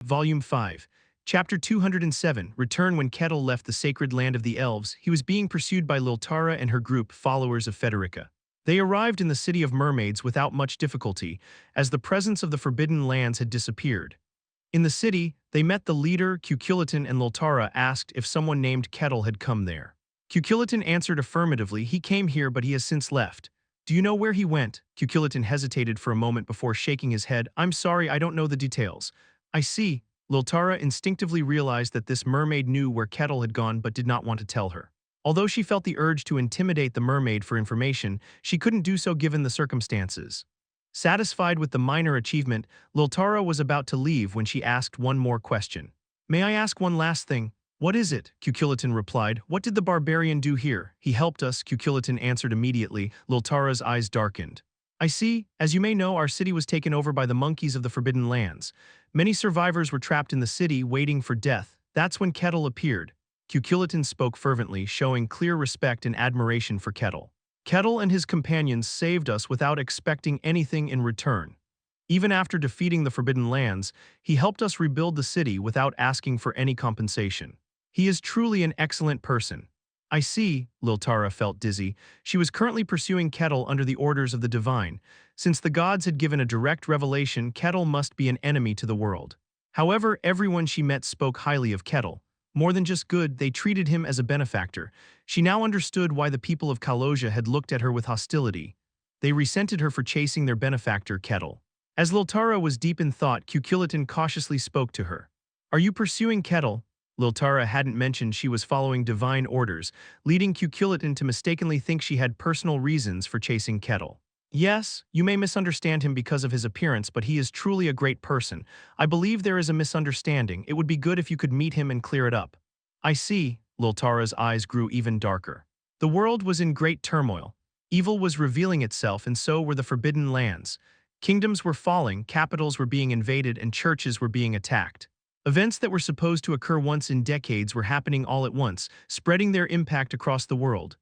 Volume 5, Chapter 207, Return. When Kettle left the sacred land of the elves, he was being pursued by Liltara and her group, followers of Federica. They arrived in the city of mermaids without much difficulty, as the presence of the forbidden lands had disappeared. In the city, they met the leader. Cuculitan and Liltara asked if someone named Kettle had come there. Cuculitan answered affirmatively. He came here, but he has since left. Do you know where he went? Cuculitan hesitated for a moment before shaking his head. I'm sorry, I don't know the details. I see. Liltara instinctively realized that this mermaid knew where Kettle had gone but did not want to tell her. Although she felt the urge to intimidate the mermaid for information, she couldn't do so given the circumstances. Satisfied with the minor achievement, Liltara was about to leave when she asked one more question. May I ask one last thing? What is it? Cuculitan replied. What did the barbarian do here? He helped us, Cuculitan answered immediately. Liltara's eyes darkened. I see. As you may know, our city was taken over by the monkeys of the Forbidden Lands. Many survivors were trapped in the city, waiting for death. That's when Kettle appeared. Cuculitan spoke fervently, showing clear respect and admiration for Kettle. Kettle and his companions saved us without expecting anything in return. Even after defeating the Forbidden Lands, he helped us rebuild the city without asking for any compensation. He is truly an excellent person. I see. Liltara felt dizzy. She was currently pursuing Kettle under the orders of the divine. Since the gods had given a direct revelation, Kettle must be an enemy to the world. However, everyone she met spoke highly of Kettle. More than just good, they treated him as a benefactor. She now understood why the people of Kaloja had looked at her with hostility. They resented her for chasing their benefactor, Kettle. As Liltara was deep in thought, Cuculitan cautiously spoke to her. Are you pursuing Kettle? Liltara hadn't mentioned she was following divine orders, leading Cuculitan to mistakenly think she had personal reasons for chasing Kettle. Yes, you may misunderstand him because of his appearance, but he is truly a great person. I believe there is a misunderstanding. It would be good if you could meet him and clear it up. I see. Liltara's eyes grew even darker. The world was in great turmoil. Evil was revealing itself, and so were the Forbidden Lands. Kingdoms were falling, capitals were being invaded, and churches were being attacked. Events that were supposed to occur once in decades were happening all at once, spreading their impact across the world.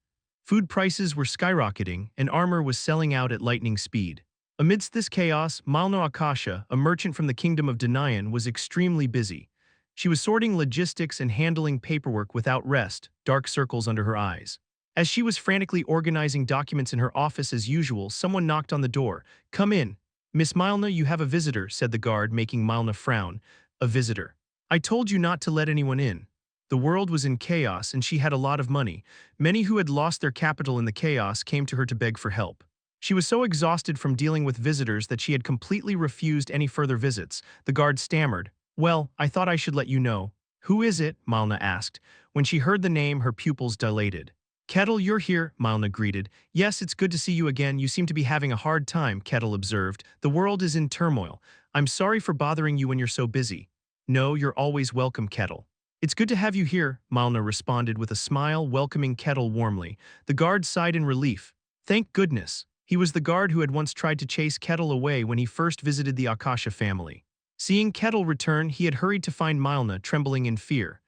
Food prices were skyrocketing, and armor was selling out at lightning speed. Amidst this chaos, Malno Akasha, a merchant from the kingdom of Denayan, was extremely busy. She was sorting logistics and handling paperwork without rest, dark circles under her eyes. As she was frantically organizing documents in her office as usual, someone knocked on the door. Come in. Miss Malna, you have a visitor, said the guard, making Malna frown. A visitor. I told you not to let anyone in. The world was in chaos and she had a lot of money. Many who had lost their capital in the chaos came to her to beg for help. She was so exhausted from dealing with visitors that she had completely refused any further visits. The guard stammered. Well, I thought I should let you know. Who is it? Malna asked. When she heard the name, her pupils dilated. Kettle, you're here, Malna greeted. Yes, it's good to see you again. You seem to be having a hard time, Kettle observed. The world is in turmoil. I'm sorry for bothering you when you're so busy. No, you're always welcome, Kettle. It's good to have you here, Malna responded with a smile, welcoming Kettle warmly. The guard sighed in relief. Thank goodness. He was the guard who had once tried to chase Kettle away when he first visited the Akasha family. Seeing Kettle return, he had hurried to find Malna, trembling in fear.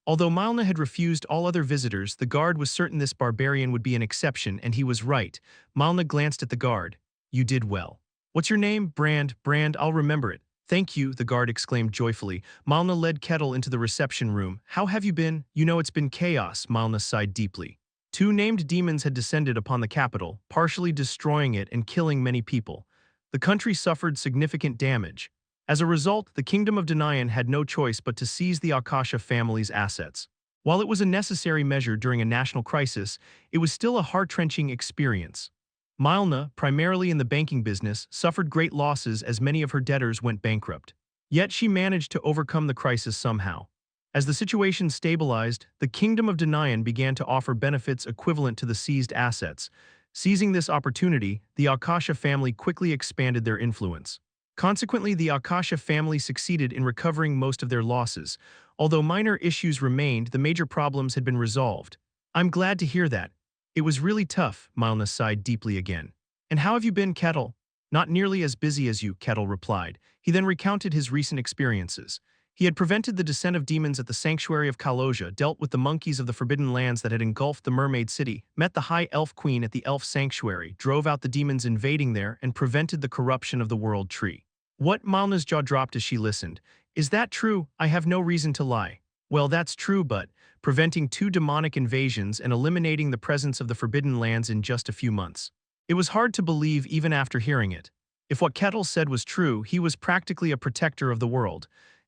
Although Malna had refused all other visitors, the guard was certain this barbarian would be an exception, and he was right. Malna glanced at the guard. You did well. What's your name? Brand, I'll remember it. Thank you, the guard exclaimed joyfully. Malna led Kettle into the reception room. How have you been? You know it's been chaos, Malna sighed deeply. 2 named demons had descended upon the capital, partially destroying it and killing many people. The country suffered significant damage. As a result, the kingdom of Denayan had no choice but to seize the Akasha family's assets. While it was a necessary measure during a national crisis, it was still a heart-wrenching experience. Malna, primarily in the banking business, suffered great losses as many of her debtors went bankrupt. Yet she managed to overcome the crisis somehow. As the situation stabilized, the kingdom of Denayan began to offer benefits equivalent to the seized assets. Seizing this opportunity, the Akasha family quickly expanded their influence. Consequently, the Akasha family succeeded in recovering most of their losses. Although minor issues remained, the major problems had been resolved. I'm glad to hear that. It was really tough, Malna sighed deeply again. And how have you been, Kettle? Not nearly as busy as you, Kettle replied. He then recounted his recent experiences. He had prevented the descent of demons at the sanctuary of Kaloja, dealt with the monkeys of the Forbidden Lands that had engulfed the Mermaid City, met the High Elf Queen at the Elf Sanctuary, drove out the demons invading there, and prevented the corruption of the World Tree. What? Malna's jaw dropped as she listened. Is that true? I have no reason to lie. Well, that's true, but preventing 2 demonic invasions and eliminating the presence of the Forbidden Lands in just a few months. It was hard to believe even after hearing it. If what Kettle said was true, he was practically a protector of the world.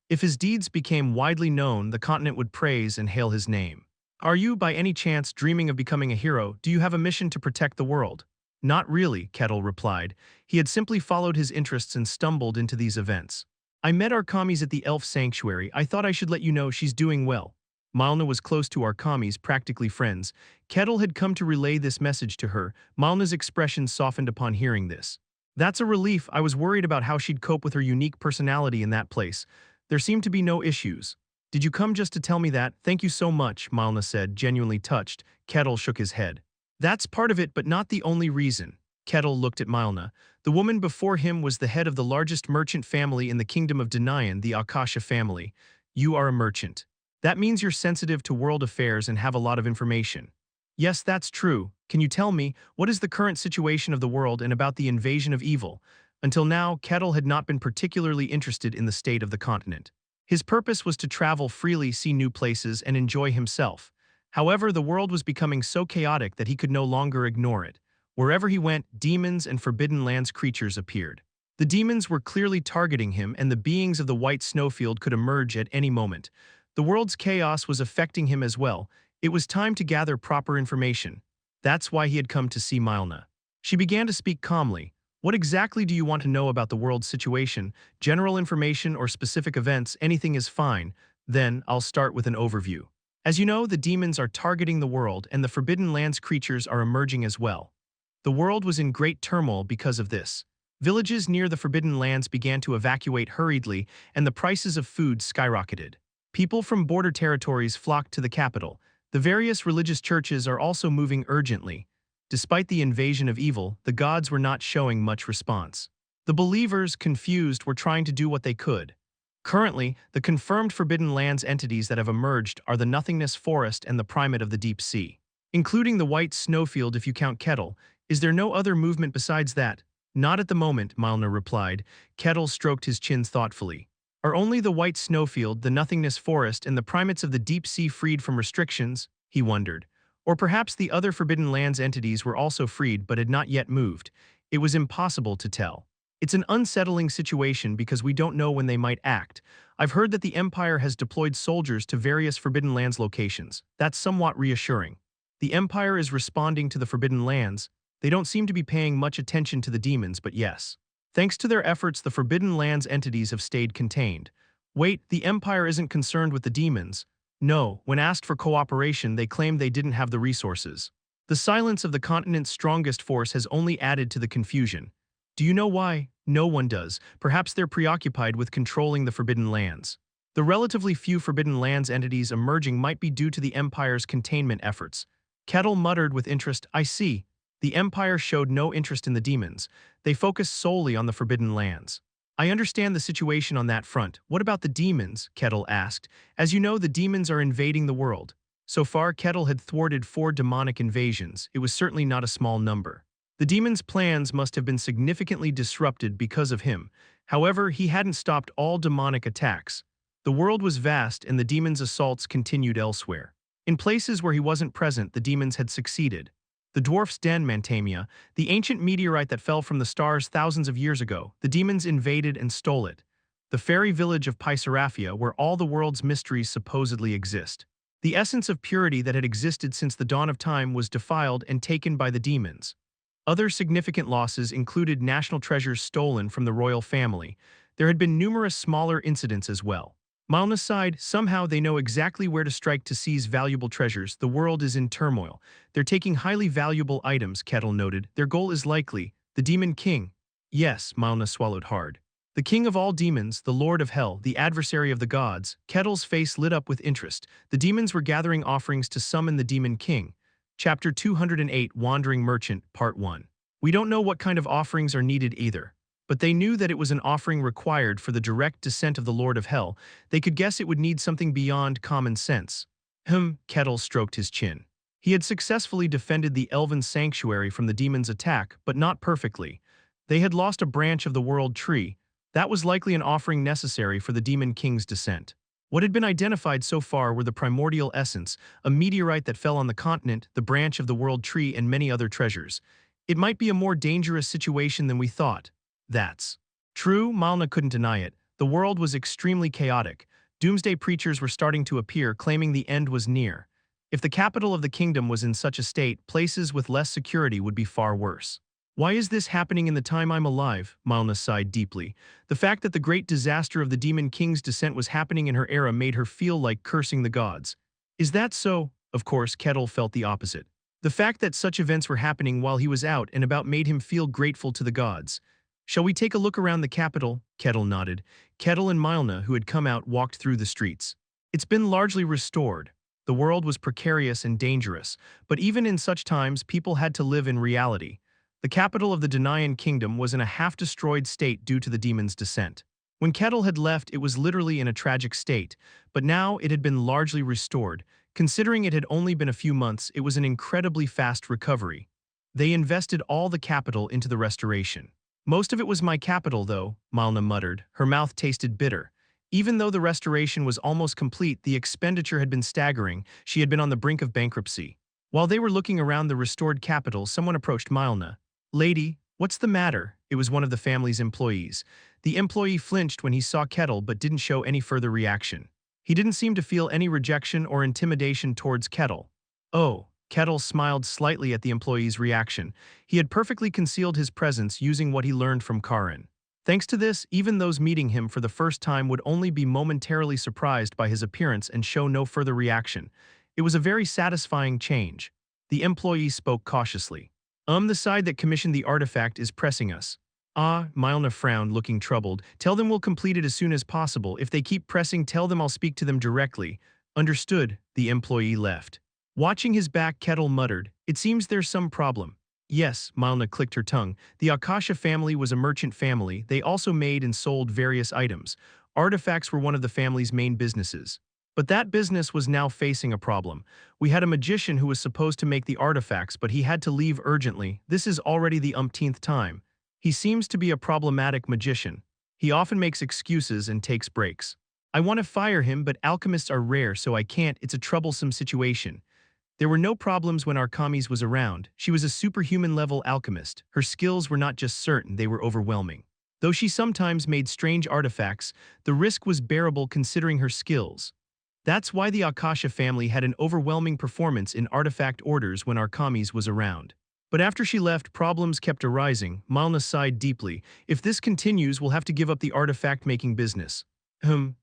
If his deeds became widely known, the continent would praise and hail his name. Are you, by any chance, dreaming of becoming a hero? Do you have a mission to protect the world? Not really, Kettle replied. He had simply followed his interests and stumbled into these events. I met our commies at the elf sanctuary. I thought I should let you know she's doing well. Malna was close to our commies, practically friends. Kettle had come to relay this message to her. Malna's expression softened upon hearing this. That's a relief. I was worried about how she'd cope with her unique personality in that place. There seemed to be no issues. Did you come just to tell me that? Thank you so much, Malna said, genuinely touched. Kettle shook his head. That's part of it, but not the only reason. Kettle looked at Malna. The woman before him was the head of the largest merchant family in the kingdom of Denayan, the Akasha family. You are a merchant. That means you're sensitive to world affairs and have a lot of information. Yes, that's true. Can you tell me, what is the current situation of the world and about the invasion of evil? Until now, Kettle had not been particularly interested in the state of the continent. His purpose was to travel freely, see new places, and enjoy himself. However, the world was becoming so chaotic that he could no longer ignore it. Wherever he went, demons and Forbidden Lands creatures appeared. The demons were clearly targeting him, and the beings of the White Snowfield could emerge at any moment. The world's chaos was affecting him as well. It was time to gather proper information. That's why he had come to see Malna. She began to speak calmly. What exactly do you want to know about the world's situation? General information or specific events, anything is fine. Then, I'll start with an overview. As you know, the demons are targeting the world, and the Forbidden Lands creatures are emerging as well. The world was in great turmoil because of this. Villages near the Forbidden Lands began to evacuate hurriedly, and the prices of food skyrocketed. People from border territories flocked to the capital. The various religious churches are also moving urgently. Despite the invasion of evil, the gods were not showing much response. The believers, confused, were trying to do what they could. Currently, the confirmed Forbidden Lands entities that have emerged are the Nothingness Forest and the Primate of the Deep Sea. Including the White Snowfield if you count Kettle. Is there no other movement besides that? Not at the moment, Malna replied. Kettle stroked his chin thoughtfully. Are only the White Snowfield, the Nothingness Forest, and the Primates of the Deep Sea freed from restrictions? He wondered. Or perhaps the other Forbidden Lands entities were also freed but had not yet moved. It was impossible to tell. It's an unsettling situation because we don't know when they might act. I've heard that the Empire has deployed soldiers to various Forbidden Lands locations. That's somewhat reassuring. The Empire is responding to the Forbidden Lands. They don't seem to be paying much attention to the demons, but yes. Thanks to their efforts, the Forbidden Lands entities have stayed contained. Wait, the Empire isn't concerned with the demons. No, when asked for cooperation, they claimed they didn't have the resources. The silence of the continent's strongest force has only added to the confusion. Do you know why? No one does. Perhaps they're preoccupied with controlling the Forbidden Lands. The relatively few Forbidden Lands entities emerging might be due to the Empire's containment efforts. Kettle muttered with interest, I see. The Empire showed no interest in the demons. They focused solely on the Forbidden Lands. I understand the situation on that front. What about the demons? Kettle asked. As you know, the demons are invading the world. So far, Kettle had thwarted 4 demonic invasions. It was certainly not a small number. The demons' plans must have been significantly disrupted because of him. However, he hadn't stopped all demonic attacks. The world was vast, and the demons' assaults continued elsewhere. In places where he wasn't present, the demons had succeeded. The dwarf's den, Mantamia, the ancient meteorite that fell from the stars thousands of years ago, the demons invaded and stole it. The fairy village of Pisaraphia, where all the world's mysteries supposedly exist. The essence of purity that had existed since the dawn of time was defiled and taken by the demons. Other significant losses included national treasures stolen from the royal family. There had been numerous smaller incidents as well. Malna sighed. Somehow they know exactly where to strike to seize valuable treasures. The world is in turmoil. They're taking highly valuable items, Kettle noted. Their goal is likely the Demon King. Yes, Malna swallowed hard. The king of all demons, the lord of hell, the adversary of the gods. Kettle's face lit up with interest. The demons were gathering offerings to summon the Demon King. Chapter 208, Wandering Merchant, Part 1. We don't know what kind of offerings are needed either. But they knew that it was an offering required for the direct descent of the Lord of Hell. They could guess it would need something beyond common sense. Kettle stroked his chin. He had successfully defended the elven sanctuary from the demon's attack, but not perfectly. They had lost a branch of the world tree. That was likely an offering necessary for the Demon King's descent. What had been identified so far were the primordial essence, a meteorite that fell on the continent, the branch of the world tree, and many other treasures. It might be a more dangerous situation than we thought. That's true, Malna couldn't deny it. The world was extremely chaotic. Doomsday preachers were starting to appear, claiming the end was near. If the capital of the kingdom was in such a state, places with less security would be far worse. Why is this happening in the time I'm alive? Malna sighed deeply. The fact that the great disaster of the Demon King's descent was happening in her era made her feel like cursing the gods. Is that so? Of course, Kettle felt the opposite. The fact that such events were happening while he was out and about made him feel grateful to the gods. Shall we take a look around the capital? Kettle nodded. Kettle and Malna, who had come out, walked through the streets. It's been largely restored. The world was precarious and dangerous, but even in such times, people had to live in reality. The capital of the Denayan kingdom was in a half-destroyed state due to the demon's descent. When Kettle had left, it was literally in a tragic state, but now it had been largely restored. Considering it had only been a few months, it was an incredibly fast recovery. They invested all the capital into the restoration. Most of it was my capital, though, Malna muttered. Her mouth tasted bitter. Even though the restoration was almost complete, the expenditure had been staggering. She had been on the brink of bankruptcy. While they were looking around the restored capital, someone approached Malna. "Lady, what's the matter?" It was one of the family's employees. The employee flinched when he saw Kettle but didn't show any further reaction. He didn't seem to feel any rejection or intimidation towards Kettle. Oh, Kettle smiled slightly at the employee's reaction. He had perfectly concealed his presence using what he learned from Karin. Thanks to this, even those meeting him for the first time would only be momentarily surprised by his appearance and show no further reaction. It was a very satisfying change. The employee spoke cautiously. The side that commissioned the artifact is pressing us." "Ah," Malna frowned, looking troubled. "Tell them we'll complete it as soon as possible. If they keep pressing, tell them I'll speak to them directly." "Understood," the employee left. Watching his back, Kettle muttered, "It seems there's some problem." "Yes," Malna clicked her tongue. The Akasha family was a merchant family. They also made and sold various items. Artifacts were one of the family's main businesses. But that business was now facing a problem. We had a magician who was supposed to make the artifacts, but he had to leave urgently. This is already the umpteenth time. He seems to be a problematic magician. He often makes excuses and takes breaks. I want to fire him, but alchemists are rare, so I can't. It's a troublesome situation. There were no problems when Arkamis was around. She was a superhuman-level alchemist. Her skills were not just certain, they were overwhelming. Though she sometimes made strange artifacts, the risk was bearable considering her skills. That's why the Akasha family had an overwhelming performance in artifact orders when Arkamis was around. But after she left, problems kept arising. Malna sighed deeply. "If this continues, we'll have to give up the artifact-making business."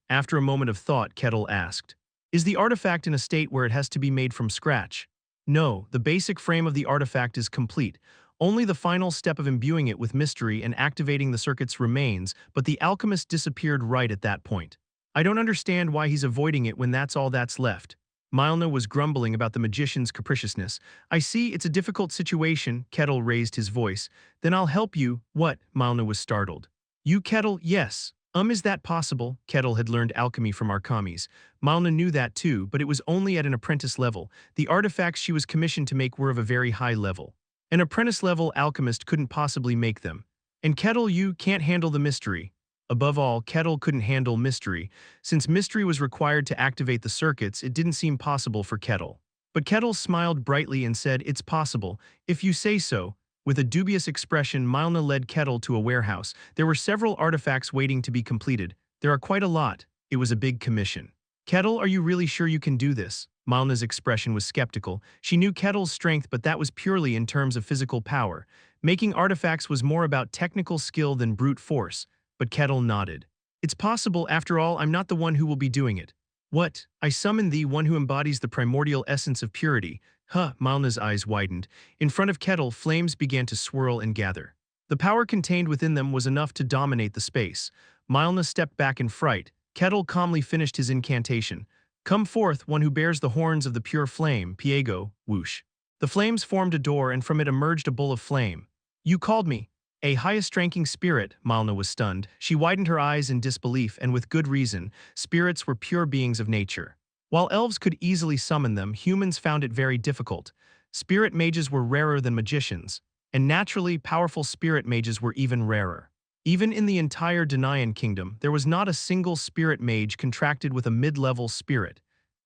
After a moment of thought, Kettle asked. "Is the artifact in a state where it has to be made from scratch?" "No, the basic frame of the artifact is complete. Only the final step of imbuing it with mystery and activating the circuits remains, but the alchemist disappeared right at that point. I don't understand why he's avoiding it when that's all that's left." Malna was grumbling about the magician's capriciousness. "I see it's a difficult situation," Kettle raised his voice. "Then I'll help you." "What?" Malna was startled. "You Kettle?" "Yes." Is that possible?" Kettle had learned alchemy from Arkamis. Malna knew that too, but it was only at an apprentice level. The artifacts she was commissioned to make were of a very high level. An apprentice-level alchemist couldn't possibly make them. "And Kettle, you can't handle the mystery." Above all, Kettle couldn't handle mystery. Since mystery was required to activate the circuits, it didn't seem possible for Kettle. But Kettle smiled brightly and said, "It's possible, if you say so." With a dubious expression, Malna led Kettle to a warehouse. There were several artifacts waiting to be completed. "There are quite a lot." It was a big commission. "Kettle, are you really sure you can do this?" Malna's expression was skeptical. She knew Kettle's strength, but that was purely in terms of physical power. Making artifacts was more about technical skill than brute force. But Kettle nodded. "It's possible, after all, I'm not the one who will be doing it." "What? I summon thee, one who embodies the primordial essence of purity." Malna's eyes widened. In front of Kettle, flames began to swirl and gather. The power contained within them was enough to dominate the space. Malna stepped back in fright. Kettle calmly finished his incantation. "Come forth, one who bears the horns of the pure flame." Piego, whoosh. The flames formed a door, and from it emerged a bull of flame. "You called me." "A highest-ranking spirit," Malna was stunned. She widened her eyes in disbelief, and with good reason. Spirits were pure beings of nature. While elves could easily summon them, humans found it very difficult. Spirit mages were rarer than magicians, and naturally, powerful spirit mages were even rarer. Even in the entire Denian kingdom, there was not a single spirit mage contracted with a mid-level spirit.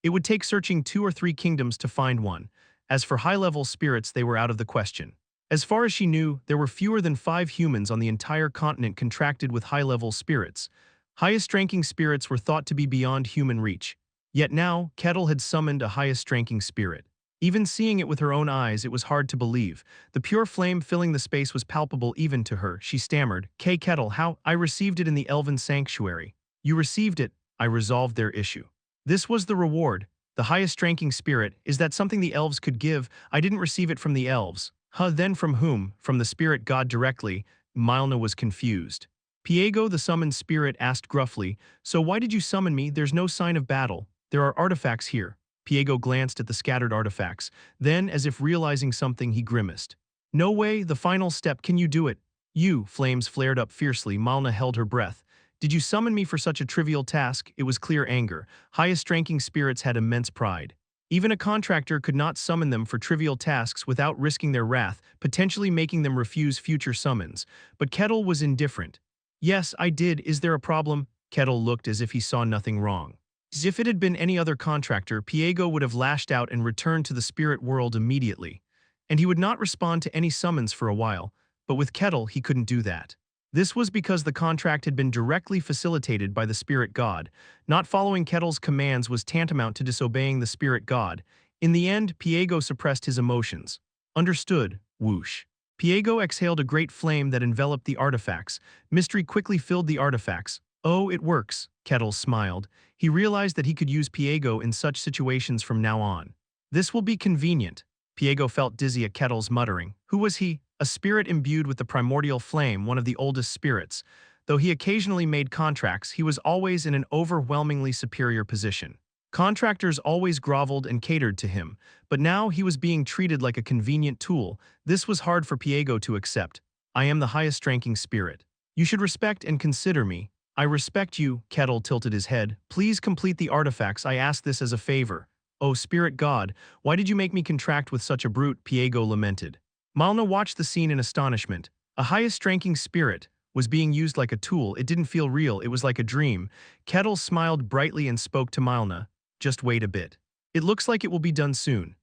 It would take searching 2 or 3 kingdoms to find one. As for high-level spirits, they were out of the question. As far as she knew, there were fewer than 5 humans on the entire continent contracted with high-level spirits. Highest-ranking spirits were thought to be beyond human reach. Yet now, Kettle had summoned a highest-ranking spirit. Even seeing it with her own eyes, it was hard to believe. The pure flame filling the space was palpable even to her. She stammered, Kettle, how? I received it in the Elven Sanctuary. You received it. I resolved their issue. This was the reward. The highest-ranking spirit. Is that something the elves could give? I didn't receive it from the elves. Huh, then from whom? From the spirit god directly. Milna was confused. Piego, the summoned spirit, asked gruffly, so why did you summon me? There's no sign of battle. There are artifacts here. Piego glanced at the scattered artifacts. Then, as if realizing something, he grimaced. No way, the final step, can you do it? You, flames flared up fiercely. Malna held her breath. Did you summon me for such a trivial task? It was clear anger. Highest-ranking spirits had immense pride. Even a contractor could not summon them for trivial tasks without risking their wrath, potentially making them refuse future summons. But Kettle was indifferent. Yes, I did. Is there a problem? Kettle looked as if he saw nothing wrong. As if it had been any other contractor, Piego would have lashed out and returned to the spirit world immediately. And he would not respond to any summons for a while, but with Kettle he couldn't do that. This was because the contract had been directly facilitated by the spirit god. Not following Kettle's commands was tantamount to disobeying the spirit god. In the end, Piego suppressed his emotions. Understood. Whoosh. Piego exhaled a great flame that enveloped the artifacts. Mystery quickly filled the artifacts. Oh, it works, Kettle smiled. He realized that he could use Piego in such situations from now on. This will be convenient. Piego felt dizzy at Kettle's muttering. Who was he? A spirit imbued with the primordial flame, one of the oldest spirits. Though he occasionally made contracts, he was always in an overwhelmingly superior position. Contractors always groveled and catered to him, but now he was being treated like a convenient tool. This was hard for Piego to accept. I am the highest-ranking spirit. You should respect and consider me. I respect you, Kettle tilted his head. Please complete the artifacts. I ask this as a favor. Oh, spirit god, why did you make me contract with such a brute? Piego lamented. Malna watched the scene in astonishment. A highest-ranking spirit was being used like a tool. It didn't feel real. It was like a dream. Kettle smiled brightly and spoke to Malna. Just wait a bit. It looks like it will be done soon.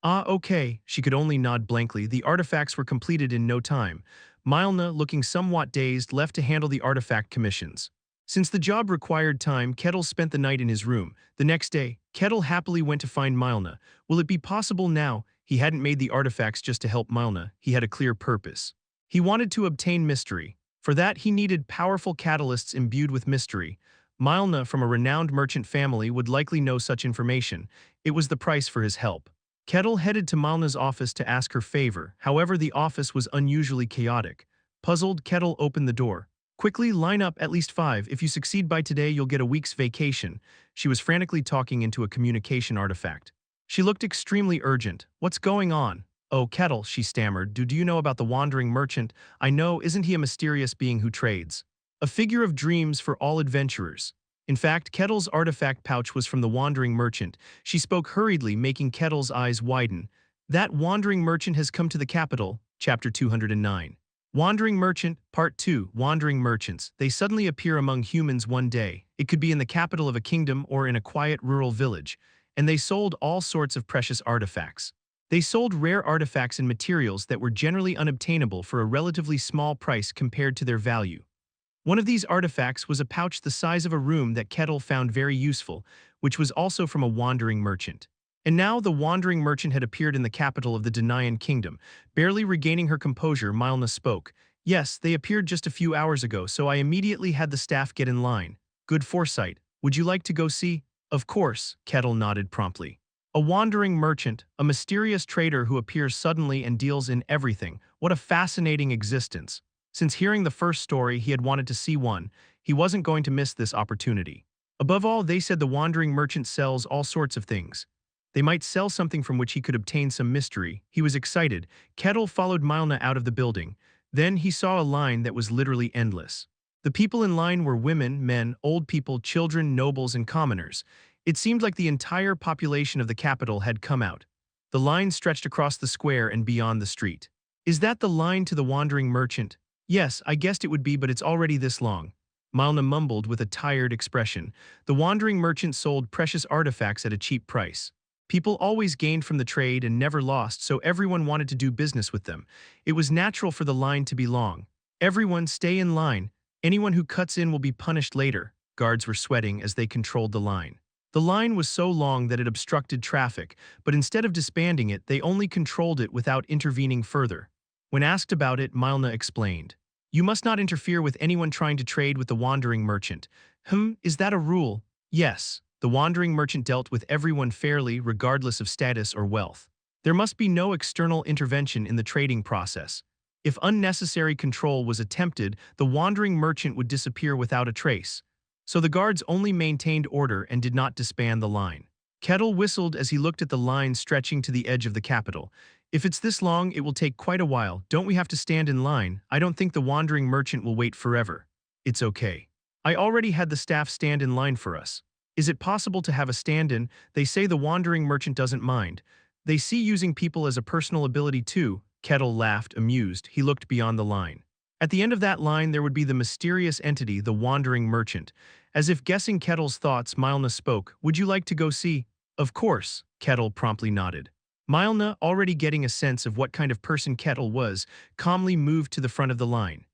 Ah, okay. She could only nod blankly. The artifacts were completed in no time. Malna, looking somewhat dazed, left to handle the artifact commissions. Since the job required time, Kettle spent the night in his room. The next day, Kettle happily went to find Milna. Will it be possible now? He hadn't made the artifacts just to help Milna. He had a clear purpose. He wanted to obtain mystery. For that, he needed powerful catalysts imbued with mystery. Milna, from a renowned merchant family, would likely know such information. It was the price for his help. Kettle headed to Milna's office to ask her favor. However, the office was unusually chaotic. Puzzled, Kettle opened the door. Quickly, line up at least 5. If you succeed by today, you'll get a week's vacation. She was frantically talking into a communication artifact. She looked extremely urgent. What's going on? Oh, Kettle, she stammered. Do you know about the wandering merchant? I know, isn't he a mysterious being who trades? A figure of dreams for all adventurers. In fact, Kettle's artifact pouch was from the wandering merchant. She spoke hurriedly, making Kettle's eyes widen. That wandering merchant has come to the capital. Chapter 209. Wandering Merchant, Part 2. Wandering merchants. They suddenly appear among humans one day. It could be in the capital of a kingdom or in a quiet rural village. And they sold all sorts of precious artifacts. They sold rare artifacts and materials that were generally unobtainable for a relatively small price compared to their value. One of these artifacts was a pouch the size of a room that Kettle found very useful, which was also from a wandering merchant. And now the wandering merchant had appeared in the capital of the Denian kingdom. Barely regaining her composure, Milna spoke. Yes, they appeared just a few hours ago, so I immediately had the staff get in line. Good foresight. Would you like to go see? Of course, Kettle nodded promptly. A wandering merchant, a mysterious trader who appears suddenly and deals in everything. What a fascinating existence. Since hearing the first story, he had wanted to see one. He wasn't going to miss this opportunity. Above all, they said the wandering merchant sells all sorts of things. They might sell something from which he could obtain some mystery. He was excited. Kettle followed Milna out of the building. Then he saw a line that was literally endless. The people in line were women, men, old people, children, nobles, and commoners. It seemed like the entire population of the capital had come out. The line stretched across the square and beyond the street. Is that the line to the wandering merchant? Yes, I guessed it would be, but it's already this long. Milna mumbled with a tired expression. The wandering merchant sold precious artifacts at a cheap price. People always gained from the trade and never lost, so everyone wanted to do business with them. It was natural for the line to be long. Everyone stay in line. Anyone who cuts in will be punished later. Guards were sweating as they controlled the line. The line was so long that it obstructed traffic, but instead of disbanding it, they only controlled it without intervening further. When asked about it, Milna explained. You must not interfere with anyone trying to trade with the wandering merchant. Is that a rule? Yes. The wandering merchant dealt with everyone fairly, regardless of status or wealth. There must be no external intervention in the trading process. If unnecessary control was attempted, the wandering merchant would disappear without a trace. So the guards only maintained order and did not disband the line. Kettle whistled as he looked at the line stretching to the edge of the capital. If it's this long, it will take quite a while. Don't we have to stand in line? I don't think the wandering merchant will wait forever. It's okay. I already had the staff stand in line for us. Is it possible to have a stand-in? They say the wandering merchant doesn't mind. They see using people as a personal ability too. Kettle laughed, amused. He looked beyond the line. At the end of that line, there would be the mysterious entity, the wandering merchant. As if guessing Kettle's thoughts, Milna spoke. Would you like to go see? Of course, Kettle promptly nodded. Milna, already getting a sense of what kind of person Kettle was, calmly moved to the front of the line.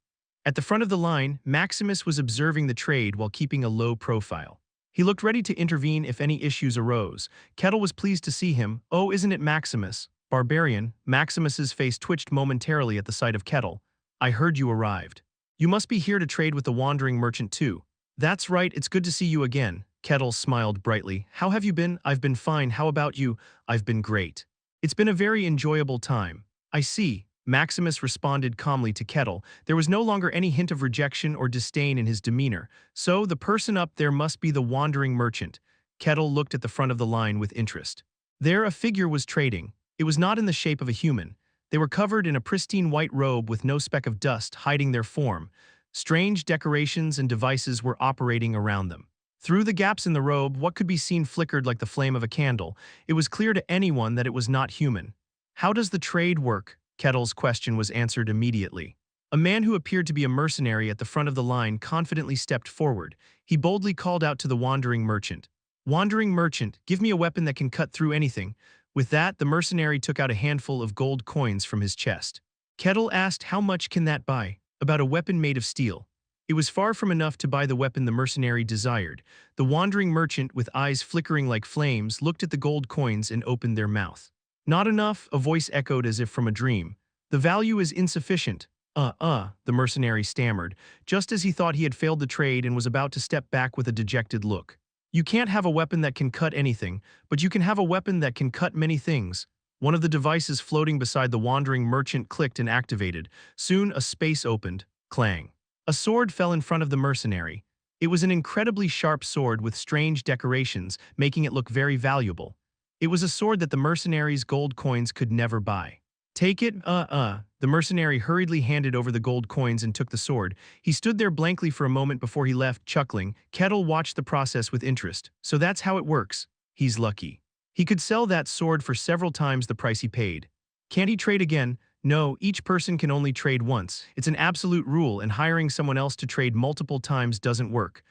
At the front of the line, Maximus was observing the trade while keeping a low profile. He looked ready to intervene if any issues arose. Kettle was pleased to see him. Oh, isn't it Maximus? Barbarian. Maximus's face twitched momentarily at the sight of Kettle. I heard you arrived. You must be here to trade with the wandering merchant too. That's right, it's good to see you again. Kettle smiled brightly. How have you been? I've been fine. How about you? I've been great. It's been a very enjoyable time. I see. Maximus responded calmly to Kettle. There was no longer any hint of rejection or disdain in his demeanor. So, the person up there must be the wandering merchant. Kettle looked at the front of the line with interest. There a figure was trading. It was not in the shape of a human. They were covered in a pristine white robe with no speck of dust hiding their form. Strange decorations and devices were operating around them. Through the gaps in the robe, what could be seen flickered like the flame of a candle. It was clear to anyone that it was not human. How does the trade work? Kettle's question was answered immediately. A man who appeared to be a mercenary at the front of the line confidently stepped forward. He boldly called out to the wandering merchant. Wandering merchant, give me a weapon that can cut through anything. With that, the mercenary took out a handful of gold coins from his chest. Kettle asked, how much can that buy? About a weapon made of steel. It was far from enough to buy the weapon the mercenary desired. The wandering merchant, with eyes flickering like flames, looked at the gold coins and opened their mouth. Not enough, a voice echoed as if from a dream. The value is insufficient. The mercenary stammered, just as he thought he had failed the trade and was about to step back with a dejected look. You can't have a weapon that can cut anything, but you can have a weapon that can cut many things. One of the devices floating beside the wandering merchant clicked and activated. Soon a space opened. Clang. A sword fell in front of the mercenary. It was an incredibly sharp sword with strange decorations, making it look very valuable. It was a sword that the mercenary's gold coins could never buy. Take it, The mercenary hurriedly handed over the gold coins and took the sword. He stood there blankly for a moment before he left, chuckling. Kettle watched the process with interest. So that's how it works. He's lucky. He could sell that sword for several times the price he paid. Can't he trade again? No, each person can only trade once. It's an absolute rule, and hiring someone else to trade multiple times doesn't work.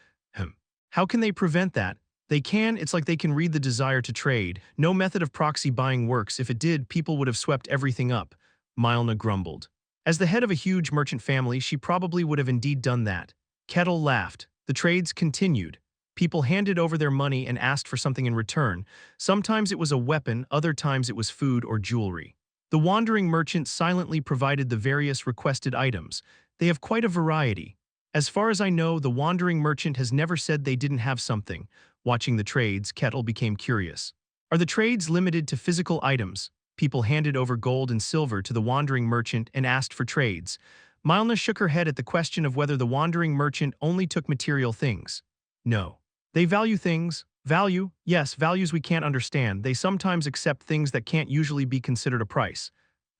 How can they prevent that? They can. It's like they can read the desire to trade. No method of proxy buying works. If it did, people would have swept everything up. Milna grumbled. As the head of a huge merchant family, she probably would have indeed done that. Kettle laughed. The trades continued. People handed over their money and asked for something in return. Sometimes it was a weapon, other times it was food or jewelry. The wandering merchant silently provided the various requested items. They have quite a variety. As far as I know, the wandering merchant has never said they didn't have something. Watching the trades, Kettle became curious. Are the trades limited to physical items? People handed over gold and silver to the wandering merchant and asked for trades. Milna shook her head at the question of whether the wandering merchant only took material things. No. They value things. Value? Yes, values we can't understand. They sometimes accept things that can't usually be considered a price.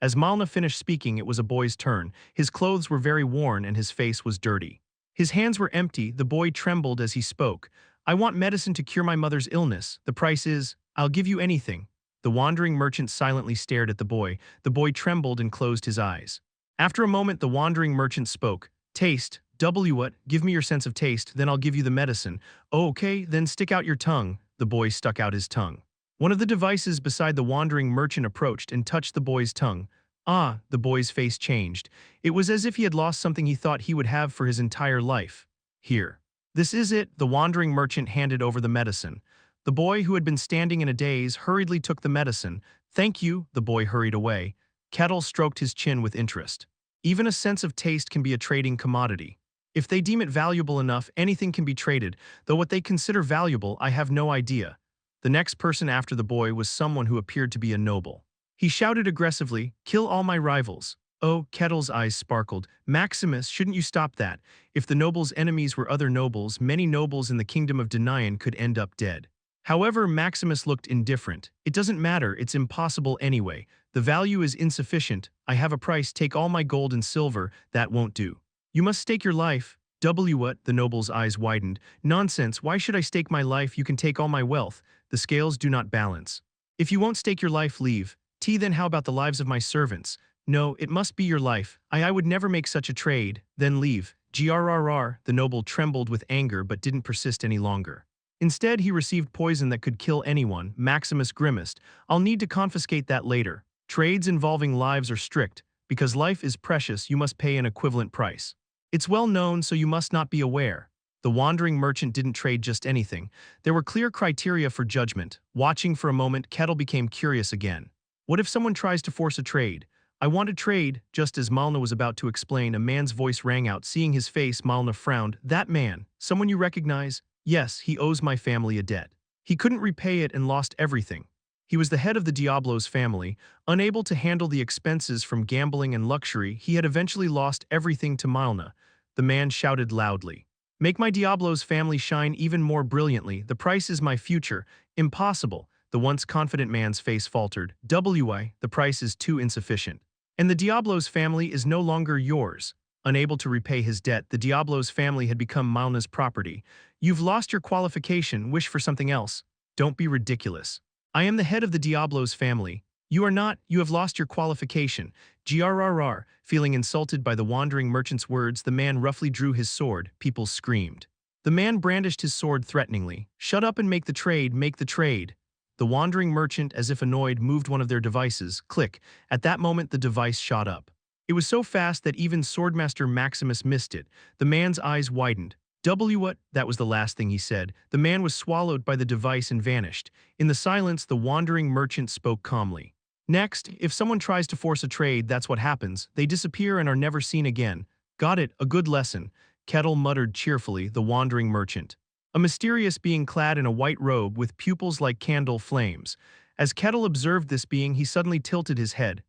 As Milna finished speaking, it was a boy's turn. His clothes were very worn and his face was dirty. His hands were empty. The boy trembled as he spoke. I want medicine to cure my mother's illness. The price is, I'll give you anything. The wandering merchant silently stared at the boy. The boy trembled and closed his eyes. After a moment, the wandering merchant spoke. Taste. What? Give me your sense of taste, then I'll give you the medicine. Oh, okay, then stick out your tongue. The boy stuck out his tongue. One of the devices beside the wandering merchant approached and touched the boy's tongue. Ah, the boy's face changed. It was as if he had lost something he thought he would have for his entire life. Here. This is it, the wandering merchant handed over the medicine. The boy, who had been standing in a daze, hurriedly took the medicine. Thank you, the boy hurried away. Kettle stroked his chin with interest. Even a sense of taste can be a trading commodity. If they deem it valuable enough, anything can be traded, though what they consider valuable, I have no idea. The next person after the boy was someone who appeared to be a noble. He shouted aggressively, "Kill all my rivals." Oh, Kettle's eyes sparkled. Maximus, shouldn't you stop that? If the noble's enemies were other nobles, many nobles in the kingdom of Denian could end up dead. However, Maximus looked indifferent. It doesn't matter, it's impossible anyway. The value is insufficient. I have a price, take all my gold and silver, that won't do. You must stake your life. What? The noble's eyes widened. Nonsense, why should I stake my life? You can take all my wealth. The scales do not balance. If you won't stake your life, leave. Then how about the lives of my servants? No, it must be your life. I would never make such a trade. Then leave. Grrr. The noble trembled with anger but didn't persist any longer. Instead, he received poison that could kill anyone. Maximus grimaced. I'll need to confiscate that later. Trades involving lives are strict. Because life is precious, you must pay an equivalent price. It's well known, so you must not be aware. The wandering merchant didn't trade just anything. There were clear criteria for judgment. Watching for a moment, Kettle became curious again. What if someone tries to force a trade? I want to trade. Just as Malna was about to explain, a man's voice rang out. Seeing his face, Malna frowned. That man, someone you recognize? Yes, he owes my family a debt. He couldn't repay it and lost everything. He was the head of the Diablo's family. Unable to handle the expenses from gambling and luxury, he had eventually lost everything to Malna. The man shouted loudly. Make my Diablo's family shine even more brilliantly. The price is my future. Impossible. The once confident man's face faltered. The price is too insufficient. And the Diablo's family is no longer yours. Unable to repay his debt, the Diablo's family had become Malna's property. You've lost your qualification, wish for something else. Don't be ridiculous. I am the head of the Diablo's family. You are not, you have lost your qualification. Grrr. Feeling insulted by the wandering merchant's words, the man roughly drew his sword. People screamed. The man brandished his sword threateningly. Shut up and make the trade, make the trade. The wandering merchant, as if annoyed, moved one of their devices. Click. At that moment, the device shot up. It was so fast that even Swordmaster Maximus missed it. The man's eyes widened. What? That was the last thing he said. The man was swallowed by the device and vanished. In the silence, the wandering merchant spoke calmly. Next, if someone tries to force a trade, that's what happens. They disappear and are never seen again. Got it, a good lesson. Kettle muttered cheerfully, the wandering merchant. A mysterious being clad in a white robe with pupils like candle flames. As Kettle observed this being, he suddenly tilted his head.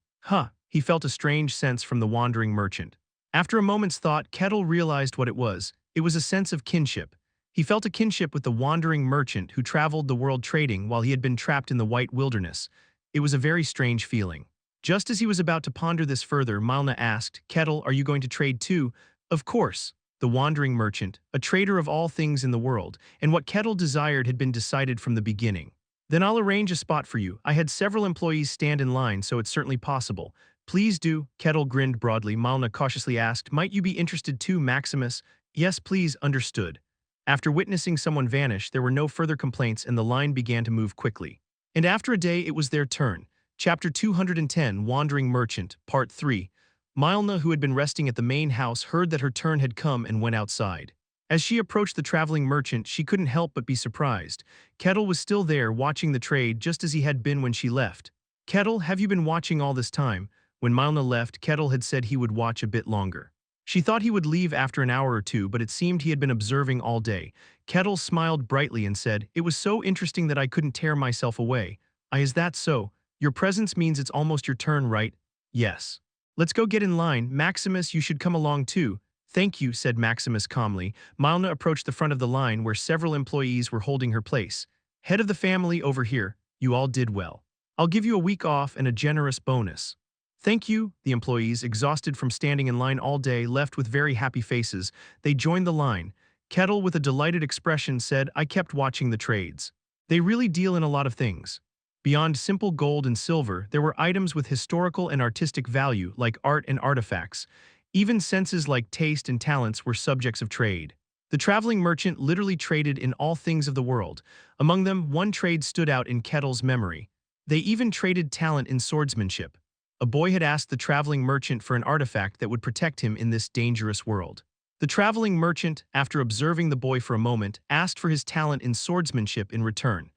He felt a strange sense from the wandering merchant. After a moment's thought, Kettle realized what it was. It was a sense of kinship. He felt a kinship with the wandering merchant who traveled the world trading while he had been trapped in the white wilderness. It was a very strange feeling. Just as he was about to ponder this further, Malna asked, Kettle, are you going to trade too? Of course. The wandering merchant, a trader of all things in the world, and what Kettle desired had been decided from the beginning. Then I'll arrange a spot for you. I had several employees stand in line, so it's certainly possible. Please do. Kettle grinned broadly. Malna cautiously asked, might you be interested too, Maximus? Yes, please, understood. After witnessing someone vanish, there were no further complaints and the line began to move quickly. And after a day, it was their turn. Chapter 210, Wandering Merchant, Part 3. Malna, who had been resting at the main house, heard that her turn had come and went outside. As she approached the traveling merchant, she couldn't help but be surprised. Kettle was still there, watching the trade just as he had been when she left. Kettle, have you been watching all this time? When Malna left, Kettle had said he would watch a bit longer. She thought he would leave after an hour or two, but it seemed he had been observing all day. Kettle smiled brightly and said, it was so interesting that I couldn't tear myself away. Is that so? Your presence means it's almost your turn, right? Yes. Let's go get in line. Maximus, you should come along too. Thank you, said Maximus calmly. Malna approached the front of the line where several employees were holding her place. Head of the family over here. You all did well. I'll give you a week off and a generous bonus. Thank you. The employees, exhausted from standing in line all day, left with very happy faces. They joined the line. Kettle, with a delighted expression, said, I kept watching the trades. They really deal in a lot of things. Beyond simple gold and silver, there were items with historical and artistic value like art and artifacts. Even senses like taste and talents were subjects of trade. The traveling merchant literally traded in all things of the world. Among them, one trade stood out in Kettle's memory. They even traded talent in swordsmanship. A boy had asked the traveling merchant for an artifact that would protect him in this dangerous world. The traveling merchant, after observing the boy for a moment, asked for his talent in swordsmanship in return.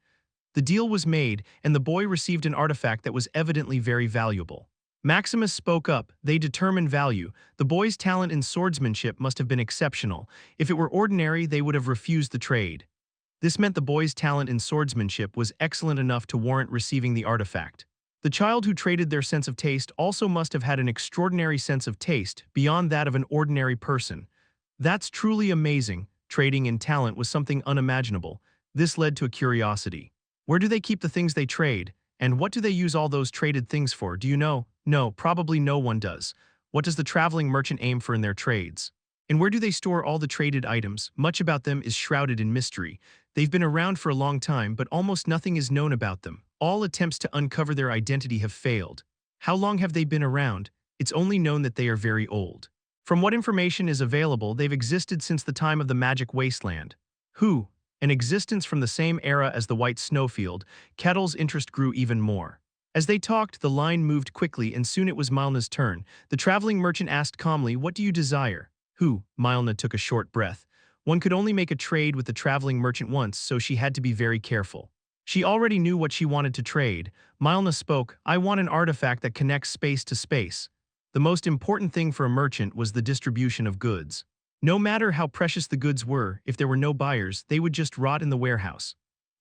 The deal was made, and the boy received an artifact that was evidently very valuable. Maximus spoke up. They determined value. The boy's talent in swordsmanship must have been exceptional. If it were ordinary, they would have refused the trade. This meant the boy's talent in swordsmanship was excellent enough to warrant receiving the artifact. The child who traded their sense of taste also must have had an extraordinary sense of taste, beyond that of an ordinary person. That's truly amazing. Trading in talent was something unimaginable. This led to a curiosity. Where do they keep the things they trade? And what do they use all those traded things for? Do you know? No, probably no one does. What does the traveling merchant aim for in their trades? And where do they store all the traded items? Much about them is shrouded in mystery. They've been around for a long time, but almost nothing is known about them. All attempts to uncover their identity have failed. How long have they been around? It's only known that they are very old. From what information is available, they've existed since the time of the Magic Wasteland. Who? An existence from the same era as the White Snowfield. Kettle's interest grew even more. As they talked, the line moved quickly, and soon it was Mylna's turn. The traveling merchant asked calmly, "What do you desire?" Who? Mylna took a short breath. One could only make a trade with the traveling merchant once, so she had to be very careful. She already knew what she wanted to trade. Mylna spoke, "I want an artifact that connects space to space." The most important thing for a merchant was the distribution of goods. No matter how precious the goods were, if there were no buyers, they would just rot in the warehouse.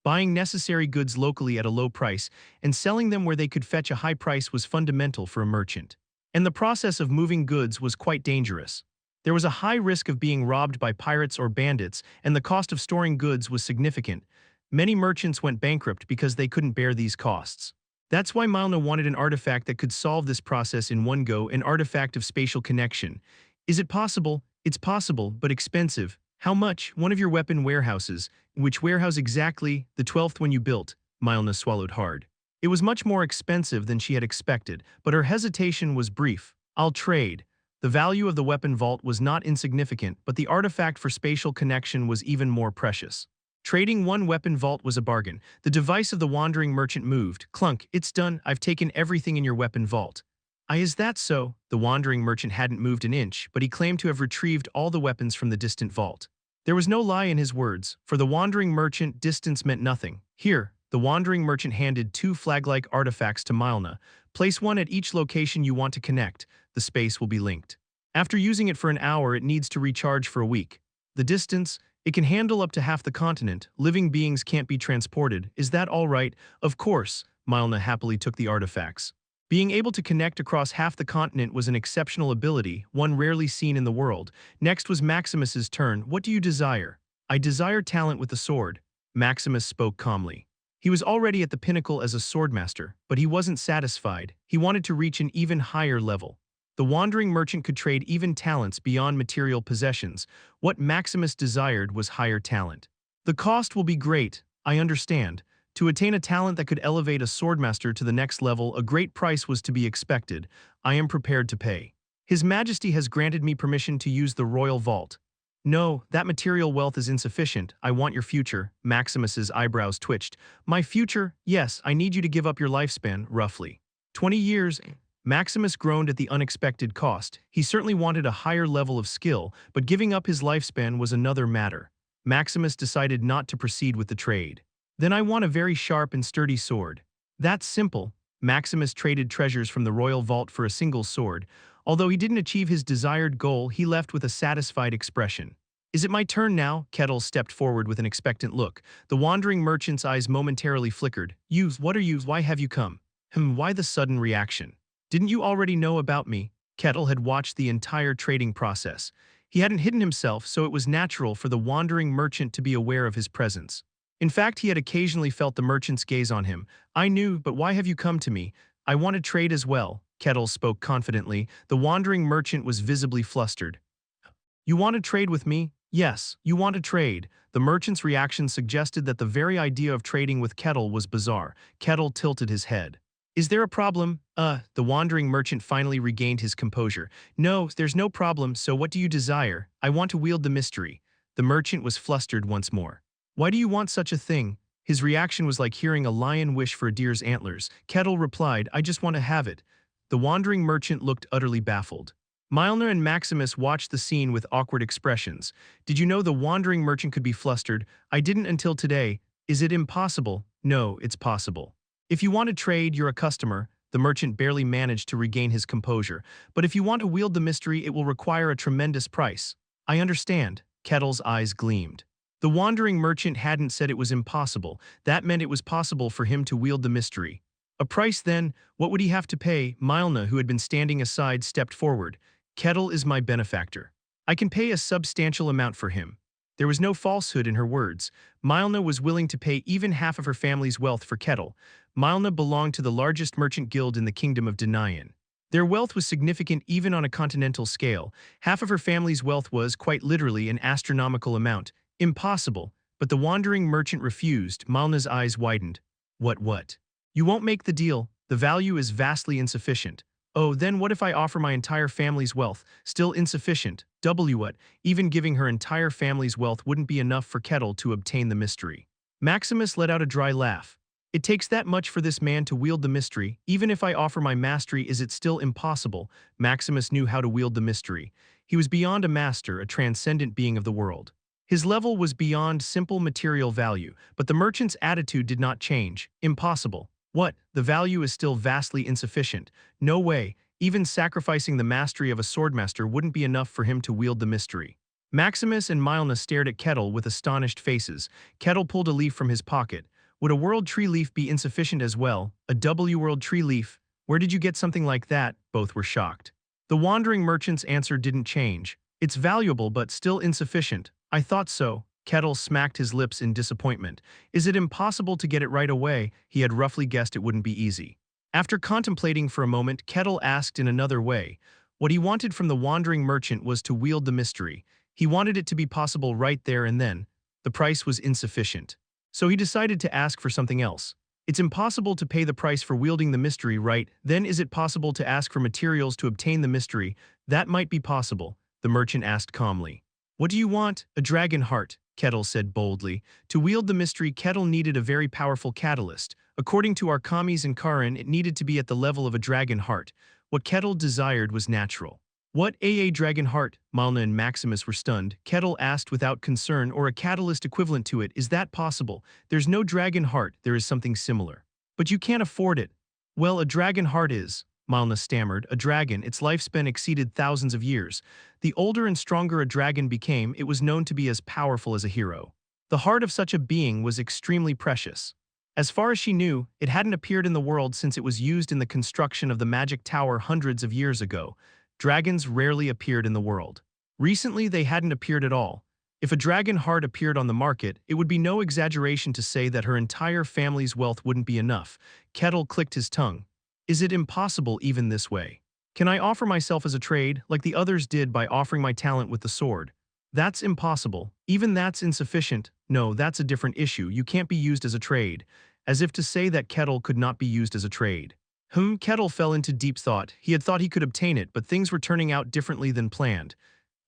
Buying necessary goods locally at a low price and selling them where they could fetch a high price was fundamental for a merchant. And the process of moving goods was quite dangerous. There was a high risk of being robbed by pirates or bandits, and the cost of storing goods was significant. Many merchants went bankrupt because they couldn't bear these costs. That's why Mylna wanted an artifact that could solve this process in one go, an artifact of spatial connection. Is it possible? It's possible, but expensive. How much? One of your weapon warehouses. Which warehouse exactly? The 12th one you built. Mylna swallowed hard. It was much more expensive than she had expected, but her hesitation was brief. I'll trade. The value of the weapon vault was not insignificant, but the artifact for spatial connection was even more precious. Trading one weapon vault was a bargain. The device of the wandering merchant moved. Clunk, it's done. I've taken everything in your weapon vault. Is that so? The wandering merchant hadn't moved an inch, but he claimed to have retrieved all the weapons from the distant vault. There was no lie in his words. For the wandering merchant, distance meant nothing. Here, the wandering merchant handed two flag-like artifacts to Mylna. Place one at each location you want to connect. The space will be linked. After using it for an hour, it needs to recharge for a week. The distance, it can handle up to half the continent. Living beings can't be transported. Is that all right? Of course. Mylna happily took the artifacts. Being able to connect across half the continent was an exceptional ability, one rarely seen in the world. Next was Maximus's turn. What do you desire? I desire talent with the sword. Maximus spoke calmly. He was already at the pinnacle as a swordmaster, but he wasn't satisfied. He wanted to reach an even higher level. The wandering merchant could trade even talents beyond material possessions. What Maximus desired was higher talent. The cost will be great, I understand. To attain a talent that could elevate a swordmaster to the next level, a great price was to be expected. I am prepared to pay. His Majesty has granted me permission to use the royal vault. No, that material wealth is insufficient. I want your future. Maximus's eyebrows twitched. My future? Yes, I need you to give up your lifespan, roughly 20 years. Maximus groaned at the unexpected cost. He certainly wanted a higher level of skill, but giving up his lifespan was another matter. Maximus decided not to proceed with the trade. Then I want a very sharp and sturdy sword. That's simple. Maximus traded treasures from the royal vault for a single sword. Although he didn't achieve his desired goal, he left with a satisfied expression. Is it my turn now? Kettle stepped forward with an expectant look. The wandering merchant's eyes momentarily flickered. You, what are you? Why have you come? Why the sudden reaction? Didn't you already know about me? Kettle had watched the entire trading process. He hadn't hidden himself, so it was natural for the wandering merchant to be aware of his presence. In fact, he had occasionally felt the merchant's gaze on him. I knew, but why have you come to me? I want to trade as well. Kettle spoke confidently. The wandering merchant was visibly flustered. You want to trade with me? Yes, you want to trade. The merchant's reaction suggested that the very idea of trading with Kettle was bizarre. Kettle tilted his head. Is there a problem? The wandering merchant finally regained his composure. No, there's no problem, so what do you desire? I want to wield the mystery. The merchant was flustered once more. Why do you want such a thing? His reaction was like hearing a lion wish for a deer's antlers. Kettle replied, I just want to have it. The wandering merchant looked utterly baffled. Milner and Maximus watched the scene with awkward expressions. Did you know the wandering merchant could be flustered? I didn't until today. Is it impossible? No, it's possible. If you want to trade, you're a customer. The merchant barely managed to regain his composure. But if you want to wield the mystery, it will require a tremendous price. I understand. Kettle's eyes gleamed. The wandering merchant hadn't said it was impossible. That meant it was possible for him to wield the mystery. A price then? What would he have to pay? Milna, who had been standing aside, stepped forward. Kettle is my benefactor. I can pay a substantial amount for him. There was no falsehood in her words. Milna was willing to pay even half of her family's wealth for Kettle. Milna belonged to the largest merchant guild in the kingdom of Danayan. Their wealth was significant even on a continental scale. Half of her family's wealth was, quite literally, an astronomical amount. Impossible. But the wandering merchant refused. Milna's eyes widened. What? You won't make the deal. The value is vastly insufficient. Oh, then what if I offer my entire family's wealth? Still insufficient. What? Even giving her entire family's wealth wouldn't be enough for Kettle to obtain the mystery. Maximus let out a dry laugh. It takes that much for this man to wield the mystery. Even if I offer my mastery, is it still impossible? Maximus knew how to wield the mystery. He was beyond a master, a transcendent being of the world. His level was beyond simple material value, but the merchant's attitude did not change. Impossible. What? The value is still vastly insufficient. No way. Even sacrificing the mastery of a swordmaster wouldn't be enough for him to wield the mystery. Maximus and Milna stared at Kettle with astonished faces. Kettle pulled a leaf from his pocket. Would a world tree leaf be insufficient as well? A world tree leaf? Where did you get something like that? Both were shocked. The wandering merchant's answer didn't change. It's valuable but still insufficient. I thought so. Kettle smacked his lips in disappointment. Is it impossible to get it right away? He had roughly guessed it wouldn't be easy. After contemplating for a moment, Kettle asked in another way. What he wanted from the wandering merchant was to wield the mystery. He wanted it to be possible right there and then. The price was insufficient. So he decided to ask for something else. It's impossible to pay the price for wielding the mystery, right? Then is it possible to ask for materials to obtain the mystery? That might be possible, the merchant asked calmly. What do you want? A dragon heart, Kettle said boldly. To wield the mystery, Kettle needed a very powerful catalyst. According to Archimedes and Charon, it needed to be at the level of a dragon heart. What Kettle desired was natural. What a dragon heart? Milna and Maximus were stunned. Kettle asked without concern, or a catalyst equivalent to it. Is that possible? There's no dragon heart, there is something similar. But you can't afford it. Well, a dragon heart is, Milna stammered, a dragon, its lifespan exceeded thousands of years. The older and stronger a dragon became, it was known to be as powerful as a hero. The heart of such a being was extremely precious. As far as she knew, it hadn't appeared in the world since it was used in the construction of the magic tower hundreds of years ago. Dragons rarely appeared in the world. Recently, they hadn't appeared at all. If a dragon heart appeared on the market, it would be no exaggeration to say that her entire family's wealth wouldn't be enough. Kettle clicked his tongue. Is it impossible even this way? Can I offer myself as a trade, like the others did by offering my talent with the sword? That's impossible. Even that's insufficient. No, that's a different issue. You can't be used as a trade. As if to say that Kettle could not be used as a trade. Kettle fell into deep thought. He had thought he could obtain it, but things were turning out differently than planned.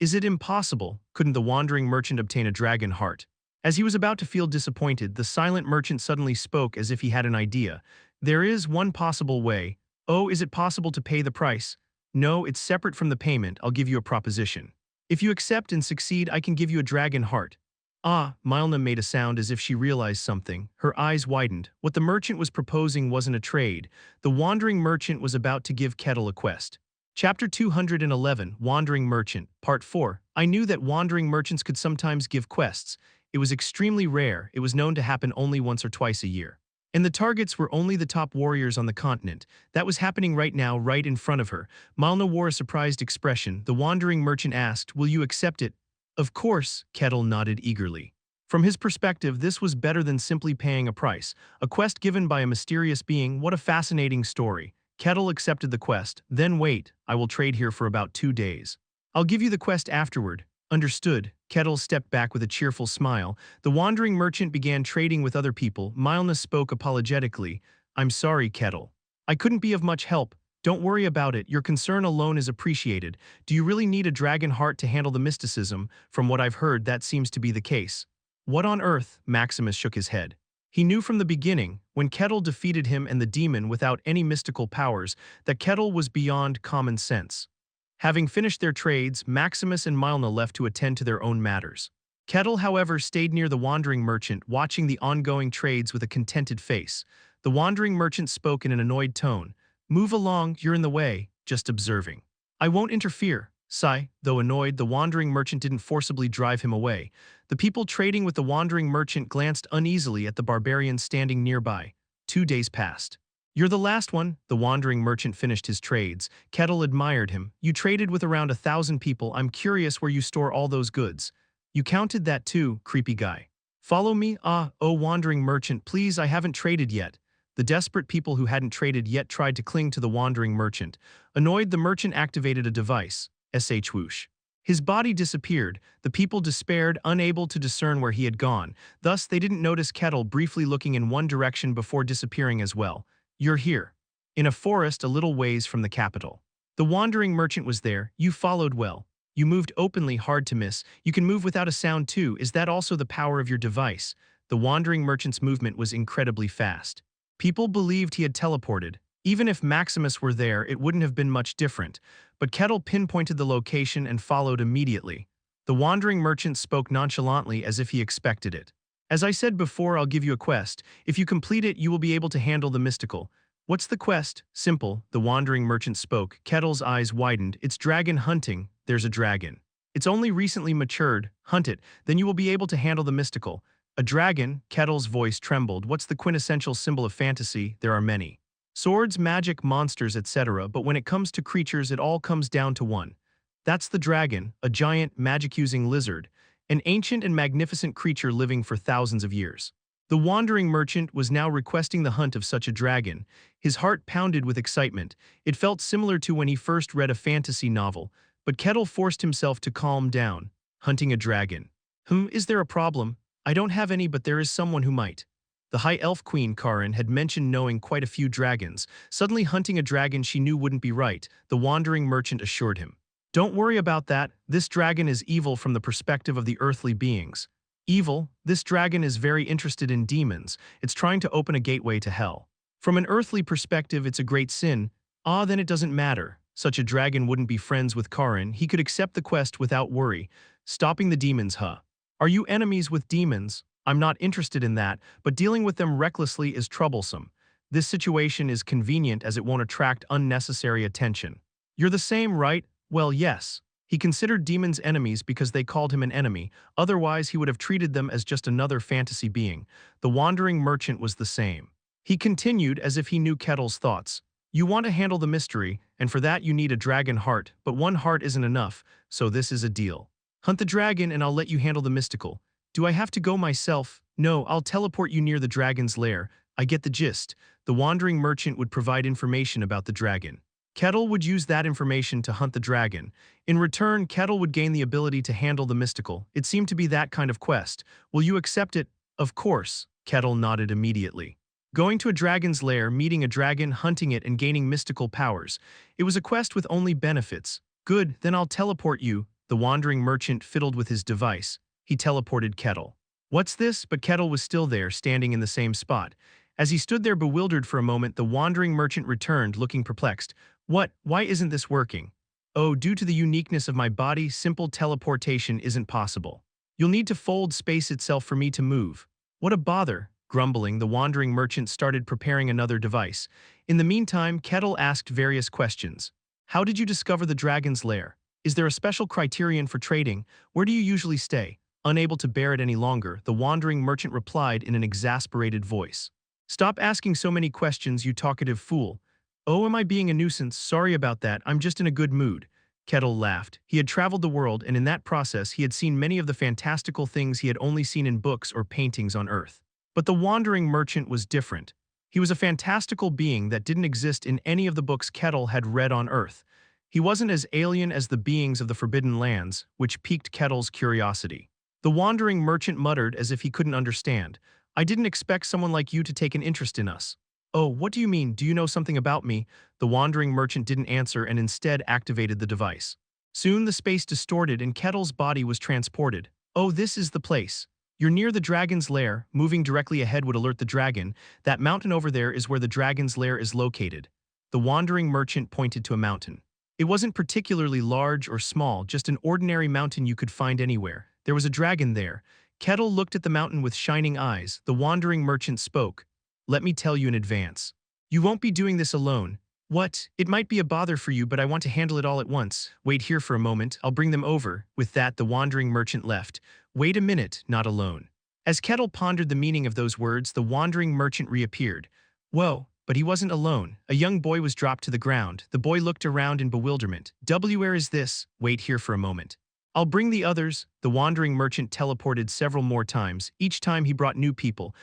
Is it impossible? Couldn't the wandering merchant obtain a dragon heart? As he was about to feel disappointed, the silent merchant suddenly spoke as if he had an idea. There is one possible way. Oh, is it possible to pay the price? No, it's separate from the payment. I'll give you a proposition. If you accept and succeed, I can give you a dragon heart. Ah, Milna made a sound as if she realized something. Her eyes widened. What the merchant was proposing wasn't a trade. The wandering merchant was about to give Kettle a quest. Chapter 211, Wandering Merchant, Part 4. I knew that wandering merchants could sometimes give quests. It was extremely rare. It was known to happen only once or twice a year. And the targets were only the top warriors on the continent. That was happening right now, right in front of her. Milna wore a surprised expression. The wandering merchant asked, "Will you accept it?" Of course, Kettle nodded eagerly. From his perspective, this was better than simply paying a price. A quest given by a mysterious being, what a fascinating story. Kettle accepted the quest. Then wait, I will trade here for about 2 days. I'll give you the quest afterward. Understood. Kettle stepped back with a cheerful smile. The wandering merchant began trading with other people. Mylna spoke apologetically. I'm sorry, Kettle. I couldn't be of much help. Don't worry about it. Your concern alone is appreciated. Do you really need a dragon heart to handle the mysticism? From what I've heard, that seems to be the case. What on earth? Maximus shook his head. He knew from the beginning, when Kettle defeated him and the demon without any mystical powers, that Kettle was beyond common sense. Having finished their trades, Maximus and Mylna left to attend to their own matters. Kettle, however, stayed near the wandering merchant, watching the ongoing trades with a contented face. The wandering merchant spoke in an annoyed tone. Move along, you're in the way, just observing. I won't interfere. Sigh, though annoyed, the wandering merchant didn't forcibly drive him away. The people trading with the wandering merchant glanced uneasily at the barbarian standing nearby. 2 days passed. You're the last one, the wandering merchant finished his trades. Kettle admired him. You traded with around 1,000 people. I'm curious where you store all those goods. You counted that too, creepy guy. Follow me? Oh, wandering merchant, please, I haven't traded yet. The desperate people who hadn't traded yet tried to cling to the wandering merchant. Annoyed, the merchant activated a device. Whoosh. His body disappeared. The people despaired, unable to discern where he had gone. Thus, they didn't notice Kettle briefly looking in one direction before disappearing as well. You're here. In a forest a little ways from the capital. The wandering merchant was there. You followed well. You moved openly, hard to miss. You can move without a sound too. Is that also the power of your device? The wandering merchant's movement was incredibly fast. People believed he had teleported. Even if Maximus were there, it wouldn't have been much different. But Kettle pinpointed the location and followed immediately. The wandering merchant spoke nonchalantly as if he expected it. As I said before, I'll give you a quest. If you complete it, you will be able to handle the mystical. What's the quest? Simple, the wandering merchant spoke. Kettle's eyes widened. It's dragon hunting. There's a dragon. It's only recently matured. Hunt it, then you will be able to handle the mystical. A dragon? Kettle's voice trembled. What's the quintessential symbol of fantasy? There are many. Swords, magic, monsters, etc. But when it comes to creatures, it all comes down to one. That's the dragon, a giant, magic-using lizard. An ancient and magnificent creature living for thousands of years. The wandering merchant was now requesting the hunt of such a dragon. His heart pounded with excitement. It felt similar to when he first read a fantasy novel, but Kettle forced himself to calm down. Hunting a dragon. Is there a problem? I don't have any, but there is someone who might. The High Elf Queen, Karin, had mentioned knowing quite a few dragons. Suddenly hunting a dragon she knew wouldn't be right, the wandering merchant assured him. Don't worry about that. This dragon is evil from the perspective of the earthly beings. Evil? This dragon is very interested in demons. It's trying to open a gateway to hell. From an earthly perspective, it's a great sin. Then it doesn't matter. Such a dragon wouldn't be friends with Karin. He could accept the quest without worry. Stopping the demons, Are you enemies with demons? I'm not interested in that, but dealing with them recklessly is troublesome. This situation is convenient as it won't attract unnecessary attention. You're the same, right? Well, yes. He considered demons enemies because they called him an enemy, otherwise he would have treated them as just another fantasy being. The wandering merchant was the same. He continued as if he knew Kettle's thoughts. You want to handle the mystery, and for that you need a dragon heart, but one heart isn't enough, so this is a deal. Hunt the dragon and I'll let you handle the mystical. Do I have to go myself? No, I'll teleport you near the dragon's lair. I get the gist. The wandering merchant would provide information about the dragon. Kettle would use that information to hunt the dragon. In return, Kettle would gain the ability to handle the mystical. It seemed to be that kind of quest. Will you accept it? Of course. Kettle nodded immediately. Going to a dragon's lair, meeting a dragon, hunting it, and gaining mystical powers. It was a quest with only benefits. Good, then I'll teleport you. The wandering merchant fiddled with his device. He teleported Kettle. What's this? But Kettle was still there, standing in the same spot. As he stood there bewildered for a moment, the wandering merchant returned, looking perplexed. What? Why isn't this working? Oh, due to the uniqueness of my body, simple teleportation isn't possible. You'll need to fold space itself for me to move. What a bother. Grumbling, the wandering merchant started preparing another device. In the meantime, Kettle asked various questions. How did you discover the dragon's lair? Is there a special criterion for trading? Where do you usually stay? Unable to bear it any longer, the wandering merchant replied in an exasperated voice. Stop asking so many questions, you talkative fool. Oh, am I being a nuisance? Sorry about that, I'm just in a good mood. Kettle laughed. He had traveled the world, and in that process he had seen many of the fantastical things he had only seen in books or paintings on Earth. But the wandering merchant was different. He was a fantastical being that didn't exist in any of the books Kettle had read on Earth. He wasn't as alien as the beings of the Forbidden Lands, which piqued Kettle's curiosity. The wandering merchant muttered as if he couldn't understand. I didn't expect someone like you to take an interest in us. Oh, what do you mean? Do you know something about me? The wandering merchant didn't answer and instead activated the device. Soon the space distorted and Kettle's body was transported. Oh, this is the place. You're near the dragon's lair. Moving directly ahead would alert the dragon. That mountain over there is where the dragon's lair is located. The wandering merchant pointed to a mountain. It wasn't particularly large or small, just an ordinary mountain you could find anywhere. There was a dragon there. Kettle looked at the mountain with shining eyes. The wandering merchant spoke. Let me tell you in advance. You won't be doing this alone. What? It might be a bother for you, but I want to handle it all at once. Wait here for a moment, I'll bring them over. With that, the wandering merchant left. Wait a minute, not alone. As Kettle pondered the meaning of those words, the wandering merchant reappeared. Whoa, but he wasn't alone. A young boy was dropped to the ground. The boy looked around in bewilderment. Where is this? Wait here for a moment. I'll bring the others. The wandering merchant teleported several more times. Each time he brought new people.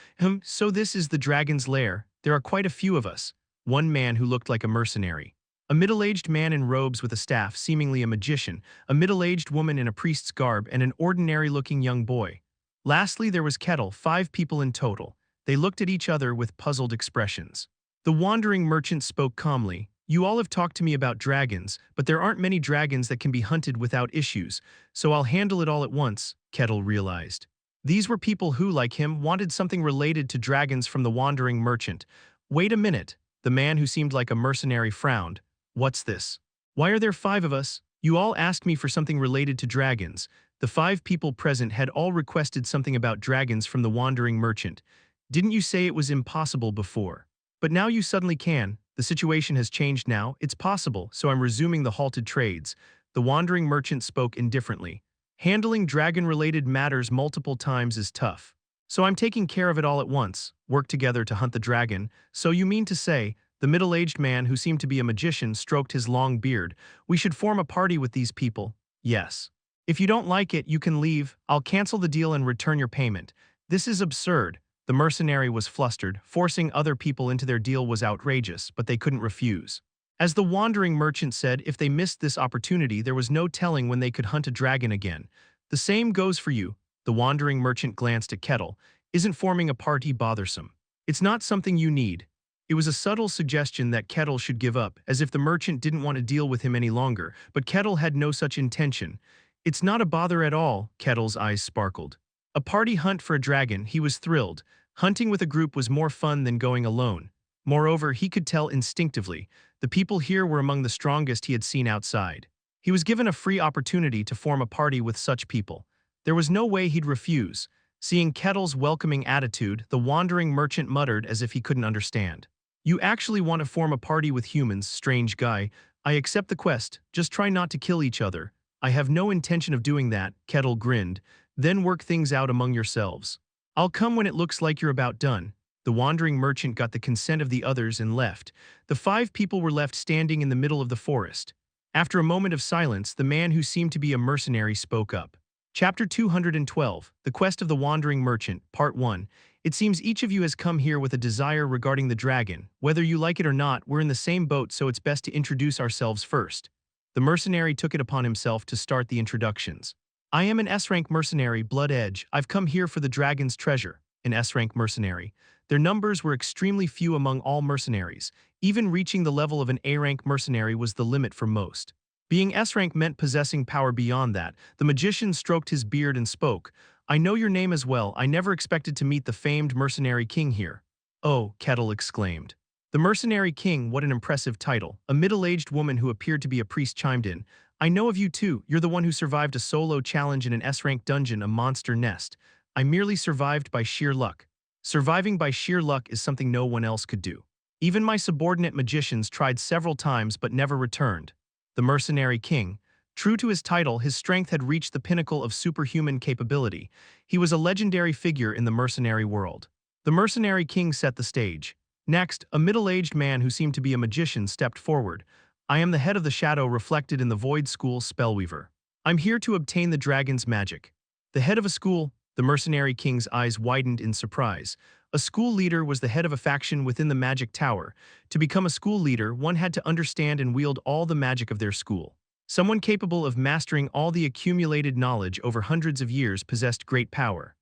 So this is the dragon's lair. There are quite a few of us. One man who looked like a mercenary. A middle-aged man in robes with a staff, seemingly a magician. A middle-aged woman in a priest's garb, and an ordinary-looking young boy. Lastly, there was Kettle, 5 people in total. They looked at each other with puzzled expressions. The wandering merchant spoke calmly. You all have talked to me about dragons, but there aren't many dragons that can be hunted without issues, so I'll handle it all at once, Kettle realized. These were people who, like him, wanted something related to dragons from the wandering merchant. Wait a minute, the man who seemed like a mercenary frowned. What's this? Why are there 5 of us? You all asked me for something related to dragons. The 5 people present had all requested something about dragons from the wandering merchant. Didn't you say it was impossible before? But now you suddenly can. The situation has changed now. It's possible, so I'm resuming the halted trades. The wandering merchant spoke indifferently. Handling dragon-related matters multiple times is tough. So I'm taking care of it all at once. Work together to hunt the dragon. So you mean to say, the middle-aged man who seemed to be a magician stroked his long beard. We should form a party with these people. Yes. If you don't like it, you can leave. I'll cancel the deal and return your payment. This is absurd. The mercenary was flustered. Forcing other people into their deal was outrageous, but they couldn't refuse. As the wandering merchant said, if they missed this opportunity, there was no telling when they could hunt a dragon again. The same goes for you. The wandering merchant glanced at Kettle. Isn't forming a party bothersome? It's not something you need. It was a subtle suggestion that Kettle should give up, as if the merchant didn't want to deal with him any longer, but Kettle had no such intention. It's not a bother at all, Kettle's eyes sparkled. A party hunt for a dragon, he was thrilled. Hunting with a group was more fun than going alone. Moreover, he could tell instinctively, the people here were among the strongest he had seen outside. He was given a free opportunity to form a party with such people. There was no way he'd refuse. Seeing Kettle's welcoming attitude, the wandering merchant muttered as if he couldn't understand. You actually want to form a party with humans, strange guy. I accept the quest, just try not to kill each other. I have no intention of doing that, Kettle grinned. Then work things out among yourselves. I'll come when it looks like you're about done. The wandering merchant got the consent of the others and left. The 5 people were left standing in the middle of the forest. After a moment of silence, the man who seemed to be a mercenary spoke up. Chapter 212, The Quest of the Wandering Merchant, Part 1. It seems each of you has come here with a desire regarding the dragon. Whether you like it or not, we're in the same boat, so it's best to introduce ourselves first. The mercenary took it upon himself to start the introductions. I am an S-rank mercenary, Blood Edge. I've come here for the dragon's treasure. An S-rank mercenary. Their numbers were extremely few among all mercenaries. Even reaching the level of an A-rank mercenary was the limit for most. Being S-rank meant possessing power beyond that. The magician stroked his beard and spoke. I know your name as well. I never expected to meet the famed mercenary king here. Oh, Kettle exclaimed. The mercenary king, what an impressive title. A middle-aged woman who appeared to be a priest chimed in. I know of you too. You're the one who survived a solo challenge in an S-rank dungeon, a monster nest. I merely survived by sheer luck. Surviving by sheer luck is something no one else could do. Even my subordinate magicians tried several times but never returned. The mercenary king. True to his title, his strength had reached the pinnacle of superhuman capability. He was a legendary figure in the mercenary world. The mercenary king set the stage. Next, a middle-aged man who seemed to be a magician stepped forward. I am the head of the shadow reflected in the Void School Spellweaver. I'm here to obtain the dragon's magic. The head of a school, the mercenary king's eyes widened in surprise. A school leader was the head of a faction within the magic tower. To become a school leader, one had to understand and wield all the magic of their school. Someone capable of mastering all the accumulated knowledge over hundreds of years possessed great power.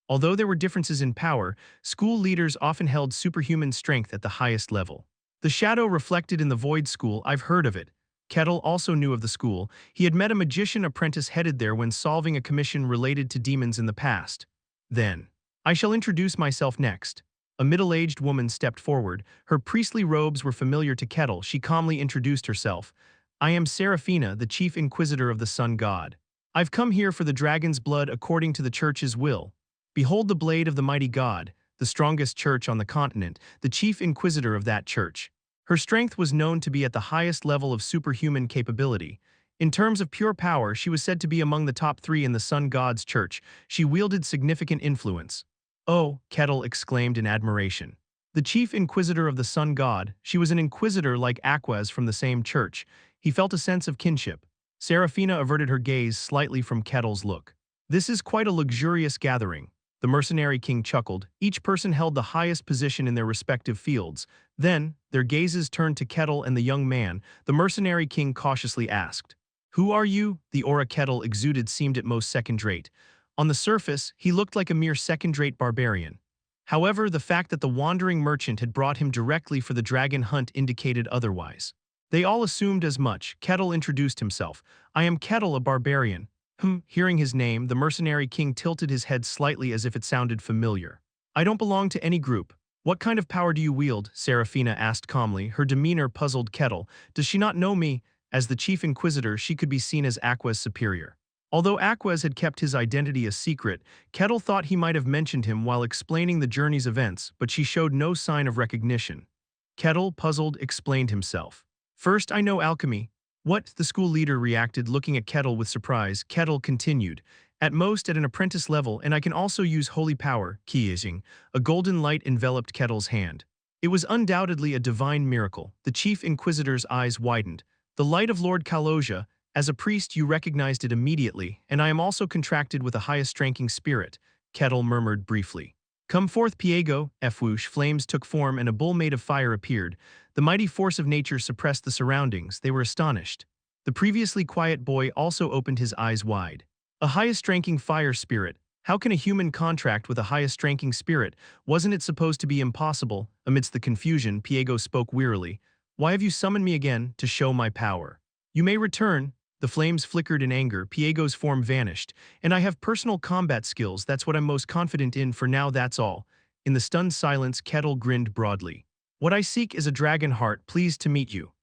Although there were differences in power, school leaders often held superhuman strength at the highest level. The shadow reflected in the Void School, I've heard of it. Kettle also knew of the school. He had met a magician apprentice headed there when solving a commission related to demons in the past. Then, I shall introduce myself next. A middle-aged woman stepped forward. Her priestly robes were familiar to Kettle. She calmly introduced herself. I am Seraphina, the chief inquisitor of the sun god. I've come here for the dragon's blood according to the church's will. Behold the blade of the mighty god, the strongest church on the continent, the chief inquisitor of that church. Her strength was known to be at the highest level of superhuman capability. In terms of pure power, she was said to be among the top 3 in the sun god's church. She wielded significant influence. Oh, Kettle exclaimed in admiration. The chief inquisitor of the sun god, she was an inquisitor like Aquaz from the same church. He felt a sense of kinship. Seraphina averted her gaze slightly from Kettle's look. This is quite a luxurious gathering. The mercenary king chuckled. Each person held the highest position in their respective fields. Then, their gazes turned to Kettle and the young man. The mercenary king cautiously asked, "Who are you?" The aura Kettle exuded seemed at most second-rate. On the surface, he looked like a mere second-rate barbarian. However, the fact that the wandering merchant had brought him directly for the dragon hunt indicated otherwise. They all assumed as much. Kettle introduced himself. I am Kettle, a barbarian. Hearing his name, the mercenary king tilted his head slightly as if it sounded familiar. I don't belong to any group. What kind of power do you wield? Seraphina asked calmly. Her demeanor puzzled Kettle. Does she not know me? As the chief inquisitor, she could be seen as Aquaz's superior. Although Aquaz had kept his identity a secret, Kettle thought he might have mentioned him while explaining the journey's events, but she showed no sign of recognition. Kettle, puzzled, explained himself. First, I know alchemy. What? The school leader reacted, looking at Kettle with surprise. Kettle continued. At most at an apprentice level, and I can also use holy power, Kiizing. A golden light enveloped Kettle's hand. It was undoubtedly a divine miracle. The chief inquisitor's eyes widened. The light of Lord Kaloja. As a priest, you recognized it immediately, and I am also contracted with a highest-ranking spirit, Kettle murmured briefly. Come forth, Piego, Fwoosh. Flames took form and a bull made of fire appeared. The mighty force of nature suppressed the surroundings. They were astonished. The previously quiet boy also opened his eyes wide. A highest-ranking fire spirit. How can a human contract with a highest-ranking spirit? Wasn't it supposed to be impossible? Amidst the confusion, Piego spoke wearily. Why have you summoned me again? To show my power. You may return. The flames flickered in anger. Piego's form vanished. And I have personal combat skills. That's what I'm most confident in for now, that's all. In the stunned silence, Kettle grinned broadly. What I seek is a dragon heart. Pleased to meet you.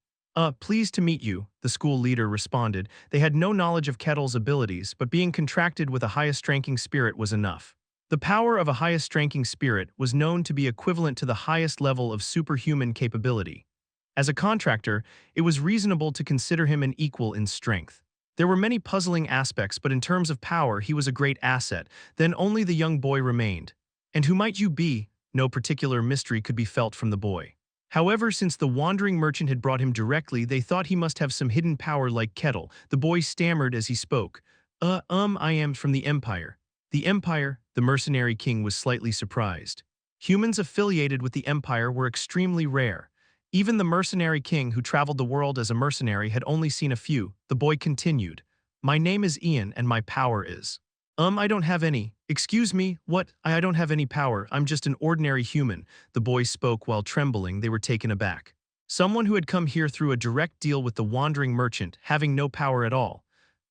Pleased to meet you, the school leader responded. They had no knowledge of Kettle's abilities, but being contracted with a highest-ranking spirit was enough. The power of a highest-ranking spirit was known to be equivalent to the highest level of superhuman capability. As a contractor, it was reasonable to consider him an equal in strength. There were many puzzling aspects, but in terms of power, he was a great asset. Then only the young boy remained. And who might you be? No particular mystery could be felt from the boy. However, since the wandering merchant had brought him directly, they thought he must have some hidden power like Kettle. The boy stammered as he spoke. I am from the Empire. The Empire? The mercenary king was slightly surprised. Humans affiliated with the Empire were extremely rare. Even the mercenary king who traveled the world as a mercenary had only seen a few. The boy continued. My name is Ian and my power is. I don't have any. Excuse me, what? I don't have any power. I'm just an ordinary human. The boy spoke while trembling. They were taken aback. Someone who had come here through a direct deal with the wandering merchant, having no power at all.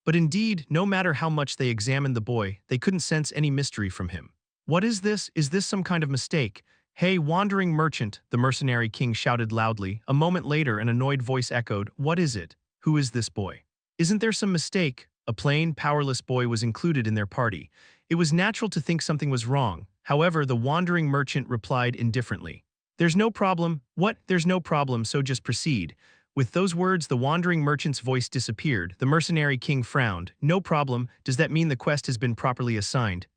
But indeed, no matter how much they examined the boy, they couldn't sense any mystery from him. What is this? Is this some kind of mistake? Hey, wandering merchant, the mercenary king shouted loudly. A moment later, an annoyed voice echoed, What is it? Who is this boy? Isn't there some mistake? A plain, powerless boy was included in their party. It was natural to think something was wrong. However, the wandering merchant replied indifferently. There's no problem. What? There's no problem, so just proceed. With those words, the wandering merchant's voice disappeared. The mercenary king frowned. No problem. Does that mean the quest has been properly assigned?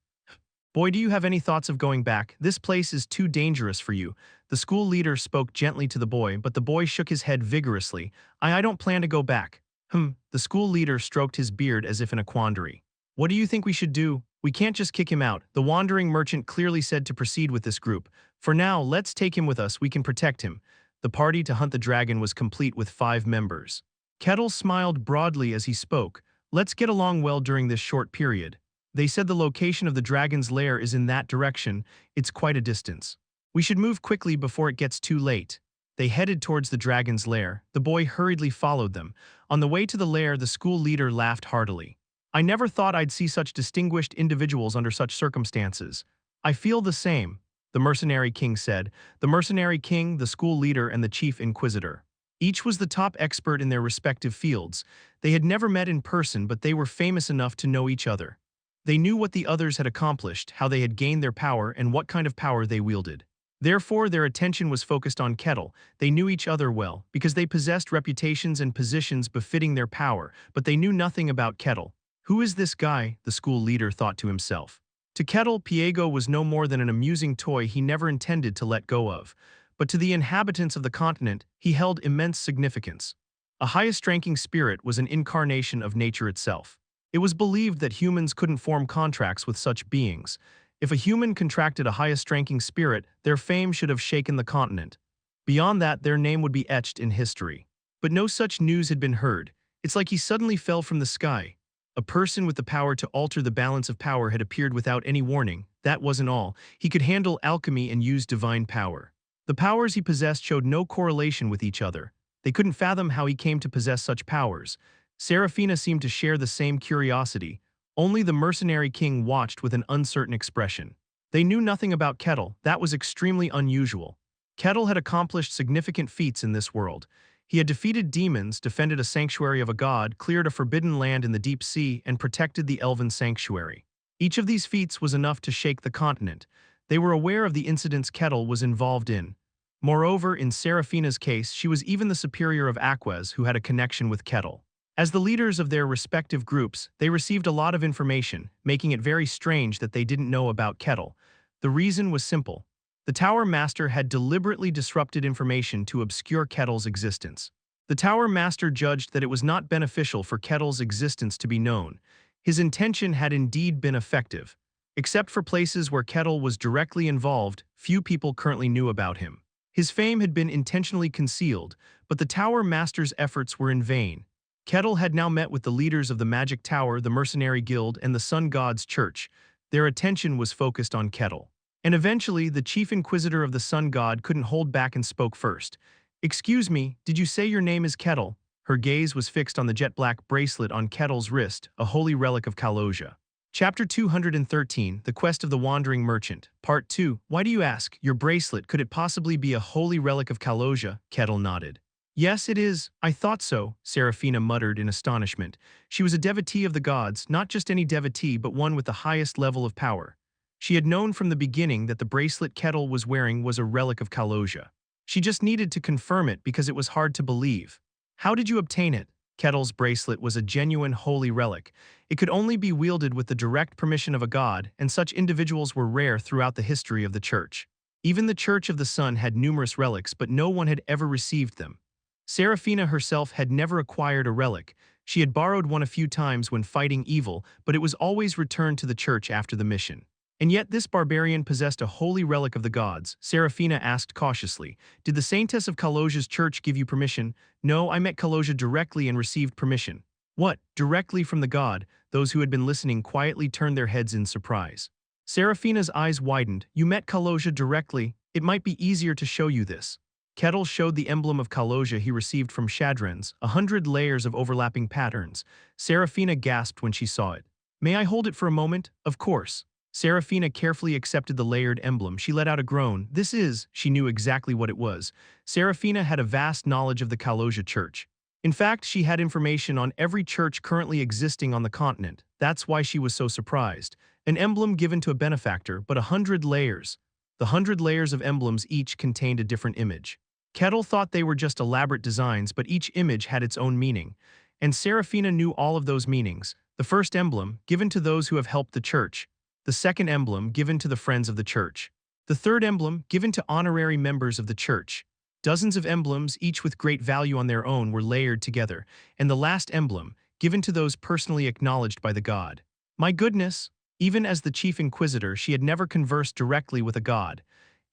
Boy, do you have any thoughts of going back? This place is too dangerous for you. The school leader spoke gently to the boy, but the boy shook his head vigorously. I don't plan to go back. The school leader stroked his beard as if in a quandary. What do you think we should do? We can't just kick him out. The wandering merchant clearly said to proceed with this group. For now, let's take him with us, we can protect him. The party to hunt the dragon was complete with 5 members. Kettle smiled broadly as he spoke. Let's get along well during this short period. They said the location of the dragon's lair is in that direction. It's quite a distance. We should move quickly before it gets too late. They headed towards the dragon's lair. The boy hurriedly followed them. On the way to the lair, the school leader laughed heartily. I never thought I'd see such distinguished individuals under such circumstances. I feel the same, the mercenary king said. The mercenary king, the school leader, and the chief inquisitor. Each was the top expert in their respective fields. They had never met in person, but they were famous enough to know each other. They knew what the others had accomplished, how they had gained their power, and what kind of power they wielded. Therefore, their attention was focused on Kettle. They knew each other well, because they possessed reputations and positions befitting their power, but they knew nothing about Kettle. Who is this guy? The school leader thought to himself. To Kettle, Piego was no more than an amusing toy he never intended to let go of. But to the inhabitants of the continent, he held immense significance. A highest-ranking spirit was an incarnation of nature itself. It was believed that humans couldn't form contracts with such beings. If a human contracted a highest-ranking spirit, their fame should have shaken the continent. Beyond that, their name would be etched in history. But no such news had been heard. It's like he suddenly fell from the sky. A person with the power to alter the balance of power had appeared without any warning. That wasn't all. He could handle alchemy and use divine power. The powers he possessed showed no correlation with each other. They couldn't fathom how he came to possess such powers. Serafina seemed to share the same curiosity. Only the mercenary king watched with an uncertain expression. They knew nothing about Kettle. That was extremely unusual. Kettle had accomplished significant feats in this world. He had defeated demons, defended a sanctuary of a god, cleared a forbidden land in the deep sea, and protected the elven sanctuary. Each of these feats was enough to shake the continent. They were aware of the incidents Kettle was involved in. Moreover, in Serafina's case, she was even the superior of Aquas who had a connection with Kettle. As the leaders of their respective groups, they received a lot of information, making it very strange that they didn't know about Kettle. The reason was simple. The Tower Master had deliberately disrupted information to obscure Kettle's existence. The Tower Master judged that it was not beneficial for Kettle's existence to be known. His intention had indeed been effective. Except for places where Kettle was directly involved, few people currently knew about him. His fame had been intentionally concealed, but the Tower Master's efforts were in vain. Kettle had now met with the leaders of the Magic Tower, the Mercenary Guild, and the Sun God's Church. Their attention was focused on Kettle. And eventually, the Chief Inquisitor of the Sun God couldn't hold back and spoke first. "Excuse me, did you say your name is Kettle?" Her gaze was fixed on the jet-black bracelet on Kettle's wrist, a holy relic of Kaloja. Chapter 213, The Quest of the Wandering Merchant, Part 2. Why do you ask? Your bracelet, could it possibly be a holy relic of Kaloja? Kettle nodded. Yes, it is. I thought so, Serafina muttered in astonishment. She was a devotee of the gods, not just any devotee but one with the highest level of power. She had known from the beginning that the bracelet Kettle was wearing was a relic of Kaloja. She just needed to confirm it because it was hard to believe. How did you obtain it? Kettle's bracelet was a genuine holy relic. It could only be wielded with the direct permission of a god, and such individuals were rare throughout the history of the Church. Even the Church of the Sun had numerous relics, but no one had ever received them. Serafina herself had never acquired a relic. She had borrowed one a few times when fighting evil, but it was always returned to the Church after the mission. And yet this barbarian possessed a holy relic of the gods. Serafina asked cautiously, "Did the Saintess of Kaloja's church give you permission?" "No, I met Kaloja directly and received permission." "What? Directly from the god?" Those who had been listening quietly turned their heads in surprise. Serafina's eyes widened. "You met Kaloja directly? It might be easier to show you this." Kettle showed the emblem of Kaloja he received from Shadrens, 100 layers of overlapping patterns. Serafina gasped when she saw it. "May I hold it for a moment?" "Of course." Serafina carefully accepted the layered emblem. She let out a groan. This is, she knew exactly what it was. Serafina had a vast knowledge of the Kaloja Church. In fact, she had information on every church currently existing on the continent. That's why she was so surprised. An emblem given to a benefactor, but 100 layers. The 100 layers of emblems each contained a different image. Kettle thought they were just elaborate designs, but each image had its own meaning. And Serafina knew all of those meanings. The first emblem, given to those who have helped the church. The second emblem, given to the friends of the church. The third emblem, given to honorary members of the church. Dozens of emblems, each with great value on their own, were layered together. And the last emblem, given to those personally acknowledged by the god. My goodness! Even as the chief inquisitor, she had never conversed directly with a god.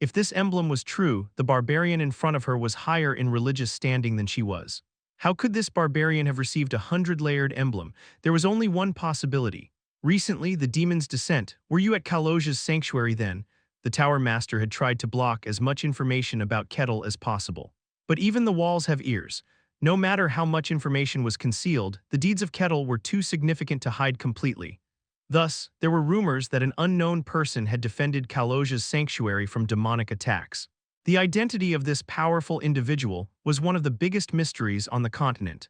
If this emblem was true, the barbarian in front of her was higher in religious standing than she was. How could this barbarian have received a 100-layered emblem? There was only one possibility. Recently, the demon's descent. Were you at Kaloj's sanctuary then? The Tower Master had tried to block as much information about Kettle as possible. But even the walls have ears. No matter how much information was concealed, the deeds of Kettle were too significant to hide completely. Thus, there were rumors that an unknown person had defended Kaloj's sanctuary from demonic attacks. The identity of this powerful individual was one of the biggest mysteries on the continent.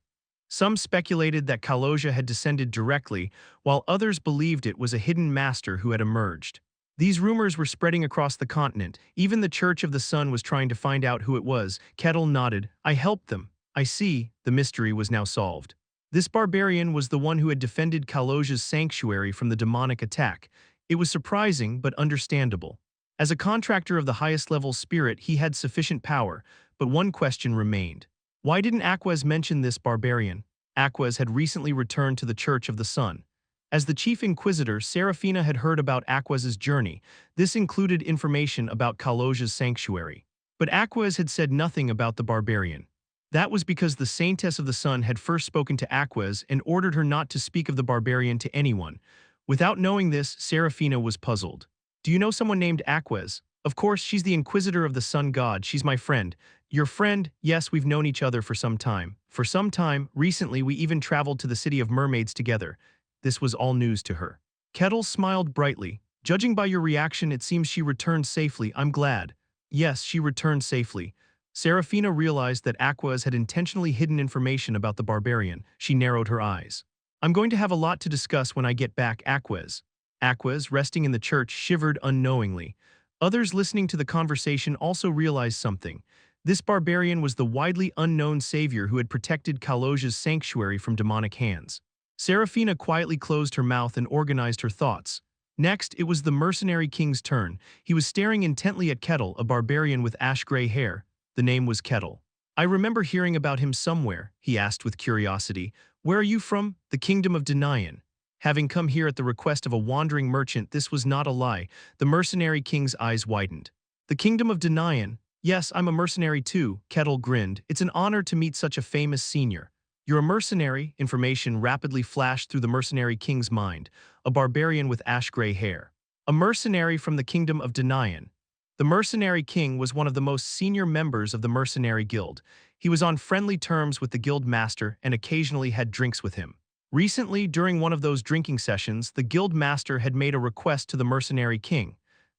Some speculated that Kaloja had descended directly, while others believed it was a hidden master who had emerged. These rumors were spreading across the continent. Even the Church of the Sun was trying to find out who it was. Kettle nodded. I helped them. I see, the mystery was now solved. This barbarian was the one who had defended Kaloj's sanctuary from the demonic attack. It was surprising but understandable. As a contractor of the highest level spirit, he had sufficient power, but one question remained. Why didn't Aquez mention this barbarian? Aquez had recently returned to the Church of the Sun. As the Chief Inquisitor, Serafina had heard about Aquez's journey. This included information about Kaloj's sanctuary. But Aquez had said nothing about the barbarian. That was because the Saintess of the Sun had first spoken to Aquez and ordered her not to speak of the barbarian to anyone. Without knowing this, Serafina was puzzled. Do you know someone named Aquez? Of course, she's the Inquisitor of the Sun God. She's my friend. Your friend? Yes, we've known each other for some time. For some time, recently we even traveled to the city of mermaids together. This was all news to her. Kettle smiled brightly. Judging by your reaction, it seems she returned safely. I'm glad. Yes, she returned safely. Serafina realized that Aquez had intentionally hidden information about the barbarian. She narrowed her eyes. I'm going to have a lot to discuss when I get back, Aquez. Aquez, resting in the church, shivered unknowingly. Others listening to the conversation also realized something. This barbarian was the widely unknown savior who had protected Kaloj's sanctuary from demonic hands. Serafina quietly closed her mouth and organized her thoughts. Next, it was the mercenary king's turn. He was staring intently at Kettle, a barbarian with ash-gray hair. The name was Kettle. I remember hearing about him somewhere, he asked with curiosity. Where are you from? The kingdom of Denayan. Having come here at the request of a wandering merchant, this was not a lie. The mercenary king's eyes widened. The kingdom of Denayan? Yes, I'm a mercenary too, Kettle grinned. It's an honor to meet such a famous senior. You're a mercenary? Information rapidly flashed through the mercenary king's mind. A barbarian with ash-gray hair. A mercenary from the kingdom of Denayan. The mercenary king was one of the most senior members of the mercenary guild. He was on friendly terms with the guild master and occasionally had drinks with him. Recently, during one of those drinking sessions, the guild master had made a request to the mercenary king.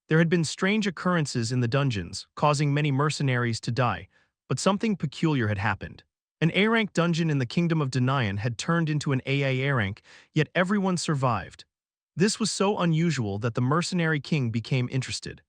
There had been strange occurrences in the dungeons, causing many mercenaries to die, but something peculiar had happened. An A-rank dungeon in the kingdom of Denayan had turned into an AA rank, yet everyone survived. This was so unusual that the mercenary king became interested.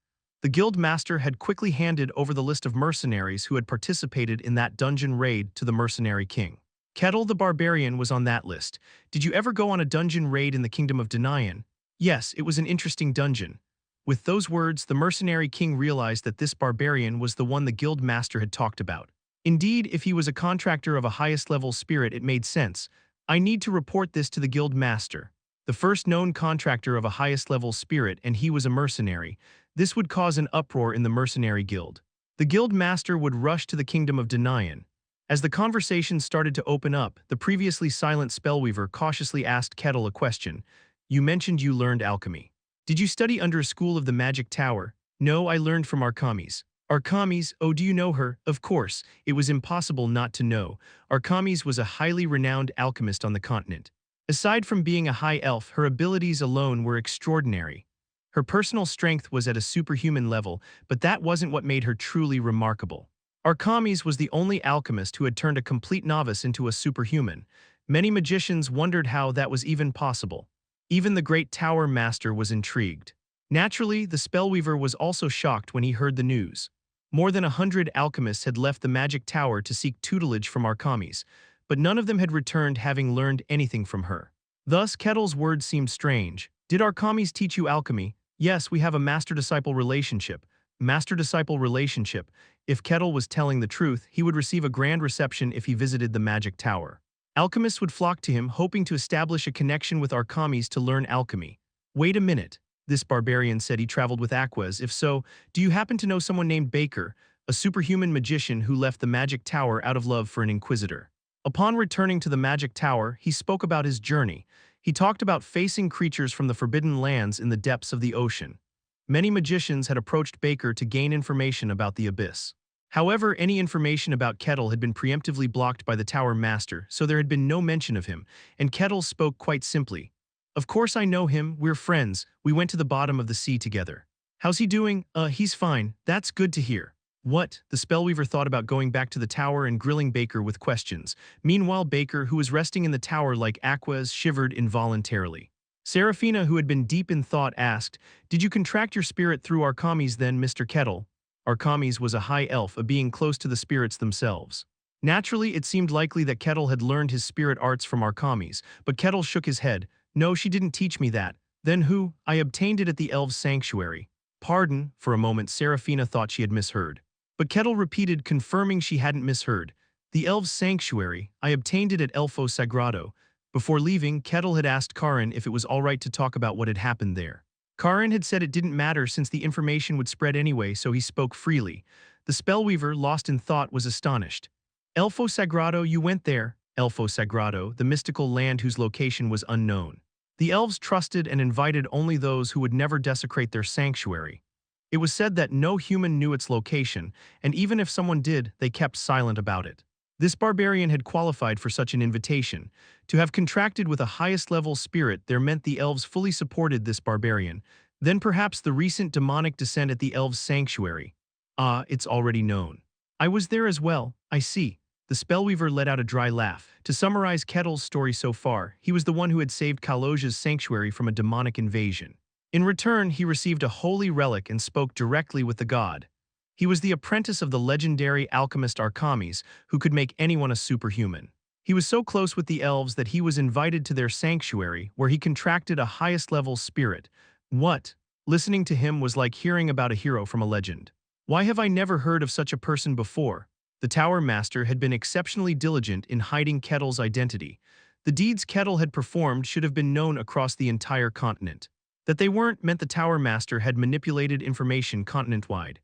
The guild master had quickly handed over the list of mercenaries who had participated in that dungeon raid to the mercenary king. Kettle the Barbarian was on that list. Did you ever go on a dungeon raid in the kingdom of Denayan? Yes, it was an interesting dungeon. With those words, the mercenary king realized that this barbarian was the one the guild master had talked about. Indeed, if he was a contractor of a highest level spirit, it made sense. I need to report this to the guild master. The first known contractor of a highest level spirit, and he was a mercenary. This would cause an uproar in the mercenary guild. The guild master would rush to the kingdom of Denayan. As the conversation started to open up, the previously silent spellweaver cautiously asked Kettle a question. You mentioned you learned alchemy. Did you study under a school of the magic tower? No, I learned from Arkamis. Arkamis, oh, do you know her? Of course, it was impossible not to know. Arkamis was a highly renowned alchemist on the continent. Aside from being a high elf, her abilities alone were extraordinary. Her personal strength was at a superhuman level, but that wasn't what made her truly remarkable. Arkamis was the only alchemist who had turned a complete novice into a superhuman. Many magicians wondered how that was even possible. Even the great tower master was intrigued. Naturally, the spellweaver was also shocked when he heard the news. More than 100 alchemists had left the magic tower to seek tutelage from Arkamis, but none of them had returned having learned anything from her. Thus, Kettle's words seemed strange. Did Arkamis teach you alchemy? Yes, we have a master-disciple relationship. Master-disciple relationship. If Kettle was telling the truth, he would receive a grand reception if he visited the magic tower. Alchemists would flock to him, hoping to establish a connection with Arkamis to learn alchemy. Wait a minute. This barbarian said he traveled with Aquas. If so, do you happen to know someone named Baker, a superhuman magician who left the magic tower out of love for an inquisitor? Upon returning to the magic tower, he spoke about his journey. He talked about facing creatures from the forbidden lands in the depths of the ocean. Many magicians had approached Baker to gain information about the abyss. However, any information about Kettle had been preemptively blocked by the tower master, so there had been no mention of him, and Kettle spoke quite simply. Of course I know him, we're friends, we went to the bottom of the sea together. How's he doing? He's fine, that's good to hear. What? The spellweaver thought about going back to the tower and grilling Baker with questions. Meanwhile, Baker, who was resting in the tower like Aquas, shivered involuntarily. Serafina, who had been deep in thought, asked, "Did you contract your spirit through Arkamis then, Mr. Kettle?" Arkamis was a high elf, a being close to the spirits themselves. Naturally, it seemed likely that Kettle had learned his spirit arts from Arkamis, but Kettle shook his head. "No, she didn't teach me that." "Then who?" "I obtained it at the elves' sanctuary." "Pardon?" For a moment, Serafina thought she had misheard. But Kettle repeated, confirming she hadn't misheard. "The elves' sanctuary. I obtained it at Elfo Sagrado." Before leaving, Kettle had asked Karin if it was all right to talk about what had happened there. Karin had said it didn't matter since the information would spread anyway, so he spoke freely. The spellweaver, lost in thought, was astonished. "Elfo Sagrado, you went there?" Elfo Sagrado, the mystical land whose location was unknown. The elves trusted and invited only those who would never desecrate their sanctuary. It was said that no human knew its location, and even if someone did, they kept silent about it. This barbarian had qualified for such an invitation. To have contracted with a highest-level spirit there meant the elves fully supported this barbarian. Then perhaps the recent demonic descent at the elves' sanctuary. Ah, it's already known. I was there as well, I see. The spellweaver let out a dry laugh. To summarize Kettle's story so far, he was the one who had saved Kalosia's sanctuary from a demonic invasion. In return, he received a holy relic and spoke directly with the god. He was the apprentice of the legendary alchemist Arkamis, who could make anyone a superhuman. He was so close with the elves that he was invited to their sanctuary, where he contracted a highest-level spirit. What? Listening to him was like hearing about a hero from a legend. Why have I never heard of such a person before? The Tower Master had been exceptionally diligent in hiding Kettle's identity. The deeds Kettle had performed should have been known across the entire continent. That they weren't meant the Tower Master had manipulated information continent-wide.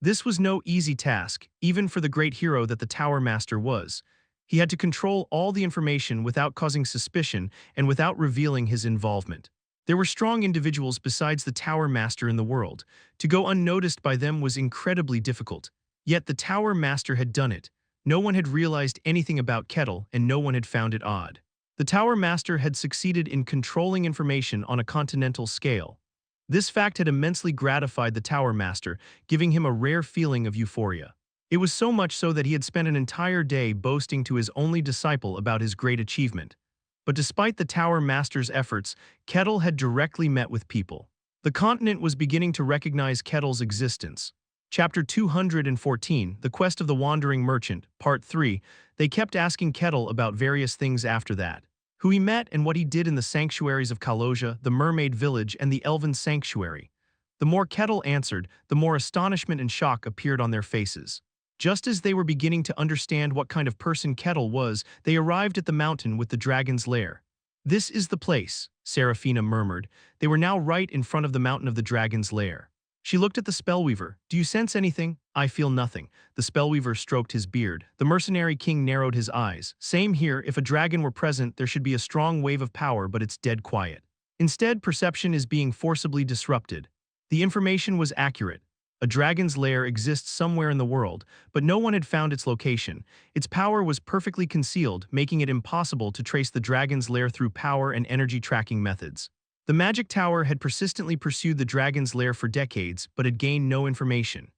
This was no easy task, even for the great hero that the Tower Master was. He had to control all the information without causing suspicion and without revealing his involvement. There were strong individuals besides the Tower Master in the world. To go unnoticed by them was incredibly difficult. Yet the Tower Master had done it. No one had realized anything about Kettle, and no one had found it odd. The Tower Master had succeeded in controlling information on a continental scale. This fact had immensely gratified the Tower Master, giving him a rare feeling of euphoria. It was so much so that he had spent an entire day boasting to his only disciple about his great achievement. But despite the Tower Master's efforts, Kettle had directly met with people. The continent was beginning to recognize Kettle's existence. Chapter 214, The Quest of the Wandering Merchant, Part 3, they kept asking Kettle about various things after that. Who he met and what he did in the sanctuaries of Kalosia, the Mermaid Village, and the Elven Sanctuary. The more Kettle answered, the more astonishment and shock appeared on their faces. Just as they were beginning to understand what kind of person Kettle was, they arrived at the mountain with the dragon's lair. "This is the place," Serafina murmured. They were now right in front of the mountain of the dragon's lair. She looked at the spellweaver. "Do you sense anything?" "I feel nothing." The spellweaver stroked his beard. The mercenary king narrowed his eyes. "Same here. If a dragon were present, there should be a strong wave of power, but it's dead quiet. Instead, perception is being forcibly disrupted." The information was accurate. A dragon's lair exists somewhere in the world, but no one had found its location. Its power was perfectly concealed, making it impossible to trace the dragon's lair through power and energy tracking methods. The magic tower had persistently pursued the dragon's lair for decades, but had gained no information.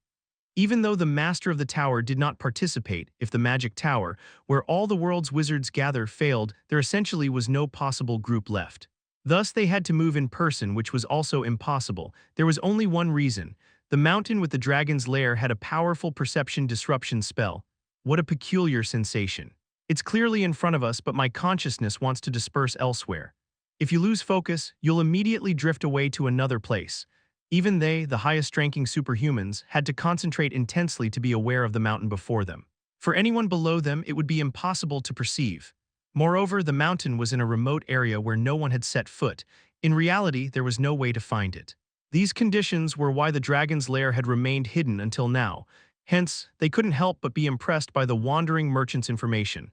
Even though the master of the tower did not participate, if the magic tower, where all the world's wizards gather, failed, there essentially was no possible group left. Thus they had to move in person, which was also impossible. There was only one reason. The mountain with the dragon's lair had a powerful perception disruption spell. What a peculiar sensation. It's clearly in front of us, but my consciousness wants to disperse elsewhere. If you lose focus, you'll immediately drift away to another place. Even they, the highest-ranking superhumans, had to concentrate intensely to be aware of the mountain before them. For anyone below them, it would be impossible to perceive. Moreover, the mountain was in a remote area where no one had set foot. In reality, there was no way to find it. These conditions were why the dragon's lair had remained hidden until now. Hence, they couldn't help but be impressed by the wandering merchant's information.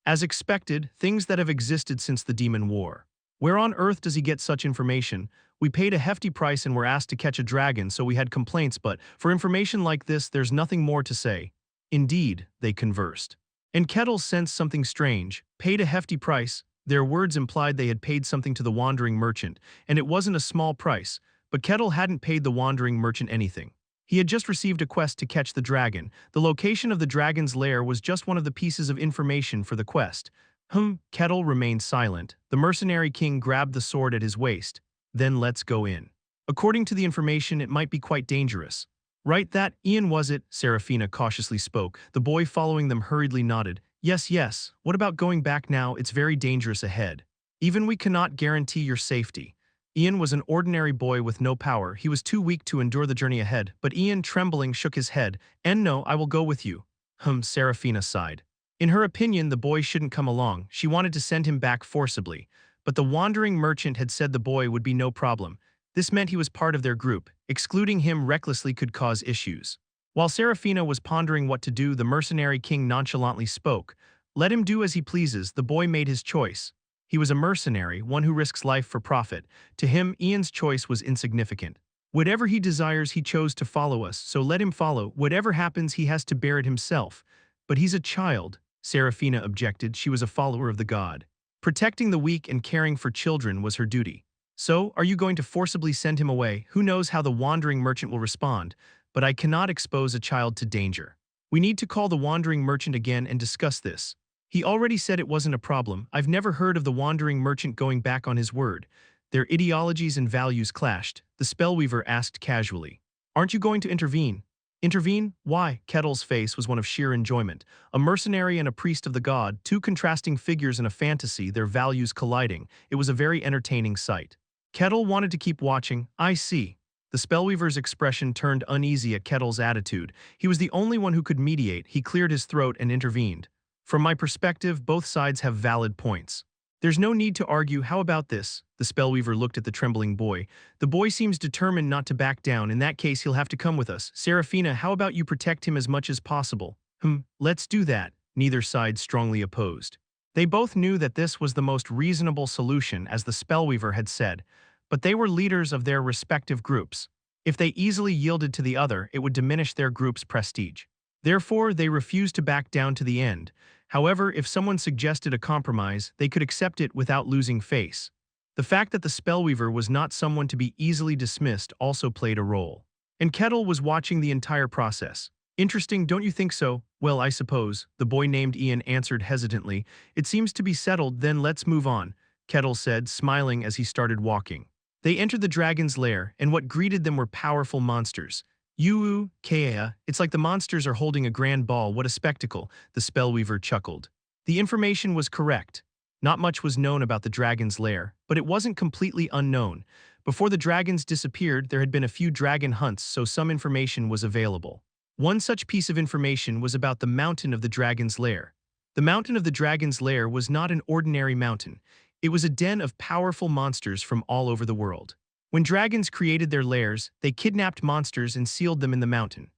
As expected, things that have existed since the Demon War. Where on earth does he get such information? We paid a hefty price and were asked to catch a dragon, so we had complaints, but for information like this, there's nothing more to say. Indeed, they conversed. And Kettle sensed something strange. Paid a hefty price. Their words implied they had paid something to the wandering merchant, and it wasn't a small price, but Kettle hadn't paid the wandering merchant anything. He had just received a quest to catch the dragon. The location of the dragon's lair was just one of the pieces of information for the quest. Kettle remained silent. The mercenary king grabbed the sword at his waist. Then let's go in. According to the information, it might be quite dangerous. Right that, Ian, was it? Serafina cautiously spoke. The boy following them hurriedly nodded. Yes, yes. What about going back now? It's very dangerous ahead. Even we cannot guarantee your safety. Ian was an ordinary boy with no power. He was too weak to endure the journey ahead, but Ian, trembling, shook his head. And no, I will go with you. Serafina sighed. In her opinion, the boy shouldn't come along. She wanted to send him back forcibly. But the wandering merchant had said the boy would be no problem. This meant he was part of their group. Excluding him recklessly could cause issues. While Serafina was pondering what to do, the mercenary king nonchalantly spoke. Let him do as he pleases. The boy made his choice. He was a mercenary, one who risks life for profit. To him, Ian's choice was insignificant. Whatever he desires, he chose to follow us, so let him follow. Whatever happens, he has to bear it himself. But he's a child, Serafina objected. She was a follower of the god. Protecting the weak and caring for children was her duty. So, are you going to forcibly send him away? Who knows how the wandering merchant will respond, but I cannot expose a child to danger. We need to call the wandering merchant again and discuss this. He already said it wasn't a problem. I've never heard of the wandering merchant going back on his word. Their ideologies and values clashed. The spellweaver asked casually. Aren't you going to intervene? Intervene? Why? Kettle's face was one of sheer enjoyment. A mercenary and a priest of the god, two contrasting figures in a fantasy, their values colliding. It was a very entertaining sight. Kettle wanted to keep watching. I see. The spellweaver's expression turned uneasy at Kettle's attitude. He was the only one who could mediate. He cleared his throat and intervened. From my perspective, both sides have valid points. There's no need to argue. How about this? The spellweaver looked at the trembling boy. The boy seems determined not to back down. In that case, he'll have to come with us. Serafina, how about you protect him as much as possible? Let's do that. Neither side strongly opposed. They both knew that this was the most reasonable solution, as the spellweaver had said, but they were leaders of their respective groups. If they easily yielded to the other, it would diminish their group's prestige. Therefore, they refused to back down to the end. However, if someone suggested a compromise, they could accept it without losing face. The fact that the spellweaver was not someone to be easily dismissed also played a role. And Kettle was watching the entire process. Interesting, don't you think so? Well, I suppose, the boy named Ian answered hesitantly. It seems to be settled, then let's move on, Kettle said, smiling as he started walking. They entered the dragon's lair, and what greeted them were powerful monsters. Kea, it's like the monsters are holding a grand ball. What a spectacle, the spellweaver chuckled. The information was correct. Not much was known about the dragon's lair, but it wasn't completely unknown. Before the dragons disappeared, there had been a few dragon hunts, so some information was available. One such piece of information was about the mountain of the dragon's lair. The mountain of the dragon's lair was not an ordinary mountain. It was a den of powerful monsters from all over the world. When dragons created their lairs, they kidnapped monsters and sealed them in the mountain.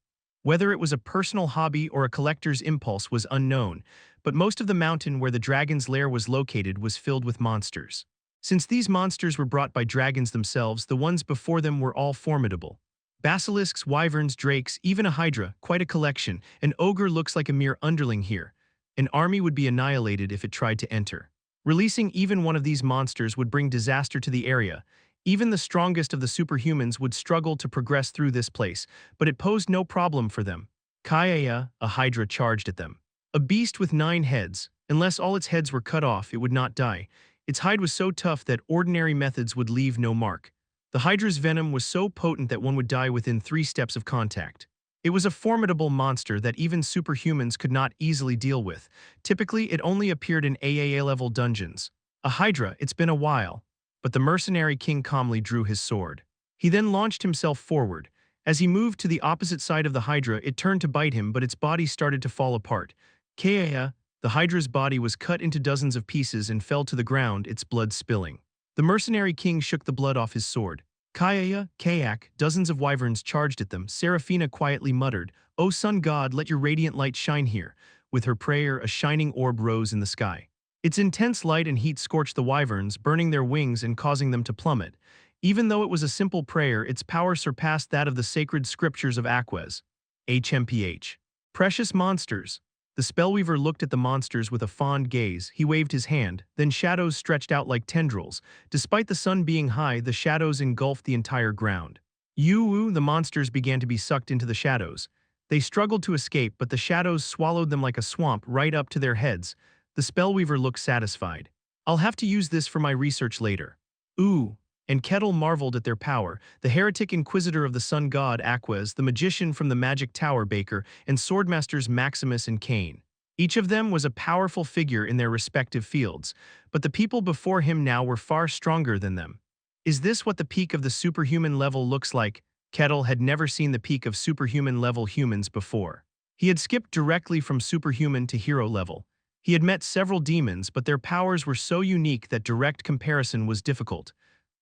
Whether it was a personal hobby or a collector's impulse was unknown, but most of the mountain where the dragon's lair was located was filled with monsters. Since these monsters were brought by dragons themselves, the ones before them were all formidable. Basilisks, wyverns, drakes, even a hydra, quite a collection. An ogre looks like a mere underling here. An army would be annihilated if it tried to enter. Releasing even one of these monsters would bring disaster to the area. Even the strongest of the superhumans would struggle to progress through this place, but it posed no problem for them. Kaya, a hydra, charged at them. A beast with 9 heads. Unless all its heads were cut off, it would not die. Its hide was so tough that ordinary methods would leave no mark. The hydra's venom was so potent that one would die within 3 steps of contact. It was a formidable monster that even superhumans could not easily deal with. Typically, it only appeared in AAA-level dungeons. A hydra, it's been a while. But the mercenary king calmly drew his sword. He then launched himself forward. As he moved to the opposite side of the hydra, it turned to bite him, but its body started to fall apart. Kea, the hydra's body was cut into dozens of pieces and fell to the ground, its blood spilling. The mercenary king shook the blood off his sword. Kaya, Kayak, dozens of wyverns charged at them. Seraphina quietly muttered, "O sun god, let your radiant light shine here." With her prayer, a shining orb rose in the sky. Its intense light and heat scorched the wyverns, burning their wings and causing them to plummet. Even though it was a simple prayer, its power surpassed that of the sacred scriptures of Aquez. HMPH. Precious monsters. The spellweaver looked at the monsters with a fond gaze. He waved his hand, then shadows stretched out like tendrils. Despite the sun being high, the shadows engulfed the entire ground. Yoo-woo, the monsters began to be sucked into the shadows. They struggled to escape, but the shadows swallowed them like a swamp right up to their heads. The spellweaver looked satisfied. "I'll have to use this for my research later." "Ooh." And Kettle marveled at their power. The heretic inquisitor of the sun god Aquez, the magician from the magic tower Baker, and swordmasters Maximus and Cain. Each of them was a powerful figure in their respective fields, but the people before him now were far stronger than them. Is this what the peak of the superhuman level looks like? Kettle had never seen the peak of superhuman level humans before. He had skipped directly from superhuman to hero level. He had met several demons, but their powers were so unique that direct comparison was difficult.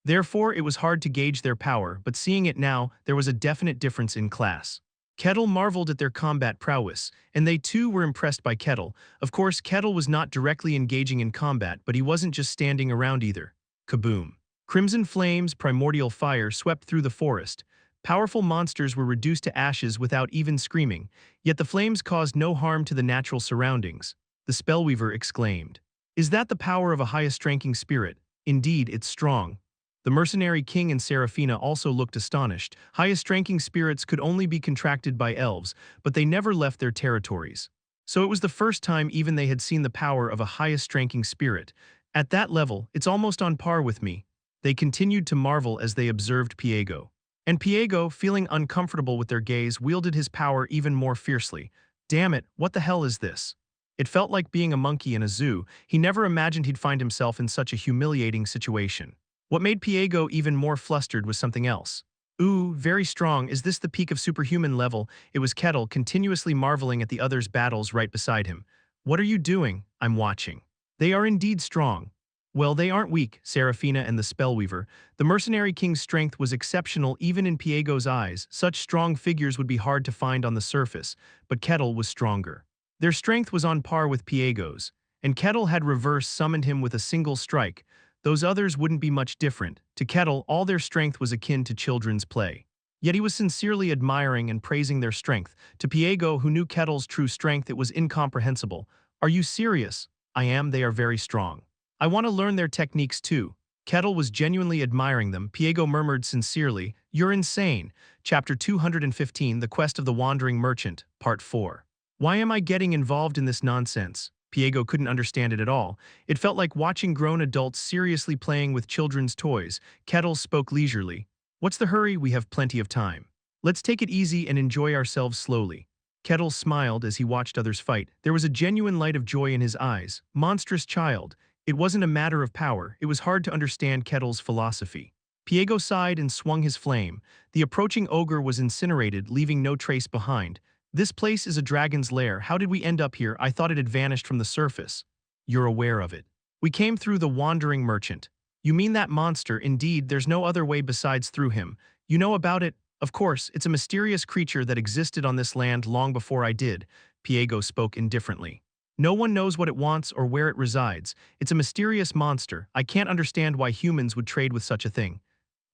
Therefore, it was hard to gauge their power, but seeing it now, there was a definite difference in class. Kettle marveled at their combat prowess, and they too were impressed by Kettle. Of course, Kettle was not directly engaging in combat, but he wasn't just standing around either. Kaboom! Crimson flames, primordial fire swept through the forest. Powerful monsters were reduced to ashes without even screaming, yet the flames caused no harm to the natural surroundings. The spellweaver exclaimed, "Is that the power of a highest-ranking spirit? Indeed, it's strong." The mercenary king and Seraphina also looked astonished. Highest-ranking spirits could only be contracted by elves, but they never left their territories. So it was the first time even they had seen the power of a highest-ranking spirit. At that level, it's almost on par with me. They continued to marvel as they observed Piego. And Piego, feeling uncomfortable with their gaze, wielded his power even more fiercely. Damn it, what the hell is this? It felt like being a monkey in a zoo. He never imagined he'd find himself in such a humiliating situation. What made Piego even more flustered was something else. "Ooh, very strong. Is this the peak of superhuman level?" It was Kettle, continuously marveling at the others' battles right beside him. "What are you doing?" "I'm watching." "They are indeed strong." "Well, they aren't weak," Seraphina and the spellweaver. The mercenary king's strength was exceptional even in Piego's eyes. Such strong figures would be hard to find on the surface, but Kettle was stronger. Their strength was on par with Piego's, and Kettle had reverse summoned him with a single strike. Those others wouldn't be much different. To Kettle, all their strength was akin to children's play. Yet he was sincerely admiring and praising their strength. To Piego, who knew Kettle's true strength, it was incomprehensible. "Are you serious?" "I am. They are very strong. I want to learn their techniques too." Kettle was genuinely admiring them. Piego murmured sincerely, "You're insane." Chapter 215, The Quest of the Wandering Merchant, Part 4. "Why am I getting involved in this nonsense?" Piego couldn't understand it at all. It felt like watching grown adults seriously playing with children's toys. Kettle spoke leisurely. "What's the hurry? We have plenty of time. Let's take it easy and enjoy ourselves slowly." Kettle smiled as he watched others fight. There was a genuine light of joy in his eyes. Monstrous child. It wasn't a matter of power. It was hard to understand Kettle's philosophy. Piego sighed and swung his flame. The approaching ogre was incinerated, leaving no trace behind. "This place is a dragon's lair. How did we end up here? I thought it had vanished from the surface." "You're aware of it. We came through the wandering merchant." "You mean that monster? Indeed, there's no other way besides through him. You know about it?" "Of course, it's a mysterious creature that existed on this land long before I did." Piego spoke indifferently. "No one knows what it wants or where it resides. It's a mysterious monster. I can't understand why humans would trade with such a thing.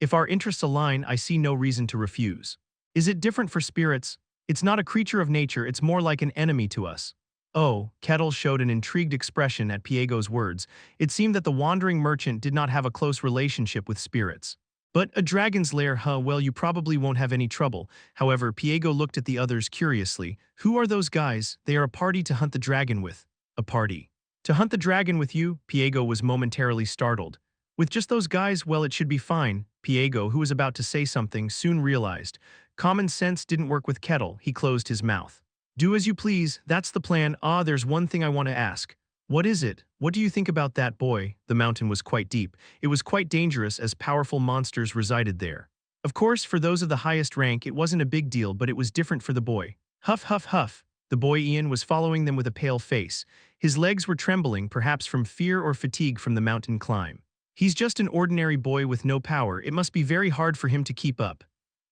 If our interests align, I see no reason to refuse." "Is it different for spirits?" "It's not a creature of nature, it's more like an enemy to us." "Oh," Kettle showed an intrigued expression at Piego's words. It seemed that the wandering merchant did not have a close relationship with spirits. "But a dragon's lair, huh? Well, you probably won't have any trouble." However, Piego looked at the others curiously. "Who are those guys?" "They are a party to hunt the dragon with." "A party? To hunt the dragon with you?" Piego was momentarily startled. "With just those guys? Well, it should be fine." Piego, who was about to say something, soon realized. Common sense didn't work with Kettle. He closed his mouth. "Do as you please. That's the plan. Ah, there's one thing I want to ask." "What is it? What do you think about that boy?" The mountain was quite deep. It was quite dangerous as powerful monsters resided there. Of course, for those of the highest rank, it wasn't a big deal, but it was different for the boy. Huff, huff, huff. The boy Ian was following them with a pale face. His legs were trembling, perhaps from fear or fatigue from the mountain climb. He's just an ordinary boy with no power. It must be very hard for him to keep up.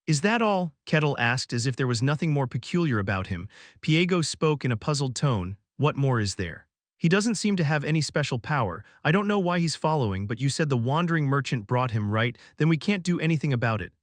Is that all? Kettle asked as if there was nothing more peculiar about him. Piego spoke in a puzzled tone. What more is there? He doesn't seem to have any special power. I don't know why he's following, but you said the wandering merchant brought him, right? Then we can't do anything about it.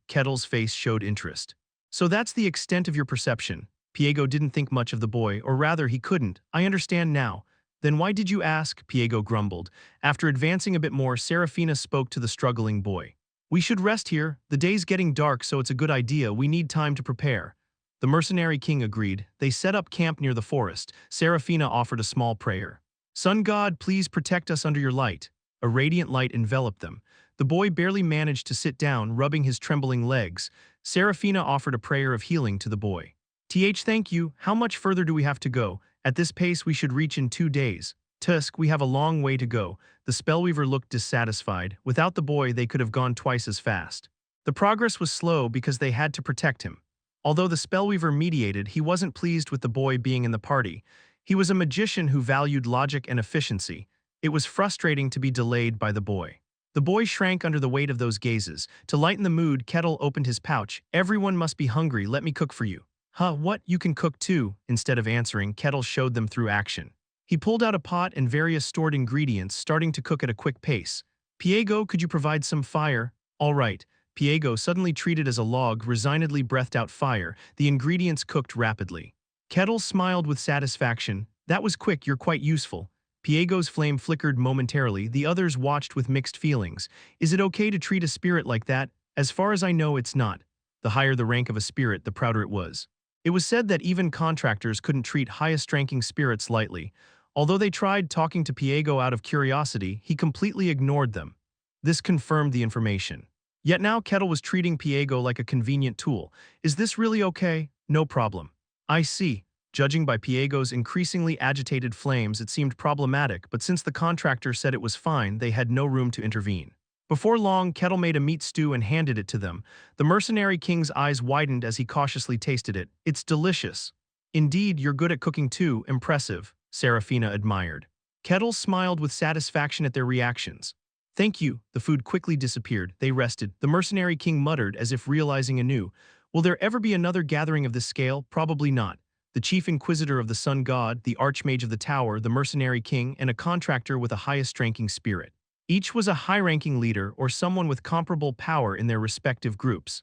Kettle's face showed interest. So that's the extent of your perception. Piego didn't think much of the boy, or rather he couldn't. I understand now. Then why did you ask? Piego grumbled. After advancing a bit more, Serafina spoke to the struggling boy. We should rest here. The day's getting dark, so it's a good idea. We need time to prepare. The mercenary king agreed. They set up camp near the forest. Serafina offered a small prayer. Sun god, please protect us under your light. A radiant light enveloped them. The boy barely managed to sit down, rubbing his trembling legs. Serafina offered a prayer of healing to the boy. Thank you. How much further do we have to go? At this pace we should reach in 2 days. Tusk, we have a long way to go. The spellweaver looked dissatisfied. Without the boy, they could have gone twice as fast. The progress was slow because they had to protect him. Although the spellweaver mediated, he wasn't pleased with the boy being in the party. He was a magician who valued logic and efficiency. It was frustrating to be delayed by the boy. The boy shrank under the weight of those gazes. To lighten the mood, Kettle opened his pouch. Everyone must be hungry. Let me cook for you. What? You can cook too? Instead of answering, Kettle showed them through action. He pulled out a pot and various stored ingredients, starting to cook at a quick pace. Piego, could you provide some fire? All right. Piego, suddenly treated as a log, resignedly breathed out fire. The ingredients cooked rapidly. Kettle smiled with satisfaction. That was quick, you're quite useful. Piego's flame flickered momentarily. The others watched with mixed feelings. Is it okay to treat a spirit like that? As far as I know, it's not. The higher the rank of a spirit, the prouder it was. It was said that even contractors couldn't treat highest-ranking spirits lightly. Although they tried talking to Piego out of curiosity, he completely ignored them. This confirmed the information. Yet now Kettle was treating Piego like a convenient tool. Is this really okay? No problem. I see. Judging by Piego's increasingly agitated flames, it seemed problematic, but since the contractor said it was fine, they had no room to intervene. Before long, Kettle made a meat stew and handed it to them. The mercenary king's eyes widened as he cautiously tasted it. It's delicious. Indeed, you're good at cooking too. Impressive, Serafina admired. Kettle smiled with satisfaction at their reactions. Thank you. The food quickly disappeared. They rested. The mercenary king muttered as if realizing anew. Will there ever be another gathering of this scale? Probably not. The chief inquisitor of the sun god, the archmage of the tower, the mercenary king, and a contractor with a highest-ranking spirit. Each was a high-ranking leader or someone with comparable power in their respective groups.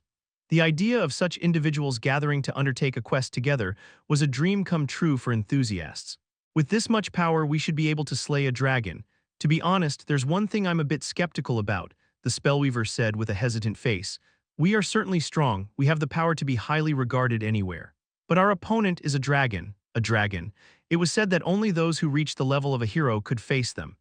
The idea of such individuals gathering to undertake a quest together was a dream come true for enthusiasts. With this much power, we should be able to slay a dragon. To be honest, there's one thing I'm a bit skeptical about, the spellweaver said with a hesitant face. We are certainly strong, we have the power to be highly regarded anywhere. But our opponent is a dragon. It was said that only those who reached the level of a hero could face them.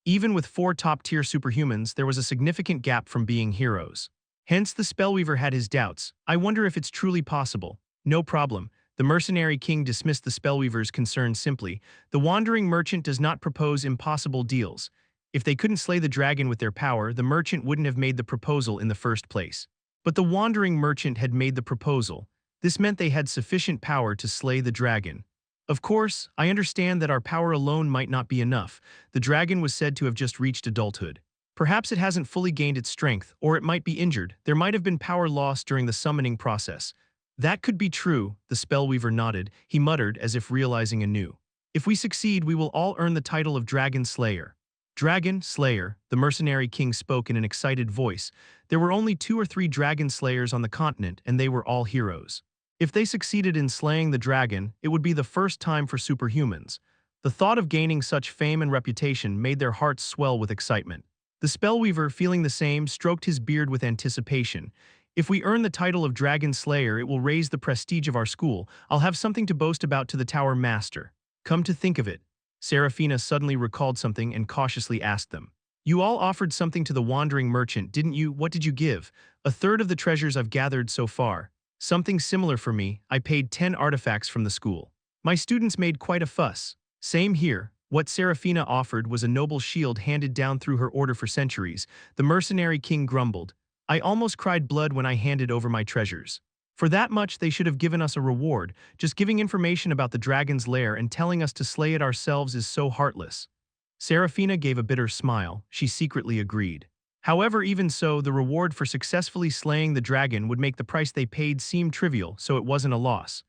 Even with 4 top-tier superhumans, there was a significant gap from being heroes. Hence, the spellweaver had his doubts. I wonder if it's truly possible. No problem. The mercenary king dismissed the spellweaver's concerns simply. The wandering merchant does not propose impossible deals. If they couldn't slay the dragon with their power, the merchant wouldn't have made the proposal in the first place. But the wandering merchant had made the proposal. This meant they had sufficient power to slay the dragon. Of course, I understand that our power alone might not be enough. The dragon was said to have just reached adulthood. Perhaps it hasn't fully gained its strength, or it might be injured. There might have been power lost during the summoning process. That could be true, the spellweaver nodded. He muttered as if realizing anew. If we succeed, we will all earn the title of Dragon Slayer. Dragon Slayer, the mercenary king spoke in an excited voice. There were only 2 or 3 dragon slayers on the continent, and they were all heroes. If they succeeded in slaying the dragon, it would be the first time for superhumans. The thought of gaining such fame and reputation made their hearts swell with excitement. The spellweaver, feeling the same, stroked his beard with anticipation. If we earn the title of Dragon Slayer, it will raise the prestige of our school. I'll have something to boast about to the tower master. Come to think of it. Serafina suddenly recalled something and cautiously asked them. You all offered something to the wandering merchant, didn't you? What did you give? 1/3 of the treasures I've gathered so far. Something similar for me. I paid 10 artifacts from the school. My students made quite a fuss. Same here. What Serafina offered was a noble shield handed down through her order for centuries. The mercenary king grumbled. I almost cried blood when I handed over my treasures. For that much, they should have given us a reward. Just giving information about the dragon's lair and telling us to slay it ourselves is so heartless. Serafina gave a bitter smile. She secretly agreed. However, even so, the reward for successfully slaying the dragon would make the price they paid seem trivial, so it wasn't a loss.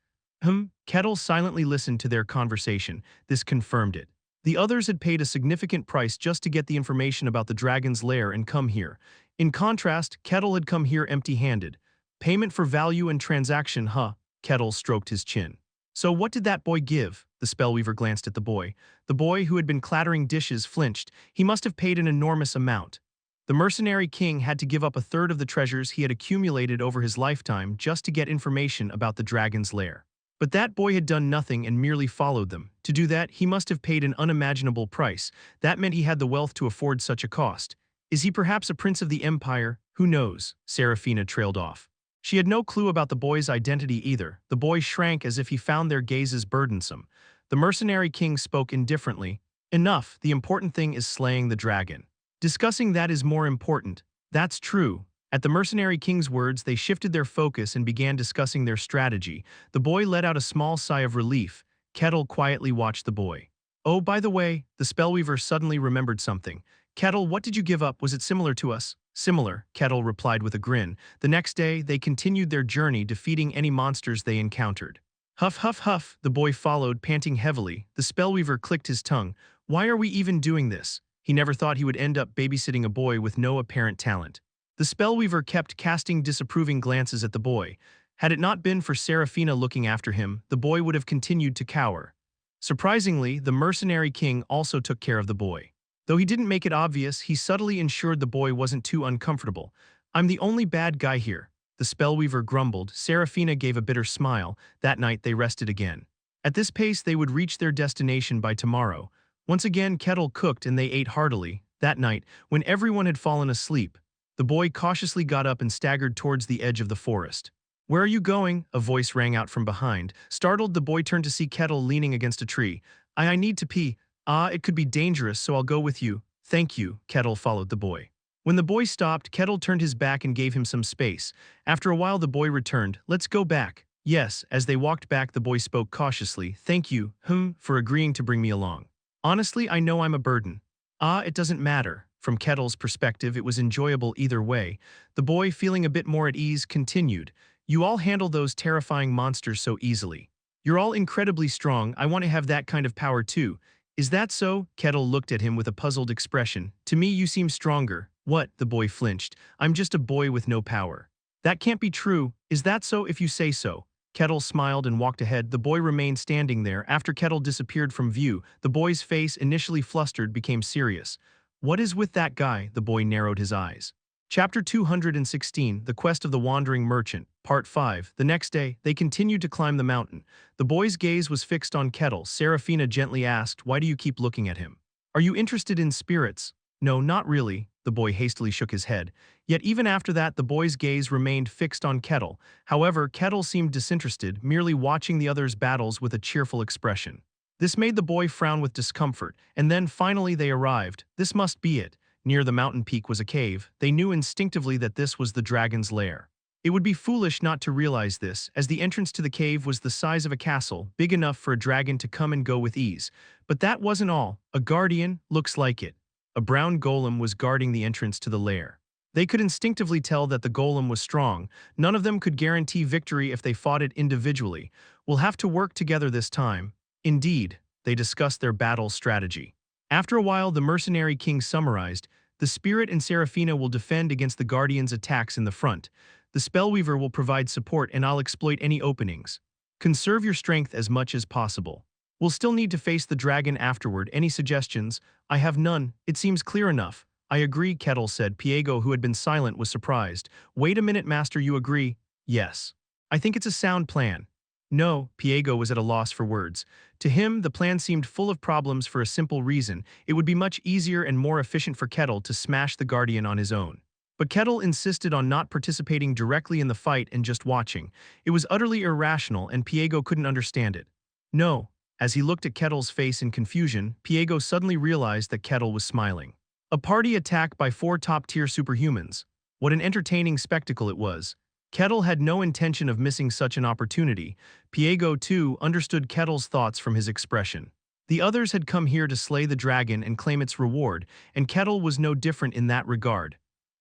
Kettle silently listened to their conversation. This confirmed it. The others had paid a significant price just to get the information about the dragon's lair and come here. In contrast, Kettle had come here empty-handed. Payment for value and transaction, huh? Kettle stroked his chin. So what did that boy give? The spellweaver glanced at the boy. The boy, who had been clattering dishes, flinched. He must have paid an enormous amount. The mercenary king had to give up a third of the treasures he had accumulated over his lifetime just to get information about the dragon's lair. But that boy had done nothing and merely followed them. To do that, he must have paid an unimaginable price. That meant he had the wealth to afford such a cost. Is he perhaps a prince of the empire? Who knows? Serafina trailed off. She had no clue about the boy's identity either. The boy shrank as if he found their gazes burdensome. The mercenary king spoke indifferently. Enough, the important thing is slaying the dragon. Discussing that is more important. That's true. At the mercenary king's words, they shifted their focus and began discussing their strategy. The boy let out a small sigh of relief. Kettle quietly watched the boy. Oh, by the way, the spellweaver suddenly remembered something. Kettle, what did you give up? Was it similar to us? Similar, Kettle replied with a grin. The next day, they continued their journey, defeating any monsters they encountered. Huff, huff, huff, the boy followed, panting heavily. The spellweaver clicked his tongue. Why are we even doing this? He never thought he would end up babysitting a boy with no apparent talent. The spellweaver kept casting disapproving glances at the boy. Had it not been for Serafina looking after him, the boy would have continued to cower. Surprisingly, the mercenary king also took care of the boy. Though he didn't make it obvious, he subtly ensured the boy wasn't too uncomfortable. I'm the only bad guy here. The spellweaver grumbled. Serafina gave a bitter smile. That night they rested again. At this pace they would reach their destination by tomorrow. Once again Kettle cooked and they ate heartily. That night, when everyone had fallen asleep, the boy cautiously got up and staggered towards the edge of the forest. Where are you going? A voice rang out from behind. Startled, the boy turned to see Kettle leaning against a tree. I need to pee. It could be dangerous, so I'll go with you. Thank you. Kettle followed the boy. When the boy stopped, Kettle turned his back and gave him some space. After a while the boy returned. Let's go back. Yes, as they walked back the boy spoke cautiously. Thank you, for agreeing to bring me along. Honestly, I know I'm a burden. It doesn't matter. From Kettle's perspective, it was enjoyable either way. The boy, feeling a bit more at ease, continued. You all handle those terrifying monsters so easily. You're all incredibly strong. I want to have that kind of power too. Is that so? Kettle looked at him with a puzzled expression. To me, you seem stronger. What? The boy flinched. I'm just a boy with no power. That can't be true. Is that so if you say so? Kettle smiled and walked ahead. The boy remained standing there. After Kettle disappeared from view, the boy's face, initially flustered, became serious. What is with that guy? The boy narrowed his eyes. Chapter 216, The Quest of the Wandering Merchant, Part 5. The next day, they continued to climb the mountain. The boy's gaze was fixed on Kettle. Serafina gently asked, Why do you keep looking at him? Are you interested in spirits? No, not really. The boy hastily shook his head. Yet even after that, the boy's gaze remained fixed on Kettle. However, Kettle seemed disinterested, merely watching the others' battles with a cheerful expression. This made the boy frown with discomfort, and then finally they arrived. This must be it. Near the mountain peak was a cave. They knew instinctively that this was the dragon's lair. It would be foolish not to realize this, as the entrance to the cave was the size of a castle, big enough for a dragon to come and go with ease. But that wasn't all. A guardian, looks like it. A brown golem was guarding the entrance to the lair. They could instinctively tell that the golem was strong. None of them could guarantee victory if they fought it individually. We'll have to work together this time. Indeed, they discussed their battle strategy. After a while, the mercenary king summarized, the spirit and Serafina will defend against the guardian's attacks in the front. The spellweaver will provide support and I'll exploit any openings. Conserve your strength as much as possible. We'll still need to face the dragon afterward. Any suggestions? I have none. It seems clear enough. I agree, Kettle said. Piego, who had been silent, was surprised. Wait a minute, Master, you agree? Yes. I think it's a sound plan. No, Piego was at a loss for words. To him, the plan seemed full of problems for a simple reason. It would be much easier and more efficient for Kettle to smash the Guardian on his own. But Kettle insisted on not participating directly in the fight and just watching. It was utterly irrational, and Piego couldn't understand it. No. As he looked at Kettle's face in confusion, Piego suddenly realized that Kettle was smiling. A party attack by 4 top-tier superhumans. What an entertaining spectacle it was. Kettle had no intention of missing such an opportunity. Piego, too, understood Kettle's thoughts from his expression. The others had come here to slay the dragon and claim its reward, and Kettle was no different in that regard.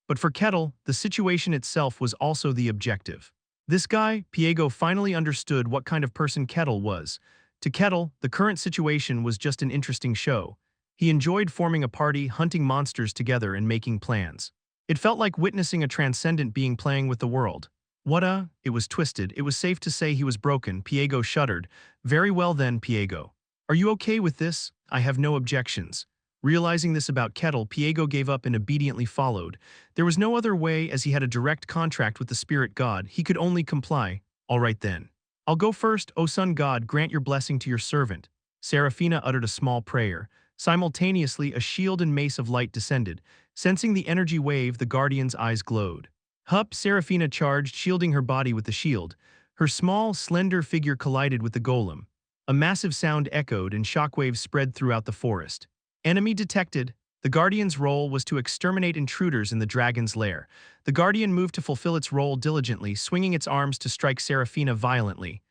But for Kettle, the situation itself was also the objective. This guy, Piego, finally understood what kind of person Kettle was. To Kettle, the current situation was just an interesting show. He enjoyed forming a party, hunting monsters together, and making plans. It felt like witnessing a transcendent being playing with the world. It was twisted. It was safe to say he was broken. Piego shuddered. Very well then, Piego. Are you okay with this? I have no objections. Realizing this about Kettle, Piego gave up and obediently followed. There was no other way, as he had a direct contract with the spirit god. He could only comply. All right then. I'll go first. O sun god, grant your blessing to your servant. Seraphina uttered a small prayer. Simultaneously, a shield and mace of light descended. Sensing the energy wave, the guardian's eyes glowed. Hup! Seraphina charged, shielding her body with the shield. Her small, slender figure collided with the golem. A massive sound echoed and shockwaves spread throughout the forest. Enemy detected. The Guardian's role was to exterminate intruders in the dragon's lair. The Guardian moved to fulfill its role diligently, swinging its arms to strike Seraphina violently.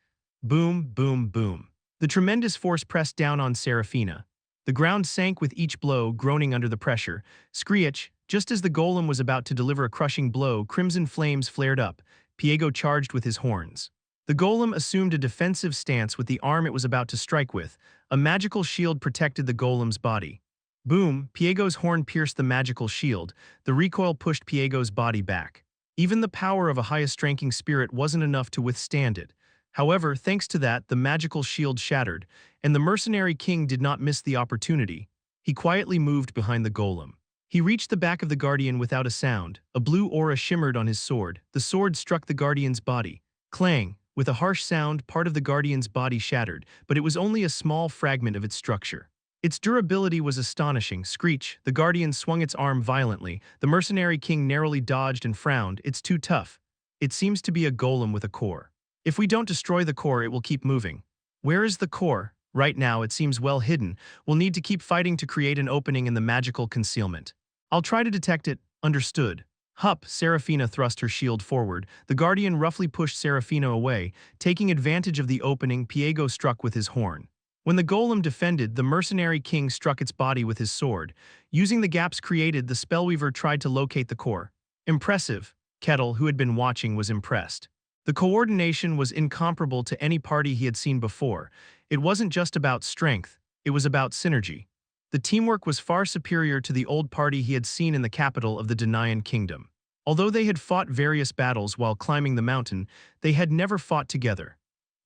Boom, boom, boom. The tremendous force pressed down on Seraphina. The ground sank with each blow, groaning under the pressure. Screech, just as the golem was about to deliver a crushing blow, crimson flames flared up. Piego charged with his horns. The golem assumed a defensive stance with the arm it was about to strike with. A magical shield protected the golem's body. Boom! Piego's horn pierced the magical shield. The recoil pushed Piego's body back. Even the power of a highest-ranking spirit wasn't enough to withstand it. However, thanks to that, the magical shield shattered, and the mercenary king did not miss the opportunity. He quietly moved behind the golem. He reached the back of the guardian without a sound. A blue aura shimmered on his sword. The sword struck the guardian's body. Clang! With a harsh sound, part of the guardian's body shattered, but it was only a small fragment of its structure. Its durability was astonishing. Screech! The guardian swung its arm violently. The mercenary king narrowly dodged and frowned. It's too tough. It seems to be a golem with a core. If we don't destroy the core, it will keep moving. Where is the core? Right now, it seems well hidden. We'll need to keep fighting to create an opening in the magical concealment. I'll try to detect it. Understood. Hup! Seraphina thrust her shield forward. The guardian roughly pushed Seraphina away. Taking advantage of the opening, Piego struck with his horn. When the golem defended, the mercenary king struck its body with his sword. Using the gaps created, the spellweaver tried to locate the core. Impressive. Kettle, who had been watching, was impressed. The coordination was incomparable to any party he had seen before. It wasn't just about strength, it was about synergy. The teamwork was far superior to the old party he had seen in the capital of the Denayan kingdom. Although they had fought various battles while climbing the mountain, they had never fought together.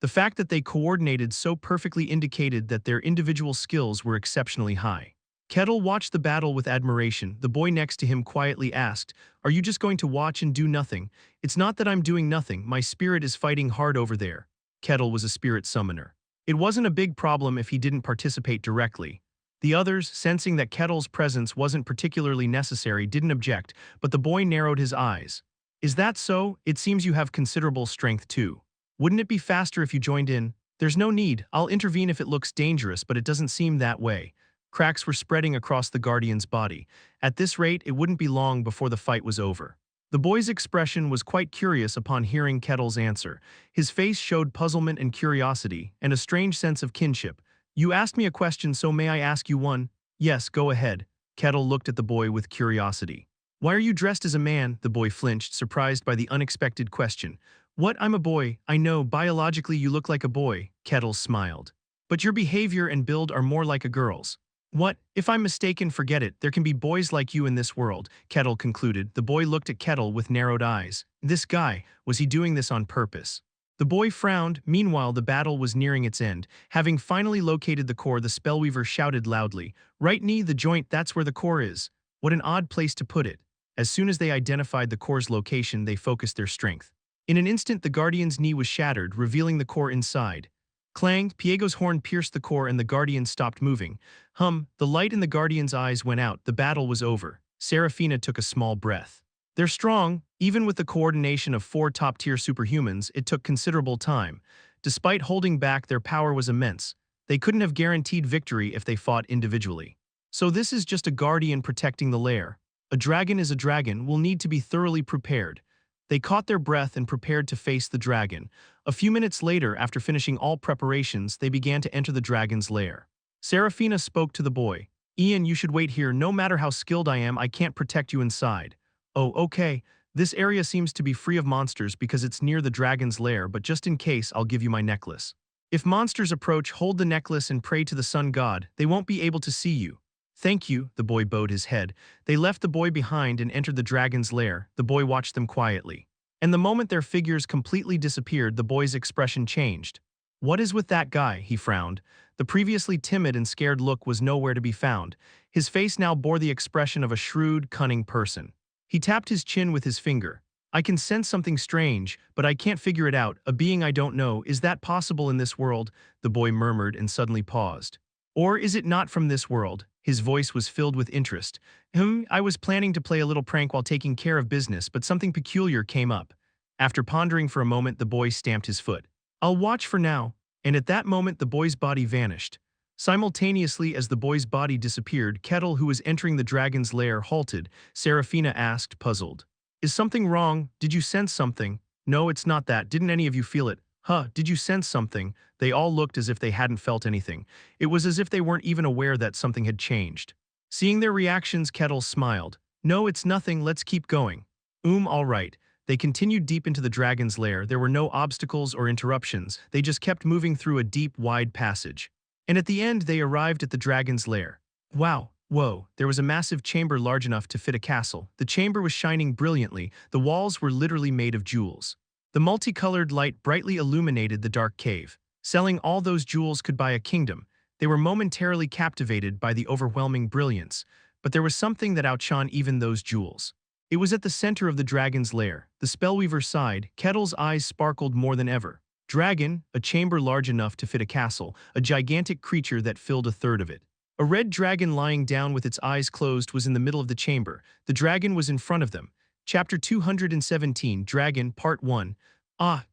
The fact that they coordinated so perfectly indicated that their individual skills were exceptionally high. Kettle watched the battle with admiration. The boy next to him quietly asked, "Are you just going to watch and do nothing?" "It's not that I'm doing nothing, my spirit is fighting hard over there." Kettle was a spirit summoner. It wasn't a big problem if he didn't participate directly. The others, sensing that Kettle's presence wasn't particularly necessary, didn't object, but the boy narrowed his eyes. "Is that so? It seems you have considerable strength too. Wouldn't it be faster if you joined in?" "There's no need. I'll intervene if it looks dangerous, but it doesn't seem that way." Cracks were spreading across the guardian's body. At this rate, it wouldn't be long before the fight was over. The boy's expression was quite curious upon hearing Kettle's answer. His face showed puzzlement and curiosity, and a strange sense of kinship. "You asked me a question, so may I ask you one?" "Yes, go ahead." Kettle looked at the boy with curiosity. "Why are you dressed as a man?" The boy flinched, surprised by the unexpected question. "What? I'm a boy. I know, biologically you look like a boy." Kettle smiled. "But your behavior and build are more like a girl's." "What? If I'm mistaken, forget it. There can be boys like you in this world," Kettle concluded. The boy looked at Kettle with narrowed eyes. This guy, was he doing this on purpose? The boy frowned. Meanwhile, the battle was nearing its end. Having finally located the core, the spellweaver shouted loudly, "Right knee, the joint, that's where the core is." What an odd place to put it. As soon as they identified the core's location, they focused their strength. In an instant, the guardian's knee was shattered, revealing the core inside. Clang! Piego's horn pierced the core and the guardian stopped moving. The light in the guardian's eyes went out. The battle was over. Seraphina took a small breath. "They're strong." Even with the coordination of 4 top-tier superhumans, it took considerable time. Despite holding back, their power was immense. They couldn't have guaranteed victory if they fought individually. So this is just a guardian protecting the lair. A dragon is a dragon, will need to be thoroughly prepared. They caught their breath and prepared to face the dragon. A few minutes later, after finishing all preparations, they began to enter the dragon's lair. Serafina spoke to the boy. Ian, you should wait here. No matter how skilled I am, I can't protect you inside. Oh, okay. This area seems to be free of monsters because it's near the dragon's lair, but just in case, I'll give you my necklace. If monsters approach, hold the necklace and pray to the sun god. They won't be able to see you. Thank you, the boy bowed his head. They left the boy behind and entered the dragon's lair. The boy watched them quietly. And the moment their figures completely disappeared, the boy's expression changed. What is with that guy? He frowned. The previously timid and scared look was nowhere to be found. His face now bore the expression of a shrewd, cunning person. He tapped his chin with his finger. I can sense something strange, but I can't figure it out. A being I don't know. Is that possible in this world? The boy murmured and suddenly paused. Or is it not from this world? His voice was filled with interest. I was planning to play a little prank while taking care of business, but something peculiar came up. After pondering for a moment, the boy stamped his foot. I'll watch for now. And at that moment, the boy's body vanished. Simultaneously as the boy's body disappeared, Kettle, who was entering the dragon's lair, halted. Serafina asked, puzzled. Is something wrong? Did you sense something? No, it's not that. Didn't any of you feel it? Huh, did you sense something? They all looked as if they hadn't felt anything. It was as if they weren't even aware that something had changed. Seeing their reactions, Kettle smiled. No, it's nothing. Let's keep going. All right. They continued deep into the dragon's lair. There were no obstacles or interruptions. They just kept moving through a deep, wide passage. And at the end, they arrived at the dragon's lair. Wow. Whoa, there was a massive chamber large enough to fit a castle. The chamber was shining brilliantly. The walls were literally made of jewels. The multicolored light brightly illuminated the dark cave. Selling all those jewels could buy a kingdom. They were momentarily captivated by the overwhelming brilliance. But there was something that outshone even those jewels. It was at the center of the dragon's lair. The spellweaver sighed. Kettle's eyes sparkled more than ever. Dragon, a chamber large enough to fit a castle, a gigantic creature that filled a third of it. A red dragon lying down with its eyes closed was in the middle of the chamber. The dragon was in front of them. Chapter 217, Dragon, Part 1.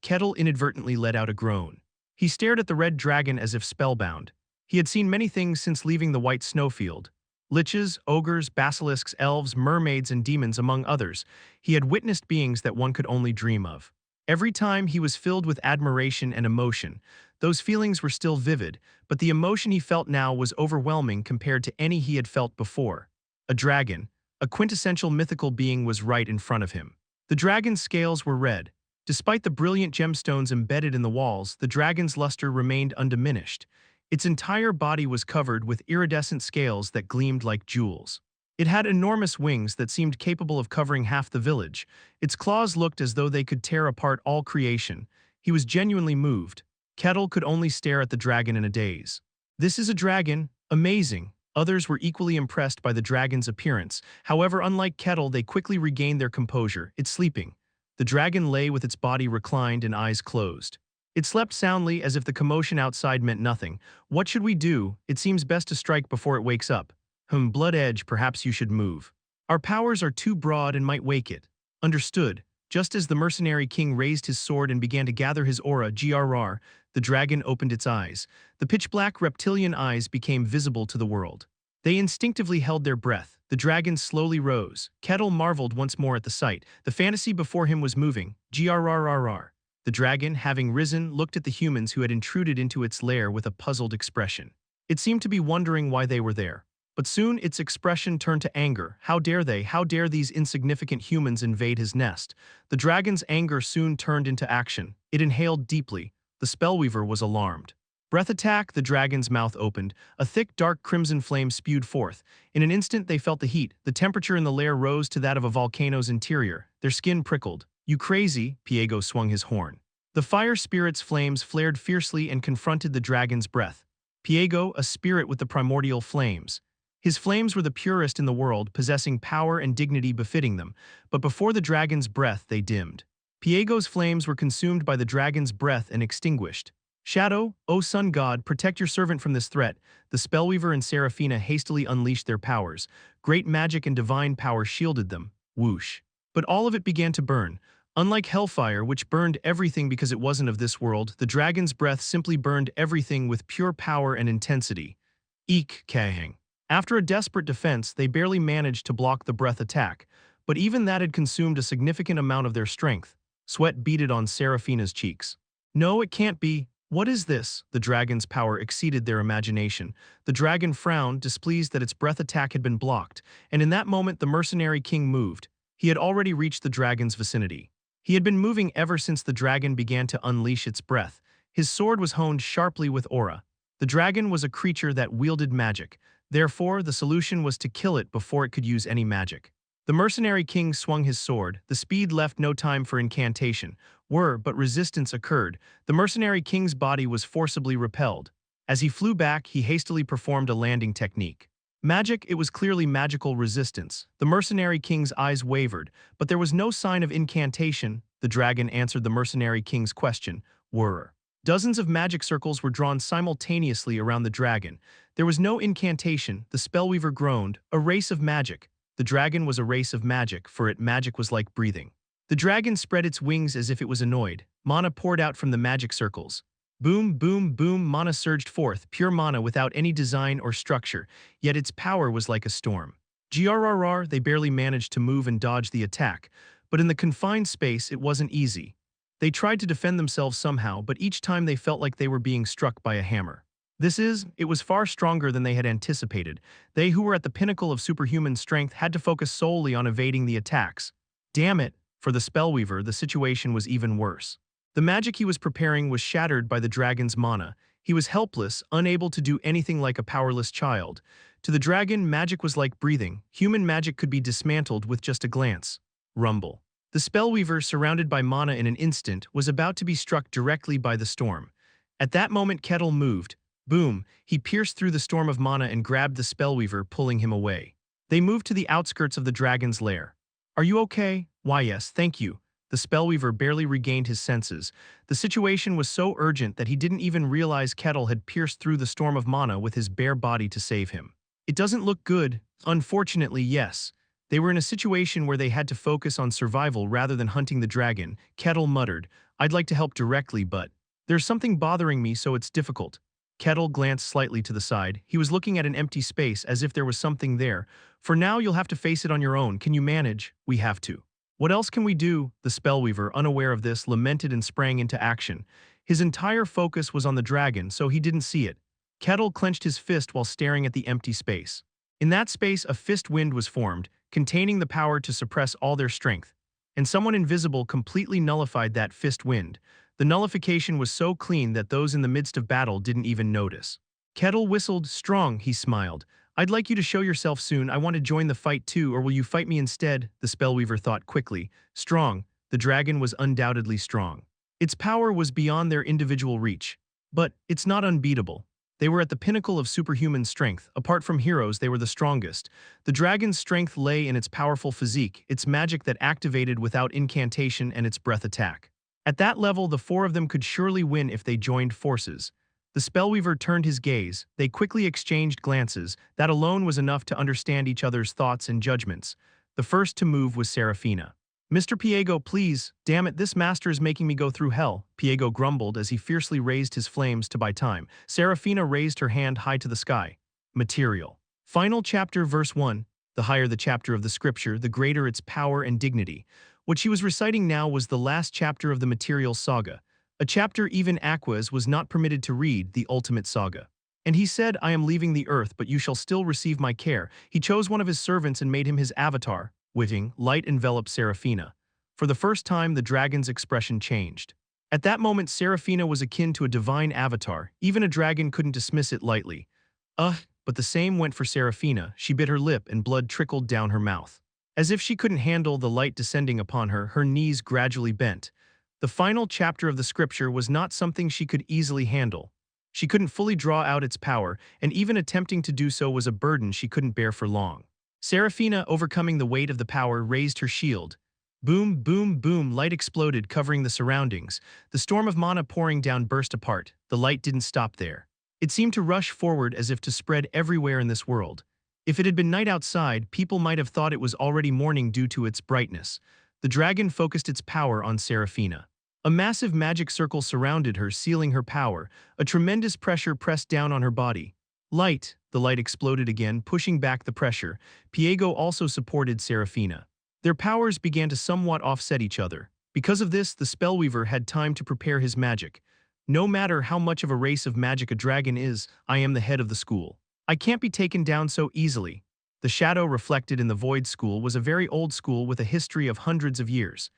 Kettle inadvertently let out a groan. He stared at the red dragon as if spellbound. He had seen many things since leaving the White Snowfield. Liches, ogres, basilisks, elves, mermaids, and demons, among others. He had witnessed beings that one could only dream of. Every time he was filled with admiration and emotion. Those feelings were still vivid, but the emotion he felt now was overwhelming compared to any he had felt before. A dragon, a quintessential mythical being, was right in front of him. The dragon's scales were red. Despite the brilliant gemstones embedded in the walls, the dragon's luster remained undiminished. Its entire body was covered with iridescent scales that gleamed like jewels. It had enormous wings that seemed capable of covering half the village. Its claws looked as though they could tear apart all creation. He was genuinely moved. Kettle could only stare at the dragon in a daze. This is a dragon. Amazing. Others were equally impressed by the dragon's appearance. However, unlike Kettle, they quickly regained their composure. It's sleeping. The dragon lay with its body reclined and eyes closed. It slept soundly as if the commotion outside meant nothing. What should we do? It seems best to strike before it wakes up. Blood Edge, perhaps you should move. Our powers are too broad and might wake it. Understood. Just as the mercenary king raised his sword and began to gather his aura, GRR, the dragon opened its eyes. The pitch-black reptilian eyes became visible to the world. They instinctively held their breath. The dragon slowly rose. Kettle marveled once more at the sight. The fantasy before him was moving. GRRRR. The dragon, having risen, looked at the humans who had intruded into its lair with a puzzled expression. It seemed to be wondering why they were there. But soon its expression turned to anger. How dare they? How dare these insignificant humans invade his nest? The dragon's anger soon turned into action. It inhaled deeply. The spellweaver was alarmed. Breath attack, the dragon's mouth opened. A thick, dark crimson flame spewed forth. In an instant they felt the heat. The temperature in the lair rose to that of a volcano's interior. Their skin prickled. You crazy, Piego swung his horn. The fire spirit's flames flared fiercely and confronted the dragon's breath. Piego, a spirit with the primordial flames. His flames were the purest in the world, possessing power and dignity befitting them, but before the dragon's breath they dimmed. Piego's flames were consumed by the dragon's breath and extinguished. Shadow, O sun god, protect your servant from this threat. The spellweaver and Serafina hastily unleashed their powers. Great magic and divine power shielded them. Whoosh. But all of it began to burn. Unlike hellfire, which burned everything because it wasn't of this world, the dragon's breath simply burned everything with pure power and intensity. Eek, Kahang. After a desperate defense, they barely managed to block the breath attack, but even that had consumed a significant amount of their strength. Sweat beaded on Serafina's cheeks. No, it can't be. "What is this?" The dragon's power exceeded their imagination. The dragon frowned, displeased that its breath attack had been blocked, and in that moment the mercenary king moved. He had already reached the dragon's vicinity. He had been moving ever since the dragon began to unleash its breath. His sword was honed sharply with aura. The dragon was a creature that wielded magic. Therefore, the solution was to kill it before it could use any magic. The mercenary king swung his sword. The speed left no time for incantation. But resistance occurred. The mercenary king's body was forcibly repelled. As he flew back, he hastily performed a landing technique. Magic, it was clearly magical resistance. The mercenary king's eyes wavered, but there was no sign of incantation. The dragon answered the mercenary king's question. Whirr. Dozens of magic circles were drawn simultaneously around the dragon. There was no incantation. The spellweaver groaned. A race of magic. The dragon was a race of magic, for magic was like breathing. The dragon spread its wings as if it was annoyed. Mana poured out from the magic circles. Boom, boom, boom, mana surged forth, pure mana without any design or structure, yet its power was like a storm. Grrr, they barely managed to move and dodge the attack, but in the confined space it wasn't easy. They tried to defend themselves somehow, but each time they felt like they were being struck by a hammer. It was far stronger than they had anticipated. They who were at the pinnacle of superhuman strength had to focus solely on evading the attacks. Damn it, for the spellweaver, the situation was even worse. The magic he was preparing was shattered by the dragon's mana. He was helpless, unable to do anything like a powerless child. To the dragon, magic was like breathing. Human magic could be dismantled with just a glance. Rumble. The spellweaver, surrounded by mana in an instant, was about to be struck directly by the storm. At that moment, Kettle moved. Boom, he pierced through the storm of mana and grabbed the spellweaver, pulling him away. They moved to the outskirts of the dragon's lair. "Are you okay?" "Why yes, thank you." The spellweaver barely regained his senses. The situation was so urgent that he didn't even realize Kettle had pierced through the storm of mana with his bare body to save him. "It doesn't look good." "Unfortunately, yes." They were in a situation where they had to focus on survival rather than hunting the dragon. Kettle muttered, "I'd like to help directly, but there's something bothering me, so it's difficult." Kettle glanced slightly to the side. He was looking at an empty space as if there was something there. "For now, you'll have to face it on your own. Can you manage?" "We have to." "What else can we do?" The spellweaver, unaware of this, lamented and sprang into action. His entire focus was on the dragon, so he didn't see it. Kettle clenched his fist while staring at the empty space. In that space, a fist wind was formed, containing the power to suppress all their strength. And someone invisible completely nullified that fist wind. The nullification was so clean that those in the midst of battle didn't even notice. Kettle whistled. "Strong," he smiled. "I'd like you to show yourself soon. I want to join the fight too, or will you fight me instead?" The spellweaver thought quickly. Strong. The dragon was undoubtedly strong. Its power was beyond their individual reach. But it's not unbeatable. They were at the pinnacle of superhuman strength. Apart from heroes, they were the strongest. The dragon's strength lay in its powerful physique, its magic that activated without incantation, and its breath attack. At that level, the four of them could surely win if they joined forces. The spellweaver turned his gaze. They quickly exchanged glances. That alone was enough to understand each other's thoughts and judgments. The first to move was Serafina. "Mr. Piego, please. Damn it, this master is making me go through hell," Piego grumbled as he fiercely raised his flames to buy time. Serafina raised her hand high to the sky. Material. Final chapter, verse 1. The higher the chapter of the scripture, the greater its power and dignity. What she was reciting now was the last chapter of the material saga. A chapter even Aquas was not permitted to read, the ultimate saga. "And he said, 'I am leaving the earth, but you shall still receive my care.' He chose one of his servants and made him his avatar." Witting, light enveloped Serafina. For the first time, the dragon's expression changed. At that moment, Serafina was akin to a divine avatar. Even a dragon couldn't dismiss it lightly. But the same went for Serafina. She bit her lip and blood trickled down her mouth. As if she couldn't handle the light descending upon her, her knees gradually bent. The final chapter of the scripture was not something she could easily handle. She couldn't fully draw out its power, and even attempting to do so was a burden she couldn't bear for long. Serafina, overcoming the weight of the power, raised her shield. Boom, boom, boom, light exploded, covering the surroundings. The storm of mana pouring down burst apart. The light didn't stop there. It seemed to rush forward as if to spread everywhere in this world. If it had been night outside, people might have thought it was already morning due to its brightness. The dragon focused its power on Serafina. A massive magic circle surrounded her, sealing her power. A tremendous pressure pressed down on her body. Light. The light exploded again, pushing back the pressure. Piego also supported Serafina. Their powers began to somewhat offset each other. Because of this, the spellweaver had time to prepare his magic. No matter how much of a race of magic a dragon is, I am the head of the school. I can't be taken down so easily. The shadow reflected in the Void School was a very old school with a history of hundreds of years.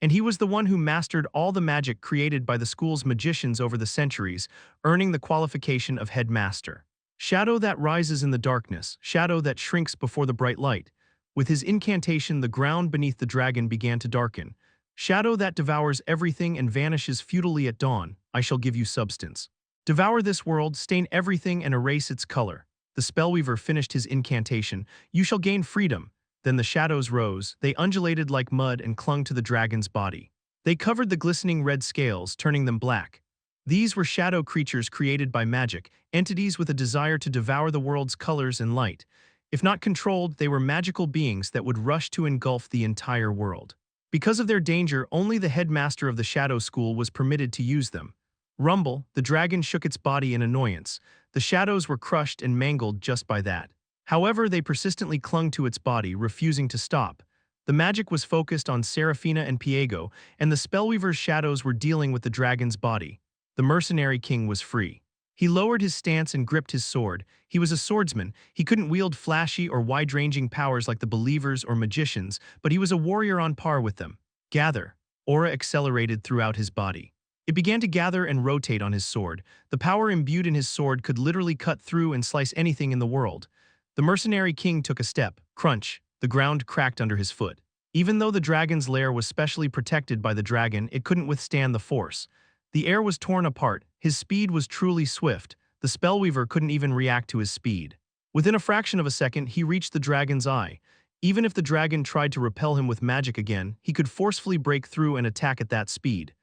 And he was the one who mastered all the magic created by the school's magicians over the centuries, earning the qualification of headmaster. Shadow that rises in the darkness, shadow that shrinks before the bright light. With his incantation, the ground beneath the dragon began to darken. Shadow that devours everything and vanishes futilely at dawn, I shall give you substance. Devour this world, stain everything and erase its color. The spellweaver finished his incantation. You shall gain freedom. Then the shadows rose, they undulated like mud and clung to the dragon's body. They covered the glistening red scales, turning them black. These were shadow creatures created by magic, entities with a desire to devour the world's colors and light. If not controlled, they were magical beings that would rush to engulf the entire world. Because of their danger, only the headmaster of the Shadow School was permitted to use them. Rumble, the dragon shook its body in annoyance. The shadows were crushed and mangled just by that. However, they persistently clung to its body, refusing to stop. The magic was focused on Serafina and Piego, and the spellweaver's shadows were dealing with the dragon's body. The mercenary king was free. He lowered his stance and gripped his sword. He was a swordsman. He couldn't wield flashy or wide-ranging powers like the believers or magicians, but he was a warrior on par with them. Gather. Aura accelerated throughout his body. It began to gather and rotate on his sword. The power imbued in his sword could literally cut through and slice anything in the world. The mercenary king took a step. Crunch. The ground cracked under his foot. Even though the dragon's lair was specially protected by the dragon, it couldn't withstand the force. The air was torn apart. His speed was truly swift. The spellweaver couldn't even react to his speed. Within a fraction of a second, he reached the dragon's eye. Even if the dragon tried to repel him with magic again, he could forcefully break through and attack at that speed.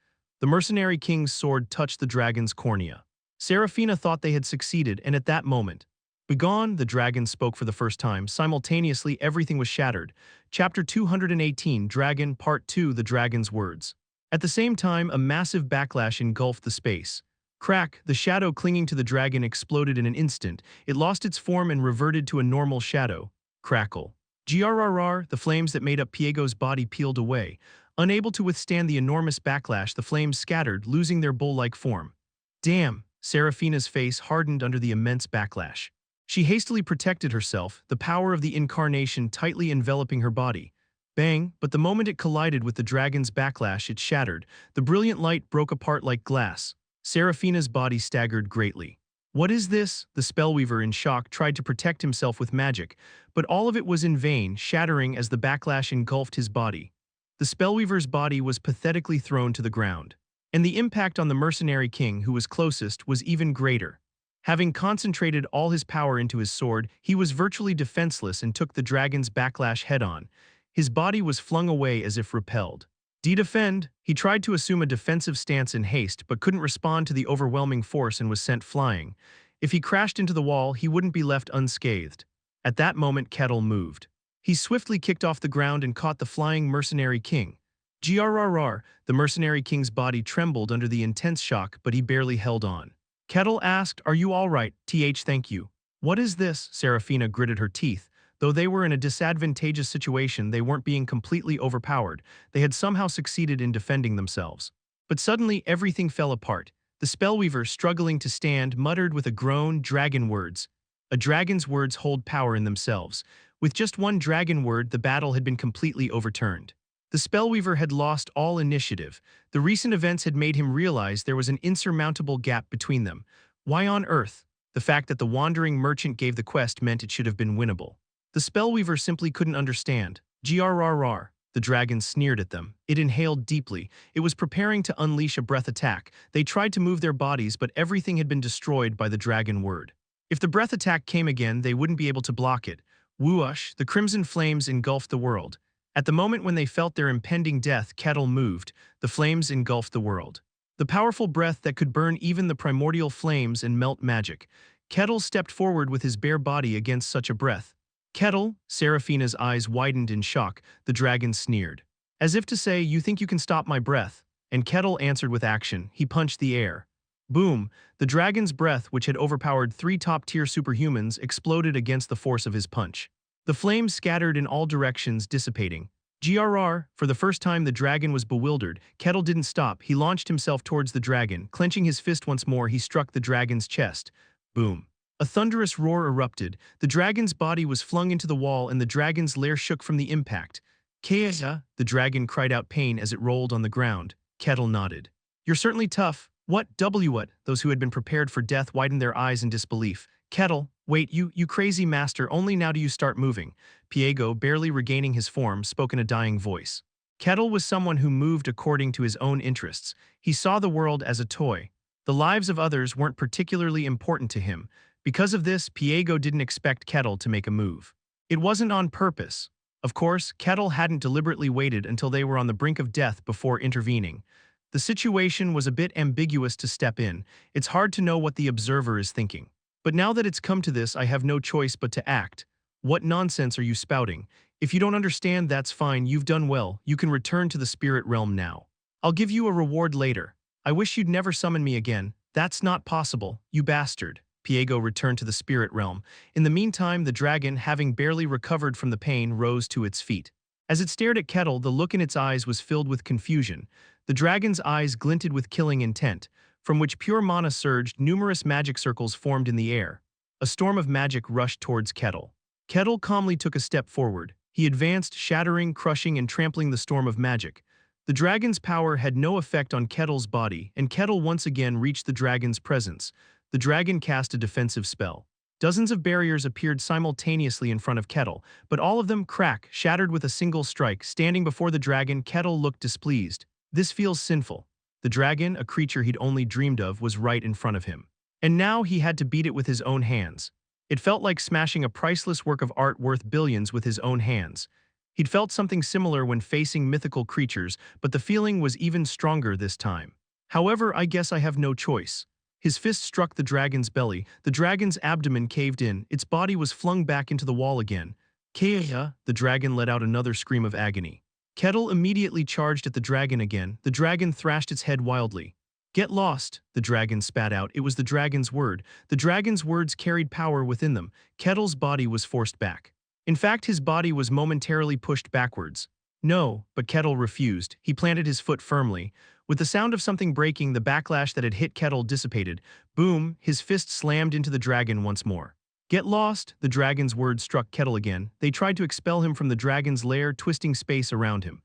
The mercenary king's sword touched the dragon's cornea. Serafina thought they had succeeded, and at that moment, "Begone," the dragon spoke for the first time. Simultaneously, everything was shattered. Chapter 218, Dragon, Part 2, The Dragon's Words. At the same time, a massive backlash engulfed the space. Crack, the shadow clinging to the dragon exploded in an instant. It lost its form and reverted to a normal shadow. Crackle. Grrr, the flames that made up Piego's body peeled away. Unable to withstand the enormous backlash, the flames scattered, losing their bull-like form. Damn, Serafina's face hardened under the immense backlash. She hastily protected herself, the power of the incarnation tightly enveloping her body. Bang, but the moment it collided with the dragon's backlash, it shattered. The brilliant light broke apart like glass. Serafina's body staggered greatly. What is this? The spellweaver, in shock, tried to protect himself with magic, but all of it was in vain, shattering as the backlash engulfed his body. The spellweaver's body was pathetically thrown to the ground. And the impact on the mercenary king, who was closest, was even greater. Having concentrated all his power into his sword, he was virtually defenseless and took the dragon's backlash head-on. His body was flung away as if repelled. Defend! He tried to assume a defensive stance in haste, but couldn't respond to the overwhelming force and was sent flying. If he crashed into the wall, he wouldn't be left unscathed. At that moment, Kettle moved. He swiftly kicked off the ground and caught the flying mercenary king. Grrr, the mercenary king's body trembled under the intense shock, but he barely held on. Kettle asked, "Are you all right?" Thank you. What is this? Serafina gritted her teeth. Though they were in a disadvantageous situation, they weren't being completely overpowered. They had somehow succeeded in defending themselves. But suddenly, everything fell apart. The spellweaver, struggling to stand, muttered with a groan, "Dragon words." A dragon's words hold power in themselves. With just one dragon word, the battle had been completely overturned. The spellweaver had lost all initiative. The recent events had made him realize there was an insurmountable gap between them. Why on earth? The fact that the wandering merchant gave the quest meant it should have been winnable. The spellweaver simply couldn't understand. Grrr. The dragon sneered at them. It inhaled deeply. It was preparing to unleash a breath attack. They tried to move their bodies, but everything had been destroyed by the dragon word. If the breath attack came again, they wouldn't be able to block it. Whoosh, the crimson flames engulfed the world. At the moment when they felt their impending death, Kettle moved. The flames engulfed the world. The powerful breath that could burn even the primordial flames and melt magic. Kettle stepped forward with his bare body against such a breath. Kettle, Serafina's eyes widened in shock. The dragon sneered. As if to say, "You think you can stop my breath?" And Kettle answered with action. He punched the air. Boom! The dragon's breath, which had overpowered 3 top-tier superhumans, exploded against the force of his punch. The flames scattered in all directions, dissipating. Grr, for the first time the dragon was bewildered. Kettle didn't stop. He launched himself towards the dragon. Clenching his fist once more, he struck the dragon's chest. Boom. A thunderous roar erupted. The dragon's body was flung into the wall and the dragon's lair shook from the impact. Kaya, the dragon cried out pain as it rolled on the ground. Kettle nodded. You're certainly tough. What? What? Those who had been prepared for death widened their eyes in disbelief. Kettle, wait, you crazy master, only now do you start moving. Piego, barely regaining his form, spoke in a dying voice. Kettle was someone who moved according to his own interests. He saw the world as a toy. The lives of others weren't particularly important to him. Because of this, Piego didn't expect Kettle to make a move. It wasn't on purpose. Of course, Kettle hadn't deliberately waited until they were on the brink of death before intervening. The situation was a bit ambiguous to step in. It's hard to know what the observer is thinking. But now that it's come to this, I have no choice but to act. What nonsense are you spouting? If you don't understand, that's fine, you've done well. You can return to the spirit realm now. I'll give you a reward later. I wish you'd never summon me again. That's not possible, you bastard. Piego returned to the spirit realm. In the meantime, the dragon, having barely recovered from the pain, rose to its feet. As it stared at Kettle, the look in its eyes was filled with confusion. The dragon's eyes glinted with killing intent. From which pure mana surged, numerous magic circles formed in the air. A storm of magic rushed towards Kettle. Kettle calmly took a step forward. He advanced, shattering, crushing, and trampling the storm of magic. The dragon's power had no effect on Kettle's body, and Kettle once again reached the dragon's presence. The dragon cast a defensive spell. Dozens of barriers appeared simultaneously in front of Kettle, but all of them shattered with a single strike. Standing before the dragon, Kettle looked displeased. This feels sinful. The dragon, a creature he'd only dreamed of, was right in front of him. And now he had to beat it with his own hands. It felt like smashing a priceless work of art worth billions with his own hands. He'd felt something similar when facing mythical creatures, but the feeling was even stronger this time. However, I guess I have no choice. His fist struck the dragon's belly. The dragon's abdomen caved in. Its body was flung back into the wall again. Kaya, the dragon let out another scream of agony. Kettle immediately charged at the dragon again. The dragon thrashed its head wildly. Get lost, the dragon spat out. It was the dragon's word. The dragon's words carried power within them. Kettle's body was forced back. In fact, his body was momentarily pushed backwards. No, but Kettle refused. He planted his foot firmly. With the sound of something breaking, the backlash that had hit Kettle dissipated. Boom, his fist slammed into the dragon once more. Get lost, the dragon's words struck Kettle again. They tried to expel him from the dragon's lair, twisting space around him.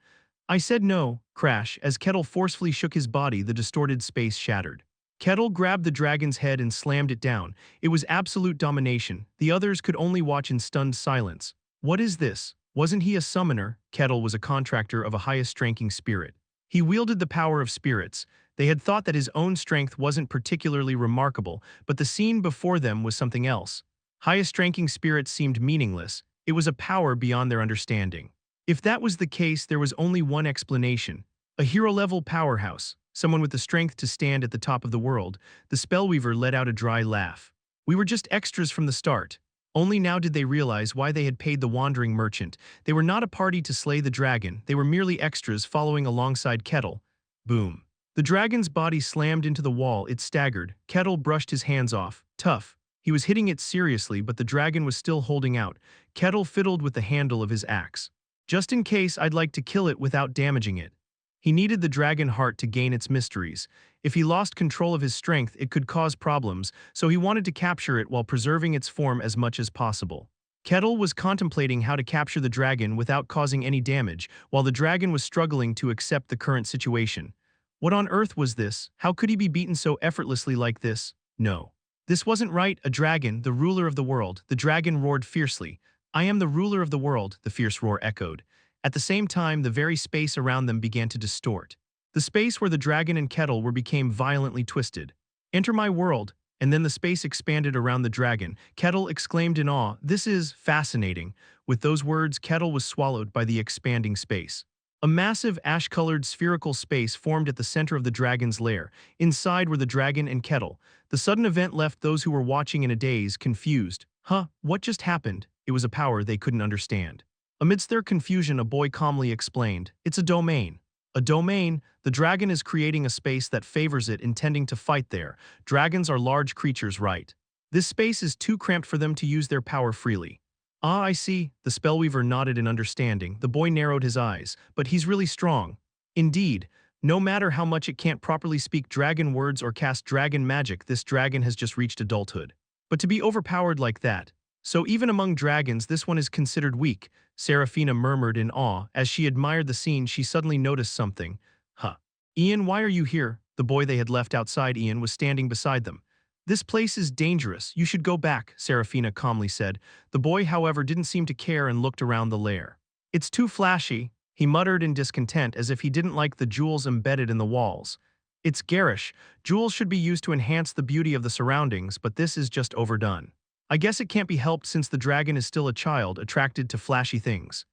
I said no, crash. As Kettle forcefully shook his body, the distorted space shattered. Kettle grabbed the dragon's head and slammed it down. It was absolute domination. The others could only watch in stunned silence. What is this? Wasn't he a summoner? Kettle was a contractor of a highest-ranking spirit. He wielded the power of spirits. They had thought that his own strength wasn't particularly remarkable, but the scene before them was something else. Highest-ranking spirits seemed meaningless. It was a power beyond their understanding. If that was the case, there was only one explanation. A hero-level powerhouse, someone with the strength to stand at the top of the world. The spellweaver let out a dry laugh. We were just extras from the start. Only now did they realize why they had paid the wandering merchant. They were not a party to slay the dragon. They were merely extras following alongside Kettle. Boom. The dragon's body slammed into the wall. It staggered. Kettle brushed his hands off. Tough. He was hitting it seriously, but the dragon was still holding out. Kettle fiddled with the handle of his axe. Just in case, I'd like to kill it without damaging it. He needed the dragon heart to gain its mysteries. If he lost control of his strength, it could cause problems, so he wanted to capture it while preserving its form as much as possible. Kettle was contemplating how to capture the dragon without causing any damage, while the dragon was struggling to accept the current situation. What on earth was this? How could he be beaten so effortlessly like this? No. This wasn't right. A dragon, the ruler of the world. The dragon roared fiercely. I am the ruler of the world, the fierce roar echoed. At the same time, the very space around them began to distort. The space where the dragon and Kettle were became violently twisted. Enter my world, and then the space expanded around the dragon. Kettle exclaimed in awe, this is fascinating. With those words, Kettle was swallowed by the expanding space. A massive ash-colored spherical space formed at the center of the dragon's lair. Inside were the dragon and Kettle. The sudden event left those who were watching in a daze, confused. Huh, what just happened? It was a power they couldn't understand. Amidst their confusion, a boy calmly explained, it's a domain. A domain, the dragon is creating a space that favors it, intending to fight there. Dragons are large creatures, right? This space is too cramped for them to use their power freely. Ah, I see. The spellweaver nodded in understanding. The boy narrowed his eyes. But he's really strong. Indeed. No matter how much it can't properly speak dragon words or cast dragon magic, this dragon has just reached adulthood. But to be overpowered like that. So even among dragons, this one is considered weak, Seraphina murmured in awe. As she admired the scene, she suddenly noticed something. Huh. Ian, why are you here? The boy they had left outside Ian was standing beside them. This place is dangerous. You should go back, Seraphina calmly said. The boy, however, didn't seem to care and looked around the lair. It's too flashy, he muttered in discontent as if he didn't like the jewels embedded in the walls. It's garish. Jewels should be used to enhance the beauty of the surroundings, but this is just overdone. I guess it can't be helped since the dragon is still a child, attracted to flashy things.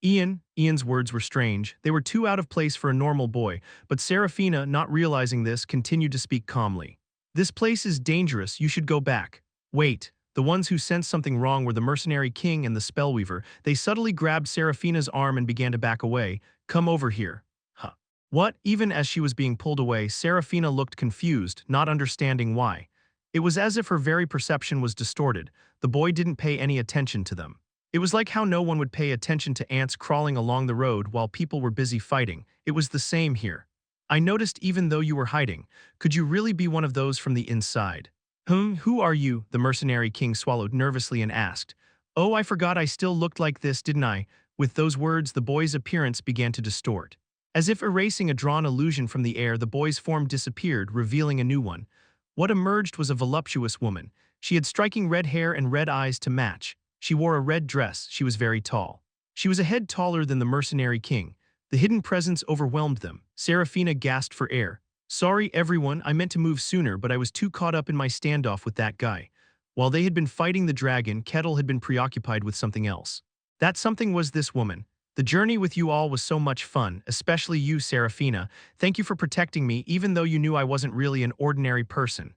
Ian's words were strange. They were too out of place for a normal boy, but Seraphina, not realizing this, continued to speak calmly. This place is dangerous, you should go back. Wait. The ones who sensed something wrong were the mercenary king and the spellweaver. They subtly grabbed Seraphina's arm and began to back away. Come over here. Huh. What? Even as she was being pulled away, Seraphina looked confused, not understanding why. It was as if her very perception was distorted. The boy didn't pay any attention to them. It was like how no one would pay attention to ants crawling along the road while people were busy fighting. It was the same here. I noticed even though you were hiding. Could you really be one of those from the inside? Who are you? The mercenary king swallowed nervously and asked. Oh, I forgot I still looked like this, didn't I? With those words, the boy's appearance began to distort. As if erasing a drawn illusion from the air, the boy's form disappeared, revealing a new one. What emerged was a voluptuous woman. She had striking red hair and red eyes to match. She wore a red dress. She was very tall. She was a head taller than the mercenary king. The hidden presence overwhelmed them. Seraphina gasped for air. Sorry, everyone, I meant to move sooner, but I was too caught up in my standoff with that guy. While they had been fighting the dragon, Kettle had been preoccupied with something else. That something was this woman. The journey with you all was so much fun, especially you, Seraphina. Thank you for protecting me, even though you knew I wasn't really an ordinary person.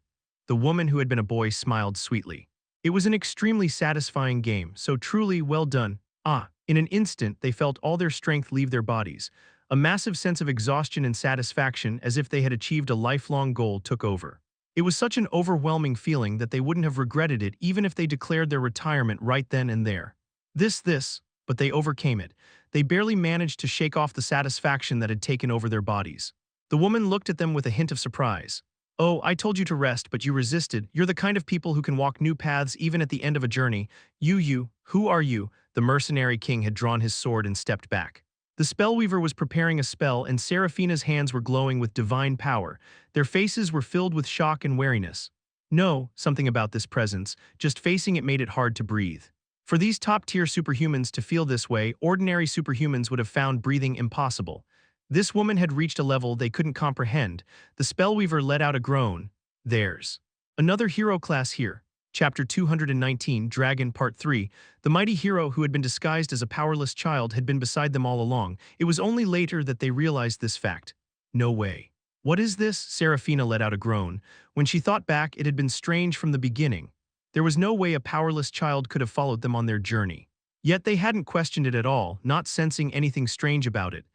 The woman who had been a boy smiled sweetly. It was an extremely satisfying game, so truly well done. In an instant, they felt all their strength leave their bodies. A massive sense of exhaustion and satisfaction, as if they had achieved a lifelong goal, took over. It was such an overwhelming feeling that they wouldn't have regretted it even if they declared their retirement right then and there. But they overcame it. They barely managed to shake off the satisfaction that had taken over their bodies. The woman looked at them with a hint of surprise. Oh, I told you to rest, but you resisted. You're the kind of people who can walk new paths even at the end of a journey. Who are you? The mercenary king had drawn his sword and stepped back. The spellweaver was preparing a spell, and Seraphina's hands were glowing with divine power. Their faces were filled with shock and wariness. No, something about this presence, just facing it made it hard to breathe. For these top-tier superhumans to feel this way, ordinary superhumans would have found breathing impossible. This woman had reached a level they couldn't comprehend. The spellweaver let out a groan. Theirs. Another hero class here. Chapter 219, Dragon Part 3. The mighty hero who had been disguised as a powerless child had been beside them all along. It was only later that they realized this fact. No way. What is this? Seraphina let out a groan. When she thought back, it had been strange from the beginning. There was no way a powerless child could have followed them on their journey. Yet they hadn't questioned it at all, not sensing anything strange about it.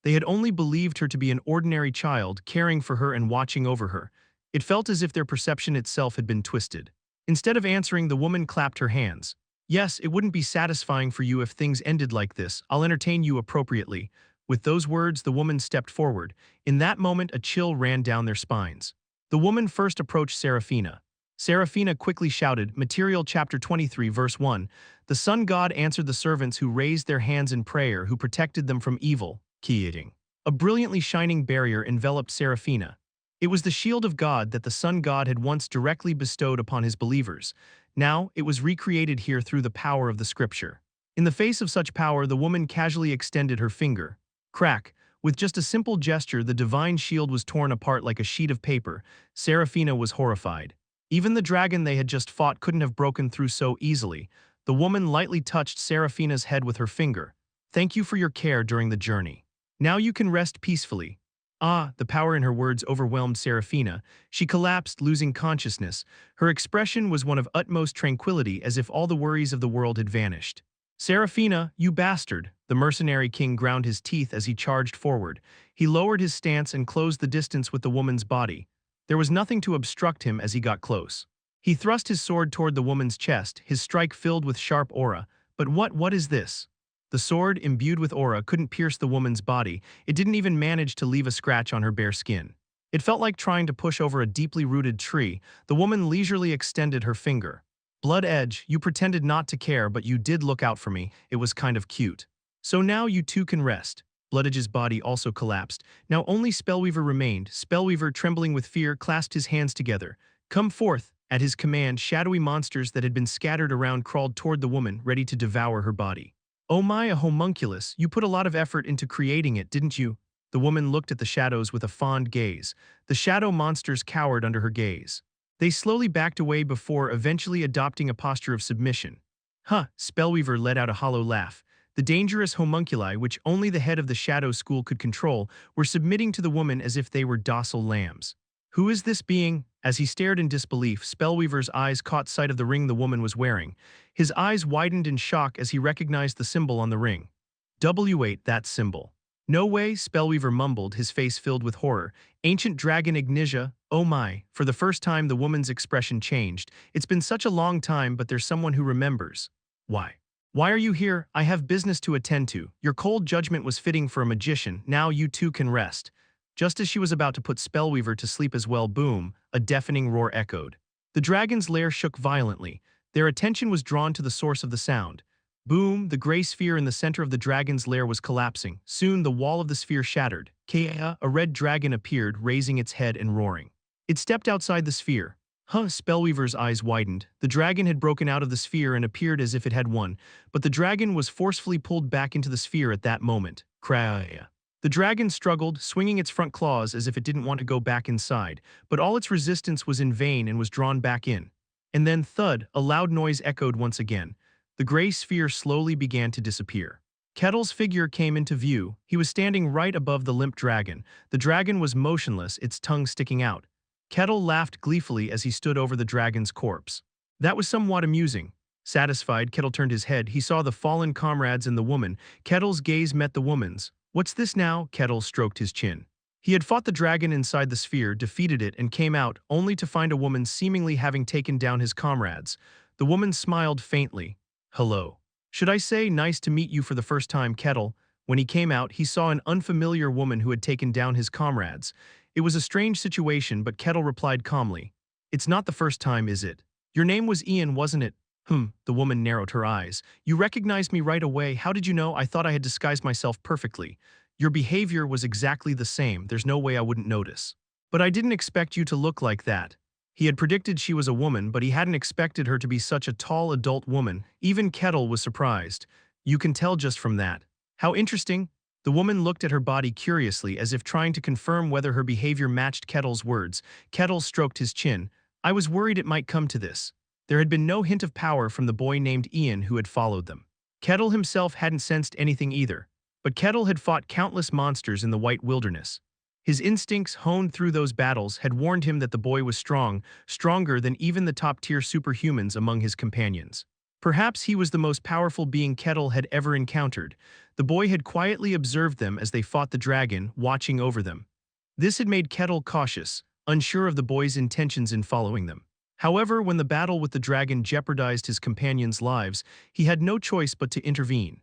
They had only believed her to be an ordinary child, caring for her and watching over her. It felt as if their perception itself had been twisted. Instead of answering, the woman clapped her hands. Yes, it wouldn't be satisfying for you if things ended like this. I'll entertain you appropriately. With those words, the woman stepped forward. In that moment, a chill ran down their spines. The woman first approached Seraphina. Seraphina quickly shouted, Material Chapter 23, Verse 1. The sun god answered the servants who raised their hands in prayer, who protected them from evil. Keying. A brilliantly shining barrier enveloped Seraphina. It was the shield of God that the sun god had once directly bestowed upon his believers. Now, it was recreated here through the power of the scripture. In the face of such power, the woman casually extended her finger. Crack. With just a simple gesture, the divine shield was torn apart like a sheet of paper. Seraphina was horrified. Even the dragon they had just fought couldn't have broken through so easily. The woman lightly touched Seraphina's head with her finger. Thank you for your care during the journey. Now you can rest peacefully. The power in her words overwhelmed Seraphina. She collapsed, losing consciousness. Her expression was one of utmost tranquility, as if all the worries of the world had vanished. Seraphina, you bastard! The mercenary king ground his teeth as he charged forward. He lowered his stance and closed the distance with the woman's body. There was nothing to obstruct him as he got close. He thrust his sword toward the woman's chest, his strike filled with sharp aura. But what is this? The sword, imbued with aura, couldn't pierce the woman's body. It didn't even manage to leave a scratch on her bare skin. It felt like trying to push over a deeply rooted tree. The woman leisurely extended her finger. Blood Edge, you pretended not to care, but you did look out for me. It was kind of cute. So now you two can rest. Blood Edge's body also collapsed. Now only Spellweaver remained. Spellweaver, trembling with fear, clasped his hands together. Come forth. At his command, shadowy monsters that had been scattered around crawled toward the woman, ready to devour her body. Oh my, a homunculus, you put a lot of effort into creating it, didn't you? The woman looked at the shadows with a fond gaze. The shadow monsters cowered under her gaze. They slowly backed away before eventually adopting a posture of submission. Huh, Spellweaver let out a hollow laugh. The dangerous homunculi, which only the head of the shadow school could control, were submitting to the woman as if they were docile lambs. Who is this being? As he stared in disbelief, Spellweaver's eyes caught sight of the ring the woman was wearing. His eyes widened in shock as he recognized the symbol on the ring. W8, that symbol. No way, Spellweaver mumbled, his face filled with horror. Ancient dragon Ignitia, oh my. For the first time the woman's expression changed. It's been such a long time, but there's someone who remembers. Why? Why are you here? I have business to attend to. Your cold judgment was fitting for a magician. Now you two can rest. Just as she was about to put Spellweaver to sleep as well, boom, a deafening roar echoed. The dragon's lair shook violently. Their attention was drawn to the source of the sound. Boom, the gray sphere in the center of the dragon's lair was collapsing. Soon the wall of the sphere shattered. Kea, a red dragon appeared, raising its head and roaring. It stepped outside the sphere. Huh, Spellweaver's eyes widened. The dragon had broken out of the sphere and appeared as if it had won, but the dragon was forcefully pulled back into the sphere at that moment. Krea. The dragon struggled, swinging its front claws as if it didn't want to go back inside, but all its resistance was in vain and was drawn back in. And then thud, a loud noise echoed once again. The gray sphere slowly began to disappear. Kettle's figure came into view. He was standing right above the limp dragon. The dragon was motionless, its tongue sticking out. Kettle laughed gleefully as he stood over the dragon's corpse. That was somewhat amusing. Satisfied, Kettle turned his head. He saw the fallen comrades and the woman. Kettle's gaze met the woman's. What's this now? Kettle stroked his chin. He had fought the dragon inside the sphere, defeated it, and came out, only to find a woman seemingly having taken down his comrades. The woman smiled faintly. Hello. Should I say nice to meet you for the first time, Kettle? When he came out, he saw an unfamiliar woman who had taken down his comrades. It was a strange situation, but Kettle replied calmly. It's not the first time, is it? Your name was Ian, wasn't it? The woman narrowed her eyes. You recognized me right away. How did you know? I thought I had disguised myself perfectly. Your behavior was exactly the same. There's no way I wouldn't notice. But I didn't expect you to look like that. He had predicted she was a woman, but he hadn't expected her to be such a tall adult woman. Even Kettle was surprised. You can tell just from that. How interesting. The woman looked at her body curiously, as if trying to confirm whether her behavior matched Kettle's words. Kettle stroked his chin. I was worried it might come to this. There had been no hint of power from the boy named Ian who had followed them. Kettle himself hadn't sensed anything either, but Kettle had fought countless monsters in the White Wilderness. His instincts, honed through those battles, had warned him that the boy was strong, stronger than even the top-tier superhumans among his companions. Perhaps he was the most powerful being Kettle had ever encountered. The boy had quietly observed them as they fought the dragon, watching over them. This had made Kettle cautious, unsure of the boy's intentions in following them. However, when the battle with the dragon jeopardized his companions' lives, he had no choice but to intervene.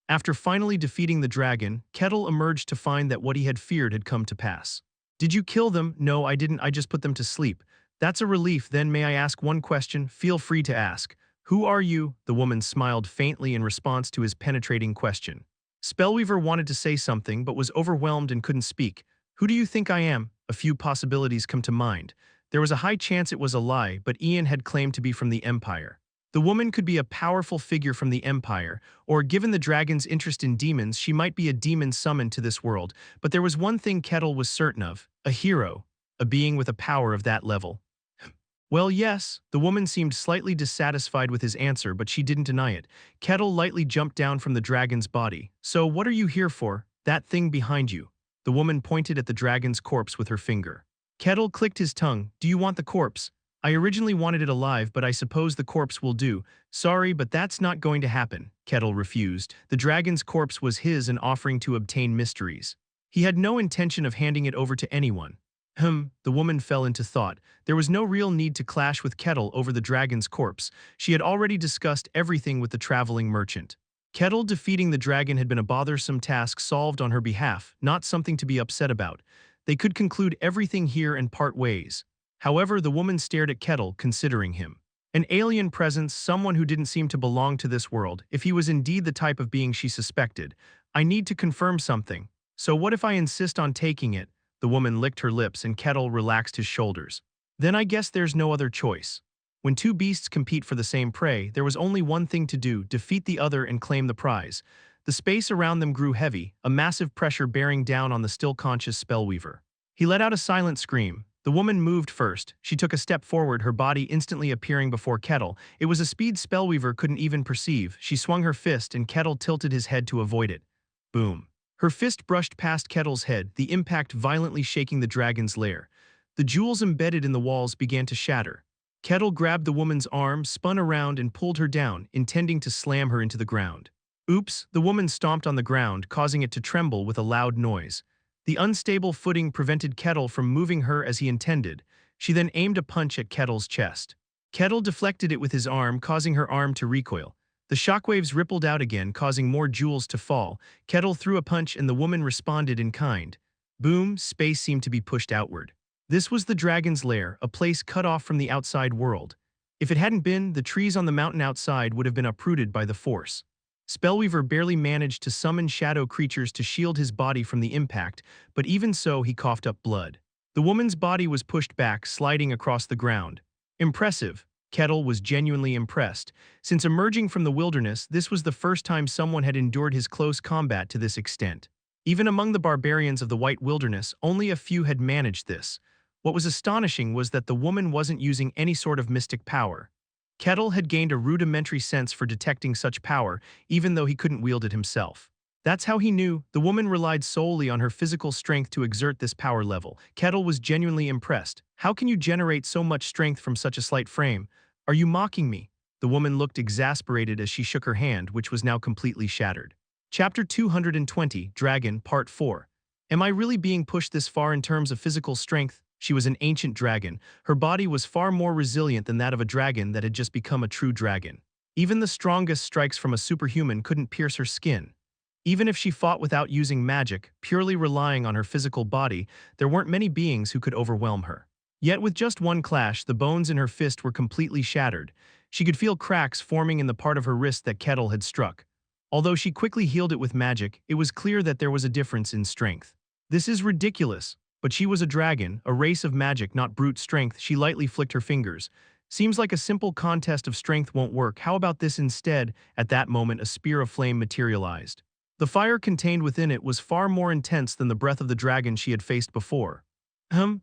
After finally defeating the dragon, Kettle emerged to find that what he had feared had come to pass. Did you kill them? No, I didn't. I just put them to sleep. That's a relief. Then may I ask one question? Feel free to ask. Who are you? The woman smiled faintly in response to his penetrating question. Spellweaver wanted to say something but was overwhelmed and couldn't speak. Who do you think I am? A few possibilities come to mind. There was a high chance it was a lie, but Ian had claimed to be from the Empire. The woman could be a powerful figure from the Empire, or given the dragon's interest in demons, she might be a demon summoned to this world. But there was one thing Kettle was certain of: a hero, a being with a power of that level. Well, yes, the woman seemed slightly dissatisfied with his answer, but she didn't deny it. Kettle lightly jumped down from the dragon's body. So what are you here for? That thing behind you. The woman pointed at the dragon's corpse with her finger. Kettle clicked his tongue. Do you want the corpse? I originally wanted it alive, but I suppose the corpse will do. Sorry, but that's not going to happen, Kettle refused. The dragon's corpse was his, an offering to obtain mysteries. He had no intention of handing it over to anyone. The woman fell into thought. There was no real need to clash with Kettle over the dragon's corpse. She had already discussed everything with the traveling merchant. Kettle defeating the dragon had been a bothersome task solved on her behalf, not something to be upset about. They could conclude everything here and part ways. However, the woman stared at Kettle, considering him. An alien presence, someone who didn't seem to belong to this world, if he was indeed the type of being she suspected. I need to confirm something. So what if I insist on taking it? The woman licked her lips and Kettle relaxed his shoulders. Then I guess there's no other choice. When two beasts compete for the same prey, there was only one thing to do: defeat the other and claim the prize. The space around them grew heavy, a massive pressure bearing down on the still-conscious spellweaver. He let out a silent scream. The woman moved first. She took a step forward, her body instantly appearing before Kettle. It was a speed spellweaver couldn't even perceive. She swung her fist and Kettle tilted his head to avoid it. Boom. Her fist brushed past Kettle's head, the impact violently shaking the dragon's lair. The jewels embedded in the walls began to shatter. Kettle grabbed the woman's arm, spun around, and pulled her down, intending to slam her into the ground. Oops, the woman stomped on the ground, causing it to tremble with a loud noise. The unstable footing prevented Kettle from moving her as he intended. She then aimed a punch at Kettle's chest. Kettle deflected it with his arm, causing her arm to recoil. The shockwaves rippled out again, causing more jewels to fall. Kettle threw a punch and the woman responded in kind. Boom, space seemed to be pushed outward. This was the dragon's lair, a place cut off from the outside world. If it hadn't been, the trees on the mountain outside would have been uprooted by the force. Spellweaver barely managed to summon shadow creatures to shield his body from the impact, but even so he coughed up blood. The woman's body was pushed back, sliding across the ground. Impressive. Kettle was genuinely impressed. Since emerging from the wilderness, this was the first time someone had endured his close combat to this extent. Even among the barbarians of the White Wilderness, only a few had managed this. What was astonishing was that the woman wasn't using any sort of mystic power. Kettle had gained a rudimentary sense for detecting such power, even though he couldn't wield it himself. That's how he knew the woman relied solely on her physical strength to exert this power level. Kettle was genuinely impressed. How can you generate so much strength from such a slight frame? Are you mocking me? The woman looked exasperated as she shook her hand, which was now completely shattered. Chapter 220, Dragon, Part 4. Am I really being pushed this far in terms of physical strength? She was an ancient dragon. Her body was far more resilient than that of a dragon that had just become a true dragon. Even the strongest strikes from a superhuman couldn't pierce her skin. Even if she fought without using magic, purely relying on her physical body, there weren't many beings who could overwhelm her. Yet with just one clash, the bones in her fist were completely shattered. She could feel cracks forming in the part of her wrist that Kettle had struck. Although she quickly healed it with magic, it was clear that there was a difference in strength. This is ridiculous. But she was a dragon, a race of magic, not brute strength. She lightly flicked her fingers. Seems like a simple contest of strength won't work. How about this instead? At that moment, a spear of flame materialized. The fire contained within it was far more intense than the breath of the dragon she had faced before.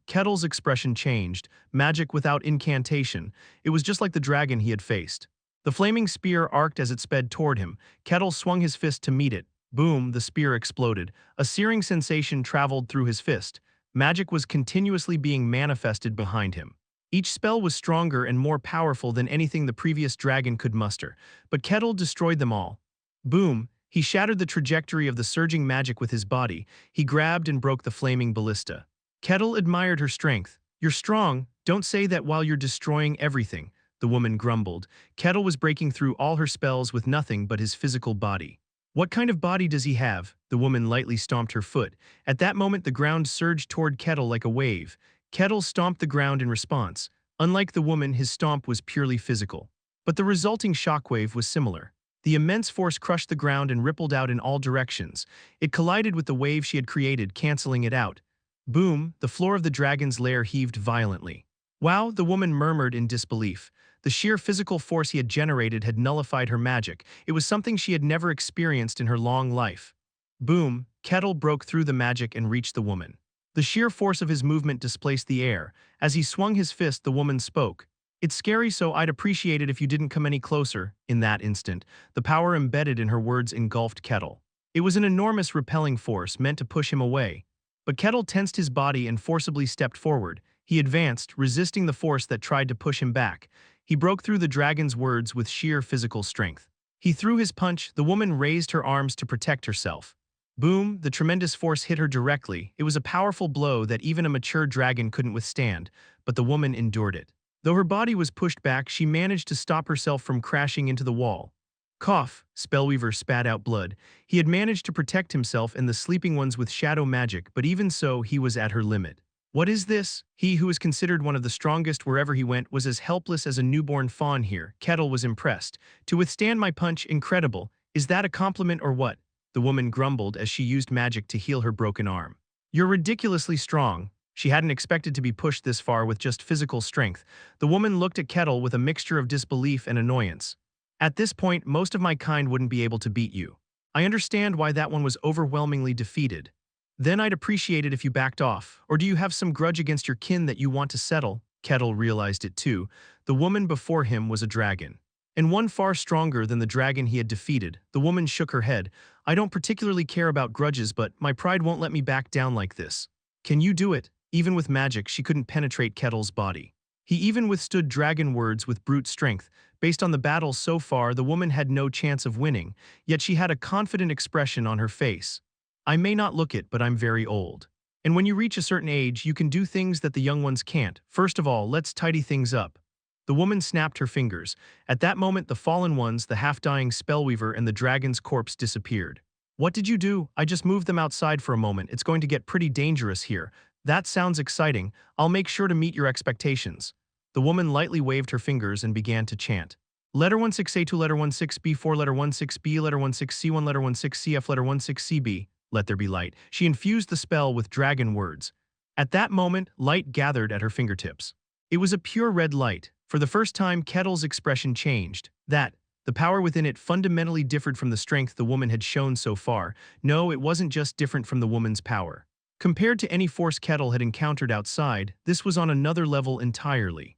Kettle's expression changed. Magic without incantation. It was just like the dragon he had faced. The flaming spear arced as it sped toward him. Kettle swung his fist to meet it. Boom, the spear exploded. A searing sensation traveled through his fist. Magic was continuously being manifested behind him. Each spell was stronger and more powerful than anything the previous dragon could muster, but Kettle destroyed them all. Boom, he shattered the trajectory of the surging magic with his body. He grabbed and broke the flaming ballista. Kettle admired her strength. You're strong, don't say that while you're destroying everything, the woman grumbled. Kettle was breaking through all her spells with nothing but his physical body. What kind of body does he have? The woman lightly stomped her foot. At that moment, the ground surged toward Kettle like a wave. Kettle stomped the ground in response. Unlike the woman, his stomp was purely physical. But the resulting shockwave was similar. The immense force crushed the ground and rippled out in all directions. It collided with the wave she had created, canceling it out. Boom, the floor of the dragon's lair heaved violently. Wow, the woman murmured in disbelief. The sheer physical force he had generated had nullified her magic. It was something she had never experienced in her long life. Boom, Kettle broke through the magic and reached the woman. The sheer force of his movement displaced the air. As he swung his fist, the woman spoke. It's scary, so I'd appreciate it if you didn't come any closer. In that instant, the power embedded in her words engulfed Kettle. It was an enormous repelling force meant to push him away. But Kettle tensed his body and forcibly stepped forward. He advanced, resisting the force that tried to push him back. He broke through the dragon's words with sheer physical strength. He threw his punch. The woman raised her arms to protect herself. Boom, the tremendous force hit her directly. It was a powerful blow that even a mature dragon couldn't withstand, but the woman endured it. Though her body was pushed back, she managed to stop herself from crashing into the wall. Cough, Spellweaver spat out blood. He had managed to protect himself and the sleeping ones with shadow magic, but even so, he was at her limit. What is this? He who was considered one of the strongest wherever he went was as helpless as a newborn fawn here. Kettle was impressed. To withstand my punch, incredible. Is that a compliment or what? The woman grumbled as she used magic to heal her broken arm. You're ridiculously strong. She hadn't expected to be pushed this far with just physical strength. The woman looked at Kettle with a mixture of disbelief and annoyance. At this point, most of my kind wouldn't be able to beat you. I understand why that one was overwhelmingly defeated. Then I'd appreciate it if you backed off. Or do you have some grudge against your kin that you want to settle? Kettle realized it too. The woman before him was a dragon. And one far stronger than the dragon he had defeated. The woman shook her head. I don't particularly care about grudges, but my pride won't let me back down like this. Can you do it? Even with magic, she couldn't penetrate Kettle's body. He even withstood dragon words with brute strength. Based on the battle so far, the woman had no chance of winning, yet she had a confident expression on her face. I may not look it, but I'm very old. And when you reach a certain age, you can do things that the young ones can't. First of all, let's tidy things up. The woman snapped her fingers. At that moment, the fallen ones, the half-dying Spellweaver, and the dragon's corpse disappeared. What did you do? I just moved them outside for a moment. It's going to get pretty dangerous here. That sounds exciting. I'll make sure to meet your expectations. The woman lightly waved her fingers and began to chant. Letter 16A2, letter 16B4, letter 16B, letter 16C1, letter 16CF, letter 16CB. Let there be light. She infused the spell with dragon words. At that moment, light gathered at her fingertips. It was a pure red light. For the first time, Kettle's expression changed. The power within it fundamentally differed from the strength the woman had shown so far. No, it wasn't just different from the woman's power. Compared to any force Kettle had encountered outside, this was on another level entirely.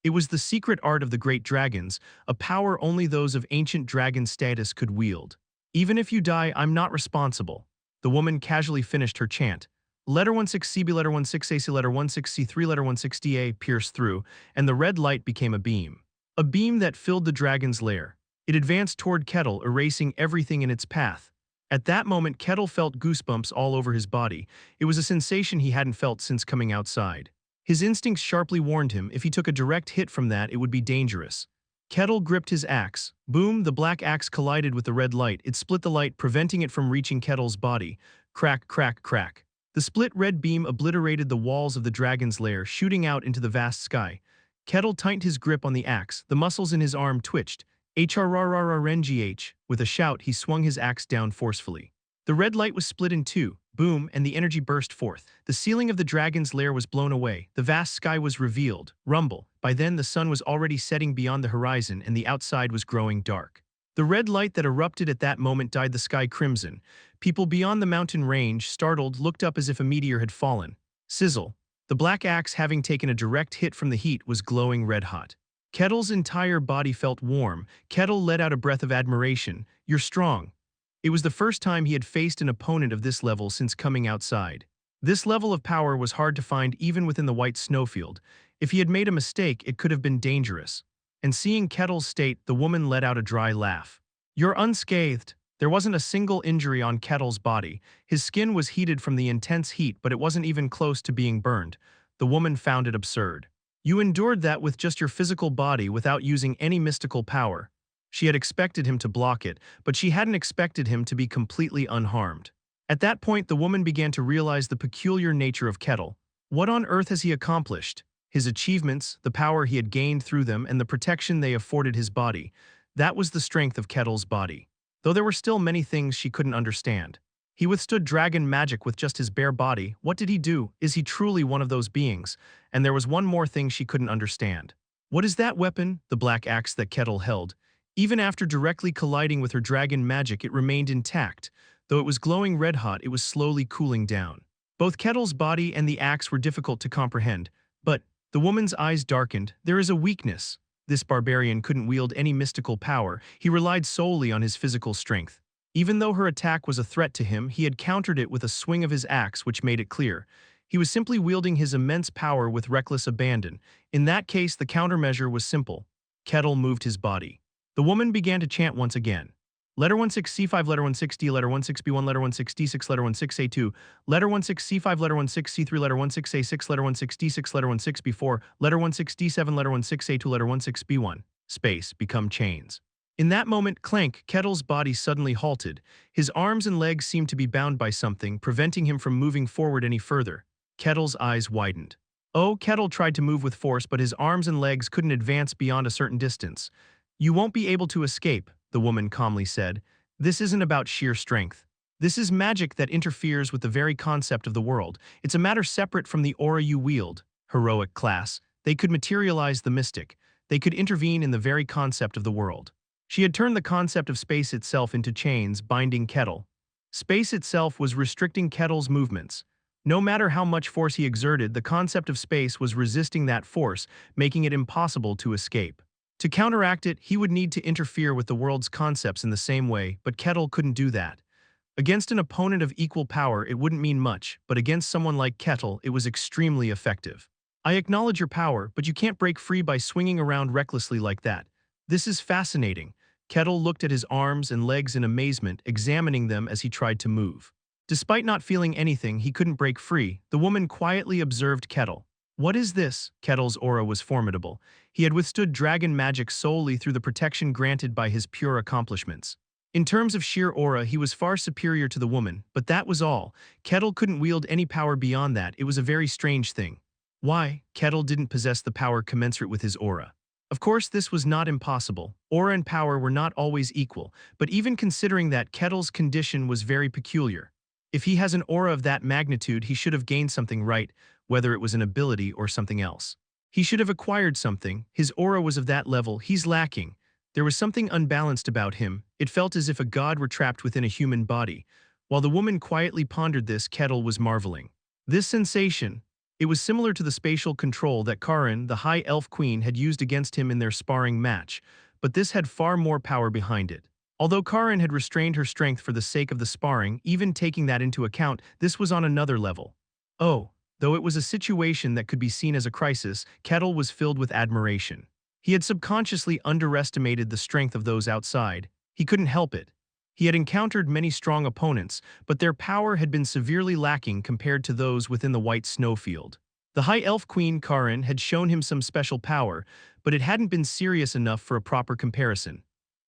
It was the secret art of the great dragons, a power only those of ancient dragon status could wield. Even if you die, I'm not responsible. The woman casually finished her chant. Letter 16CB, letter 16AC, letter 16C3, letter 16DA pierced through, and the red light became a beam. A beam that filled the dragon's lair. It advanced toward Kettle, erasing everything in its path. At that moment, Kettle felt goosebumps all over his body. It was a sensation he hadn't felt since coming outside. His instincts sharply warned him if he took a direct hit from that, it would be dangerous. Kettle gripped his axe. Boom, the black axe collided with the red light. It split the light, preventing it from reaching Kettle's body. Crack, crack, crack. The split red beam obliterated the walls of the dragon's lair, shooting out into the vast sky. Kettle tightened his grip on the axe. The muscles in his arm twitched. HRRRRNGH. With a shout, he swung his axe down forcefully. The red light was split in two. Boom, and the energy burst forth. The ceiling of the dragon's lair was blown away. The vast sky was revealed. Rumble. By then, the sun was already setting beyond the horizon, and the outside was growing dark. The red light that erupted at that moment dyed the sky crimson. People beyond the mountain range, startled, looked up as if a meteor had fallen. Sizzle. The black axe, having taken a direct hit from the heat, was glowing red-hot. Kettle's entire body felt warm. Kettle let out a breath of admiration. You're strong. It was the first time he had faced an opponent of this level since coming outside. This level of power was hard to find even within the White Snowfield. If he had made a mistake, it could have been dangerous. And seeing Kettle's state, the woman let out a dry laugh. You're unscathed. There wasn't a single injury on Kettle's body. His skin was heated from the intense heat, but it wasn't even close to being burned. The woman found it absurd. You endured that with just your physical body without using any mystical power. She had expected him to block it, but she hadn't expected him to be completely unharmed. At that point, the woman began to realize the peculiar nature of Kettle. What on earth has he accomplished? His achievements, the power he had gained through them, and the protection they afforded his body. That was the strength of Kettle's body. Though there were still many things she couldn't understand. He withstood dragon magic with just his bare body. What did he do? Is he truly one of those beings? And there was one more thing she couldn't understand. What is that weapon? The black axe that Kettle held. Even after directly colliding with her dragon magic, it remained intact. Though it was glowing red-hot, it was slowly cooling down. Both Kettle's body and the axe were difficult to comprehend. But the woman's eyes darkened. There is a weakness. This barbarian couldn't wield any mystical power. He relied solely on his physical strength. Even though her attack was a threat to him, he had countered it with a swing of his axe, which made it clear. He was simply wielding his immense power with reckless abandon. In that case, the countermeasure was simple. Kettle moved his body. The woman began to chant once again. Letter 16C5, letter 16D, letter 16B1, letter 16D6, letter 16A2, letter 16C5, letter 16C3, letter 16A6, letter 16D6, letter 16B4, letter 16D7, letter 16A2, letter 16B1. Space, become chains. In that moment, clank, Kettle's body suddenly halted. His arms and legs seemed to be bound by something, preventing him from moving forward any further. Kettle's eyes widened. Oh, Kettle tried to move with force, but his arms and legs couldn't advance beyond a certain distance. You won't be able to escape, the woman calmly said. This isn't about sheer strength. This is magic that interferes with the very concept of the world. It's a matter separate from the aura you wield. Heroic class. They could materialize the mystic. They could intervene in the very concept of the world. She had turned the concept of space itself into chains, binding Kettle. Space itself was restricting Kettle's movements. No matter how much force he exerted, the concept of space was resisting that force, making it impossible to escape. To counteract it, he would need to interfere with the world's concepts in the same way, but Kettle couldn't do that. Against an opponent of equal power, it wouldn't mean much, but against someone like Kettle, it was extremely effective. I acknowledge your power, but you can't break free by swinging around recklessly like that. This is fascinating. Kettle looked at his arms and legs in amazement, examining them as he tried to move. Despite not feeling anything, he couldn't break free. The woman quietly observed Kettle. What is this? Kettle's aura was formidable. He had withstood dragon magic solely through the protection granted by his pure accomplishments. In terms of sheer aura, he was far superior to the woman, but that was all. Kettle couldn't wield any power beyond that. It was a very strange thing. Why? Kettle didn't possess the power commensurate with his aura. Of course, this was not impossible. Aura and power were not always equal, but even considering that, Kettle's condition was very peculiar. If he has an aura of that magnitude, he should have gained something, right, whether it was an ability or something else. He should have acquired something. His aura was of that level. He's lacking. There was something unbalanced about him. It felt as if a god were trapped within a human body. While the woman quietly pondered this, Kettle was marveling. This sensation, it was similar to the spatial control that Karin, the High Elf Queen, had used against him in their sparring match, but this had far more power behind it. Although Karin had restrained her strength for the sake of the sparring, even taking that into account, this was on another level. Oh, though it was a situation that could be seen as a crisis, Kettle was filled with admiration. He had subconsciously underestimated the strength of those outside. He couldn't help it. He had encountered many strong opponents, but their power had been severely lacking compared to those within the White Snowfield. The High Elf Queen Karin had shown him some special power, but it hadn't been serious enough for a proper comparison.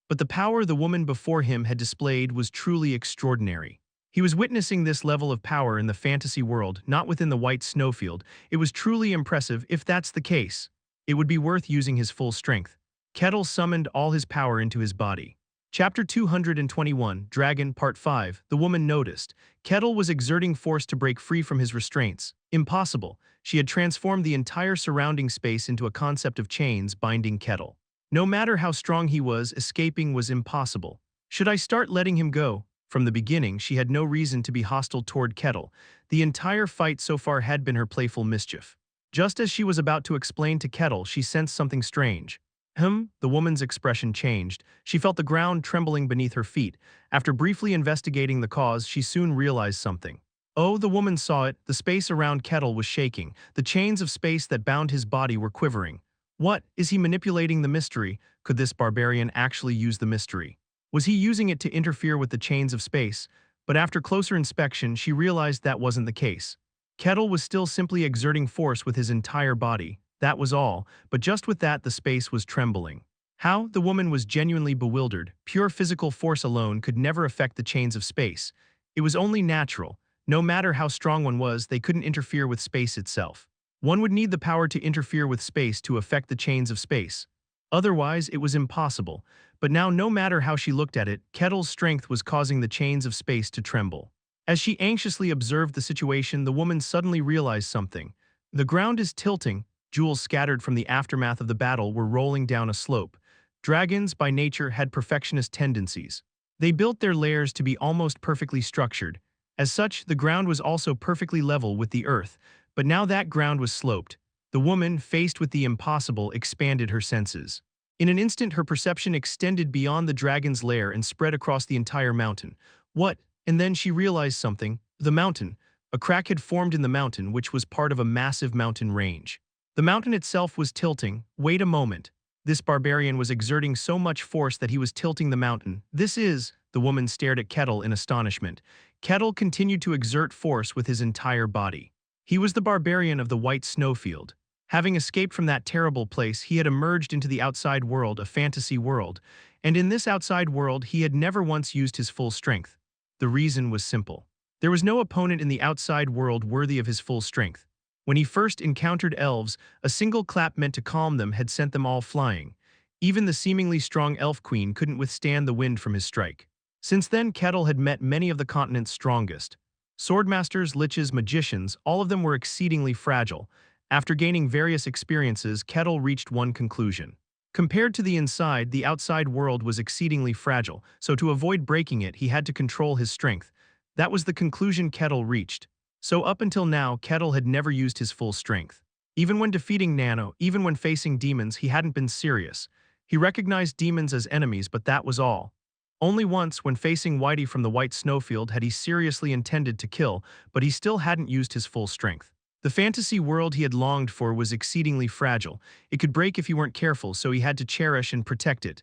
But the power the woman before him had displayed was truly extraordinary. He was witnessing this level of power in the fantasy world, not within the White Snowfield. It was truly impressive. If that's the case, it would be worth using his full strength. Kettle summoned all his power into his body. Chapter 221, Dragon, Part 5. The woman noticed. Kettle was exerting force to break free from his restraints. Impossible. She had transformed the entire surrounding space into a concept of chains binding Kettle. No matter how strong he was, escaping was impossible. Should I start letting him go? From the beginning, she had no reason to be hostile toward Kettle. The entire fight so far had been her playful mischief. Just as she was about to explain to Kettle, she sensed something strange. The woman's expression changed. She felt the ground trembling beneath her feet. After briefly investigating the cause, she soon realized something. Oh, the woman saw it. The space around Kettle was shaking. The chains of space that bound his body were quivering. What? Is he manipulating the mystery? Could this barbarian actually use the mystery? Was he using it to interfere with the chains of space? But after closer inspection, she realized that wasn't the case. Kettle was still simply exerting force with his entire body. That was all, but just with that, the space was trembling. How? The woman was genuinely bewildered. Pure physical force alone could never affect the chains of space. It was only natural. No matter how strong one was, they couldn't interfere with space itself. One would need the power to interfere with space to affect the chains of space. Otherwise, it was impossible. But now, no matter how she looked at it, Kettle's strength was causing the chains of space to tremble. As she anxiously observed the situation, the woman suddenly realized something. The ground is tilting. Jewels scattered from the aftermath of the battle were rolling down a slope. Dragons, by nature, had perfectionist tendencies. They built their lairs to be almost perfectly structured. As such, the ground was also perfectly level with the earth, but now that ground was sloped. The woman, faced with the impossible, expanded her senses. In an instant, her perception extended beyond the dragon's lair and spread across the entire mountain. What? And then she realized something. The mountain. A crack had formed in the mountain, which was part of a massive mountain range. The mountain itself was tilting. Wait a moment. This barbarian was exerting so much force that he was tilting the mountain. This is... The woman stared at Kettle in astonishment. Kettle continued to exert force with his entire body. He was the barbarian of the White Snowfield. Having escaped from that terrible place, he had emerged into the outside world, a fantasy world, and in this outside world he had never once used his full strength. The reason was simple. There was no opponent in the outside world worthy of his full strength. When he first encountered elves, a single clap meant to calm them had sent them all flying. Even the seemingly strong elf queen couldn't withstand the wind from his strike. Since then, Kettle had met many of the continent's strongest. Swordmasters, liches, magicians, all of them were exceedingly fragile. After gaining various experiences, Kettle reached one conclusion. Compared to the inside, the outside world was exceedingly fragile, so to avoid breaking it, he had to control his strength. That was the conclusion Kettle reached. So up until now, Kettle had never used his full strength. Even when defeating Nano, even when facing demons, he hadn't been serious. He recognized demons as enemies, but that was all. Only once, when facing Whitey from the White Snowfield, had he seriously intended to kill, but he still hadn't used his full strength. The fantasy world he had longed for was exceedingly fragile. It could break if you weren't careful, so he had to cherish and protect it.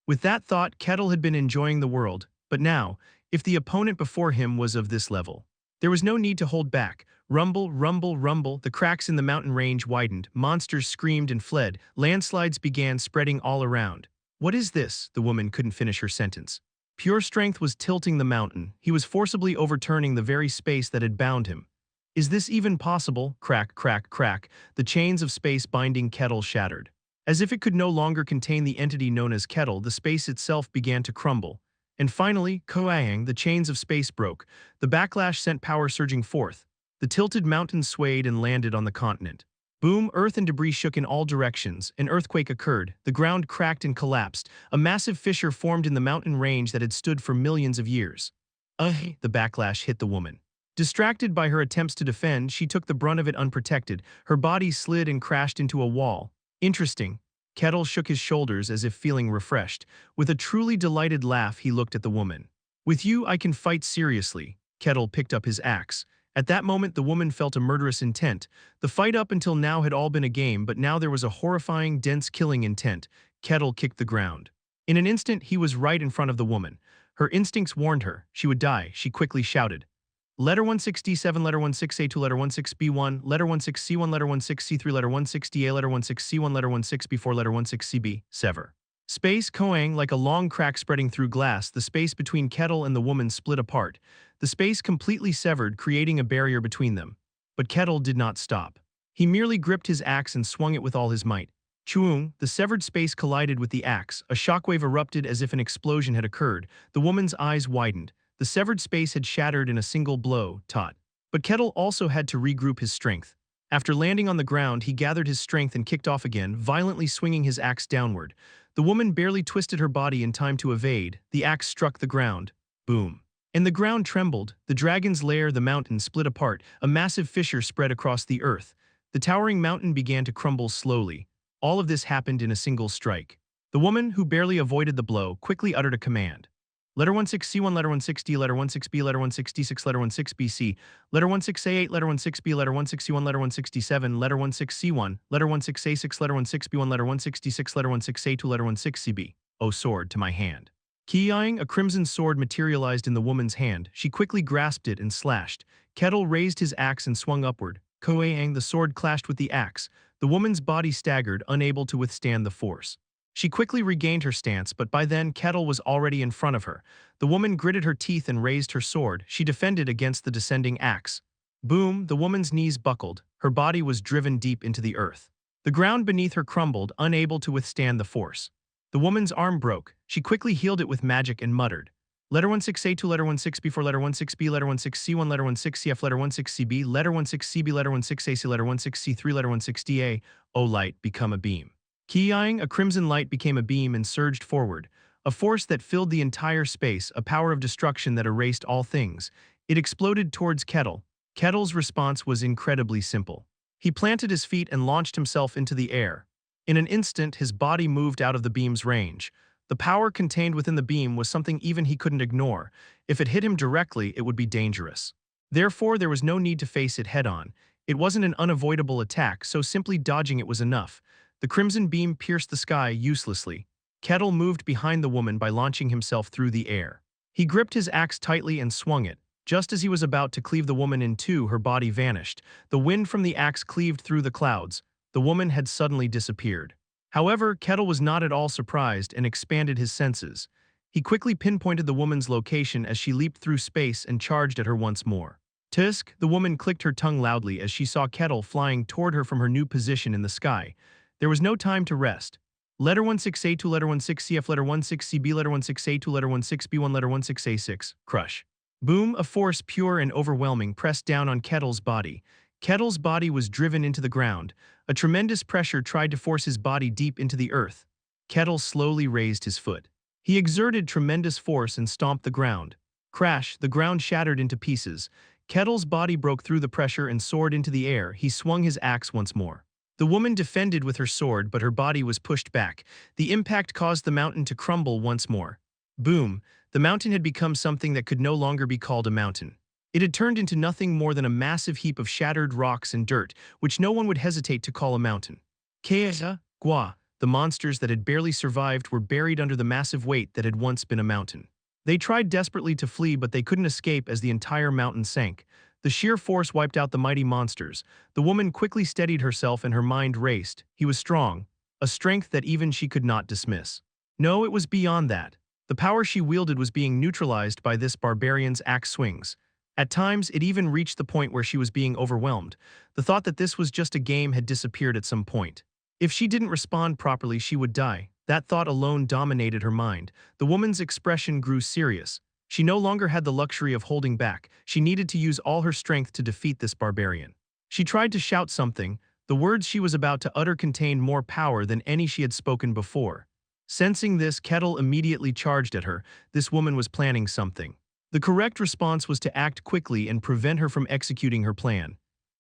With that thought, Kettle had been enjoying the world, but now, if the opponent before him was of this level, there was no need to hold back. Rumble, rumble, rumble, the cracks in the mountain range widened, monsters screamed and fled, landslides began spreading all around. What is this? The woman couldn't finish her sentence. Pure strength was tilting the mountain. He was forcibly overturning the very space that had bound him. Is this even possible? Crack, crack, crack. The chains of space binding Kettle shattered. As if it could no longer contain the entity known as Kettle, the space itself began to crumble. And finally, koang, the chains of space broke. The backlash sent power surging forth. The tilted mountain swayed and landed on the continent. Boom, earth and debris shook in all directions. An earthquake occurred. The ground cracked and collapsed. A massive fissure formed in the mountain range that had stood for millions of years. The backlash hit the woman. Distracted by her attempts to defend, she took the brunt of it unprotected. Her body slid and crashed into a wall. Interesting. Kettle shook his shoulders as if feeling refreshed. With a truly delighted laugh, he looked at the woman. With you, I can fight seriously. Kettle picked up his axe. At that moment, the woman felt a murderous intent. The fight up until now had all been a game, but now there was a horrifying, dense killing intent. Kettle kicked the ground. In an instant, he was right in front of the woman. Her instincts warned her. She would die. She quickly shouted. Letter 16D7, letter 16A2, letter 16B1, letter 16C1, letter 16C3, letter 16DA, letter 16C1, letter 16B4, letter 16CB, sever. Space koang like a long crack spreading through glass, the space between Kettle and the woman split apart. The space completely severed, creating a barrier between them. But Kettle did not stop. He merely gripped his axe and swung it with all his might. Chuung, the severed space collided with the axe. A shockwave erupted as if an explosion had occurred. The woman's eyes widened. The severed space had shattered in a single blow, tot. But Kettle also had to regroup his strength. After landing on the ground, he gathered his strength and kicked off again, violently swinging his axe downward. The woman barely twisted her body in time to evade. The axe struck the ground. Boom. And the ground trembled. The dragon's lair, the mountain, split apart. A massive fissure spread across the earth. The towering mountain began to crumble slowly. All of this happened in a single strike. The woman, who barely avoided the blow, quickly uttered a command. Letter 16C1, letter 16D, letter 16B, letter 16D6, letter 16BC, letter 16A8, letter 16B, letter 16C1, letter 16D7, letter 16C1, letter 16A6, letter 16B1, letter 16D6, letter 16A2, letter 16CB. O sword, to my hand. Keying, a crimson sword materialized in the woman's hand. She quickly grasped it and slashed. Kettle raised his axe and swung upward. Koang, the sword clashed with the axe. The woman's body staggered, unable to withstand the force. She quickly regained her stance, but by then Kettle was already in front of her. The woman gritted her teeth and raised her sword. She defended against the descending axe. Boom, the woman's knees buckled. Her body was driven deep into the earth. The ground beneath her crumbled, unable to withstand the force. The woman's arm broke. She quickly healed it with magic and muttered. Letter 16A2, letter 16B4, letter 16B, letter 16C1, letter 16CF, letter 16CB, letter 16CB, letter 16AC, letter 16C3, letter 16DA. O light, become a beam. Keying, a crimson light became a beam and surged forward. A force that filled the entire space, a power of destruction that erased all things. It exploded towards Kettle. Kettle's response was incredibly simple. He planted his feet and launched himself into the air. In an instant, his body moved out of the beam's range. The power contained within the beam was something even he couldn't ignore. If it hit him directly, it would be dangerous. Therefore, there was no need to face it head-on. It wasn't an unavoidable attack, so simply dodging it was enough. The crimson beam pierced the sky uselessly. Kettle moved behind the woman by launching himself through the air. He gripped his axe tightly and swung it. Just as he was about to cleave the woman in two, her body vanished. The wind from the axe cleaved through the clouds. The woman had suddenly disappeared. However, Kettle was not at all surprised and expanded his senses. He quickly pinpointed the woman's location as she leaped through space and charged at her once more. Tusk, the woman clicked her tongue loudly as she saw Kettle flying toward her from her new position in the sky. There was no time to rest. Letter 16A2, letter 16CF, letter 16CB, letter 16A2, letter 16B1, letter 16A6, crush. Boom, a force pure and overwhelming pressed down on Kettle's body. Kettle's body was driven into the ground. A tremendous pressure tried to force his body deep into the earth. Kettle slowly raised his foot. He exerted tremendous force and stomped the ground. Crash, the ground shattered into pieces. Kettle's body broke through the pressure and soared into the air. He swung his axe once more. The woman defended with her sword, but her body was pushed back. The impact caused the mountain to crumble once more. Boom, the mountain had become something that could no longer be called a mountain. It had turned into nothing more than a massive heap of shattered rocks and dirt, which no one would hesitate to call a mountain. Keesa, Gua, the monsters that had barely survived were buried under the massive weight that had once been a mountain. They tried desperately to flee, but they couldn't escape as the entire mountain sank. The sheer force wiped out the mighty monsters. The woman quickly steadied herself and her mind raced. He was strong, a strength that even she could not dismiss. No, it was beyond that. The power she wielded was being neutralized by this barbarian's axe swings. At times, it even reached the point where she was being overwhelmed. The thought that this was just a game had disappeared at some point. If she didn't respond properly, she would die. That thought alone dominated her mind. The woman's expression grew serious. She no longer had the luxury of holding back. She needed to use all her strength to defeat this barbarian. She tried to shout something. The words she was about to utter contained more power than any she had spoken before. Sensing this, Kettle immediately charged at her. This woman was planning something. The correct response was to act quickly and prevent her from executing her plan.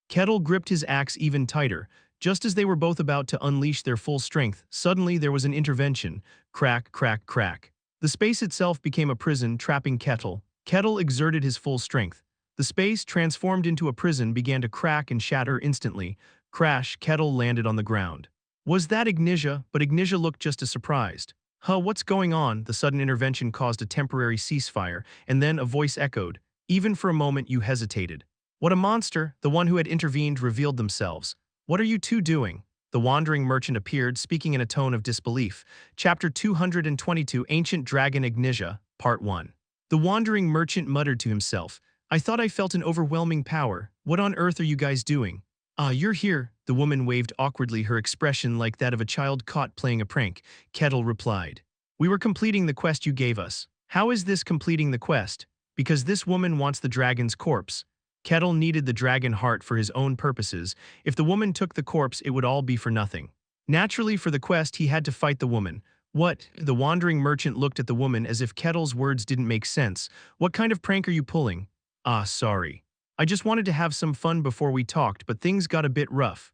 Kettle gripped his axe even tighter. Just as they were both about to unleash their full strength, suddenly there was an intervention. Crack, crack, crack. The space itself became a prison, trapping Kettle. Kettle exerted his full strength. The space, transformed into a prison, began to crack and shatter instantly. Crash, Kettle landed on the ground. Was that Ignitia? But Ignitia looked just as surprised. Huh, what's going on? The sudden intervention caused a temporary ceasefire, and then a voice echoed. Even for a moment you hesitated. What a monster! The one who had intervened revealed themselves. What are you two doing? The wandering merchant appeared, speaking in a tone of disbelief. Chapter 222, Ancient Dragon Ignitia, Part 1. The wandering merchant muttered to himself, I thought I felt an overwhelming power. What on earth are you guys doing? Ah, you're here. The woman waved awkwardly, her expression like that of a child caught playing a prank. Kettle replied, We were completing the quest you gave us. How is this completing the quest? Because this woman wants the dragon's corpse. Kettle needed the dragon heart for his own purposes. If the woman took the corpse, it would all be for nothing. Naturally, for the quest, he had to fight the woman. What? The wandering merchant looked at the woman as if Kettle's words didn't make sense. What kind of prank are you pulling? Ah, sorry. I just wanted to have some fun before we talked, but things got a bit rough.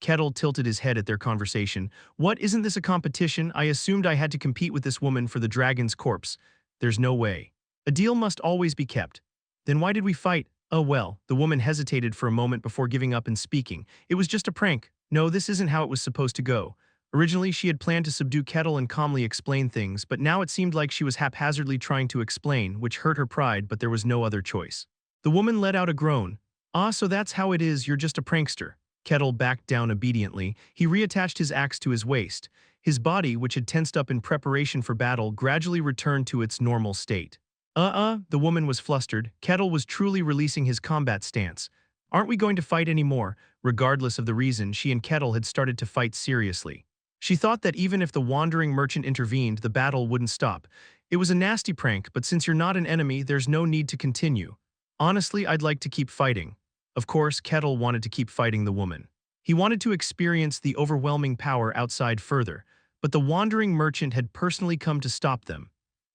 Kettle tilted his head at their conversation. What, isn't this a competition? I assumed I had to compete with this woman for the dragon's corpse. There's no way. A deal must always be kept. Then why did we fight? Oh well, the woman hesitated for a moment before giving up and speaking. It was just a prank. No, this isn't how it was supposed to go. Originally, she had planned to subdue Kettle and calmly explain things, but now it seemed like she was haphazardly trying to explain, which hurt her pride, but there was no other choice. The woman let out a groan. Ah, so that's how it is, you're just a prankster. Kettle backed down obediently. He reattached his axe to his waist. His body, which had tensed up in preparation for battle, gradually returned to its normal state. The woman was flustered. Kettle was truly releasing his combat stance. Aren't we going to fight anymore? Regardless of the reason, she and Kettle had started to fight seriously. She thought that even if the wandering merchant intervened, the battle wouldn't stop. It was a nasty prank, but since you're not an enemy, there's no need to continue. Honestly, I'd like to keep fighting. Of course, Kettle wanted to keep fighting the woman. He wanted to experience the overwhelming power outside further, but the wandering merchant had personally come to stop them.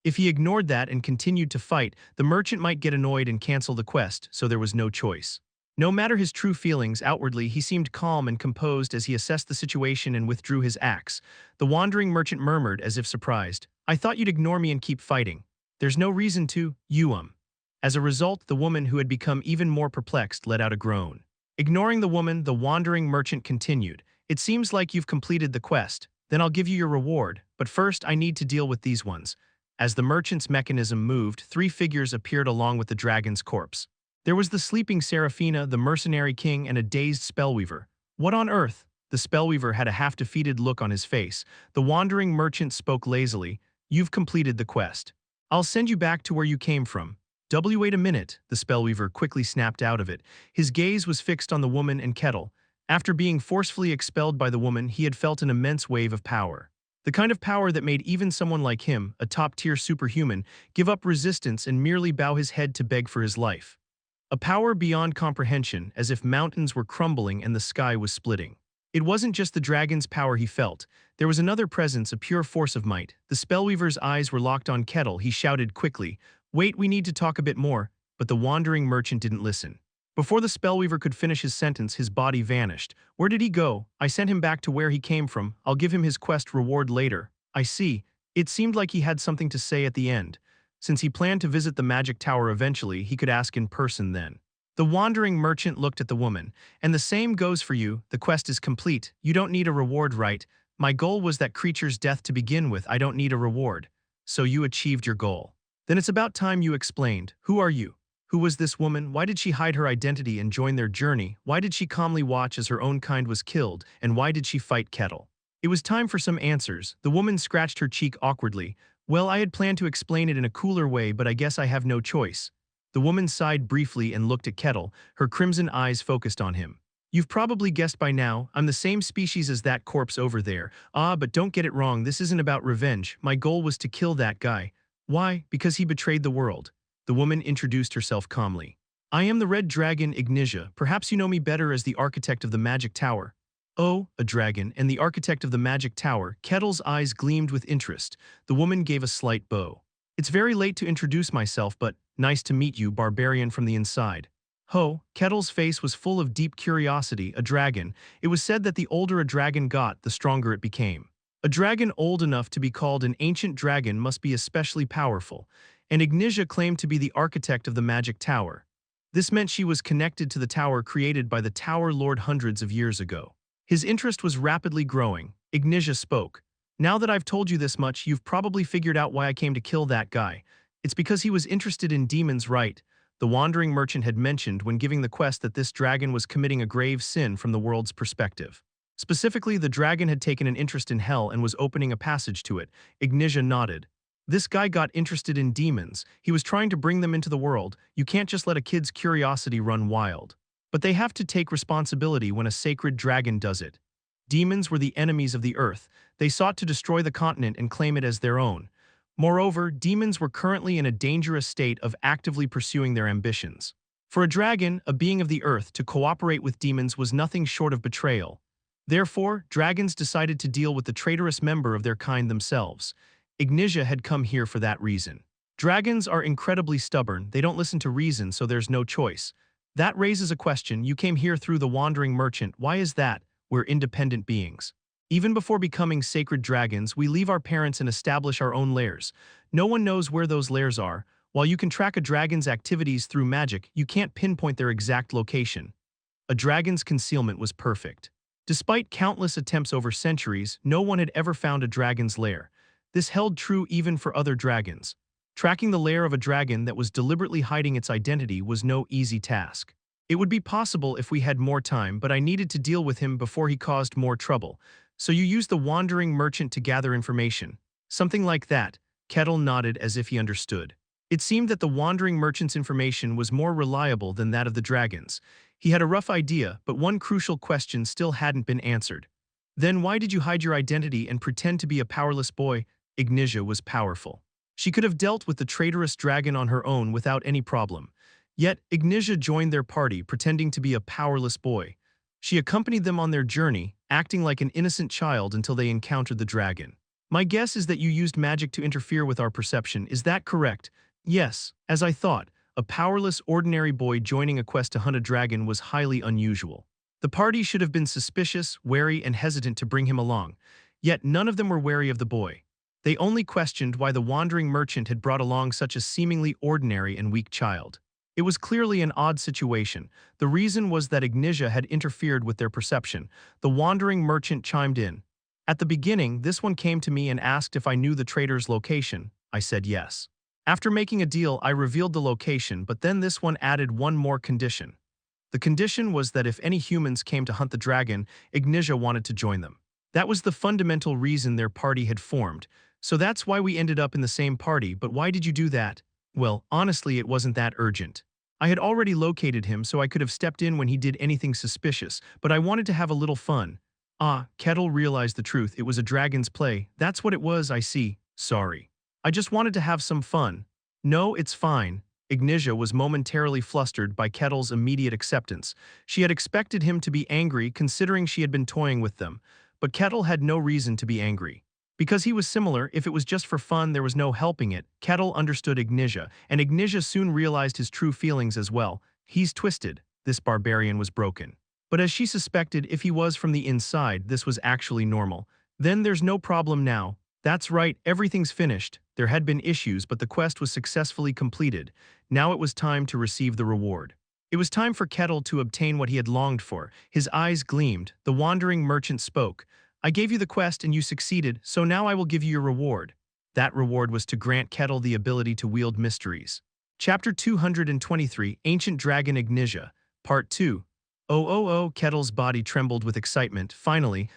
If he ignored that and continued to fight, the merchant might get annoyed and cancel the quest, so there was no choice. No matter his true feelings, outwardly he seemed calm and composed as he assessed the situation and withdrew his axe. The wandering merchant murmured as if surprised, I thought you'd ignore me and keep fighting. There's no reason to, As a result, the woman, who had become even more perplexed, let out a groan. Ignoring the woman, the wandering merchant continued, It seems like you've completed the quest. Then I'll give you your reward, but first I need to deal with these ones. As the merchant's mechanism moved, three figures appeared along with the dragon's corpse. There was the sleeping Seraphina, the mercenary king, and a dazed spellweaver. What on earth? The spellweaver had a half-defeated look on his face. The wandering merchant spoke lazily. You've completed the quest. I'll send you back to where you came from. Wait a minute, the spellweaver quickly snapped out of it. His gaze was fixed on the woman and Kettle. After being forcefully expelled by the woman, he had felt an immense wave of power. The kind of power that made even someone like him, a top-tier superhuman, give up resistance and merely bow his head to beg for his life. A power beyond comprehension, as if mountains were crumbling and the sky was splitting. It wasn't just the dragon's power he felt. There was another presence, a pure force of might. The spellweaver's eyes were locked on Kettle. He shouted quickly, "Wait, we need to talk a bit more," but the wandering merchant didn't listen. Before the spellweaver could finish his sentence, his body vanished. Where did he go? I sent him back to where he came from. I'll give him his quest reward later. I see. It seemed like he had something to say at the end. Since he planned to visit the magic tower eventually, he could ask in person then. The wandering merchant looked at the woman. And the same goes for you. The quest is complete. You don't need a reward, right? My goal was that creature's death to begin with. I don't need a reward. So you achieved your goal. Then it's about time you explained. Who are you? Who was this woman? Why did she hide her identity and join their journey? Why did she calmly watch as her own kind was killed? And why did she fight Kettle? It was time for some answers. The woman scratched her cheek awkwardly. Well, I had planned to explain it in a cooler way, but I guess I have no choice. The woman sighed briefly and looked at Kettle, her crimson eyes focused on him. You've probably guessed by now, I'm the same species as that corpse over there. But don't get it wrong, this isn't about revenge. My goal was to kill that guy. Why? Because he betrayed the world. The woman introduced herself calmly. I am the red dragon Ignitia. Perhaps you know me better as the architect of the magic tower. Oh, a dragon, and the architect of the magic tower. Kettle's eyes gleamed with interest. The woman gave a slight bow. It's very late to introduce myself, but nice to meet you, Barbarian from the inside. Ho, Kettle's face was full of deep curiosity. A dragon. It was said that the older a dragon got, the stronger it became. A dragon old enough to be called an ancient dragon must be especially powerful, and Ignitia claimed to be the architect of the magic tower. This meant she was connected to the tower created by the Tower Lord hundreds of years ago. His interest was rapidly growing. Ignitia spoke. Now that I've told you this much, you've probably figured out why I came to kill that guy. It's because he was interested in demons, right? The wandering merchant had mentioned when giving the quest that this dragon was committing a grave sin from the world's perspective. Specifically, the dragon had taken an interest in hell and was opening a passage to it. Ignitia nodded. This guy got interested in demons. He was trying to bring them into the world. You can't just let a kid's curiosity run wild. But they have to take responsibility when a sacred dragon does it. Demons were the enemies of the earth. They sought to destroy the continent and claim it as their own. Moreover, demons were currently in a dangerous state of actively pursuing their ambitions. For a dragon, a being of the earth, to cooperate with demons was nothing short of betrayal. Therefore, dragons decided to deal with the traitorous member of their kind themselves. Ignitia had come here for that reason. Dragons are incredibly stubborn. They don't listen to reason, so there's no choice. That raises a question. You came here through the wandering merchant. Why is that? We're independent beings. Even before becoming sacred dragons, we leave our parents and establish our own lairs. No one knows where those lairs are. While you can track a dragon's activities through magic, you can't pinpoint their exact location. A dragon's concealment was perfect. Despite countless attempts over centuries, no one had ever found a dragon's lair. This held true even for other dragons. Tracking the lair of a dragon that was deliberately hiding its identity was no easy task. It would be possible if we had more time, but I needed to deal with him before he caused more trouble. So you used the wandering merchant to gather information. Something like that. Kettle nodded as if he understood. It seemed that the wandering merchant's information was more reliable than that of the dragon's. He had a rough idea, but one crucial question still hadn't been answered. Then why did you hide your identity and pretend to be a powerless boy? Ignitia was powerful. She could have dealt with the traitorous dragon on her own without any problem. Yet, Ignitia joined their party, pretending to be a powerless boy. She accompanied them on their journey, acting like an innocent child until they encountered the dragon. My guess is that you used magic to interfere with our perception. Is that correct? Yes, as I thought. A powerless, ordinary boy joining a quest to hunt a dragon was highly unusual. The party should have been suspicious, wary, and hesitant to bring him along. Yet none of them were wary of the boy. They only questioned why the wandering merchant had brought along such a seemingly ordinary and weak child. It was clearly an odd situation. The reason was that Ignitia had interfered with their perception. The wandering merchant chimed in. At the beginning, this one came to me and asked if I knew the traitor's location. I said yes. After making a deal, I revealed the location, but then this one added one more condition. The condition was that if any humans came to hunt the dragon, Ignitia wanted to join them. That was the fundamental reason their party had formed. So that's why we ended up in the same party, but why did you do that? Well, honestly, it wasn't that urgent. I had already located him, so I could have stepped in when he did anything suspicious, but I wanted to have a little fun. Ah, Kettle realized the truth. It was a dragon's play. That's what it was, I see. Sorry. I just wanted to have some fun. No, it's fine. Ignitia was momentarily flustered by Kettle's immediate acceptance. She had expected him to be angry considering she had been toying with them, but Kettle had no reason to be angry. Because he was similar, if it was just for fun, there was no helping it. Kettle understood Ignitia, and Ignitia soon realized his true feelings as well. He's twisted. This barbarian was broken. But as she suspected, if he was from the inside, this was actually normal. Then there's no problem now. That's right, everything's finished. There had been issues, but the quest was successfully completed. Now it was time to receive the reward. It was time for Kettle to obtain what he had longed for. His eyes gleamed. The wandering merchant spoke. I gave you the quest and you succeeded, so now I will give you your reward. That reward was to grant Kettle the ability to wield mysteries. Chapter 223, Ancient Dragon Ignitia, Part 2. Oh, Kettle's body trembled with excitement. Finally,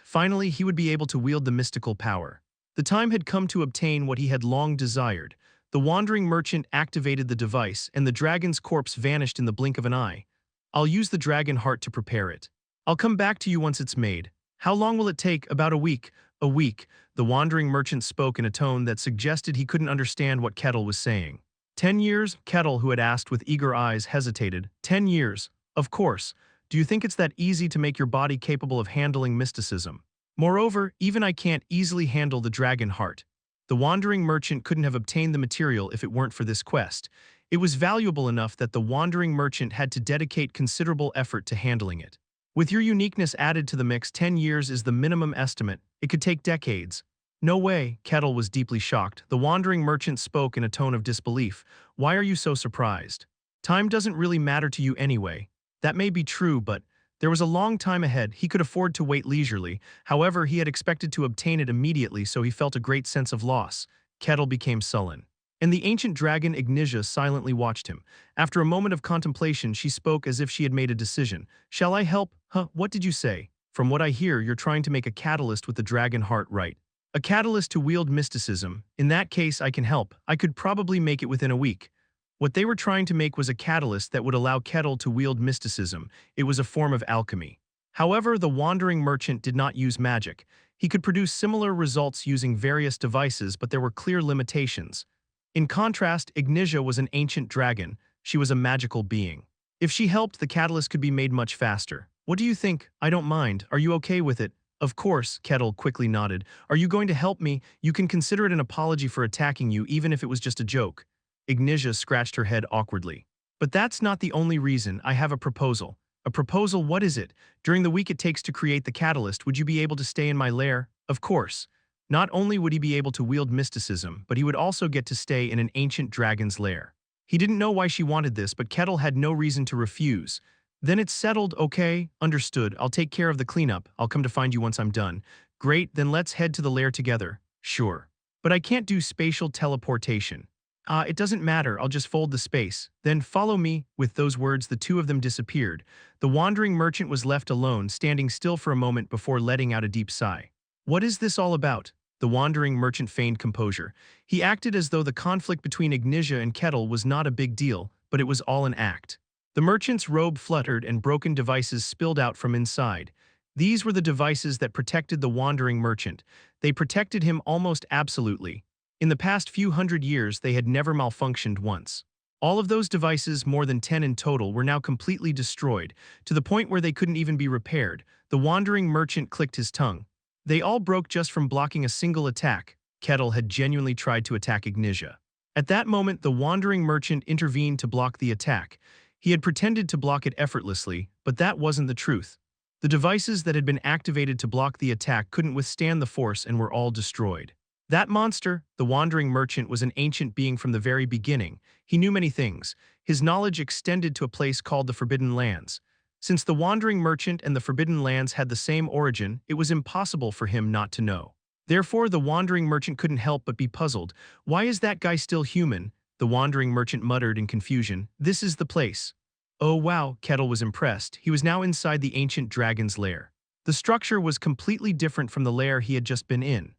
he would be able to wield the mystical power. The time had come to obtain what he had long desired. The wandering merchant activated the device, and the dragon's corpse vanished in the blink of an eye. I'll use the dragon heart to prepare it. I'll come back to you once it's made. How long will it take? About a week. A week. The wandering merchant spoke in a tone that suggested he couldn't understand what Kettle was saying. 10 years? Kettle, who had asked with eager eyes, hesitated. 10 years. Of course. Do you think it's that easy to make your body capable of handling mysticism? Moreover, even I can't easily handle the dragon heart. The wandering merchant couldn't have obtained the material if it weren't for this quest. It was valuable enough that the wandering merchant had to dedicate considerable effort to handling it. With your uniqueness added to the mix, 10 years is the minimum estimate. It could take decades. No way, Kettle was deeply shocked. The wandering merchant spoke in a tone of disbelief. Why are you so surprised? Time doesn't really matter to you anyway. That may be true, but there was a long time ahead. He could afford to wait leisurely. However, he had expected to obtain it immediately, so he felt a great sense of loss. Kettle became sullen. And the ancient dragon Ignitia silently watched him. After a moment of contemplation, she spoke as if she had made a decision. Shall I help? Huh, what did you say? From what I hear, you're trying to make a catalyst with the dragon heart, right? A catalyst to wield mysticism. In that case, I can help. I could probably make it within a week. What they were trying to make was a catalyst that would allow Kettle to wield mysticism. It was a form of alchemy. However, the wandering merchant did not use magic. He could produce similar results using various devices, but there were clear limitations. In contrast, Ignitia was an ancient dragon. She was a magical being. If she helped, the catalyst could be made much faster. What do you think? I don't mind. Are you okay with it? Of course, Kettle quickly nodded. Are you going to help me? You can consider it an apology for attacking you, even if it was just a joke. Ignitia scratched her head awkwardly. But that's not the only reason. I have a proposal. A proposal? What is it? During the week it takes to create the catalyst, would you be able to stay in my lair? Of course. Not only would he be able to wield mysticism, but he would also get to stay in an ancient dragon's lair. He didn't know why she wanted this, but Kettle had no reason to refuse. Then it's settled, okay? Understood. I'll take care of the cleanup. I'll come to find you once I'm done. Great, then let's head to the lair together. Sure. But I can't do spatial teleportation. It doesn't matter. I'll just fold the space. Then follow me. With those words, the two of them disappeared. The wandering merchant was left alone, standing still for a moment before letting out a deep sigh. What is this all about? The wandering merchant feigned composure. He acted as though the conflict between Ignitia and Kettle was not a big deal, but it was all an act. The merchant's robe fluttered and broken devices spilled out from inside. These were the devices that protected the wandering merchant. They protected him almost absolutely. In the past few hundred years, they had never malfunctioned once. All of those devices, more than 10 in total, were now completely destroyed, to the point where they couldn't even be repaired. The wandering merchant clicked his tongue. They all broke just from blocking a single attack. Kettle had genuinely tried to attack Ignitia. At that moment, the wandering merchant intervened to block the attack. He had pretended to block it effortlessly, but that wasn't the truth. The devices that had been activated to block the attack couldn't withstand the force and were all destroyed. That monster, the wandering merchant, was an ancient being from the very beginning. He knew many things. His knowledge extended to a place called the Forbidden Lands. Since the wandering merchant and the Forbidden Lands had the same origin, it was impossible for him not to know. Therefore, the wandering merchant couldn't help but be puzzled. Why is that guy still human? The wandering merchant muttered in confusion. This is the place. Oh wow, Kettle was impressed. He was now inside the ancient dragon's lair. The structure was completely different from the lair he had just been in.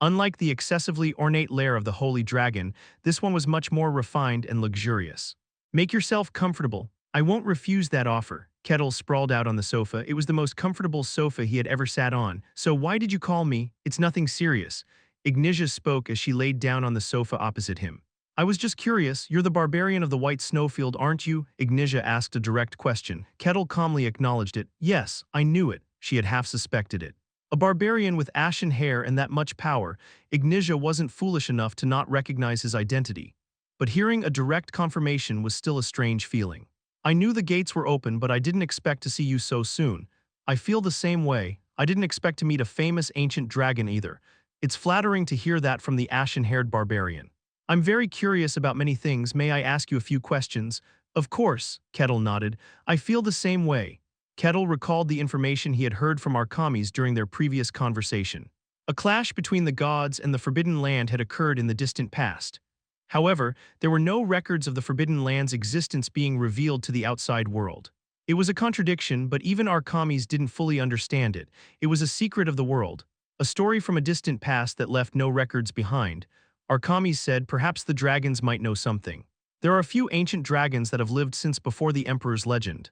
Unlike the excessively ornate lair of the holy dragon, this one was much more refined and luxurious. Make yourself comfortable. I won't refuse that offer. Kettle sprawled out on the sofa. It was the most comfortable sofa he had ever sat on. So why did you call me? It's nothing serious. Ignisia spoke as she laid down on the sofa opposite him. I was just curious. You're the barbarian of the White Snowfield, aren't you? Ignisia asked a direct question. Kettle calmly acknowledged it. Yes, I knew it. She had half suspected it. A barbarian with ashen hair and that much power, Ignisia wasn't foolish enough to not recognize his identity. But hearing a direct confirmation was still a strange feeling. I knew the gates were open, but I didn't expect to see you so soon. I feel the same way. I didn't expect to meet a famous ancient dragon either. It's flattering to hear that from the ashen-haired barbarian. I'm very curious about many things. May I ask you a few questions? Of course, Kettle nodded. I feel the same way. Kettle recalled the information he had heard from Arkamis during their previous conversation. A clash between the gods and the Forbidden Land had occurred in the distant past. However, there were no records of the Forbidden Land's existence being revealed to the outside world. It was a contradiction, but even Arkamis didn't fully understand it. It was a secret of the world, a story from a distant past that left no records behind. Arkamis said perhaps the dragons might know something. There are a few ancient dragons that have lived since before the Emperor's legend.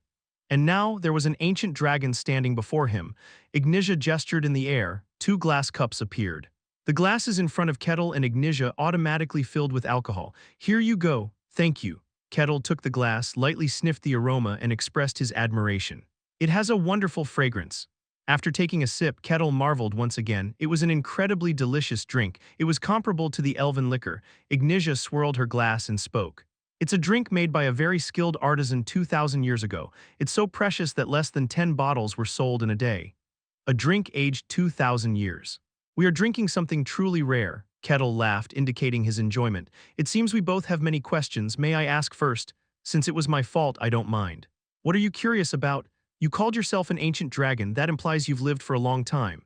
And now there was an ancient dragon standing before him. Ignisia gestured in the air. 2 glass cups appeared. The glasses in front of Kettle and Ignisia automatically filled with alcohol. Here you go. Thank you. Kettle took the glass, lightly sniffed the aroma, and expressed his admiration. It has a wonderful fragrance. After taking a sip, Kettle marveled once again. It was an incredibly delicious drink. It was comparable to the elven liquor. Ignisia swirled her glass and spoke. It's a drink made by a very skilled artisan 2,000 years ago. It's so precious that less than 10 bottles were sold in a day. A drink aged 2,000 years. We are drinking something truly rare. Kettle laughed, indicating his enjoyment. It seems we both have many questions. May I ask first? Since it was my fault, I don't mind. What are you curious about? You called yourself an ancient dragon. That implies you've lived for a long time.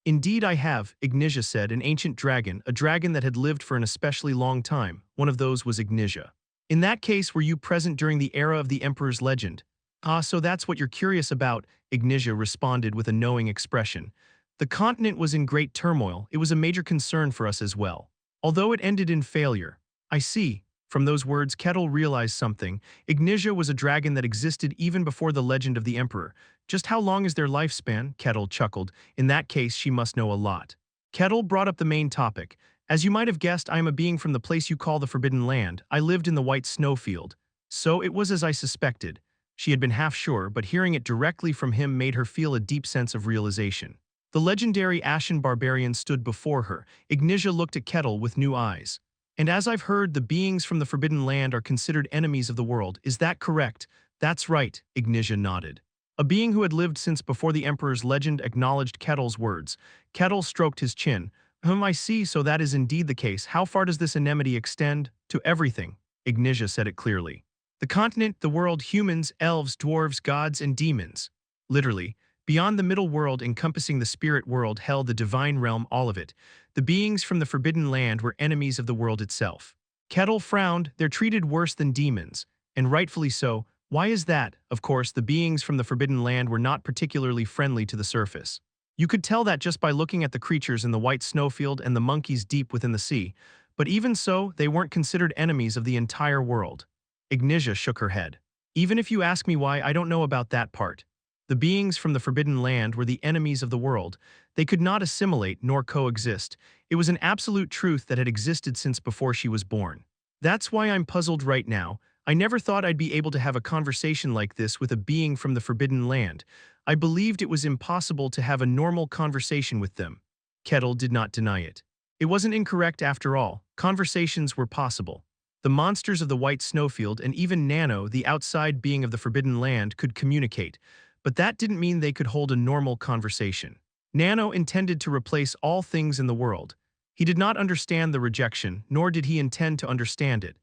Indeed I have, Ignisia said, an ancient dragon, a dragon that had lived for an especially long time. One of those was Ignisia. In that case, were you present during the era of the Emperor's legend? Ah, so that's what you're curious about, Ignisia responded with a knowing expression. The continent was in great turmoil. It was a major concern for us as well. Although it ended in failure. I see. From those words, Kettle realized something. Ignisia was a dragon that existed even before the legend of the Emperor. Just how long is their lifespan? Kettle chuckled. In that case, she must know a lot. Kettle brought up the main topic. As you might have guessed, I am a being from the place you call the Forbidden Land. I lived in the White Snowfield. So it was as I suspected. She had been half sure, but hearing it directly from him made her feel a deep sense of realization. The legendary Ashen Barbarian stood before her. Ignisia looked at Kettle with new eyes. And as I've heard, the beings from the Forbidden Land are considered enemies of the world. Is that correct? That's right, Ignisia nodded. A being who had lived since before the Emperor's legend acknowledged Kettle's words. Kettle stroked his chin. I see, so that is indeed the case. How far does this enmity extend? To everything. Ignisia said it clearly. The continent, the world, humans, elves, dwarves, gods, and demons. Literally, beyond the middle world encompassing the spirit world, hell, the divine realm, all of it. The beings from the Forbidden Land were enemies of the world itself. Kettle frowned. They're treated worse than demons. And rightfully so. Why is that? Of course, the beings from the Forbidden Land were not particularly friendly to the surface. You could tell that just by looking at the creatures in the White Snowfield and the monkeys deep within the sea. But even so, they weren't considered enemies of the entire world. Ignisia shook her head. Even if you ask me why, I don't know about that part. The beings from the Forbidden Land were the enemies of the world. They could not assimilate nor coexist. It was an absolute truth that had existed since before she was born. That's why I'm puzzled right now. I never thought I'd be able to have a conversation like this with a being from the Forbidden Land. I believed it was impossible to have a normal conversation with them. Kettle did not deny it. It wasn't incorrect after all. Conversations were possible. The monsters of the White Snowfield and even Nano, the outside being of the Forbidden Land, could communicate. But that didn't mean they could hold a normal conversation. Nano intended to replace all things in the world. He did not understand the rejection, nor did he intend to understand it.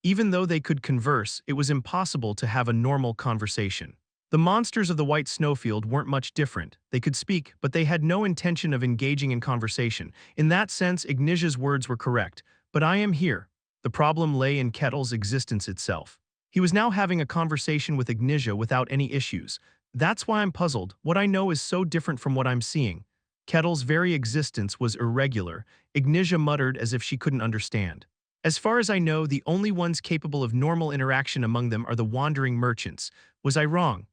Even though they could converse, it was impossible to have a normal conversation. The monsters of the White Snowfield weren't much different. They could speak, but they had no intention of engaging in conversation. In that sense, Ignatia's words were correct. But I am here. The problem lay in Kettle's existence itself. He was now having a conversation with Ignitia without any issues. That's why I'm puzzled. What I know is so different from what I'm seeing. Kettle's very existence was irregular. Ignitia muttered as if she couldn't understand. As far as I know, the only ones capable of normal interaction among them are the wandering merchants. Was I wrong?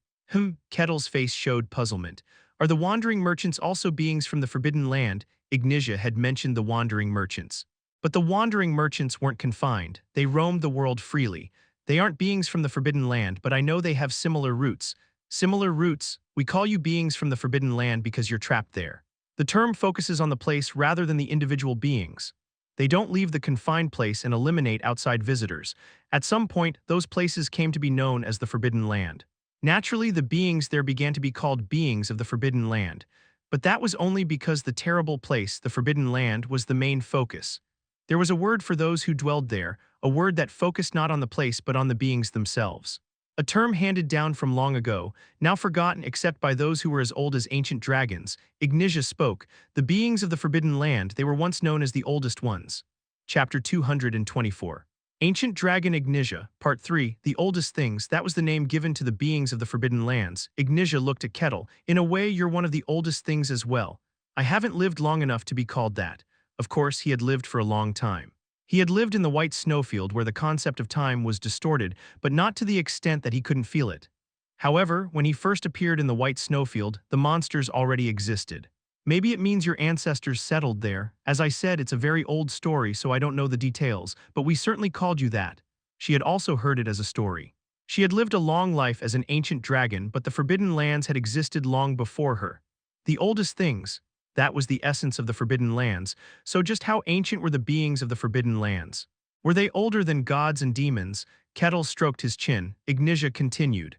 Kettle's face showed puzzlement. Are the wandering merchants also beings from the Forbidden Land? Ignitia had mentioned the wandering merchants. But the wandering merchants weren't confined. They roamed the world freely. They aren't beings from the Forbidden Land, but I know they have similar roots. Similar roots? We call you beings from the Forbidden Land because you're trapped there. The term focuses on the place rather than the individual beings. They don't leave the confined place and eliminate outside visitors. At some point, those places came to be known as the Forbidden Land. Naturally, the beings there began to be called beings of the Forbidden Land. But that was only because the terrible place, the Forbidden Land, was the main focus. There was a word for those who dwelled there, a word that focused not on the place but on the beings themselves. A term handed down from long ago, now forgotten except by those who were as old as ancient dragons. Ignitia spoke. The beings of the Forbidden Land, they were once known as the oldest ones. Chapter 224. Ancient Dragon Ignitia, Part 3, The Oldest Things, that was the name given to the beings of the Forbidden Lands. Ignitia looked at Kettle. In a way, you're one of the oldest things as well. I haven't lived long enough to be called that. Of course, he had lived for a long time. He had lived in the White Snowfield where the concept of time was distorted, but not to the extent that he couldn't feel it. However, when he first appeared in the White Snowfield, the monsters already existed. Maybe it means your ancestors settled there. As I said, it's a very old story, so I don't know the details, but we certainly called you that. She had also heard it as a story. She had lived a long life as an ancient dragon, but the Forbidden Lands had existed long before her. The oldest things. That was the essence of the Forbidden Lands, so just how ancient were the beings of the Forbidden Lands? Were they older than gods and demons? Kettle stroked his chin. Ignitia continued.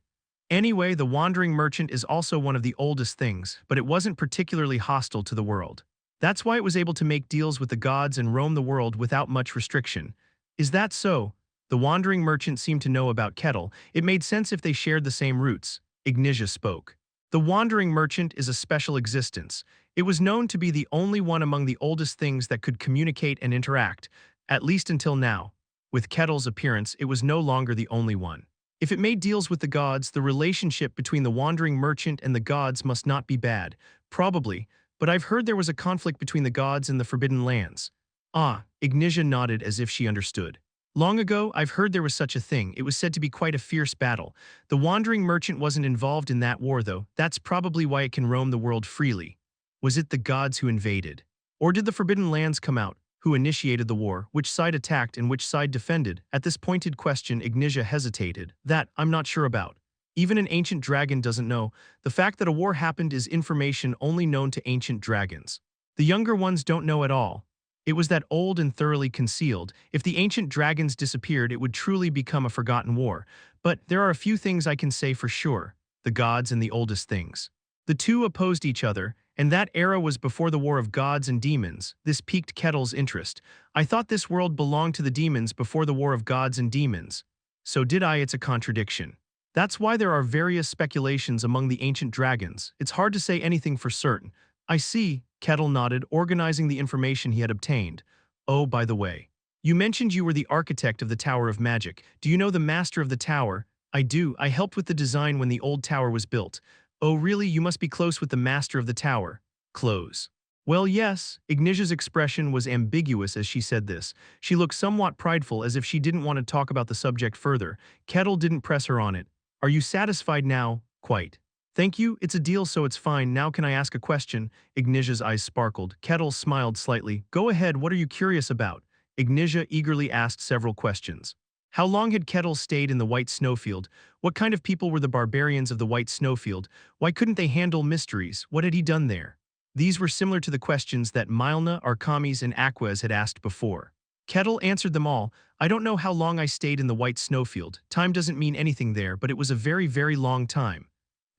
Anyway, the wandering merchant is also one of the oldest things, but it wasn't particularly hostile to the world. That's why it was able to make deals with the gods and roam the world without much restriction. Is that so? The wandering merchant seemed to know about Kettle. It made sense if they shared the same roots. Ignitia spoke. The wandering merchant is a special existence. It was known to be the only one among the oldest things that could communicate and interact, at least until now. With Kettle's appearance, it was no longer the only one. If it made deals with the gods, the relationship between the wandering merchant and the gods must not be bad. Probably, but I've heard there was a conflict between the gods and the Forbidden Lands. Ah, Ignitia nodded as if she understood. Long ago, I've heard there was such a thing. It was said to be quite a fierce battle. The wandering merchant wasn't involved in that war, though. That's probably why it can roam the world freely. Was it the gods who invaded? Or did the Forbidden Lands come out? Who initiated the war? Which side attacked and which side defended? At this pointed question, Ignitia hesitated. That, I'm not sure about. Even an ancient dragon doesn't know. The fact that a war happened is information only known to ancient dragons. The younger ones don't know at all. It was that old and thoroughly concealed. If the ancient dragons disappeared, it would truly become a forgotten war. But there are a few things I can say for sure. The gods and the oldest things. The two opposed each other, and that era was before the war of gods and demons. This piqued Kettle's interest. I thought this world belonged to the demons before the war of gods and demons. So did I. It's a contradiction. That's why there are various speculations among the ancient dragons. It's hard to say anything for certain. I see, Kettle nodded, organizing the information he had obtained. Oh, by the way. You mentioned you were the architect of the Tower of Magic. Do you know the master of the tower? I do. I helped with the design when the old tower was built. Oh really, you must be close with the master of the tower. Close. Well yes, Ignitia's expression was ambiguous as she said this. She looked somewhat prideful as if she didn't want to talk about the subject further. Kettle didn't press her on it. Are you satisfied now? Quite. Thank you, it's a deal so it's fine. Now can I ask a question? Ignitia's eyes sparkled. Kettle smiled slightly. Go ahead, what are you curious about? Ignitia eagerly asked several questions. How long had Kettle stayed in the White Snowfield? What kind of people were the barbarians of the White Snowfield? Why couldn't they handle mysteries? What had he done there? These were similar to the questions that Milna, Arkamis, and Aquez had asked before. Kettle answered them all. I don't know how long I stayed in the White Snowfield. Time doesn't mean anything there, but it was a very, very long time.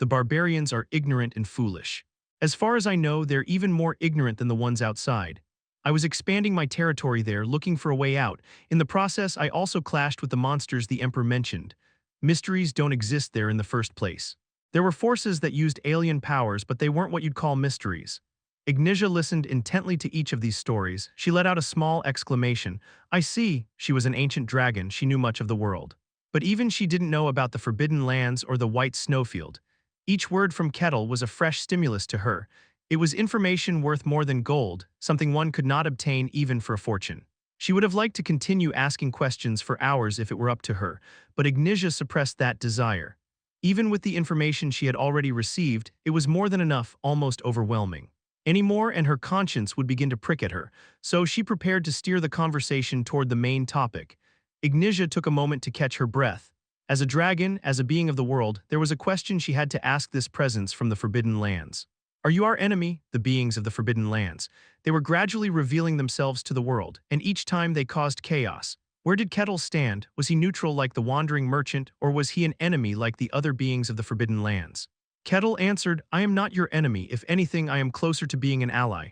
The barbarians are ignorant and foolish. As far as I know, they're even more ignorant than the ones outside. I was expanding my territory there, looking for a way out. In the process, I also clashed with the monsters the Emperor mentioned. Mysteries don't exist there in the first place. There were forces that used alien powers, but they weren't what you'd call mysteries. Ignitia listened intently to each of these stories. She let out a small exclamation. I see, she was an ancient dragon, she knew much of the world. But even she didn't know about the Forbidden Lands or the White Snowfield. Each word from Kettle was a fresh stimulus to her. It was information worth more than gold, something one could not obtain even for a fortune. She would have liked to continue asking questions for hours if it were up to her, but Ignitia suppressed that desire. Even with the information she had already received, it was more than enough, almost overwhelming. Any more and her conscience would begin to prick at her, so she prepared to steer the conversation toward the main topic. Ignitia took a moment to catch her breath. As a dragon, as a being of the world, there was a question she had to ask this presence from the Forbidden Lands. Are you our enemy, the beings of the Forbidden Lands? They were gradually revealing themselves to the world, and each time they caused chaos. Where did Kettle stand? Was he neutral like the wandering merchant, or was he an enemy like the other beings of the Forbidden Lands? Kettle answered, I am not your enemy. If anything, I am closer to being an ally.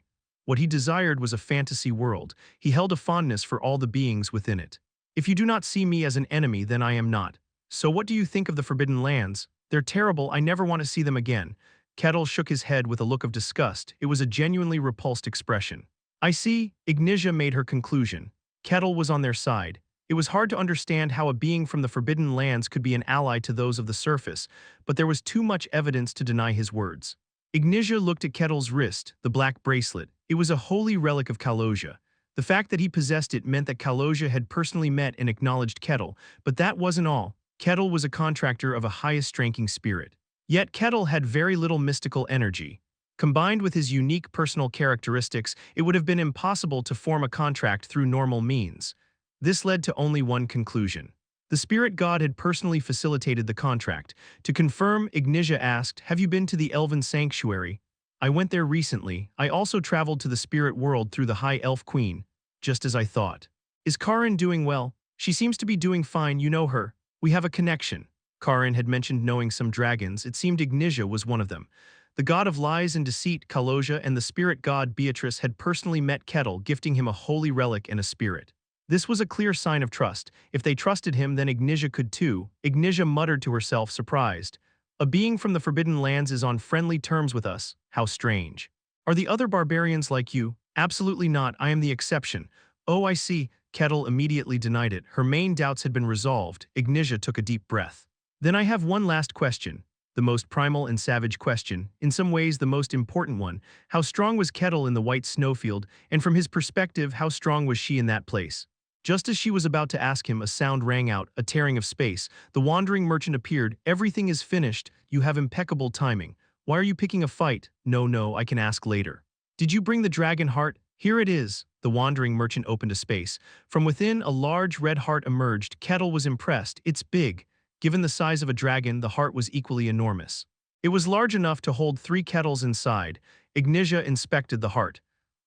What he desired was a fantasy world. He held a fondness for all the beings within it. If you do not see me as an enemy, then I am not. So what do you think of the Forbidden Lands? They're terrible. I never want to see them again. Kettle shook his head with a look of disgust. It was a genuinely repulsed expression. I see, Ignitia made her conclusion. Kettle was on their side. It was hard to understand how a being from the Forbidden Lands could be an ally to those of the surface, but there was too much evidence to deny his words. Ignitia looked at Kettle's wrist, the black bracelet. It was a holy relic of Kalosia. The fact that he possessed it meant that Kalosia had personally met and acknowledged Kettle, but that wasn't all. Kettle was a contractor of a highest-ranking spirit. Yet Kettle had very little mystical energy. Combined with his unique personal characteristics, it would have been impossible to form a contract through normal means. This led to only one conclusion. The spirit god had personally facilitated the contract. To confirm, Ignitia asked, have you been to the Elven Sanctuary? I went there recently. I also traveled to the spirit world through the High Elf Queen, just as I thought. Is Karin doing well? She seems to be doing fine, you know her. We have a connection. Karin had mentioned knowing some dragons. It seemed Ignitia was one of them. The god of lies and deceit, Kalosia, and the spirit god Beatrice had personally met Kettle, gifting him a holy relic and a spirit. This was a clear sign of trust. If they trusted him, then Ignitia could too. Ignitia muttered to herself, surprised. A being from the Forbidden Lands is on friendly terms with us. How strange. Are the other barbarians like you? Absolutely not. I am the exception. Oh, I see. Kettle immediately denied it. Her main doubts had been resolved. Ignitia took a deep breath. Then I have one last question. The most primal and savage question, in some ways the most important one. How strong was Kettle in the White Snowfield, and from his perspective, how strong was she in that place? Just as she was about to ask him, a sound rang out, a tearing of space. The wandering merchant appeared. Everything is finished. You have impeccable timing. Why are you picking a fight? No, I can ask later. Did you bring the dragon heart? Here it is. The wandering merchant opened a space. From within, a large red heart emerged. Kettle was impressed. It's big. Given the size of a dragon, the heart was equally enormous. It was large enough to hold 3 kettles inside. Ignitia inspected the heart.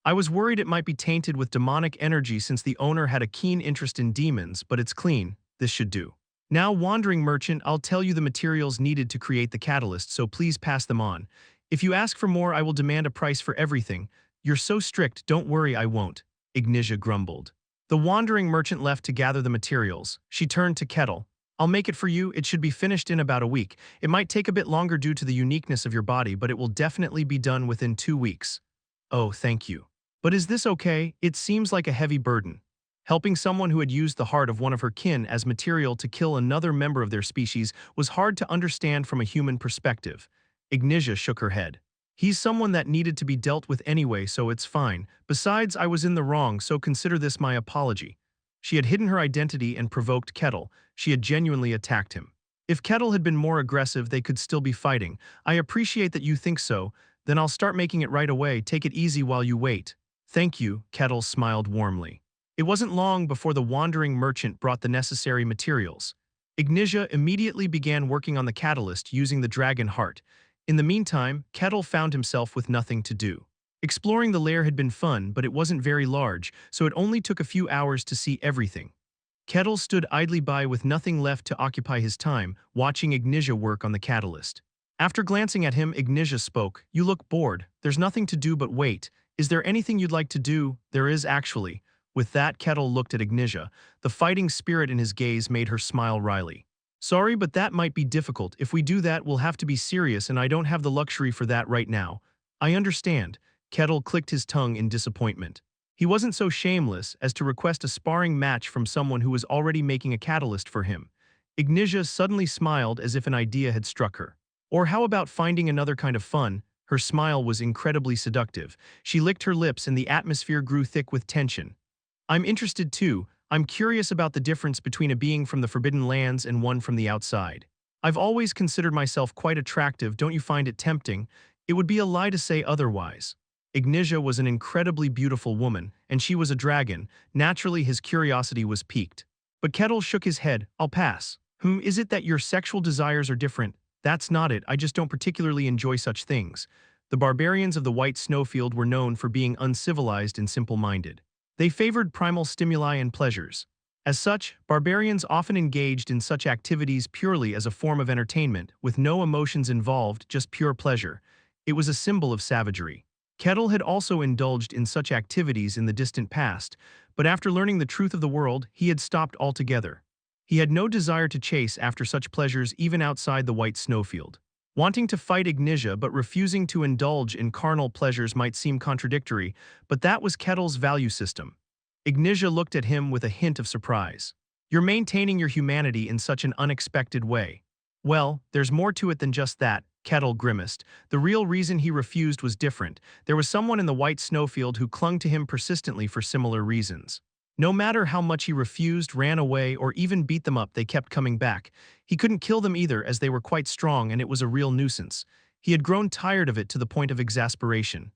I was worried it might be tainted with demonic energy since the owner had a keen interest in demons, but it's clean. This should do. Now, wandering merchant, I'll tell you the materials needed to create the catalyst, so please pass them on. If you ask for more, I will demand a price for everything. You're so strict, don't worry, I won't. Ignitia grumbled. The wandering merchant left to gather the materials. She turned to Kettle. I'll make it for you. It should be finished in about a week. It might take a bit longer due to the uniqueness of your body, but it will definitely be done within 2 weeks. Oh, thank you. But is this okay? It seems like a heavy burden. Helping someone who had used the heart of one of her kin as material to kill another member of their species was hard to understand from a human perspective. Ignitia shook her head. He's someone that needed to be dealt with anyway, so it's fine. Besides, I was in the wrong, so consider this my apology. She had hidden her identity and provoked Kettle. She had genuinely attacked him. If Kettle had been more aggressive, they could still be fighting. I appreciate that you think so. Then I'll start making it right away. Take it easy while you wait. Thank you, Kettle smiled warmly. It wasn't long before the wandering merchant brought the necessary materials. Ignitia immediately began working on the catalyst using the dragon heart. In the meantime, Kettle found himself with nothing to do. Exploring the lair had been fun, but it wasn't very large, so it only took a few hours to see everything. Kettle stood idly by with nothing left to occupy his time, watching Ignitia work on the catalyst. After glancing at him, Ignitia spoke. You look bored. There's nothing to do but wait. Is there anything you'd like to do? There is actually. With that, Kettle looked at Ignitia. The fighting spirit in his gaze made her smile wryly. Sorry, but that might be difficult. If we do that, we'll have to be serious, and I don't have the luxury for that right now. I understand. Kettle clicked his tongue in disappointment. He wasn't so shameless as to request a sparring match from someone who was already making a catalyst for him. Ignitia suddenly smiled as if an idea had struck her. Or how about finding another kind of fun? Her smile was incredibly seductive. She licked her lips and the atmosphere grew thick with tension. I'm interested too. I'm curious about the difference between a being from the Forbidden Lands and one from the outside. I've always considered myself quite attractive, don't you find it tempting? It would be a lie to say otherwise. Ignitia was an incredibly beautiful woman, and she was a dragon. Naturally, his curiosity was piqued. But Kettle shook his head. I'll pass. Is it that your sexual desires are different? That's not it, I just don't particularly enjoy such things. The barbarians of the White Snowfield were known for being uncivilized and simple-minded. They favored primal stimuli and pleasures. As such, barbarians often engaged in such activities purely as a form of entertainment, with no emotions involved, just pure pleasure. It was a symbol of savagery. Kettle had also indulged in such activities in the distant past, but after learning the truth of the world, he had stopped altogether. He had no desire to chase after such pleasures even outside the White Snowfield. Wanting to fight Ignitia but refusing to indulge in carnal pleasures might seem contradictory, but that was Kettle's value system. Ignitia looked at him with a hint of surprise. You're maintaining your humanity in such an unexpected way. Well, there's more to it than just that, Kettle grimaced. The real reason he refused was different. There was someone in the White Snowfield who clung to him persistently for similar reasons. No matter how much he refused, ran away, or even beat them up, they kept coming back. He couldn't kill them either, as they were quite strong and it was a real nuisance. He had grown tired of it to the point of exasperation.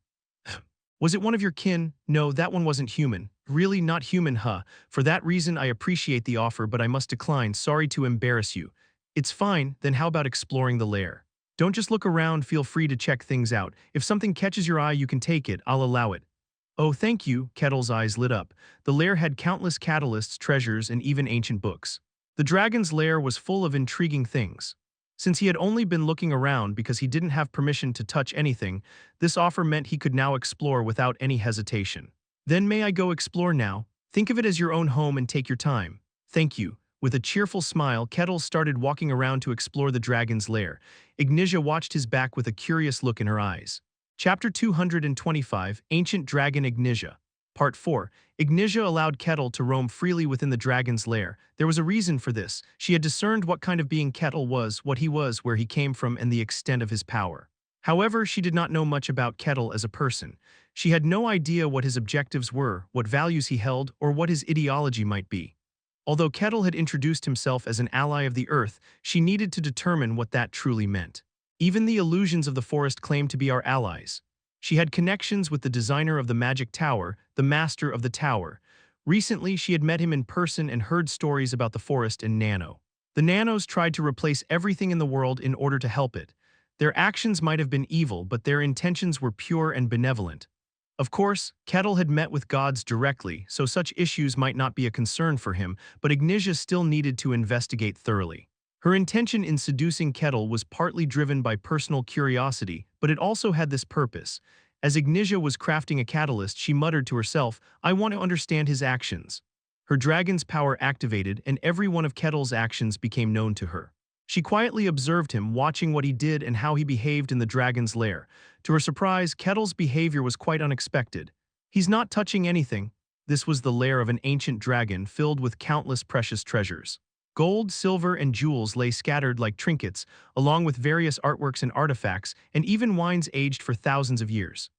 Was it one of your kin? No, that one wasn't human. Really not human, huh? For that reason I appreciate the offer, but I must decline. Sorry to embarrass you. It's fine, then how about exploring the lair? Don't just look around, feel free to check things out. If something catches your eye, you can take it, I'll allow it. Oh, thank you, Kettle's eyes lit up. The lair had countless catalysts, treasures, and even ancient books. The dragon's lair was full of intriguing things. Since he had only been looking around because he didn't have permission to touch anything, this offer meant he could now explore without any hesitation. Then may I go explore now? Think of it as your own home and take your time. Thank you. With a cheerful smile, Kettle started walking around to explore the dragon's lair. Ignitia watched his back with a curious look in her eyes. Chapter 225, Ancient Dragon Ignitia. Part 4. Ignitia allowed Kettle to roam freely within the dragon's lair. There was a reason for this. She had discerned what kind of being Kettle was, what he was, where he came from, and the extent of his power. However, she did not know much about Kettle as a person. She had no idea what his objectives were, what values he held, or what his ideology might be. Although Kettle had introduced himself as an ally of the earth, she needed to determine what that truly meant. Even the illusions of the forest claimed to be our allies. She had connections with the designer of the Magic Tower, the master of the tower. Recently, she had met him in person and heard stories about the forest and Nano. The Nanos tried to replace everything in the world in order to help it. Their actions might have been evil, but their intentions were pure and benevolent. Of course, Kettle had met with gods directly, so such issues might not be a concern for him, but Ignitia still needed to investigate thoroughly. Her intention in seducing Kettle was partly driven by personal curiosity, but it also had this purpose. As Ignitia was crafting a catalyst, she muttered to herself, I want to understand his actions. Her dragon's power activated, and every one of Kettle's actions became known to her. She quietly observed him, watching what he did and how he behaved in the dragon's lair. To her surprise, Kettle's behavior was quite unexpected. He's not touching anything. This was the lair of an ancient dragon filled with countless precious treasures. Gold, silver, and jewels lay scattered like trinkets, along with various artworks and artifacts, and even wines aged for thousands of years.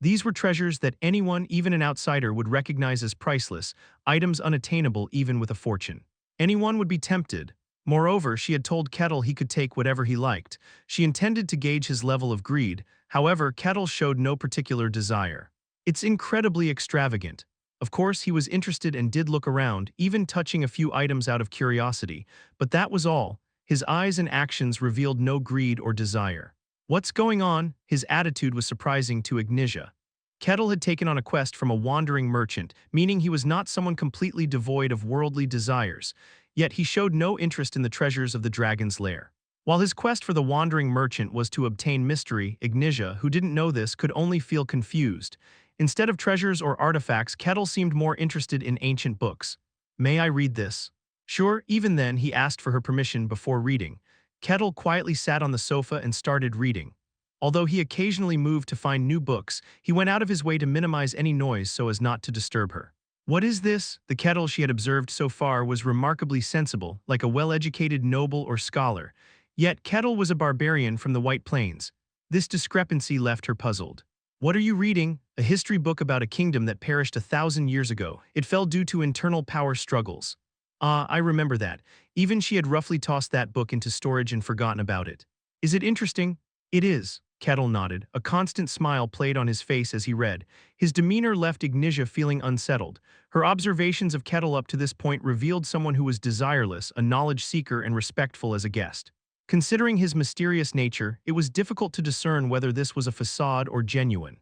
These were treasures that anyone, even an outsider, would recognize as priceless, items unattainable even with a fortune. Anyone would be tempted. Moreover, she had told Kettle he could take whatever he liked. She intended to gauge his level of greed. However, Kettle showed no particular desire. It's incredibly extravagant. Of course, he was interested and did look around, even touching a few items out of curiosity, but that was all. His eyes and actions revealed no greed or desire. What's going on? His attitude was surprising to Ignitia. Kettle had taken on a quest from a wandering merchant, meaning he was not someone completely devoid of worldly desires, yet he showed no interest in the treasures of the dragon's lair. While his quest for the wandering merchant was to obtain mystery, Ignitia, who didn't know this, could only feel confused. Instead of treasures or artifacts, Kettle seemed more interested in ancient books. May I read this? Sure, even then he asked for her permission before reading. Kettle quietly sat on the sofa and started reading. Although he occasionally moved to find new books, he went out of his way to minimize any noise so as not to disturb her. What is this? The Kettle she had observed so far was remarkably sensible, like a well-educated noble or scholar. Yet Kettle was a barbarian from the White Plains. This discrepancy left her puzzled. What are you reading? A history book about a kingdom that perished 1,000 years ago. It fell due to internal power struggles. Ah, I remember that. Even she had roughly tossed that book into storage and forgotten about it. Is it interesting? It is. Kettle nodded. A constant smile played on his face as he read. His demeanor left Ignitia feeling unsettled. Her observations of Kettle up to this point revealed someone who was desireless, a knowledge seeker, and respectful as a guest. Considering his mysterious nature, it was difficult to discern whether this was a facade or genuine.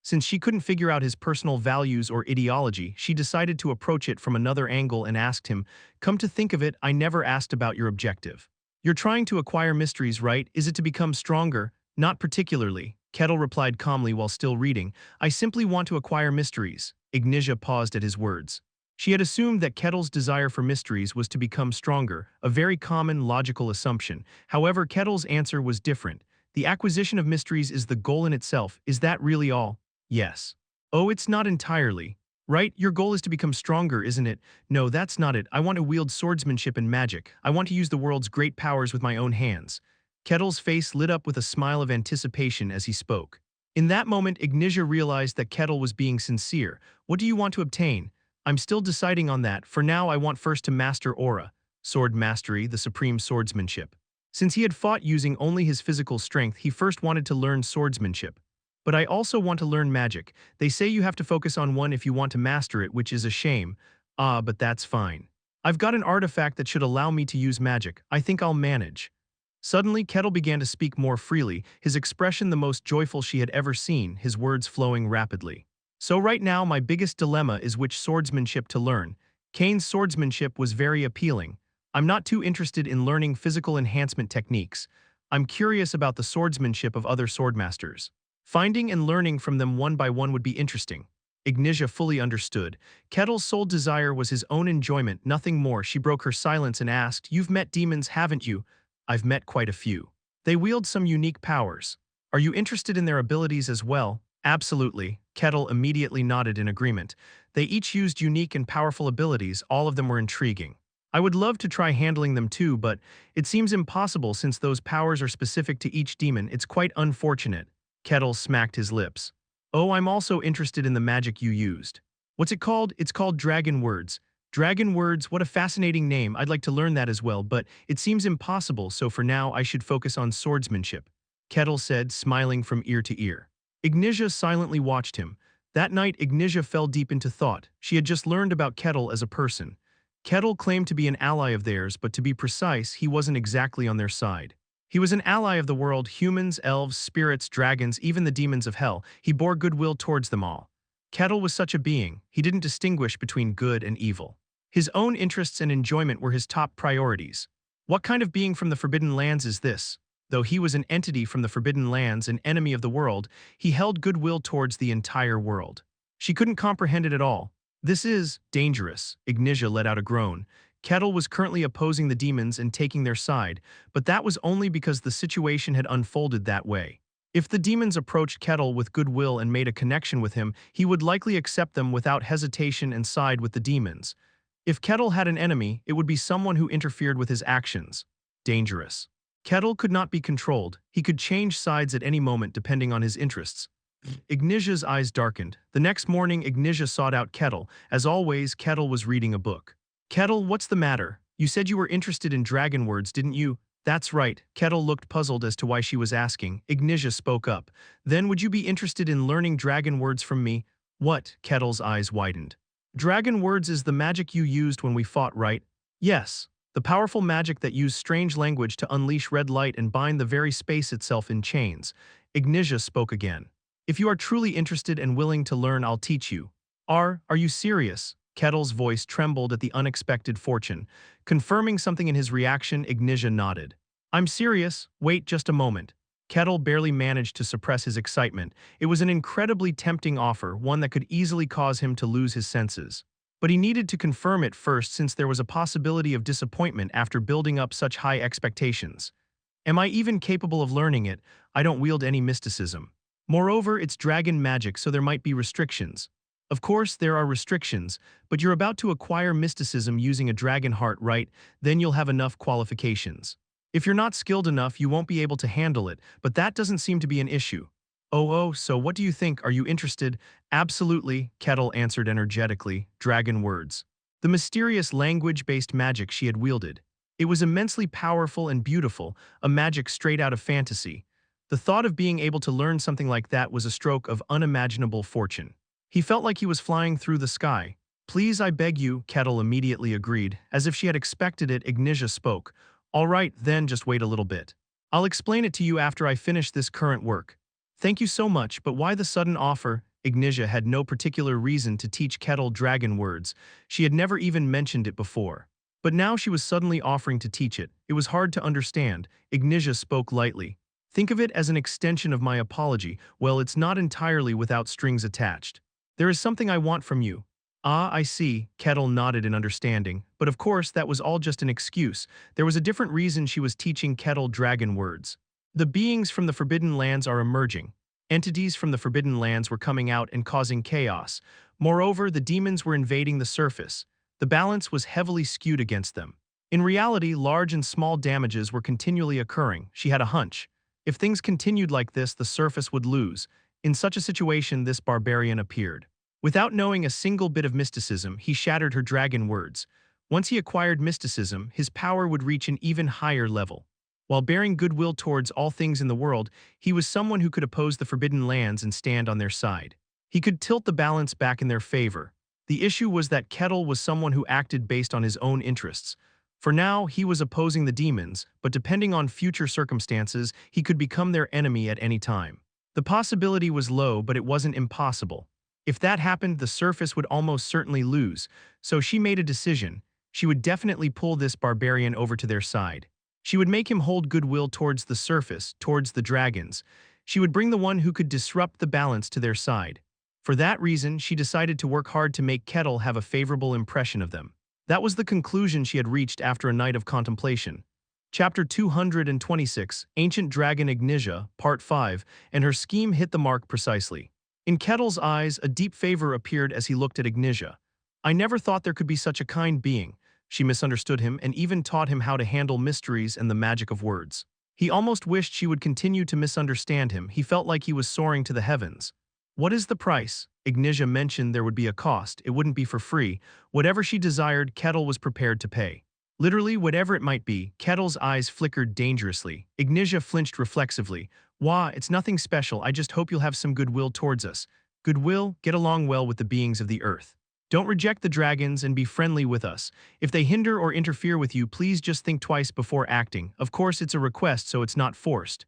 Since she couldn't figure out his personal values or ideology, she decided to approach it from another angle and asked him, "Come to think of it, I never asked about your objective. You're trying to acquire mysteries, right? Is it to become stronger?" "Not particularly," Kettle replied calmly while still reading. "I simply want to acquire mysteries." Ignitia paused at his words. She had assumed that Kettle's desire for mysteries was to become stronger, a very common, logical assumption. However, Kettle's answer was different. The acquisition of mysteries is the goal in itself. Is that really all? Yes. Oh, it's not entirely. Right? Your goal is to become stronger, isn't it? No, that's not it. I want to wield swordsmanship and magic. I want to use the world's great powers with my own hands. Kettle's face lit up with a smile of anticipation as he spoke. In that moment, Ignitia realized that Kettle was being sincere. What do you want to obtain? I'm still deciding on that. For now, I want first to master aura, sword mastery, the supreme swordsmanship. Since he had fought using only his physical strength, he first wanted to learn swordsmanship. But I also want to learn magic. They say you have to focus on one if you want to master it, which is a shame. Ah, but that's fine. I've got an artifact that should allow me to use magic. I think I'll manage. Suddenly, Kettle began to speak more freely, his expression the most joyful she had ever seen, his words flowing rapidly. So right now, my biggest dilemma is which swordsmanship to learn. Kane's swordsmanship was very appealing. I'm not too interested in learning physical enhancement techniques. I'm curious about the swordsmanship of other swordmasters. Finding and learning from them one by one would be interesting. Ignitia fully understood. Kettle's sole desire was his own enjoyment, nothing more. She broke her silence and asked, "You've met demons, haven't you?" "I've met quite a few. They wield some unique powers. Are you interested in their abilities as well?" "Absolutely." Kettle immediately nodded in agreement. They each used unique and powerful abilities, all of them were intriguing. "I would love to try handling them too, but it seems impossible since those powers are specific to each demon. It's quite unfortunate." Kettle smacked his lips. "Oh, I'm also interested in the magic you used." "What's it called?" "It's called Dragon Words." "Dragon Words, what a fascinating name. I'd like to learn that as well, but it seems impossible, so for now I should focus on swordsmanship," Kettle said, smiling from ear to ear. Ignitia silently watched him. That night, Ignitia fell deep into thought. She had just learned about Kettle as a person. Kettle claimed to be an ally of theirs, but to be precise, he wasn't exactly on their side. He was an ally of the world, humans, elves, spirits, dragons, even the demons of hell. He bore goodwill towards them all. Kettle was such a being. He didn't distinguish between good and evil. His own interests and enjoyment were his top priorities. What kind of being from the Forbidden Lands is this? Though he was an entity from the Forbidden Lands, an enemy of the world, he held goodwill towards the entire world. She couldn't comprehend it at all. "This is dangerous," Ignitia let out a groan. Kettle was currently opposing the demons and taking their side, but that was only because the situation had unfolded that way. If the demons approached Kettle with goodwill and made a connection with him, he would likely accept them without hesitation and side with the demons. If Kettle had an enemy, it would be someone who interfered with his actions. Dangerous. Kettle could not be controlled. He could change sides at any moment depending on his interests. Ignitia's eyes darkened. The next morning, Ignitia sought out Kettle. As always, Kettle was reading a book. "Kettle, what's the matter? You said you were interested in dragon words, didn't you?" "That's right." Kettle looked puzzled as to why she was asking. Ignitia spoke up. "Then would you be interested in learning dragon words from me?" "What?" Kettle's eyes widened. "Dragon words is the magic you used when we fought, right?" "Yes. The powerful magic that used strange language to unleash red light and bind the very space itself in chains." Ignitia spoke again. "If you are truly interested and willing to learn, I'll teach you." Are you serious?" Kettle's voice trembled at the unexpected fortune. Confirming something in his reaction, Ignitia nodded. "I'm serious. Wait just a moment." Kettle barely managed to suppress his excitement. It was an incredibly tempting offer, one that could easily cause him to lose his senses. But he needed to confirm it first since there was a possibility of disappointment after building up such high expectations. Am I even capable of learning it? I don't wield any mysticism. Moreover, it's dragon magic, so there might be restrictions. Of course, there are restrictions, but you're about to acquire mysticism using a dragon heart, right? Then you'll have enough qualifications. If you're not skilled enough, you won't be able to handle it, but that doesn't seem to be an issue. Oh, so what do you think? Are you interested? Absolutely, Kettle answered energetically, dragon words. The mysterious language-based magic she had wielded. It was immensely powerful and beautiful, a magic straight out of fantasy. The thought of being able to learn something like that was a stroke of unimaginable fortune. He felt like he was flying through the sky. Please, I beg you, Kettle immediately agreed. As if she had expected it, Ignitia spoke. All right, then just wait a little bit. I'll explain it to you after I finish this current work. Thank you so much, but why the sudden offer? Ignitia had no particular reason to teach Kettle dragon words. She had never even mentioned it before. But now she was suddenly offering to teach it. It was hard to understand. Ignitia spoke lightly. Think of it as an extension of my apology. Well, it's not entirely without strings attached. There is something I want from you. Ah, I see, Kettle nodded in understanding. But of course, that was all just an excuse. There was a different reason she was teaching Kettle dragon words. The beings from the Forbidden Lands are emerging. Entities from the Forbidden Lands were coming out and causing chaos. Moreover, the demons were invading the surface. The balance was heavily skewed against them. In reality, large and small damages were continually occurring. She had a hunch. If things continued like this, the surface would lose. In such a situation, this barbarian appeared. Without knowing a single bit of mysticism, he shattered her dragon words. Once he acquired mysticism, his power would reach an even higher level. While bearing goodwill towards all things in the world, he was someone who could oppose the Forbidden Lands and stand on their side. He could tilt the balance back in their favor. The issue was that Kettle was someone who acted based on his own interests. For now, he was opposing the demons, but depending on future circumstances, he could become their enemy at any time. The possibility was low, but it wasn't impossible. If that happened, the surface would almost certainly lose, so she made a decision. She would definitely pull this barbarian over to their side. She would make him hold goodwill towards the surface, towards the dragons. She would bring the one who could disrupt the balance to their side. For that reason, she decided to work hard to make Kettle have a favorable impression of them. That was the conclusion she had reached after a night of contemplation. Chapter 226, Ancient Dragon Ignitia, Part 5, and her scheme hit the mark precisely. In Kettle's eyes, a deep favor appeared as he looked at Ignitia. I never thought there could be such a kind being. She misunderstood him and even taught him how to handle mysteries and the magic of words. He almost wished she would continue to misunderstand him. He felt like he was soaring to the heavens. What is the price? Ignitia mentioned there would be a cost. It wouldn't be for free. Whatever she desired, Kettle was prepared to pay. Literally, whatever it might be. Kettle's eyes flickered dangerously. Ignitia flinched reflexively. Wah, it's nothing special. I just hope you'll have some goodwill towards us. Goodwill? Get along well with the beings of the earth. Don't reject the dragons and be friendly with us. If they hinder or interfere with you, please just think twice before acting. Of course, it's a request, so it's not forced.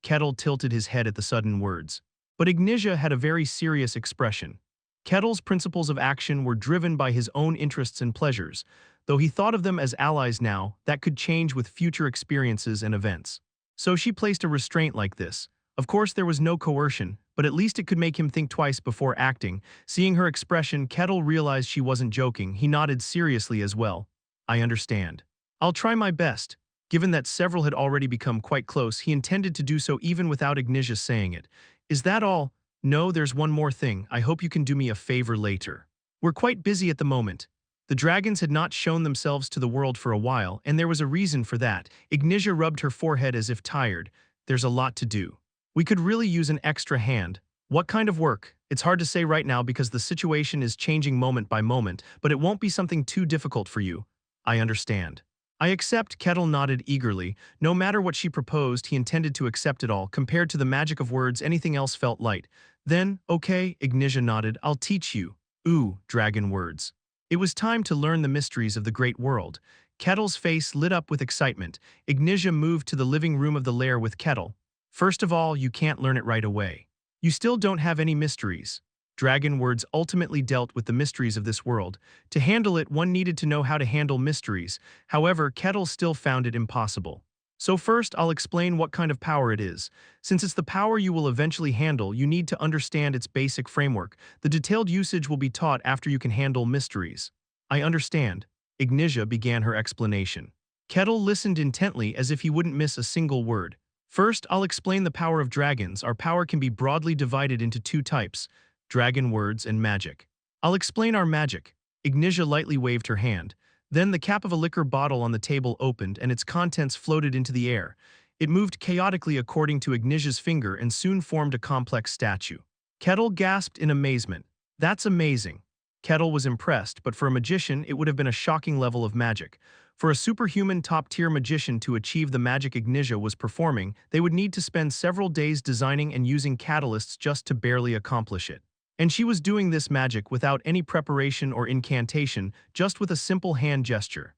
Kettle tilted his head at the sudden words. But Ignitia had a very serious expression. Kettle's principles of action were driven by his own interests and pleasures. Though he thought of them as allies now, that could change with future experiences and events. So she placed a restraint like this. Of course, there was no coercion, but at least it could make him think twice before acting. Seeing her expression, Kettle realized she wasn't joking. He nodded seriously as well. I understand. I'll try my best. Given that several had already become quite close, he intended to do so even without Ignitia saying it. Is that all? No, there's one more thing. I hope you can do me a favor later. We're quite busy at the moment. The dragons had not shown themselves to the world for a while, and there was a reason for that. Ignitia rubbed her forehead as if tired. There's a lot to do. We could really use an extra hand. What kind of work? It's hard to say right now because the situation is changing moment by moment, but it won't be something too difficult for you. I understand. I accept, Kettle nodded eagerly. No matter what she proposed, he intended to accept it all. Compared to the magic of words, anything else felt light. Then, okay, Ignitia nodded, I'll teach you. Ooh, dragon words. It was time to learn the mysteries of the great world. Kettle's face lit up with excitement. Ignitia moved to the living room of the lair with Kettle. First of all, you can't learn it right away. You still don't have any mysteries. Dragon words ultimately dealt with the mysteries of this world. To handle it, one needed to know how to handle mysteries. However, Kettle still found it impossible. So first, I'll explain what kind of power it is. Since it's the power you will eventually handle, you need to understand its basic framework. The detailed usage will be taught after you can handle mysteries. I understand. Ignitia began her explanation. Kettle listened intently as if he wouldn't miss a single word. First, I'll explain the power of dragons. Our power can be broadly divided into two types: dragon words and magic. I'll explain our magic. Ignitia lightly waved her hand. Then the cap of a liquor bottle on the table opened and its contents floated into the air. It moved chaotically according to Ignitia's finger and soon formed a complex statue. Kettle gasped in amazement. That's amazing. Kettle was impressed, but for a magician it would have been a shocking level of magic. For a superhuman top-tier magician to achieve the magic Ignitia was performing, they would need to spend several days designing and using catalysts just to barely accomplish it. And she was doing this magic without any preparation or incantation, just with a simple hand gesture.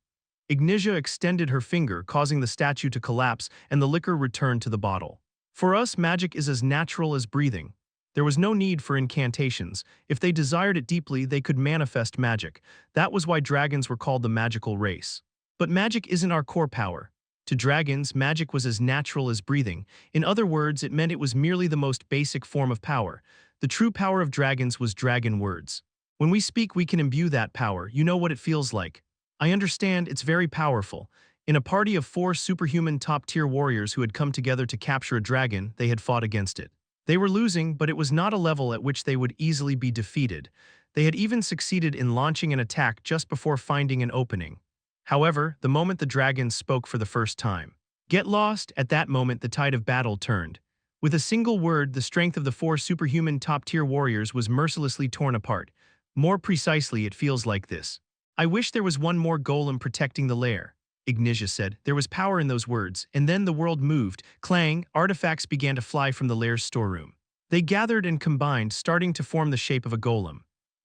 Ignitia extended her finger, causing the statue to collapse, and the liquor returned to the bottle. For us, magic is as natural as breathing. There was no need for incantations. If they desired it deeply, they could manifest magic. That was why dragons were called the magical race. But magic isn't our core power. To dragons, magic was as natural as breathing. In other words, it meant it was merely the most basic form of power. The true power of dragons was dragon words. When we speak, we can imbue that power. You know what it feels like. I understand, it's very powerful. In a party of 4 superhuman top-tier warriors who had come together to capture a dragon, they had fought against it. They were losing, but it was not a level at which they would easily be defeated. They had even succeeded in launching an attack just before finding an opening. However, the moment the dragon spoke for the first time, "Get lost," at that moment the tide of battle turned. With a single word, the strength of the 4 superhuman top-tier warriors was mercilessly torn apart. More precisely, it feels like this. "I wish there was one more golem protecting the lair," Ignitia said. There was power in those words, and then the world moved. Clang, artifacts began to fly from the lair's storeroom. They gathered and combined, starting to form the shape of a golem.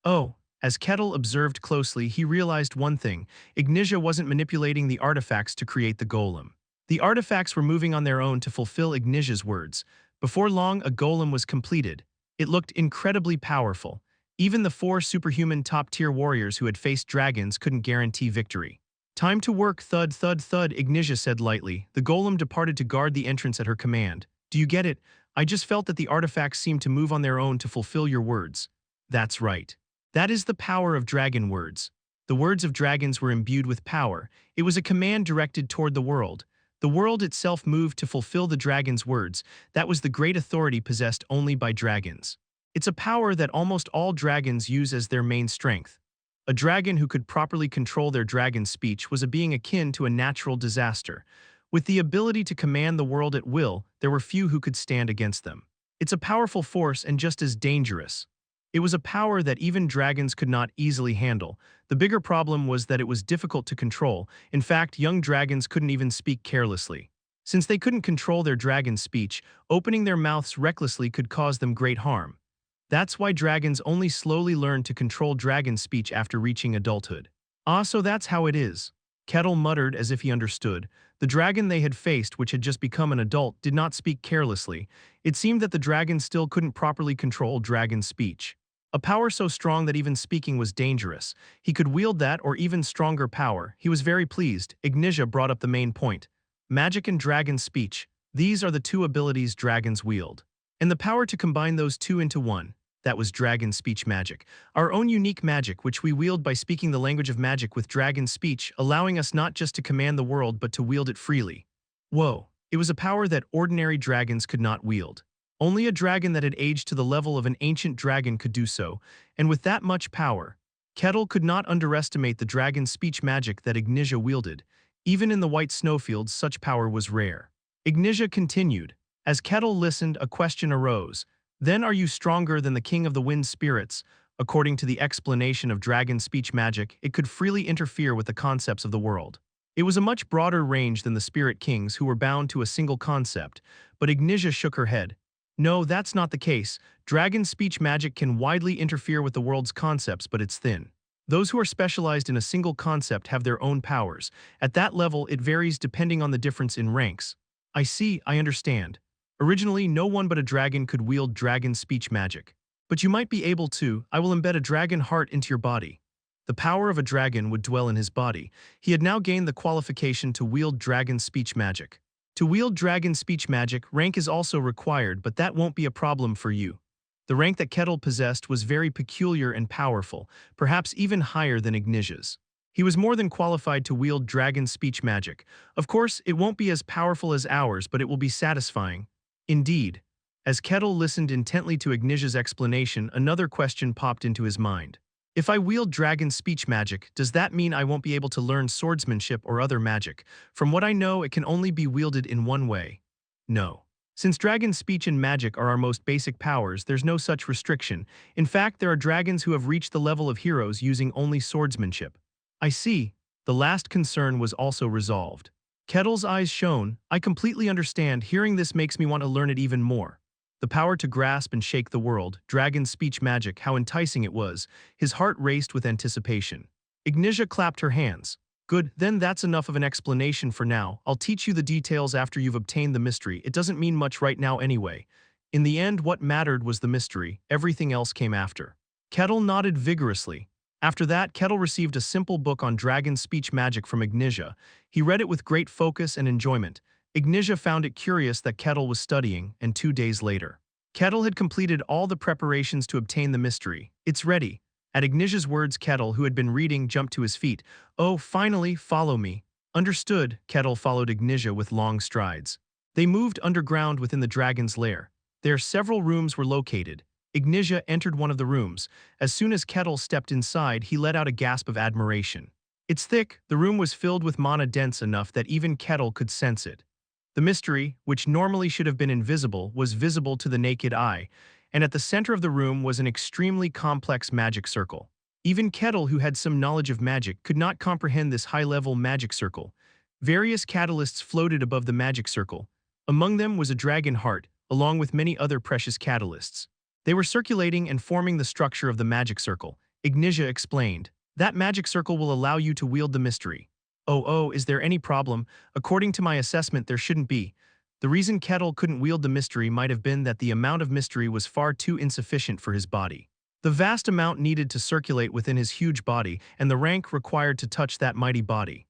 Oh, as Kettle observed closely, he realized one thing. Ignitia wasn't manipulating the artifacts to create the golem. The artifacts were moving on their own to fulfill Ignitia's words. Before long, a golem was completed. It looked incredibly powerful. Even the 4 superhuman top-tier warriors who had faced dragons couldn't guarantee victory. "Time to work, thud, thud, thud," Ignitia said lightly. The golem departed to guard the entrance at her command. "Do you get it? I just felt that the artifacts seemed to move on their own to fulfill your words." "That's right. That is the power of dragon words." The words of dragons were imbued with power. It was a command directed toward the world. The world itself moved to fulfill the dragon's words. That was the great authority possessed only by dragons. It's a power that almost all dragons use as their main strength. A dragon who could properly control their dragon speech was a being akin to a natural disaster. With the ability to command the world at will, there were few who could stand against them. It's a powerful force and just as dangerous. It was a power that even dragons could not easily handle. The bigger problem was that it was difficult to control. In fact, young dragons couldn't even speak carelessly. Since they couldn't control their dragon speech, opening their mouths recklessly could cause them great harm. That's why dragons only slowly learned to control dragon speech after reaching adulthood. "Ah, so that's how it is," Kettle muttered as if he understood. The dragon they had faced, which had just become an adult, did not speak carelessly. It seemed that the dragon still couldn't properly control dragon speech. A power so strong that even speaking was dangerous. He could wield that or even stronger power. He was very pleased. Ignitia brought up the main point. Magic and dragon speech. These are the 2 abilities dragons wield. And the power to combine those 2 into one. That was dragon speech magic. Our own unique magic, which we wield by speaking the language of magic with dragon speech, allowing us not just to command the world but to wield it freely. Whoa, it was a power that ordinary dragons could not wield. Only a dragon that had aged to the level of an ancient dragon could do so, and with that much power, Kettle could not underestimate the dragon speech magic that Ignitia wielded. Even in the White Snowfield, such power was rare. Ignitia continued. As Kettle listened, a question arose. "Then are you stronger than the king of the wind spirits?" According to the explanation of dragon speech magic, it could freely interfere with the concepts of the world. It was a much broader range than the spirit kings who were bound to a single concept, but Ignitia shook her head. "No, that's not the case. Dragon speech magic can widely interfere with the world's concepts, but it's thin. Those who are specialized in a single concept have their own powers. At that level, it varies depending on the difference in ranks." "I see, I understand. Originally, no one but a dragon could wield dragon speech magic. But you might be able to. I will embed a dragon heart into your body." The power of a dragon would dwell in his body. He had now gained the qualification to wield dragon speech magic. To wield dragon speech magic, rank is also required, but that won't be a problem for you. The rank that Kettle possessed was very peculiar and powerful, perhaps even higher than Ignatia's. He was more than qualified to wield dragon speech magic. Of course, it won't be as powerful as ours, but it will be satisfying. Indeed. As Kettle listened intently to Ignatia's explanation, another question popped into his mind. If I wield dragon speech magic, does that mean I won't be able to learn swordsmanship or other magic? From what I know, it can only be wielded in one way. No. Since dragon speech and magic are our most basic powers, there's no such restriction. In fact, there are dragons who have reached the level of heroes using only swordsmanship. I see. The last concern was also resolved. Kettle's eyes shone. I completely understand. Hearing this makes me want to learn it even more. The power to grasp and shake the world, dragon speech magic, how enticing it was. His heart raced with anticipation. Ignitia clapped her hands. Good, then that's enough of an explanation for now. I'll teach you the details after you've obtained the mystery. It doesn't mean much right now anyway. In the end, what mattered was the mystery. Everything else came after. Kettle nodded vigorously. After that, Kettle received a simple book on dragon speech magic from Ignitia. He read it with great focus and enjoyment. Ignitia found it curious that Kettle was studying, and 2 days later, Kettle had completed all the preparations to obtain the mystery. It's ready. At Ignitia's words, Kettle, who had been reading, jumped to his feet. Oh, finally, follow me. Understood. Kettle followed Ignitia with long strides. They moved underground within the dragon's lair. There several rooms were located. Ignitia entered one of the rooms. As soon as Kettle stepped inside, he let out a gasp of admiration. It's thick. The room was filled with mana dense enough that even Kettle could sense it. The mystery, which normally should have been invisible, was visible to the naked eye, and at the center of the room was an extremely complex magic circle. Even Kettle, who had some knowledge of magic, could not comprehend this high-level magic circle. Various catalysts floated above the magic circle. Among them was a dragon heart, along with many other precious catalysts. They were circulating and forming the structure of the magic circle. Ignitia explained, "That magic circle will allow you to wield the mystery." Oh, is there any problem? According to my assessment, there shouldn't be. The reason Kettle couldn't wield the mystery might have been that the amount of mystery was far too insufficient for his body. The vast amount needed to circulate within his huge body, and the rank required to touch that mighty body.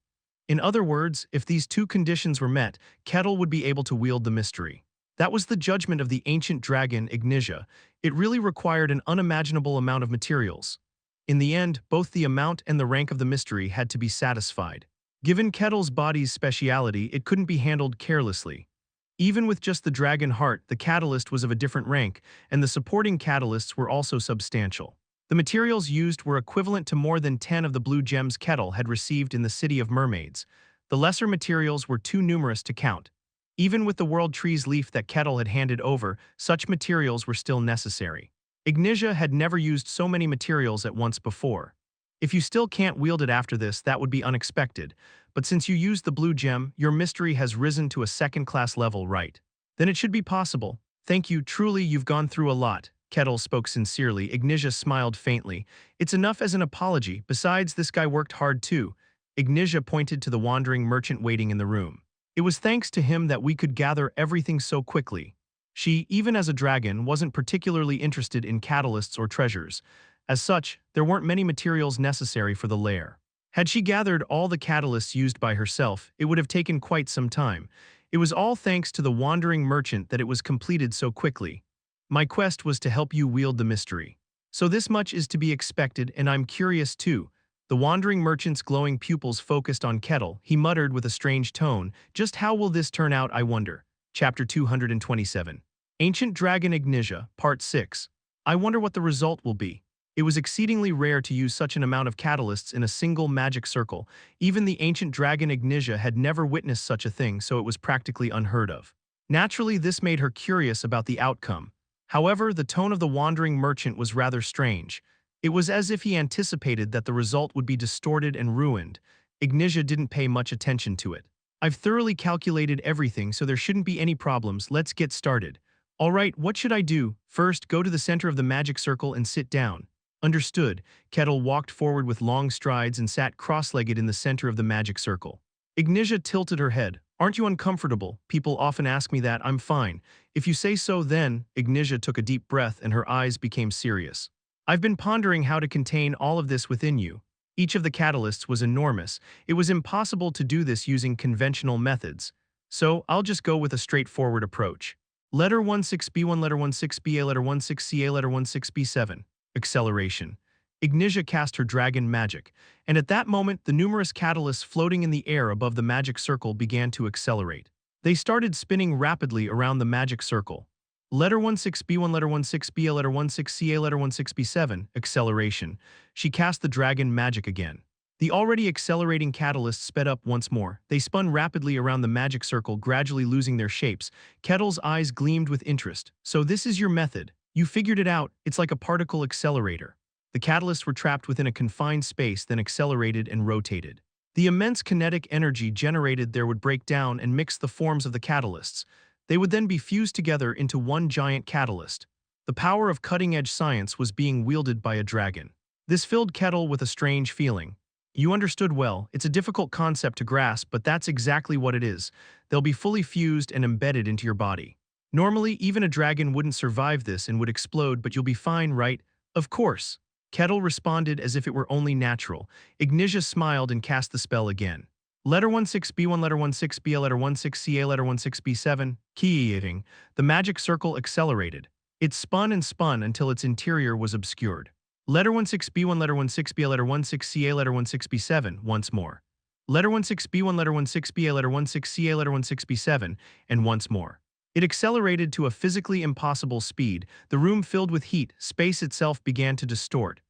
In other words, if these two conditions were met, Kettle would be able to wield the mystery. That was the judgment of the ancient dragon Ignitia. It really required an unimaginable amount of materials. In the end, both the amount and the rank of the mystery had to be satisfied. Given Kettle's body's speciality, it couldn't be handled carelessly. Even with just the dragon heart, the catalyst was of a different rank, and the supporting catalysts were also substantial. The materials used were equivalent to more than 10 of the blue gems Kettle had received in the City of Mermaids. The lesser materials were too numerous to count. Even with the world tree's leaf that Kettle had handed over, such materials were still necessary. Ignitia had never used so many materials at once before. If you still can't wield it after this, that would be unexpected. But since you used the blue gem, your mystery has risen to a second-class level, right? Then it should be possible. Thank you, truly you've gone through a lot. Kettle spoke sincerely. Ignitia smiled faintly. It's enough as an apology. Besides, this guy worked hard too. Ignitia pointed to the wandering merchant waiting in the room. It was thanks to him that we could gather everything so quickly. She, even as a dragon, wasn't particularly interested in catalysts or treasures. As such, there weren't many materials necessary for the lair. Had she gathered all the catalysts used by herself, it would have taken quite some time. It was all thanks to the wandering merchant that it was completed so quickly. My quest was to help you wield the mystery. So this much is to be expected, and I'm curious too. The wandering merchant's glowing pupils focused on Kettle. He muttered with a strange tone, "Just how will this turn out, I wonder?" Chapter 227. Ancient Dragon Ignitia, Part 6. I wonder what the result will be. It was exceedingly rare to use such an amount of catalysts in a single magic circle. Even the ancient dragon Ignitia had never witnessed such a thing, so it was practically unheard of. Naturally, this made her curious about the outcome. However, the tone of the wandering merchant was rather strange. It was as if he anticipated that the result would be distorted and ruined. Ignitia didn't pay much attention to it. I've thoroughly calculated everything, so there shouldn't be any problems. Let's get started. All right, what should I do? First, go to the center of the magic circle and sit down. Understood. Kettle walked forward with long strides and sat cross-legged in the center of the magic circle. Ignitia tilted her head. Aren't you uncomfortable? People often ask me that. I'm fine. If you say so, then. Ignitia took a deep breath and her eyes became serious. I've been pondering how to contain all of this within you. Each of the catalysts was enormous. It was impossible to do this using conventional methods. So I'll just go with a straightforward approach. Letter 16B1, letter 16BA, letter 16CA, letter 16B7. Acceleration. Ignitia cast her dragon magic, and at that moment the numerous catalysts floating in the air above the magic circle began to accelerate. They started spinning rapidly around the magic circle. Letter 16B1, letter 16BA, letter 16CA, letter 16B7. Acceleration. She cast the dragon magic again. The already accelerating catalysts sped up once more. They spun rapidly around the magic circle, gradually losing their shapes. Kettle's eyes gleamed with interest. So this is your method. You figured it out. It's like a particle accelerator. The catalysts were trapped within a confined space, then accelerated and rotated. The immense kinetic energy generated there would break down and mix the forms of the catalysts. They would then be fused together into one giant catalyst. The power of cutting-edge science was being wielded by a dragon. This filled Kettle with a strange feeling. You understood well. It's a difficult concept to grasp, but that's exactly what it is. They'll be fully fused and embedded into your body. Normally, even a dragon wouldn't survive this and would explode, but you'll be fine, right? Of course. Kettle responded as if it were only natural. Ignitia smiled and cast the spell again. Letter 16B1, letter 16BA, letter 16CA, letter 16B7. Key. The magic circle accelerated. It spun and spun until its interior was obscured. Letter 16B1, letter 16BA, letter 16CA, letter 16B7. Once more. Letter 16B1, letter 16BA, letter 16CA, letter 16B7. And once more. It accelerated to a physically impossible speed. The room filled with heat. Space itself began to distort.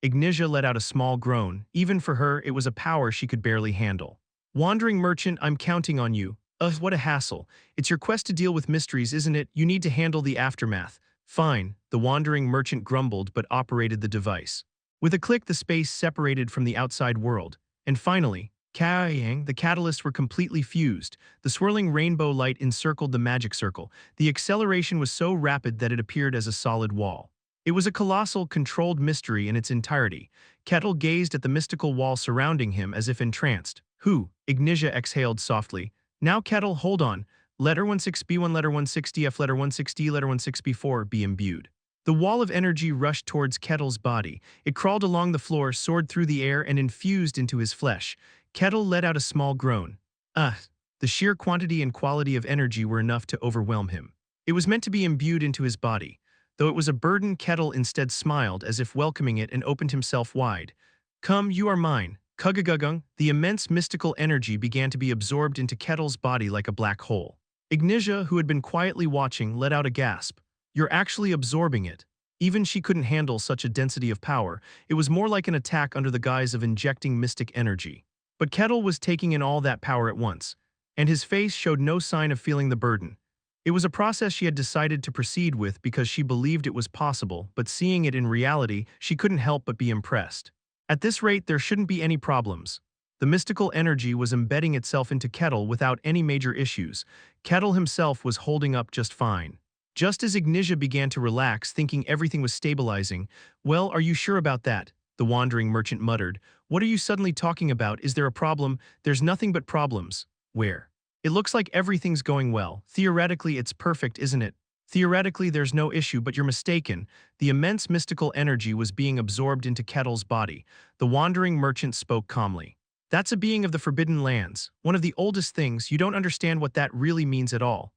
Ignitia let out a small groan. Even for her, it was a power she could barely handle. Wandering merchant, I'm counting on you. What a hassle. It's your quest to deal with mysteries, isn't it? You need to handle the aftermath. Fine, the wandering merchant grumbled but operated the device. With a click, the space separated from the outside world. And finally, the catalysts were completely fused. The swirling rainbow light encircled the magic circle. The acceleration was so rapid that it appeared as a solid wall. It was a colossal, controlled mystery in its entirety. Kettle gazed at the mystical wall surrounding him as if entranced. Ignitia exhaled softly. Now Kettle, hold on. Letter 16B1, letter 16DF, letter 16D, letter 16B4, be imbued. The wall of energy rushed towards Kettle's body. It crawled along the floor, soared through the air, and infused into his flesh. Kettle let out a small groan. The sheer quantity and quality of energy were enough to overwhelm him. It was meant to be imbued into his body. Though it was a burden, Kettle instead smiled as if welcoming it and opened himself wide. Come, you are mine. Kugagugung. The immense mystical energy began to be absorbed into Kettle's body like a black hole. Ignitia, who had been quietly watching, let out a gasp. You're actually absorbing it. Even she couldn't handle such a density of power. It was more like an attack under the guise of injecting mystic energy. But Kettle was taking in all that power at once, and his face showed no sign of feeling the burden. It was a process she had decided to proceed with because she believed it was possible, but seeing it in reality, she couldn't help but be impressed. At this rate, there shouldn't be any problems. The mystical energy was embedding itself into Kettle without any major issues. Kettle himself was holding up just fine. Just as Ignitia began to relax, thinking everything was stabilizing, "Well, are you sure about that?" the wandering merchant muttered. "What are you suddenly talking about? Is there a problem?" "There's nothing but problems." "Where?" "It looks like everything's going well. Theoretically, it's perfect, isn't it?" "Theoretically, there's no issue, but you're mistaken." The immense mystical energy was being absorbed into Kettle's body. The wandering merchant spoke calmly. "That's a being of the Forbidden Lands, one of the oldest things. You don't understand what that really means at all."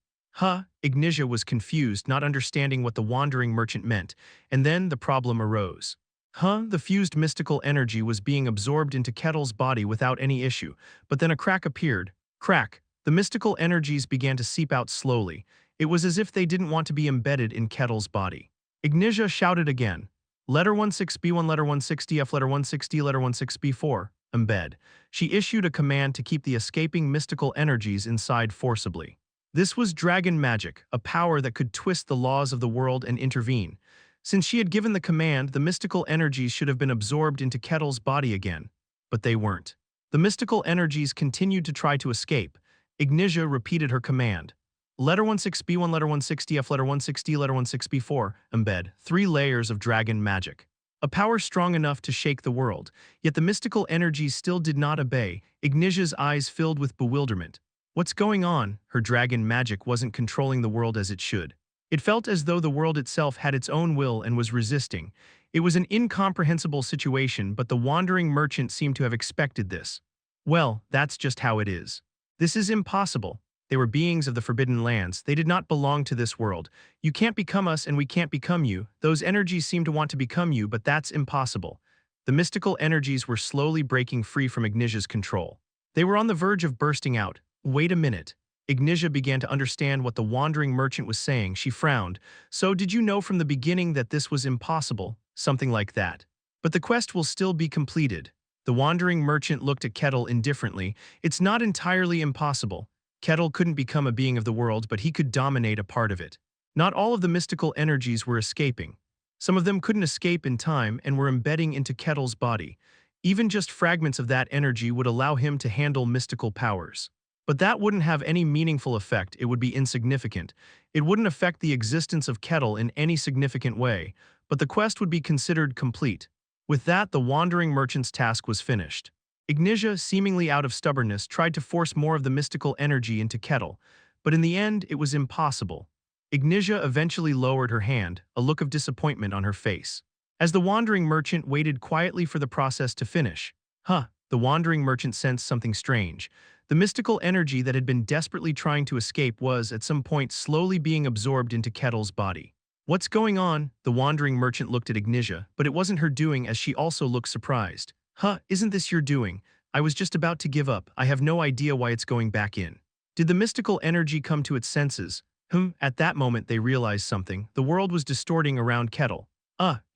Ignitia was confused, not understanding what the wandering merchant meant, and then the problem arose. The fused mystical energy was being absorbed into Kettle's body without any issue, but then a crack appeared. Crack. The mystical energies began to seep out slowly. It was as if they didn't want to be embedded in Kettle's body. Ignitia shouted again. Letter 16B1, letter 16DF, letter 16D, letter 16B4. Embed. She issued a command to keep the escaping mystical energies inside forcibly. This was dragon magic, a power that could twist the laws of the world and intervene. Since she had given the command, the mystical energies should have been absorbed into Kettle's body again. But they weren't. The mystical energies continued to try to escape. Ignitia repeated her command. Letter 16B1, letter 16DF, letter 16D, letter 16B4. Embed. 3 layers of dragon magic. A power strong enough to shake the world. Yet the mystical energies still did not obey. Ignitia's eyes filled with bewilderment. What's going on? Her dragon magic wasn't controlling the world as it should. It felt as though the world itself had its own will and was resisting. It was an incomprehensible situation, but the wandering merchant seemed to have expected this. Well, that's just how it is. This is impossible. They were beings of the Forbidden Lands. They did not belong to this world. You can't become us and we can't become you. Those energies seem to want to become you, but that's impossible. The mystical energies were slowly breaking free from Ignatia's control. They were on the verge of bursting out. Wait a minute. Ignatia began to understand what the wandering merchant was saying. She frowned. So did you know from the beginning that this was impossible? Something like that. But the quest will still be completed. The wandering merchant looked at Kettle indifferently. It's not entirely impossible. Kettle couldn't become a being of the world, but he could dominate a part of it. Not all of the mystical energies were escaping. Some of them couldn't escape in time and were embedding into Kettle's body. Even just fragments of that energy would allow him to handle mystical powers. But that wouldn't have any meaningful effect. It would be insignificant. It wouldn't affect the existence of Kettle in any significant way, but the quest would be considered complete. With that, the wandering merchant's task was finished. Ignatia, seemingly out of stubbornness, tried to force more of the mystical energy into Kettle, but in the end, it was impossible. Ignatia eventually lowered her hand, a look of disappointment on her face. As the wandering merchant waited quietly for the process to finish, the wandering merchant sensed something strange. The mystical energy that had been desperately trying to escape was, at some point, slowly being absorbed into Kettle's body. What's going on? The wandering merchant looked at Ignatia, but it wasn't her doing, as she also looked surprised. Isn't this your doing? I was just about to give up. I have no idea why it's going back in. Did the mystical energy come to its senses? At that moment they realized something. The world was distorting around Kettle.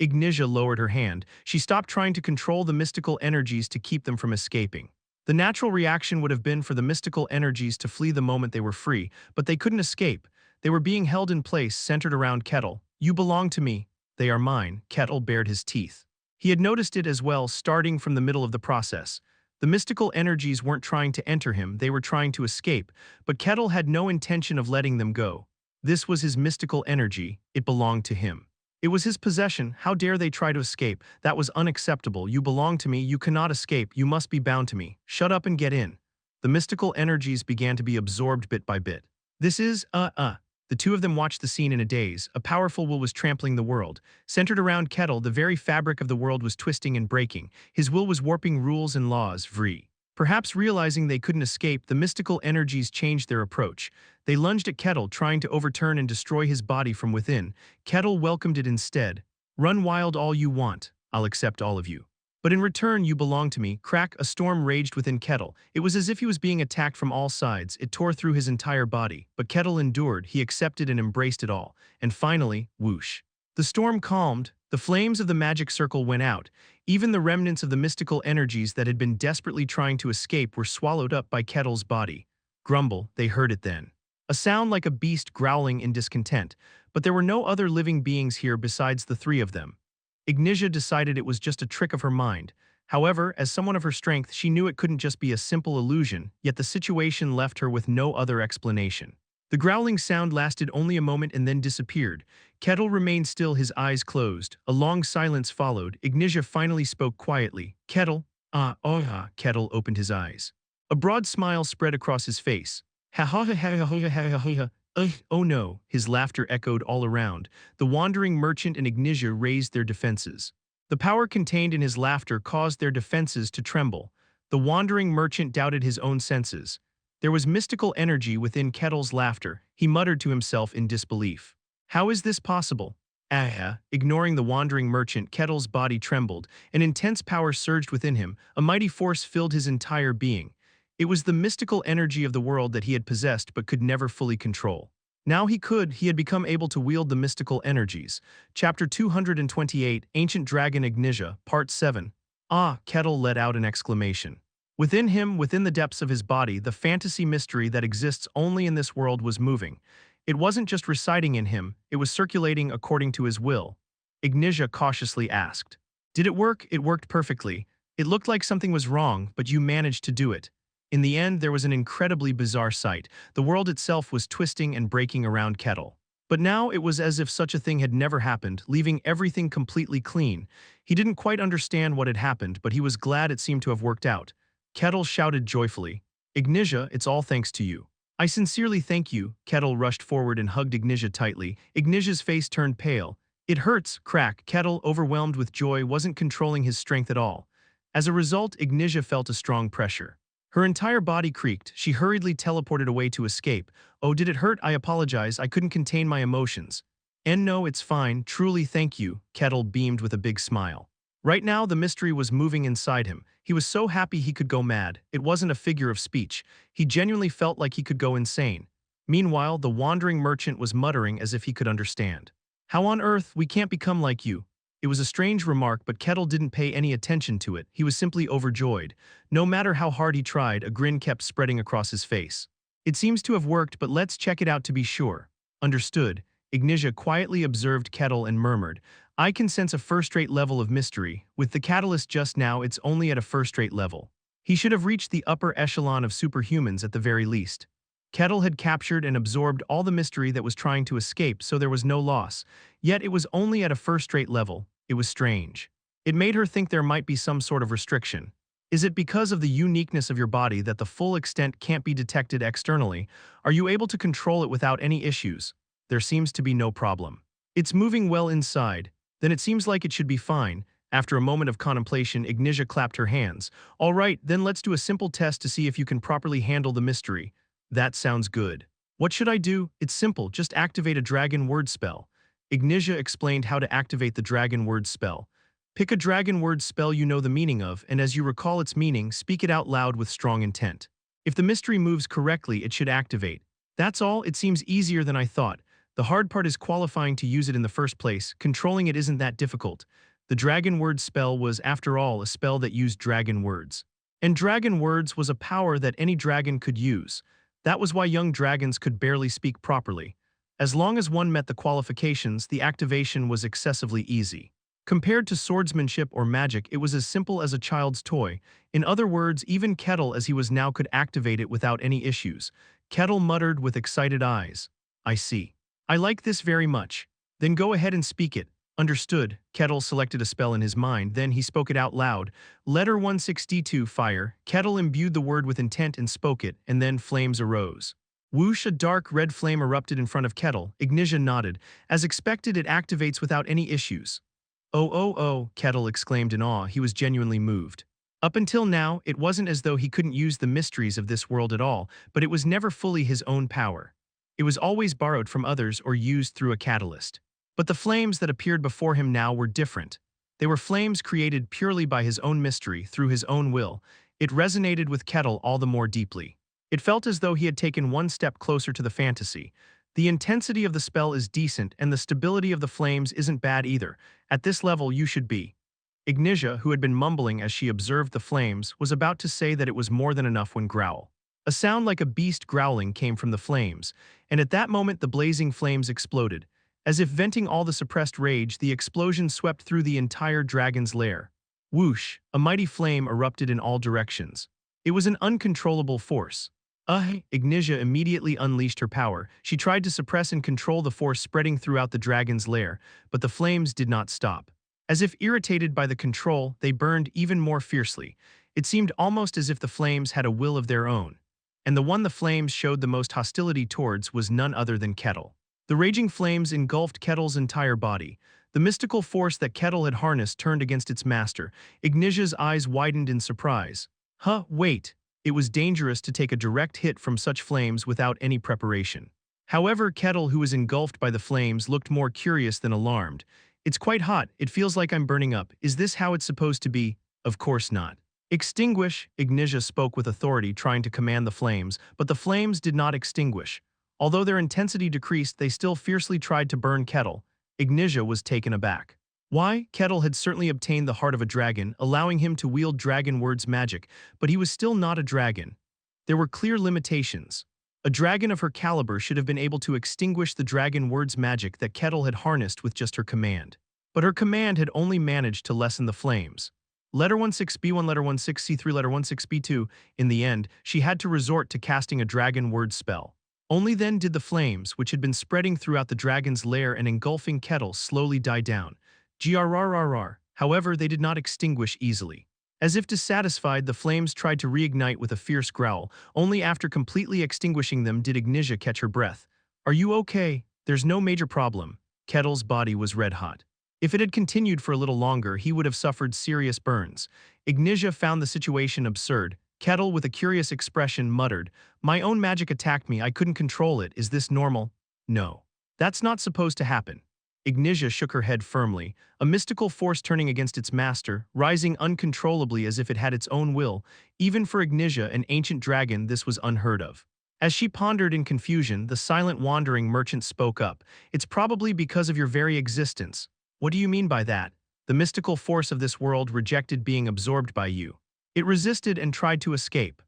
Ignatia lowered her hand. She stopped trying to control the mystical energies to keep them from escaping. The natural reaction would have been for the mystical energies to flee the moment they were free, but they couldn't escape. They were being held in place, centered around Kettle. You belong to me. They are mine. Kettle bared his teeth. He had noticed it as well, starting from the middle of the process. The mystical energies weren't trying to enter him, they were trying to escape, but Kettle had no intention of letting them go. This was his mystical energy. It belonged to him. It was his possession. How dare they try to escape? That was unacceptable. You belong to me. You cannot escape. You must be bound to me. Shut up and get in. The mystical energies began to be absorbed bit by bit. This is, The two of them watched the scene in a daze. A powerful will was trampling the world. Centered around Kettle, the very fabric of the world was twisting and breaking. His will was warping rules and laws. Perhaps realizing they couldn't escape, the mystical energies changed their approach. They lunged at Kettle, trying to overturn and destroy his body from within. Kettle welcomed it instead. Run wild all you want. I'll accept all of you. But in return, you belong to me. Crack, a storm raged within Kettle. It was as if he was being attacked from all sides. It tore through his entire body. But Kettle endured. He accepted and embraced it all. And finally, whoosh. The storm calmed. The flames of the magic circle went out. Even the remnants of the mystical energies that had been desperately trying to escape were swallowed up by Kettle's body. Grumble, they heard it then. A sound like a beast growling in discontent. But there were no other living beings here besides the three of them. Ignatia decided it was just a trick of her mind. However, as someone of her strength, she knew it couldn't just be a simple illusion, yet the situation left her with no other explanation. The growling sound lasted only a moment and then disappeared. Kettle remained still, his eyes closed. A long silence followed. Ignatia finally spoke quietly. Kettle? Kettle opened his eyes. A broad smile spread across his face. Oh no, his laughter echoed all around. The wandering merchant and Ignatia raised their defenses. The power contained in his laughter caused their defenses to tremble. The wandering merchant doubted his own senses. There was mystical energy within Kettle's laughter. He muttered to himself in disbelief. How is this possible? Ignoring the wandering merchant, Kettle's body trembled. An intense power surged within him. A mighty force filled his entire being. It was the mystical energy of the world that he had possessed but could never fully control. Now he had become able to wield the mystical energies. Chapter 228, Ancient Dragon Ignatia, Part 7. Kettle let out an exclamation. Within him, within the depths of his body, the fantasy mystery that exists only in this world was moving. It wasn't just residing in him, it was circulating according to his will. Ignatia cautiously asked. Did it work? It worked perfectly. It looked like something was wrong, but you managed to do it. In the end, there was an incredibly bizarre sight. The world itself was twisting and breaking around Kettle. But now it was as if such a thing had never happened, leaving everything completely clean. He didn't quite understand what had happened, but he was glad it seemed to have worked out. Kettle shouted joyfully, Ignatia, it's all thanks to you. I sincerely thank you. Kettle rushed forward and hugged Ignatia tightly. Ignatia's face turned pale. It hurts, crack. Kettle, overwhelmed with joy, wasn't controlling his strength at all. As a result, Ignatia felt a strong pressure. Her entire body creaked. She hurriedly teleported away to escape. "Oh, did it hurt? I apologize. I couldn't contain my emotions." "And no, it's fine. Truly, thank you." Kettle beamed with a big smile. Right now, the mystery was moving inside him. He was so happy he could go mad. It wasn't a figure of speech. He genuinely felt like he could go insane. Meanwhile, the wandering merchant was muttering as if he could understand. "How on earth? We can't become like you." It was a strange remark, but Kettle didn't pay any attention to it. He was simply overjoyed. No matter how hard he tried, a grin kept spreading across his face. "It seems to have worked, but let's check it out to be sure." "Understood." Ignitia quietly observed Kettle and murmured, "I can sense a first-rate level of mystery. With the catalyst just now, it's only at a first-rate level. He should have reached the upper echelon of superhumans at the very least." Kettle had captured and absorbed all the mystery that was trying to escape, so there was no loss. Yet it was only at a first-rate level. It was strange. It made her think there might be some sort of restriction. Is it because of the uniqueness of your body that the full extent can't be detected externally? Are you able to control it without any issues? There seems to be no problem. It's moving well inside. Then it seems like it should be fine. After a moment of contemplation, Ignitia clapped her hands. "All right, then let's do a simple test to see if you can properly handle the mystery." "That sounds good." "What should I do?" "It's simple, just activate a dragon word spell." Ignitia explained how to activate the dragon word spell. Pick a dragon word spell you know the meaning of, and as you recall its meaning, speak it out loud with strong intent. If the mystery moves correctly, it should activate. That's all. It seems easier than I thought. The hard part is qualifying to use it in the first place. Controlling it isn't that difficult. The dragon word spell was, after all, a spell that used dragon words. And dragon words was a power that any dragon could use. That was why young dragons could barely speak properly. As long as one met the qualifications, the activation was excessively easy. Compared to swordsmanship or magic, it was as simple as a child's toy. In other words, even Kettle as he was now could activate it without any issues. Kettle muttered with excited eyes. "I see. I like this very much." "Then go ahead and speak it." "Understood." Kettle selected a spell in his mind, then he spoke it out loud. Letter 162, fire. Kettle imbued the word with intent and spoke it, and then flames arose. Whoosh, a dark red flame erupted in front of Kettle. Ignitia nodded. "As expected, it activates without any issues." "Oh, oh, oh," Kettle exclaimed in awe. He was genuinely moved. Up until now, it wasn't as though he couldn't use the mysteries of this world at all, but it was never fully his own power. It was always borrowed from others or used through a catalyst. But the flames that appeared before him now were different. They were flames created purely by his own mystery, through his own will. It resonated with Kettle all the more deeply. It felt as though he had taken one step closer to the fantasy. The intensity of the spell is decent, and the stability of the flames isn't bad either. At this level, you should be. Ignitia, who had been mumbling as she observed the flames, was about to say that it was more than enough when growl. A sound like a beast growling came from the flames, and at that moment the blazing flames exploded. As if venting all the suppressed rage, the explosion swept through the entire dragon's lair. Whoosh, a mighty flame erupted in all directions. It was an uncontrollable force. Ignitia immediately unleashed her power. She tried to suppress and control the force spreading throughout the dragon's lair, but the flames did not stop. As if irritated by the control, they burned even more fiercely. It seemed almost as if the flames had a will of their own. And the one the flames showed the most hostility towards was none other than Kettle. The raging flames engulfed Kettle's entire body. The mystical force that Kettle had harnessed turned against its master. Ignitia's eyes widened in surprise. Wait. It was dangerous to take a direct hit from such flames without any preparation. However, Kettle, who was engulfed by the flames, looked more curious than alarmed. "It's quite hot. It feels like I'm burning up. Is this how it's supposed to be?" "Of course not." "Extinguish," Ignitia spoke with authority, trying to command the flames, but the flames did not extinguish. Although their intensity decreased, they still fiercely tried to burn Kettle. Ignitia was taken aback. Why? Kettle had certainly obtained the heart of a dragon, allowing him to wield dragon words magic, but he was still not a dragon. There were clear limitations. A dragon of her caliber should have been able to extinguish the dragon words magic that Kettle had harnessed with just her command. But her command had only managed to lessen the flames. Letter 16B1, letter 16C3, letter 16B2. In the end, she had to resort to casting a dragon word spell. Only then did the flames, which had been spreading throughout the dragon's lair and engulfing Kettle, slowly die down. Grrrr. However, they did not extinguish easily. As if dissatisfied, the flames tried to reignite with a fierce growl. Only after completely extinguishing them did Ignitia catch her breath. "Are you okay?" "There's no major problem." Kettle's body was red hot. If it had continued for a little longer, he would have suffered serious burns. Ignitia found the situation absurd. Kettle, with a curious expression, muttered, "My own magic attacked me, I couldn't control it, is this normal?" "No. That's not supposed to happen." Ignitia shook her head firmly, a mystical force turning against its master, rising uncontrollably as if it had its own will. Even for Ignitia, an ancient dragon, this was unheard of. As she pondered in confusion, the silent wandering merchant spoke up. "It's probably because of your very existence." "What do you mean by that?" "The mystical force of this world rejected being absorbed by you. It resisted and tried to escape."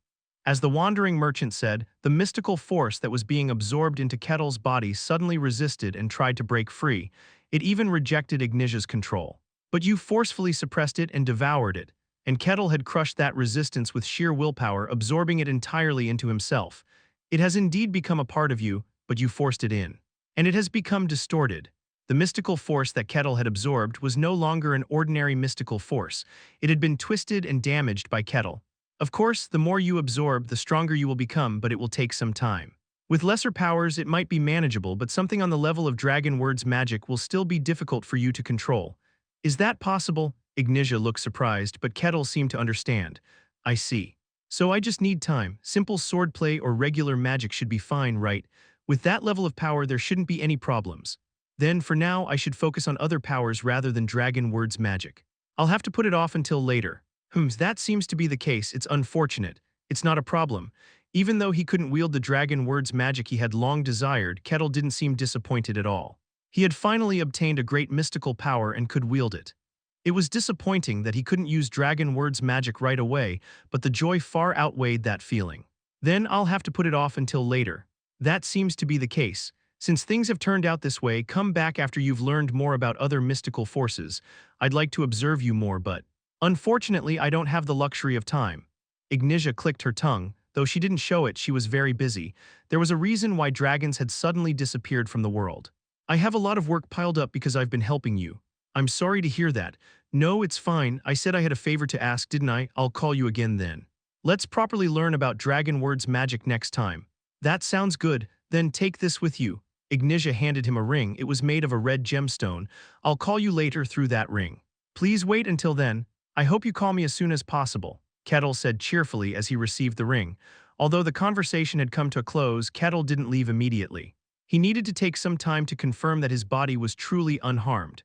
As the wandering merchant said, the mystical force that was being absorbed into Kettle's body suddenly resisted and tried to break free. It even rejected Ignitia's control. "But you forcefully suppressed it and devoured it." And Kettle had crushed that resistance with sheer willpower, absorbing it entirely into himself. "It has indeed become a part of you, but you forced it in. And it has become distorted." The mystical force that Kettle had absorbed was no longer an ordinary mystical force. It had been twisted and damaged by Kettle. "Of course, the more you absorb, the stronger you will become, but it will take some time. With lesser powers, it might be manageable, but something on the level of Dragon Word's magic will still be difficult for you to control." "Is that possible?" Ignitia looked surprised, but Kettle seemed to understand. "I see. So I just need time. Simple swordplay or regular magic should be fine, right? With that level of power, there shouldn't be any problems. Then, for now, I should focus on other powers rather than Dragon Word's magic. I'll have to put it off until later." That seems to be the case. It's unfortunate. It's not a problem." Even though he couldn't wield the Dragon Word's magic he had long desired, Kettle didn't seem disappointed at all. He had finally obtained a great mystical power and could wield it. It was disappointing that he couldn't use Dragon Word's magic right away, but the joy far outweighed that feeling. "Then I'll have to put it off until later." "That seems to be the case. Since things have turned out this way, come back after you've learned more about other mystical forces. I'd like to observe you more, but unfortunately, I don't have the luxury of time." Ignitia clicked her tongue. Though she didn't show it, she was very busy. There was a reason why dragons had suddenly disappeared from the world. "I have a lot of work piled up because I've been helping you." "I'm sorry to hear that." "No, it's fine. I said I had a favor to ask, didn't I? I'll call you again then. Let's properly learn about Dragon Word's magic next time." "That sounds good. Then take this with you." Ignitia handed him a ring. It was made of a red gemstone. "I'll call you later through that ring. Please wait until then. I hope you call me as soon as possible," Kettle said cheerfully as he received the ring. Although the conversation had come to a close, Kettle didn't leave immediately. He needed to take some time to confirm that his body was truly unharmed.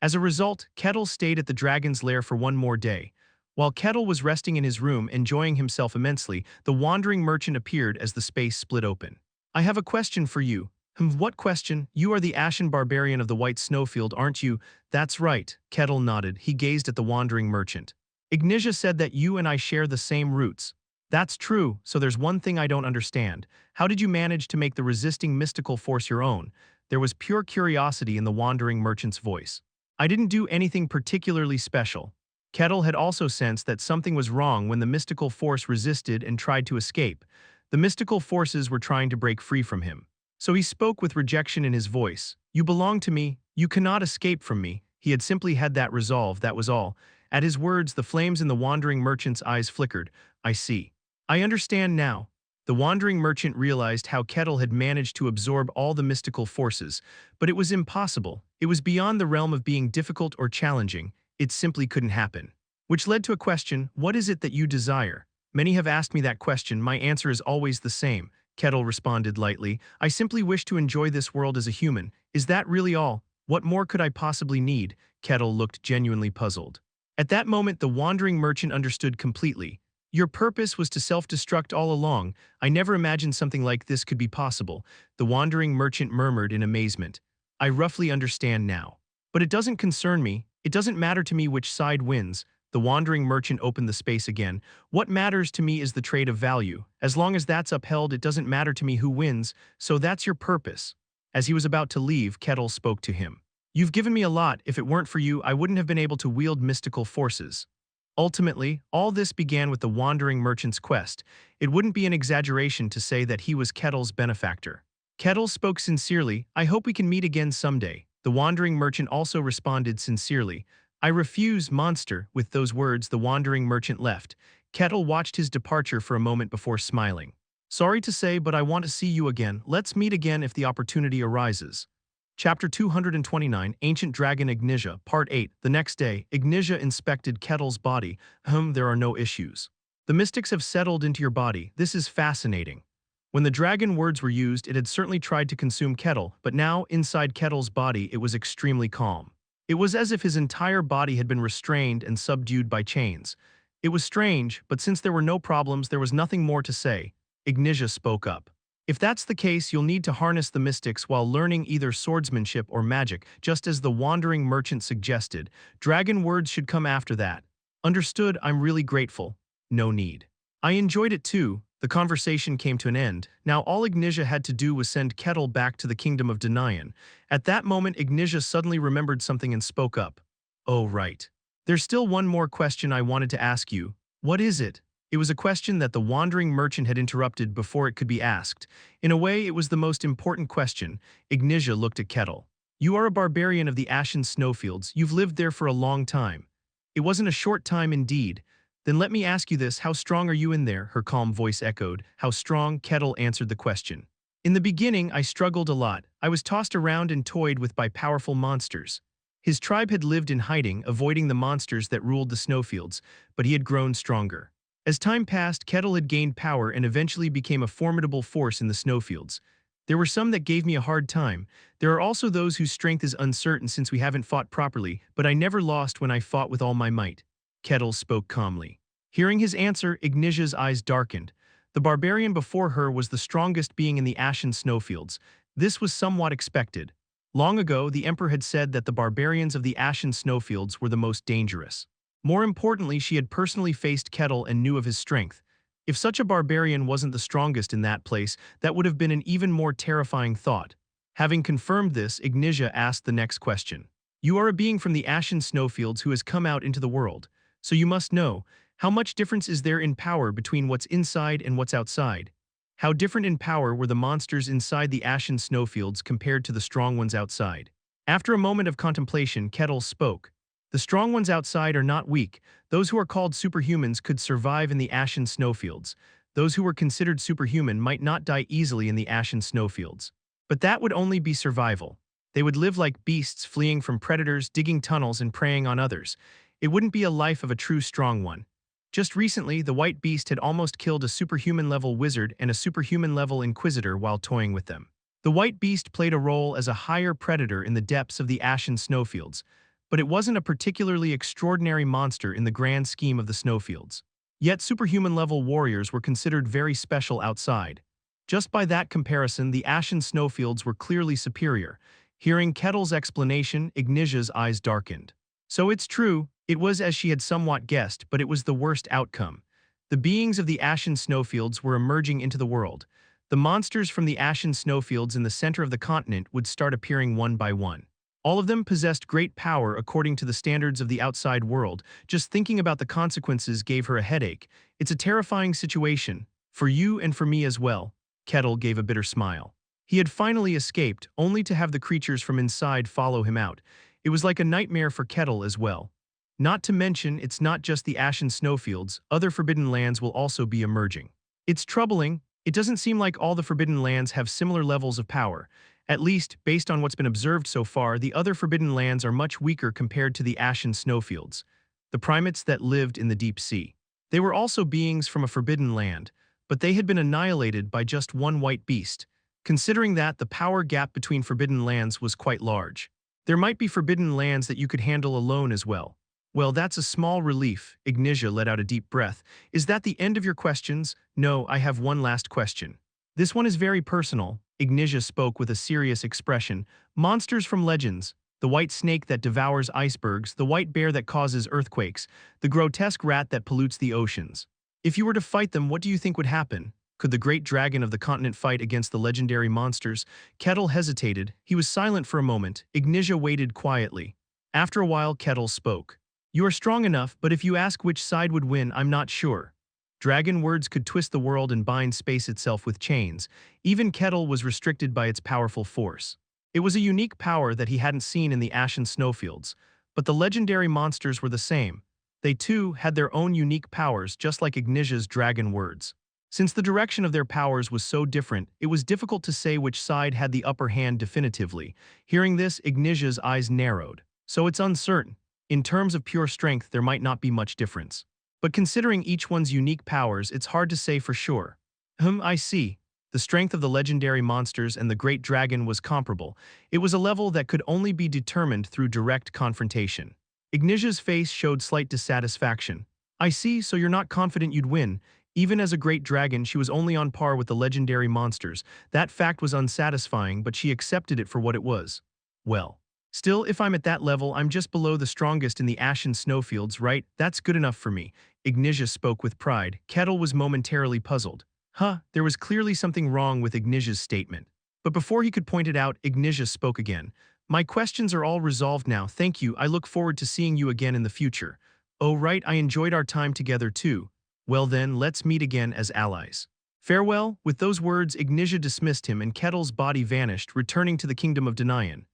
As a result, Kettle stayed at the dragon's lair for one more day. While Kettle was resting in his room, enjoying himself immensely, the wandering merchant appeared as the space split open. "I have a question for you." What question?" "You are the Ashen Barbarian of the White Snowfield, aren't you?" "That's right." Kettle nodded. He gazed at the wandering merchant. "Ignitia said that you and I share the same roots." "That's true, so there's one thing I don't understand. How did you manage to make the resisting mystical force your own?" There was pure curiosity in the wandering merchant's voice. "I didn't do anything particularly special." Kettle had also sensed that something was wrong when the mystical force resisted and tried to escape. The mystical forces were trying to break free from him. So he spoke with rejection in his voice. "You belong to me. You cannot escape from me." He had simply had that resolve, that was all. At his words, the flames in the wandering merchant's eyes flickered. "I see. I understand now." The wandering merchant realized how Kettle had managed to absorb all the mystical forces, but it was impossible. It was beyond the realm of being difficult or challenging. It simply couldn't happen. Which led to a question: what is it that you desire? "Many have asked me that question. My answer is always the same," Kettle responded lightly. "I simply wish to enjoy this world as a human." "Is that really all? What more could I possibly need?" Kettle looked genuinely puzzled. At that moment, the wandering merchant understood completely. "Your purpose was to self-destruct all along. I never imagined something like this could be possible," the wandering merchant murmured in amazement. "I roughly understand now. But it doesn't concern me. It doesn't matter to me which side wins." The wandering merchant opened the space again. "What matters to me is the trade of value. As long as that's upheld, it doesn't matter to me who wins, so that's your purpose." As he was about to leave, Kettle spoke to him. "You've given me a lot. If it weren't for you, I wouldn't have been able to wield mystical forces." Ultimately, all this began with the wandering merchant's quest. It wouldn't be an exaggeration to say that he was Kettle's benefactor. Kettle spoke sincerely. "I hope we can meet again someday." The wandering merchant also responded sincerely. "I refuse, monster." With those words, the wandering merchant left. Kettle watched his departure for a moment before smiling. "Sorry to say, but I want to see you again. Let's meet again if the opportunity arises." Chapter 229, Ancient Dragon Ignitia, Part 8. The next day, Ignitia inspected Kettle's body. There are no issues." The mystics have settled into your body. This is fascinating. When the dragon words were used, it had certainly tried to consume Kettle, but now, inside Kettle's body, it was extremely calm. It was as if his entire body had been restrained and subdued by chains. It was strange, but since there were no problems, there was nothing more to say. Ignitia spoke up. If that's the case, you'll need to harness the mystics while learning either swordsmanship or magic, just as the wandering merchant suggested. Dragon words should come after that. Understood, I'm really grateful. No need. I enjoyed it too. The conversation came to an end. Now all Ignitia had to do was send Kettle back to the kingdom of Denian. At that moment, Ignitia suddenly remembered something and spoke up. Oh, right. There's still one more question I wanted to ask you. What is it? It was a question that the wandering merchant had interrupted before it could be asked. In a way, it was the most important question. Ignitia looked at Kettle. You are a barbarian of the Ashen Snowfields. You've lived there for a long time. It wasn't a short time indeed. Then let me ask you this, how strong are you in there? Her calm voice echoed. How strong? Kettle answered the question. In the beginning, I struggled a lot. I was tossed around and toyed with by powerful monsters. His tribe had lived in hiding, avoiding the monsters that ruled the snowfields, but he had grown stronger. As time passed, Kettle had gained power and eventually became a formidable force in the snowfields. There were some that gave me a hard time. There are also those whose strength is uncertain since we haven't fought properly, but I never lost when I fought with all my might. Kettle spoke calmly. Hearing his answer, Ignitia's eyes darkened. The barbarian before her was the strongest being in the Ashen Snowfields. This was somewhat expected. Long ago, the Emperor had said that the barbarians of the Ashen Snowfields were the most dangerous. More importantly, she had personally faced Kettle and knew of his strength. If such a barbarian wasn't the strongest in that place, that would have been an even more terrifying thought. Having confirmed this, Ignitia asked the next question. You are a being from the Ashen Snowfields who has come out into the world. So you must know, how much difference is there in power between what's inside and what's outside? How different in power were the monsters inside the Ashen Snowfields compared to the strong ones outside? After a moment of contemplation, Kettle spoke. The strong ones outside are not weak. Those who are called superhumans could survive in the Ashen Snowfields. Those who were considered superhuman might not die easily in the Ashen Snowfields. But that would only be survival. They would live like beasts, fleeing from predators, digging tunnels, and preying on others. It wouldn't be a life of a true strong one. Just recently, the White Beast had almost killed a superhuman-level wizard and a superhuman-level inquisitor while toying with them. The White Beast played a role as a higher predator in the depths of the Ashen Snowfields, but it wasn't a particularly extraordinary monster in the grand scheme of the snowfields. Yet superhuman-level warriors were considered very special outside. Just by that comparison, the Ashen Snowfields were clearly superior. Hearing Kettle's explanation, Ignitia's eyes darkened. So it's true, it was as she had somewhat guessed, but it was the worst outcome. The beings of the Ashen Snowfields were emerging into the world. The monsters from the Ashen Snowfields in the center of the continent would start appearing one by one. All of them possessed great power according to the standards of the outside world. Just thinking about the consequences gave her a headache. It's a terrifying situation, for you and for me as well. Kettle gave a bitter smile. He had finally escaped, only to have the creatures from inside follow him out. It was like a nightmare for Kettle as well. Not to mention, it's not just the Ashen Snowfields, other forbidden lands will also be emerging. It's troubling. It doesn't seem like all the forbidden lands have similar levels of power. At least, based on what's been observed so far, the other forbidden lands are much weaker compared to the Ashen Snowfields, the primates that lived in the deep sea. They were also beings from a forbidden land, but they had been annihilated by just one white beast. Considering that, the power gap between forbidden lands was quite large. There might be forbidden lands that you could handle alone as well. Well, that's a small relief. Ignitia let out a deep breath. Is that the end of your questions? No, I have one last question. This one is very personal. Ignitia spoke with a serious expression. Monsters from legends. The white snake that devours icebergs, the white bear that causes earthquakes, the grotesque rat that pollutes the oceans. If you were to fight them, what do you think would happen? Could the great dragon of the continent fight against the legendary monsters? Kettle hesitated. He was silent for a moment. Ignitia waited quietly. After a while, Kettle spoke. You are strong enough, but if you ask which side would win, I'm not sure. Dragon words could twist the world and bind space itself with chains. Even Kettle was restricted by its powerful force. It was a unique power that he hadn't seen in the Ashen Snowfields, but the legendary monsters were the same. They too had their own unique powers, just like Ignitia's dragon words. Since the direction of their powers was so different, it was difficult to say which side had the upper hand definitively. Hearing this, Ignitia's eyes narrowed. So it's uncertain. In terms of pure strength, there might not be much difference. But considering each one's unique powers, it's hard to say for sure. I see. The strength of the legendary monsters and the great dragon was comparable. It was a level that could only be determined through direct confrontation. Ignatia's face showed slight dissatisfaction. I see, so you're not confident you'd win. Even as a great dragon, she was only on par with the legendary monsters. That fact was unsatisfying, but she accepted it for what it was. Well, still, if I'm at that level, I'm just below the strongest in the ashen snowfields, right? That's good enough for me. Ignitia spoke with pride. Kettle was momentarily puzzled. There was clearly something wrong with Ignatia's statement. But before he could point it out, Ignitia spoke again. My questions are all resolved now, thank you. I look forward to seeing you again in the future. Oh right, I enjoyed our time together too. Well then, let's meet again as allies. Farewell. With those words, Ignitia dismissed him and Kettle's body vanished, returning to the kingdom of Denian.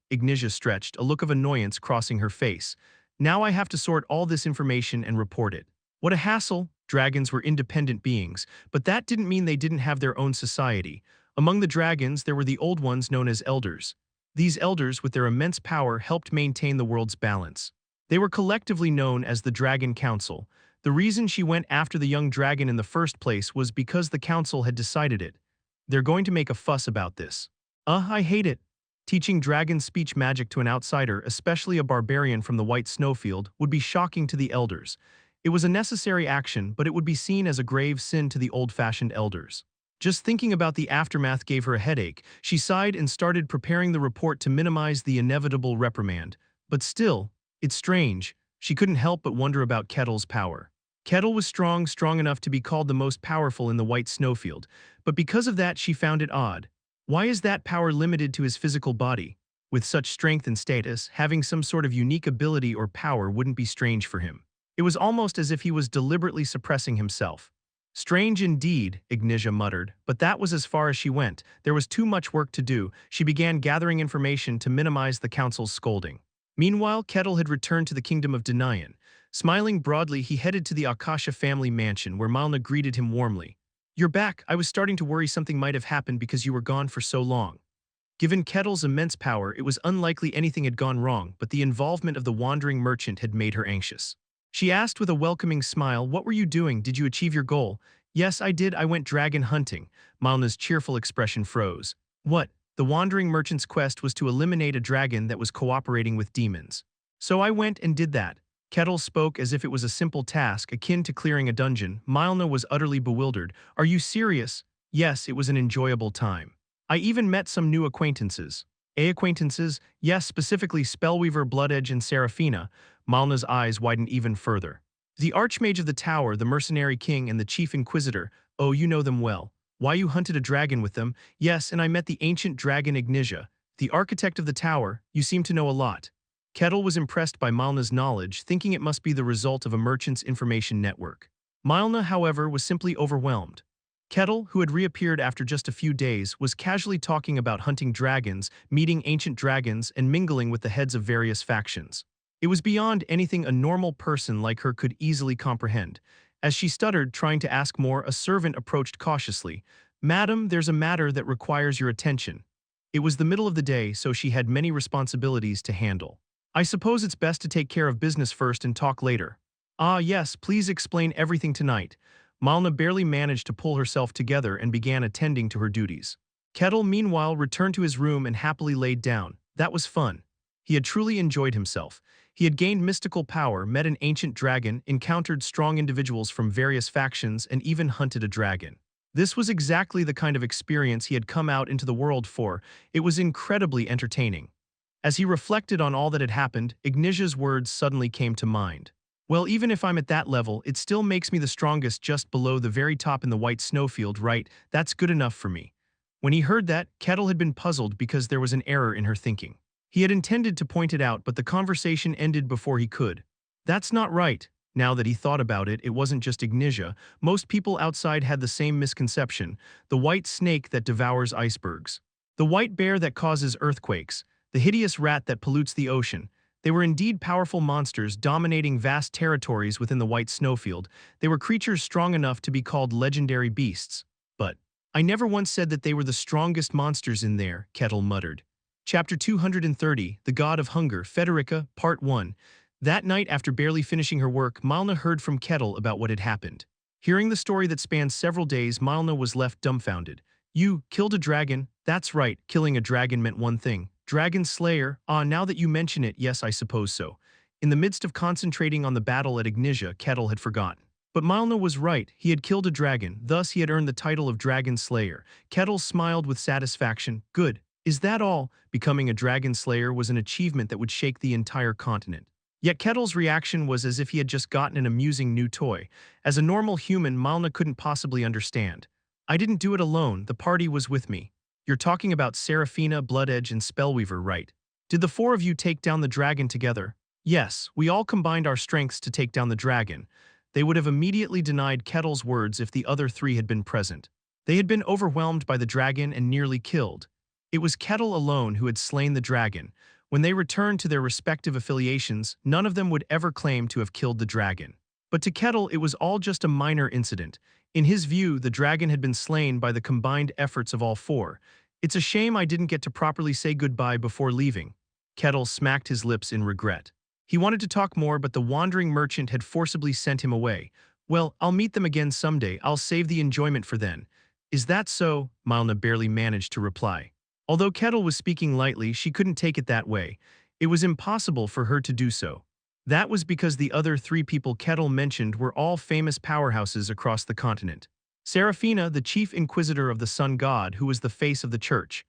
Ignitia stretched, a look of annoyance crossing her face. Now I have to sort all this information and report it. What a hassle. Dragons were independent beings, but that didn't mean they didn't have their own society. Among the dragons, there were the old ones known as elders. These elders, with their immense power, helped maintain the world's balance. They were collectively known as the Dragon Council. The reason she went after the young dragon in the first place was because the council had decided it. They're going to make a fuss about this. I hate it. Teaching dragon speech magic to an outsider, especially a barbarian from the White Snowfield, would be shocking to the elders. It was a necessary action, but it would be seen as a grave sin to the old-fashioned elders. Just thinking about the aftermath gave her a headache. She sighed and started preparing the report to minimize the inevitable reprimand. But still, it's strange. She couldn't help but wonder about Kettle's power. Kettle was strong enough to be called the most powerful in the White Snowfield, but because of that she found it odd. Why is that power limited to his physical body? With such strength and status, having some sort of unique ability or power wouldn't be strange for him. It was almost as if he was deliberately suppressing himself. Strange indeed, Ignitia muttered, but that was as far as she went. There was too much work to do. She began gathering information to minimize the council's scolding. Meanwhile, Kettle had returned to the kingdom of Denian. Smiling broadly, he headed to the Akasha family mansion, where Malna greeted him warmly. You're back. I was starting to worry something might have happened because you were gone for so long. Given Kettle's immense power, it was unlikely anything had gone wrong, but the involvement of the wandering merchant had made her anxious. She asked with a welcoming smile, what were you doing? Did you achieve your goal? Yes, I did. I went dragon hunting. Malna's cheerful expression froze. What? The wandering merchant's quest was to eliminate a dragon that was cooperating with demons. So I went and did that. Kettle spoke as if it was a simple task, akin to clearing a dungeon. Malna was utterly bewildered. Are you serious? Yes, it was an enjoyable time. I even met some new acquaintances. Acquaintances? Yes, specifically Spellweaver, Bloodedge, and Seraphina. Malna's eyes widened even further. The Archmage of the Tower, the Mercenary King, and the Chief Inquisitor. Oh, you know them well. Why, you hunted a dragon with them? Yes, and I met the ancient dragon Ignitia. The Architect of the Tower. You seem to know a lot. Kettle was impressed by Malna's knowledge, thinking it must be the result of a merchant's information network. Malna, however, was simply overwhelmed. Kettle, who had reappeared after just a few days, was casually talking about hunting dragons, meeting ancient dragons, and mingling with the heads of various factions. It was beyond anything a normal person like her could easily comprehend. As she stuttered, trying to ask more, a servant approached cautiously. Madam, there's a matter that requires your attention. It was the middle of the day, so she had many responsibilities to handle. I suppose it's best to take care of business first and talk later. Yes, please explain everything tonight. Malna barely managed to pull herself together and began attending to her duties. Kettle, meanwhile, returned to his room and happily laid down. That was fun. He had truly enjoyed himself. He had gained mystical power, met an ancient dragon, encountered strong individuals from various factions, and even hunted a dragon. This was exactly the kind of experience he had come out into the world for. It was incredibly entertaining. As he reflected on all that had happened, Ignitia's words suddenly came to mind. Well, even if I'm at that level, it still makes me the strongest just below the very top in the White Snowfield, right? That's good enough for me. When he heard that, Kettle had been puzzled because there was an error in her thinking. He had intended to point it out, but the conversation ended before he could. That's not right. Now that he thought about it, it wasn't just Ignitia. Most people outside had the same misconception. The white snake that devours icebergs. The white bear that causes earthquakes. The hideous rat that pollutes the ocean. They were indeed powerful monsters dominating vast territories within the White Snowfield. They were creatures strong enough to be called legendary beasts. But I never once said that they were the strongest monsters in there, Kettle muttered. Chapter 230, The God of Hunger, Federica, Part 1. That night, after barely finishing her work, Malna heard from Kettle about what had happened. Hearing the story that spanned several days, Malna was left dumbfounded. You killed a dragon? That's right, killing a dragon meant one thing. Dragon Slayer? Ah, now that you mention it, yes, I suppose so. In the midst of concentrating on the battle at Ignitia, Kettle had forgotten. But Malna was right, he had killed a dragon, thus he had earned the title of Dragon Slayer. Kettle smiled with satisfaction. Good. Is that all? Becoming a dragon slayer was an achievement that would shake the entire continent. Yet Kettle's reaction was as if he had just gotten an amusing new toy. As a normal human, Malna couldn't possibly understand. I didn't do it alone, the party was with me. You're talking about Seraphina, Bloodedge, and Spellweaver, right? Did the four of you take down the dragon together? Yes, we all combined our strengths to take down the dragon. They would have immediately denied Kettle's words if the other three had been present. They had been overwhelmed by the dragon and nearly killed. It was Kettle alone who had slain the dragon. When they returned to their respective affiliations, none of them would ever claim to have killed the dragon. But to Kettle, it was all just a minor incident. In his view, the dragon had been slain by the combined efforts of all four. It's a shame I didn't get to properly say goodbye before leaving. Kettle smacked his lips in regret. He wanted to talk more, but the wandering merchant had forcibly sent him away. Well, I'll meet them again someday. I'll save the enjoyment for then. Is that so? Malna barely managed to reply. Although Kettle was speaking lightly, she couldn't take it that way. It was impossible for her to do so. That was because the other three people Kettle mentioned were all famous powerhouses across the continent. Seraphina, the chief inquisitor of the sun god, who was the face of the church.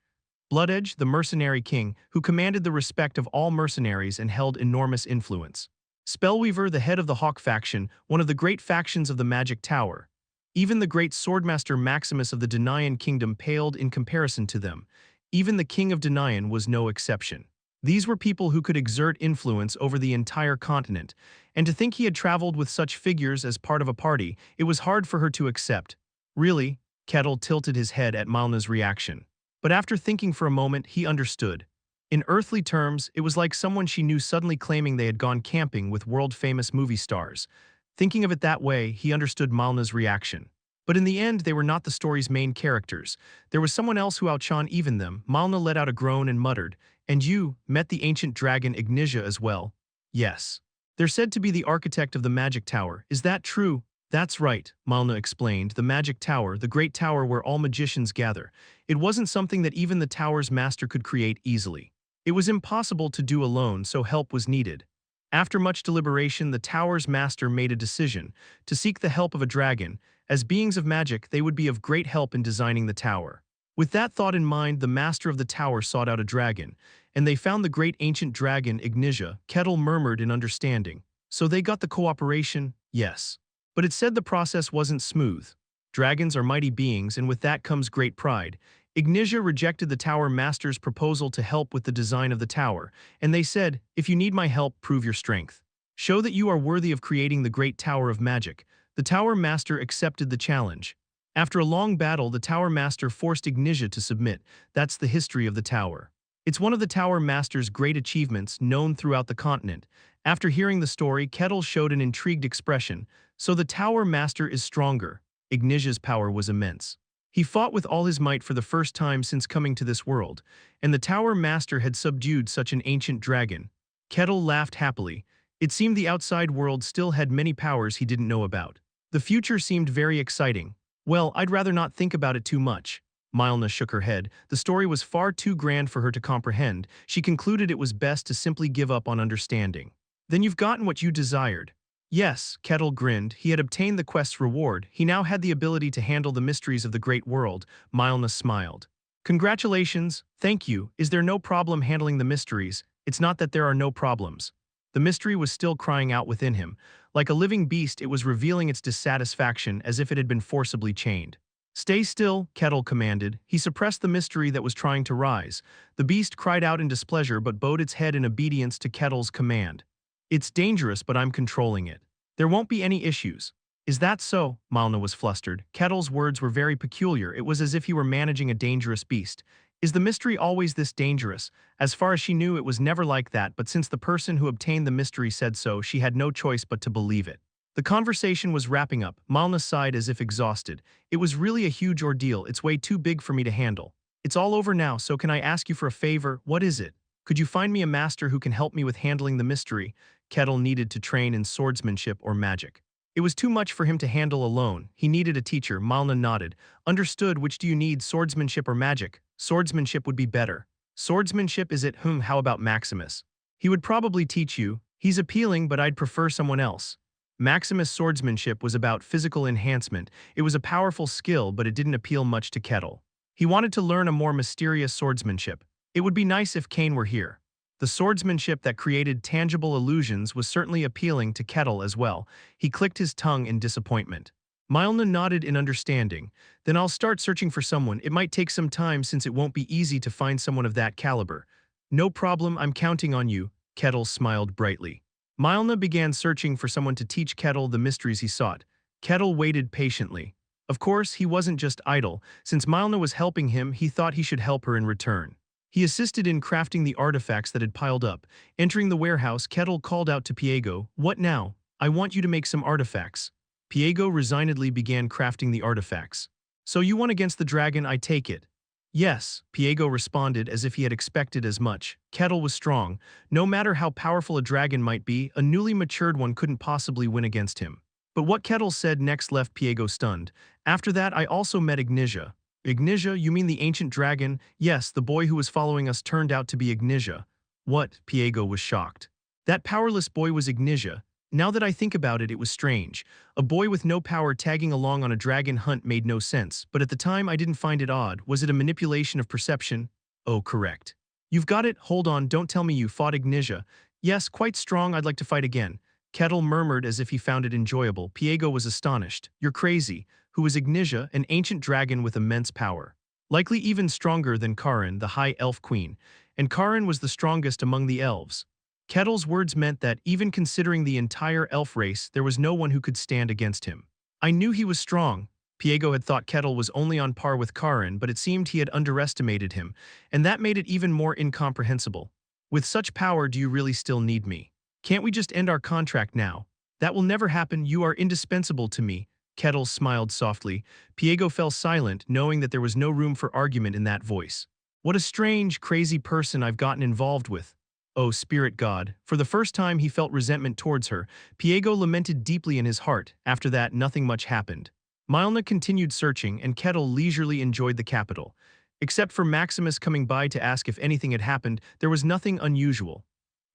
Bloodedge, the mercenary king, who commanded the respect of all mercenaries and held enormous influence. Spellweaver, the head of the Hawk faction, one of the great factions of the Magic Tower. Even the great swordmaster Maximus of the Denaian kingdom paled in comparison to them. Even the king of Denaian was no exception. These were people who could exert influence over the entire continent, and to think he had traveled with such figures as part of a party, it was hard for her to accept. Really? Kettle tilted his head at Malna's reaction. But after thinking for a moment, he understood. In earthly terms, it was like someone she knew suddenly claiming they had gone camping with world-famous movie stars. Thinking of it that way, he understood Malna's reaction. But in the end, they were not the story's main characters. There was someone else who outshone even them. Malna let out a groan and muttered, "And you met the ancient dragon Ignitia as well?" "Yes. They're said to be the architect of the Magic Tower. Is that true?" "That's right," Malna explained. "The Magic Tower, the great tower where all magicians gather. It wasn't something that even the tower's master could create easily. It was impossible to do alone, so help was needed. After much deliberation, the tower's master made a decision to seek the help of a dragon. As beings of magic, they would be of great help in designing the tower. With that thought in mind, the master of the tower sought out a dragon, and they found the great ancient dragon Ignitia. Kettle murmured in understanding. So they got the cooperation? Yes. But it said the process wasn't smooth. Dragons are mighty beings, and with that comes great pride. Ignitia rejected the tower master's proposal to help with the design of the tower, and they said, "If you need my help, prove your strength. Show that you are worthy of creating the great tower of magic." The tower master accepted the challenge. After a long battle, the tower master forced Ignitia to submit. That's the history of the tower. It's one of the tower master's great achievements, known throughout the continent. After hearing the story, Kettle showed an intrigued expression. So the tower master is stronger. Ignitia's power was immense. He fought with all his might for the first time since coming to this world, and the tower master had subdued such an ancient dragon. Kettle laughed happily. It seemed the outside world still had many powers he didn't know about. The future seemed very exciting. Well, I'd rather not think about it too much. Malna shook her head. The story was far too grand for her to comprehend. She concluded it was best to simply give up on understanding. Then you've gotten what you desired. Yes, Kettle grinned. He had obtained the quest's reward. He now had the ability to handle the mysteries of the great world. Malna smiled. Congratulations. Thank you. Is there no problem handling the mysteries? It's not that there are no problems. The mystery was still crying out within him. Like a living beast, it was revealing its dissatisfaction as if it had been forcibly chained. Stay still, Kettle commanded. He suppressed the mystery that was trying to rise. The beast cried out in displeasure but bowed its head in obedience to Kettle's command. It's dangerous, but I'm controlling it. There won't be any issues. Is that so? Malna was flustered. Kettle's words were very peculiar. It was as if he were managing a dangerous beast. Is the mystery always this dangerous? As far as she knew, it was never like that, but since the person who obtained the mystery said so, she had no choice but to believe it. The conversation was wrapping up. Malna sighed as if exhausted. It was really a huge ordeal. It's way too big for me to handle. It's all over now, so can I ask you for a favor? What is it? Could you find me a master who can help me with handling the mystery? Kettle needed to train in swordsmanship or magic. It was too much for him to handle alone. He needed a teacher. Malna nodded. Understood. Which do you need, swordsmanship or magic? Swordsmanship would be better. Swordsmanship is it? How about Maximus? He would probably teach you. He's appealing, but I'd prefer someone else. Maximus' swordsmanship was about physical enhancement. It was a powerful skill, but it didn't appeal much to Kettle. He wanted to learn a more mysterious swordsmanship. It would be nice if Kane were here. The swordsmanship that created tangible illusions was certainly appealing to Kettle as well. He clicked his tongue in disappointment. Milna nodded in understanding. Then I'll start searching for someone. It might take some time since it won't be easy to find someone of that caliber. No problem, I'm counting on you. Kettle smiled brightly. Milna began searching for someone to teach Kettle the mysteries he sought. Kettle waited patiently. Of course, he wasn't just idle. Since Milna was helping him, he thought he should help her in return. He assisted in crafting the artifacts that had piled up. Entering the warehouse, Kettle called out to Piego, "What now? I want you to make some artifacts." Piego resignedly began crafting the artifacts. "So you won against the dragon, I take it?" "Yes," Piego responded as if he had expected as much. Kettle was strong. No matter how powerful a dragon might be, a newly matured one couldn't possibly win against him. But what Kettle said next left Piego stunned. "After that, I also met Ignitia." "Ignitia, you mean the ancient dragon?" "Yes, the boy who was following us turned out to be Ignitia." "What?" Piego was shocked. "That powerless boy was Ignitia. Now that I think about it, it was strange. A boy with no power tagging along on a dragon hunt made no sense, but at the time I didn't find it odd. Was it a manipulation of perception?" "Oh, correct." "You've got it? Hold on, don't tell me you fought Ignitia." "Yes, quite strong, I'd like to fight again." Kettle murmured as if he found it enjoyable. Piego was astonished. "You're crazy." Who was Ignitia, an ancient dragon with immense power. Likely even stronger than Karin, the high elf queen. And Karin was the strongest among the elves. Kettle's words meant that, even considering the entire elf race, there was no one who could stand against him. "I knew he was strong." Piego had thought Kettle was only on par with Karin, but it seemed he had underestimated him, and that made it even more incomprehensible. "With such power, do you really still need me? Can't we just end our contract now?" "That will never happen. You are indispensable to me." Kettle smiled softly. Piego fell silent, knowing that there was no room for argument in that voice. "What a strange, crazy person I've gotten involved with. Oh, spirit god." For the first time he felt resentment towards her. Piego lamented deeply in his heart. After that, nothing much happened. Milna continued searching, and Kettle leisurely enjoyed the capital. Except for Maximus coming by to ask if anything had happened, there was nothing unusual.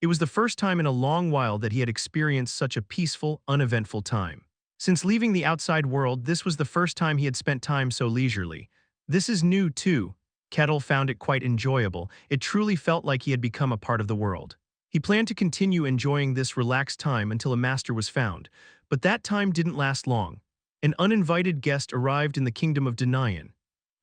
It was the first time in a long while that he had experienced such a peaceful, uneventful time. Since leaving the outside world, this was the first time he had spent time so leisurely. This is new, too. Kettle found it quite enjoyable. It truly felt like he had become a part of the world. He planned to continue enjoying this relaxed time until a master was found, but that time didn't last long. An uninvited guest arrived in the kingdom of Denian.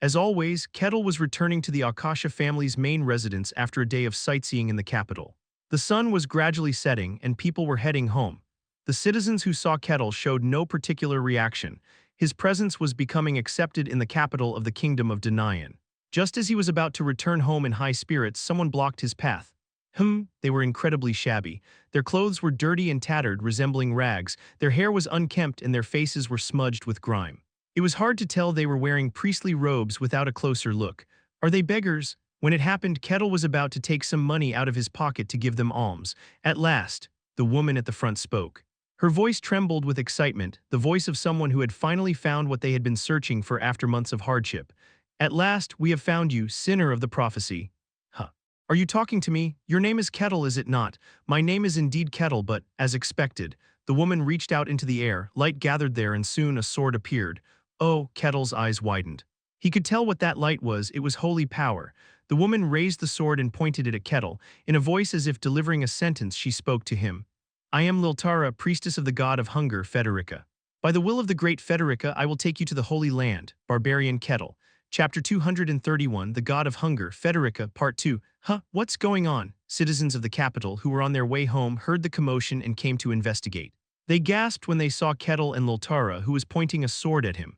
As always, Kettle was returning to the Akasha family's main residence after a day of sightseeing in the capital. The sun was gradually setting, and people were heading home. The citizens who saw Kettle showed no particular reaction. His presence was becoming accepted in the capital of the kingdom of Denian. Just as he was about to return home in high spirits, someone blocked his path. They were incredibly shabby. Their clothes were dirty and tattered, resembling rags. Their hair was unkempt and their faces were smudged with grime. It was hard to tell they were wearing priestly robes without a closer look. "Are they beggars?" When it happened, Kettle was about to take some money out of his pocket to give them alms. At last, the woman at the front spoke. Her voice trembled with excitement, the voice of someone who had finally found what they had been searching for after months of hardship. "At last, we have found you, sinner of the prophecy." "Huh. Are you talking to me? Your name is Kettle, is it not?" "My name is indeed Kettle, but, as expected." The woman reached out into the air, light gathered there, and soon a sword appeared. "Oh," Kettle's eyes widened. He could tell what that light was. It was holy power. The woman raised the sword and pointed it at Kettle. In a voice as if delivering a sentence, she spoke to him. "I am Liltara, priestess of the god of hunger, Federica. By the will of the great Federica, I will take you to the Holy Land." Barbarian Kettle. Chapter 231, The God of Hunger, Federica, Part 2. What's going on? Citizens of the capital, who were on their way home, heard the commotion and came to investigate. They gasped when they saw Kettle and Liltara, who was pointing a sword at him.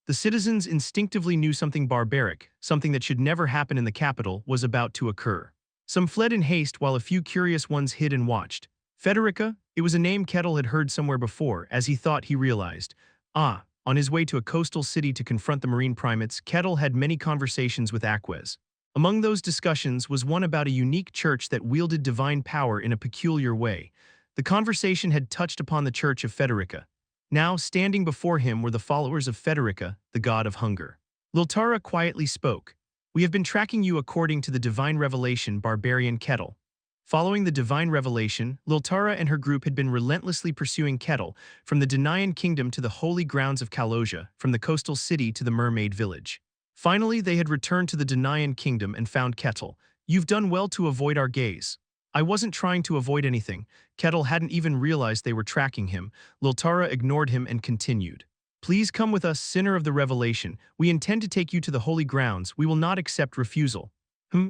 The citizens instinctively knew something barbaric, something that should never happen in the capital, was about to occur. Some fled in haste while a few curious ones hid and watched. Federica? It was a name Kettle had heard somewhere before. As he thought, he realized. On his way to a coastal city to confront the marine primates, Kettle had many conversations with Aquez. Among those discussions was one about a unique church that wielded divine power in a peculiar way. The conversation had touched upon the Church of Federica. Now, standing before him were the followers of Federica, the god of hunger. Liltara quietly spoke. We have been tracking you according to the divine revelation Barbarian Kettle. Following the divine revelation, Liltara and her group had been relentlessly pursuing Kettle, from the Denayan kingdom to the holy grounds of Kaloja, from the coastal city to the mermaid village. Finally, they had returned to the Denayan kingdom and found Kettle. You've done well to avoid our gaze. I wasn't trying to avoid anything. Kettle hadn't even realized they were tracking him. Liltara ignored him and continued. Please come with us, sinner of the revelation. We intend to take you to the holy grounds. We will not accept refusal.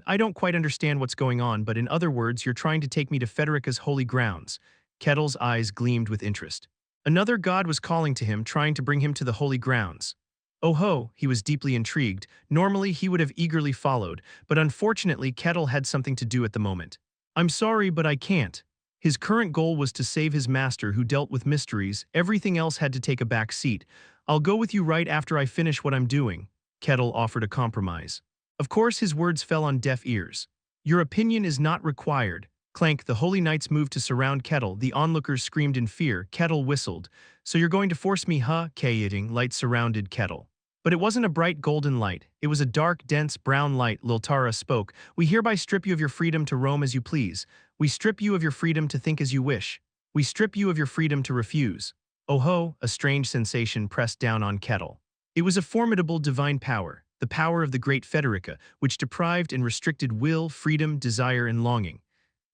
I don't quite understand what's going on, but in other words, you're trying to take me to Federica's holy grounds. Kettle's eyes gleamed with interest. Another god was calling to him, trying to bring him to the holy grounds. Oh ho, he was deeply intrigued. Normally, he would have eagerly followed, but unfortunately, Kettle had something to do at the moment. I'm sorry, but I can't. His current goal was to save his master who dealt with mysteries. Everything else had to take a back seat. I'll go with you right after I finish what I'm doing. Kettle offered a compromise. Of course, his words fell on deaf ears. Your opinion is not required. Clank, the holy knights moved to surround Kettle. The onlookers screamed in fear. Kettle whistled. So you're going to force me, huh? Kayiting light surrounded Kettle. But it wasn't a bright golden light. It was a dark, dense, brown light. Liltara spoke. We hereby strip you of your freedom to roam as you please. We strip you of your freedom to think as you wish. We strip you of your freedom to refuse. Oh ho, a strange sensation pressed down on Kettle. It was a formidable divine power, the power of the great Federica, which deprived and restricted will, freedom, desire, and longing.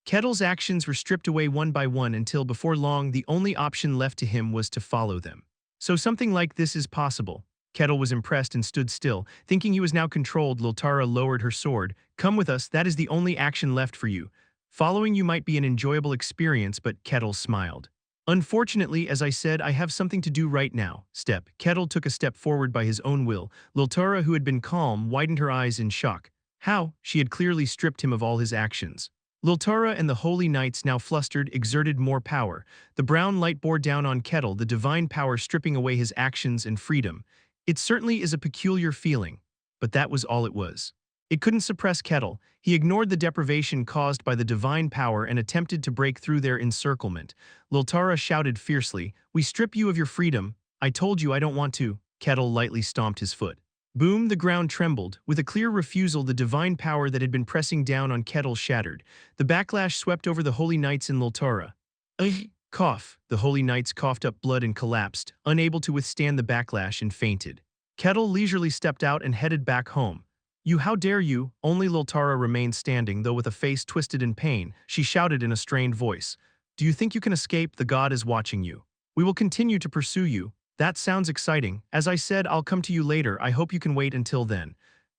Kettle's actions were stripped away one by one until before long the only option left to him was to follow them. So something like this is possible. Kettle was impressed and stood still, thinking he was now controlled. Liltara lowered her sword. Come with us, that is the only action left for you. Following you might be an enjoyable experience, but Kettle smiled. Unfortunately, as I said, I have something to do right now. Step. Kettle took a step forward by his own will. Liltara, who had been calm, widened her eyes in shock. How? She had clearly stripped him of all his actions. Liltara and the holy knights, now flustered, exerted more power. The brown light bore down on Kettle, the divine power stripping away his actions and freedom. It certainly is a peculiar feeling, but that was all it was. It couldn't suppress Kettle. He ignored the deprivation caused by the divine power and attempted to break through their encirclement. Liltara shouted fiercely, We strip you of your freedom. I told you I don't want to. Kettle lightly stomped his foot. Boom, the ground trembled. With a clear refusal, the divine power that had been pressing down on Kettle shattered. The backlash swept over the holy knights in Liltara. Ugh! Cough. The holy knights coughed up blood and collapsed, unable to withstand the backlash, and fainted. Kettle leisurely stepped out and headed back home. You, how dare you? Only Liltara remained standing, though with a face twisted in pain. She shouted in a strained voice. Do you think you can escape? The god is watching you. We will continue to pursue you. That sounds exciting. As I said, I'll come to you later. I hope you can wait until then.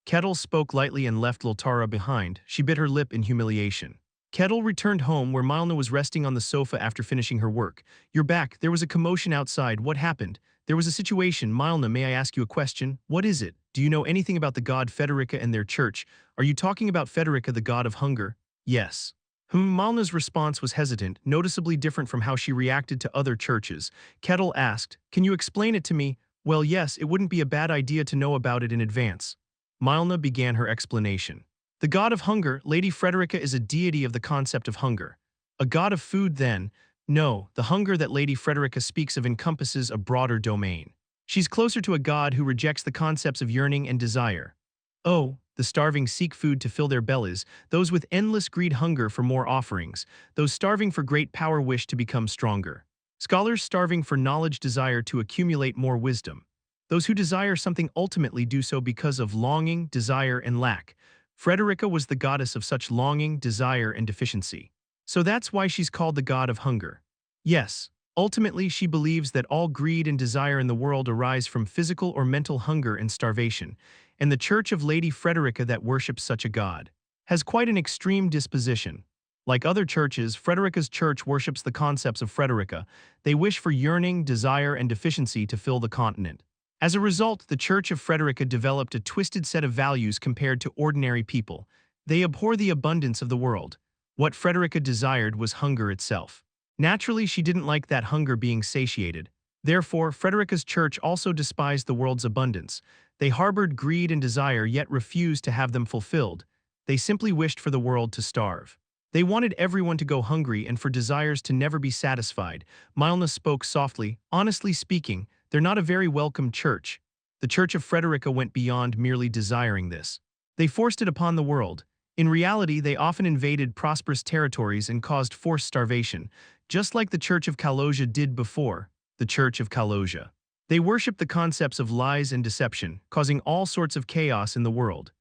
Kettle spoke lightly and left Liltara behind. She bit her lip in humiliation. Kettle returned home where Milna was resting on the sofa after finishing her work. You're back. There was a commotion outside. What happened? There was a situation. Milna, may I ask you a question? What is it? Do you know anything about the god Federica and their church? Are you talking about Federica, the god of hunger? Yes. Milna's response was hesitant, noticeably different from how she reacted to other churches. Kettle asked, Can you explain it to me? Well, yes, it wouldn't be a bad idea to know about it in advance. Milna began her explanation. The god of hunger, Lady Frederica, is a deity of the concept of hunger. A god of food, then? No, the hunger that Lady Frederica speaks of encompasses a broader domain. She's closer to a god who rejects the concepts of yearning and desire. Oh, the starving seek food to fill their bellies, those with endless greed hunger for more offerings, those starving for great power wish to become stronger. Scholars starving for knowledge desire to accumulate more wisdom. Those who desire something ultimately do so because of longing, desire, and lack. Frederica was the goddess of such longing, desire, and deficiency. So that's why she's called the god of hunger. Yes, ultimately she believes that all greed and desire in the world arise from physical or mental hunger and starvation, and the Church of Lady Frederica that worships such a god has quite an extreme disposition. Like other churches, Frederica's church worships the concepts of Frederica. They wish for yearning, desire, and deficiency to fill the continent. As a result, the Church of Frederica developed a twisted set of values compared to ordinary people. They abhor the abundance of the world. What Frederica desired was hunger itself. Naturally, she didn't like that hunger being satiated. Therefore, Frederica's church also despised the world's abundance. They harbored greed and desire yet refused to have them fulfilled. They simply wished for the world to starve. They wanted everyone to go hungry and for desires to never be satisfied. Milna spoke softly. Honestly speaking, they're not a very welcome church. The Church of Frederica went beyond merely desiring this. They forced it upon the world. In reality, they often invaded prosperous territories and caused forced starvation, just like the Church of Kalosia did before, the Church of Kalosia. They worshipped the concepts of lies and deception, causing all sorts of chaos in the world.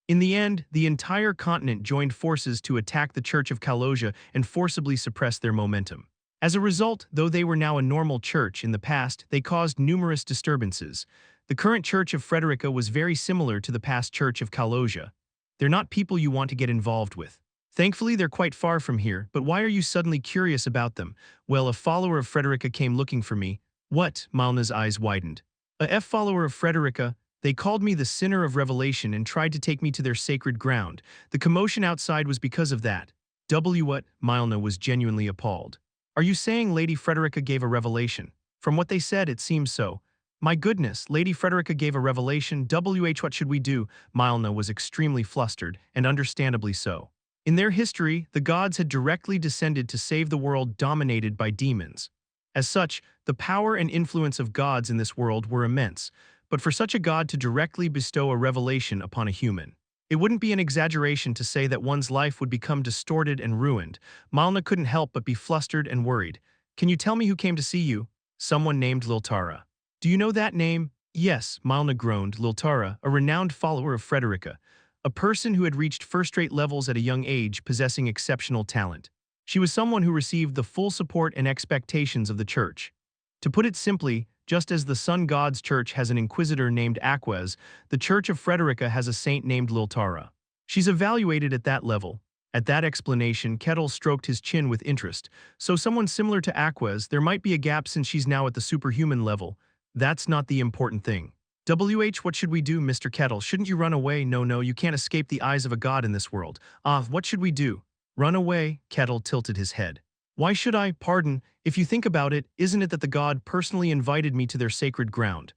In the end, the entire continent joined forces to attack the Church of Kalosia and forcibly suppress their momentum. As a result, though they were now a normal church in the past, they caused numerous disturbances. The current Church of Frederica was very similar to the past Church of Kalosia. They're not people you want to get involved with. Thankfully, they're quite far from here, but why are you suddenly curious about them? Well, a follower of Frederica came looking for me. What? Milna's eyes widened. A follower of Frederica. They called me the sinner of revelation and tried to take me to their sacred ground. The commotion outside was because of that. What? Milna was genuinely appalled. Are you saying Lady Frederica gave a revelation? From what they said, it seems so. My goodness, Lady Frederica gave a revelation. What should we do? Milna was extremely flustered, and understandably so. In their history, the gods had directly descended to save the world dominated by demons. As such, the power and influence of gods in this world were immense, but for such a god to directly bestow a revelation upon a human, it wouldn't be an exaggeration to say that one's life would become distorted and ruined. Milna couldn't help but be flustered and worried. Can you tell me who came to see you? Someone named Liltara. Do you know that name? Yes, Milna groaned. Liltara, a renowned follower of Frederica, a person who had reached first-rate levels at a young age, possessing exceptional talent. She was someone who received the full support and expectations of the church. To put it simply, just as the sun god's church has an inquisitor named Aquez, the Church of Frederica has a saint named Liltara. She's evaluated at that level. At that explanation, Kettle stroked his chin with interest. So someone similar to Aquez, there might be a gap since she's now at the superhuman level. That's not the important thing. What should we do, Mr. Kettle? Shouldn't you run away? No, you can't escape the eyes of a god in this world. What should we do? Run away? Kettle tilted his head. Why should I? Pardon, if you think about it, isn't it that the god personally invited me to their sacred ground?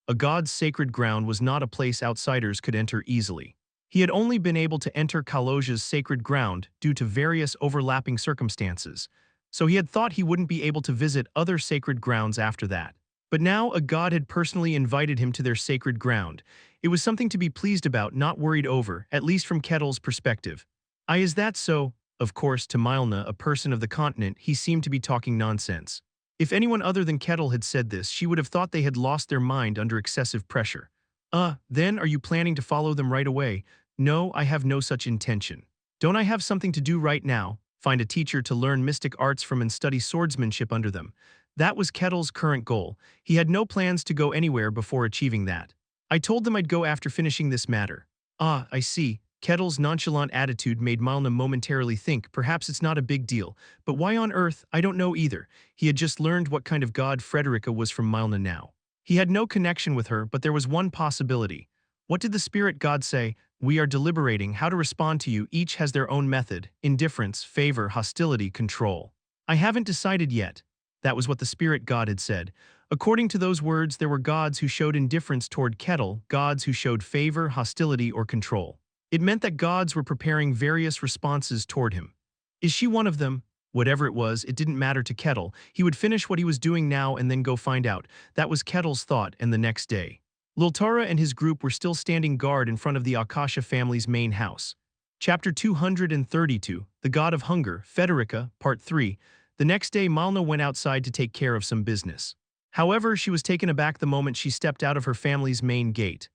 A god's sacred ground was not a place outsiders could enter easily. He had only been able to enter Kalosia's sacred ground due to various overlapping circumstances, so he had thought he wouldn't be able to visit other sacred grounds after that. But now a god had personally invited him to their sacred ground. It was something to be pleased about, not worried over, at least from Kettle's perspective. Is that so? Of course, to Milna, a person of the continent, he seemed to be talking nonsense. If anyone other than Kettle had said this, she would have thought they had lost their mind under excessive pressure. Then are you planning to follow them right away? No, I have no such intention. Don't I have something to do right now? Find a teacher to learn mystic arts from and study swordsmanship under them. That was Kettle's current goal. He had no plans to go anywhere before achieving that. I told them I'd go after finishing this matter. I see. Kettle's nonchalant attitude made Milna momentarily think perhaps it's not a big deal, but why on earth? I don't know either. He had just learned what kind of god Frederica was from Milna now. He had no connection with her, but there was one possibility. What did the spirit god say? We are deliberating how to respond to you. Each has their own method: indifference, favor, hostility, control. I haven't decided yet. That was what the spirit god had said. According to those words, there were gods who showed indifference toward Kettle, gods who showed favor, hostility, or control. It meant that gods were preparing various responses toward him. Is she one of them? Whatever it was, it didn't matter to Kettle. He would finish what he was doing now and then go find out. That was Kettle's thought, and the next day, Liltara and his group were still standing guard in front of the Akasha family's main house. Chapter 232, The God of Hunger, Federica, Part 3. The next day, Milna went outside to take care of some business. However, she was taken aback the moment she stepped out of her family's main gate.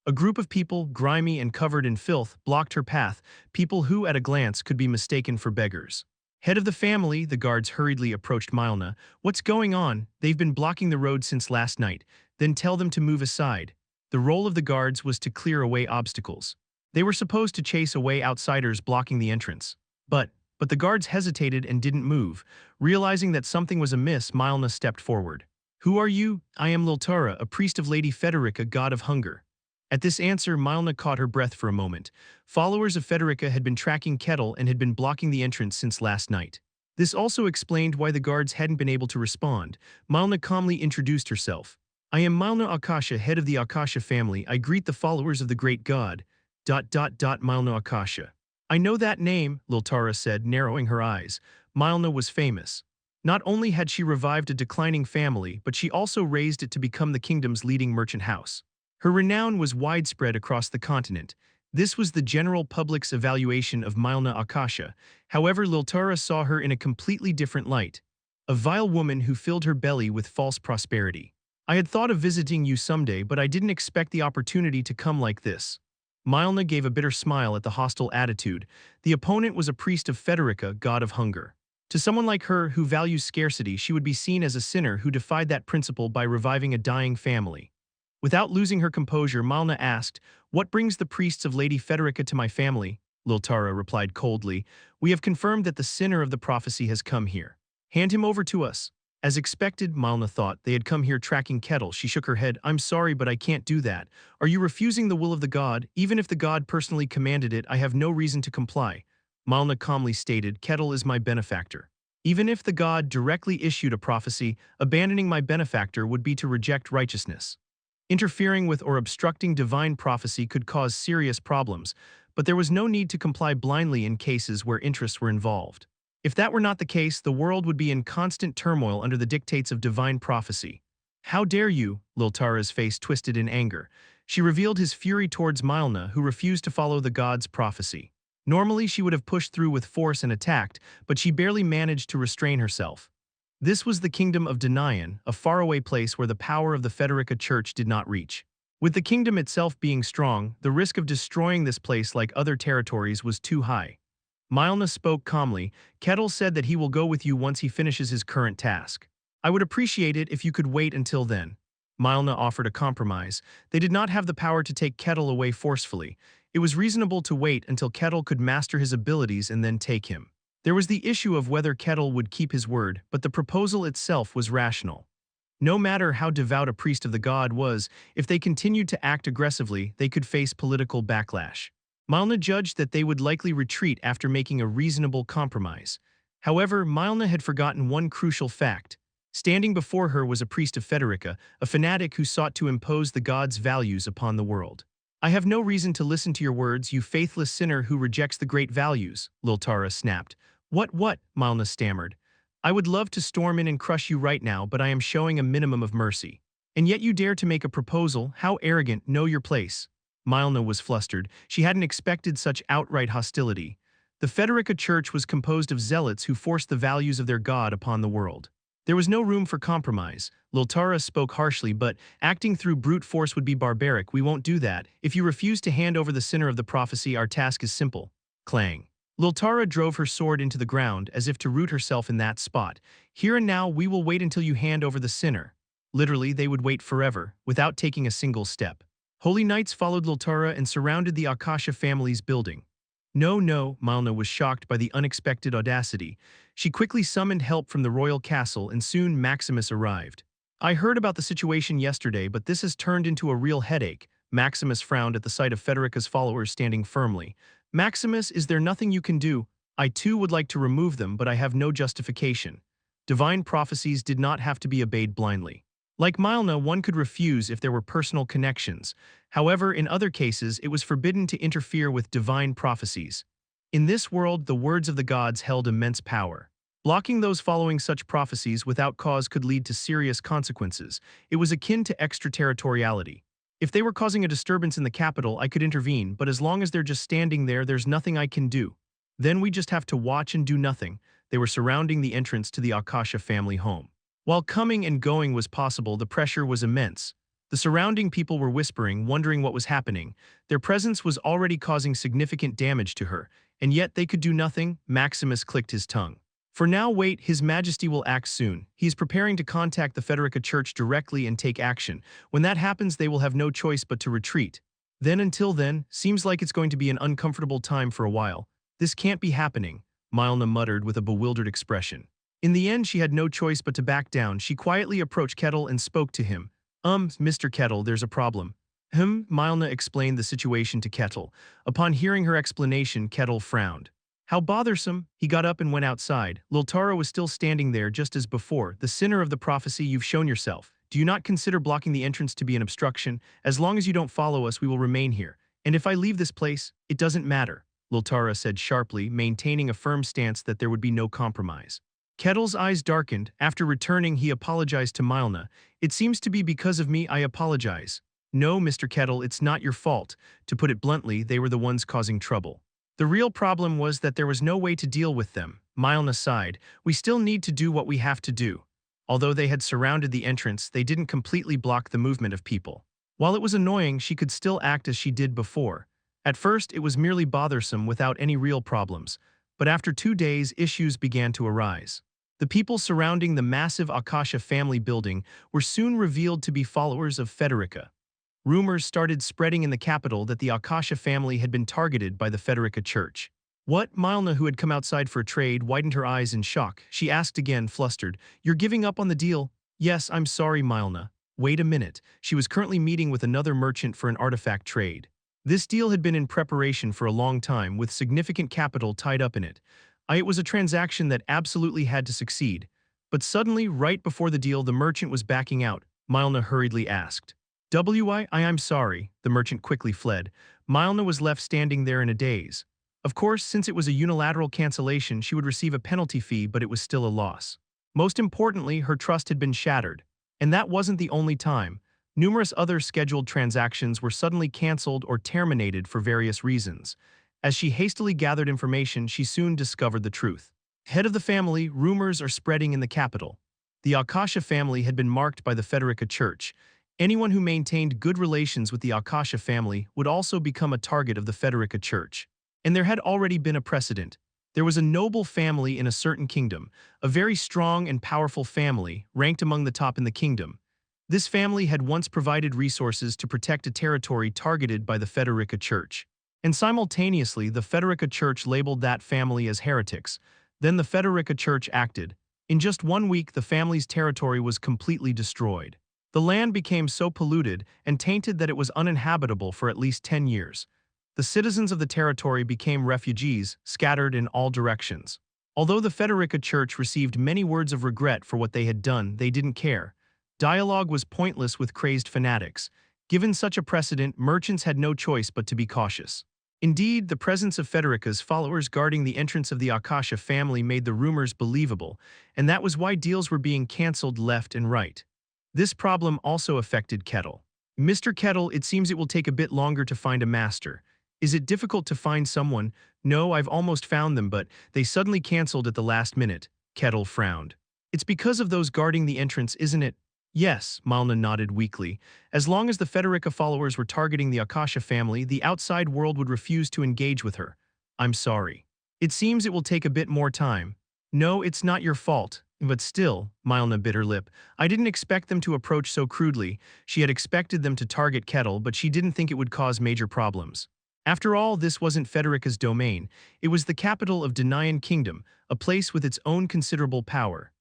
A group of people, grimy and covered in filth, blocked her path, people who, at a glance, could be mistaken for beggars. Head of the family, the guards hurriedly approached Milna. What's going on? They've been blocking the road since last night. Then tell them to move aside. The role of the guards was to clear away obstacles. They were supposed to chase away outsiders blocking the entrance. But the guards hesitated and didn't move. Realizing that something was amiss, Milna stepped forward. Who are you? I am Liltara, a priest of Lady Federica, god of hunger. At this answer, Milna caught her breath for a moment. Followers of Federica had been tracking Kettle and had been blocking the entrance since last night. This also explained why the guards hadn't been able to respond. Milna calmly introduced herself. I am Milna Akasha, head of the Akasha family. I greet the followers of the great god. Milna Akasha. I know that name, Liltara said, narrowing her eyes. Milna was famous. Not only had she revived a declining family, but she also raised it to become the kingdom's leading merchant house. Her renown was widespread across the continent. This was the general public's evaluation of Milna Akasha. However, Liltara saw her in a completely different light. A vile woman who filled her belly with false prosperity. I had thought of visiting you someday, but I didn't expect the opportunity to come like this. Milna gave a bitter smile at the hostile attitude. The opponent was a priest of Federica, god of hunger. To someone like her who values scarcity, she would be seen as a sinner who defied that principle by reviving a dying family. Without losing her composure, Milna asked, "What brings the priests of Lady Federica to my family?" Liltara replied coldly, "We have confirmed that the sinner of the prophecy has come here. Hand him over to us." As expected, Milna thought they had come here tracking Kettle. She shook her head. "I'm sorry, but I can't do that. Are you refusing the will of the god? Even if the god personally commanded it, I have no reason to comply." Milna calmly stated, "Kettle is my benefactor. Even if the god directly issued a prophecy, abandoning my benefactor would be to reject righteousness. Interfering with or obstructing divine prophecy could cause serious problems, but there was no need to comply blindly in cases where interests were involved. If that were not the case, the world would be in constant turmoil under the dictates of divine prophecy." "How dare you?" Liltara's face twisted in anger. She revealed his fury towards Milna, who refused to follow the god's prophecy. Normally, she would have pushed through with force and attacked, but she barely managed to restrain herself. This was the kingdom of Danayan, a faraway place where the power of the Federica Church did not reach. With the kingdom itself being strong, the risk of destroying this place like other territories was too high. Milna spoke calmly. "Kettle said that he will go with you once he finishes his current task. I would appreciate it if you could wait until then." Milna offered a compromise. They did not have the power to take Kettle away forcefully. It was reasonable to wait until Kettle could master his abilities and then take him. There was the issue of whether Kettle would keep his word, but the proposal itself was rational. No matter how devout a priest of the god was, if they continued to act aggressively, they could face political backlash. Milna judged that they would likely retreat after making a reasonable compromise. However, Milna had forgotten one crucial fact. Standing before her was a priest of Federica, a fanatic who sought to impose the god's values upon the world. "I have no reason to listen to your words, you faithless sinner who rejects the great values," Liltara snapped. What, Milna stammered. "I would love to storm in and crush you right now, but I am showing a minimum of mercy. And yet you dare to make a proposal? How arrogant, know your place." Milna was flustered. She hadn't expected such outright hostility. The Federica Church was composed of zealots who forced the values of their god upon the world. There was no room for compromise. Liltara spoke harshly, "But acting through brute force would be barbaric. We won't do that. If you refuse to hand over the sinner of the prophecy, our task is simple." Clang. Liltara drove her sword into the ground as if to root herself in that spot. "Here and now, we will wait until you hand over the sinner." Literally, they would wait forever, without taking a single step. Holy knights followed Liltara and surrounded the Akasha family's building. No, Milna was shocked by the unexpected audacity. She quickly summoned help from the royal castle, and soon Maximus arrived. "I heard about the situation yesterday, but this has turned into a real headache." Maximus frowned at the sight of Federica's followers standing firmly. "Maximus, is there nothing you can do? I too would like to remove them, but I have no justification." Divine prophecies did not have to be obeyed blindly. Like Milna, one could refuse if there were personal connections. However, in other cases, it was forbidden to interfere with divine prophecies. In this world, the words of the gods held immense power. Blocking those following such prophecies without cause could lead to serious consequences. It was akin to extraterritoriality. If they were causing a disturbance in the capital, I could intervene, but as long as they're just standing there, there's nothing I can do. Then we just have to watch and do nothing. They were surrounding the entrance to the Akasha family home. While coming and going was possible, the pressure was immense. The surrounding people were whispering, wondering what was happening. Their presence was already causing significant damage to her, and yet they could do nothing. Maximus clicked his tongue. "For now, wait, His Majesty will act soon. He is preparing to contact the Federica Church directly and take action. When that happens, they will have no choice but to retreat. Then until then, seems like it's going to be an uncomfortable time for a while. This can't be happening," Milna muttered with a bewildered expression. In the end, she had no choice but to back down. She quietly approached Kettle and spoke to him. Mr. Kettle, there's a problem." Milna explained the situation to Kettle. Upon hearing her explanation, Kettle frowned. "How bothersome." He got up and went outside. Liltara was still standing there just as before. "The sinner of the prophecy, you've shown yourself. Do you not consider blocking the entrance to be an obstruction? As long as you don't follow us, we will remain here. And if I leave this place, it doesn't matter." Liltara said sharply, maintaining a firm stance that there would be no compromise. Kettle's eyes darkened. After returning, he apologized to Mylna. "It seems to be because of me. I apologize." "No, Mr. Kettle, it's not your fault. To put it bluntly, they were the ones causing trouble. The real problem was that there was no way to deal with them." Mylna sighed. "We still need to do what we have to do." Although they had surrounded the entrance, they didn't completely block the movement of people. While it was annoying, she could still act as she did before. At first, it was merely bothersome without any real problems, but after 2 days, issues began to arise. The people surrounding the massive Akasha family building were soon revealed to be followers of Federica. Rumors started spreading in the capital that the Akasha family had been targeted by the Federica Church. "What?" Mylna, who had come outside for a trade, widened her eyes in shock. She asked again, flustered, "You're giving up on the deal?" "Yes, I'm sorry, Mylna." Wait a minute. She was currently meeting with another merchant for an artifact trade. This deal had been in preparation for a long time, with significant capital tied up in it. It was a transaction that absolutely had to succeed. But suddenly, right before the deal, the merchant was backing out. Mylna hurriedly asked. I'm sorry." The merchant quickly fled. Mylna was left standing there in a daze. Of course, since it was a unilateral cancellation, she would receive a penalty fee, but it was still a loss. Most importantly, her trust had been shattered. And that wasn't the only time. Numerous other scheduled transactions were suddenly cancelled or terminated for various reasons. As she hastily gathered information, she soon discovered the truth. Head of the family, rumors are spreading in the capital. The Akasha family had been marked by the Federica Church. Anyone who maintained good relations with the Akasha family would also become a target of the Federica Church. And there had already been a precedent. There was a noble family in a certain kingdom, a very strong and powerful family, ranked among the top in the kingdom. This family had once provided resources to protect a territory targeted by the Federica Church. And simultaneously, the Federica Church labeled that family as heretics. Then the Federica Church acted. In just 1 week, the family's territory was completely destroyed. The land became so polluted and tainted that it was uninhabitable for at least 10 years. The citizens of the territory became refugees, scattered in all directions. Although the Federica Church received many words of regret for what they had done, they didn't care. Dialogue was pointless with crazed fanatics. Given such a precedent, merchants had no choice but to be cautious. Indeed, the presence of Federica's followers guarding the entrance of the Akasha family made the rumors believable, and that was why deals were being cancelled left and right. This problem also affected Kettle. "Mr. Kettle, it seems it will take a bit longer to find a master. Is it difficult to find someone?" "No, I've almost found them, but they suddenly cancelled at the last minute." Kettle frowned. "It's because of those guarding the entrance, isn't it?" "Yes," Mylna nodded weakly. "As long as the Federica followers were targeting the Akasha family, the outside world would refuse to engage with her." "I'm sorry. It seems it will take a bit more time." "No, it's not your fault. But still," Mylna bit her lip, "I didn't expect them to approach so crudely." She had expected them to target Kettle, but she didn't think it would cause major problems. After all, this wasn't Federica's domain. It was the capital of Denayan Kingdom, a place with its own considerable power.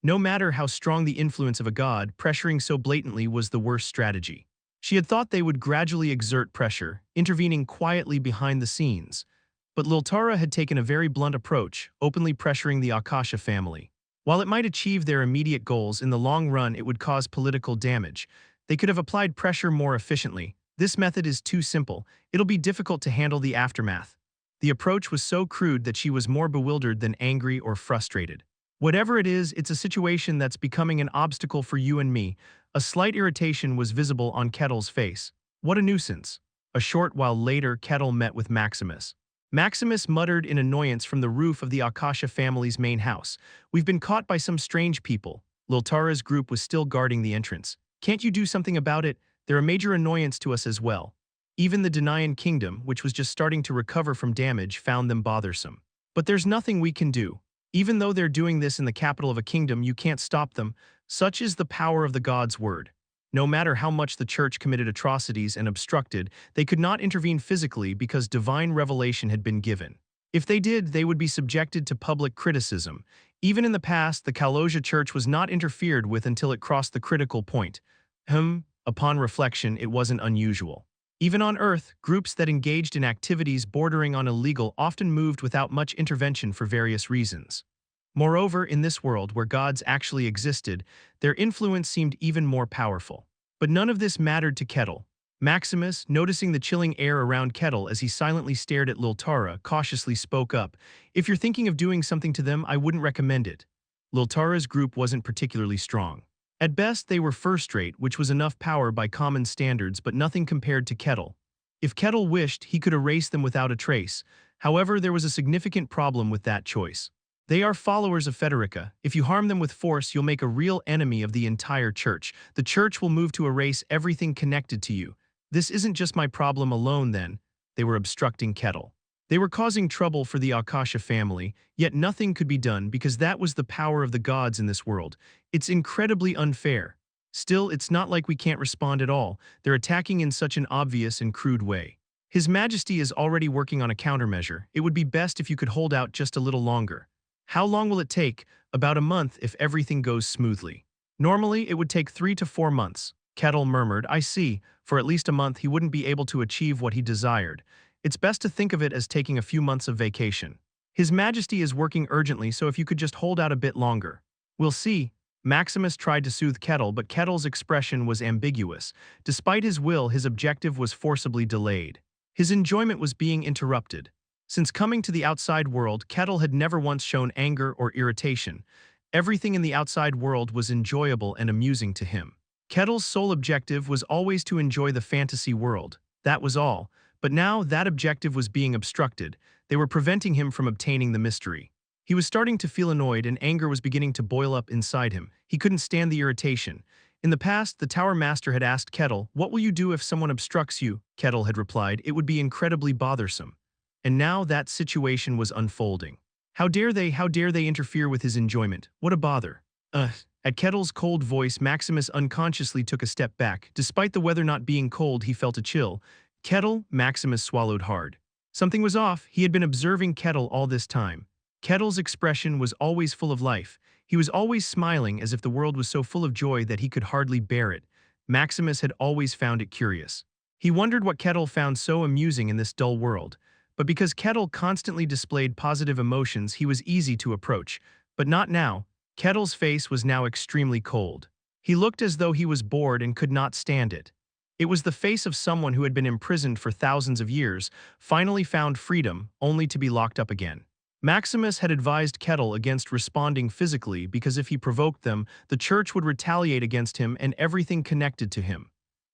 No matter how strong the influence of a god, pressuring so blatantly was the worst strategy. She had thought they would gradually exert pressure, intervening quietly behind the scenes. But Liltara had taken a very blunt approach, openly pressuring the Akasha family. While it might achieve their immediate goals, in the long run it would cause political damage. They could have applied pressure more efficiently. This method is too simple. It'll be difficult to handle the aftermath. The approach was so crude that she was more bewildered than angry or frustrated. "Whatever it is, it's a situation that's becoming an obstacle for you and me." A slight irritation was visible on Kettle's face. "What a nuisance." A short while later, Kettle met with Maximus. Maximus muttered in annoyance from the roof of the Akasha family's main house. "We've been caught by some strange people." Liltara's group was still guarding the entrance. "Can't you do something about it? They're a major annoyance to us as well." Even the Denayan Kingdom, which was just starting to recover from damage, found them bothersome. "But there's nothing we can do. Even though they're doing this in the capital of a kingdom, you can't stop them. Such is the power of the God's word. No matter how much the church committed atrocities and obstructed, they could not intervene physically because divine revelation had been given. If they did, they would be subjected to public criticism. Even in the past, the Kalosia Church was not interfered with until it crossed the critical point. Upon reflection, it wasn't unusual. Even on Earth, groups that engaged in activities bordering on illegal often moved without much intervention for various reasons. Moreover, in this world where gods actually existed, their influence seemed even more powerful. But none of this mattered to Kettle. Maximus, noticing the chilling air around Kettle as he silently stared at Lil Tara, cautiously spoke up. If you're thinking of doing something to them, I wouldn't recommend it. Lil Tara's group wasn't particularly strong. At best, they were first-rate, which was enough power by common standards, but nothing compared to Kettle. If Kettle wished, he could erase them without a trace. However, there was a significant problem with that choice. They are followers of Federica. If you harm them with force, you'll make a real enemy of the entire church. The church will move to erase everything connected to you. This isn't just my problem alone then. They were obstructing Kettle. They were causing trouble for the Akasha family, yet nothing could be done because that was the power of the gods in this world. It's incredibly unfair. Still, it's not like we can't respond at all. They're attacking in such an obvious and crude way. His Majesty is already working on a countermeasure. It would be best if you could hold out just a little longer. How long will it take? About a month if everything goes smoothly. Normally, it would take 3 to 4 months. Kettle murmured, I see. For at least a month he wouldn't be able to achieve what he desired. It's best to think of it as taking a few months of vacation. His Majesty is working urgently, so if you could just hold out a bit longer. We'll see. Maximus tried to soothe Kettle, but Kettle's expression was ambiguous. Despite his will, his objective was forcibly delayed. His enjoyment was being interrupted. Since coming to the outside world, Kettle had never once shown anger or irritation. Everything in the outside world was enjoyable and amusing to him. Kettle's sole objective was always to enjoy the fantasy world. That was all. But now that objective was being obstructed. They were preventing him from obtaining the mystery. He was starting to feel annoyed and anger was beginning to boil up inside him. He couldn't stand the irritation. In the past, the Tower Master had asked Kettle, what will you do if someone obstructs you? Kettle had replied, it would be incredibly bothersome. And now that situation was unfolding. How dare they interfere with his enjoyment? What a bother. At Kettle's cold voice, Maximus unconsciously took a step back. Despite the weather not being cold, he felt a chill. Kettle, Maximus swallowed hard. Something was off. He had been observing Kettle all this time. Kettle's expression was always full of life. He was always smiling as if the world was so full of joy that he could hardly bear it. Maximus had always found it curious. He wondered what Kettle found so amusing in this dull world. But because Kettle constantly displayed positive emotions, he was easy to approach. But not now. Kettle's face was now extremely cold. He looked as though he was bored and could not stand it. It was the face of someone who had been imprisoned for thousands of years, finally found freedom, only to be locked up again. Maximus had advised Kettle against responding physically because if he provoked them, the church would retaliate against him and everything connected to him.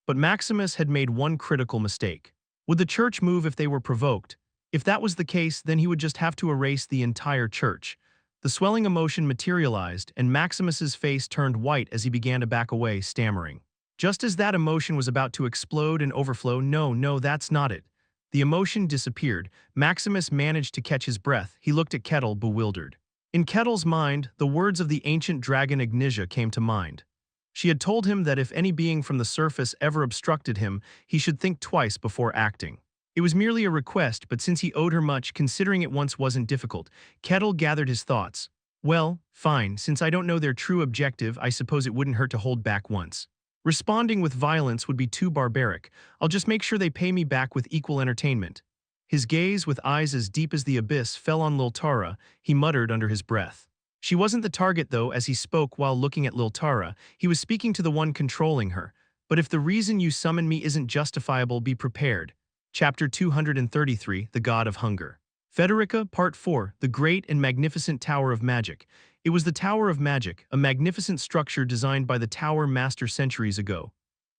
But Maximus had made one critical mistake. Would the church move if they were provoked? If that was the case, then he would just have to erase the entire church. The swelling emotion materialized, and Maximus's face turned white as he began to back away, stammering. Just as that emotion was about to explode and overflow, no, that's not it. The emotion disappeared. Maximus managed to catch his breath. He looked at Kettle, bewildered. In Kettle's mind, the words of the ancient dragon Ignitia came to mind. She had told him that if any being from the surface ever obstructed him, he should think twice before acting. It was merely a request, but since he owed her much, considering it once wasn't difficult, Kettle gathered his thoughts. Well, fine, since I don't know their true objective, I suppose it wouldn't hurt to hold back once. Responding with violence would be too barbaric. I'll just make sure they pay me back with equal entertainment. His gaze, with eyes as deep as the abyss, fell on Lil Tara. He muttered under his breath. She wasn't the target, though, as he spoke while looking at Lil Tara. He was speaking to the one controlling her. But if the reason you summon me isn't justifiable, be prepared. Chapter 233, The God of Hunger. Federica, Part 4, The Great and Magnificent Tower of Magic. It was the Tower of Magic, a magnificent structure designed by the Tower Master centuries ago.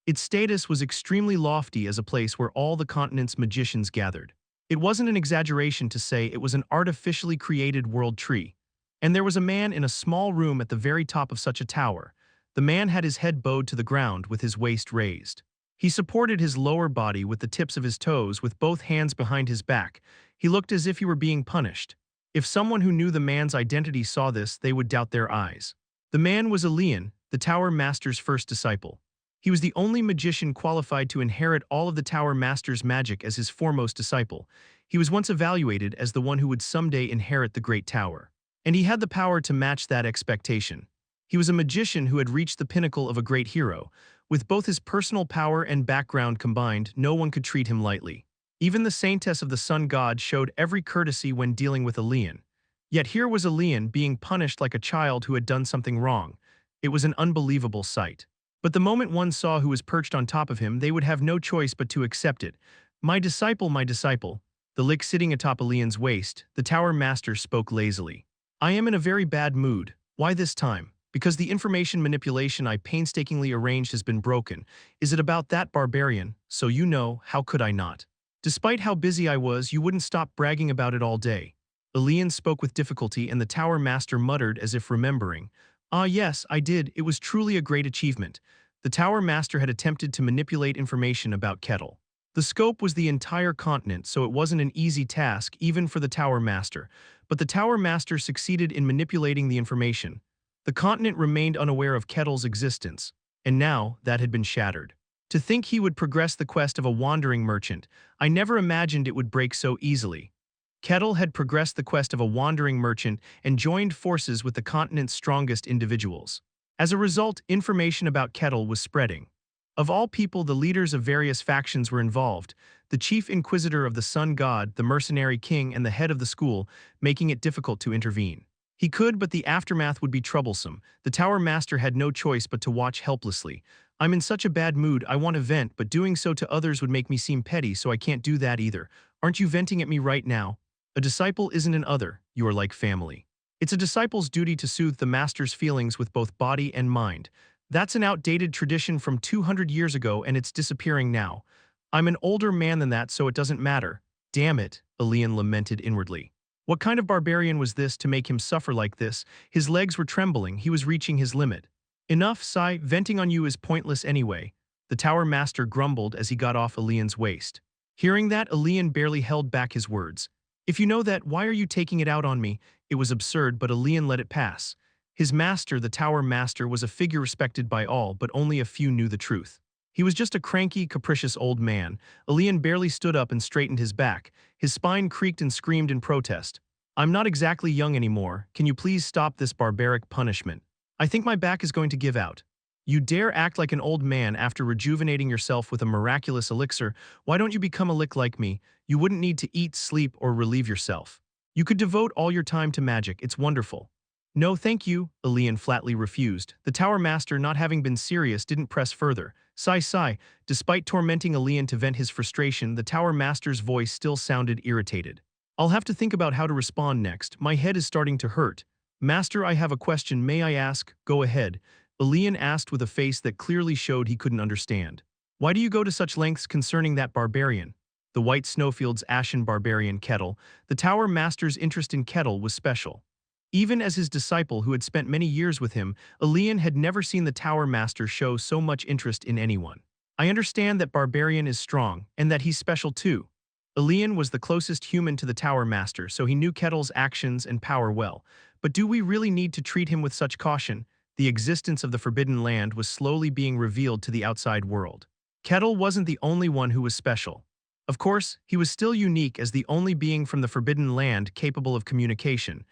Its status was extremely lofty as a place where all the continent's magicians gathered. It wasn't an exaggeration to say it was an artificially created world tree. And there was a man in a small room at the very top of such a tower. The man had his head bowed to the ground with his waist raised. He supported his lower body with the tips of his toes with both hands behind his back. He looked as if he were being punished. If someone who knew the man's identity saw this, they would doubt their eyes. The man was Elian, the Tower Master's first disciple. He was the only magician qualified to inherit all of the Tower Master's magic as his foremost disciple. He was once evaluated as the one who would someday inherit the Great Tower. And he had the power to match that expectation. He was a magician who had reached the pinnacle of a great hero. With both his personal power and background combined, no one could treat him lightly. Even the saintess of the sun god showed every courtesy when dealing with Elian. Yet here was Elian being punished like a child who had done something wrong. It was an unbelievable sight. But the moment one saw who was perched on top of him, they would have no choice but to accept it. My disciple, the lick sitting atop Elian's waist, the tower master spoke lazily. I am in a very bad mood. Why this time? Because the information manipulation I painstakingly arranged has been broken. Is it about that barbarian? So you know, how could I not? Despite how busy I was, you wouldn't stop bragging about it all day. Elian spoke with difficulty and the tower master muttered as if remembering. Ah yes, I did, it was truly a great achievement. The tower master had attempted to manipulate information about Kettle. The scope was the entire continent, so it wasn't an easy task even for the tower master. But the tower master succeeded in manipulating the information. The continent remained unaware of Kettle's existence, and now that had been shattered. To think he would progress the quest of a wandering merchant, I never imagined it would break so easily. Kettle had progressed the quest of a wandering merchant and joined forces with the continent's strongest individuals. As a result, information about Kettle was spreading. Of all people, the leaders of various factions were involved, the chief inquisitor of the sun god, the mercenary king, and the head of the school, making it difficult to intervene. He could, but the aftermath would be troublesome. The tower master had no choice but to watch helplessly. I'm in such a bad mood, I want to vent, but doing so to others would make me seem petty, so I can't do that either. Aren't you venting at me right now? A disciple isn't an other, you are like family. It's a disciple's duty to soothe the master's feelings with both body and mind. That's an outdated tradition from 200 years ago and it's disappearing now. I'm an older man than that, so it doesn't matter. Damn it, Elian lamented inwardly. What kind of barbarian was this to make him suffer like this? His legs were trembling, he was reaching his limit. Enough, Sai, venting on you is pointless anyway, the tower master grumbled as he got off Elian's waist. Hearing that, Elian barely held back his words. If you know that, why are you taking it out on me? It was absurd, but Elian let it pass. His master, the tower master, was a figure respected by all, but only a few knew the truth. He was just a cranky, capricious old man. Elian barely stood up and straightened his back. His spine creaked and screamed in protest. I'm not exactly young anymore. Can you please stop this barbaric punishment? I think my back is going to give out. You dare act like an old man after rejuvenating yourself with a miraculous elixir. Why don't you become a lick like me? You wouldn't need to eat, sleep, or relieve yourself. You could devote all your time to magic. It's wonderful. No, thank you, Elian flatly refused. The tower master, not having been serious, didn't press further. Sigh. Despite tormenting Elian to vent his frustration, the tower master's voice still sounded irritated. I'll have to think about how to respond next. My head is starting to hurt. Master, I have a question. May I ask? Go ahead. Elian asked with a face that clearly showed he couldn't understand. Why do you go to such lengths concerning that barbarian? The White Snowfield's ashen barbarian Kettle. The tower master's interest in Kettle was special. Even as his disciple who had spent many years with him, Elian had never seen the tower master show so much interest in anyone. I understand that Barbarian is strong, and that he's special too. Elian was the closest human to the tower master, so he knew Kettle's actions and power well. But do we really need to treat him with such caution? The existence of the Forbidden Land was slowly being revealed to the outside world. Kettle wasn't the only one who was special. Of course, he was still unique as the only being from the Forbidden Land capable of communication.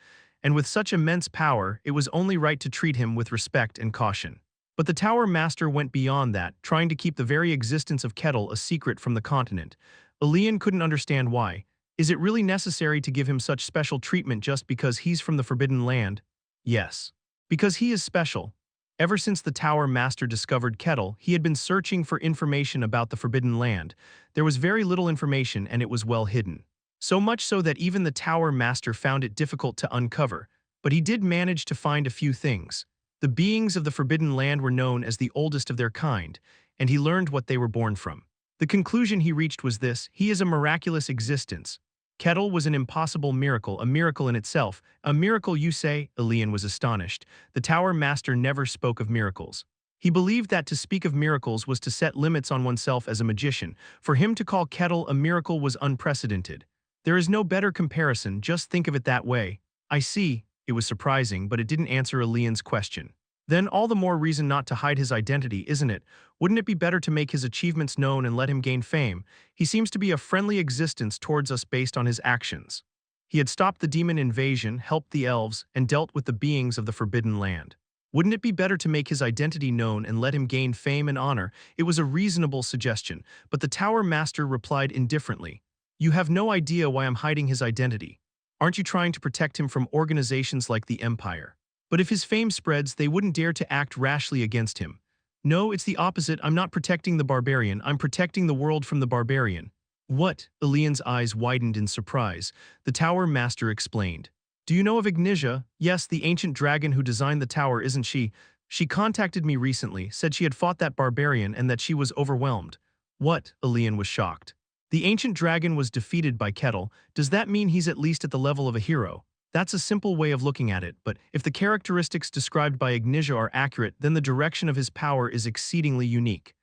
And with such immense power, it was only right to treat him with respect and caution. But the Tower Master went beyond that, trying to keep the very existence of Kettle a secret from the continent. Elian couldn't understand why. Is it really necessary to give him such special treatment just because he's from the Forbidden Land? Yes. Because he is special. Ever since the Tower Master discovered Kettle, he had been searching for information about the Forbidden Land. There was very little information and it was well hidden. So much so that even the Tower Master found it difficult to uncover, but he did manage to find a few things. The beings of the Forbidden Land were known as the oldest of their kind, and he learned what they were born from. The conclusion he reached was this: he is a miraculous existence. Kettle was an impossible miracle, a miracle in itself. A miracle, you say? Elian was astonished. The Tower Master never spoke of miracles. He believed that to speak of miracles was to set limits on oneself as a magician. For him to call Kettle a miracle was unprecedented. There is no better comparison, just think of it that way. I see. It was surprising, but it didn't answer Elian's question. Then all the more reason not to hide his identity, isn't it? Wouldn't it be better to make his achievements known and let him gain fame? He seems to be a friendly existence towards us based on his actions. He had stopped the demon invasion, helped the elves, and dealt with the beings of the Forbidden Land. Wouldn't it be better to make his identity known and let him gain fame and honor? It was a reasonable suggestion, but the Tower Master replied indifferently. You have no idea why I'm hiding his identity. Aren't you trying to protect him from organizations like the Empire? But if his fame spreads, they wouldn't dare to act rashly against him. No, it's the opposite. I'm not protecting the barbarian. I'm protecting the world from the barbarian. What? Elian's eyes widened in surprise. The tower master explained. Do you know of Ignitia? Yes, the ancient dragon who designed the tower, isn't she? She contacted me recently, said she had fought that barbarian and that she was overwhelmed. What? Elian was shocked. The ancient dragon was defeated by Kettle. Does that mean he's at least at the level of a hero? That's a simple way of looking at it, but if the characteristics described by Ignitia are accurate, then the direction of his power is exceedingly unique.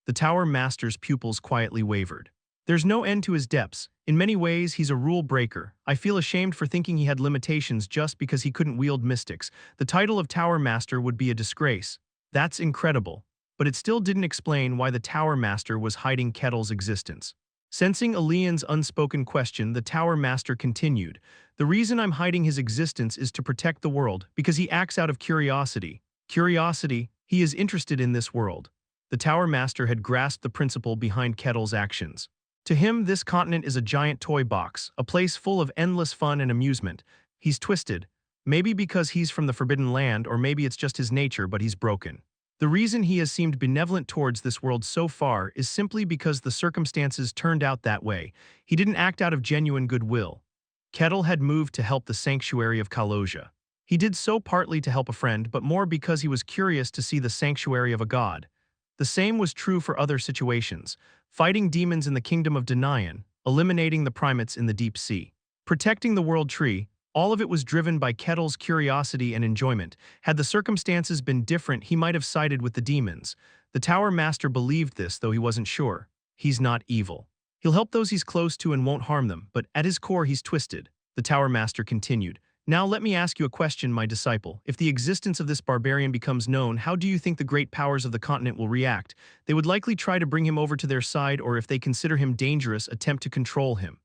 The Tower Master's pupils quietly wavered. There's no end to his depths. In many ways, he's a rule breaker. I feel ashamed for thinking he had limitations just because he couldn't wield mystics. The title of Tower Master would be a disgrace. That's incredible. But it still didn't explain why the Tower Master was hiding Kettle's existence. Sensing Elian's unspoken question, the Tower Master continued. The reason I'm hiding his existence is to protect the world, because he acts out of curiosity. Curiosity, he is interested in this world. The Tower Master had grasped the principle behind Kettle's actions. To him, this continent is a giant toy box, a place full of endless fun and amusement. He's twisted. Maybe because he's from the Forbidden Land, or maybe it's just his nature, but he's broken. The reason he has seemed benevolent towards this world so far is simply because the circumstances turned out that way. He didn't act out of genuine goodwill. Kettle had moved to help the sanctuary of Kalosia. He did so partly to help a friend, but more because he was curious to see the sanctuary of a god. The same was true for other situations, fighting demons in the kingdom of Denian, eliminating the primates in the deep sea, protecting the world tree. All of it was driven by Kettle's curiosity and enjoyment. Had the circumstances been different, he might have sided with the demons. The Tower Master believed this, though he wasn't sure. He's not evil. He'll help those he's close to and won't harm them, but at his core he's twisted. The Tower Master continued. Now let me ask you a question, my disciple. If the existence of this barbarian becomes known, how do you think the great powers of the continent will react? They would likely try to bring him over to their side, or if they consider him dangerous, attempt to control him.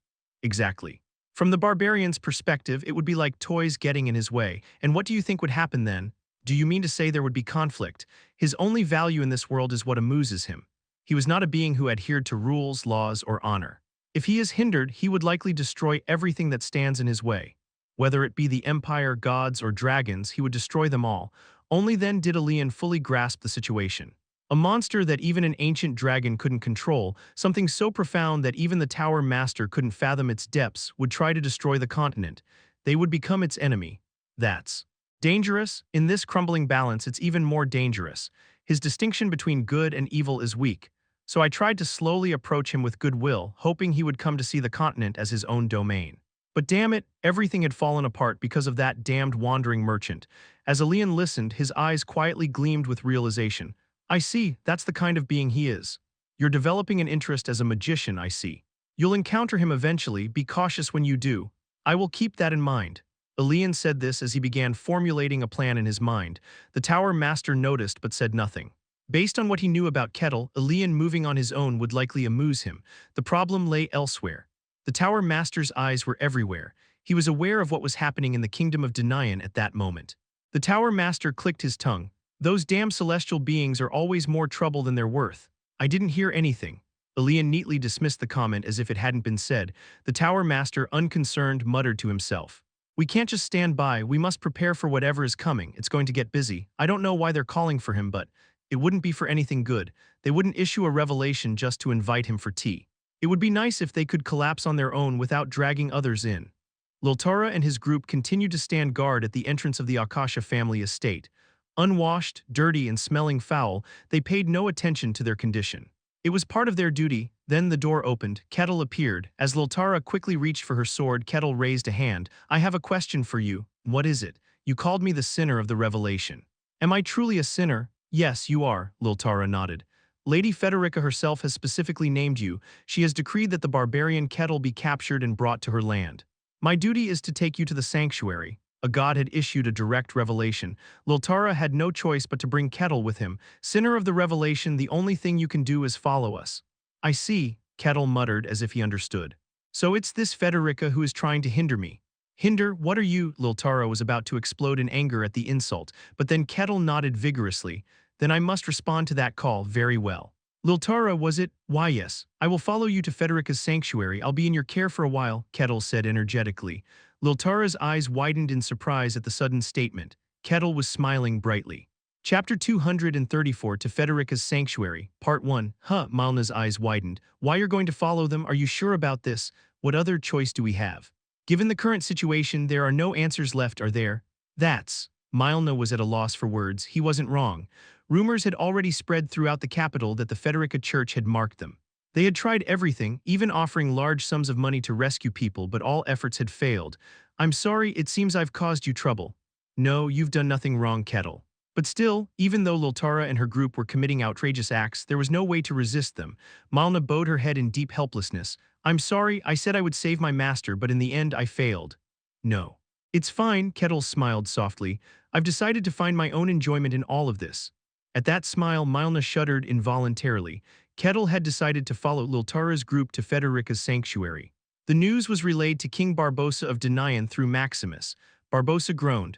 Exactly. From the barbarian's perspective, it would be like toys getting in his way. And what do you think would happen then? Do you mean to say there would be conflict? His only value in this world is what amuses him. He was not a being who adhered to rules, laws, or honor. If he is hindered, he would likely destroy everything that stands in his way. Whether it be the empire, gods, or dragons, he would destroy them all. Only then did Elian fully grasp the situation. A monster that even an ancient dragon couldn't control, something so profound that even the Tower Master couldn't fathom its depths, would try to destroy the continent. They would become its enemy. That's dangerous. In this crumbling balance, it's even more dangerous. His distinction between good and evil is weak. So I tried to slowly approach him with goodwill, hoping he would come to see the continent as his own domain. But damn it, everything had fallen apart because of that damned wandering merchant. As Elian listened, his eyes quietly gleamed with realization. I see, that's the kind of being he is. You're developing an interest as a magician, I see. You'll encounter him eventually, be cautious when you do. I will keep that in mind. Elian said this as he began formulating a plan in his mind. The Tower Master noticed but said nothing. Based on what he knew about Kettle, Elian moving on his own would likely amuse him. The problem lay elsewhere. The Tower Master's eyes were everywhere. He was aware of what was happening in the kingdom of Denian at that moment. The Tower Master clicked his tongue. Those damn celestial beings are always more trouble than they're worth. I didn't hear anything. Elian neatly dismissed the comment as if it hadn't been said. The Tower Master, unconcerned, muttered to himself. We can't just stand by, we must prepare for whatever is coming. It's going to get busy. I don't know why they're calling for him, but it wouldn't be for anything good. They wouldn't issue a revelation just to invite him for tea. It would be nice if they could collapse on their own without dragging others in. Liltara and his group continued to stand guard at the entrance of the Akasha family estate. Unwashed, dirty, and smelling foul, they paid no attention to their condition. It was part of their duty. Then the door opened. Kettle appeared. As Liltara quickly reached for her sword, Kettle raised a hand. I have a question for you. What is it? You called me the sinner of the revelation. Am I truly a sinner? Yes, you are, Liltara nodded. Lady Federica herself has specifically named you. She has decreed that the barbarian Kettle be captured and brought to her land. My duty is to take you to the sanctuary. A god had issued a direct revelation. Liltara had no choice but to bring Kettle with him. Sinner of the revelation, the only thing you can do is follow us. I see, Kettle muttered as if he understood. So it's this Federica who is trying to hinder me. Hinder, what are you? Liltara was about to explode in anger at the insult, but then Kettle nodded vigorously. Then I must respond to that call. Very well. Liltara, was it? Why yes. I will follow you to Federica's sanctuary. I'll be in your care for a while, Kettle said energetically. Liltara's eyes widened in surprise at the sudden statement. Kettle was smiling brightly. Chapter 234 to Federica's Sanctuary, Part 1. Malna's eyes widened. Why you're going to follow them? Are you sure about this? What other choice do we have? Given the current situation, there are no answers left, are there? Milna was at a loss for words. He wasn't wrong. Rumors had already spread throughout the capital that the Federica Church had marked them. They had tried everything, even offering large sums of money to rescue people, but all efforts had failed. I'm sorry, it seems I've caused you trouble. No, you've done nothing wrong, Kettle. But still, even though Liltara and her group were committing outrageous acts, there was no way to resist them. Malna bowed her head in deep helplessness. I'm sorry, I said I would save my master, but in the end I failed. No. It's fine, Kettle smiled softly. I've decided to find my own enjoyment in all of this. At that smile, Malna shuddered involuntarily. Kettle had decided to follow Liltara's group to Federica's sanctuary. The news was relayed to King Barbossa of Denayan through Maximus. Barbossa groaned.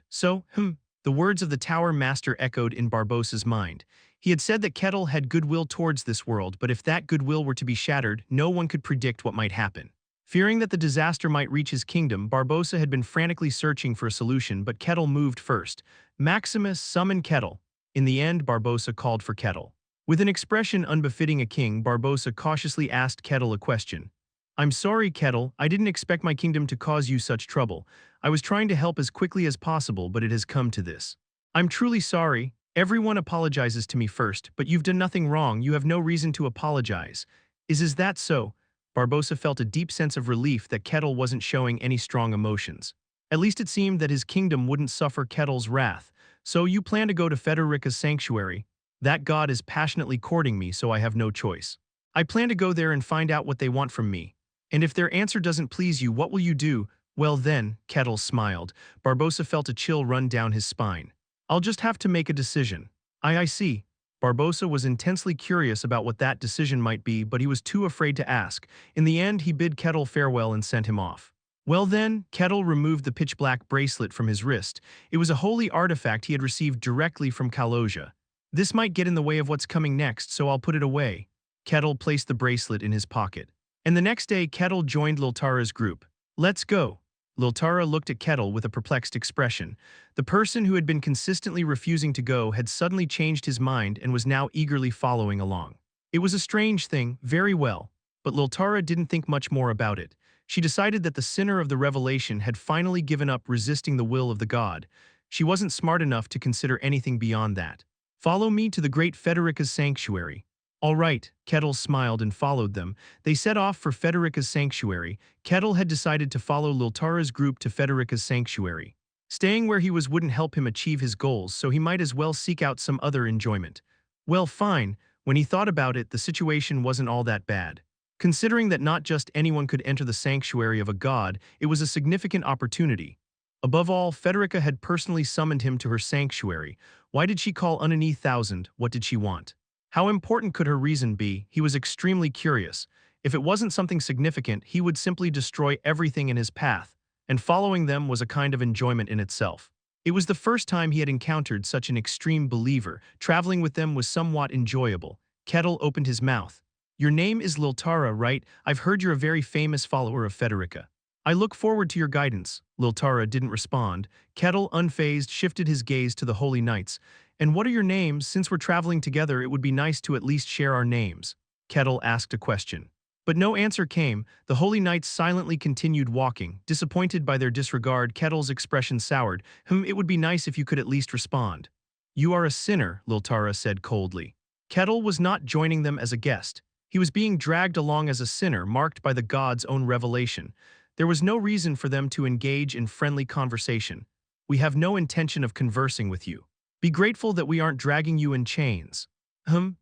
The words of the Tower Master echoed in Barbossa's mind. He had said that Kettle had goodwill towards this world, but if that goodwill were to be shattered, no one could predict what might happen. Fearing that the disaster might reach his kingdom, Barbossa had been frantically searching for a solution, but Kettle moved first. Maximus summoned Kettle. In the end, Barbossa called for Kettle. With an expression unbefitting a king, Barbossa cautiously asked Kettle a question. I'm sorry, Kettle, I didn't expect my kingdom to cause you such trouble. I was trying to help as quickly as possible, but it has come to this. I'm truly sorry. Everyone apologizes to me first, but you've done nothing wrong. You have no reason to apologize. Is that so? Barbossa felt a deep sense of relief that Kettle wasn't showing any strong emotions. At least it seemed that his kingdom wouldn't suffer Kettle's wrath. So you plan to go to Federica's sanctuary? That god is passionately courting me, so I have no choice. I plan to go there and find out what they want from me. And if their answer doesn't please you, what will you do? Well then, Kettle smiled. Barbossa felt a chill run down his spine. I'll just have to make a decision. I see. Barbossa was intensely curious about what that decision might be, but he was too afraid to ask. In the end, he bid Kettle farewell and sent him off. Well then, Kettle removed the pitch-black bracelet from his wrist. It was a holy artifact he had received directly from Kaloja. This might get in the way of what's coming next, so I'll put it away. Kettle placed the bracelet in his pocket. And the next day, Kettle joined Liltara's group. Let's go. Liltara looked at Kettle with a perplexed expression. The person who had been consistently refusing to go had suddenly changed his mind and was now eagerly following along. It was a strange thing, very well, but Liltara didn't think much more about it. She decided that the sinner of the revelation had finally given up resisting the will of the god. She wasn't smart enough to consider anything beyond that. Follow me to the great Federica's sanctuary. All right, Kettle smiled and followed them. They set off for Federica's sanctuary. Kettle had decided to follow Liltara's group to Federica's sanctuary. Staying where he was wouldn't help him achieve his goals, so he might as well seek out some other enjoyment. Well, fine. When he thought about it, the situation wasn't all that bad. Considering that not just anyone could enter the sanctuary of a god, it was a significant opportunity. Above all, Federica had personally summoned him to her sanctuary. Why did she call Unani 1000? What did she want? How important could her reason be? He was extremely curious. If it wasn't something significant, he would simply destroy everything in his path, and following them was a kind of enjoyment in itself. It was the first time he had encountered such an extreme believer. Traveling with them was somewhat enjoyable. Kettle opened his mouth. Your name is Liltara, right? I've heard you're a very famous follower of Federica. I look forward to your guidance. Liltara didn't respond. Kettle, unfazed, shifted his gaze to the Holy Knights. And what are your names? Since we're traveling together, it would be nice to at least share our names. Kettle asked a question. But no answer came. The Holy Knights silently continued walking. Disappointed by their disregard, Kettle's expression soured. It would be nice if you could at least respond. You are a sinner, Liltara said coldly. Kettle was not joining them as a guest. He was being dragged along as a sinner, marked by the god's own revelation. There was no reason for them to engage in friendly conversation. We have no intention of conversing with you. Be grateful that we aren't dragging you in chains.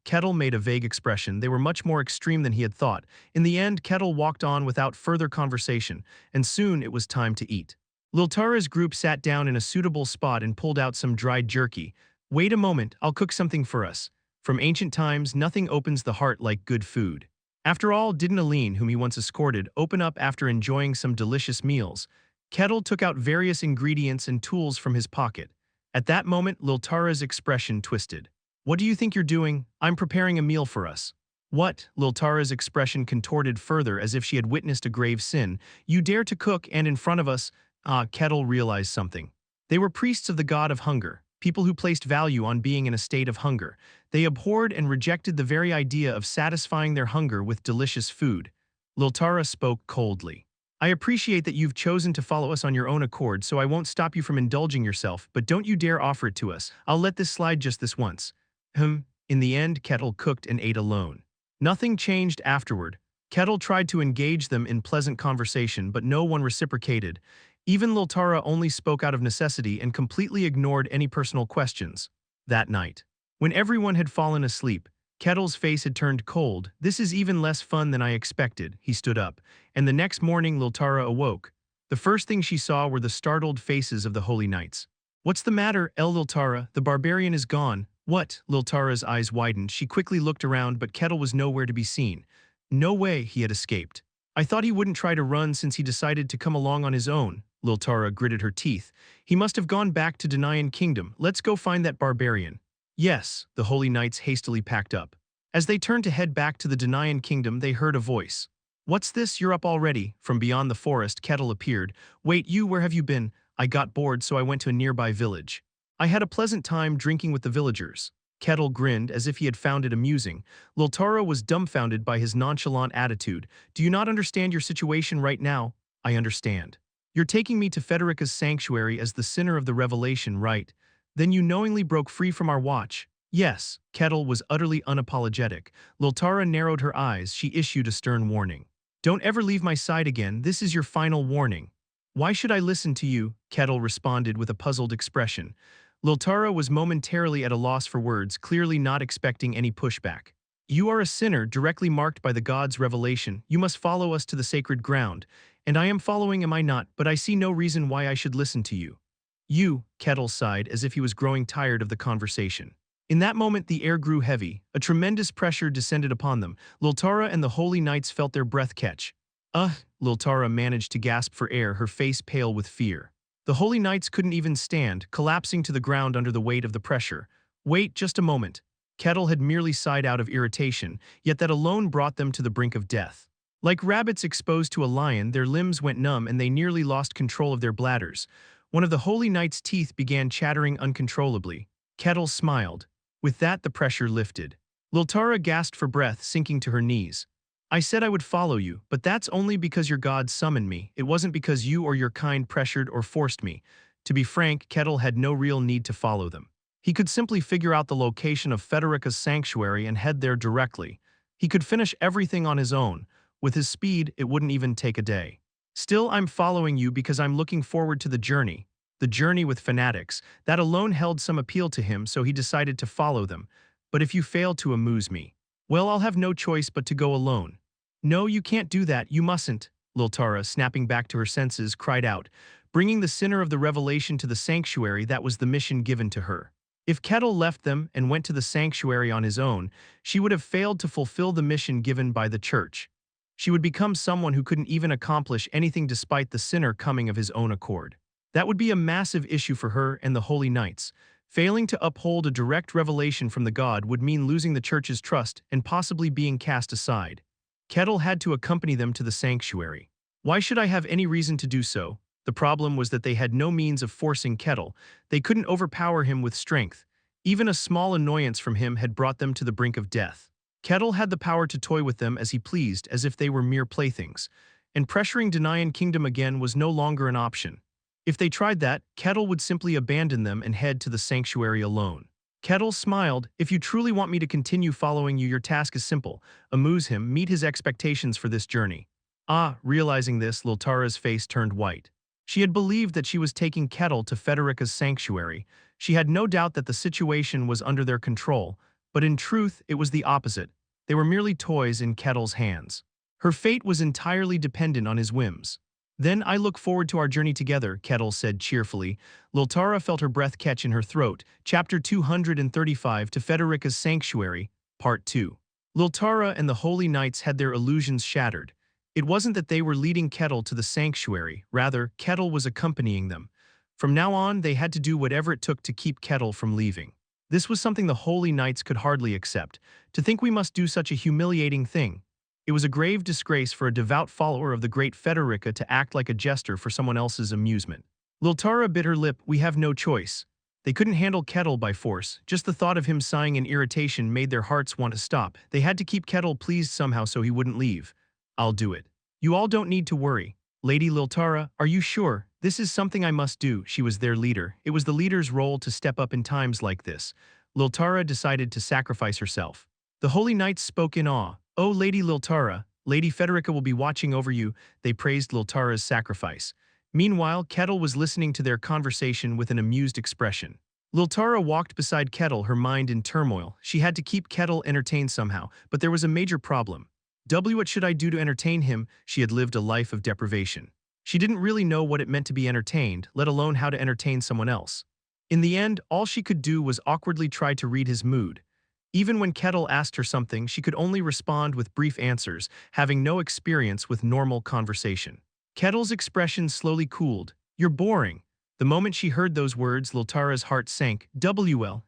Kettle made a vague expression. They were much more extreme than he had thought. In the end, Kettle walked on without further conversation, and soon it was time to eat. Liltara's group sat down in a suitable spot and pulled out some dried jerky. Wait a moment, I'll cook something for us. From ancient times, nothing opens the heart like good food. After all, didn't Aline, whom he once escorted, open up after enjoying some delicious meals? Kettle took out various ingredients and tools from his pocket. At that moment, Liltara's expression twisted. What do you think you're doing? I'm preparing a meal for us. What? Liltara's expression contorted further as if she had witnessed a grave sin. You dare to cook and in front of us? Kettle realized something. They were priests of the god of hunger. people who placed value on being in a state of hunger. They abhorred and rejected the very idea of satisfying their hunger with delicious food. Liltara spoke coldly. I appreciate that you've chosen to follow us on your own accord, so I won't stop you from indulging yourself, but don't you dare offer it to us. I'll let this slide just this once. In the end, Kettle cooked and ate alone. Nothing changed afterward. Kettle tried to engage them in pleasant conversation, but no one reciprocated. Even Liltara only spoke out of necessity and completely ignored any personal questions. That night, when everyone had fallen asleep, Kettle's face had turned cold. This is even less fun than I expected, he stood up, and the next morning Liltara awoke. The first thing she saw were the startled faces of the Holy Knights. What's the matter, Liltara? The barbarian is gone. What? Liltara's eyes widened. She quickly looked around, but Kettle was nowhere to be seen. No way he had escaped. I thought he wouldn't try to run since he decided to come along on his own. Liltara gritted her teeth. He must have gone back to Denaian Kingdom. Let's go find that barbarian. Yes, the Holy Knights hastily packed up. As they turned to head back to the Denaian Kingdom, they heard a voice. What's this? You're up already? From beyond the forest, Kettle appeared. Wait, you, where have you been? I got bored, so I went to a nearby village. I had a pleasant time drinking with the villagers. Kettle grinned as if he had found it amusing. Liltara was dumbfounded by his nonchalant attitude. Do you not understand your situation right now? I understand. You're taking me to Federica's sanctuary as the sinner of the revelation, right? Then you knowingly broke free from our watch. Yes, Kettle was utterly unapologetic. Liltara narrowed her eyes. She issued a stern warning. Don't ever leave my side again. This is your final warning. Why should I listen to you? Kettle responded with a puzzled expression. Liltara was momentarily at a loss for words, clearly not expecting any pushback. You are a sinner directly marked by the God's revelation. You must follow us to the sacred ground. And I am following, am I not? But I see no reason why I should listen to you. You, Kettle sighed as if he was growing tired of the conversation. In that moment the air grew heavy. A tremendous pressure descended upon them. Liltara and the Holy Knights felt their breath catch. Liltara managed to gasp for air, her face pale with fear. The Holy Knights couldn't even stand, collapsing to the ground under the weight of the pressure. Wait just a moment. Kettle had merely sighed out of irritation, yet that alone brought them to the brink of death. Like rabbits exposed to a lion, their limbs went numb and they nearly lost control of their bladders. One of the Holy Knight's teeth began chattering uncontrollably. Kettle smiled. With that, the pressure lifted. Liltara gasped for breath, sinking to her knees. I said I would follow you, but that's only because your God summoned me. It wasn't because you or your kind pressured or forced me. To be frank, Kettle had no real need to follow them. He could simply figure out the location of Federica's sanctuary and head there directly. He could finish everything on his own. With his speed, it wouldn't even take a day. Still, I'm following you because I'm looking forward to the journey. The journey with fanatics. That alone held some appeal to him, so he decided to follow them. But if you fail to amuse me, well, I'll have no choice but to go alone. No, you can't do that, you mustn't. Liltara, snapping back to her senses, cried out. Bringing the sinner of the revelation to the sanctuary, that was the mission given to her. If Kettle left them and went to the sanctuary on his own, she would have failed to fulfill the mission given by the church. She would become someone who couldn't even accomplish anything despite the sinner coming of his own accord. That would be a massive issue for her and the Holy Knights. Failing to uphold a direct revelation from the God would mean losing the church's trust and possibly being cast aside. Kettle had to accompany them to the sanctuary. Why should I have any reason to do so? The problem was that they had no means of forcing Kettle. They couldn't overpower him with strength. Even a small annoyance from him had brought them to the brink of death. Kettle had the power to toy with them as he pleased, as if they were mere playthings. And pressuring Denaian Kingdom again was no longer an option. If they tried that, Kettle would simply abandon them and head to the sanctuary alone. Kettle smiled. If you truly want me to continue following you, your task is simple. Amuse him, meet his expectations for this journey. Realizing this, Liltara's face turned white. She had believed that she was taking Kettle to Federica's sanctuary. She had no doubt that the situation was under their control, but in truth, it was the opposite. They were merely toys in Kettle's hands. Her fate was entirely dependent on his whims. Then I look forward to our journey together, Kettle said cheerfully. Liltara felt her breath catch in her throat. Chapter 235 To Federica's Sanctuary, Part 2. Liltara and the Holy Knights had their illusions shattered. It wasn't that they were leading Kettle to the sanctuary, rather, Kettle was accompanying them. From now on, they had to do whatever it took to keep Kettle from leaving. This was something the Holy Knights could hardly accept. To think we must do such a humiliating thing. It was a grave disgrace for a devout follower of the great Federica to act like a jester for someone else's amusement. Liltara bit her lip. We have no choice. They couldn't handle Kettle by force. Just the thought of him sighing in irritation made their hearts want to stop. They had to keep Kettle pleased somehow so he wouldn't leave. I'll do it. You all don't need to worry. Lady Liltara, are you sure? This is something I must do. She was their leader. It was the leader's role to step up in times like this. Liltara decided to sacrifice herself. The holy knights spoke in awe. Oh, Lady Liltara, Lady Federica will be watching over you. They praised Liltara's sacrifice. Meanwhile, Kettle was listening to their conversation with an amused expression. Liltara walked beside Kettle, her mind in turmoil. She had to keep Kettle entertained somehow, but there was a major problem. What should I do to entertain him? She had lived a life of deprivation. She didn't really know what it meant to be entertained, let alone how to entertain someone else. In the end, all she could do was awkwardly try to read his mood. Even when Kettle asked her something, she could only respond with brief answers, having no experience with normal conversation. Kettle's expression slowly cooled. You're boring. The moment she heard those words, Liltara's heart sank.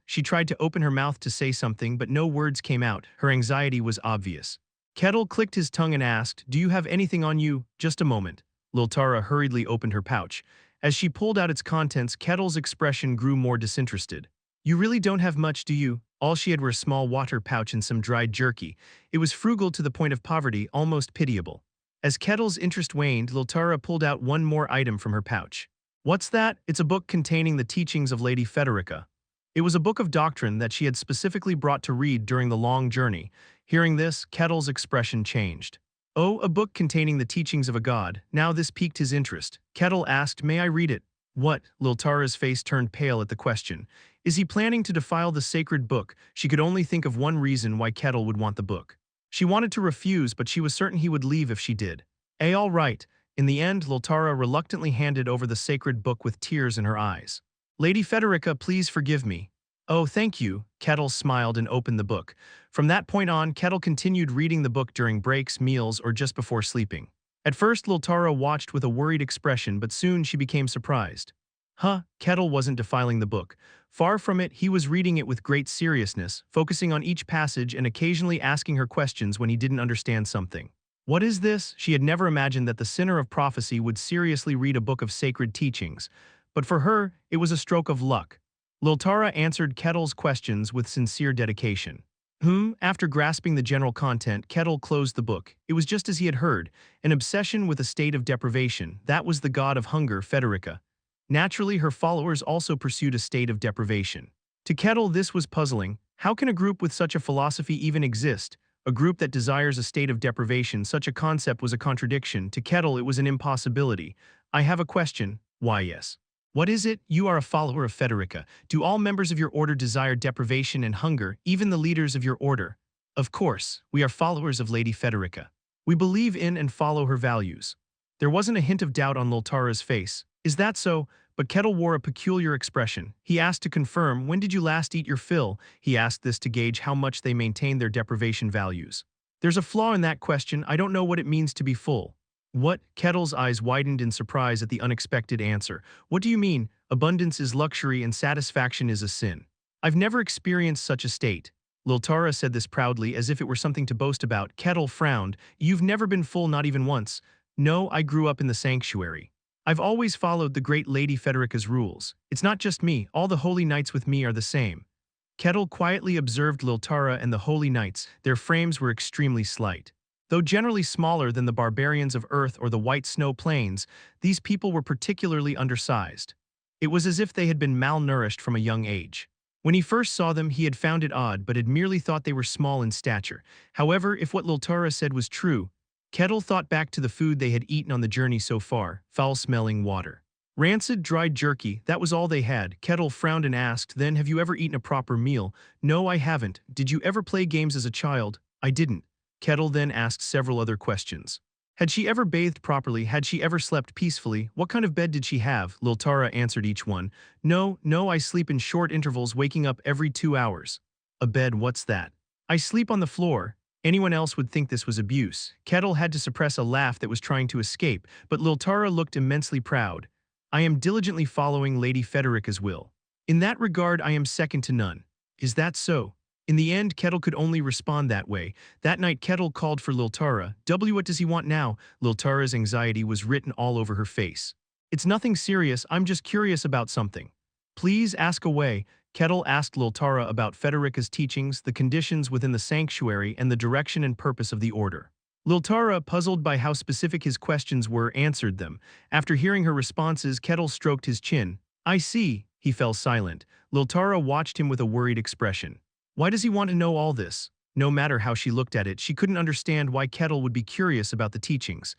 She tried to open her mouth to say something, but no words came out. Her anxiety was obvious. Kettle clicked his tongue and asked, Do you have anything on you? Just a moment. Liltara hurriedly opened her pouch. As she pulled out its contents, Kettle's expression grew more disinterested. You really don't have much, do you? All she had were a small water pouch and some dried jerky. It was frugal to the point of poverty, almost pitiable. As Kettle's interest waned, Liltara pulled out one more item from her pouch. What's that? It's a book containing the teachings of Lady Federica. It was a book of doctrine that she had specifically brought to read during the long journey. Hearing this, Kettle's expression changed. Oh, a book containing the teachings of a god. Now this piqued his interest. Kettle asked, May I read it? What? Liltara's face turned pale at the question. Is he planning to defile the sacred book? She could only think of one reason why Kettle would want the book. She wanted to refuse, but she was certain he would leave if she did. All right. In the end, Liltara reluctantly handed over the sacred book with tears in her eyes. Lady Federica, please forgive me. Oh, thank you. Kettle smiled and opened the book. From that point on, Kettle continued reading the book during breaks, meals, or just before sleeping. At first, Liltara watched with a worried expression, but soon she became surprised. Kettle wasn't defiling the book. Far from it, he was reading it with great seriousness, focusing on each passage and occasionally asking her questions when he didn't understand something. What is this? She had never imagined that the sinner of prophecy would seriously read a book of sacred teachings. But for her, it was a stroke of luck. Liltara answered Kettle's questions with sincere dedication. After grasping the general content, Kettle closed the book. It was just as he had heard, an obsession with a state of deprivation. That was the god of hunger, Federica. Naturally, her followers also pursued a state of deprivation. To Kettle, this was puzzling. How can a group with such a philosophy even exist? A group that desires a state of deprivation, such a concept was a contradiction. To Kettle, it was an impossibility. I have a question. Why, yes. What is it? You are a follower of Federica. Do all members of your order desire deprivation and hunger, even the leaders of your order? Of course, we are followers of Lady Federica. We believe in and follow her values. There wasn't a hint of doubt on Liltara's face. Is that so? But Kettle wore a peculiar expression. He asked to confirm, when did you last eat your fill? He asked this to gauge how much they maintained their deprivation values. There's a flaw in that question. I don't know what it means to be full. What? Kettle's eyes widened in surprise at the unexpected answer. What do you mean? Abundance is luxury and satisfaction is a sin. I've never experienced such a state. Liltara said this proudly, as if it were something to boast about. Kettle frowned. You've never been full, not even once. No, I grew up in the sanctuary. I've always followed the great Lady Federica's rules. It's not just me, all the holy knights with me are the same. Kettle quietly observed Liltara and the holy knights. Their frames were extremely slight. Though generally smaller than the barbarians of Earth or the White Snow Plains, these people were particularly undersized. It was as if they had been malnourished from a young age. When he first saw them, he had found it odd, but had merely thought they were small in stature. However, if what Liltara said was true, Kettle thought back to the food they had eaten on the journey so far, foul-smelling water. Rancid, dried jerky, that was all they had. Kettle frowned and asked, Then have you ever eaten a proper meal? No, I haven't. Did you ever play games as a child? I didn't. Kettle then asked several other questions. Had she ever bathed properly? Had she ever slept peacefully? What kind of bed did she have? Liltara answered each one. No, I sleep in short intervals, waking up every 2 hours. A bed, what's that? I sleep on the floor. Anyone else would think this was abuse. Kettle had to suppress a laugh that was trying to escape, but Liltara looked immensely proud. I am diligently following Lady Federica's will. In that regard, I am second to none. Is that so? In the end, Kettle could only respond that way. That night, Kettle called for Liltara. What does he want now? Liltara's anxiety was written all over her face. It's nothing serious, I'm just curious about something. Please ask away. Kettle asked Lil Tara about Federica's teachings, the conditions within the sanctuary, and the direction and purpose of the order. Lil Tara, puzzled by how specific his questions were, answered them. After hearing her responses, Kettle stroked his chin. I see. He fell silent. Lil Tara watched him with a worried expression. Why does he want to know all this? No matter how she looked at it, she couldn't understand why Kettle would be curious about the teachings.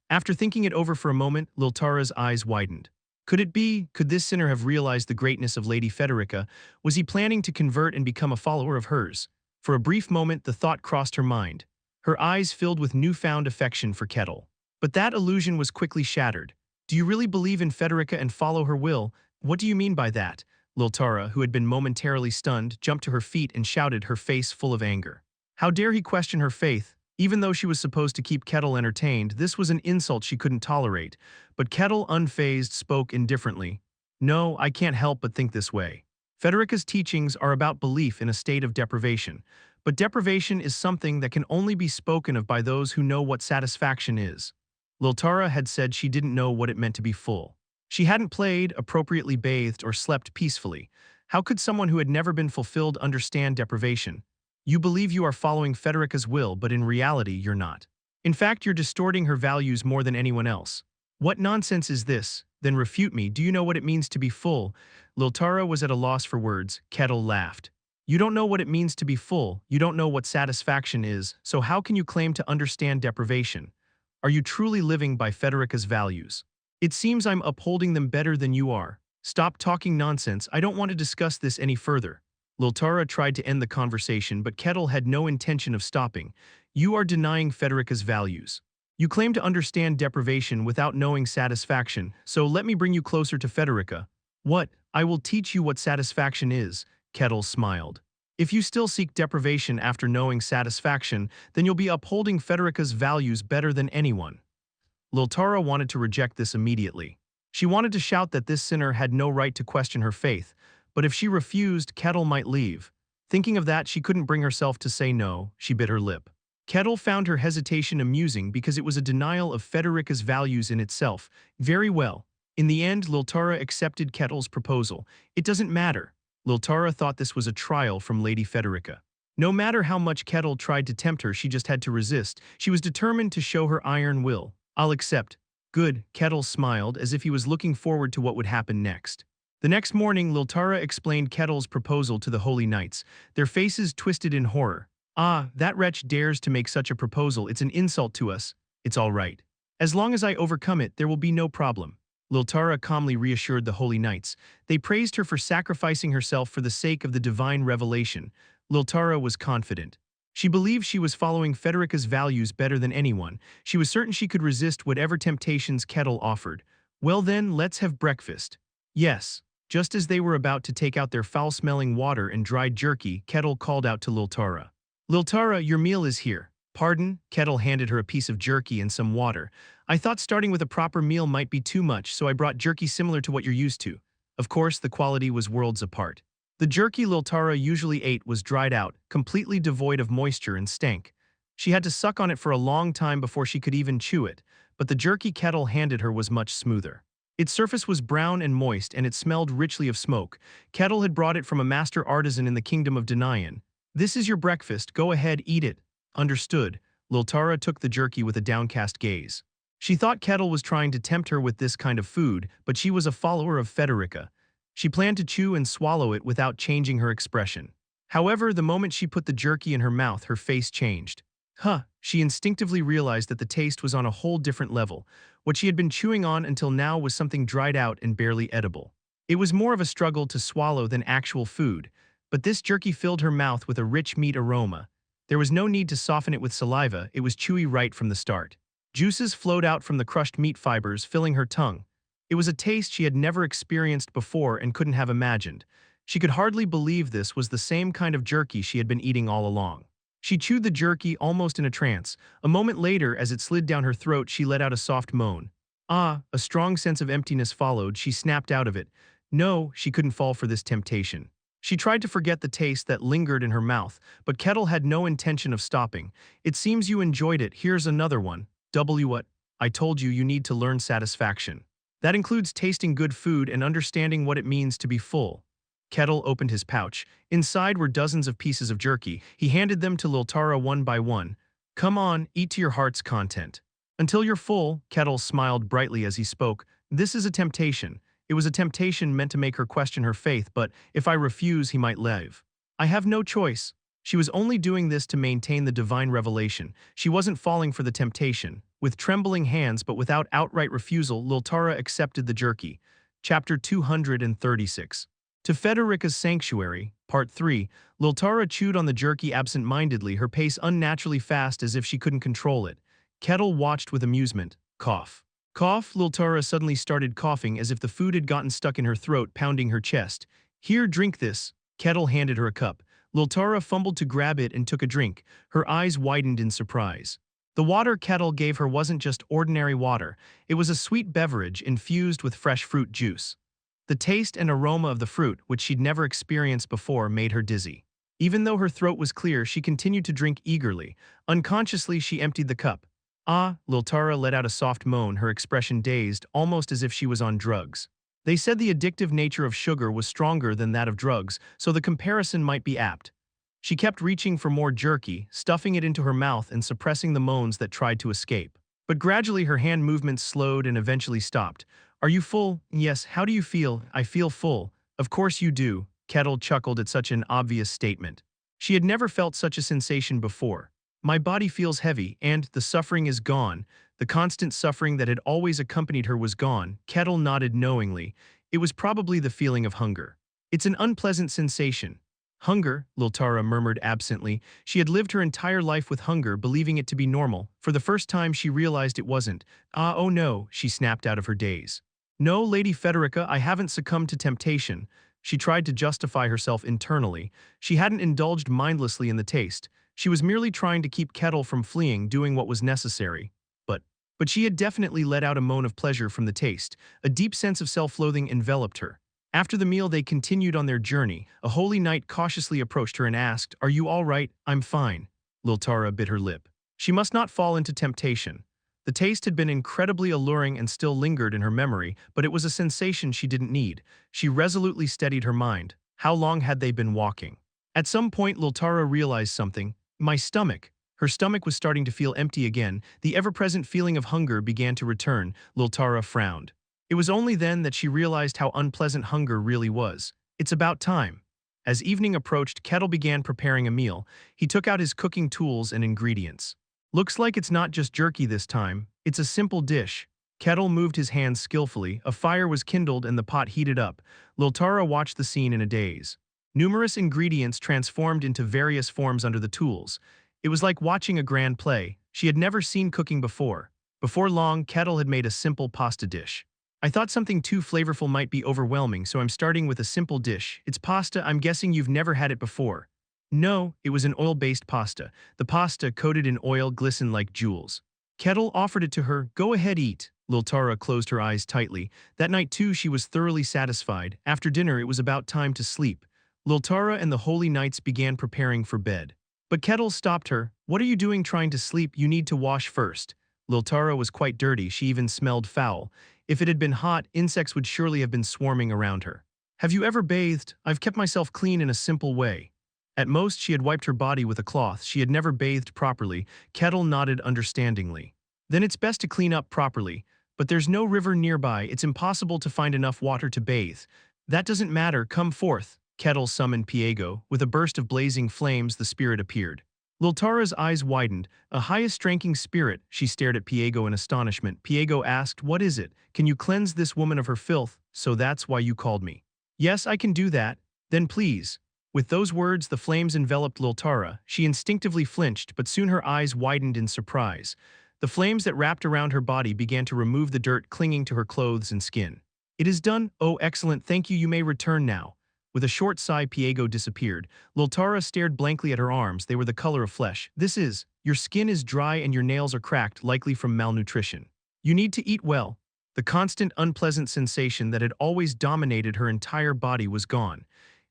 After thinking it over for a moment, Lil Tara's eyes widened. Could this sinner have realized the greatness of Lady Federica? Was he planning to convert and become a follower of hers? For a brief moment, the thought crossed her mind. Her eyes filled with newfound affection for Kettle. But that illusion was quickly shattered. Do you really believe in Federica and follow her will? What do you mean by that? Lil Tara, who had been momentarily stunned, jumped to her feet and shouted, her face full of anger. How dare he question her faith? Even though she was supposed to keep Kettle entertained, this was an insult she couldn't tolerate. But Kettle, unfazed, spoke indifferently. No, I can't help but think this way. Federica's teachings are about belief in a state of deprivation. But deprivation is something that can only be spoken of by those who know what satisfaction is. Lil Tara had said she didn't know what it meant to be full. She hadn't played, appropriately bathed, or slept peacefully. How could someone who had never been fulfilled understand deprivation? You believe you are following Federica's will, but in reality, you're not. In fact, you're distorting her values more than anyone else. What nonsense is this? Then refute me. Do you know what it means to be full? Lil Tara was at a loss for words. Kettle laughed. You don't know what it means to be full. You don't know what satisfaction is, so how can you claim to understand deprivation? Are you truly living by Federica's values? It seems I'm upholding them better than you are. Stop talking nonsense. I don't want to discuss this any further. Lil Tara tried to end the conversation, but Kettle had no intention of stopping. You are denying Federica's values. You claim to understand deprivation without knowing satisfaction, so let me bring you closer to Federica. What? I will teach you what satisfaction is, Kettle smiled. If you still seek deprivation after knowing satisfaction, then you'll be upholding Federica's values better than anyone. Lil Tara wanted to reject this immediately. She wanted to shout that this sinner had no right to question her faith, but if she refused, Kettle might leave. Thinking of that, she couldn't bring herself to say no. She bit her lip. Kettle found her hesitation amusing because it was a denial of Federica's values in itself. Very well. In the end, Lil Tara accepted Kettle's proposal. It doesn't matter. Lil Tara thought this was a trial from Lady Federica. No matter how much Kettle tried to tempt her, she just had to resist. She was determined to show her iron will. I'll accept. Good, Kettle smiled as if he was looking forward to what would happen next. The next morning, Lil Tara explained Kettle's proposal to the Holy Knights, their faces twisted in horror. Ah, that wretch dares to make such a proposal. It's an insult to us. It's all right. As long as I overcome it, there will be no problem. Lil Tara calmly reassured the Holy Knights. They praised her for sacrificing herself for the sake of the divine revelation. Lil Tara was confident. She believed she was following Federica's values better than anyone. She was certain she could resist whatever temptations Kettle offered. Well then, let's have breakfast. Yes. Just as they were about to take out their foul-smelling water and dried jerky, Kettle called out to Lil Tara. Lil Tara, your meal is here. Pardon? Kettle handed her a piece of jerky and some water. I thought starting with a proper meal might be too much, so I brought jerky similar to what you're used to. Of course, the quality was worlds apart. The jerky Lil Tara usually ate was dried out, completely devoid of moisture and stank. She had to suck on it for a long time before she could even chew it, but the jerky Kettle handed her was much smoother. Its surface was brown and moist, and it smelled richly of smoke. Kettle had brought it from a master artisan in the kingdom of Danayan. This is your breakfast. Go ahead, eat it. Understood. Lil Tara took the jerky with a downcast gaze. She thought Kettle was trying to tempt her with this kind of food, but she was a follower of Federica. She planned to chew and swallow it without changing her expression. However, the moment she put the jerky in her mouth, her face changed. She instinctively realized that the taste was on a whole different level. What she had been chewing on until now was something dried out and barely edible. It was more of a struggle to swallow than actual food, but this jerky filled her mouth with a rich meat aroma. There was no need to soften it with saliva, it was chewy right from the start. Juices flowed out from the crushed meat fibers, filling her tongue. It was a taste she had never experienced before and couldn't have imagined. She could hardly believe this was the same kind of jerky she had been eating all along. She chewed the jerky almost in a trance. A moment later, as it slid down her throat, she let out a soft moan. A strong sense of emptiness followed. She snapped out of it. No, she couldn't fall for this temptation. She tried to forget the taste that lingered in her mouth, but Kettle had no intention of stopping. It seems you enjoyed it. Here's another one. What? I told you you need to learn satisfaction. That includes tasting good food and understanding what it means to be full. Kettle opened his pouch. Inside were dozens of pieces of jerky. He handed them to Lil Tara one by one. Come on, eat to your heart's content. Until you're full, Kettle smiled brightly as he spoke. This is a temptation. It was a temptation meant to make her question her faith, but if I refuse, he might leave. I have no choice. She was only doing this to maintain the divine revelation. She wasn't falling for the temptation. With trembling hands but without outright refusal, Lil Tara accepted the jerky. Chapter 236. To Federica's Sanctuary, Part 3, Lil Tara chewed on the jerky absent-mindedly, her pace unnaturally fast as if she couldn't control it. Kettle watched with amusement. Cough. Cough. Lil Tara suddenly started coughing as if the food had gotten stuck in her throat, pounding her chest. Here, drink this. Kettle handed her a cup. Lil Tara fumbled to grab it and took a drink. Her eyes widened in surprise. The water Kettle gave her wasn't just ordinary water. It was a sweet beverage infused with fresh fruit juice. The taste and aroma of the fruit, which she'd never experienced before, made her dizzy. Even though her throat was clear, she continued to drink eagerly. Unconsciously, she emptied the cup. Ah, Lil Tara let out a soft moan, her expression dazed, almost as if she was on drugs. They said the addictive nature of sugar was stronger than that of drugs, so the comparison might be apt. She kept reaching for more jerky, stuffing it into her mouth and suppressing the moans that tried to escape. But gradually her hand movements slowed and eventually stopped. Are you full? Yes. How do you feel? I feel full. Of course you do. Kettle chuckled at such an obvious statement. She had never felt such a sensation before. My body feels heavy, and the suffering is gone. The constant suffering that had always accompanied her was gone. Kettle nodded knowingly. It was probably the feeling of hunger. It's an unpleasant sensation. Hunger, Lil Tara murmured absently. She had lived her entire life with hunger, believing it to be normal. For the first time she realized it wasn't. Oh no, she snapped out of her daze. No, Lady Federica, I haven't succumbed to temptation. She tried to justify herself internally. She hadn't indulged mindlessly in the taste. She was merely trying to keep Kettle from fleeing, doing what was necessary. But she had definitely let out a moan of pleasure from the taste. A deep sense of self-loathing enveloped her. After the meal, they continued on their journey. A holy knight cautiously approached her and asked, Are you all right? I'm fine. Lil Tara bit her lip. She must not fall into temptation. The taste had been incredibly alluring and still lingered in her memory, but it was a sensation she didn't need. She resolutely steadied her mind. How long had they been walking? At some point, Lil Tara realized something. My stomach. Her stomach was starting to feel empty again. The ever-present feeling of hunger began to return. Lil Tara frowned. It was only then that she realized how unpleasant hunger really was. It's about time. As evening approached, Kettle began preparing a meal. He took out his cooking tools and ingredients. Looks like it's not just jerky this time. It's a simple dish. Kettle moved his hands skillfully. A fire was kindled and the pot heated up. Lil Tara watched the scene in a daze. Numerous ingredients transformed into various forms under the tools. It was like watching a grand play. She had never seen cooking before. Before long, Kettle had made a simple pasta dish. I thought something too flavorful might be overwhelming, so I'm starting with a simple dish. It's pasta. I'm guessing you've never had it before. No, it was an oil-based pasta. The pasta, coated in oil, glistened like jewels. Kettle offered it to her. Go ahead, eat. Lil Tara closed her eyes tightly. That night, too, she was thoroughly satisfied. After dinner, it was about time to sleep. Lil Tara and the holy knights began preparing for bed. But Kettle stopped her. What are you doing trying to sleep? You need to wash first. Lil Tara was quite dirty. She even smelled foul. If it had been hot, insects would surely have been swarming around her. Have you ever bathed? I've kept myself clean in a simple way. At most, she had wiped her body with a cloth. She had never bathed properly. Kettle nodded understandingly. Then it's best to clean up properly. But there's no river nearby. It's impossible to find enough water to bathe. That doesn't matter. Come forth. Kettle summoned Piego. With a burst of blazing flames, the spirit appeared. Lil Tara's eyes widened. A highest-ranking spirit. She stared at Piego in astonishment. Piego asked, What is it? Can you cleanse this woman of her filth? So that's why you called me. Yes, I can do that. Then please. With those words, the flames enveloped Lil Tara. She instinctively flinched, but soon her eyes widened in surprise. The flames that wrapped around her body began to remove the dirt clinging to her clothes and skin. It is done. Oh, excellent. Thank you. You may return now. With a short sigh, Piego disappeared. Lil Tara stared blankly at her arms. They were the color of flesh. Your skin is dry and your nails are cracked, likely from malnutrition. You need to eat well. The constant, unpleasant sensation that had always dominated her entire body was gone.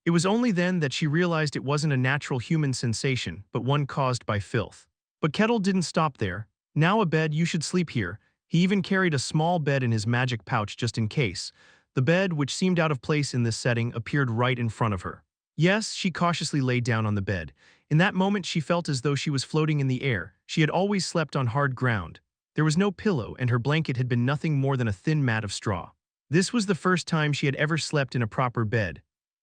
It was only then that she realized it wasn't a natural human sensation, but one caused by filth. But Kettle didn't stop there. Now a bed, you should sleep here. He even carried a small bed in his magic pouch just in case. The bed, which seemed out of place in this setting, appeared right in front of her. Yes, she cautiously lay down on the bed. In that moment she felt as though she was floating in the air. She had always slept on hard ground. There was no pillow, and her blanket had been nothing more than a thin mat of straw. This was the first time she had ever slept in a proper bed.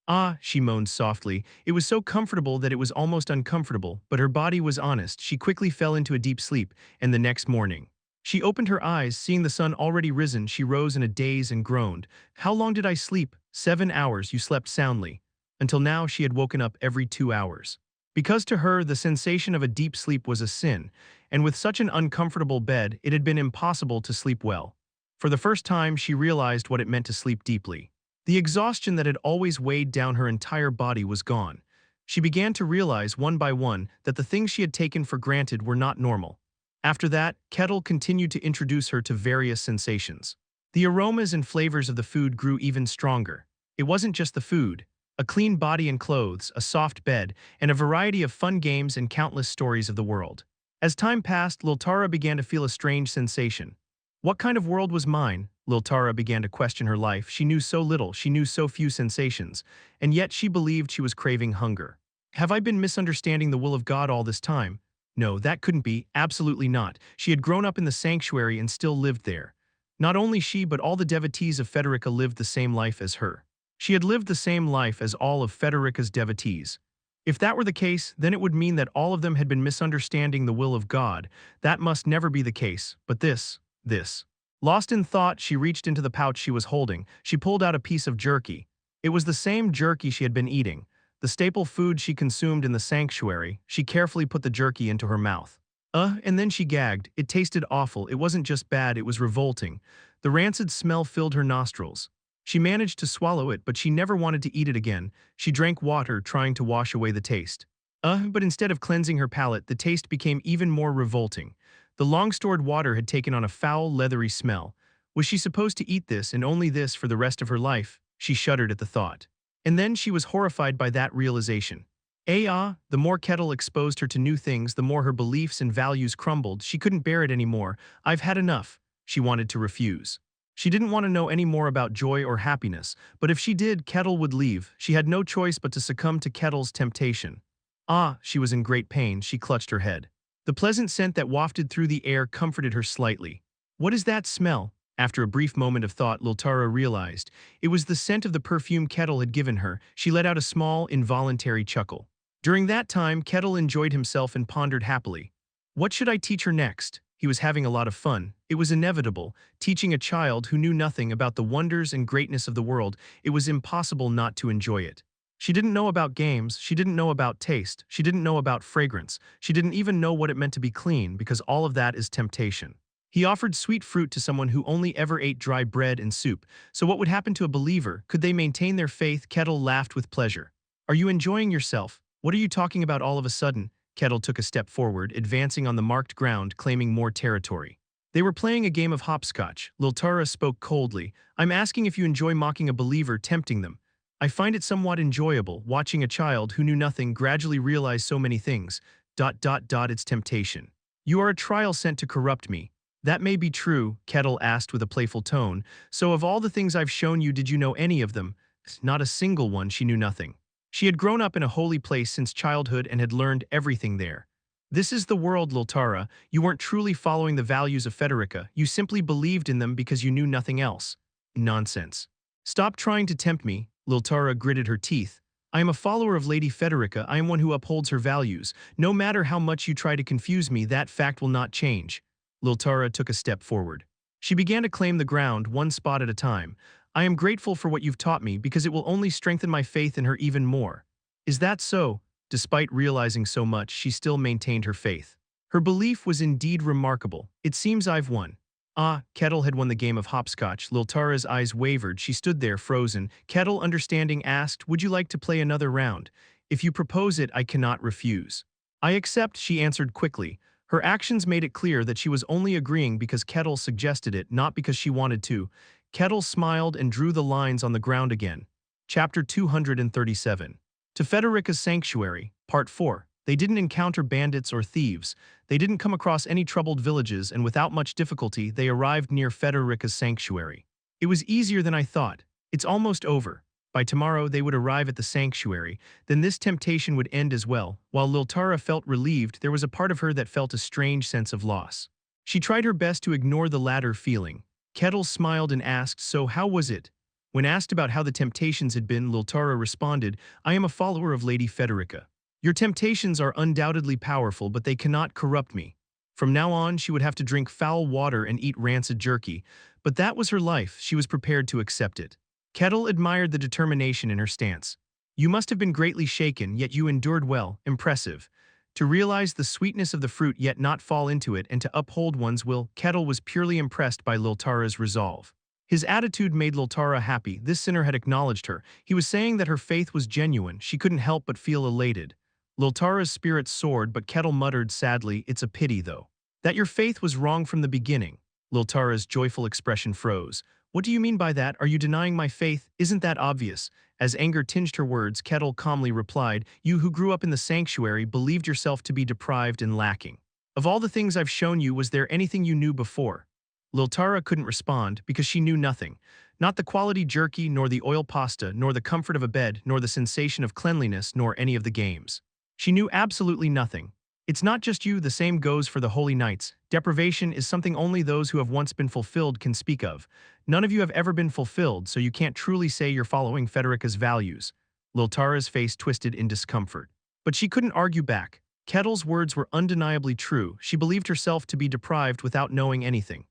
Ah, she moaned softly. It was so comfortable that it was almost uncomfortable, but her body was honest. She quickly fell into a deep sleep, and the next morning, she opened her eyes, seeing the sun already risen. She rose in a daze and groaned. How long did I sleep? 7 hours, you slept soundly. Until now she had woken up every 2 hours. Because to her, the sensation of a deep sleep was a sin, and with such an uncomfortable bed, it had been impossible to sleep well. For the first time, she realized what it meant to sleep deeply. The exhaustion that had always weighed down her entire body was gone. She began to realize one by one that the things she had taken for granted were not normal. After that, Kettle continued to introduce her to various sensations. The aromas and flavors of the food grew even stronger. It wasn't just the food. A clean body and clothes, a soft bed, and a variety of fun games and countless stories of the world. As time passed, Lil Tara began to feel a strange sensation. What kind of world was mine? Lil Tara began to question her life. She knew so little, she knew so few sensations, and yet she believed she was craving hunger. Have I been misunderstanding the will of God all this time? No, that couldn't be, absolutely not. She had grown up in the sanctuary and still lived there. Not only she but all the devotees of Federica lived the same life as her. She had lived the same life as all of Federica's devotees. If that were the case, then it would mean that all of them had been misunderstanding the will of God. That must never be the case, but this. Lost in thought, she reached into the pouch she was holding. She pulled out a piece of jerky. It was the same jerky she had been eating, the staple food she consumed in the sanctuary. She carefully put the jerky into her mouth. And then she gagged. It tasted awful. It wasn't just bad, it was revolting. The rancid smell filled her nostrils. She managed to swallow it, but she never wanted to eat it again. She drank water, trying to wash away the taste. But instead of cleansing her palate, the taste became even more revolting. The long-stored water had taken on a foul, leathery smell. Was she supposed to eat this and only this for the rest of her life? She shuddered at the thought. And then she was horrified by that realization. The more Kettle exposed her to new things, the more her beliefs and values crumbled. She couldn't bear it anymore. I've had enough. She wanted to refuse. She didn't want to know any more about joy or happiness, but if she did, Kettle would leave. She had no choice but to succumb to Kettle's temptation. She was in great pain. She clutched her head. The pleasant scent that wafted through the air comforted her slightly. What is that smell? After a brief moment of thought, Lil Tara realized. It was the scent of the perfume Kettle had given her. She let out a small, involuntary chuckle. During that time, Kettle enjoyed himself and pondered happily. What should I teach her next? He was having a lot of fun. It was inevitable. Teaching a child who knew nothing about the wonders and greatness of the world, it was impossible not to enjoy it. She didn't know about games, she didn't know about taste, she didn't know about fragrance, she didn't even know what it meant to be clean, because all of that is temptation. He offered sweet fruit to someone who only ever ate dry bread and soup. So what would happen to a believer? Could they maintain their faith? Kettle laughed with pleasure. Are you enjoying yourself? What are you talking about all of a sudden? Kettle took a step forward, advancing on the marked ground, claiming more territory. They were playing a game of hopscotch. Lil Tara spoke coldly. I'm asking if you enjoy mocking a believer, tempting them. I find it somewhat enjoyable, watching a child who knew nothing gradually realize so many things. It's temptation. You are a trial sent to corrupt me. That may be true, Kettle asked with a playful tone. So of all the things I've shown you, did you know any of them? Not a single one. She knew nothing. She had grown up in a holy place since childhood and had learned everything there. This is the world, Lil Tara. You weren't truly following the values of Federica. You simply believed in them because you knew nothing else. Nonsense. Stop trying to tempt me. Lil Tara gritted her teeth. I am a follower of Lady Federica. I am one who upholds her values. No matter how much you try to confuse me, that fact will not change. Lil Tara took a step forward. She began to claim the ground, one spot at a time. I am grateful for what you've taught me because it will only strengthen my faith in her even more. Is that so? Despite realizing so much, she still maintained her faith. Her belief was indeed remarkable. It seems I've won. Kettle had won the game of hopscotch. Lil Tara's eyes wavered. She stood there, frozen. Kettle, understanding, asked, would you like to play another round? If you propose it, I cannot refuse. I accept, she answered quickly. Her actions made it clear that she was only agreeing because Kettle suggested it, not because she wanted to. Kettle smiled and drew the lines on the ground again. Chapter 237. To Federica's Sanctuary, Part 4. They didn't encounter bandits or thieves. They didn't come across any troubled villages, and without much difficulty, they arrived near Federica's sanctuary. It was easier than I thought. It's almost over. By tomorrow, they would arrive at the sanctuary. Then this temptation would end as well. While Liltara felt relieved, there was a part of her that felt a strange sense of loss. She tried her best to ignore the latter feeling. Kettle smiled and asked, "So how was it?" When asked about how the temptations had been, Liltara responded, "I am a follower of Lady Federica. Your temptations are undoubtedly powerful, but they cannot corrupt me." From now on, she would have to drink foul water and eat rancid jerky, but that was her life. She was prepared to accept it. Kettle admired the determination in her stance. "You must have been greatly shaken, yet you endured well. Impressive. To realize the sweetness of the fruit yet not fall into it and to uphold one's will." Kettle was purely impressed by Liltara's resolve. His attitude made Liltara happy. This sinner had acknowledged her. He was saying that her faith was genuine. She couldn't help but feel elated. Liltara's spirits soared, but Kettle muttered sadly, "It's a pity, though, that your faith was wrong from the beginning." Liltara's joyful expression froze. "What do you mean by that? Are you denying my faith? Isn't that obvious?" As anger tinged her words, Kettle calmly replied, "You who grew up in the sanctuary believed yourself to be deprived and lacking. Of all the things I've shown you, was there anything you knew before?" Liltara couldn't respond because she knew nothing. Not the quality jerky, nor the oil pasta, nor the comfort of a bed, nor the sensation of cleanliness, nor any of the games. She knew absolutely nothing. "It's not just you, the same goes for the holy knights. Deprivation is something only those who have once been fulfilled can speak of. None of you have ever been fulfilled, so you can't truly say you're following Federica's values." Liltara's face twisted in discomfort. But she couldn't argue back. Kettle's words were undeniably true. She believed herself to be deprived without knowing anything.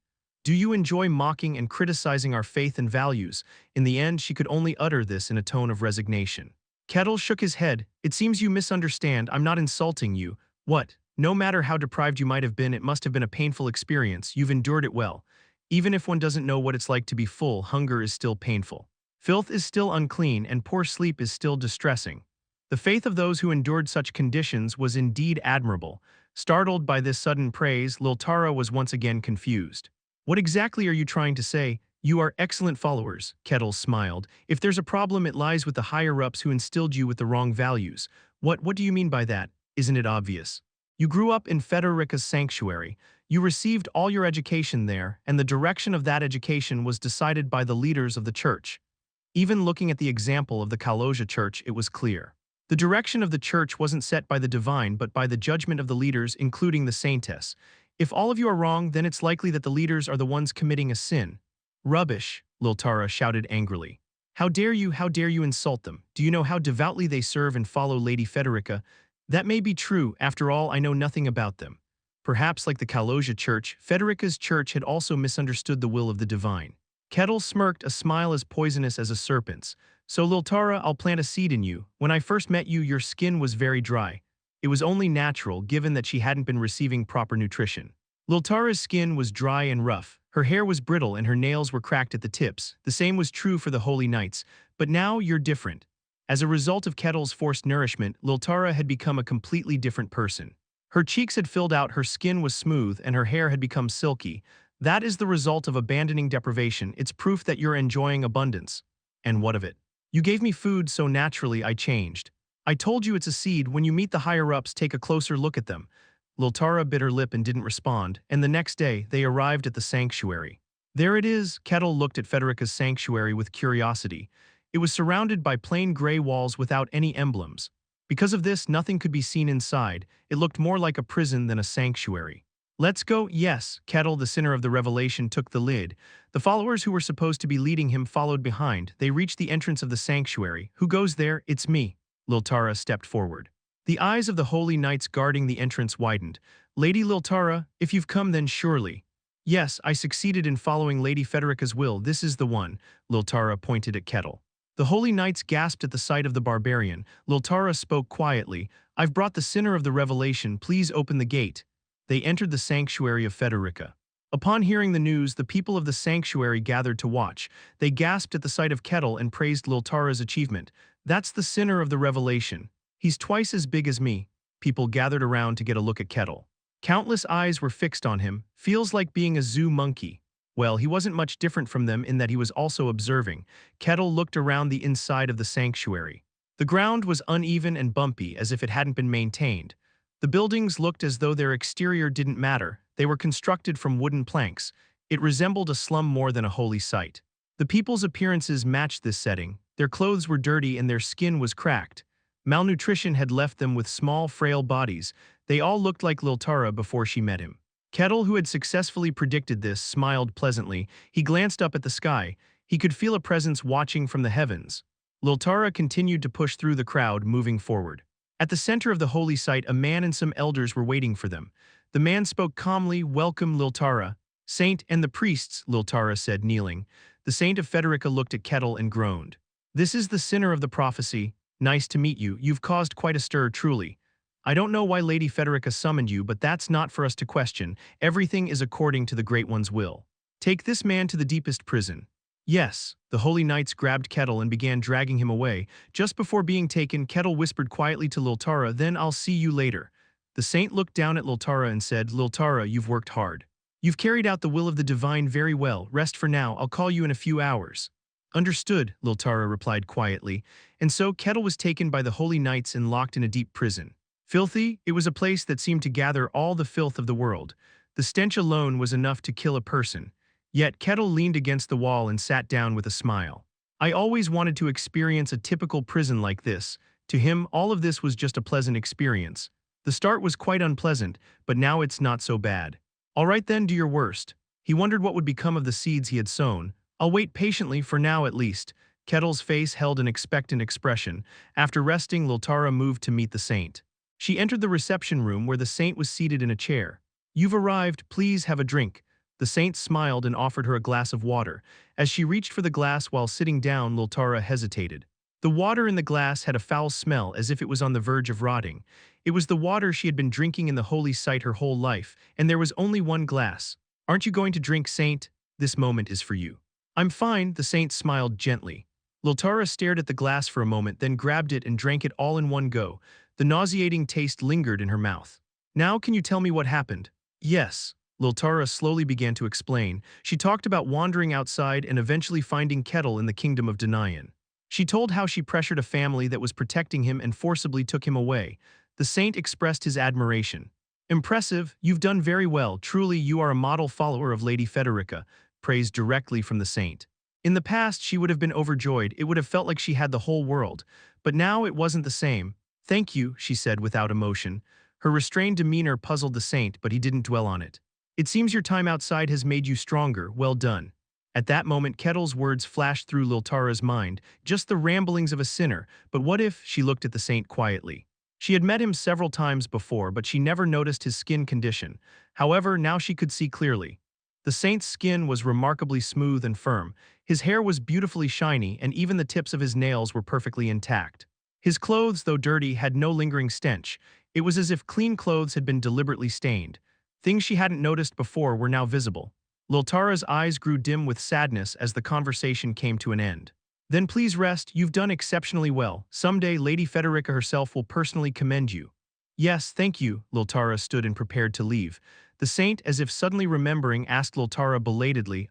"Do you enjoy mocking and criticizing our faith and values?" In the end, she could only utter this in a tone of resignation. Kettle shook his head. "It seems you misunderstand. I'm not insulting you. What? No matter how deprived you might have been, it must have been a painful experience. You've endured it well. Even if one doesn't know what it's like to be full, hunger is still painful. Filth is still unclean, and poor sleep is still distressing." The faith of those who endured such conditions was indeed admirable. Startled by this sudden praise, Liltara was once again confused. "What exactly are you trying to say?" "You are excellent followers," Kettle smiled. "If there's a problem, it lies with the higher-ups who instilled you with the wrong values." What do you mean by that? Isn't it obvious? You grew up in Federica's sanctuary. You received all your education there, and the direction of that education was decided by the leaders of the church. Even looking at the example of the Kaloja church, it was clear. The direction of the church wasn't set by the divine, but by the judgment of the leaders, including the saintess. If all of you are wrong, then it's likely that the leaders are the ones committing a sin. "Rubbish," Liltara shouted angrily. How dare you insult them? Do you know how devoutly they serve and follow Lady Federica?" "That may be true. After all, I know nothing about them." Perhaps like the Kaloja church, Federica's church had also misunderstood the will of the divine. Kettle smirked, a smile as poisonous as a serpent's. "So Liltara, I'll plant a seed in you. When I first met you, your skin was very dry. It was only natural, given that she hadn't been receiving proper nutrition." Liltara's skin was dry and rough. Her hair was brittle and her nails were cracked at the tips. The same was true for the holy knights. But now you're different. As a result of Kettle's forced nourishment, Liltara had become a completely different person. Her cheeks had filled out, her skin was smooth, and her hair had become silky. That is the result of abandoning deprivation. It's proof that you're enjoying abundance. And what of it? You gave me food, so naturally I changed. I told you it's a seed. When you meet the higher-ups, take a closer look at them." Liltara bit her lip and didn't respond, and the next day, they arrived at the sanctuary. "There it is." Kettle looked at Federica's sanctuary with curiosity. It was surrounded by plain gray walls without any emblems. Because of this, nothing could be seen inside. It looked more like a prison than a sanctuary. "Let's go." "Yes." Kettle, the sinner of the revelation, took the lid. The followers who were supposed to be leading him followed behind. They reached the entrance of the sanctuary. "Who goes there?" "It's me." Liltara stepped forward. The eyes of the holy knights guarding the entrance widened. "Lady Liltara, if you've come, then surely." "Yes, I succeeded in following Lady Federica's will. This is the one." Liltara pointed at Kettle. The holy knights gasped at the sight of the barbarian. Liltara spoke quietly. "I've brought the sinner of the revelation. Please open the gate." They entered the sanctuary of Federica. Upon hearing the news, the people of the sanctuary gathered to watch. They gasped at the sight of Kettle and praised Liltara's achievement. "That's the sinner of the revelation. He's twice as big as me." People gathered around to get a look at Kettle. Countless eyes were fixed on him. "Feels like being a zoo monkey." Well, he wasn't much different from them in that he was also observing. Kettle looked around the inside of the sanctuary. The ground was uneven and bumpy, as if it hadn't been maintained. The buildings looked as though their exterior didn't matter. They were constructed from wooden planks. It resembled a slum more than a holy site. The people's appearances matched this setting. Their clothes were dirty and their skin was cracked. Malnutrition had left them with small, frail bodies. They all looked like Liltara before she met him. Kettle, who had successfully predicted this, smiled pleasantly. He glanced up at the sky. He could feel a presence watching from the heavens. Liltara continued to push through the crowd, moving forward. At the center of the holy site, a man and some elders were waiting for them. The man spoke calmly, "Welcome, Liltara." "Saint and the priests," Liltara said, kneeling. The Saint of Federica looked at Kettle and groaned. "This is the sinner of the prophecy. Nice to meet you. You've caused quite a stir, truly. I don't know why Lady Federica summoned you, but that's not for us to question. Everything is according to the Great One's will. Take this man to the deepest prison." "Yes." The holy knights grabbed Kettle and began dragging him away. Just before being taken, Kettle whispered quietly to Liltara, "Then I'll see you later." The saint looked down at Liltara and said, "Liltara, you've worked hard. You've carried out the will of the divine very well. Rest for now. I'll call you in a few hours." "Understood," Liltara replied quietly, and so Kettle was taken by the holy knights and locked in a deep prison. Filthy, it was a place that seemed to gather all the filth of the world. The stench alone was enough to kill a person. Yet Kettle leaned against the wall and sat down with a smile. "I always wanted to experience a typical prison like this." To him, all of this was just a pleasant experience. The start was quite unpleasant, but now it's not so bad. "All right then, do your worst." He wondered what would become of the seeds he had sown. "I'll wait patiently, for now at least." Kettle's face held an expectant expression. After resting, Liltara moved to meet the saint. She entered the reception room where the saint was seated in a chair. "You've arrived, please have a drink." The saint smiled and offered her a glass of water. As she reached for the glass while sitting down, Liltara hesitated. The water in the glass had a foul smell, as if it was on the verge of rotting. It was the water she had been drinking in the holy site her whole life, and there was only one glass. "Aren't you going to drink, saint? This moment is for you." "I'm fine," the saint smiled gently. Liltara stared at the glass for a moment, then grabbed it and drank it all in one go. The nauseating taste lingered in her mouth. "Now can you tell me what happened?" "Yes." Liltara slowly began to explain. She talked about wandering outside and eventually finding Kettle in the kingdom of Denian. She told how she pressured a family that was protecting him and forcibly took him away. The saint expressed his admiration. "Impressive, you've done very well. Truly, you are a model follower of Lady Federica," praised directly from the saint. In the past, she would have been overjoyed. It would have felt like she had the whole world. But now it wasn't the same. "Thank you," she said without emotion. Her restrained demeanor puzzled the saint, but he didn't dwell on it. "It seems your time outside has made you stronger. Well done." At that moment, Kettle's words flashed through Liltara's mind, just the ramblings of a sinner, but what if? She looked at the saint quietly. She had met him several times before, but she never noticed his skin condition. However, now she could see clearly. The saint's skin was remarkably smooth and firm. His hair was beautifully shiny, and even the tips of his nails were perfectly intact. His clothes, though dirty, had no lingering stench. It was as if clean clothes had been deliberately stained. Things she hadn't noticed before were now visible. Liltara's eyes grew dim with sadness as the conversation came to an end. "Then please rest. You've done exceptionally well. Someday Lady Federica herself will personally commend you." "Yes, thank you." Liltara stood and prepared to leave. The saint, as if suddenly remembering, asked Liltara belatedly,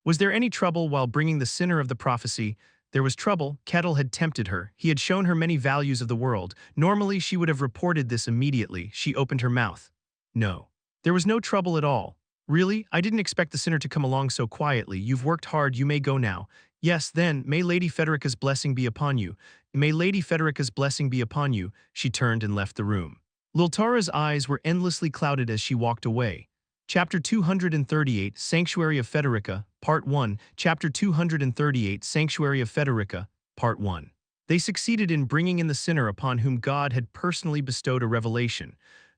"Was there any trouble while bringing the sinner of the prophecy?" There was trouble. Kettle had tempted her. He had shown her many values of the world. Normally, she would have reported this immediately. She opened her mouth. "No. There was no trouble at all." "Really? I didn't expect the sinner to come along so quietly. You've worked hard. You may go now." "Yes, then, may Lady Federica's blessing be upon you." "May Lady Federica's blessing be upon you." She turned and left the room. Liltara's eyes were endlessly clouded as she walked away. Chapter 238, Sanctuary of Federica, Part 1. Chapter 238, Sanctuary of Federica, Part 1. They succeeded in bringing in the sinner upon whom God had personally bestowed a revelation.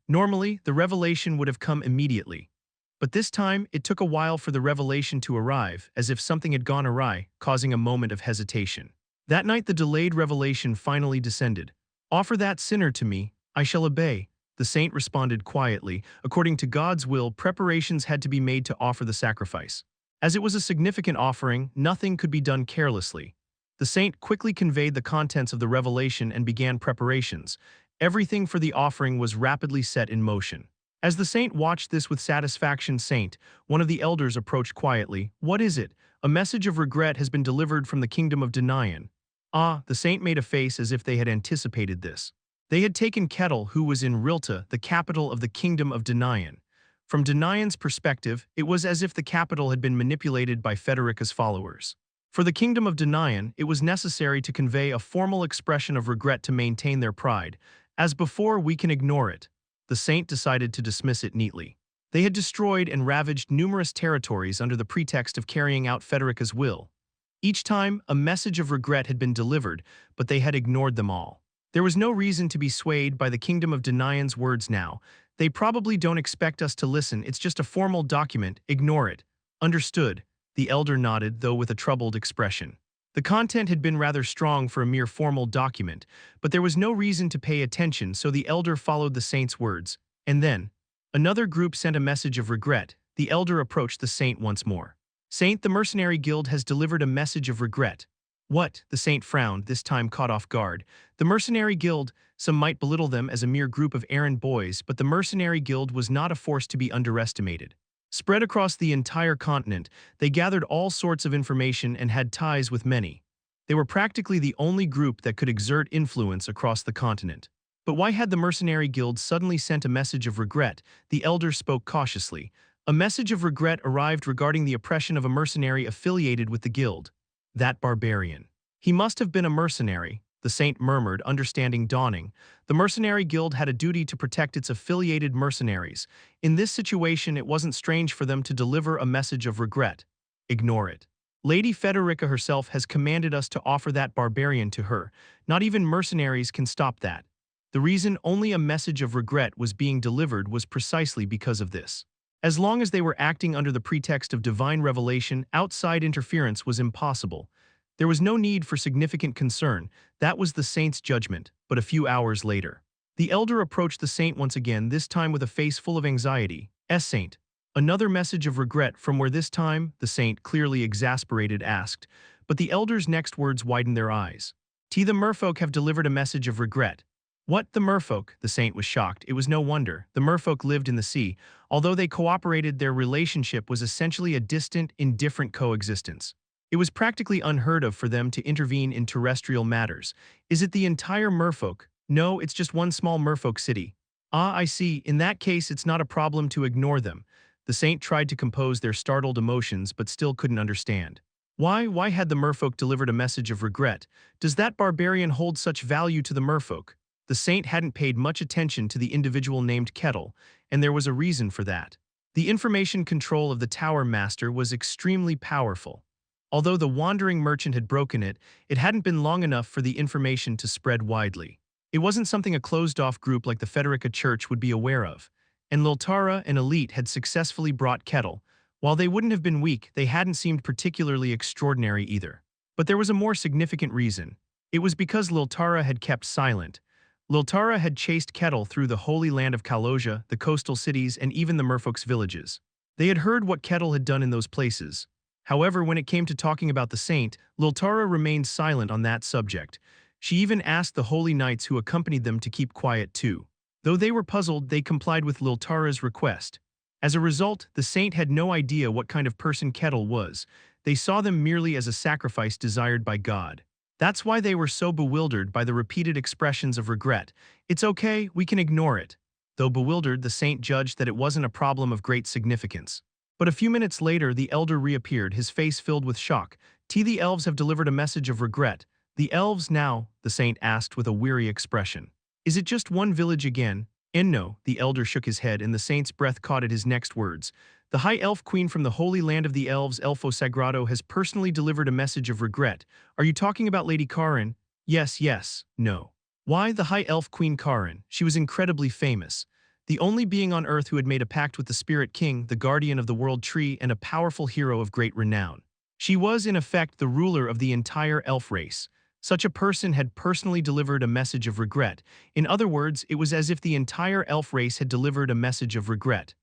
Normally, the revelation would have come immediately. But this time, it took a while for the revelation to arrive, as if something had gone awry, causing a moment of hesitation. That night, the delayed revelation finally descended. "Offer that sinner to me, I shall obey." The saint responded quietly. According to God's will, preparations had to be made to offer the sacrifice. As it was a significant offering, nothing could be done carelessly. The saint quickly conveyed the contents of the revelation and began preparations. Everything for the offering was rapidly set in motion. As the saint watched this with satisfaction, one of the elders approached quietly. "What is it?" "A message of regret has been delivered from the kingdom of Denian." The saint made a face as if they had anticipated this. They had taken Kettle, who was in Rilta, the capital of the kingdom of Danayan. From Danayan's perspective, it was as if the capital had been manipulated by Federica's followers. For the kingdom of Danayan, it was necessary to convey a formal expression of regret to maintain their pride. As before, we can ignore it. The saint decided to dismiss it neatly. They had destroyed and ravaged numerous territories under the pretext of carrying out Federica's will. Each time, a message of regret had been delivered, but they had ignored them all. There was no reason to be swayed by the kingdom of Danayan's words now. They probably don't expect us to listen, it's just a formal document, ignore it. Understood, the elder nodded, though with a troubled expression. The content had been rather strong for a mere formal document, but there was no reason to pay attention, so the elder followed the saint's words. And then, another group sent a message of regret. The elder approached the saint once more. Saint, the mercenary guild has delivered a message of regret. What? The saint frowned, this time caught off guard. The mercenary guild, some might belittle them as a mere group of errand boys, but the mercenary guild was not a force to be underestimated. Spread across the entire continent, they gathered all sorts of information and had ties with many. They were practically the only group that could exert influence across the continent. But why had the mercenary guild suddenly sent a message of regret? The elder spoke cautiously. A message of regret arrived regarding the oppression of a mercenary affiliated with the guild. That barbarian. He must have been a mercenary, the saint murmured, understanding dawning. The mercenary guild had a duty to protect its affiliated mercenaries. In this situation, it wasn't strange for them to deliver a message of regret. Ignore it. Lady Federica herself has commanded us to offer that barbarian to her. Not even mercenaries can stop that. The reason only a message of regret was being delivered was precisely because of this. As long as they were acting under the pretext of divine revelation, outside interference was impossible. There was no need for significant concern. That was the saint's judgment, but a few hours later. The elder approached the saint once again, this time with a face full of anxiety. Saint. Another message of regret from where this time, the saint, clearly exasperated, asked. But the elder's next words widened their eyes. The merfolk have delivered a message of regret. What, the merfolk? The saint was shocked. It was no wonder. The merfolk lived in the sea. Although they cooperated, their relationship was essentially a distant, indifferent coexistence. It was practically unheard of for them to intervene in terrestrial matters. Is it the entire merfolk? No, it's just one small merfolk city. Ah, I see. In that case, it's not a problem to ignore them. The saint tried to compose their startled emotions, but still couldn't understand. Why had the merfolk delivered a message of regret? Does that barbarian hold such value to the merfolk? The saint hadn't paid much attention to the individual named Kettle, and there was a reason for that. The information control of the Tower Master was extremely powerful. Although the wandering merchant had broken it, it hadn't been long enough for the information to spread widely. It wasn't something a closed-off group like the Federica Church would be aware of. And Liltara and Elite had successfully brought Kettle. While they wouldn't have been weak, they hadn't seemed particularly extraordinary either. But there was a more significant reason. It was because Liltara had kept silent. Liltara had chased Kettle through the holy land of Kalosia, the coastal cities, and even the merfolk's villages. They had heard what Kettle had done in those places. However, when it came to talking about the saint, Liltara remained silent on that subject. She even asked the holy knights who accompanied them to keep quiet too. Though they were puzzled, they complied with Liltara's request. As a result, the saint had no idea what kind of person Kettle was. They saw them merely as a sacrifice desired by God. That's why they were so bewildered by the repeated expressions of regret. It's okay, we can ignore it. Though bewildered, the saint judged that it wasn't a problem of great significance. But a few minutes later, the elder reappeared, his face filled with shock. The elves have delivered a message of regret. The elves now? The saint asked with a weary expression. Is it just one village again? And no, the elder shook his head, and the saint's breath caught at his next words. The high elf queen from the holy land of the elves, Elfo Sagrado, has personally delivered a message of regret. Are you talking about Lady Karin? Yes, no. Why the high elf queen Karin? She was incredibly famous. The only being on earth who had made a pact with the Spirit King, the guardian of the world tree, and a powerful hero of great renown. She was, in effect, the ruler of the entire elf race. Such a person had personally delivered a message of regret. In other words, it was as if the entire elf race had delivered a message of regret.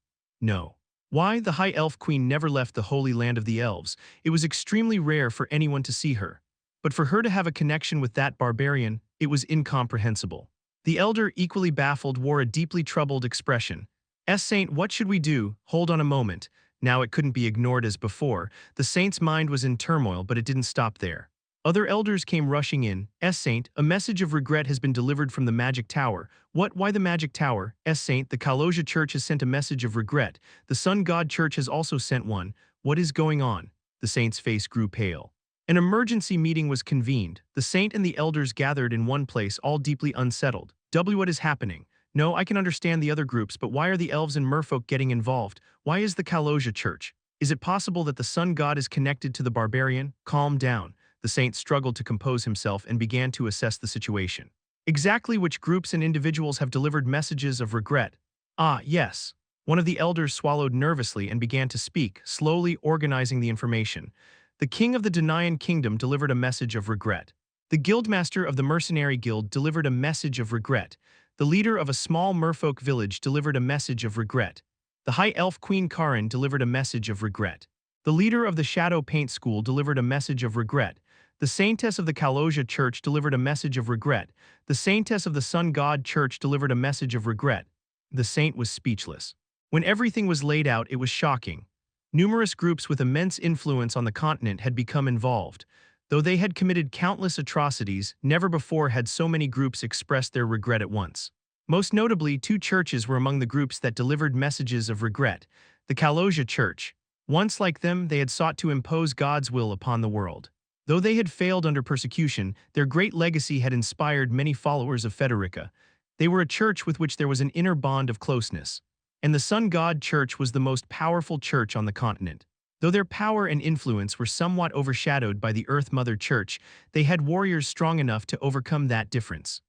No. Why the high elf queen never left the holy land of the elves? It was extremely rare for anyone to see her. But for her to have a connection with that barbarian, it was incomprehensible. The elder, equally baffled, wore a deeply troubled expression. Saint, what should we do? Hold on a moment. Now it couldn't be ignored as before. The saint's mind was in turmoil, but it didn't stop there. Other elders came rushing in. Saint, a message of regret has been delivered from the magic tower. What? Why the magic tower? Saint, the Kaloja Church has sent a message of regret. The Sun God Church has also sent one. What is going on? The saint's face grew pale. An emergency meeting was convened. The saint and the elders gathered in one place, all deeply unsettled. What is happening? No, I can understand the other groups, but why are the elves and merfolk getting involved? Why is the Kaloja Church? Is it possible that the sun god is connected to the barbarian? Calm down. The saint struggled to compose himself and began to assess the situation. Exactly which groups and individuals have delivered messages of regret? Ah, yes. One of the elders swallowed nervously and began to speak, slowly organizing the information. The king of the Denayan kingdom delivered a message of regret. The guildmaster of the mercenary guild delivered a message of regret. The leader of a small merfolk village delivered a message of regret. The high elf Queen Karin delivered a message of regret. The leader of the Shadow Paint School delivered a message of regret. The saintess of the Kaloja Church delivered a message of regret. The saintess of the Sun God Church delivered a message of regret. The saint was speechless. When everything was laid out, it was shocking. Numerous groups with immense influence on the continent had become involved. Though they had committed countless atrocities, never before had so many groups expressed their regret at once. Most notably, 2 churches were among the groups that delivered messages of regret. The Kaloja Church. Once like them, they had sought to impose God's will upon the world. Though they had failed under persecution, their great legacy had inspired many followers of Federica. They were a church with which there was an inner bond of closeness. And the Sun God Church was the most powerful church on the continent. Though their power and influence were somewhat overshadowed by the Earth Mother Church, they had warriors strong enough to overcome that difference.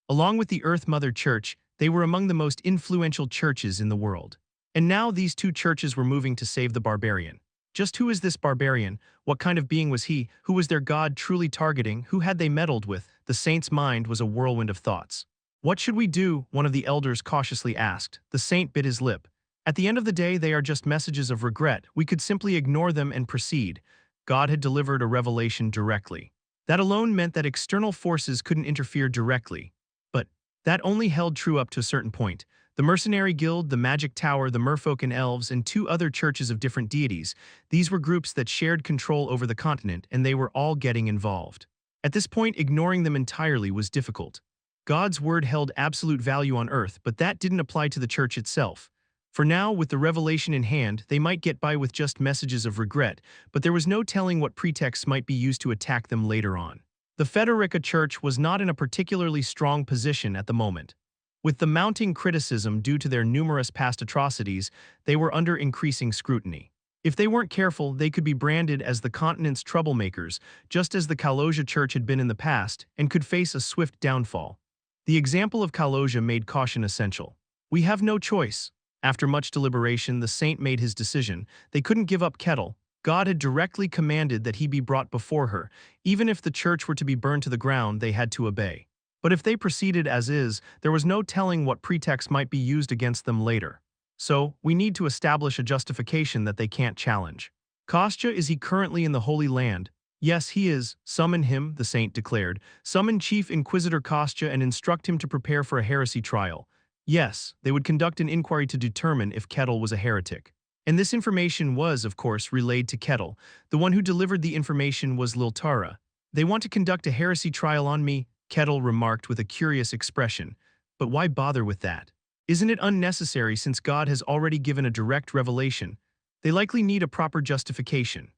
Along with the Earth Mother Church, they were among the most influential churches in the world. And now these 2 churches were moving to save the barbarian. Just who is this barbarian? What kind of being was he? Who was their god truly targeting? Who had they meddled with? The saint's mind was a whirlwind of thoughts. What should we do? One of the elders cautiously asked. The saint bit his lip. At the end of the day, they are just messages of regret. We could simply ignore them and proceed. God had delivered a revelation directly. That alone meant that external forces couldn't interfere directly. But that only held true up to a certain point. The Mercenary Guild, the Magic Tower, the Merfolk and Elves, and 2 other churches of different deities, these were groups that shared control over the continent, and they were all getting involved. At this point, ignoring them entirely was difficult. God's word held absolute value on earth, but that didn't apply to the church itself. For now, with the revelation in hand, they might get by with just messages of regret, but there was no telling what pretexts might be used to attack them later on. The Federica Church was not in a particularly strong position at the moment. With the mounting criticism due to their numerous past atrocities, they were under increasing scrutiny. If they weren't careful, they could be branded as the continent's troublemakers, just as the Kaloja Church had been in the past, and could face a swift downfall. The example of Kaloja made caution essential. We have no choice. After much deliberation, the saint made his decision. They couldn't give up Kettle. God had directly commanded that he be brought before her. Even if the church were to be burned to the ground, they had to obey. But if they proceeded as is, there was no telling what pretext might be used against them later. So, we need to establish a justification that they can't challenge. Kostya, is he currently in the Holy Land? Yes, he is. Summon him, the saint declared. Summon Chief Inquisitor Kostya and instruct him to prepare for a heresy trial. Yes, they would conduct an inquiry to determine if Kettle was a heretic. And this information was, of course, relayed to Kettle. The one who delivered the information was Liltara. They want to conduct a heresy trial on me, Kettle remarked with a curious expression. But why bother with that? Isn't it unnecessary since God has already given a direct revelation? They likely need a proper justification.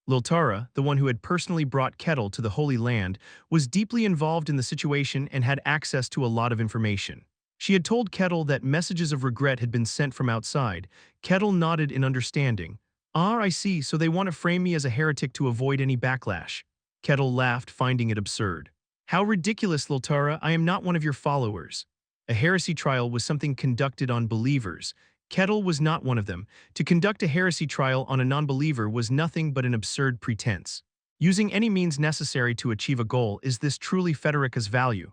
Liltara, the one who had personally brought Kettle to the Holy Land, was deeply involved in the situation and had access to a lot of information. She had told Kettle that messages of regret had been sent from outside. Kettle nodded in understanding. Ah, I see, so they want to frame me as a heretic to avoid any backlash. Kettle laughed, finding it absurd. How ridiculous, Liltara, I am not one of your followers. A heresy trial was something conducted on believers. Kettle was not one of them. To conduct a heresy trial on a non-believer was nothing but an absurd pretense. Using any means necessary to achieve a goal, is this truly Federica's value?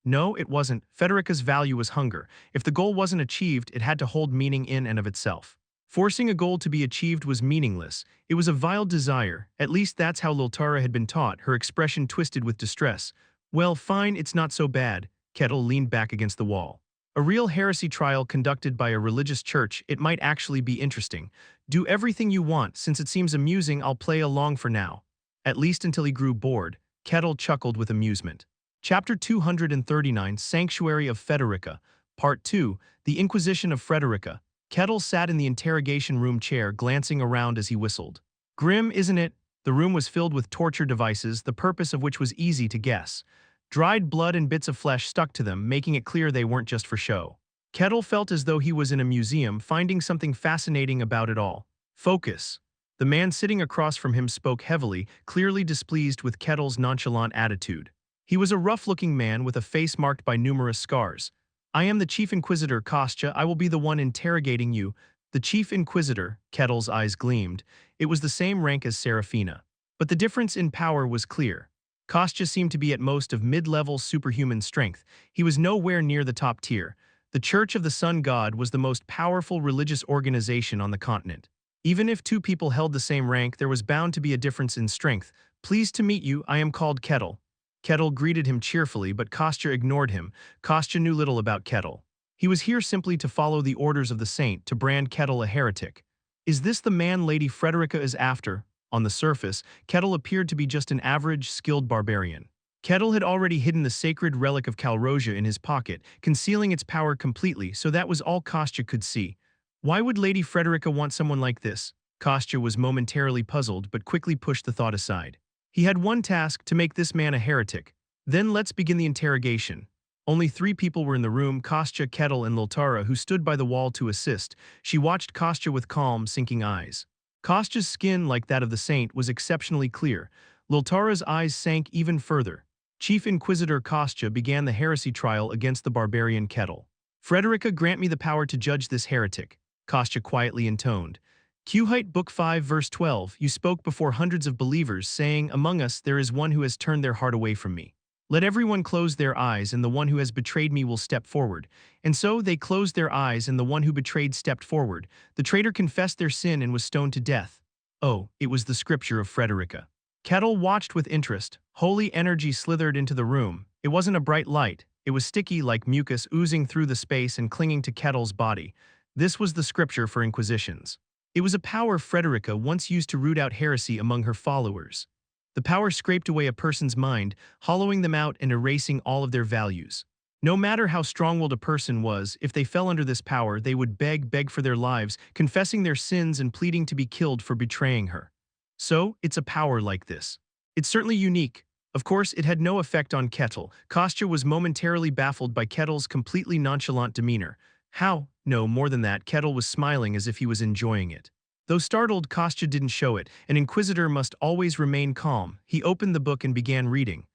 No, it wasn't. Federica's value was hunger. If the goal wasn't achieved, it had to hold meaning in and of itself. Forcing a goal to be achieved was meaningless. It was a vile desire. At least that's how Liltara had been taught, her expression twisted with distress. Well, fine, it's not so bad. Kettle leaned back against the wall. A real heresy trial conducted by a religious church, it might actually be interesting. Do everything you want, since it seems amusing, I'll play along for now. At least until he grew bored. Kettle chuckled with amusement. Chapter 239, Sanctuary of Frederica. Part 2, The Inquisition of Frederica. Kettle sat in the interrogation room chair, glancing around as he whistled. Grim, isn't it? The room was filled with torture devices, the purpose of which was easy to guess. Dried blood and bits of flesh stuck to them, making it clear they weren't just for show. Kettle felt as though he was in a museum, finding something fascinating about it all. Focus. The man sitting across from him spoke heavily, clearly displeased with Kettle's nonchalant attitude. He was a rough-looking man with a face marked by numerous scars. I am the Chief Inquisitor, Kostya. I will be the one interrogating you. The Chief Inquisitor, Kettle's eyes gleamed. It was the same rank as Serafina. But the difference in power was clear. Kostya seemed to be at most of mid-level superhuman strength. He was nowhere near the top tier. The Church of the Sun God was the most powerful religious organization on the continent. Even if two people held the same rank, there was bound to be a difference in strength. Pleased to meet you, I am called Kettle. Kettle greeted him cheerfully, but Kostya ignored him. Kostya knew little about Kettle. He was here simply to follow the orders of the saint, to brand Kettle a heretic. Is this the man Lady Frederica is after? On the surface, Kettle appeared to be just an average, skilled barbarian. Kettle had already hidden the sacred relic of Calrosia in his pocket, concealing its power completely, so that was all Kostya could see. Why would Lady Frederica want someone like this? Kostya was momentarily puzzled, but quickly pushed the thought aside. He had one task: to make this man a heretic. Then let's begin the interrogation. Only 3 people were in the room: Kostya, Kettle, and Liltara, who stood by the wall to assist. She watched Kostya with calm, sinking eyes. Kostya's skin, like that of the saint, was exceptionally clear. Liltara's eyes sank even further. Chief Inquisitor Kostya began the heresy trial against the barbarian Kettle. Frederica, grant me the power to judge this heretic, Kostya quietly intoned. Qhite Book 5 verse 12, you spoke before hundreds of believers, saying, among us there is one who has turned their heart away from me. Let everyone close their eyes, and the one who has betrayed me will step forward. And so they closed their eyes, and the one who betrayed stepped forward. The traitor confessed their sin and was stoned to death. Oh, it was the scripture of Frederica. Kettle watched with interest. Holy energy slithered into the room. It wasn't a bright light. It was sticky like mucus, oozing through the space and clinging to Kettle's body. This was the scripture for inquisitions. It was a power Frederica once used to root out heresy among her followers. The power scraped away a person's mind, hollowing them out and erasing all of their values. No matter how strong-willed a person was, if they fell under this power, they would beg for their lives, confessing their sins and pleading to be killed for betraying her. So, it's a power like this. It's certainly unique. Of course, it had no effect on Kettle. Kostya was momentarily baffled by Kettle's completely nonchalant demeanor. How? No, more than that, Kettle was smiling as if he was enjoying it. Though startled, Kostya didn't show it. An inquisitor must always remain calm. He opened the book and began reading.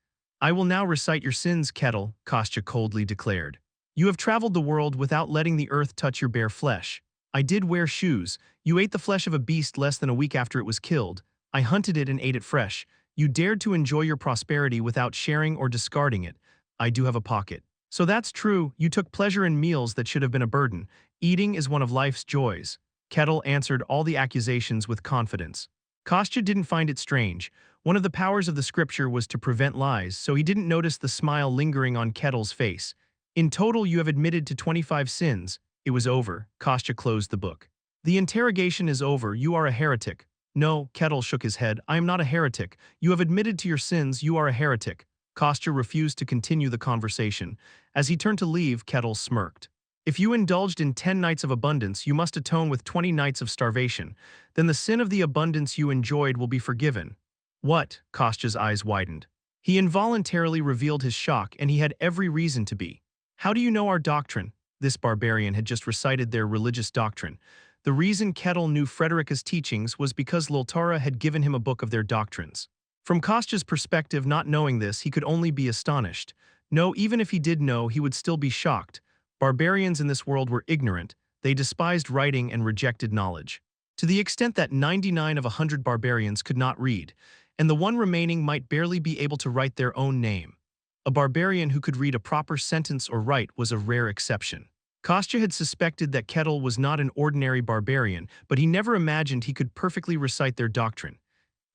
I will now recite your sins, Kettle, Kostya coldly declared. You have traveled the world without letting the earth touch your bare flesh. I did wear shoes. You ate the flesh of a beast less than a week after it was killed. I hunted it and ate it fresh. You dared to enjoy your prosperity without sharing or discarding it. I do have a pocket. So that's true. You took pleasure in meals that should have been a burden. Eating is one of life's joys. Kettle answered all the accusations with confidence. Kostya didn't find it strange. One of the powers of the scripture was to prevent lies, so he didn't notice the smile lingering on Kettle's face. In total, you have admitted to 25 sins. It was over. Kostya closed the book. The interrogation is over. You are a heretic. No, Kettle shook his head. I am not a heretic. You have admitted to your sins. You are a heretic. Kostya refused to continue the conversation. As he turned to leave, Kettle smirked. If you indulged in 10 nights of abundance, you must atone with 20 nights of starvation. Then the sin of the abundance you enjoyed will be forgiven. What? Kostya's eyes widened. He involuntarily revealed his shock, and he had every reason to be. How do you know our doctrine? This barbarian had just recited their religious doctrine. The reason Kettle knew Frederica's teachings was because Liltara had given him a book of their doctrines. From Kostya's perspective, not knowing this, he could only be astonished. No, even if he did know, he would still be shocked. Barbarians in this world were ignorant. They despised writing and rejected knowledge. To the extent that 99 of 100 barbarians could not read, and the one remaining might barely be able to write their own name. A barbarian who could read a proper sentence or write was a rare exception. Kostya had suspected that Kettle was not an ordinary barbarian, but he never imagined he could perfectly recite their doctrine.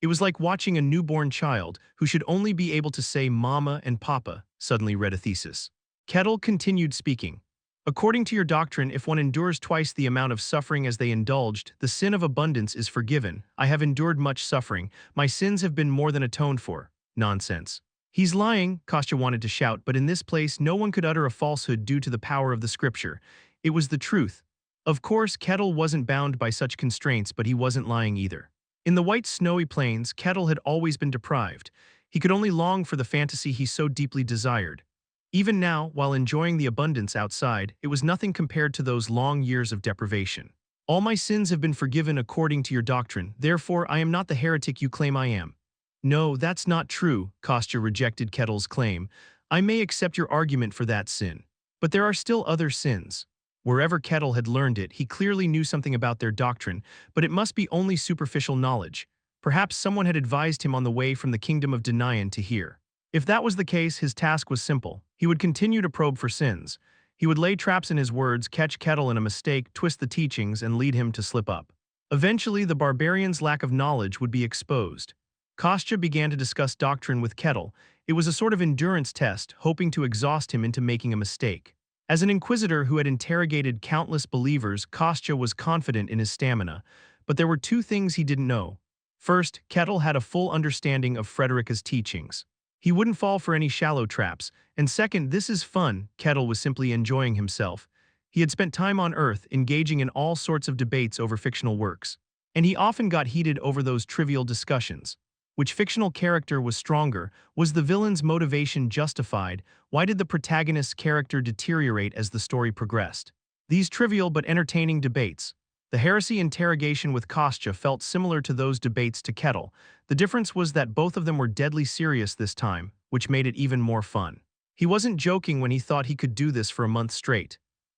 It was like watching a newborn child, who should only be able to say mama and papa, suddenly read a thesis. Kettle continued speaking. According to your doctrine, if one endures twice the amount of suffering as they indulged, the sin of abundance is forgiven. I have endured much suffering. My sins have been more than atoned for. Nonsense. He's lying, Kostya wanted to shout, but in this place no one could utter a falsehood due to the power of the scripture. It was the truth. Of course, Kettle wasn't bound by such constraints, but he wasn't lying either. In the white snowy plains, Kettle had always been deprived. He could only long for the fantasy he so deeply desired. Even now, while enjoying the abundance outside, it was nothing compared to those long years of deprivation. All my sins have been forgiven according to your doctrine, therefore I am not the heretic you claim I am. No, that's not true, Kostya rejected Kettle's claim. I may accept your argument for that sin. But there are still other sins. Wherever Kettle had learned it, he clearly knew something about their doctrine, but it must be only superficial knowledge. Perhaps someone had advised him on the way from the kingdom of Denian to here. If that was the case, his task was simple. He would continue to probe for sins. He would lay traps in his words, catch Kettle in a mistake, twist the teachings, and lead him to slip up. Eventually, the barbarian's lack of knowledge would be exposed. Kostya began to discuss doctrine with Kettle. It was a sort of endurance test, hoping to exhaust him into making a mistake. As an inquisitor who had interrogated countless believers, Kostya was confident in his stamina. But there were two things he didn't know. First, Kettle had a full understanding of Frederica's teachings. He wouldn't fall for any shallow traps. And second, this is fun. Kettle was simply enjoying himself. He had spent time on Earth, engaging in all sorts of debates over fictional works. And he often got heated over those trivial discussions. Which fictional character was stronger? Was the villain's motivation justified? Why did the protagonist's character deteriorate as the story progressed? These trivial but entertaining debates. The heresy interrogation with Kostya felt similar to those debates to Kettle. The difference was that both of them were deadly serious this time, which made it even more fun. He wasn't joking when he thought he could do this for a month straight.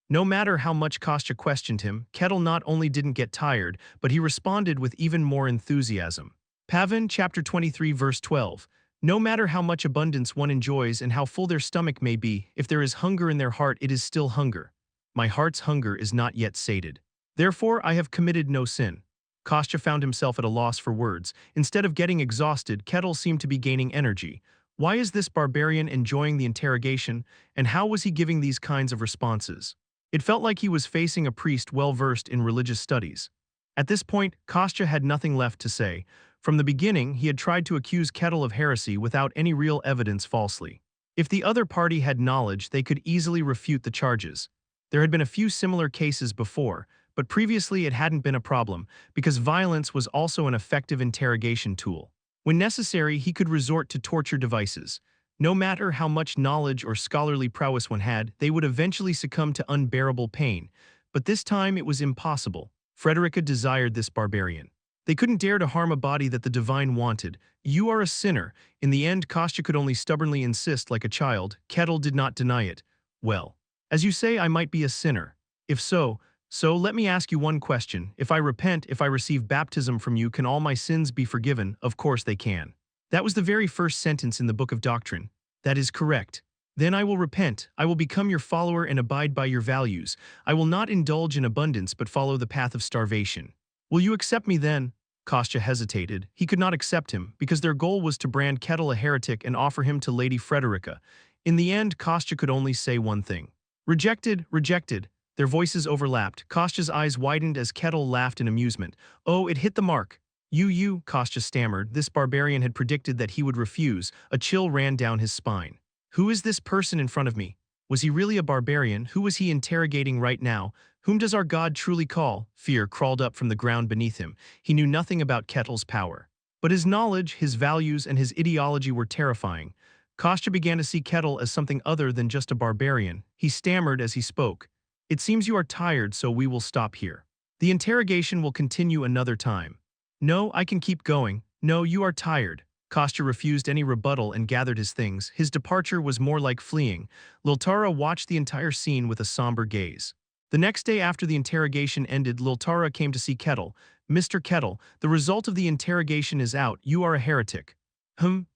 No matter how much Kostya questioned him, Kettle not only didn't get tired, but he responded with even more enthusiasm. Pavin, chapter 23, verse 12. No matter how much abundance one enjoys and how full their stomach may be, if there is hunger in their heart, it is still hunger. My heart's hunger is not yet sated. Therefore I have committed no sin. Kostya found himself at a loss for words. Instead of getting exhausted, Kettle seemed to be gaining energy. Why is this barbarian enjoying the interrogation, and how was he giving these kinds of responses? It felt like he was facing a priest well-versed in religious studies. At this point, Kostya had nothing left to say. From the beginning, he had tried to accuse Kettle of heresy without any real evidence falsely. If the other party had knowledge, they could easily refute the charges. There had been a few similar cases before, but previously it hadn't been a problem, because violence was also an effective interrogation tool. When necessary, he could resort to torture devices. No matter how much knowledge or scholarly prowess one had, they would eventually succumb to unbearable pain. But this time it was impossible. Frederica desired this barbarian. They couldn't dare to harm a body that the divine wanted. You are a sinner. In the end, Kostya could only stubbornly insist like a child. Kettle did not deny it. Well, as you say, I might be a sinner. If so, let me ask you one question. If I repent, if I receive baptism from you, can all my sins be forgiven? Of course they can. That was the very first sentence in the Book of Doctrine. That is correct. Then I will repent. I will become your follower and abide by your values. I will not indulge in abundance but follow the path of starvation. Will you accept me then? Kostya hesitated. He could not accept him, because their goal was to brand Kettle a heretic and offer him to Lady Frederica. In the end, Kostya could only say one thing. Rejected, rejected. Their voices overlapped. Kostya's eyes widened as Kettle laughed in amusement. Oh, it hit the mark. You, Kostya stammered. This barbarian had predicted that he would refuse. A chill ran down his spine. Who is this person in front of me? Was he really a barbarian? Who was he interrogating right now? Whom does our God truly call? Fear crawled up from the ground beneath him. He knew nothing about Kettle's power. But his knowledge, his values, and his ideology were terrifying. Kostya began to see Kettle as something other than just a barbarian. He stammered as he spoke. It seems you are tired, so we will stop here. The interrogation will continue another time. No, I can keep going. No, you are tired. Kostya refused any rebuttal and gathered his things. His departure was more like fleeing. Liltara watched the entire scene with a somber gaze. The next day after the interrogation ended, Liltara came to see Kettle. Mr. Kettle, the result of the interrogation is out. You are a heretic.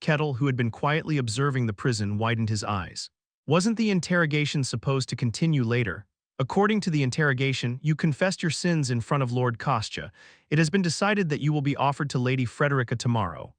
Kettle, who had been quietly observing the prison, widened his eyes. Wasn't the interrogation supposed to continue later? According to the interrogation, you confessed your sins in front of Lord Kostya. It has been decided that you will be offered to Lady Frederica tomorrow.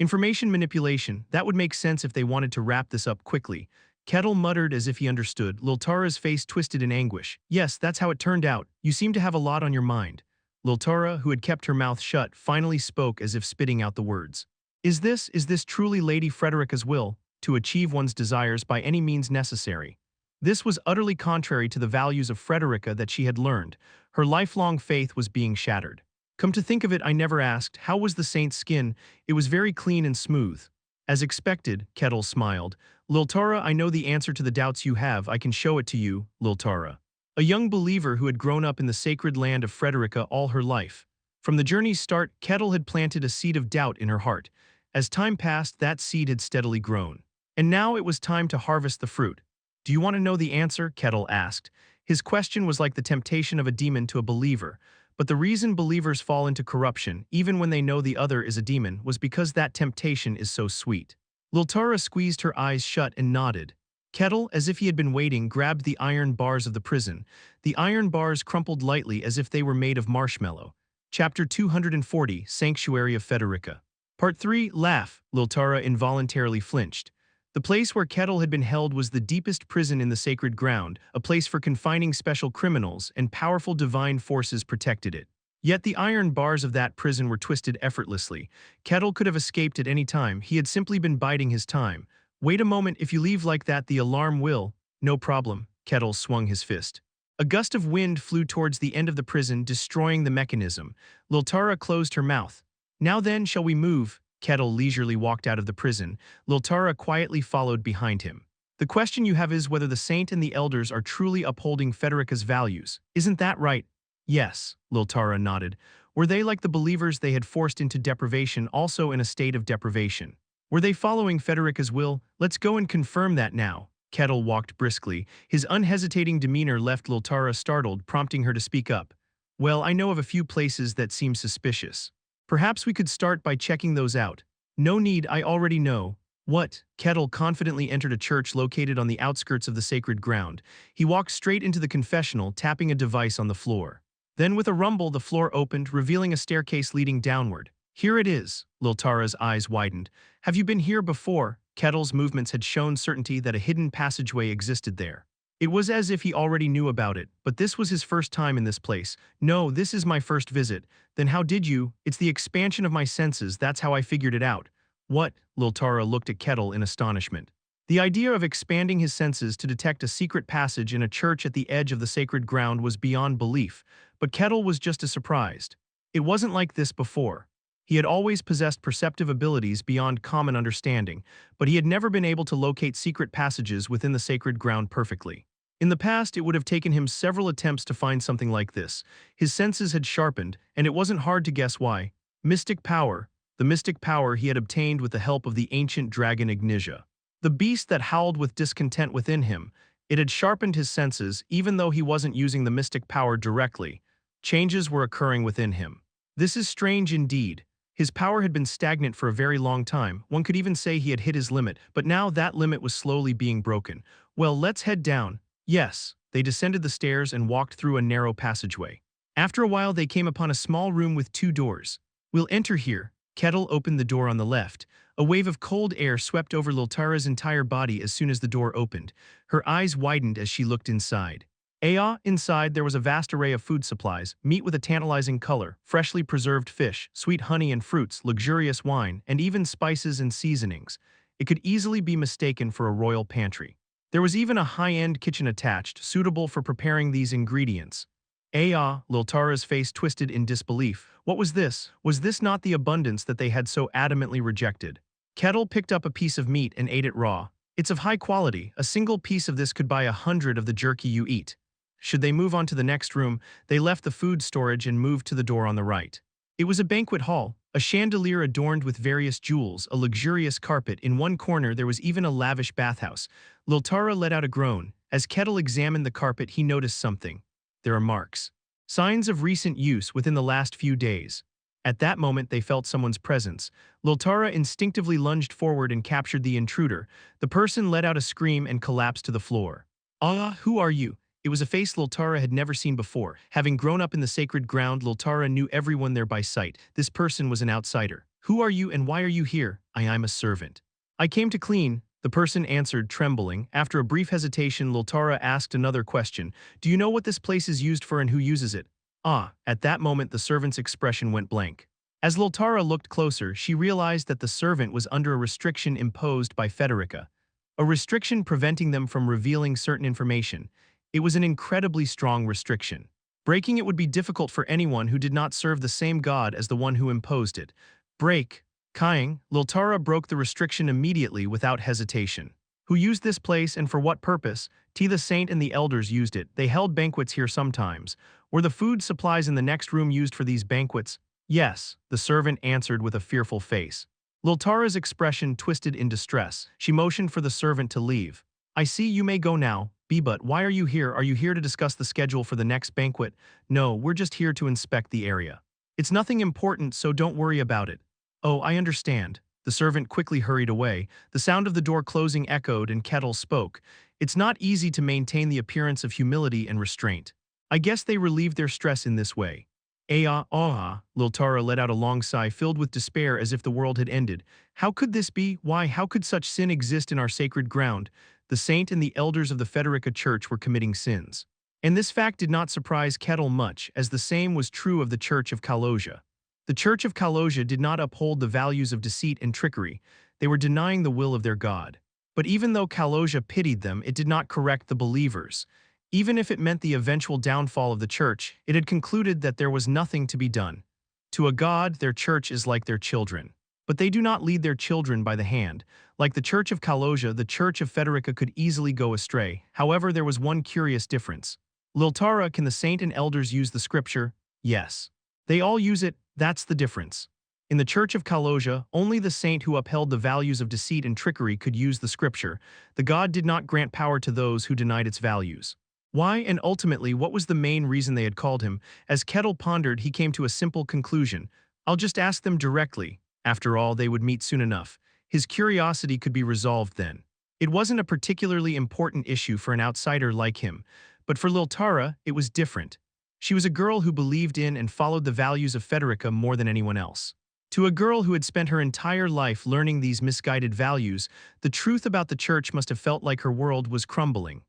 Information manipulation. That would make sense if they wanted to wrap this up quickly. Kettle muttered as if he understood. Liltara's face twisted in anguish. Yes, that's how it turned out. You seem to have a lot on your mind. Liltara, who had kept her mouth shut, finally spoke as if spitting out the words. Is this truly Lady Frederica's will, to achieve one's desires by any means necessary? This was utterly contrary to the values of Frederica that she had learned. Her lifelong faith was being shattered. Come to think of it, I never asked, how was the saint's skin? It was very clean and smooth. As expected, Kettle smiled. Liltara, I know the answer to the doubts you have. I can show it to you, Liltara. A young believer who had grown up in the sacred land of Frederica all her life. From the journey's start, Kettle had planted a seed of doubt in her heart. As time passed, that seed had steadily grown. And now it was time to harvest the fruit. Do you want to know the answer? Kettle asked. His question was like the temptation of a demon to a believer. But the reason believers fall into corruption, even when they know the other is a demon, was because that temptation is so sweet. Liltara squeezed her eyes shut and nodded. Kettle, as if he had been waiting, grabbed the iron bars of the prison. The iron bars crumpled lightly as if they were made of marshmallow. Chapter 240, Sanctuary of Federica. Part 3, Laugh. Liltara involuntarily flinched. The place where Kettle had been held was the deepest prison in the sacred ground, a place for confining special criminals, and powerful divine forces protected it. Yet the iron bars of that prison were twisted effortlessly. Kettle could have escaped at any time. He had simply been biding his time. Wait a moment, if you leave like that, the alarm will. No problem. Kettle swung his fist. A gust of wind flew towards the end of the prison, destroying the mechanism. Liltara closed her mouth. Now then, shall we move? Kettle leisurely walked out of the prison. Liltara quietly followed behind him. The question you have is whether the saint and the elders are truly upholding Federica's values. Isn't that right? Yes, Liltara nodded. Were they like the believers they had forced into deprivation, also in a state of deprivation? Were they following Federica's will? Let's go and confirm that now. Kettle walked briskly. His unhesitating demeanor left Liltara startled, prompting her to speak up. Well, I know of a few places that seem suspicious. Perhaps we could start by checking those out. No need, I already know. What? Kettle confidently entered a church located on the outskirts of the sacred ground. He walked straight into the confessional, tapping a device on the floor. Then with a rumble, the floor opened, revealing a staircase leading downward. Here it is. Liltara's eyes widened. Have you been here before? Kettle's movements had shown certainty that a hidden passageway existed there. It was as if he already knew about it, but this was his first time in this place. No, this is my first visit. Then how did you? It's the expansion of my senses, that's how I figured it out. What? Liltara looked at Kettle in astonishment. The idea of expanding his senses to detect a secret passage in a church at the edge of the sacred ground was beyond belief, but Kettle was just as surprised. It wasn't like this before. He had always possessed perceptive abilities beyond common understanding, but he had never been able to locate secret passages within the sacred ground perfectly. In the past, it would have taken him several attempts to find something like this. His senses had sharpened, and it wasn't hard to guess why. Mystic power. The mystic power he had obtained with the help of the ancient dragon Ignitia. The beast that howled with discontent within him. It had sharpened his senses, even though he wasn't using the mystic power directly. Changes were occurring within him. This is strange indeed. His power had been stagnant for a very long time. One could even say he had hit his limit, but now that limit was slowly being broken. Well, let's head down. Yes, they descended the stairs and walked through a narrow passageway. After a while, they came upon a small room with 2 doors. We'll enter here. Kettle opened the door on the left. A wave of cold air swept over Liltara's entire body as soon as the door opened. Her eyes widened as she looked inside. Inside there was a vast array of food supplies, meat with a tantalizing color, freshly preserved fish, sweet honey and fruits, luxurious wine, and even spices and seasonings. It could easily be mistaken for a royal pantry. There was even a high-end kitchen attached, suitable for preparing these ingredients. Liltara's face twisted in disbelief. What was this? Was this not the abundance that they had so adamantly rejected? Kettle picked up a piece of meat and ate it raw. It's of high quality. A single piece of this could buy 100 of the jerky you eat. Should they move on to the next room, they left the food storage and moved to the door on the right. It was a banquet hall, a chandelier adorned with various jewels, a luxurious carpet. In one corner there was even a lavish bathhouse. Liltara let out a groan. As Kettle examined the carpet, he noticed something. There are marks. Signs of recent use within the last few days. At that moment they felt someone's presence. Liltara instinctively lunged forward and captured the intruder. The person let out a scream and collapsed to the floor. Who are you? It was a face Liltara had never seen before. Having grown up in the sacred ground, Liltara knew everyone there by sight. This person was an outsider. Who are you and why are you here? I'm a servant. I came to clean, the person answered, trembling. After a brief hesitation, Liltara asked another question. Do you know what this place is used for and who uses it? At that moment the servant's expression went blank. As Liltara looked closer, she realized that the servant was under a restriction imposed by Federica, a restriction preventing them from revealing certain information. It was an incredibly strong restriction. Breaking it would be difficult for anyone who did not serve the same god as the one who imposed it. Break. Kying, Liltara broke the restriction immediately without hesitation. Who used this place and for what purpose? T. the Saint and the elders used it. They held banquets here sometimes. Were the food supplies in the next room used for these banquets? Yes, the servant answered with a fearful face. Liltara's expression twisted in distress. She motioned for the servant to leave. I see you may go now. But why are you here? Are you here to discuss the schedule for the next banquet? No, we're just here to inspect the area. It's nothing important, so don't worry about it. Oh, I understand. The servant quickly hurried away. The sound of the door closing echoed and Kettle spoke. It's not easy to maintain the appearance of humility and restraint. I guess they relieved their stress in this way. Liltara let out a long sigh filled with despair as if the world had ended. How could this be? Why, how could such sin exist in our sacred ground? The saint and the elders of the Federica Church were committing sins. And this fact did not surprise Kettle much, as the same was true of the Church of Kaloja. The Church of Kaloja did not uphold the values of deceit and trickery. They were denying the will of their God. But even though Kaloja pitied them, it did not correct the believers. Even if it meant the eventual downfall of the church, it had concluded that there was nothing to be done. To a god, their church is like their children. But they do not lead their children by the hand. Like the Church of Kaloja, the Church of Federica could easily go astray. However, there was one curious difference. Liltara, can the saint and elders use the scripture? Yes. They all use it, that's the difference. In the Church of Kaloja, only the saint who upheld the values of deceit and trickery could use the scripture. The god did not grant power to those who denied its values. Why, and ultimately, what was the main reason they had called him? As Kettle pondered, he came to a simple conclusion. I'll just ask them directly. After all, they would meet soon enough. His curiosity could be resolved then. It wasn't a particularly important issue for an outsider like him, but for Liltara, it was different. She was a girl who believed in and followed the values of Federica more than anyone else. To a girl who had spent her entire life learning these misguided values, the truth about the church must have felt like her world was crumbling.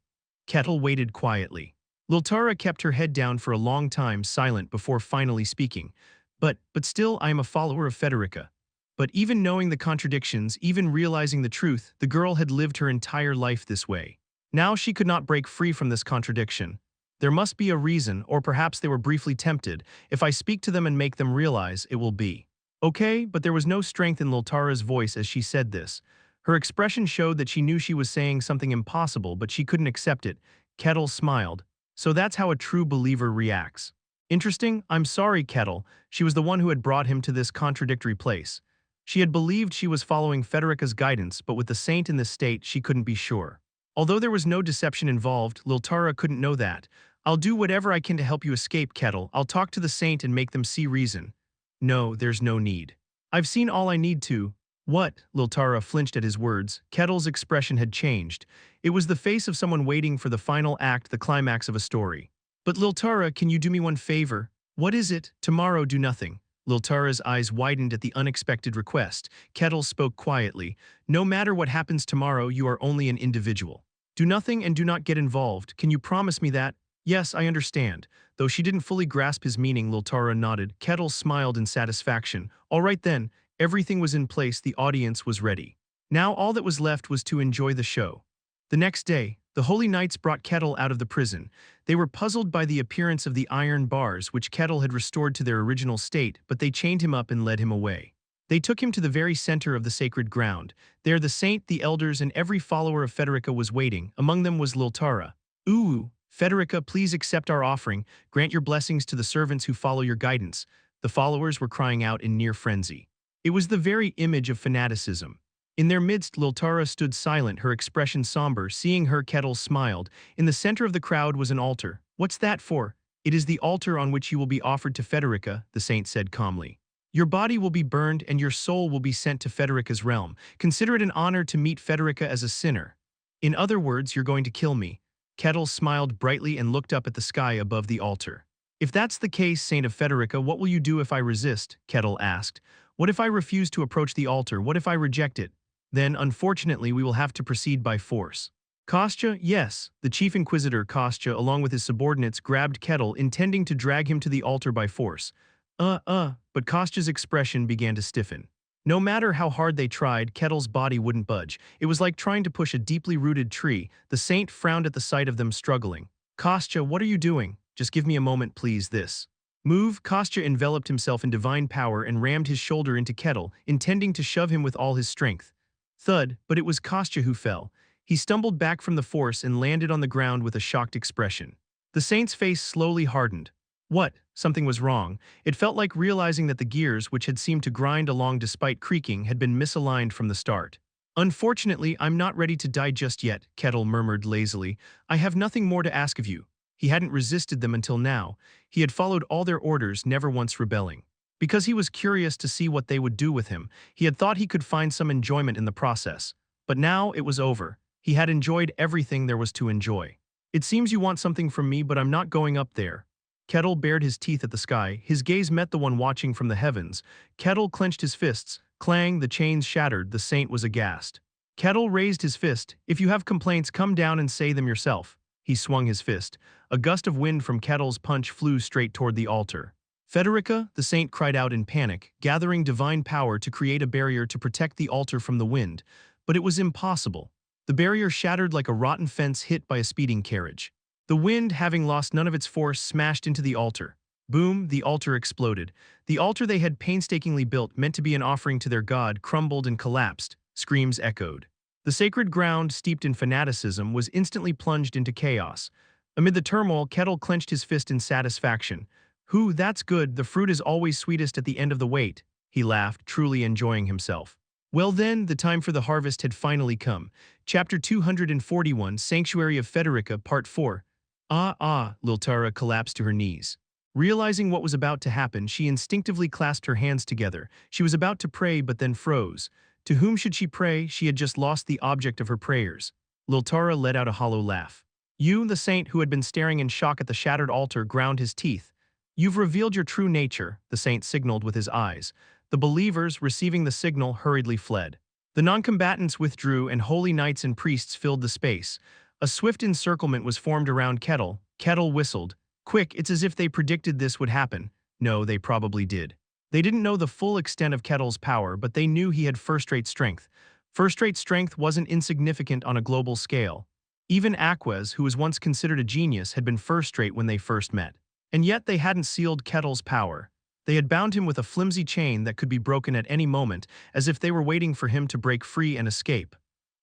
Kettle waited quietly. Liltara kept her head down for a long time, silent before finally speaking. But still, I am a follower of Federica. But even knowing the contradictions, even realizing the truth, the girl had lived her entire life this way. Now she could not break free from this contradiction. There must be a reason, or perhaps they were briefly tempted. If I speak to them and make them realize, it will be. Okay, but there was no strength in Liltara's voice as she said this. Her expression showed that she knew she was saying something impossible, but she couldn't accept it. Kettle smiled. So that's how a true believer reacts. Interesting, I'm sorry, Kettle. She was the one who had brought him to this contradictory place. She had believed she was following Federica's guidance, but with the saint in this state, she couldn't be sure. Although there was no deception involved, Liltara couldn't know that. I'll do whatever I can to help you escape, Kettle. I'll talk to the saint and make them see reason. No, there's no need. I've seen all I need to. What? Liltara flinched at his words. Kettle's expression had changed. It was the face of someone waiting for the final act, the climax of a story. But Liltara, can you do me one favor? What is it? Tomorrow do nothing. Liltara's eyes widened at the unexpected request. Kettle spoke quietly. No matter what happens tomorrow, you are only an individual. Do nothing and do not get involved. Can you promise me that? Yes, I understand. Though she didn't fully grasp his meaning, Liltara nodded. Kettle smiled in satisfaction. All right then. Everything was in place, the audience was ready. Now all that was left was to enjoy the show. The next day, the Holy Knights brought Kettle out of the prison. They were puzzled by the appearance of the iron bars which Kettle had restored to their original state, but they chained him up and led him away. They took him to the very center of the sacred ground. There the saint, the elders, and every follower of Federica was waiting. Among them was Liltara. Ooh, Federica, please accept our offering. Grant your blessings to the servants who follow your guidance. The followers were crying out in near frenzy. It was the very image of fanaticism. In their midst, Liltara stood silent, her expression somber. Seeing her, Kettle smiled. In the center of the crowd was an altar. What's that for? It is the altar on which you will be offered to Federica, the saint said calmly. Your body will be burned and your soul will be sent to Federica's realm. Consider it an honor to meet Federica as a sinner. In other words, you're going to kill me. Kettle smiled brightly and looked up at the sky above the altar. If that's the case, Saint of Federica, what will you do if I resist? Kettle asked. What if I refuse to approach the altar? What if I reject it? Then, unfortunately, we will have to proceed by force. Kostya, yes. The chief inquisitor, Kostya, along with his subordinates, grabbed Kettle, intending to drag him to the altar by force. But Kostya's expression began to stiffen. No matter how hard they tried, Kettle's body wouldn't budge. It was like trying to push a deeply rooted tree. The saint frowned at the sight of them struggling. Kostya, what are you doing? Just give me a moment, please, this. Move, Kostya enveloped himself in divine power and rammed his shoulder into Kettle, intending to shove him with all his strength. Thud, but it was Kostya who fell. He stumbled back from the force and landed on the ground with a shocked expression. The saint's face slowly hardened. What? Something was wrong. It felt like realizing that the gears, which had seemed to grind along despite creaking, had been misaligned from the start. Unfortunately, I'm not ready to die just yet, Kettle murmured lazily. I have nothing more to ask of you. He hadn't resisted them until now. He had followed all their orders, never once rebelling. Because he was curious to see what they would do with him, he had thought he could find some enjoyment in the process. But now it was over. He had enjoyed everything there was to enjoy. It seems you want something from me, but I'm not going up there. Kettle bared his teeth at the sky. His gaze met the one watching from the heavens. Kettle clenched his fists. Clang, the chains shattered. The saint was aghast. Kettle raised his fist. If you have complaints, come down and say them yourself. He swung his fist. A gust of wind from Kettle's punch flew straight toward the altar. Federica, the saint cried out in panic, gathering divine power to create a barrier to protect the altar from the wind. But it was impossible. The barrier shattered like a rotten fence hit by a speeding carriage. The wind, having lost none of its force, smashed into the altar. Boom, the altar exploded. The altar they had painstakingly built, meant to be an offering to their god, crumbled and collapsed. Screams echoed. The sacred ground, steeped in fanaticism, was instantly plunged into chaos. Amid the turmoil, Kettle clenched his fist in satisfaction. That's good, the fruit is always sweetest at the end of the wait. He laughed, truly enjoying himself. Well then, the time for the harvest had finally come. Chapter 241, Sanctuary of Federica, Part 4. Liltara collapsed to her knees. Realizing what was about to happen, she instinctively clasped her hands together. She was about to pray, but then froze. To whom should she pray? She had just lost the object of her prayers. Liltara let out a hollow laugh. You, the saint who had been staring in shock at the shattered altar, ground his teeth. You've revealed your true nature, the saint signaled with his eyes. The believers, receiving the signal, hurriedly fled. The non-combatants withdrew and holy knights and priests filled the space. A swift encirclement was formed around Kettle. Kettle whistled. Quick, it's as if they predicted this would happen. No, they probably did. They didn't know the full extent of Kettle's power, but they knew he had first-rate strength. First-rate strength wasn't insignificant on a global scale. Even Aquez, who was once considered a genius, had been first-rate when they first met. And yet they hadn't sealed Kettle's power. They had bound him with a flimsy chain that could be broken at any moment, as if they were waiting for him to break free and escape.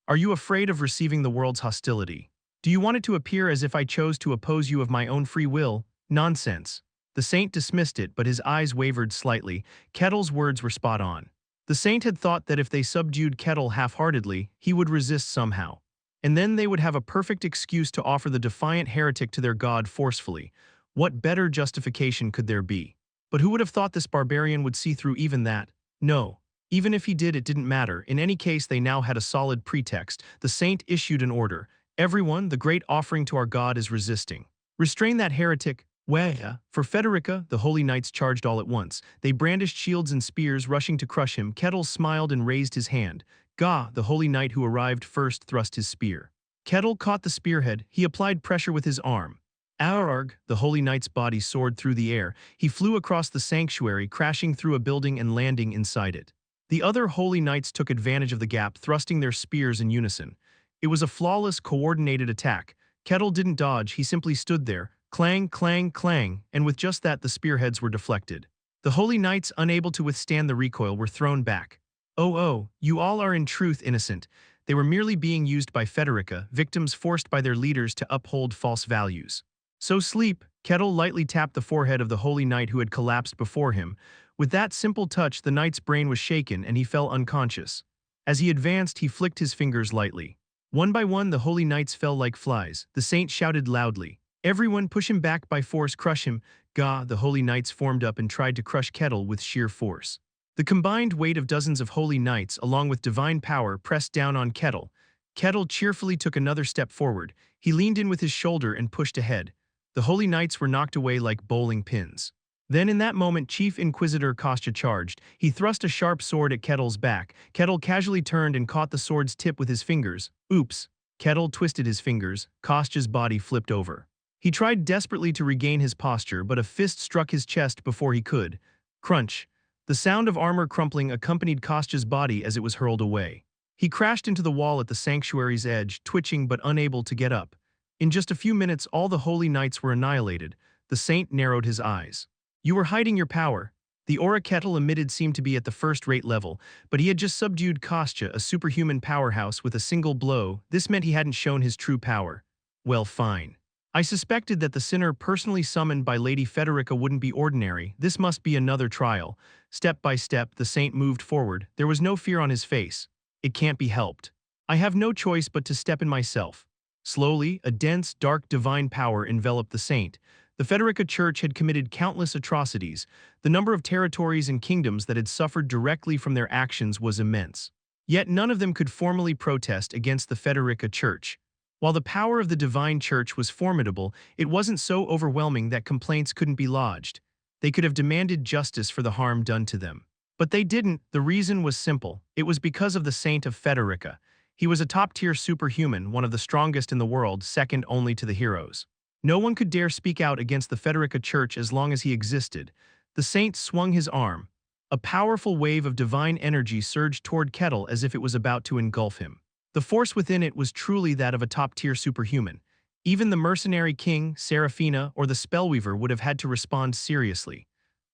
Are you afraid of receiving the world's hostility? Do you want it to appear as if I chose to oppose you of my own free will? Nonsense. The saint dismissed it, but his eyes wavered slightly. Kettle's words were spot on. The saint had thought that if they subdued Kettle half-heartedly, he would resist somehow. And then they would have a perfect excuse to offer the defiant heretic to their god forcefully. What better justification could there be? But who would have thought this barbarian would see through even that? No. Even if he did, it didn't matter. In any case, they now had a solid pretext. The saint issued an order. Everyone, the great offering to our god is resisting. Restrain that heretic. For Federica, the holy knights charged all at once. They brandished shields and spears, rushing to crush him. Kettle smiled and raised his hand. The holy knight who arrived first, thrust his spear. Kettle caught the spearhead. He applied pressure with his arm. Arg, the holy knight's body soared through the air. He flew across the sanctuary, crashing through a building and landing inside it. The other holy knights took advantage of the gap, thrusting their spears in unison. It was a flawless, coordinated attack. Kettle didn't dodge, he simply stood there. Clang, clang, clang, and with just that the spearheads were deflected. The holy knights, unable to withstand the recoil, were thrown back. You all are in truth innocent. They were merely being used by Federica, victims forced by their leaders to uphold false values. So sleep, Kettle lightly tapped the forehead of the holy knight who had collapsed before him. With that simple touch, the knight's brain was shaken and he fell unconscious. As he advanced, he flicked his fingers lightly. One by one, the holy knights fell like flies. The saint shouted loudly. Everyone, push him back by force, crush him. The holy knights formed up and tried to crush Kettle with sheer force. The combined weight of dozens of holy knights, along with divine power, pressed down on Kettle. Kettle cheerfully took another step forward. He leaned in with his shoulder and pushed ahead. The holy knights were knocked away like bowling pins. Then in that moment, Chief Inquisitor Kostya charged. He thrust a sharp sword at Kettle's back. Kettle casually turned and caught the sword's tip with his fingers. Oops. Kettle twisted his fingers. Kostya's body flipped over. He tried desperately to regain his posture, but a fist struck his chest before he could. Crunch. The sound of armor crumpling accompanied Kostya's body as it was hurled away. He crashed into the wall at the sanctuary's edge, twitching but unable to get up. In just a few minutes, all the holy knights were annihilated. The saint narrowed his eyes. You were hiding your power. The aura Kettle emitted seemed to be at the first-rate level, but he had just subdued Kostya, a superhuman powerhouse, with a single blow. This meant he hadn't shown his true power. Well, fine. I suspected that the sinner personally summoned by Lady Federica wouldn't be ordinary. This must be another trial. Step by step, the saint moved forward. There was no fear on his face. It can't be helped. I have no choice but to step in myself. Slowly, a dense, dark divine power enveloped the saint. The Federica Church had committed countless atrocities. The number of territories and kingdoms that had suffered directly from their actions was immense. Yet none of them could formally protest against the Federica Church. While the power of the divine church was formidable, it wasn't so overwhelming that complaints couldn't be lodged. They could have demanded justice for the harm done to them. But they didn't. The reason was simple. It was because of the Saint of Federica. He was a top-tier superhuman, one of the strongest in the world, second only to the heroes. No one could dare speak out against the Federica Church as long as he existed. The saint swung his arm. A powerful wave of divine energy surged toward Kettle as if it was about to engulf him. The force within it was truly that of a top-tier superhuman. Even the mercenary king, Seraphina, or the spellweaver would have had to respond seriously.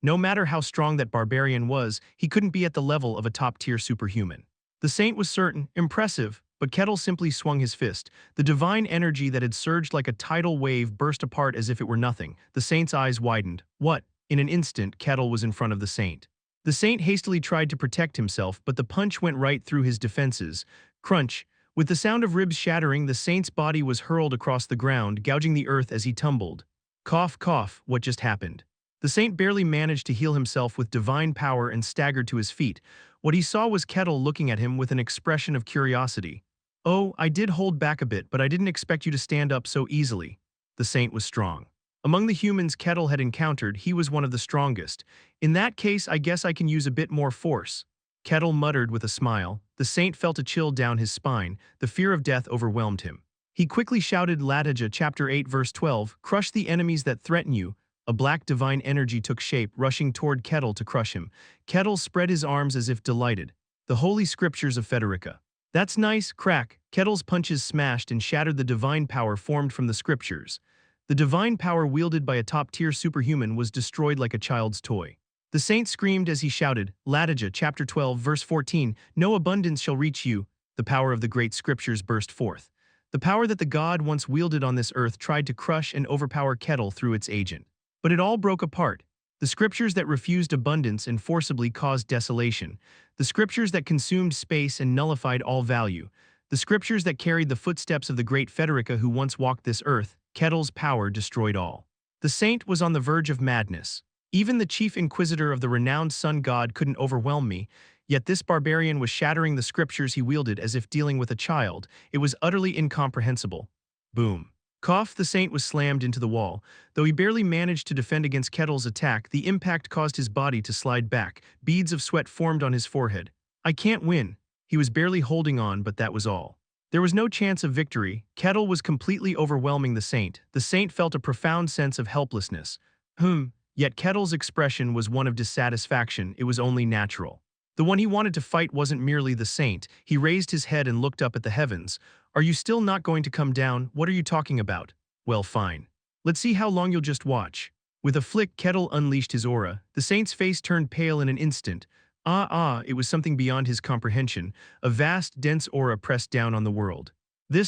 No matter how strong that barbarian was, he couldn't be at the level of a top-tier superhuman. The saint was certain, impressive, but Kettle simply swung his fist. The divine energy that had surged like a tidal wave burst apart as if it were nothing. The saint's eyes widened. What? In an instant, Kettle was in front of the saint. The saint hastily tried to protect himself, but the punch went right through his defenses. Crunch. With the sound of ribs shattering, the saint's body was hurled across the ground, gouging the earth as he tumbled. Cough, cough, what just happened? The saint barely managed to heal himself with divine power and staggered to his feet. What he saw was Kettle looking at him with an expression of curiosity. Oh, I did hold back a bit, but I didn't expect you to stand up so easily. The saint was strong. Among the humans Kettle had encountered, he was one of the strongest. In that case, I guess I can use a bit more force. Kettle muttered with a smile. The saint felt a chill down his spine. The fear of death overwhelmed him. He quickly shouted Latija chapter 8 verse 12, crush the enemies that threaten you. A black divine energy took shape, rushing toward Kettle to crush him. Kettle spread his arms as if delighted. The holy scriptures of Federica. That's nice, crack. Kettle's punches smashed and shattered the divine power formed from the scriptures. The divine power wielded by a top-tier superhuman was destroyed like a child's toy. The saint screamed as he shouted, Latija chapter 12 verse 14, no abundance shall reach you. The power of the great scriptures burst forth. The power that the god once wielded on this earth tried to crush and overpower Kettle through its agent. But it all broke apart. The scriptures that refused abundance and forcibly caused desolation. The scriptures that consumed space and nullified all value. The scriptures that carried the footsteps of the great Federica who once walked this earth. Kettle's power destroyed all. The saint was on the verge of madness. Even the chief inquisitor of the renowned sun god couldn't overwhelm me, yet this barbarian was shattering the scriptures he wielded as if dealing with a child. It was utterly incomprehensible. Boom. Cough, the saint was slammed into the wall. Though he barely managed to defend against Kettle's attack, the impact caused his body to slide back. Beads of sweat formed on his forehead. I can't win. He was barely holding on, but that was all. There was no chance of victory. Kettle was completely overwhelming the saint. The saint felt a profound sense of helplessness. Yet Kettle's expression was one of dissatisfaction. It was only natural. The one he wanted to fight wasn't merely the saint. He raised his head and looked up at the heavens. Are you still not going to come down? What are you talking about? Well, fine. Let's see how long you'll just watch. With a flick, Kettle unleashed his aura. The saint's face turned pale in an instant. It was something beyond his comprehension. A vast, dense aura pressed down on the world. The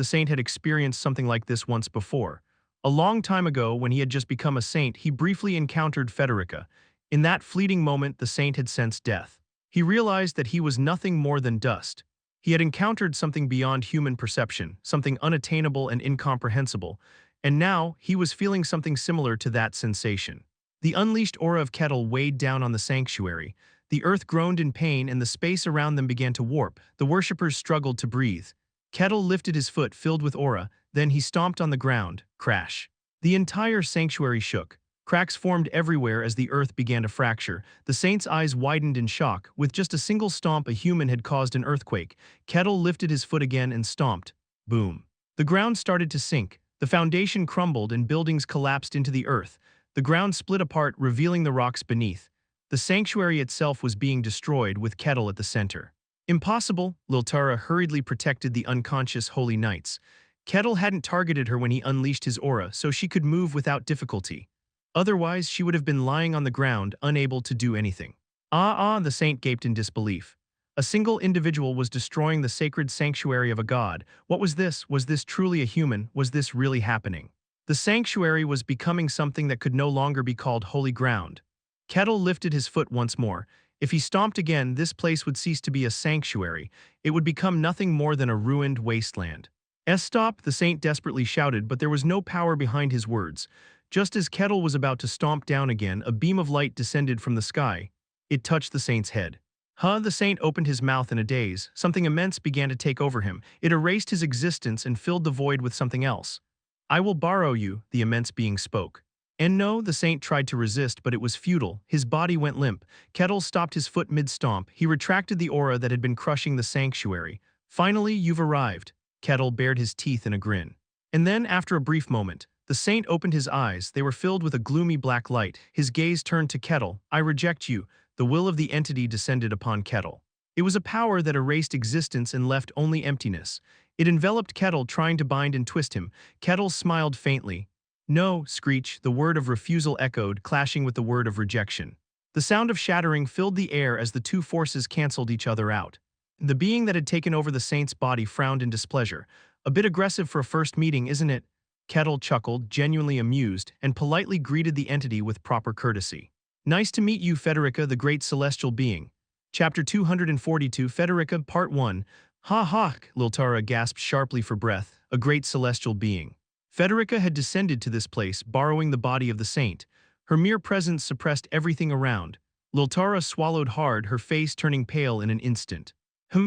saint had experienced something like this once before. A long time ago, when he had just become a saint, he briefly encountered Federica. In that fleeting moment, the saint had sensed death. He realized that he was nothing more than dust. He had encountered something beyond human perception, something unattainable and incomprehensible, and now he was feeling something similar to that sensation. The unleashed aura of Kettle weighed down on the sanctuary. The earth groaned in pain and the space around them began to warp. The worshippers struggled to breathe. Kettle lifted his foot filled with aura, then he stomped on the ground. Crash. The entire sanctuary shook. Cracks formed everywhere as the earth began to fracture. The saint's eyes widened in shock. With just a single stomp, a human had caused an earthquake. Kettle lifted his foot again and stomped. Boom. The ground started to sink. The foundation crumbled and buildings collapsed into the earth. The ground split apart, revealing the rocks beneath. The sanctuary itself was being destroyed with Kettle at the center. Impossible, Liltara hurriedly protected the unconscious holy knights. Kettle hadn't targeted her when he unleashed his aura, so she could move without difficulty. Otherwise, she would have been lying on the ground, unable to do anything. The saint gaped in disbelief. A single individual was destroying the sacred sanctuary of a god. What was this? Was this truly a human? Was this really happening? The sanctuary was becoming something that could no longer be called holy ground. Kettle lifted his foot once more. If he stomped again, this place would cease to be a sanctuary. It would become nothing more than a ruined wasteland. Stop, the saint desperately shouted, but there was no power behind his words. Just as Kettle was about to stomp down again, a beam of light descended from the sky. It touched the saint's head. The saint opened his mouth in a daze. Something immense began to take over him. It erased his existence and filled the void with something else. I will borrow you, the immense being spoke. And no, the saint tried to resist, but it was futile. His body went limp. Kettle stopped his foot mid-stomp. He retracted the aura that had been crushing the sanctuary. Finally, you've arrived. Kettle bared his teeth in a grin. And then, after a brief moment, the saint opened his eyes. They were filled with a gloomy black light. His gaze turned to Kettle. I reject you. The will of the entity descended upon Kettle. It was a power that erased existence and left only emptiness. It enveloped Kettle, trying to bind and twist him. Kettle smiled faintly. No, Screech, the word of refusal echoed, clashing with the word of rejection. The sound of shattering filled the air as the two forces canceled each other out. The being that had taken over the saint's body frowned in displeasure. A bit aggressive for a first meeting, isn't it? Kettle chuckled, genuinely amused, and politely greeted the entity with proper courtesy. Nice to meet you, Federica, the great celestial being. Chapter 242, Federica, Part 1. Ha ha, Liltara gasped sharply for breath, a great celestial being. Federica had descended to this place, borrowing the body of the saint. Her mere presence suppressed everything around. Liltara swallowed hard, her face turning pale in an instant.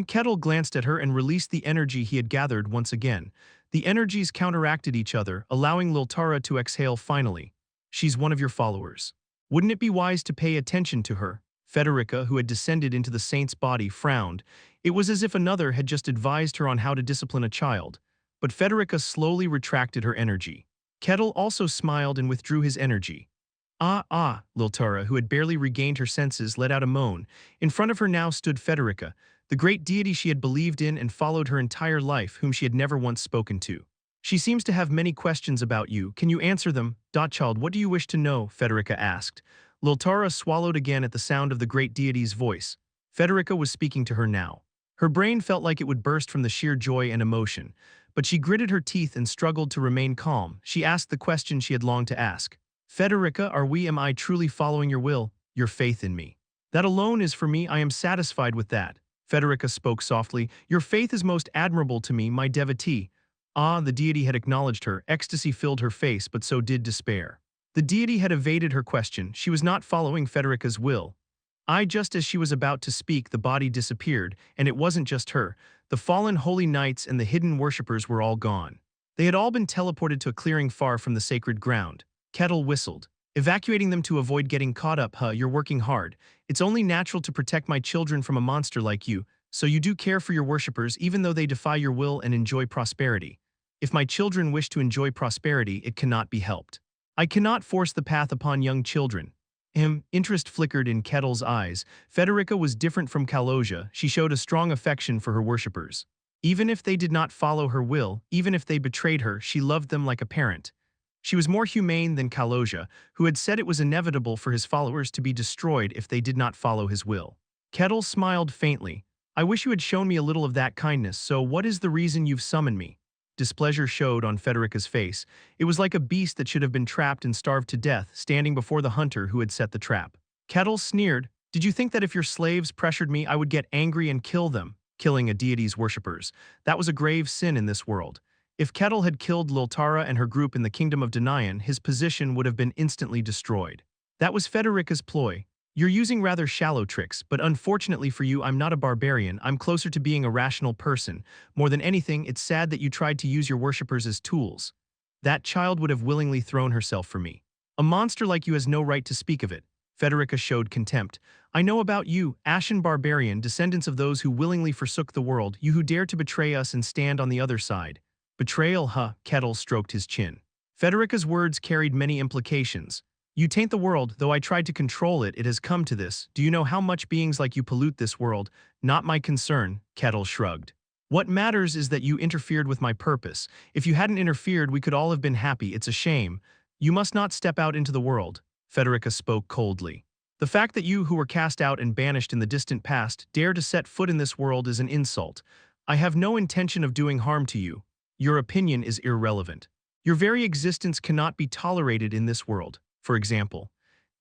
Kettle glanced at her and released the energy he had gathered once again. The energies counteracted each other, allowing Liltara to exhale finally. She's one of your followers. Wouldn't it be wise to pay attention to her? Federica, who had descended into the saint's body, frowned. It was as if another had just advised her on how to discipline a child. But Federica slowly retracted her energy. Kettle also smiled and withdrew his energy. Liltara, who had barely regained her senses, let out a moan. In front of her now stood Federica, the great deity she had believed in and followed her entire life, whom she had never once spoken to. She seems to have many questions about you. Can you answer them? Child, what do you wish to know? Federica asked. Liltara swallowed again at the sound of the great deity's voice. Federica was speaking to her now. Her brain felt like it would burst from the sheer joy and emotion. But she gritted her teeth and struggled to remain calm. She asked the question she had longed to ask. Federica, am I truly following your will, your faith in me? That alone is for me. I am satisfied with that. Federica spoke softly. Your faith is most admirable to me, my devotee. The deity had acknowledged her. Ecstasy filled her face, but so did despair. The deity had evaded her question. She was not following Federica's will. Just as she was about to speak, the body disappeared, and it wasn't just her. The fallen holy knights and the hidden worshippers were all gone. They had all been teleported to a clearing far from the sacred ground. Kettle whistled. Evacuating them to avoid getting caught up. You're working hard. It's only natural to protect my children from a monster like you, so you do care for your worshippers even though they defy your will and enjoy prosperity. If my children wish to enjoy prosperity, it cannot be helped. I cannot force the path upon young children. Interest flickered in Kettle's eyes. Federica was different from Kaloja. She showed a strong affection for her worshippers. Even if they did not follow her will, even if they betrayed her, she loved them like a parent. She was more humane than Kaloja, who had said it was inevitable for his followers to be destroyed if they did not follow his will. Kettle smiled faintly. I wish you had shown me a little of that kindness, so what is the reason you've summoned me? Displeasure showed on Federica's face. It was like a beast that should have been trapped and starved to death, standing before the hunter who had set the trap. Kettle sneered. Did you think that if your slaves pressured me, I would get angry and kill them? Killing a deity's worshippers. That was a grave sin in this world. If Kettle had killed Liltara and her group in the kingdom of Denian, his position would have been instantly destroyed. That was Federica's ploy. You're using rather shallow tricks, but unfortunately for you, I'm not a barbarian. I'm closer to being a rational person. More than anything, it's sad that you tried to use your worshippers as tools. That child would have willingly thrown herself for me. A monster like you has no right to speak of it. Federica showed contempt. I know about you, ashen barbarian, descendants of those who willingly forsook the world, you who dare to betray us and stand on the other side. Betrayal, Kettle stroked his chin. Federica's words carried many implications. You taint the world, though I tried to control it, it has come to this. Do you know how much beings like you pollute this world? Not my concern, Kettle shrugged. What matters is that you interfered with my purpose. If you hadn't interfered, we could all have been happy. It's a shame. You must not step out into the world, Federica spoke coldly. The fact that you, who were cast out and banished in the distant past, dare to set foot in this world is an insult. I have no intention of doing harm to you. Your opinion is irrelevant. Your very existence cannot be tolerated in this world. For example,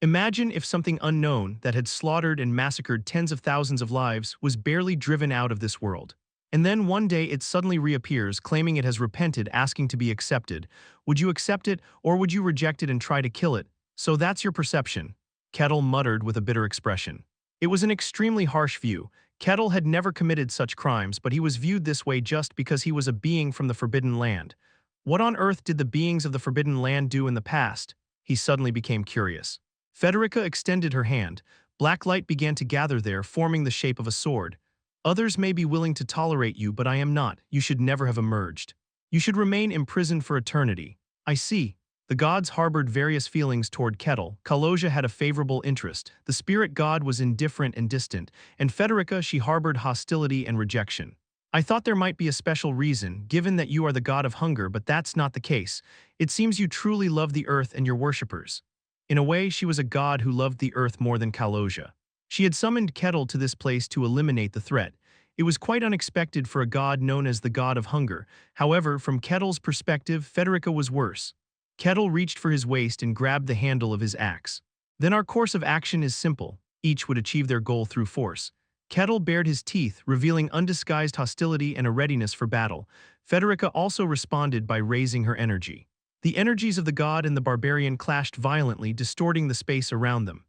imagine if something unknown that had slaughtered and massacred tens of thousands of lives was barely driven out of this world. And then one day it suddenly reappears, claiming it has repented, asking to be accepted. Would you accept it, or would you reject it and try to kill it? So that's your perception, Kettle muttered with a bitter expression. It was an extremely harsh view. Kettle had never committed such crimes, but he was viewed this way just because he was a being from the Forbidden Land. What on earth did the beings of the Forbidden Land do in the past? He suddenly became curious. Federica extended her hand. Black light began to gather there, forming the shape of a sword. Others may be willing to tolerate you, but I am not. You should never have emerged. You should remain imprisoned for eternity. I see. The gods harbored various feelings toward Kettle. Kaloja had a favorable interest. The spirit god was indifferent and distant, and Federica, she harbored hostility and rejection. I thought there might be a special reason, given that you are the god of hunger, but that's not the case. It seems you truly love the earth and your worshippers. In a way, she was a god who loved the earth more than Kaloja. She had summoned Kettle to this place to eliminate the threat. It was quite unexpected for a god known as the god of hunger. However, from Kettle's perspective, Federica was worse. Kettle reached for his waist and grabbed the handle of his axe. Then our course of action is simple. Each would achieve their goal through force. Kettle bared his teeth, revealing undisguised hostility and a readiness for battle. Federica also responded by raising her energy. The energies of the god and the barbarian clashed violently, distorting the space around them.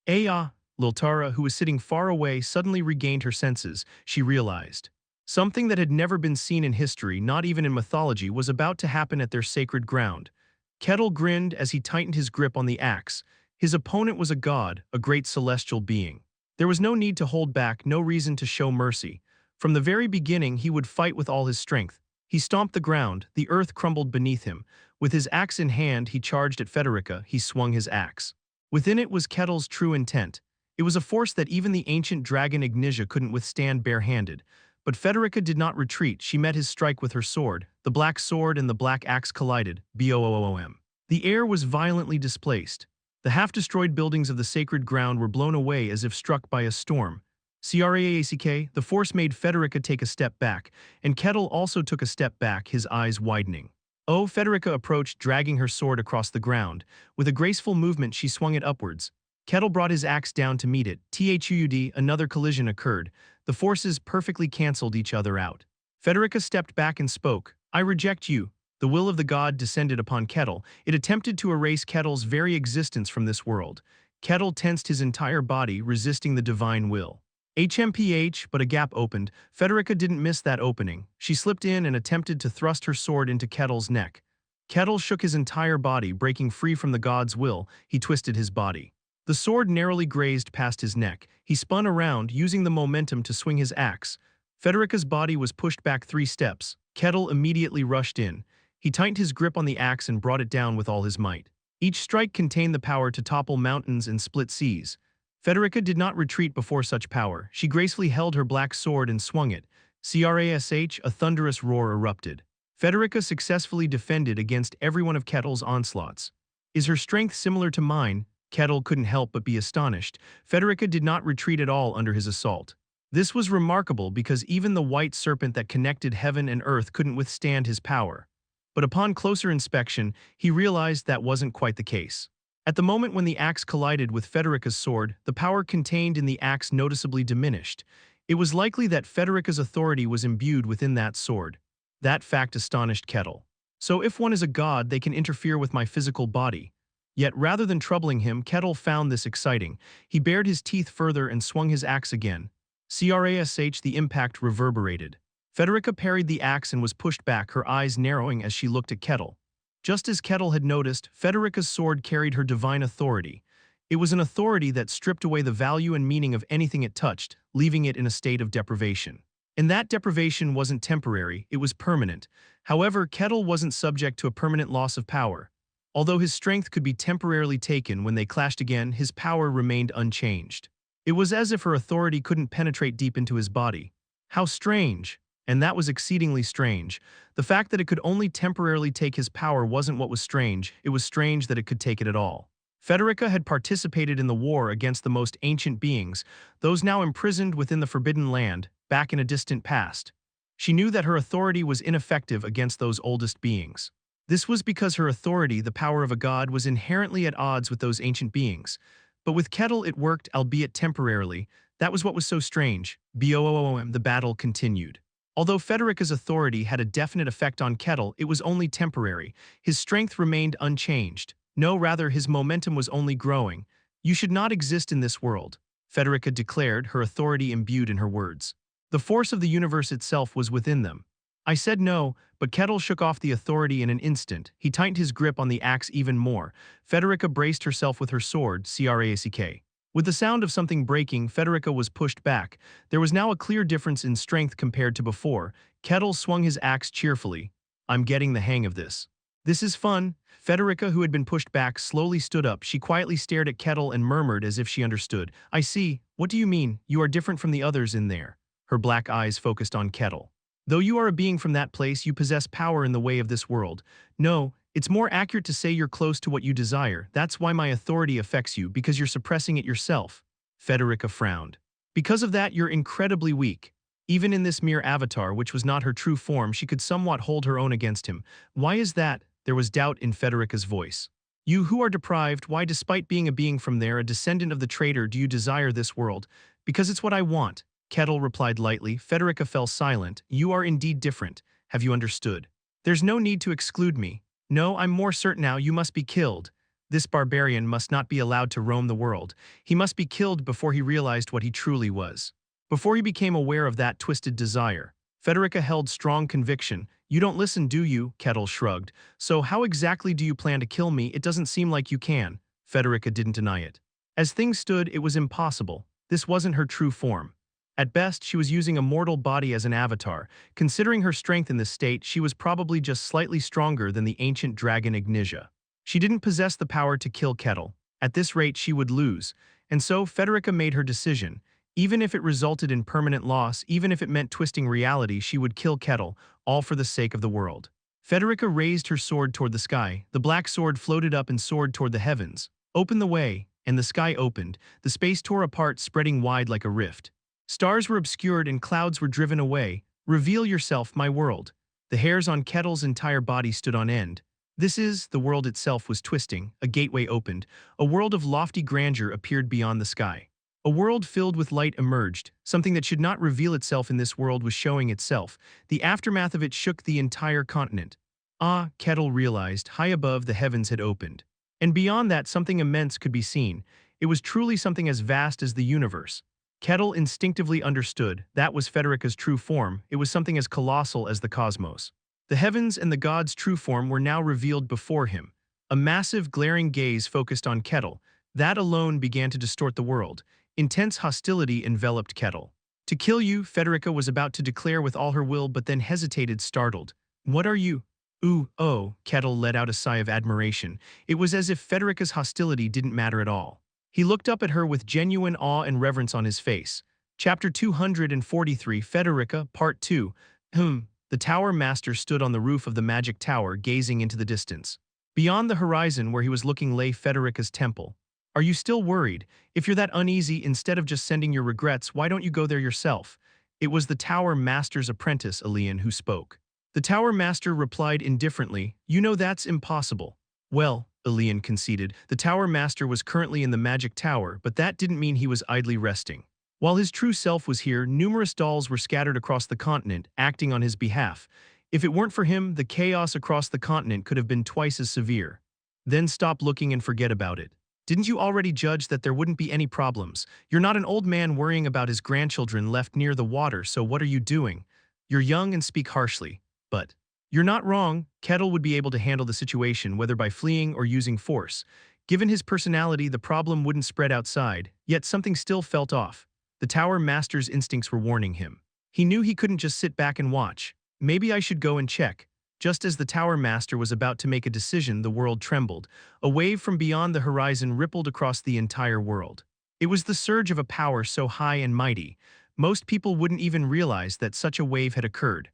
Aya, Liltara, who was sitting far away, suddenly regained her senses. She realized something that had never been seen in history, not even in mythology, was about to happen at their sacred ground. Kettle grinned as he tightened his grip on the axe. His opponent was a god, a great celestial being. There was no need to hold back, no reason to show mercy. From the very beginning, he would fight with all his strength. He stomped the ground, the earth crumbled beneath him. With his axe in hand, he charged at Federica. He swung his axe. Within it was Kettle's true intent. It was a force that even the ancient dragon Ignitia couldn't withstand barehanded. But Federica did not retreat. She met his strike with her sword. The black sword and the black axe collided. Boom. The air was violently displaced. The half-destroyed buildings of the sacred ground were blown away as if struck by a storm. Crack, the force made Federica take a step back, and Kettle also took a step back, his eyes widening. Oh, Federica approached, dragging her sword across the ground. With a graceful movement, she swung it upwards. Kettle brought his axe down to meet it. Thud, another collision occurred. The forces perfectly canceled each other out. Federica stepped back and spoke. I reject you. The will of the god descended upon Kettle. It attempted to erase Kettle's very existence from this world. Kettle tensed his entire body, resisting the divine will. HMPH, but a gap opened. Federica didn't miss that opening. She slipped in and attempted to thrust her sword into Kettle's neck. Kettle shook his entire body, breaking free from the god's will. He twisted his body. The sword narrowly grazed past his neck. He spun around, using the momentum to swing his axe. Federica's body was pushed back 3 steps. Kettle immediately rushed in. He tightened his grip on the axe and brought it down with all his might. Each strike contained the power to topple mountains and split seas. Federica did not retreat before such power. She gracefully held her black sword and swung it. Crash, a thunderous roar erupted. Federica successfully defended against every one of Kettle's onslaughts. Is her strength similar to mine? Kettle couldn't help but be astonished. Federica did not retreat at all under his assault. This was remarkable because even the white serpent that connected heaven and earth couldn't withstand his power. But upon closer inspection, he realized that wasn't quite the case. At the moment when the axe collided with Federica's sword, the power contained in the axe noticeably diminished. It was likely that Federica's authority was imbued within that sword. That fact astonished Kettle. So if one is a god, they can interfere with my physical body. Yet rather than troubling him, Kettle found this exciting. He bared his teeth further and swung his axe again. Crash, the impact reverberated. Federica parried the axe and was pushed back, her eyes narrowing as she looked at Kettle. Just as Kettle had noticed, Federica's sword carried her divine authority. It was an authority that stripped away the value and meaning of anything it touched, leaving it in a state of deprivation. And that deprivation wasn't temporary, it was permanent. However, Kettle wasn't subject to a permanent loss of power. Although his strength could be temporarily taken when they clashed again, his power remained unchanged. It was as if her authority couldn't penetrate deep into his body. How strange! And that was exceedingly strange. The fact that it could only temporarily take his power wasn't what was strange, it was strange that it could take it at all. Federica had participated in the war against the most ancient beings, those now imprisoned within the Forbidden Land, back in a distant past. She knew that her authority was ineffective against those oldest beings. This was because her authority, the power of a god, was inherently at odds with those ancient beings. But with Kettle it worked, albeit temporarily. That was what was so strange. Boom, the battle continued. Although Federica's authority had a definite effect on Kettle, it was only temporary. His strength remained unchanged. No, rather, his momentum was only growing. You should not exist in this world, Federica declared, her authority imbued in her words. The force of the universe itself was within them. I said no, but Kettle shook off the authority in an instant. He tightened his grip on the axe even more. Federica braced herself with her sword, crack. With the sound of something breaking, Federica was pushed back. There was now a clear difference in strength compared to before. Kettle swung his axe cheerfully. I'm getting the hang of this. This is fun. Federica, who had been pushed back, slowly stood up. She quietly stared at Kettle and murmured as if she understood. I see. What do you mean? You are different from the others in there. Her black eyes focused on Kettle. Though you are a being from that place, you possess power in the way of this world. No, it's more accurate to say you're close to what you desire. That's why my authority affects you, because you're suppressing it yourself. Federica frowned. Because of that, you're incredibly weak. Even in this mere avatar, which was not her true form, she could somewhat hold her own against him. Why is that? There was doubt in Federica's voice. You who are deprived, why, despite being a being from there, a descendant of the traitor, do you desire this world? Because it's what I want. Kettle replied lightly. Federica fell silent. You are indeed different. Have you understood? There's no need to exclude me. No, I'm more certain now. You must be killed. This barbarian must not be allowed to roam the world. He must be killed before he realized what he truly was. Before he became aware of that twisted desire. Federica held strong conviction. You don't listen, do you? Kettle shrugged. So how exactly do you plan to kill me? It doesn't seem like you can. Federica didn't deny it. As things stood, it was impossible. This wasn't her true form. At best, she was using a mortal body as an avatar. Considering her strength in this state, she was probably just slightly stronger than the ancient dragon Ignitia. She didn't possess the power to kill Kettle. At this rate, she would lose. And so, Federica made her decision. Even if it resulted in permanent loss, even if it meant twisting reality, she would kill Kettle, all for the sake of the world. Federica raised her sword toward the sky. The black sword floated up and soared toward the heavens. Open the way, and the sky opened. The space tore apart, spreading wide like a rift. Stars were obscured and clouds were driven away. Reveal yourself, my world. The hairs on Kettle's entire body stood on end. The world itself was twisting. A gateway opened. A world of lofty grandeur appeared beyond the sky. A world filled with light emerged. Something that should not reveal itself in this world was showing itself. The aftermath of it shook the entire continent. Ah, Kettle realized, high above the heavens had opened. And beyond that, something immense could be seen. It was truly something as vast as the universe. Kettle instinctively understood that was Federica's true form. It was something as colossal as the cosmos. The heavens and the god's true form were now revealed before him. A massive, glaring gaze focused on Kettle. That alone began to distort the world. Intense hostility enveloped Kettle. To kill you, Federica was about to declare with all her will, but then hesitated, startled. What are you? Ooh, oh, Kettle let out a sigh of admiration. It was as if Federica's hostility didn't matter at all. He looked up at her with genuine awe and reverence on his face. Chapter 243, Federica, Part 2. The Tower Master stood on the roof of the magic tower, gazing into the distance. Beyond the horizon where he was looking lay Federica's temple. Are you still worried? If you're that uneasy, instead of just sending your regrets, why don't you go there yourself? It was the Tower Master's apprentice, Elian, who spoke. The Tower Master replied indifferently, You know that's impossible. Well, Elian conceded, the Tower Master was currently in the magic tower, but that didn't mean he was idly resting. While his true self was here, numerous dolls were scattered across the continent, acting on his behalf. If it weren't for him, the chaos across the continent could have been twice as severe. Then stop looking and forget about it. Didn't you already judge that there wouldn't be any problems? You're not an old man worrying about his grandchildren left near the water, so what are you doing? You're young and speak harshly. But you're not wrong. Kettle would be able to handle the situation, whether by fleeing or using force. Given his personality, the problem wouldn't spread outside, yet something still felt off. The Tower Master's instincts were warning him. He knew he couldn't just sit back and watch. Maybe I should go and check. Just as the Tower Master was about to make a decision, the world trembled. A wave from beyond the horizon rippled across the entire world. It was the surge of a power so high and mighty, most people wouldn't even realize that such a wave had occurred.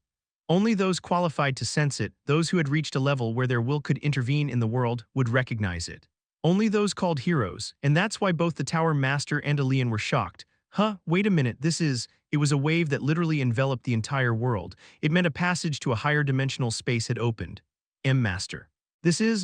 Only those qualified to sense it, those who had reached a level where their will could intervene in the world, would recognize it. Only those called heroes, and that's why both the Tower Master and Elian were shocked. Huh, wait a minute, it was a wave that literally enveloped the entire world. It meant a passage to a higher dimensional space had opened. Master.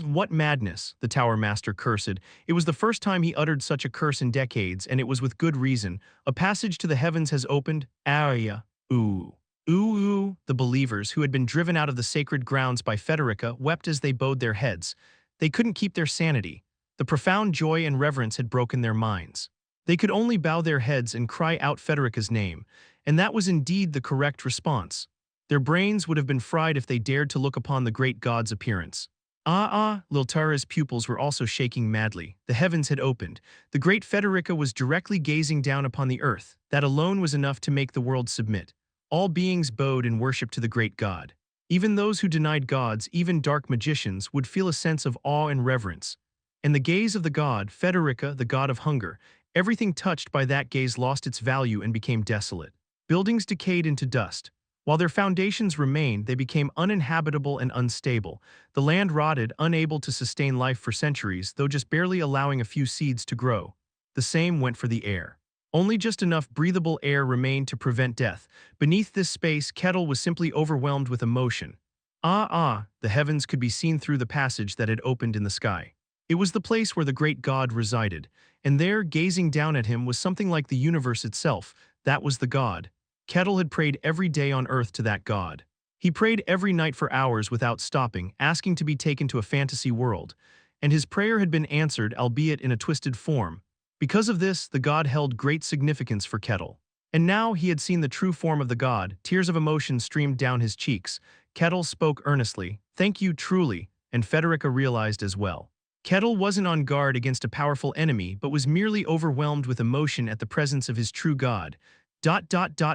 What madness, the Tower Master cursed. It was the first time he uttered such a curse in decades, and it was with good reason. A passage to the heavens has opened. Aria. Ooh. Ooh. The believers, who had been driven out of the sacred grounds by Federica, wept as they bowed their heads. They couldn't keep their sanity. The profound joy and reverence had broken their minds. They could only bow their heads and cry out Federica's name, and that was indeed the correct response. Their brains would have been fried if they dared to look upon the great god's appearance. Liltara's pupils were also shaking madly. The heavens had opened. The great Federica was directly gazing down upon the earth. That alone was enough to make the world submit. All beings bowed in worship to the great god. Even those who denied gods, even dark magicians, would feel a sense of awe and reverence. And the gaze of the god, Federica, the god of hunger, everything touched by that gaze lost its value and became desolate. Buildings decayed into dust. While their foundations remained, they became uninhabitable and unstable. The land rotted, unable to sustain life for centuries, though just barely allowing a few seeds to grow. The same went for the air. Only just enough breathable air remained to prevent death. Beneath this space, Kettle was simply overwhelmed with emotion. The heavens could be seen through the passage that had opened in the sky. It was the place where the great god resided, and there, gazing down at him, was something like the universe itself. That was the god. Kettle had prayed every day on earth to that god. He prayed every night for hours without stopping, asking to be taken to a fantasy world. And his prayer had been answered, albeit in a twisted form. Because of this, the god held great significance for Kettle. And now he had seen the true form of the god. Tears of emotion streamed down his cheeks. Kettle spoke earnestly, "Thank you truly," and Federica realized as well. Kettle wasn't on guard against a powerful enemy, but was merely overwhelmed with emotion at the presence of his true god.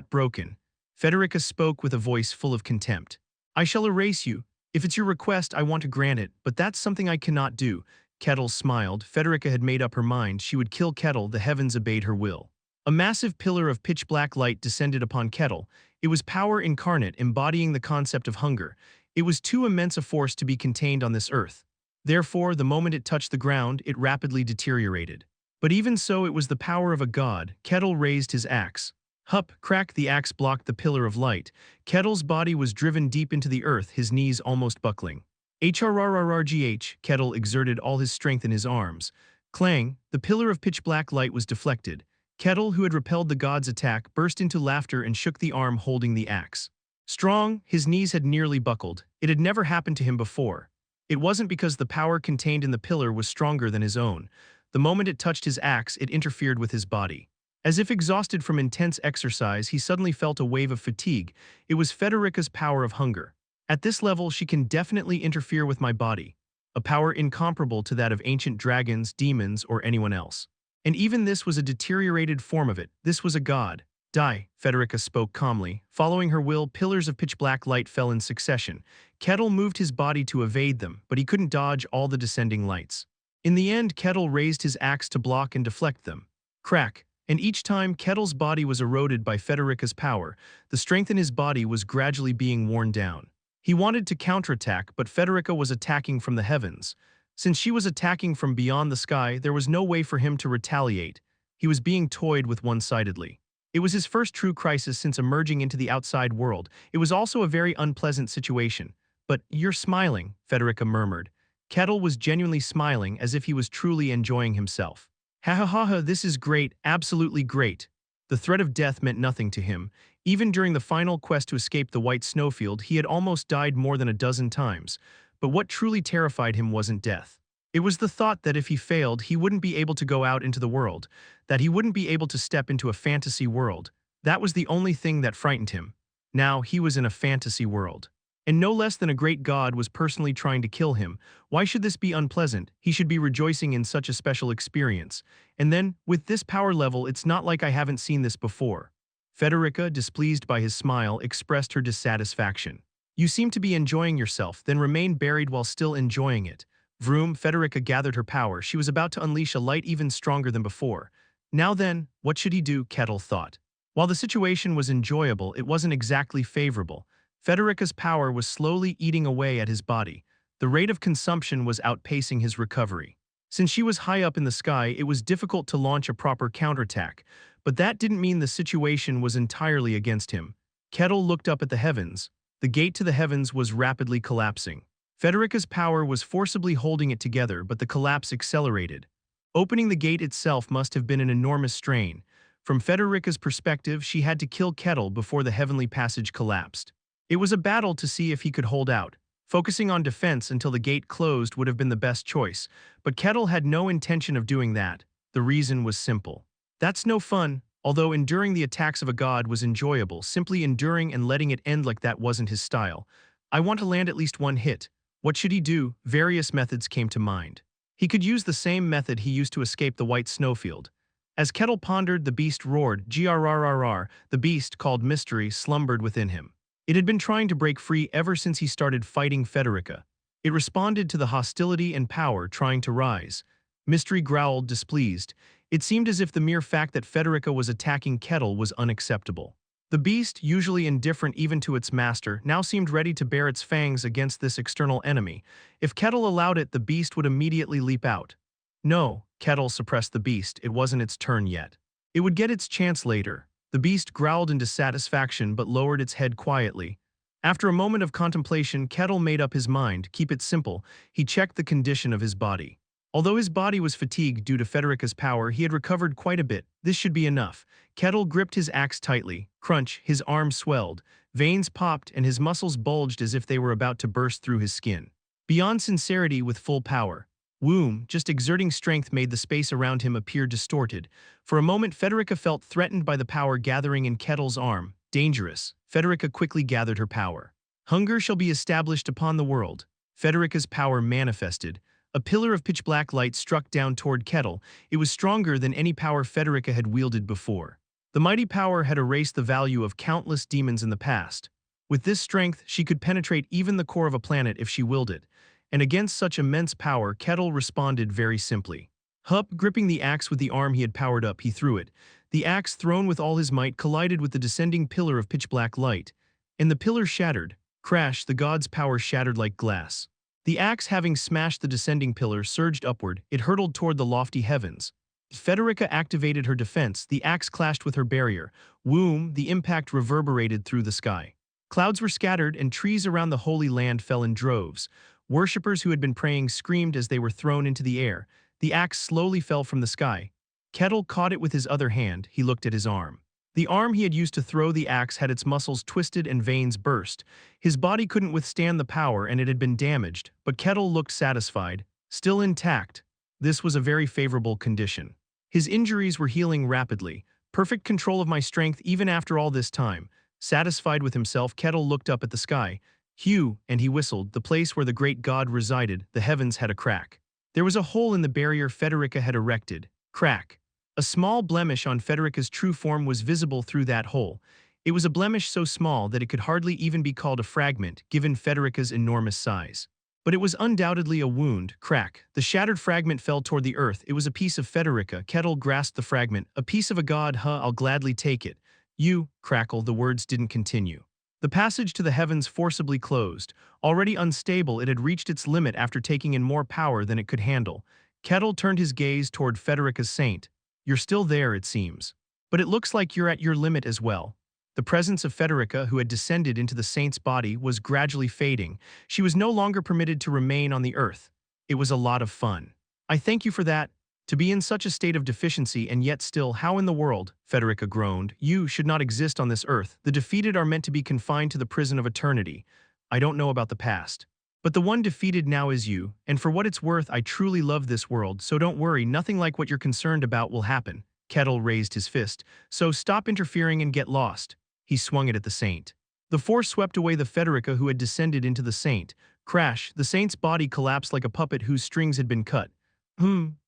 Broken. Federica spoke with a voice full of contempt. "I shall erase you. If it's your request, I want to grant it, but that's something I cannot do." Kettle smiled. Federica had made up her mind. She would kill Kettle. The heavens obeyed her will. A massive pillar of pitch-black light descended upon Kettle. It was power incarnate, embodying the concept of hunger. It was too immense a force to be contained on this earth. Therefore, the moment it touched the ground, it rapidly deteriorated. But even so, it was the power of a god. Kettle raised his axe. Hup, crack, the axe blocked the pillar of light. Kettle's body was driven deep into the earth, his knees almost buckling. HRRRRGH, Kettle exerted all his strength in his arms. Clang, the pillar of pitch-black light was deflected. Kettle, who had repelled the god's attack, burst into laughter and shook the arm holding the axe. Strong, his knees had nearly buckled. It had never happened to him before. It wasn't because the power contained in the pillar was stronger than his own. The moment it touched his axe, it interfered with his body. As if exhausted from intense exercise, he suddenly felt a wave of fatigue. It was Federica's power of hunger. At this level, she can definitely interfere with my body. A power incomparable to that of ancient dragons, demons, or anyone else. And even this was a deteriorated form of it. This was a god. Die, Federica spoke calmly. Following her will, pillars of pitch-black light fell in succession. Kettle moved his body to evade them, but he couldn't dodge all the descending lights. In the end, Kettle raised his axe to block and deflect them. Crack. And each time Kettle's body was eroded by Federica's power, the strength in his body was gradually being worn down. He wanted to counterattack, but Federica was attacking from the heavens. Since she was attacking from beyond the sky, there was no way for him to retaliate. He was being toyed with one-sidedly. It was his first true crisis since emerging into the outside world. It was also a very unpleasant situation. "But you're smiling," Federica murmured. Kettle was genuinely smiling, as if he was truly enjoying himself. "Ha, this is great, absolutely great." The threat of death meant nothing to him. Even during the final quest to escape the White Snowfield, he had almost died more than a dozen times. But what truly terrified him wasn't death. It was the thought that if he failed, he wouldn't be able to go out into the world, that he wouldn't be able to step into a fantasy world. That was the only thing that frightened him. Now he was in a fantasy world. And no less than a great god was personally trying to kill him. Why should this be unpleasant? He should be rejoicing in such a special experience. And then, with this power level, it's not like I haven't seen this before. Federica, displeased by his smile, expressed her dissatisfaction. You seem to be enjoying yourself, then remain buried while still enjoying it. Vroom, Federica gathered her power. She was about to unleash a light even stronger than before. Now then, what should he do, Kettle thought. While the situation was enjoyable, it wasn't exactly favorable. Federica's power was slowly eating away at his body. The rate of consumption was outpacing his recovery. Since she was high up in the sky, it was difficult to launch a proper counterattack, but that didn't mean the situation was entirely against him. Kettle looked up at the heavens. The gate to the heavens was rapidly collapsing. Federica's power was forcibly holding it together, but the collapse accelerated. Opening the gate itself must have been an enormous strain. From Federica's perspective, she had to kill Kettle before the heavenly passage collapsed. It was a battle to see if he could hold out. Focusing on defense until the gate closed would have been the best choice, but Kettle had no intention of doing that. The reason was simple. That's no fun. Although enduring the attacks of a god was enjoyable, simply enduring and letting it end like that wasn't his style. I want to land at least one hit. What should he do? Various methods came to mind. He could use the same method he used to escape the White Snowfield. As Kettle pondered, the beast roared, grrrr. The beast, called Mystery, slumbered within him. It had been trying to break free ever since he started fighting Federica. It responded to the hostility and power trying to rise. Mystery growled, displeased. It seemed as if the mere fact that Federica was attacking Kettle was unacceptable. The beast, usually indifferent even to its master, now seemed ready to bare its fangs against this external enemy. If Kettle allowed it, the beast would immediately leap out. No, Kettle suppressed the beast. It wasn't its turn yet. It would get its chance later. The beast growled in dissatisfaction but lowered its head quietly. After a moment of contemplation, Kettle made up his mind. Keep it simple. He checked the condition of his body. Although his body was fatigued due to Federica's power, he had recovered quite a bit. This should be enough. Kettle gripped his axe tightly. Crunch, his arm swelled. Veins popped and his muscles bulged as if they were about to burst through his skin. Beyond sincerity with full power. Womb, just exerting strength made the space around him appear distorted. For a moment, Federica felt threatened by the power gathering in Kettle's arm. Dangerous. Federica quickly gathered her power. Hunger shall be established upon the world. Federica's power manifested. A pillar of pitch-black light struck down toward Kettle. It was stronger than any power Federica had wielded before. The mighty power had erased the value of countless demons in the past. With this strength, she could penetrate even the core of a planet if she willed it. And against such immense power, Kettle responded very simply. Hup, gripping the axe with the arm he had powered up, he threw it. The axe, thrown with all his might, collided with the descending pillar of pitch-black light. And the pillar shattered. Crash, the god's power shattered like glass. The axe, having smashed the descending pillar, surged upward. It hurtled toward the lofty heavens. Federica activated her defense. The axe clashed with her barrier. Whoom, the impact reverberated through the sky. Clouds were scattered and trees around the Holy Land fell in droves. Worshippers who had been praying screamed as they were thrown into the air. The axe slowly fell from the sky. Kettle caught it with his other hand. He looked at his arm. The arm he had used to throw the axe had its muscles twisted and veins burst. His body couldn't withstand the power and it had been damaged, but Kettle looked satisfied, still intact. This was a very favorable condition. His injuries were healing rapidly. Perfect control of my strength even after all this time. Satisfied with himself, Kettle looked up at the sky. Hugh, and he whistled. The place where the great god resided, the heavens had a crack. There was a hole in the barrier Federica had erected. Crack. A small blemish on Federica's true form was visible through that hole. It was a blemish so small that it could hardly even be called a fragment, given Federica's enormous size. But it was undoubtedly a wound. Crack. The shattered fragment fell toward the earth. It was a piece of Federica. Kettle grasped the fragment. A piece of a god, huh? I'll gladly take it. You, crackle, the words didn't continue. The passage to the heavens forcibly closed. Already unstable, it had reached its limit after taking in more power than it could handle. Kettle turned his gaze toward Federica's saint. You're still there, it seems. But it looks like you're at your limit as well. The presence of Federica, who had descended into the saint's body, was gradually fading. She was no longer permitted to remain on the earth. It was a lot of fun. I thank you for that. To be in such a state of deficiency and yet still, how in the world, Federica groaned, you should not exist on this earth. The defeated are meant to be confined to the prison of eternity. I don't know about the past. But the one defeated now is you, and for what it's worth, I truly love this world, so don't worry, nothing like what you're concerned about will happen. Kettle raised his fist. So stop interfering and get lost. He swung it at the saint. The force swept away the Federica who had descended into the saint. Crash, the saint's body collapsed like a puppet whose strings had been cut.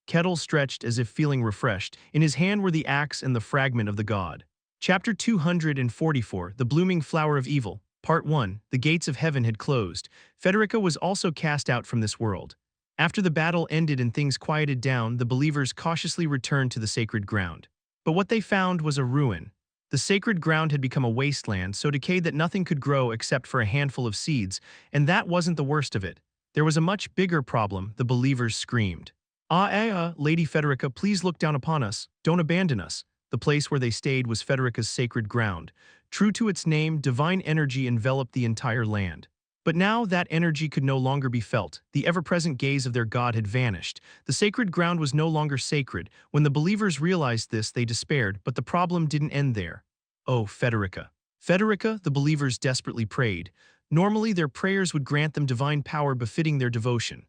Kettle stretched as if feeling refreshed. In his hand were the axe and the fragment of the god. Chapter 244, The Blooming Flower of Evil. Part 1. The gates of heaven had closed. Federica was also cast out from this world. After the battle ended and things quieted down, the believers cautiously returned to the sacred ground. But what they found was a ruin. The sacred ground had become a wasteland, so decayed that nothing could grow except for a handful of seeds, and that wasn't the worst of it. There was a much bigger problem, the believers screamed. Lady Federica, please look down upon us, don't abandon us. The place where they stayed was Federica's sacred ground. True to its name, divine energy enveloped the entire land. But now that energy could no longer be felt. The ever-present gaze of their god had vanished. The sacred ground was no longer sacred. When the believers realized this, they despaired, but the problem didn't end there. Oh, Federica. Federica, the believers desperately prayed. Normally, their prayers would grant them divine power befitting their devotion.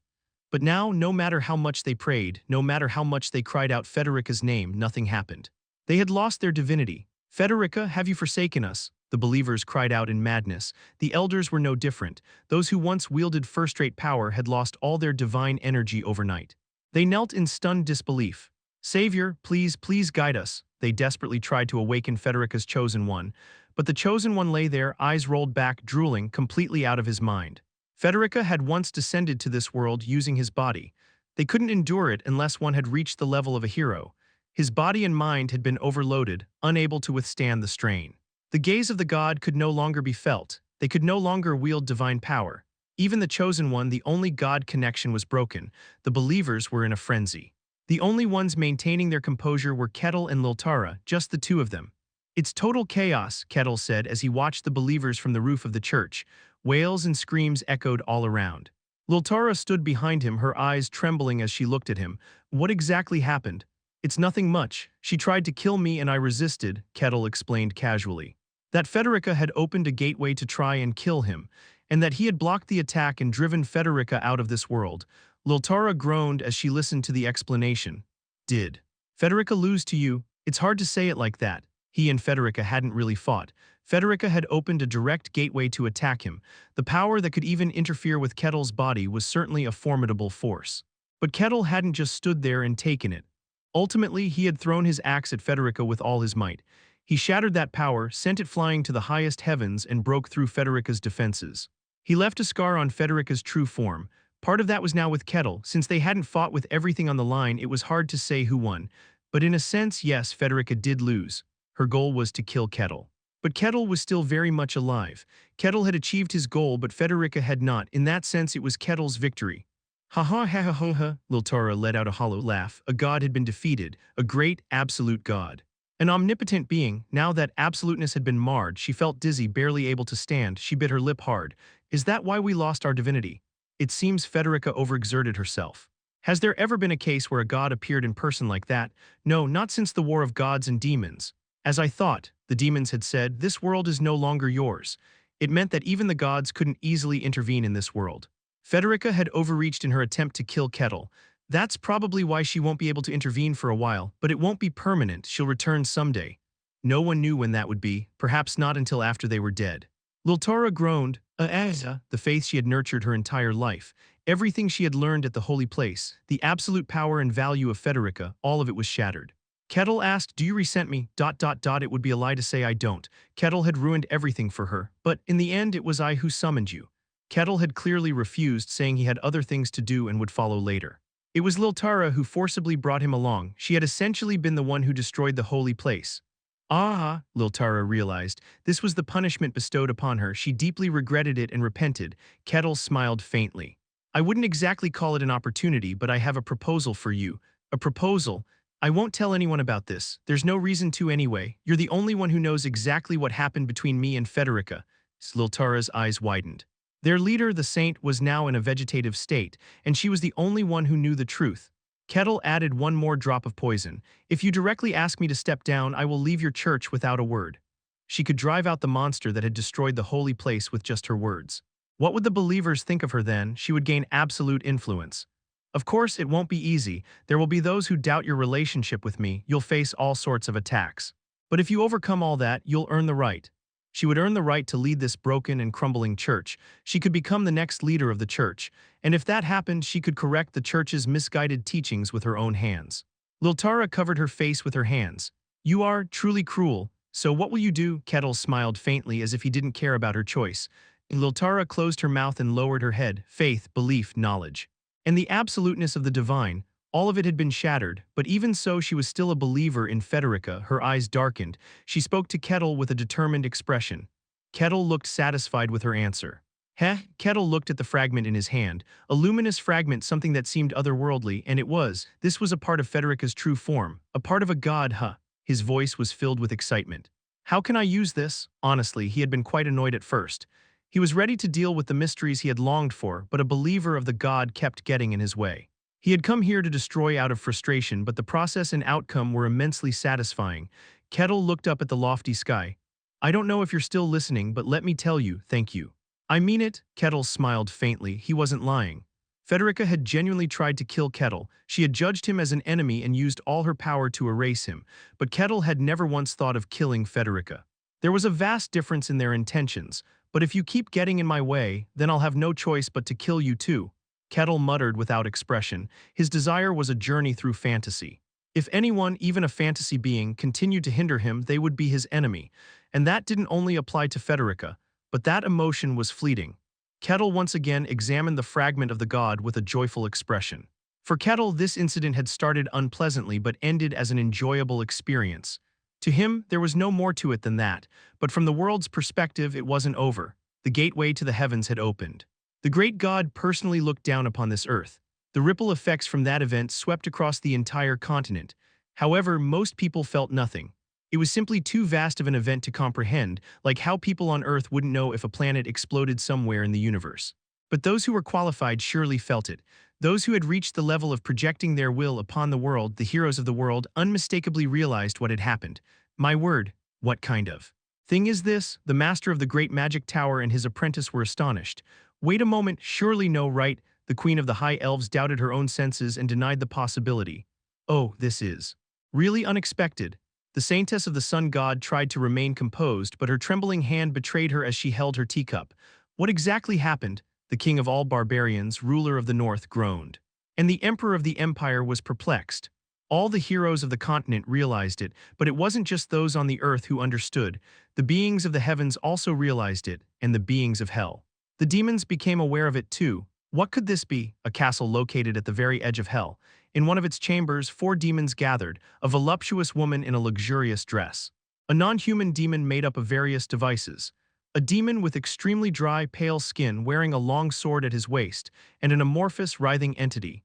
But now, no matter how much they prayed, no matter how much they cried out Federica's name, nothing happened. They had lost their divinity. Federica, have you forsaken us? The believers cried out in madness. The elders were no different. Those who once wielded first-rate power had lost all their divine energy overnight. They knelt in stunned disbelief. Savior, please guide us. They desperately tried to awaken Federica's chosen one. But the chosen one lay there, eyes rolled back, drooling, completely out of his mind. Federica had once descended to this world using his body. They couldn't endure it unless one had reached the level of a hero. His body and mind had been overloaded, unable to withstand the strain. The gaze of the god could no longer be felt. They could no longer wield divine power. Even the chosen one, the only god connection, was broken. The believers were in a frenzy. The only ones maintaining their composure were Kettle and Liltara, just the two of them. It's total chaos, Kettle said as he watched the believers from the roof of the church. Wails and screams echoed all around. Liltara stood behind him, her eyes trembling as she looked at him. What exactly happened? It's nothing much. She tried to kill me and I resisted, Kettle explained casually. That Federica had opened a gateway to try and kill him, and that he had blocked the attack and driven Federica out of this world. Liltara groaned as she listened to the explanation. Did Federica lose to you? It's hard to say it like that. He and Federica hadn't really fought. Federica had opened a direct gateway to attack him. The power that could even interfere with Kettle's body was certainly a formidable force. But Kettle hadn't just stood there and taken it. Ultimately, he had thrown his axe at Federica with all his might. He shattered that power, sent it flying to the highest heavens, and broke through Federica's defenses. He left a scar on Federica's true form. Part of that was now with Kettle. Since they hadn't fought with everything on the line, it was hard to say who won. But in a sense, yes, Federica did lose. Her goal was to kill Kettle. But Kettle was still very much alive. Kettle had achieved his goal, but Federica had not. In that sense, it was Kettle's victory. Ha ha ha ha ha ha, Liltara let out a hollow laugh. A god had been defeated, a great, absolute god. An omnipotent being. Now that absoluteness had been marred, she felt dizzy, barely able to stand. She bit her lip hard. Is that why we lost our divinity? It seems Federica overexerted herself. Has there ever been a case where a god appeared in person like that? No, not since the War of Gods and Demons. As I thought, the demons had said, this world is no longer yours. It meant that even the gods couldn't easily intervene in this world. Federica had overreached in her attempt to kill Kettle. That's probably why she won't be able to intervene for a while, but it won't be permanent. She'll return someday. No one knew when that would be, perhaps not until after they were dead. Liltara groaned. The faith she had nurtured her entire life, everything she had learned at the holy place, the absolute power and value of Federica, all of it was shattered. Kettle asked, do you resent me? It would be a lie to say I don't. Kettle had ruined everything for her, but in the end it was I who summoned you. Kettle had clearly refused, saying he had other things to do and would follow later. It was Liltara who forcibly brought him along. She had essentially been the one who destroyed the holy place. Liltara realized. This was the punishment bestowed upon her. She deeply regretted it and repented. Kettle smiled faintly. I wouldn't exactly call it an opportunity, but I have a proposal for you. A proposal? I won't tell anyone about this. There's no reason to anyway. You're the only one who knows exactly what happened between me and Federica. Liltara's eyes widened. Their leader, the saint, was now in a vegetative state, and she was the only one who knew the truth. Kettle added one more drop of poison. If you directly ask me to step down, I will leave your church without a word. She could drive out the monster that had destroyed the holy place with just her words. What would the believers think of her then? She would gain absolute influence. Of course, it won't be easy. There will be those who doubt your relationship with me. You'll face all sorts of attacks. But if you overcome all that, you'll earn the right. She would earn the right to lead this broken and crumbling church. She could become the next leader of the church. And if that happened, she could correct the church's misguided teachings with her own hands. Liltara covered her face with her hands. You are truly cruel. So what will you do? Kettle smiled faintly as if he didn't care about her choice. Liltara closed her mouth and lowered her head. Faith, belief, knowledge. And the absoluteness of the divine, all of it had been shattered, but even so she was still a believer in Federica. Her eyes darkened. She spoke to Kettle with a determined expression. Kettle looked satisfied with her answer. Heh? Kettle looked at the fragment in his hand. A luminous fragment, something that seemed otherworldly, and it was. This was a part of Federica's true form, a part of a god, huh? His voice was filled with excitement. How can I use this? Honestly, he had been quite annoyed at first. He was ready to deal with the mysteries he had longed for, but a believer of the god kept getting in his way. He had come here to destroy out of frustration, but the process and outcome were immensely satisfying. Kettle looked up at the lofty sky. I don't know if you're still listening, but let me tell you, thank you. I mean it, Kettle smiled faintly. He wasn't lying. Federica had genuinely tried to kill Kettle. She had judged him as an enemy and used all her power to erase him, but Kettle had never once thought of killing Federica. There was a vast difference in their intentions, but if you keep getting in my way, then I'll have no choice but to kill you too. Kettle muttered without expression. His desire was a journey through fantasy. If anyone, even a fantasy being, continued to hinder him, they would be his enemy. And that didn't only apply to Federica, but that emotion was fleeting. Kettle once again examined the fragment of the god with a joyful expression. For Kettle, this incident had started unpleasantly but ended as an enjoyable experience. To him, there was no more to it than that, but from the world's perspective, it wasn't over. The gateway to the heavens had opened. The great god personally looked down upon this earth. The ripple effects from that event swept across the entire continent. However, most people felt nothing. It was simply too vast of an event to comprehend, like how people on Earth wouldn't know if a planet exploded somewhere in the universe. But those who were qualified surely felt it. Those who had reached the level of projecting their will upon the world, the heroes of the world, unmistakably realized what had happened. My word, what kind of thing is this? The master of the great magic tower and his apprentice were astonished. Wait a moment, surely no, right? The queen of the high elves doubted her own senses and denied the possibility. Oh, this is really unexpected. The saintess of the sun god tried to remain composed, but her trembling hand betrayed her as she held her teacup. What exactly happened? The king of all barbarians, ruler of the north, groaned. And the emperor of the empire was perplexed. All the heroes of the continent realized it, but it wasn't just those on the earth who understood. The beings of the heavens also realized it, and the beings of hell. The demons became aware of it too. What could this be? A castle located at the very edge of hell. In one of its chambers, 4 demons gathered, a voluptuous woman in a luxurious dress. A non-human demon made up of various devices. A demon with extremely dry, pale skin wearing a long sword at his waist, and an amorphous, writhing entity.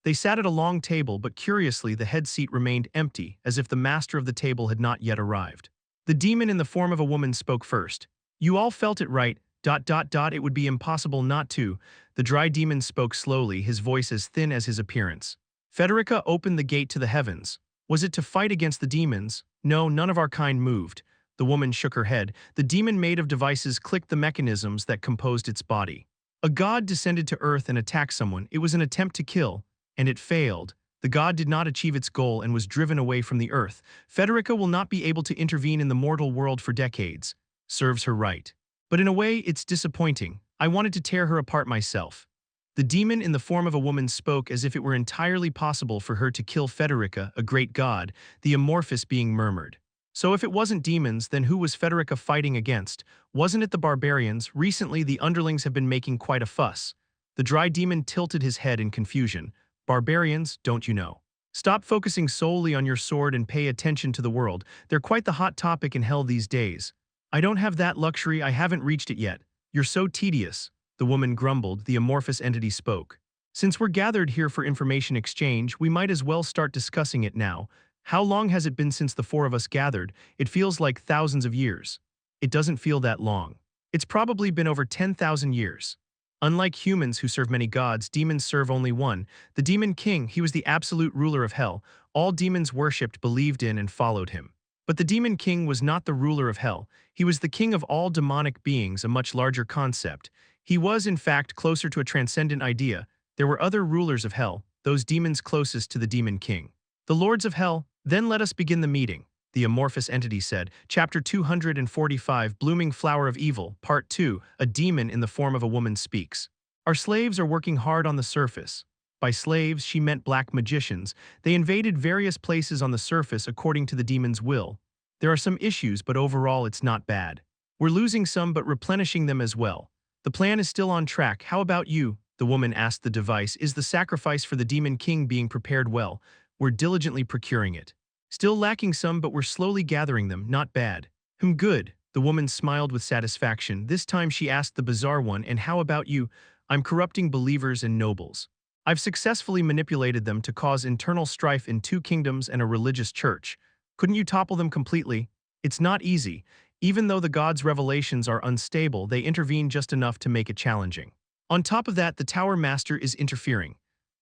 They sat at a long table, but curiously the head seat remained empty, as if the master of the table had not yet arrived. The demon in the form of a woman spoke first. You all felt it right, ... It would be impossible not to. The dry demon spoke slowly, his voice as thin as his appearance. Federica opened the gate to the heavens. Was it to fight against the demons? No, none of our kind moved. The woman shook her head. The demon made of devices clicked the mechanisms that composed its body. A god descended to earth and attacked someone. It was an attempt to kill, and it failed. The god did not achieve its goal and was driven away from the earth. Federica will not be able to intervene in the mortal world for decades. Serves her right. But in a way, it's disappointing. I wanted to tear her apart myself. The demon in the form of a woman spoke as if it were entirely possible for her to kill Federica, a great god, the amorphous being murmured. So if it wasn't demons, then who was Federica fighting against? Wasn't it the barbarians? Recently, the underlings have been making quite a fuss. The dry demon tilted his head in confusion. Barbarians, don't you know? Stop focusing solely on your sword and pay attention to the world. They're quite the hot topic in hell these days. I don't have that luxury, I haven't reached it yet. You're so tedious. The woman grumbled. The amorphous entity spoke. Since we're gathered here for information exchange, we might as well start discussing it now. How long has it been since the 4 of us gathered? It feels like thousands of years. It doesn't feel that long. It's probably been over 10,000 years. Unlike humans who serve many gods, demons serve only one. The demon king, he was the absolute ruler of hell. All demons worshipped, believed in, and followed him. But the demon king was not the ruler of hell. He was the king of all demonic beings, a much larger concept. He was, in fact, closer to a transcendent idea. There were other rulers of hell, those demons closest to the demon king. The lords of hell. Then let us begin the meeting, the amorphous entity said. Chapter 245, Blooming Flower of Evil, Part 2, A Demon in the Form of a Woman Speaks. Our slaves are working hard on the surface. By slaves, she meant black magicians. They invaded various places on the surface according to the demon's will. There are some issues, but overall it's not bad. We're losing some but replenishing them as well. The plan is still on track. How about you? The woman asked the device. Is the sacrifice for the demon king being prepared well? We're diligently procuring it. Still lacking some, but we're slowly gathering them. Not bad. Good. The woman smiled with satisfaction. This time she asked the bizarre one, and how about you? I'm corrupting believers and nobles. I've successfully manipulated them to cause internal strife in 2 kingdoms and a religious church. Couldn't you topple them completely? It's not easy. Even though the gods' revelations are unstable, they intervene just enough to make it challenging. On top of that, the Tower Master is interfering.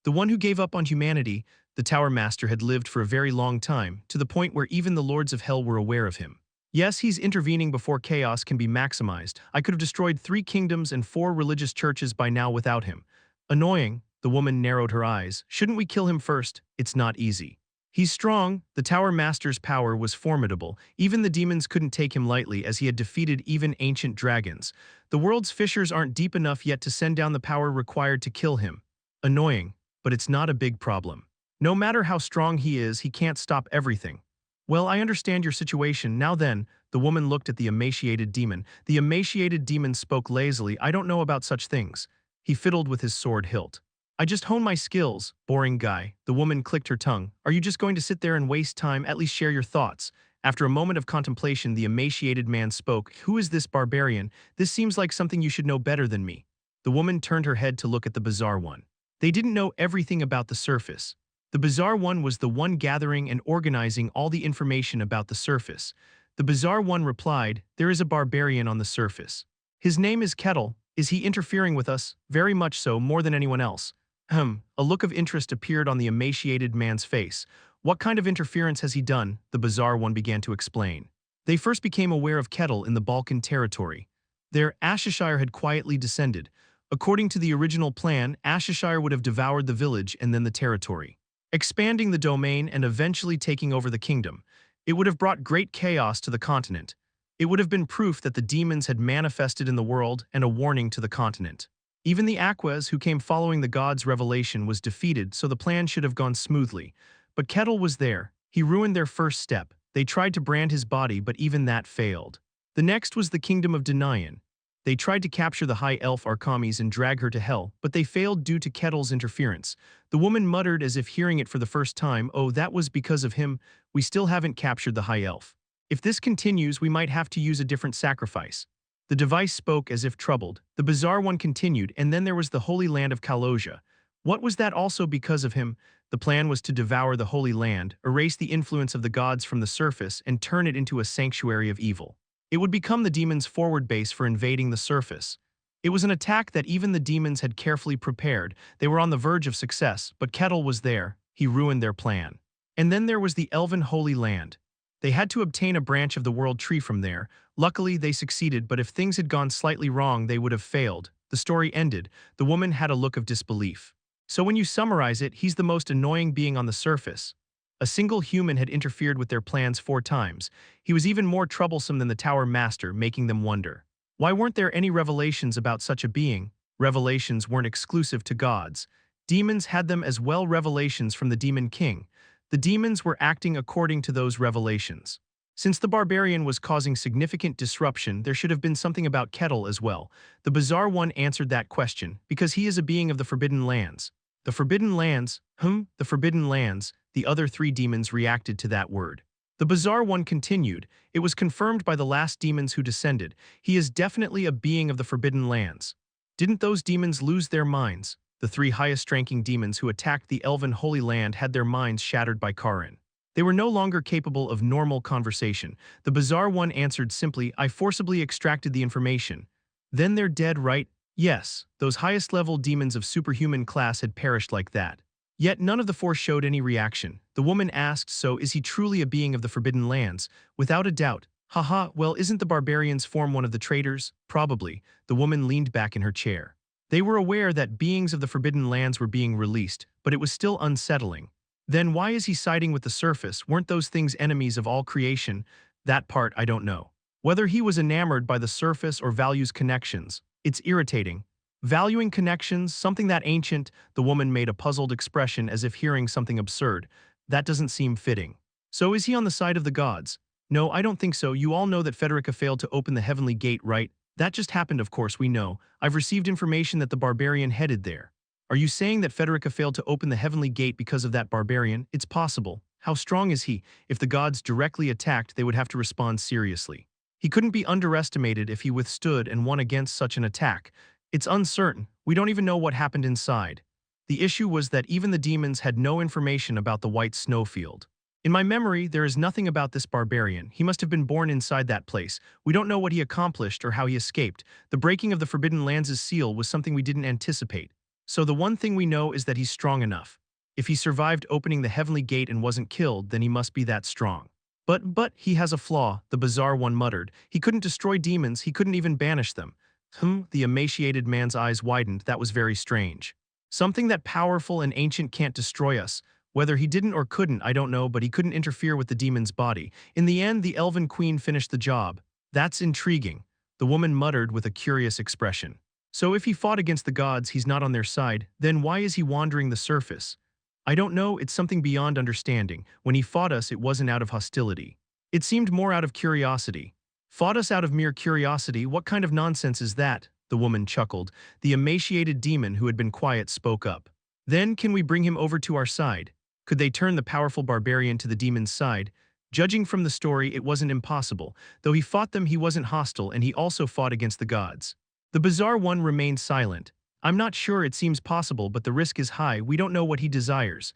The one who gave up on humanity, the Tower Master had lived for a very long time, to the point where even the Lords of Hell were aware of him. Yes, he's intervening before chaos can be maximized. I could have destroyed 3 kingdoms and 4 religious churches by now without him. Annoying, the woman narrowed her eyes. Shouldn't we kill him first? It's not easy. He's strong. The Tower Master's power was formidable. Even the demons couldn't take him lightly, as he had defeated even ancient dragons. The world's fissures aren't deep enough yet to send down the power required to kill him. Annoying, but it's not a big problem. No matter how strong he is, he can't stop everything. Well, I understand your situation. Now then, the woman looked at the emaciated demon. The emaciated demon spoke lazily. I don't know about such things. He fiddled with his sword hilt. I just hone my skills. Boring guy. The woman clicked her tongue. Are you just going to sit there and waste time? At least share your thoughts. After a moment of contemplation, the emaciated man spoke. Who is this barbarian? This seems like something you should know better than me. The woman turned her head to look at the bizarre one. They didn't know everything about the surface. The bizarre one was the one gathering and organizing all the information about the surface. The bizarre one replied, there is a barbarian on the surface. His name is Kettle. Is he interfering with us? Very much so, more than anyone else. A look of interest appeared on the emaciated man's face. What kind of interference has he done? The bizarre one began to explain. They first became aware of Kettle in the Balkan territory. There, Ashishire had quietly descended. According to the original plan, Ashishire would have devoured the village and then the territory, expanding the domain and eventually taking over the kingdom. It would have brought great chaos to the continent. It would have been proof that the demons had manifested in the world and a warning to the continent. Even the Aquas who came following the gods' revelation was defeated, so the plan should have gone smoothly. But Kettle was there. He ruined their first step. They tried to brand his body, but even that failed. The next was the kingdom of Denian. They tried to capture the high elf Arkamis and drag her to hell, but they failed due to Kettle's interference. The woman muttered as if hearing it for the first time, oh, that was because of him. We still haven't captured the high elf. If this continues, we might have to use a different sacrifice. The device spoke as if troubled. The bizarre one continued, and then there was the Holy Land of Kalosia. What was that also because of him? The plan was to devour the Holy Land, erase the influence of the gods from the surface, and turn it into a sanctuary of evil. It would become the demons' forward base for invading the surface. It was an attack that even the demons had carefully prepared. They were on the verge of success, but Kettle was there. He ruined their plan. And then there was the Elven Holy Land. They had to obtain a branch of the world tree from there. Luckily, they succeeded, but if things had gone slightly wrong, they would have failed. The story ended. The woman had a look of disbelief. So when you summarize it, he's the most annoying being on the surface. A single human had interfered with their plans 4 times. He was even more troublesome than the Tower Master, making them wonder. Why weren't there any revelations about such a being? Revelations weren't exclusive to gods. Demons had them as well, revelations from the Demon King. The demons were acting according to those revelations. Since the barbarian was causing significant disruption, there should have been something about Kettle as well. The bizarre one answered that question, because he is a being of the Forbidden Lands. The Forbidden Lands? The Forbidden Lands. The other 3 demons reacted to that word. The bizarre one continued. It was confirmed by the last demons who descended. He is definitely a being of the Forbidden Lands. Didn't those demons lose their minds? The 3 highest-ranking demons who attacked the Elven Holy Land had their minds shattered by Karin. They were no longer capable of normal conversation. The bizarre one answered simply, I forcibly extracted the information. Then they're dead, right? Yes, those highest-level demons of superhuman class had perished like that. Yet none of the 4 showed any reaction. The woman asked, so is he truly a being of the Forbidden Lands? Without a doubt. Haha, well, isn't the barbarian's form one of the traitors? Probably. The woman leaned back in her chair. They were aware that beings of the Forbidden Lands were being released, but it was still unsettling. Then why is he siding with the surface? Weren't those things enemies of all creation? That part I don't know. Whether he was enamored by the surface or values connections, it's irritating. Valuing connections, something that ancient, the woman made a puzzled expression as if hearing something absurd. That doesn't seem fitting. So is he on the side of the gods? No, I don't think so. You all know that Federica failed to open the heavenly gate, right? That just happened, of course, we know. I've received information that the barbarian headed there. Are you saying that Federica failed to open the heavenly gate because of that barbarian? It's possible. How strong is he? If the gods directly attacked, they would have to respond seriously. He couldn't be underestimated if he withstood and won against such an attack. It's uncertain. We don't even know what happened inside. The issue was that even the demons had no information about the White Snowfield. In my memory, there is nothing about this barbarian. He must have been born inside that place. We don't know what he accomplished or how he escaped. The breaking of the Forbidden Lands' seal was something we didn't anticipate. So the one thing we know is that he's strong enough. If he survived opening the heavenly gate and wasn't killed, then he must be that strong. But he has a flaw, the bizarre one muttered. He couldn't destroy demons, he couldn't even banish them. The emaciated man's eyes widened. That was very strange. Something that powerful and ancient can't destroy us. Whether he didn't or couldn't, I don't know, but he couldn't interfere with the demon's body. In the end, the elven queen finished the job. That's intriguing, the woman muttered with a curious expression. So if he fought against the gods, he's not on their side, then why is he wandering the surface? I don't know, it's something beyond understanding. When he fought us, it wasn't out of hostility. It seemed more out of curiosity. Fought us out of mere curiosity? What kind of nonsense is that? The woman chuckled. The emaciated demon who had been quiet spoke up. Then can we bring him over to our side? Could they turn the powerful barbarian to the demon's side? Judging from the story, it wasn't impossible. Though he fought them, he wasn't hostile, and he also fought against the gods. The bizarre one remained silent. I'm not sure, it seems possible, but the risk is high. We don't know what he desires.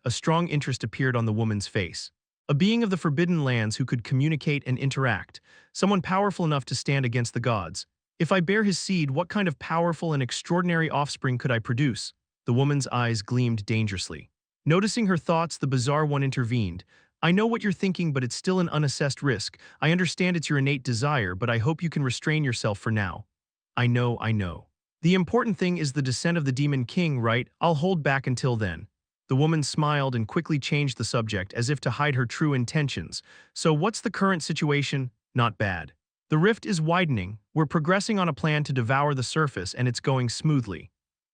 A strong interest appeared on the woman's face. A being of the Forbidden Lands who could communicate and interact. Someone powerful enough to stand against the gods. If I bear his seed, what kind of powerful and extraordinary offspring could I produce? The woman's eyes gleamed dangerously. Noticing her thoughts, the bizarre one intervened. I know what you're thinking, but it's still an unassessed risk. I understand it's your innate desire, but I hope you can restrain yourself for now. I know. The important thing is the descent of the Demon King, right? I'll hold back until then. The woman smiled and quickly changed the subject, as if to hide her true intentions. So what's the current situation? Not bad. The rift is widening. We're progressing on a plan to devour the surface, and it's going smoothly.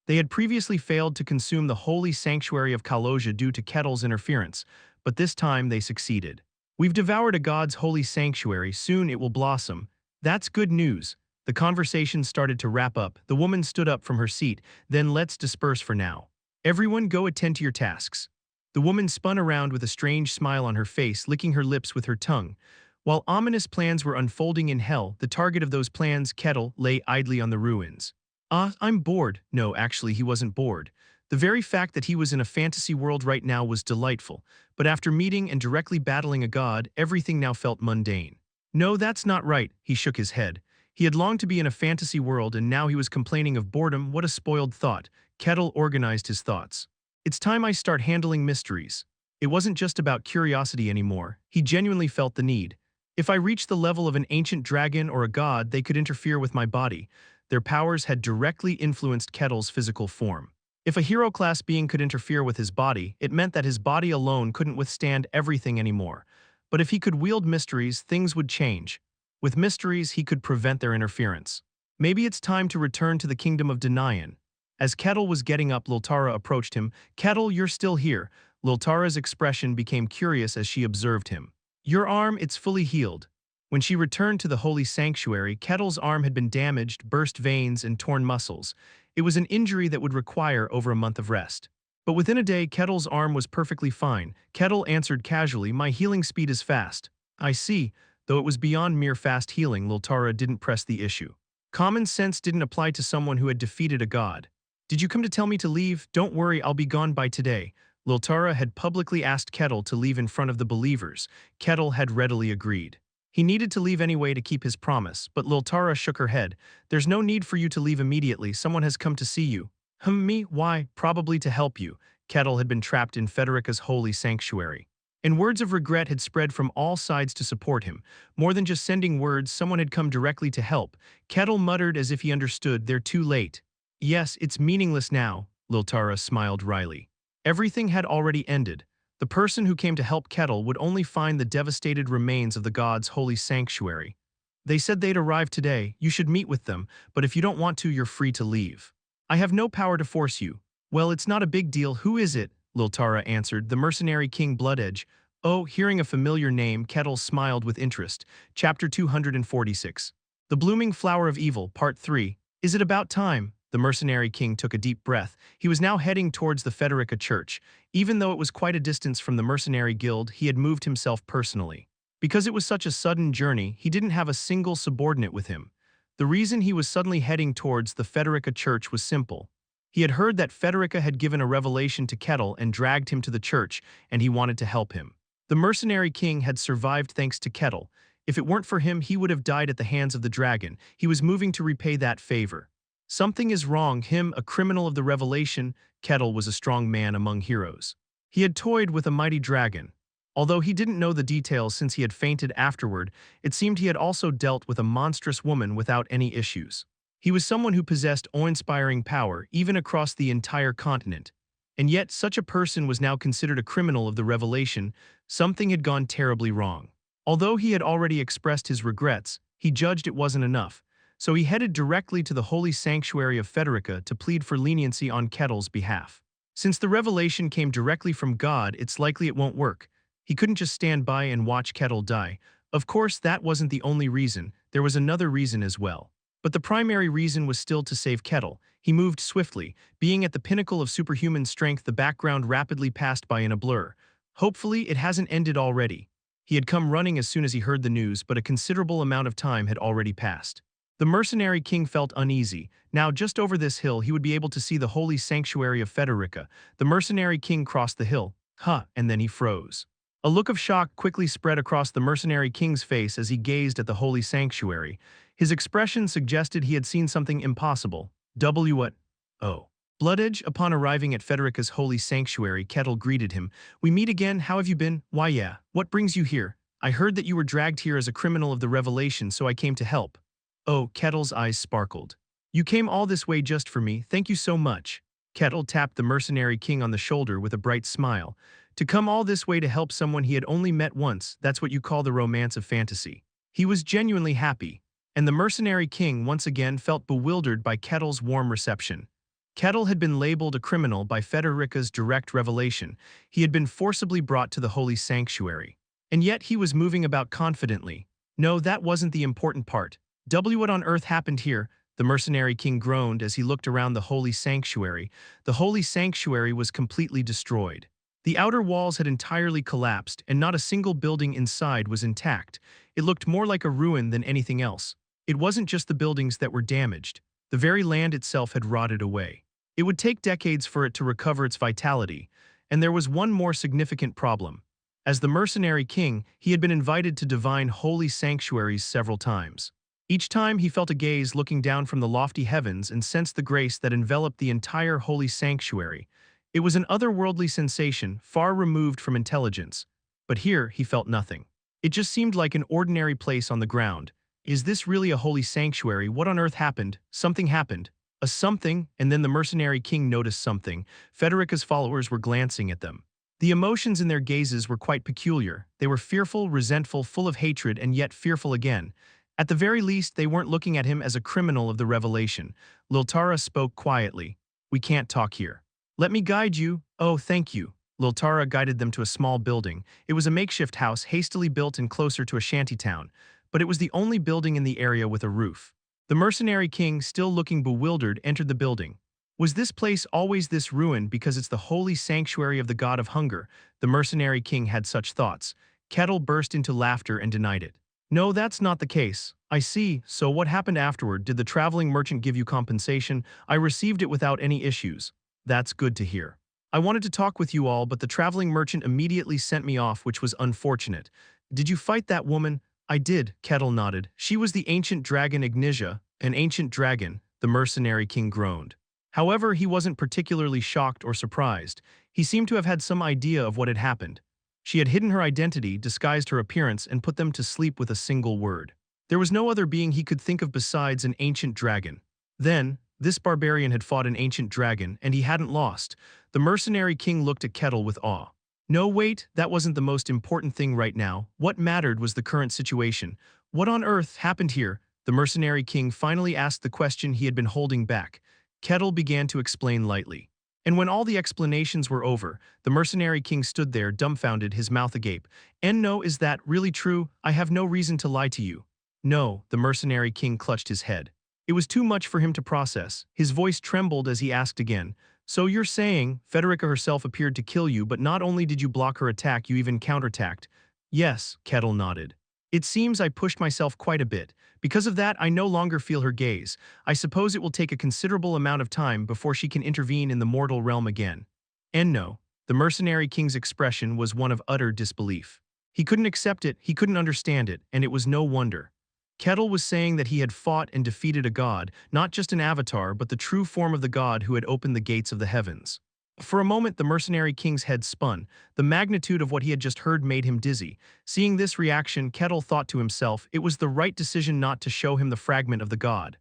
They had previously failed to consume the holy sanctuary of Kaloja due to Kettle's interference, but this time they succeeded. We've devoured a god's holy sanctuary, soon it will blossom. That's good news. The conversation started to wrap up. The woman stood up from her seat. Then let's disperse for now. Everyone go attend to your tasks. The woman spun around with a strange smile on her face, licking her lips with her tongue. While ominous plans were unfolding in hell, the target of those plans, Kettle, lay idly on the ruins. I'm bored. No, actually, he wasn't bored. The very fact that he was in a fantasy world right now was delightful, but after meeting and directly battling a god, everything now felt mundane. No, that's not right, he shook his head. He had longed to be in a fantasy world and now he was complaining of boredom. What a spoiled thought. Kettle organized his thoughts. It's time I start handling mysteries. It wasn't just about curiosity anymore. He genuinely felt the need. If I reached the level of an ancient dragon or a god, they could interfere with my body. Their powers had directly influenced Kettle's physical form. If a hero-class being could interfere with his body, it meant that his body alone couldn't withstand everything anymore. But if he could wield mysteries, things would change. With mysteries, he could prevent their interference. Maybe it's time to return to the kingdom of Denian. As Kettle was getting up, Liltara approached him. Kettle, you're still here. Liltara's expression became curious as she observed him. Your arm, it's fully healed. When she returned to the holy sanctuary, Kettle's arm had been damaged, burst veins, and torn muscles. It was an injury that would require over a month of rest. But within a day, Kettle's arm was perfectly fine. Kettle answered casually, my healing speed is fast. I see. Though it was beyond mere fast healing, Liltara didn't press the issue. Common sense didn't apply to someone who had defeated a god. Did you come to tell me to leave? Don't worry, I'll be gone by today. Liltara had publicly asked Kettle to leave in front of the believers. Kettle had readily agreed. He needed to leave anyway to keep his promise, but Liltara shook her head. There's no need for you to leave immediately. Someone has come to see you. Me? Why? Probably to help you. Kettle had been trapped in Federica's holy sanctuary. And words of regret had spread from all sides to support him. More than just sending words, someone had come directly to help. Kettle muttered as if he understood, they're too late. Yes, it's meaningless now, Liltara smiled wryly. Everything had already ended. The person who came to help Kettle would only find the devastated remains of the god's holy sanctuary. They said they'd arrive today. You should meet with them, but if you don't want to, you're free to leave. I have no power to force you. Well, it's not a big deal. Who is it? Liltara answered, the mercenary King Bloodedge. Oh, hearing a familiar name, Kettle smiled with interest. Chapter 246. The Blooming Flower of Evil, Part 3. Is it about time? The mercenary king took a deep breath. He was now heading towards the Federica church. Even though it was quite a distance from the mercenary guild, he had moved himself personally. Because it was such a sudden journey, he didn't have a single subordinate with him. The reason he was suddenly heading towards the Federica church was simple. He had heard that Federica had given a revelation to Kettle and dragged him to the church, and he wanted to help him. The mercenary king had survived thanks to Kettle. If it weren't for him, he would have died at the hands of the dragon. He was moving to repay that favor. Something is wrong. Him, a criminal of the revelation, Kettle was a strong man among heroes. He had toyed with a mighty dragon. Although he didn't know the details since he had fainted afterward, it seemed he had also dealt with a monstrous woman without any issues. He was someone who possessed awe-inspiring power, even across the entire continent. And yet, such a person was now considered a criminal of the revelation. Something had gone terribly wrong. Although he had already expressed his regrets, he judged it wasn't enough, so he headed directly to the holy sanctuary of Federica to plead for leniency on Kettle's behalf. Since the revelation came directly from God, it's likely it won't work. He couldn't just stand by and watch Kettle die. Of course, that wasn't the only reason. There was another reason as well. But the primary reason was still to save Kettle. He moved swiftly. Being at the pinnacle of superhuman strength, the background rapidly passed by in a blur. Hopefully, it hasn't ended already. He had come running as soon as he heard the news, but a considerable amount of time had already passed. The mercenary king felt uneasy. Now, just over this hill, he would be able to see the holy sanctuary of Federica. The mercenary king crossed the hill. And then he froze. A look of shock quickly spread across the mercenary king's face as he gazed at the holy sanctuary. His expression suggested he had seen something impossible. What? Oh. Bloodedge, upon arriving at Federica's holy sanctuary, Kettle greeted him. We meet again, how have you been? Why yeah, what brings you here? I heard that you were dragged here as a criminal of the revelation, so I came to help. Oh, Kettle's eyes sparkled. You came all this way just for me, thank you so much. Kettle tapped the mercenary king on the shoulder with a bright smile. To come all this way to help someone he had only met once, that's what you call the romance of fantasy. He was genuinely happy, and the mercenary king once again felt bewildered by Kettle's warm reception. Kettle had been labeled a criminal by Federica's direct revelation. He had been forcibly brought to the holy sanctuary. And yet he was moving about confidently. No, that wasn't the important part. What on earth happened here? The mercenary king groaned as he looked around the holy sanctuary. The holy sanctuary was completely destroyed. The outer walls had entirely collapsed, and not a single building inside was intact. It looked more like a ruin than anything else. It wasn't just the buildings that were damaged. The very land itself had rotted away. It would take decades for it to recover its vitality, and there was one more significant problem. As the mercenary king, he had been invited to divine holy sanctuaries several times. Each time he felt a gaze looking down from the lofty heavens and sensed the grace that enveloped the entire holy sanctuary. It was an otherworldly sensation, far removed from intelligence. But here he felt nothing. It just seemed like an ordinary place on the ground. Is this really a holy sanctuary? What on earth happened? Something happened. A something, and then the mercenary king noticed something. Federica's followers were glancing at them. The emotions in their gazes were quite peculiar. They were fearful, resentful, full of hatred, and yet fearful again. At the very least, they weren't looking at him as a criminal of the revelation. Liltara spoke quietly. We can't talk here. Let me guide you. Oh, thank you. Liltara guided them to a small building. It was a makeshift house hastily built and closer to a shantytown, but it was the only building in the area with a roof. The mercenary king, still looking bewildered, entered the building. Was this place always this ruin because it's the holy sanctuary of the god of hunger? The mercenary king had such thoughts. Kettle burst into laughter and denied it. No, that's not the case. I see, so what happened afterward? Did the traveling merchant give you compensation? I received it without any issues. That's good to hear. I wanted to talk with you all, but the traveling merchant immediately sent me off, which was unfortunate. Did you fight that woman? I did, Kettle nodded. She was the ancient dragon Ignisia. An ancient dragon, the mercenary king groaned. However, he wasn't particularly shocked or surprised. He seemed to have had some idea of what had happened. She had hidden her identity, disguised her appearance, and put them to sleep with a single word. There was no other being he could think of besides an ancient dragon. Then, this barbarian had fought an ancient dragon, and he hadn't lost. The mercenary king looked at Kettle with awe. No, wait, that wasn't the most important thing right now. What mattered was the current situation. What on earth happened here? The mercenary king finally asked the question he had been holding back. Kettle began to explain lightly. And when all the explanations were over, the mercenary king stood there dumbfounded, his mouth agape. "And no, is that really true? I have no reason to lie to you." "No," the mercenary king clutched his head. It was too much for him to process. His voice trembled as he asked again, "So you're saying Federica herself appeared to kill you, but not only did you block her attack, you even counterattacked?" "Yes," Kettle nodded. "It seems I pushed myself quite a bit. Because of that, I no longer feel her gaze. I suppose it will take a considerable amount of time before she can intervene in the mortal realm again." And no, the mercenary king's expression was one of utter disbelief. He couldn't accept it, he couldn't understand it, and it was no wonder. Kettle was saying that he had fought and defeated a god, not just an avatar, but the true form of the god who had opened the gates of the heavens. For a moment, the mercenary king's head spun. The magnitude of what he had just heard made him dizzy. Seeing this reaction, Kettle thought to himself it was the right decision not to show him the fragment of the god.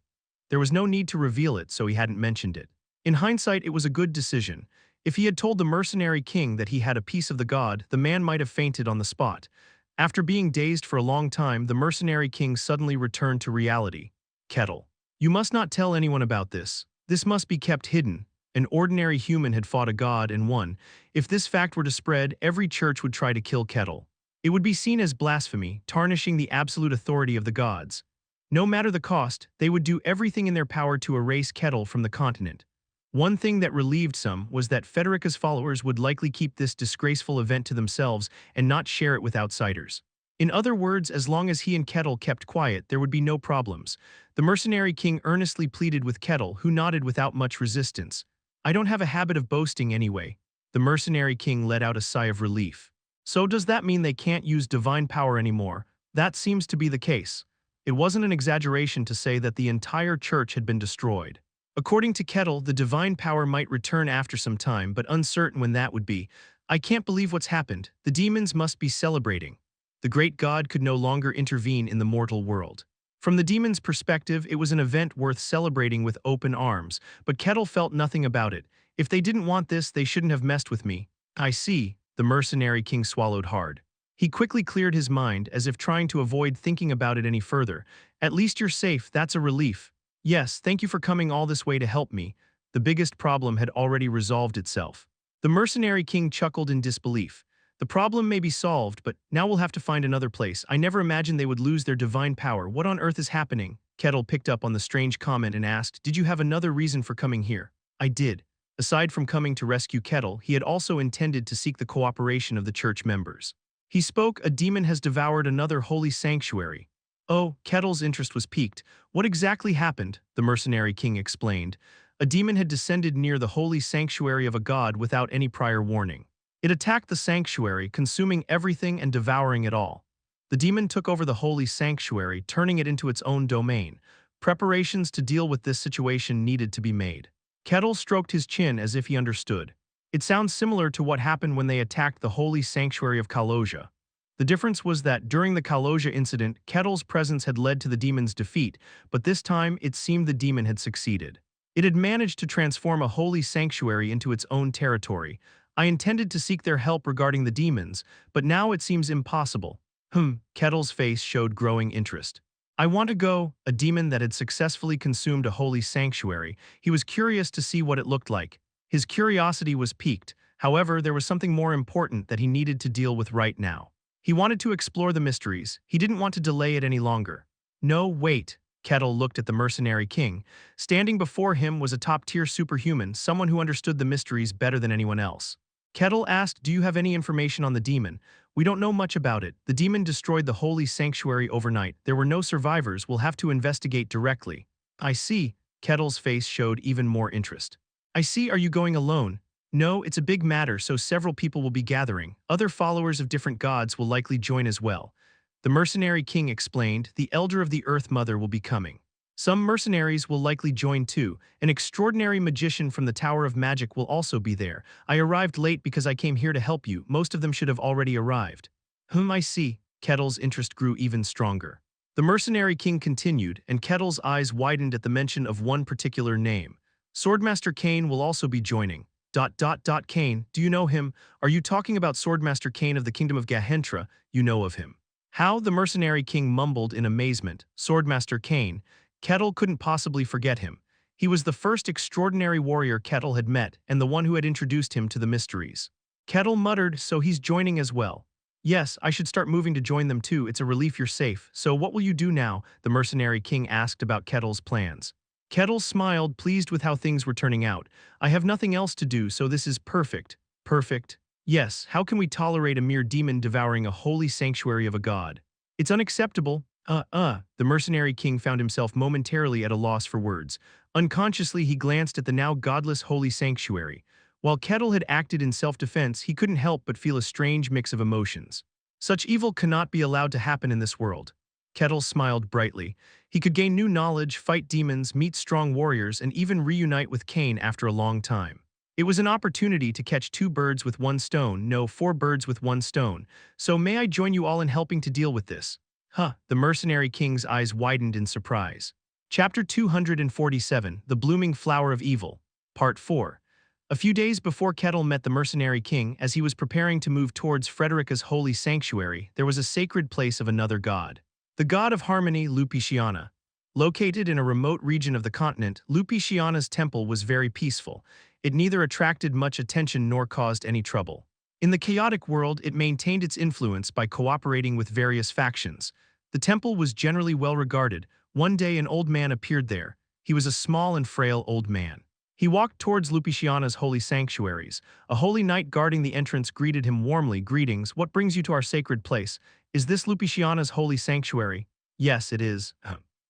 There was no need to reveal it, so he hadn't mentioned it. In hindsight, it was a good decision. If he had told the mercenary king that he had a piece of the god, the man might have fainted on the spot. After being dazed for a long time, the mercenary king suddenly returned to reality. "Kettle, you must not tell anyone about this. This must be kept hidden. An ordinary human had fought a god and won. If this fact were to spread, every church would try to kill Kettle. It would be seen as blasphemy, tarnishing the absolute authority of the gods. No matter the cost, they would do everything in their power to erase Kettle from the continent." One thing that relieved some was that Federica's followers would likely keep this disgraceful event to themselves and not share it with outsiders. In other words, as long as he and Kettle kept quiet, there would be no problems. The mercenary king earnestly pleaded with Kettle, who nodded without much resistance. "I don't have a habit of boasting anyway." The mercenary king let out a sigh of relief. "So does that mean they can't use divine power anymore?" "That seems to be the case." It wasn't an exaggeration to say that the entire church had been destroyed. According to Kettle, the divine power might return after some time, but uncertain when that would be. "I can't believe what's happened. The demons must be celebrating." The great god could no longer intervene in the mortal world. From the demons' perspective, it was an event worth celebrating with open arms, but Kettle felt nothing about it. "If they didn't want this, they shouldn't have messed with me." "I see." The mercenary king swallowed hard. He quickly cleared his mind, as if trying to avoid thinking about it any further. "At least you're safe, that's a relief." "Yes, thank you for coming all this way to help me." The biggest problem had already resolved itself. The mercenary king chuckled in disbelief. "The problem may be solved, but now we'll have to find another place. I never imagined they would lose their divine power. What on earth is happening?" Kettle picked up on the strange comment and asked, "Did you have another reason for coming here?" "I did." Aside from coming to rescue Kettle, he had also intended to seek the cooperation of the church members. He spoke, "A demon has devoured another holy sanctuary." Oh, Kettle's interest was piqued. "What exactly happened?" the mercenary king explained. "A demon had descended near the holy sanctuary of a god without any prior warning. It attacked the sanctuary, consuming everything and devouring it all. The demon took over the holy sanctuary, turning it into its own domain. Preparations to deal with this situation needed to be made." Kettle stroked his chin as if he understood. "It sounds similar to what happened when they attacked the holy sanctuary of Kaloja. The difference was that during the Kaloja incident, Kettle's presence had led to the demon's defeat, but this time it seemed the demon had succeeded. It had managed to transform a holy sanctuary into its own territory. I intended to seek their help regarding the demons, but now it seems impossible." Kettle's face showed growing interest. "I want to go." A demon that had successfully consumed a holy sanctuary. He was curious to see what it looked like. His curiosity was piqued. However, there was something more important that he needed to deal with right now. He wanted to explore the mysteries. He didn't want to delay it any longer. "No, wait." Kettle looked at the mercenary king. Standing before him was a top-tier superhuman, someone who understood the mysteries better than anyone else. Kettle asked, "Do you have any information on the demon?" "We don't know much about it. The demon destroyed the holy sanctuary overnight. There were no survivors. We'll have to investigate directly." "I see." Kettle's face showed even more interest. "I see. Are you going alone?" "No, it's a big matter, so several people will be gathering. Other followers of different gods will likely join as well." The mercenary king explained, "The elder of the Earth Mother will be coming. Some mercenaries will likely join too. An extraordinary magician from the Tower of Magic will also be there. I arrived late because I came here to help you. Most of them should have already arrived." I see." Kettle's interest grew even stronger. The mercenary king continued, and Kettle's eyes widened at the mention of one particular name. "Swordmaster Kane will also be joining." Kane, do you know him? Are you talking about Swordmaster Kane of the Kingdom of Gahentra? You know of him." "How?" the mercenary king mumbled in amazement. Swordmaster Kane. Kettle couldn't possibly forget him. He was the first extraordinary warrior Kettle had met and the one who had introduced him to the mysteries. Kettle muttered, "So he's joining as well." "Yes, I should start moving to join them too. It's a relief you're safe. So what will you do now?" the mercenary king asked about Kettle's plans. Kettle smiled, pleased with how things were turning out. "I have nothing else to do, so this is perfect." "Perfect? Yes, how can we tolerate a mere demon devouring a holy sanctuary of a god? It's unacceptable." The mercenary king found himself momentarily at a loss for words. Unconsciously, he glanced at the now godless holy sanctuary. While Kettle had acted in self-defense, he couldn't help but feel a strange mix of emotions. Such evil cannot be allowed to happen in this world. Kettle smiled brightly. He could gain new knowledge, fight demons, meet strong warriors, and even reunite with Cain after a long time. It was an opportunity to catch 2 birds with 1 stone, no, 4 birds with 1 stone. "So may I join you all in helping to deal with this?" The mercenary king's eyes widened in surprise. Chapter 247, The Blooming Flower of Evil, Part 4. A few days before Kettle met the mercenary king, as he was preparing to move towards Frederica's holy sanctuary, there was a sacred place of another god. The god of harmony, Lupiciana. Located in a remote region of the continent, Lupiciana's temple was very peaceful. It neither attracted much attention nor caused any trouble. In the chaotic world, it maintained its influence by cooperating with various factions. The temple was generally well regarded. One day an old man appeared there. He was a small and frail old man. He walked towards Lupiciana's holy sanctuaries. A holy knight guarding the entrance greeted him warmly. "Greetings, what brings you to our sacred place? Is this Lupiciana's holy sanctuary?" "Yes, it is."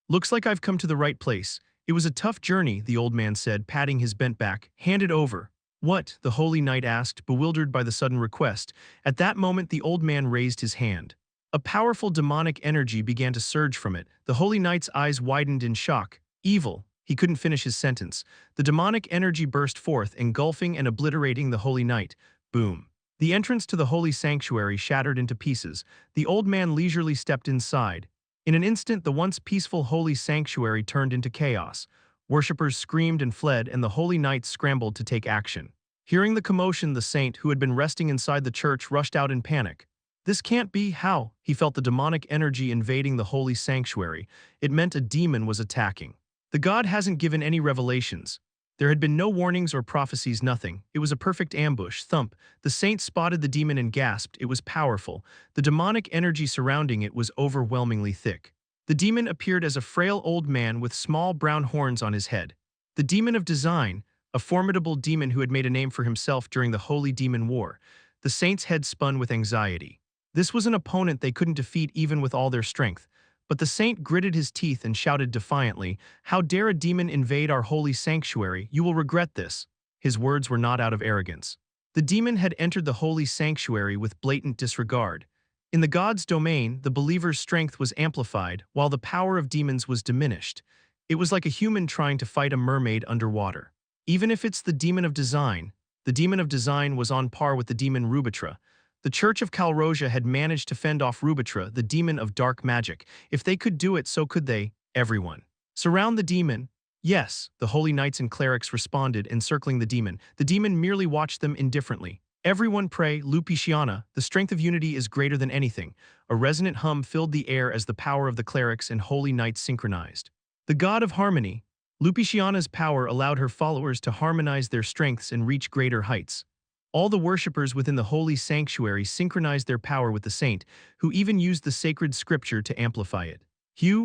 "Looks like I've come to the right place." "It was a tough journey," the old man said, patting his bent back. "Hand it over." "What?" the holy knight asked, bewildered by the sudden request. At that moment the old man raised his hand. A powerful demonic energy began to surge from it. The holy knight's eyes widened in shock. "Evil." He couldn't finish his sentence. The demonic energy burst forth, engulfing and obliterating the holy knight. Boom. The entrance to the holy sanctuary shattered into pieces. The old man leisurely stepped inside. In an instant, the once peaceful holy sanctuary turned into chaos. Worshippers screamed and fled, and the holy knight scrambled to take action. Hearing the commotion, the saint, who had been resting inside the church, rushed out in panic. "This can't be." "How?" He felt the demonic energy invading the holy sanctuary. It meant a demon was attacking. The god hasn't given any revelations. There had been no warnings or prophecies, nothing. It was a perfect ambush. Thump. The saint spotted the demon and gasped. It was powerful. The demonic energy surrounding it was overwhelmingly thick. The demon appeared as a frail old man with small brown horns on his head. The demon of design, a formidable demon who had made a name for himself during the Holy Demon War. The saint's head spun with anxiety. This was an opponent they couldn't defeat even with all their strength. But the saint gritted his teeth and shouted defiantly, "How dare a demon invade our holy sanctuary? You will regret this." His words were not out of arrogance. The demon had entered the holy sanctuary with blatant disregard. In the god's domain, the believer's strength was amplified, while the power of demons was diminished. It was like a human trying to fight a mermaid underwater. Even if it's the demon of design, the demon of design was on par with the demon Rubitra. The Church of Calrosia had managed to fend off Rubitra, the demon of dark magic. If they could do it, so could they, everyone. "Surround the demon." "Yes," the holy knights and clerics responded, encircling the demon. The demon merely watched them indifferently. "Everyone pray, Lupiciana, the strength of unity is greater than anything." A resonant hum filled the air as the power of the clerics and holy knights synchronized. The god of harmony. Lupiciana's power allowed her followers to harmonize their strengths and reach greater heights. All the worshippers within the holy sanctuary synchronized their power with the saint, who even used the sacred scripture to amplify it.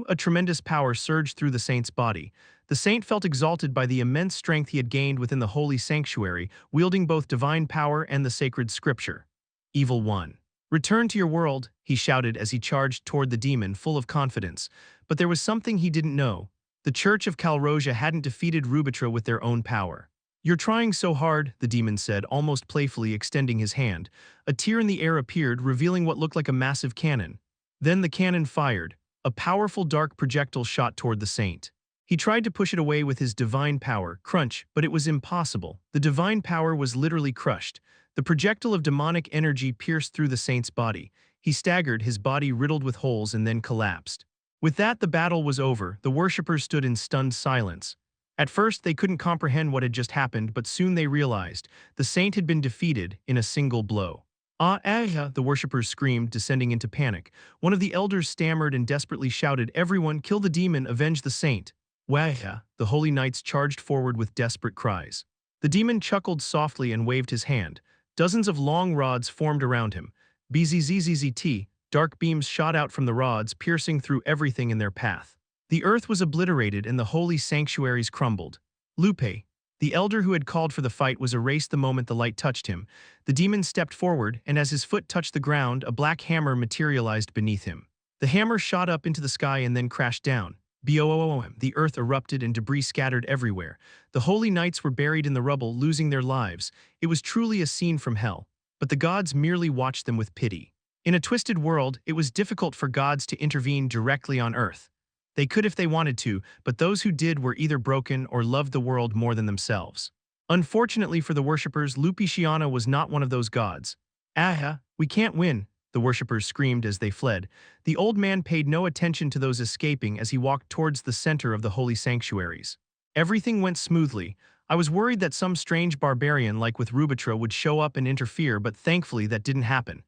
A tremendous power surged through the saint's body. The saint felt exalted by the immense strength he had gained within the holy sanctuary, wielding both divine power and the sacred scripture. Evil one. "Return to your world," he shouted as he charged toward the demon, full of confidence. But there was something he didn't know. The Church of Calrosia hadn't defeated Rubitra with their own power. "You're trying so hard," the demon said, almost playfully extending his hand. A tear in the air appeared, revealing what looked like a massive cannon. Then the cannon fired. A powerful dark projectile shot toward the saint. He tried to push it away with his divine power, crunch, but it was impossible. The divine power was literally crushed. The projectile of demonic energy pierced through the saint's body. He staggered, his body riddled with holes, and then collapsed. With that, the battle was over. The worshippers stood in stunned silence. At first, they couldn't comprehend what had just happened, but soon they realized the saint had been defeated in a single blow. The worshippers screamed, descending into panic. One of the elders stammered and desperately shouted, "Everyone, kill the demon, avenge the saint." Wah! The holy knights charged forward with desperate cries. The demon chuckled softly and waved his hand. Dozens of long rods formed around him. Bzzzt, dark beams shot out from the rods, piercing through everything in their path. The earth was obliterated and the holy sanctuaries crumbled. Lupe, the elder who had called for the fight, was erased the moment the light touched him. The demon stepped forward, and as his foot touched the ground, a black hammer materialized beneath him. The hammer shot up into the sky and then crashed down. Boom! The earth erupted and debris scattered everywhere. The holy knights were buried in the rubble, losing their lives. It was truly a scene from hell, but the gods merely watched them with pity. In a twisted world, it was difficult for gods to intervene directly on earth. They could if they wanted to, but those who did were either broken or loved the world more than themselves. Unfortunately for the worshippers, Lupiciana was not one of those gods. "Aha, we can't win," the worshippers screamed as they fled. The old man paid no attention to those escaping as he walked towards the center of the holy sanctuaries. Everything went smoothly. I was worried that some strange barbarian like with Rubitra would show up and interfere, but thankfully that didn't happen.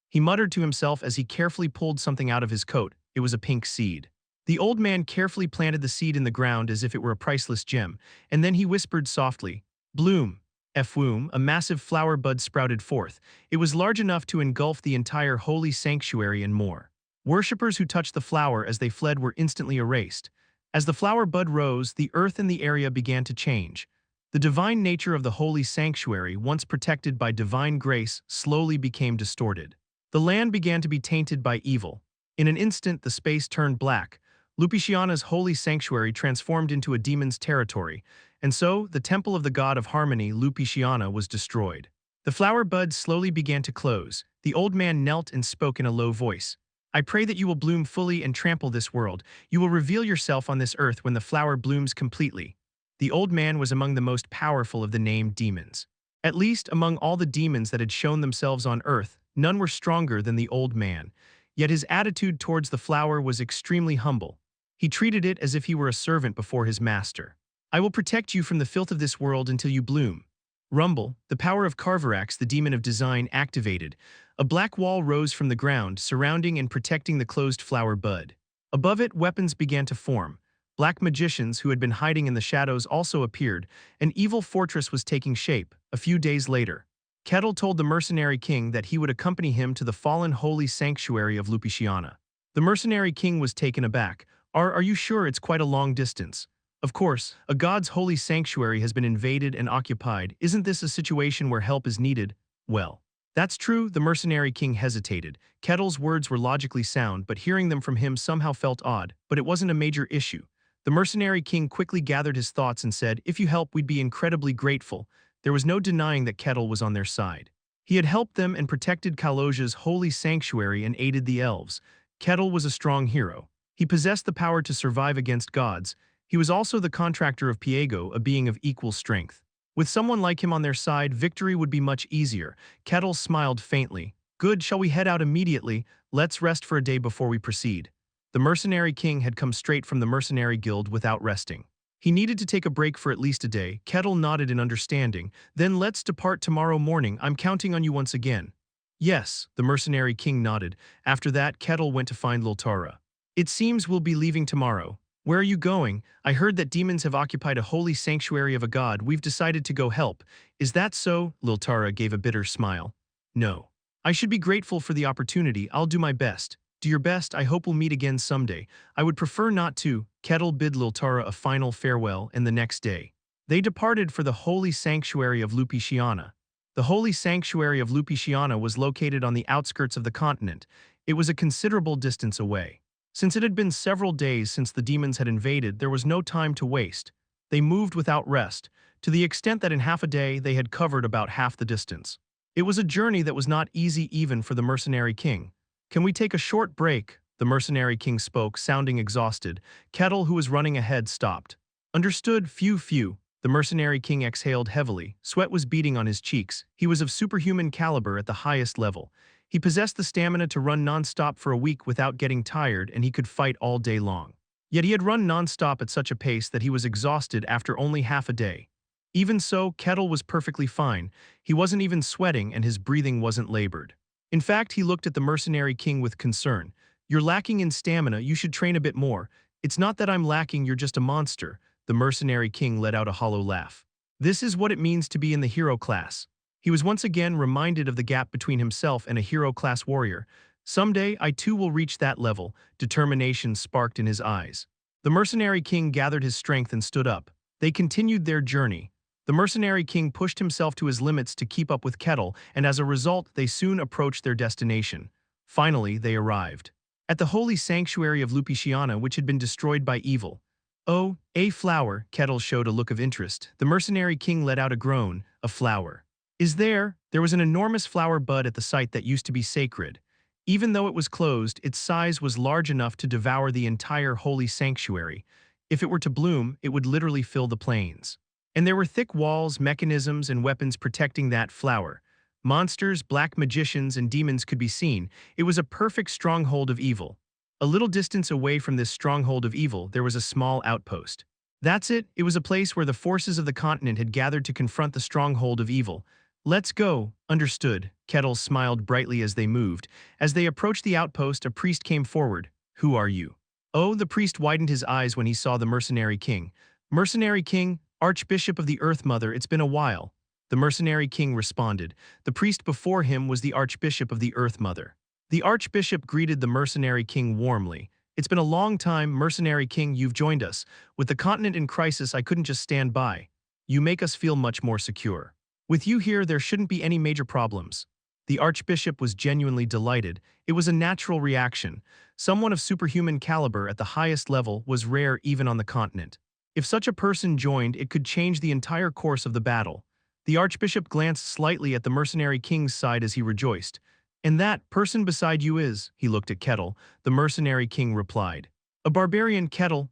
He muttered to himself as he carefully pulled something out of his coat. It was a pink seed. The old man carefully planted the seed in the ground as if it were a priceless gem, and then he whispered softly, "Bloom." Fwoom, a massive flower bud sprouted forth. It was large enough to engulf the entire holy sanctuary and more. Worshippers who touched the flower as they fled were instantly erased. As the flower bud rose, the earth in the area began to change. The divine nature of the holy sanctuary, once protected by divine grace, slowly became distorted. The land began to be tainted by evil. In an instant, the space turned black. Lupiciana's holy sanctuary transformed into a demon's territory, and so the temple of the god of harmony, Lupiciana, was destroyed. The flower buds slowly began to close. The old man knelt and spoke in a low voice. "I pray that you will bloom fully and trample this world. You will reveal yourself on this earth when the flower blooms completely." The old man was among the most powerful of the named demons. At least among all the demons that had shown themselves on earth, none were stronger than the old man. Yet his attitude towards the flower was extremely humble. He treated it as if he were a servant before his master. "I will protect you from the filth of this world until you bloom." Rumble, the power of Carverax, the demon of design, activated. A black wall rose from the ground, surrounding and protecting the closed flower bud. Above it, weapons began to form. Black magicians who had been hiding in the shadows also appeared. An evil fortress was taking shape. A few days later, Kettle told the mercenary king that he would accompany him to the fallen holy sanctuary of Lupiciana. The mercenary king was taken aback. Are you sure it's quite a long distance?" "Of course, a god's holy sanctuary has been invaded and occupied. Isn't this a situation where help is needed?" "Well, that's true." The mercenary king hesitated. Kettle's words were logically sound, but hearing them from him somehow felt odd. But it wasn't a major issue. The mercenary king quickly gathered his thoughts and said, "If you help, we'd be incredibly grateful." There was no denying that Kettle was on their side. He had helped them and protected Kalosia's holy sanctuary and aided the elves. Kettle was a strong hero. He possessed the power to survive against gods. He was also the contractor of Piego, a being of equal strength. With someone like him on their side, victory would be much easier. Kettle smiled faintly. "Good, shall we head out immediately? Let's rest for a day before we proceed." The mercenary king had come straight from the mercenary guild without resting. He needed to take a break for at least a day. Kettle nodded in understanding. "Then let's depart tomorrow morning. I'm counting on you once again." "Yes," the mercenary king nodded. After that, Kettle went to find Liltara. "It seems we'll be leaving tomorrow. Where are you going? I heard that demons have occupied a holy sanctuary of a god. We've decided to go help." "Is that so?" Liltara gave a bitter smile. "No. I should be grateful for the opportunity. I'll do my best." "Do your best. I hope we'll meet again someday." "I would prefer not to." Kettle bid Liltara a final farewell, and the next day, they departed for the holy sanctuary of Lupiciana. The holy sanctuary of Lupiciana was located on the outskirts of the continent. It was a considerable distance away. Since it had been several days since the demons had invaded, there was no time to waste. They moved without rest, to the extent that in half a day they had covered about half the distance. It was a journey that was not easy even for the mercenary king. "Can we take a short break?" The mercenary king spoke, sounding exhausted. Kettle, who was running ahead, stopped. "Understood, few." The mercenary king exhaled heavily. Sweat was beading on his cheeks. He was of superhuman caliber at the highest level. He possessed the stamina to run non-stop for a week without getting tired, and he could fight all day long. Yet he had run non-stop at such a pace that he was exhausted after only half a day. Even so, Kettle was perfectly fine. He wasn't even sweating, and his breathing wasn't labored. In fact, he looked at the mercenary king with concern. "You're lacking in stamina. You should train a bit more." It's not that I'm lacking, you're just a monster. The mercenary king let out a hollow laugh. This is what it means to be in the hero class. He was once again reminded of the gap between himself and a hero-class warrior. Someday, I too will reach that level, determination sparked in his eyes. The mercenary king gathered his strength and stood up. They continued their journey. The mercenary king pushed himself to his limits to keep up with Kettle, and as a result, they soon approached their destination. Finally, they arrived at the holy sanctuary of Lupiciana, which had been destroyed by evil. Oh, a flower, Kettle showed a look of interest. The mercenary king let out a groan. A flower. Is there? There was an enormous flower bud at the site that used to be sacred. Even though it was closed, its size was large enough to devour the entire holy sanctuary. If it were to bloom, it would literally fill the plains. And there were thick walls, mechanisms, and weapons protecting that flower. Monsters, black magicians, and demons could be seen. It was a perfect stronghold of evil. A little distance away from this stronghold of evil, there was a small outpost. That's it, it was a place where the forces of the continent had gathered to confront the stronghold of evil. Let's go, understood. Kettle smiled brightly as they moved. As they approached the outpost, a priest came forward. Who are you? Oh, the priest widened his eyes when he saw the mercenary king. Mercenary king, Archbishop of the Earth Mother, it's been a while. The mercenary king responded. The priest before him was the Archbishop of the Earth Mother. The Archbishop greeted the mercenary king warmly. It's been a long time, mercenary king, you've joined us. With the continent in crisis, I couldn't just stand by. You make us feel much more secure. With you here, there shouldn't be any major problems. The Archbishop was genuinely delighted. It was a natural reaction. Someone of superhuman caliber at the highest level was rare even on the continent. If such a person joined, it could change the entire course of the battle. The Archbishop glanced slightly at the mercenary king's side as he rejoiced. And that person beside you is, he looked at Kettle. The mercenary king replied. A barbarian. Kettle,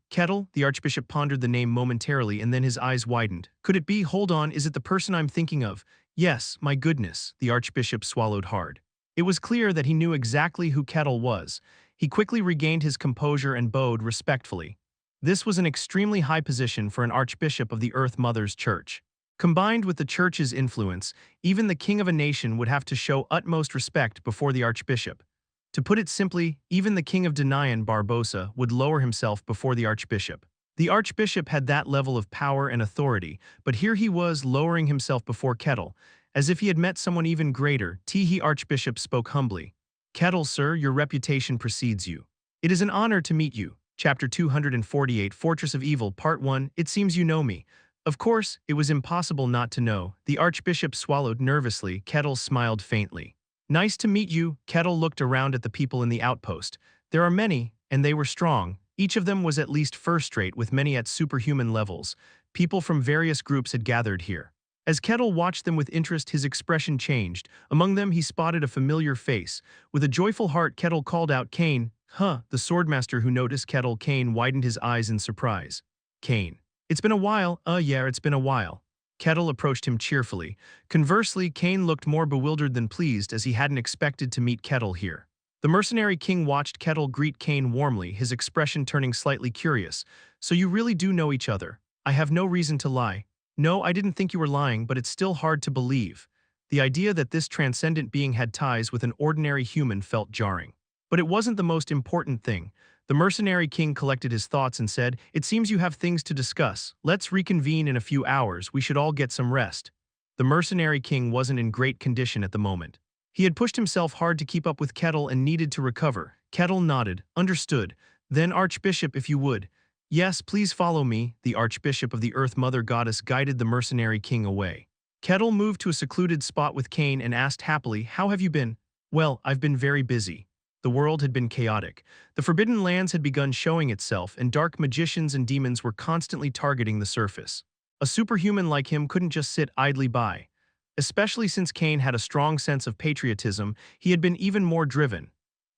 the Archbishop pondered the name momentarily and then his eyes widened. Could it be? Hold on, is it the person I'm thinking of? Yes, my goodness, the Archbishop swallowed hard. It was clear that he knew exactly who Kettle was. He quickly regained his composure and bowed respectfully. This was an extremely high position for an Archbishop of the Earth Mother's Church. Combined with the Church's influence, even the king of a nation would have to show utmost respect before the Archbishop. To put it simply, even the king of Denian, Barbosa, would lower himself before the Archbishop. The Archbishop had that level of power and authority, but here he was lowering himself before Kettle, as if he had met someone even greater. The Archbishop spoke humbly. Kettle, sir, your reputation precedes you. It is an honor to meet you. Chapter 248, Fortress of Evil, Part 1, It seems you know me. Of course, it was impossible not to know. The Archbishop swallowed nervously. Kettle smiled faintly. Nice to meet you. Kettle looked around at the people in the outpost. There are many, and they were strong. Each of them was at least first-rate, with many at superhuman levels. People from various groups had gathered here. As Kettle watched them with interest, his expression changed. Among them, he spotted a familiar face. With a joyful heart, Kettle called out, Cain. The swordmaster who noticed Kettle. Cain widened his eyes in surprise. Cain. It's been a while. Yeah, it's been a while. Kettle approached him cheerfully. Conversely, Cain looked more bewildered than pleased, as he hadn't expected to meet Kettle here. The mercenary king watched Kettle greet Cain warmly, his expression turning slightly curious. So you really do know each other? I have no reason to lie. No, I didn't think you were lying, but it's still hard to believe. The idea that this transcendent being had ties with an ordinary human felt jarring. But it wasn't the most important thing. The mercenary king collected his thoughts and said, It seems you have things to discuss. Let's reconvene in a few hours. We should all get some rest. The mercenary king wasn't in great condition at the moment. He had pushed himself hard to keep up with Kettle and needed to recover. Kettle nodded. Understood. Then Archbishop, if you would. Yes, please follow me. The Archbishop of the Earth Mother Goddess guided the mercenary king away. Kettle moved to a secluded spot with Cain and asked happily, How have you been? Well, I've been very busy. The world had been chaotic. The Forbidden Lands had begun showing itself, and dark magicians and demons were constantly targeting the surface. A superhuman like him couldn't just sit idly by. Especially since Cain had a strong sense of patriotism, he had been even more driven.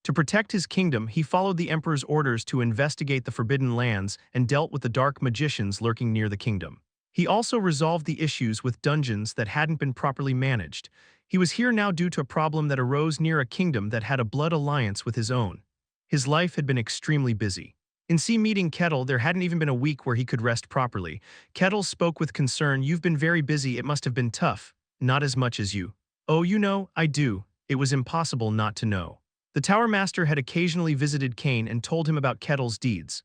To protect his kingdom, he followed the Emperor's orders to investigate the Forbidden Lands and dealt with the dark magicians lurking near the kingdom. He also resolved the issues with dungeons that hadn't been properly managed. He was here now due to a problem that arose near a kingdom that had a blood alliance with his own. His life had been extremely busy. In meeting Kettle, there hadn't even been a week where he could rest properly. Kettle spoke with concern. You've been very busy. It must have been tough. Not as much as you. Oh, you know, I do. It was impossible not to know. The Tower Master had occasionally visited Cain and told him about Kettle's deeds.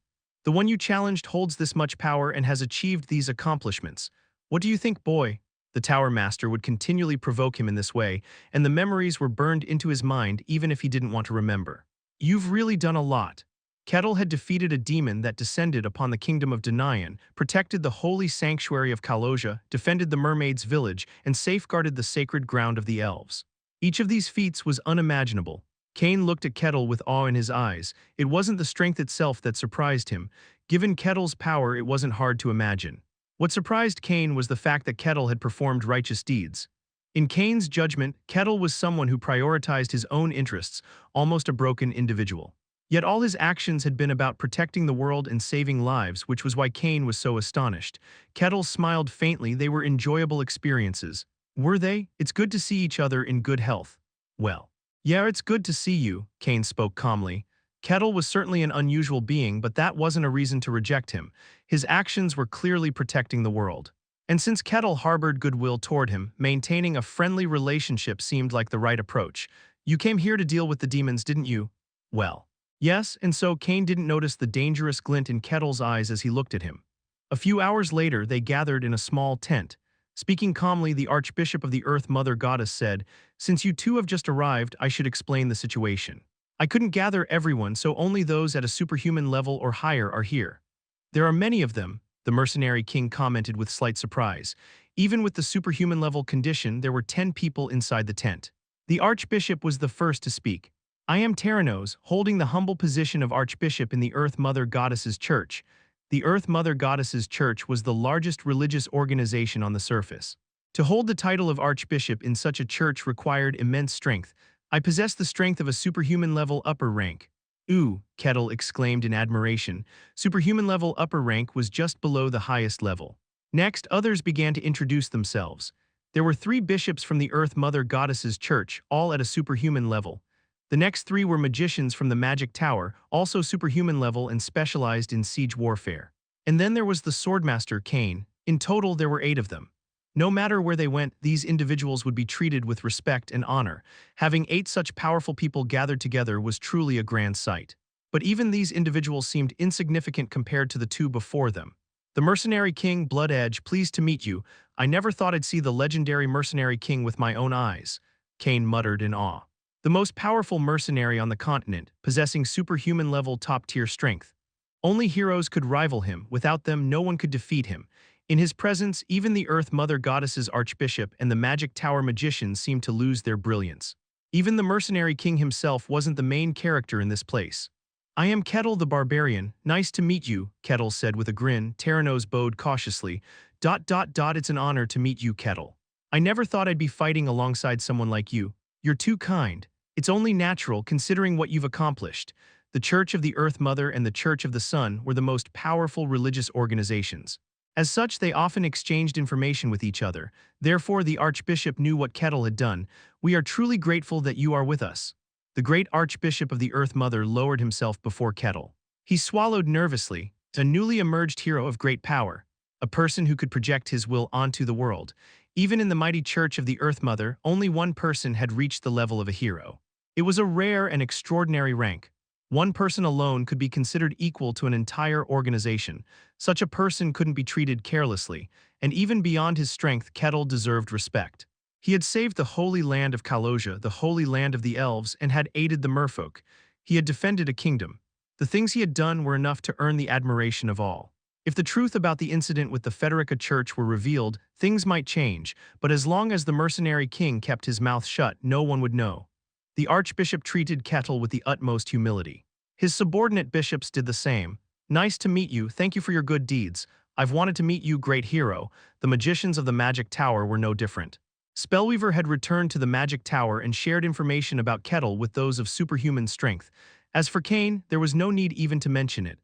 The one you challenged holds this much power and has achieved these accomplishments. What do you think, boy? The Tower Master would continually provoke him in this way, and the memories were burned into his mind even if he didn't want to remember. You've really done a lot. Kettle had defeated a demon that descended upon the kingdom of Danayan, protected the holy sanctuary of Kaloja, defended the mermaid's village, and safeguarded the sacred ground of the elves. Each of these feats was unimaginable. Cain looked at Kettle with awe in his eyes. It wasn't the strength itself that surprised him. Given Kettle's power, it wasn't hard to imagine. What surprised Cain was the fact that Kettle had performed righteous deeds. In Cain's judgment, Kettle was someone who prioritized his own interests, almost a broken individual. Yet all his actions had been about protecting the world and saving lives, which was why Cain was so astonished. Kettle smiled faintly. They were enjoyable experiences. Were they? It's good to see each other in good health. Well. Yeah, it's good to see you, Cain spoke calmly. Kettle was certainly an unusual being, but that wasn't a reason to reject him. His actions were clearly protecting the world. And since Kettle harbored goodwill toward him, maintaining a friendly relationship seemed like the right approach. You came here to deal with the demons, didn't you? Well. Yes, and so Cain didn't notice the dangerous glint in Kettle's eyes as he looked at him. A few hours later, they gathered in a small tent. Speaking calmly, the Archbishop of the Earth Mother Goddess said, "Since you two have just arrived, I should explain the situation. I couldn't gather everyone, so only those at a superhuman level or higher are here." "There are many of them," the mercenary king commented with slight surprise. Even with the superhuman level condition, there were 10 people inside the tent. The Archbishop was the first to speak. "I am Terranos, holding the humble position of Archbishop in the Earth Mother Goddess's Church." The Earth Mother Goddess's Church was the largest religious organization on the surface. To hold the title of Archbishop in such a church required immense strength. "I possess the strength of a superhuman level upper rank." "Ooh," Kettle exclaimed in admiration. Superhuman level upper rank was just below the highest level. Next, others began to introduce themselves. There were 3 bishops from the Earth Mother Goddess's Church, all at a superhuman level. The next 3 were magicians from the Magic Tower, also superhuman level and specialized in siege warfare. And then there was the Swordmaster Cain. In total, there were 8 of them. No matter where they went, these individuals would be treated with respect and honor. Having 8 such powerful people gathered together was truly a grand sight. But even these individuals seemed insignificant compared to the 2 before them. "The Mercenary King, Blood Edge, pleased to meet you. I never thought I'd see the legendary Mercenary King with my own eyes," Cain muttered in awe. The most powerful mercenary on the continent, possessing superhuman-level top-tier strength. Only heroes could rival him. Without them, no one could defeat him. In his presence, even the Earth Mother Goddess's Archbishop and the Magic Tower magicians seemed to lose their brilliance. Even the Mercenary King himself wasn't the main character in this place. "I am Kettle the Barbarian. Nice to meet you," Kettle said with a grin. Terranos bowed cautiously. It's an honor to meet you, Kettle. I never thought I'd be fighting alongside someone like you. You're too kind. It's only natural considering what you've accomplished." The Church of the Earth Mother and the Church of the Sun were the most powerful religious organizations. As such, they often exchanged information with each other. Therefore, the Archbishop knew what Kettle had done. "We are truly grateful that you are with us." The great Archbishop of the Earth Mother lowered himself before Kettle. He swallowed nervously. A newly emerged hero of great power. A person who could project his will onto the world. Even in the mighty Church of the Earth Mother, only one person had reached the level of a hero. It was a rare and extraordinary rank. One person alone could be considered equal to an entire organization. Such a person couldn't be treated carelessly, and even beyond his strength, Kettle deserved respect. He had saved the holy land of Kaloja, the holy land of the elves, and had aided the merfolk. He had defended a kingdom. The things he had done were enough to earn the admiration of all. If the truth about the incident with the Federica Church were revealed, things might change, but as long as the mercenary king kept his mouth shut, no one would know. The Archbishop treated Kettle with the utmost humility. His subordinate bishops did the same. "Nice to meet you, thank you for your good deeds. I've wanted to meet you, great hero." The magicians of the Magic Tower were no different. Spellweaver had returned to the Magic Tower and shared information about Kettle with those of superhuman strength. As for Cain, there was no need even to mention it.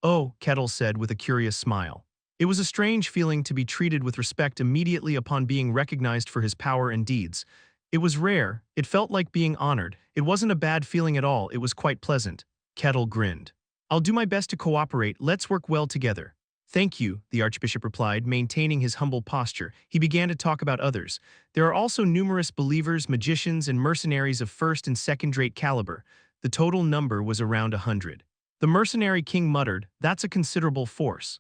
"Oh," Kettle said with a curious smile. It was a strange feeling to be treated with respect immediately upon being recognized for his power and deeds. It was rare, it felt like being honored. It wasn't a bad feeling at all, it was quite pleasant. Kettle grinned. "I'll do my best to cooperate, let's work well together." "Thank you," the Archbishop replied, maintaining his humble posture. He began to talk about others. "There are also numerous believers, magicians, and mercenaries of first and second-rate caliber. The total number was around 100. The mercenary king muttered, "That's a considerable force."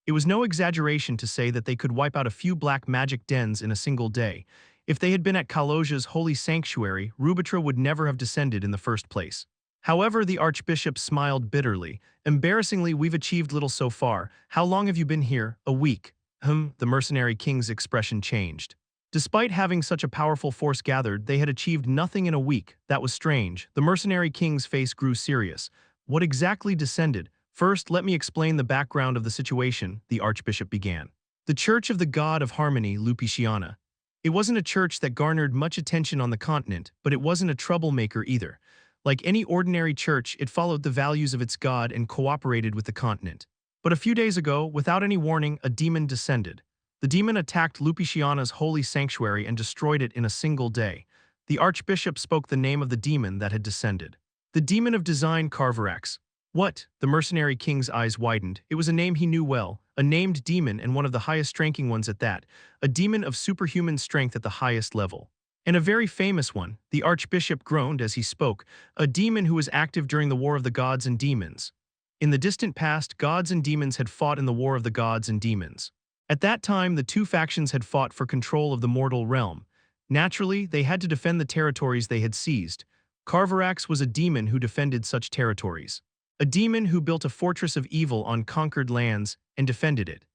It was no exaggeration to say that they could wipe out a few black magic dens in a single day. If they had been at Kalosia's holy sanctuary, Rubitra would never have descended in the first place. However, the archbishop smiled bitterly. "Embarrassingly, we've achieved little so far. How long have you been here? A week." The mercenary king's expression changed. Despite having such a powerful force gathered, they had achieved nothing in a week. That was strange. The mercenary king's face grew serious. What exactly descended? "First, let me explain the background of the situation," the archbishop began. The Church of the God of Harmony, Lupiciana. It wasn't a church that garnered much attention on the continent, but it wasn't a troublemaker either. Like any ordinary church, it followed the values of its God and cooperated with the continent. But a few days ago, without any warning, a demon descended. The demon attacked Lupiciana's holy sanctuary and destroyed it in a single day. The archbishop spoke the name of the demon that had descended. The demon of design, Carverax. What? The mercenary king's eyes widened. It was a name he knew well, a named demon and one of the highest-ranking ones at that, a demon of superhuman strength at the highest level. And a very famous one, the archbishop groaned as he spoke, a demon who was active during the War of the Gods and Demons. In the distant past, gods and demons had fought in the War of the Gods and Demons. At that time, the two factions had fought for control of the mortal realm. Naturally, they had to defend the territories they had seized. Carverax was a demon who defended such territories. A demon who built a fortress of evil on conquered lands and defended it.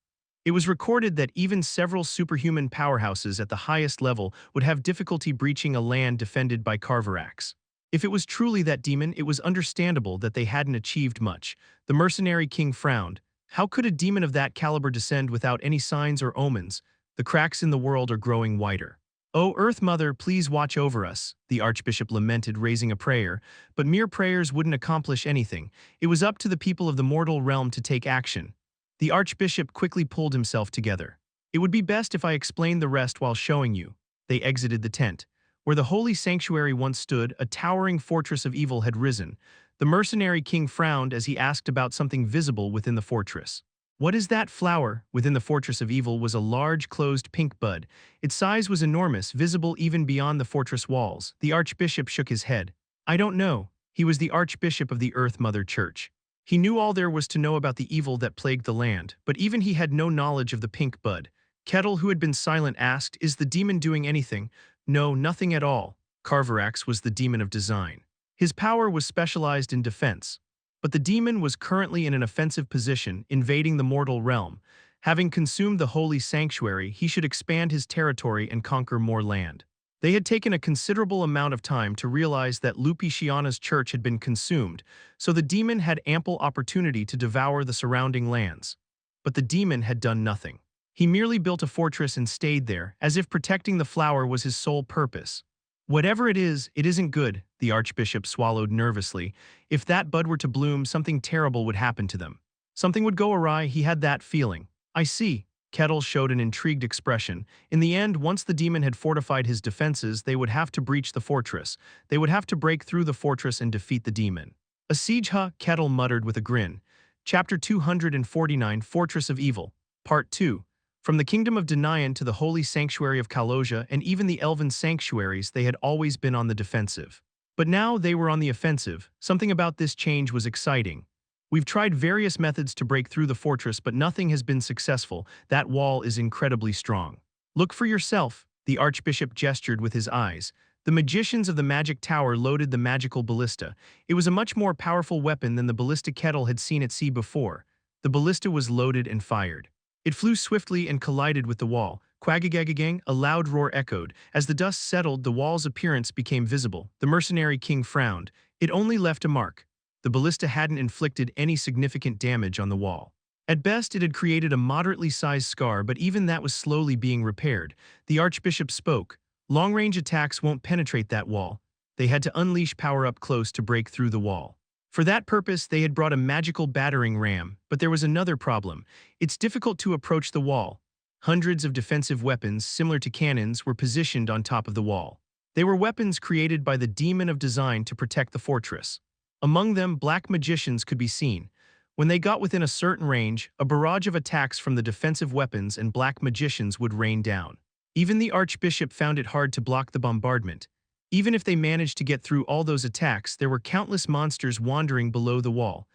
It was recorded that even several superhuman powerhouses at the highest level would have difficulty breaching a land defended by Carverax. If it was truly that demon, it was understandable that they hadn't achieved much. The mercenary king frowned. How could a demon of that caliber descend without any signs or omens? The cracks in the world are growing wider. "Oh, Earth Mother, please watch over us," the archbishop lamented, raising a prayer. But mere prayers wouldn't accomplish anything. It was up to the people of the mortal realm to take action. The archbishop quickly pulled himself together. "It would be best if I explained the rest while showing you." They exited the tent. Where the holy sanctuary once stood, a towering fortress of evil had risen. The mercenary king frowned as he asked about something visible within the fortress. "What is that flower?" Within the fortress of evil was a large, closed pink bud. Its size was enormous, visible even beyond the fortress walls. The archbishop shook his head. "I don't know." He was the archbishop of the Earth Mother Church. He knew all there was to know about the evil that plagued the land, but even he had no knowledge of the pink bud. Kettle, who had been silent, asked, "Is the demon doing anything?" "No, nothing at all." Carverax was the demon of design. His power was specialized in defense. But the demon was currently in an offensive position, invading the mortal realm. Having consumed the holy sanctuary, he should expand his territory and conquer more land. They had taken a considerable amount of time to realize that Lupiciana's church had been consumed, so the demon had ample opportunity to devour the surrounding lands. But the demon had done nothing. He merely built a fortress and stayed there, as if protecting the flower was his sole purpose. "Whatever it isn't good," the archbishop swallowed nervously. If that bud were to bloom, something terrible would happen to them. Something would go awry, he had that feeling. "I see." Kettle showed an intrigued expression. In the end, once the demon had fortified his defenses, they would have to breach the fortress. They would have to break through the fortress and defeat the demon. "A siege, huh?" Kettle muttered with a grin. Chapter 249, Fortress of Evil. Part 2. From the kingdom of Denian to the holy sanctuary of Kalosia and even the elven sanctuaries, they had always been on the defensive. But now they were on the offensive. Something about this change was exciting. "We've tried various methods to break through the fortress, but nothing has been successful. That wall is incredibly strong." "Look for yourself," the archbishop gestured with his eyes. The magicians of the magic tower loaded the magical ballista. It was a much more powerful weapon than the ballista Kettle had seen at sea before. The ballista was loaded and fired. It flew swiftly and collided with the wall. Quagagagagang, a loud roar echoed. As the dust settled, the wall's appearance became visible. The mercenary king frowned. It only left a mark. The ballista hadn't inflicted any significant damage on the wall. At best, it had created a moderately sized scar, but even that was slowly being repaired. The archbishop spoke. "Long-range attacks won't penetrate that wall." They had to unleash power up close to break through the wall. For that purpose, they had brought a magical battering ram, but there was another problem. It's difficult to approach the wall. Hundreds of defensive weapons, similar to cannons, were positioned on top of the wall. They were weapons created by the demon of design to protect the fortress. Among them, black magicians could be seen. When they got within a certain range, a barrage of attacks from the defensive weapons and black magicians would rain down. Even the archbishop found it hard to block the bombardment. Even if they managed to get through all those attacks, there were countless monsters wandering below the wall.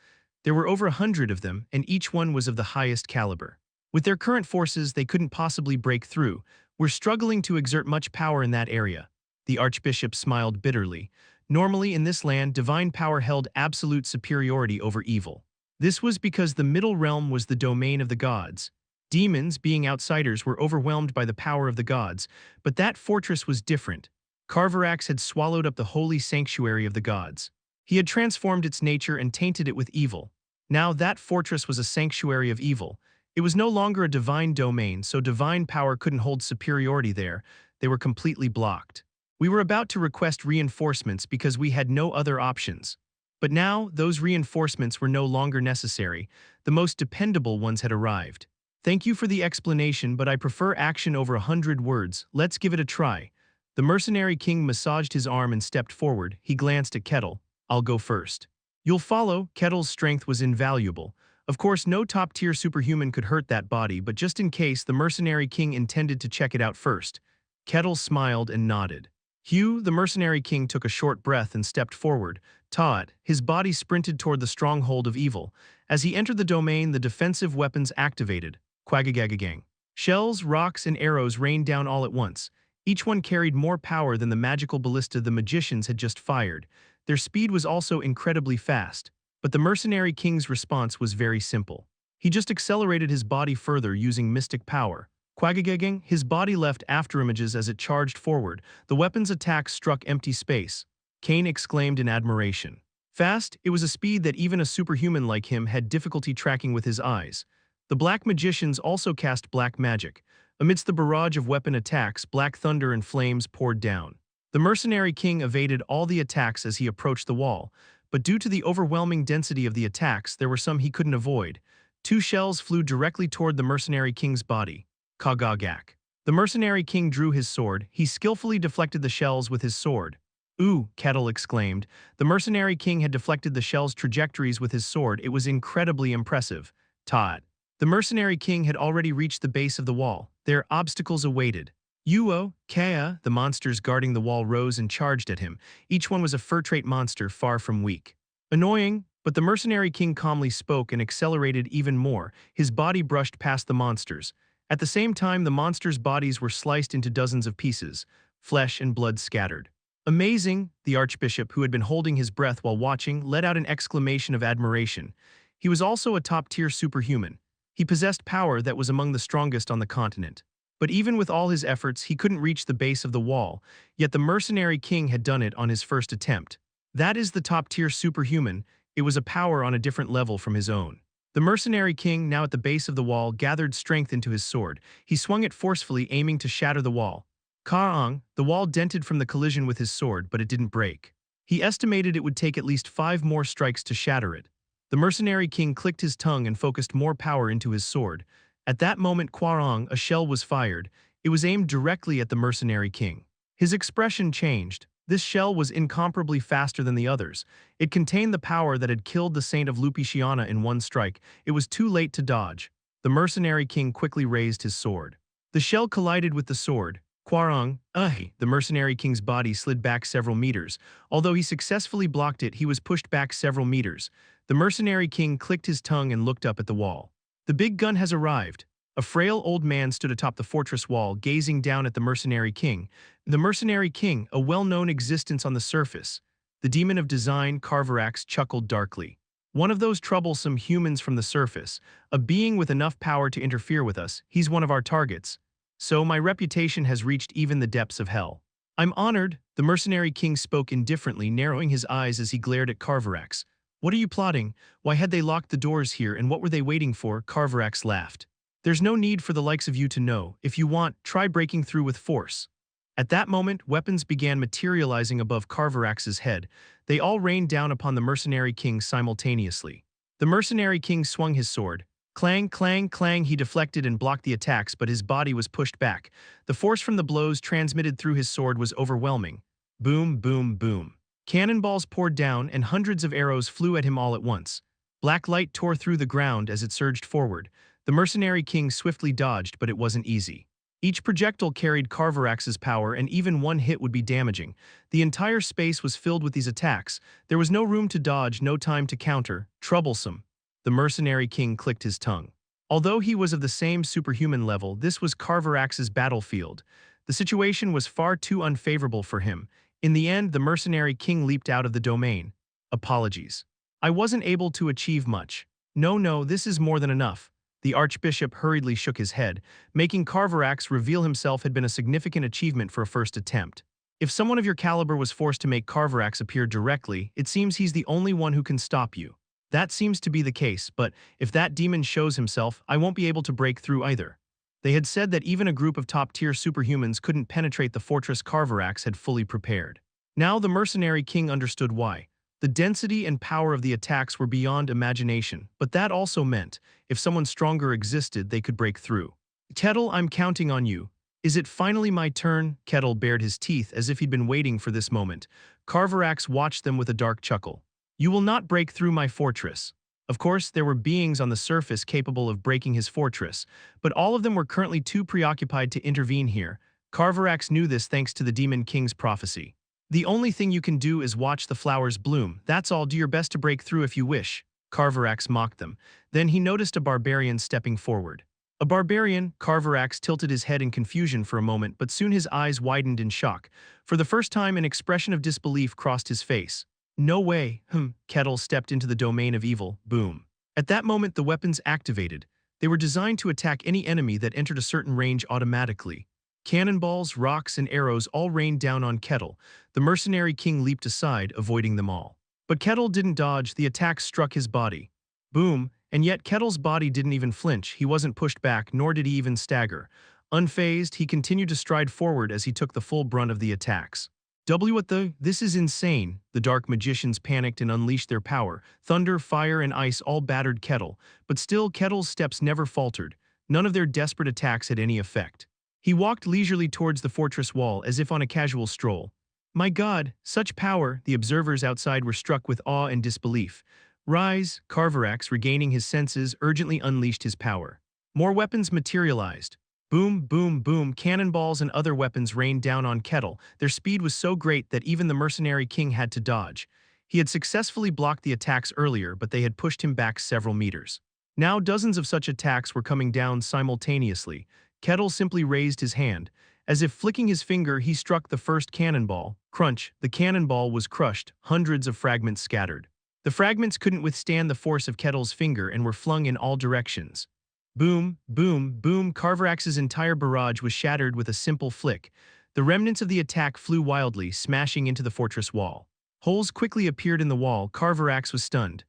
There were over 100 of them, and each one was of the highest caliber. With their current forces, they couldn't possibly break through. We're struggling to exert much power in that area. The archbishop smiled bitterly. Normally, in this land, divine power held absolute superiority over evil. This was because the middle realm was the domain of the gods. Demons, being outsiders, were overwhelmed by the power of the gods, but that fortress was different. Carverax had swallowed up the holy sanctuary of the gods. He had transformed its nature and tainted it with evil. Now that fortress was a sanctuary of evil. It was no longer a divine domain, so divine power couldn't hold superiority there. They were completely blocked. We were about to request reinforcements because we had no other options. But now, those reinforcements were no longer necessary. The most dependable ones had arrived. Thank you for the explanation, but I prefer action over 100 words. Let's give it a try. The mercenary king massaged his arm and stepped forward. He glanced at Kettle. I'll go first. You'll follow. Kettle's strength was invaluable. Of course, no top-tier superhuman could hurt that body, but just in case, the mercenary king intended to check it out first. Kettle smiled and nodded. Hugh, the mercenary king, took a short breath and stepped forward. Taut, his body sprinted toward the stronghold of evil. As he entered the domain, the defensive weapons activated. Quagagagagang. Shells, rocks, and arrows rained down all at once. Each one carried more power than the magical ballista the magicians had just fired. Their speed was also incredibly fast. But the mercenary king's response was very simple. He just accelerated his body further using mystic power. Quagagaging, his body left afterimages as it charged forward. The weapon's attack struck empty space. Kane exclaimed in admiration. Fast, it was a speed that even a superhuman like him had difficulty tracking with his eyes. The black magicians also cast black magic. Amidst the barrage of weapon attacks, black thunder and flames poured down. The mercenary king evaded all the attacks as he approached the wall, but due to the overwhelming density of the attacks, there were some he couldn't avoid. 2 shells flew directly toward the mercenary king's body. Kagagak. The mercenary king drew his sword. He skillfully deflected the shells with his sword. Ooh, Kettle exclaimed. The mercenary king had deflected the shells' trajectories with his sword. It was incredibly impressive. Todd. The mercenary king had already reached the base of the wall. Their obstacles awaited. Uo, Kea, the monsters guarding the wall rose and charged at him. Each one was a fur-trait monster far from weak. Annoying, but the mercenary king calmly spoke and accelerated even more. His body brushed past the monsters. At the same time, the monsters' bodies were sliced into dozens of pieces. Flesh and blood scattered. Amazing, the archbishop, who had been holding his breath while watching, let out an exclamation of admiration. He was also a top-tier superhuman. He possessed power that was among the strongest on the continent. But even with all his efforts, he couldn't reach the base of the wall, yet the mercenary king had done it on his first attempt. That is the top-tier superhuman. It was a power on a different level from his own. The mercenary king, now at the base of the wall, gathered strength into his sword. He swung it forcefully, aiming to shatter the wall. Kaang, the wall dented from the collision with his sword, but it didn't break. He estimated it would take at least 5 more strikes to shatter it. The mercenary king clicked his tongue and focused more power into his sword. At that moment, Kwarong, a shell was fired. It was aimed directly at the mercenary king. His expression changed. This shell was incomparably faster than the others. It contained the power that had killed the Saint of Lupiciana in one strike. It was too late to dodge. The mercenary king quickly raised his sword. The shell collided with the sword. Kwarong, the mercenary king's body slid back several meters. Although he successfully blocked it, he was pushed back several meters. The mercenary king clicked his tongue and looked up at the wall. The big gun has arrived. A frail old man stood atop the fortress wall, gazing down at the mercenary king. The mercenary king, a well-known existence on the surface. The demon of design, Carverax, chuckled darkly. One of those troublesome humans from the surface, a being with enough power to interfere with us. He's one of our targets. So my reputation has reached even the depths of hell. I'm honored, the mercenary king spoke indifferently, narrowing his eyes as he glared at Carverax. What are you plotting? Why had they locked the doors here and what were they waiting for? Carverax laughed. There's no need for the likes of you to know. If you want, try breaking through with force. At that moment, weapons began materializing above Carverax's head. They all rained down upon the mercenary king simultaneously. The mercenary king swung his sword. Clang, clang, clang, he deflected and blocked the attacks, but his body was pushed back. The force from the blows transmitted through his sword was overwhelming. Boom, boom, boom. Cannonballs poured down and hundreds of arrows flew at him all at once. Black light tore through the ground as it surged forward. The mercenary king swiftly dodged, but it wasn't easy. Each projectile carried Carverax's power, and even one hit would be damaging. The entire space was filled with these attacks. There was no room to dodge, no time to counter. Troublesome. The mercenary king clicked his tongue. Although he was of the same superhuman level, this was Carverax's battlefield. The situation was far too unfavorable for him. In the end, the mercenary king leaped out of the domain. Apologies. I wasn't able to achieve much. No, this is more than enough. The archbishop hurriedly shook his head. Making Carverax reveal himself had been a significant achievement for a first attempt. If someone of your caliber was forced to make Carverax appear directly, it seems he's the only one who can stop you. That seems to be the case, but if that demon shows himself, I won't be able to break through either. They had said that even a group of top-tier superhumans couldn't penetrate the fortress Carverax had fully prepared. Now the mercenary king understood why. The density and power of the attacks were beyond imagination, but that also meant, if someone stronger existed, they could break through. Kettle, I'm counting on you. Is it finally my turn? Kettle bared his teeth as if he'd been waiting for this moment. Carverax watched them with a dark chuckle. You will not break through my fortress. Of course, there were beings on the surface capable of breaking his fortress, but all of them were currently too preoccupied to intervene here. Carverax knew this thanks to the Demon King's prophecy. The only thing you can do is watch the flowers bloom. That's all. Do your best to break through if you wish. Carverax mocked them. Then he noticed a barbarian stepping forward. A barbarian? Carverax tilted his head in confusion for a moment, but soon his eyes widened in shock. For the first time, an expression of disbelief crossed his face. No way. Kettle stepped into the domain of evil. Boom. At that moment, the weapons activated. They were designed to attack any enemy that entered a certain range automatically. Cannonballs, rocks, and arrows all rained down on Kettle. The mercenary king leaped aside, avoiding them all. But Kettle didn't dodge. The attack struck his body. Boom. And yet Kettle's body didn't even flinch. He wasn't pushed back, nor did he even stagger. Unfazed, he continued to stride forward as he took the full brunt of the attacks. This is insane. The dark magicians panicked and unleashed their power. Thunder, fire, and ice all battered Kettle, but still Kettle's steps never faltered. None of their desperate attacks had any effect. He walked leisurely towards the fortress wall as if on a casual stroll. My God, such power! The observers outside were struck with awe and disbelief. Rise, Carverax, regaining his senses, urgently unleashed his power. More weapons materialized. Boom, boom, boom, cannonballs and other weapons rained down on Kettle. Their speed was so great that even the mercenary king had to dodge. He had successfully blocked the attacks earlier, but they had pushed him back several meters. Now dozens of such attacks were coming down simultaneously. Kettle simply raised his hand. As if flicking his finger, he struck the first cannonball. Crunch, the cannonball was crushed, hundreds of fragments scattered. The fragments couldn't withstand the force of Kettle's finger and were flung in all directions. Boom, boom, boom, Carverax's entire barrage was shattered with a simple flick. The remnants of the attack flew wildly, smashing into the fortress wall. Holes quickly appeared in the wall. Carverax was stunned.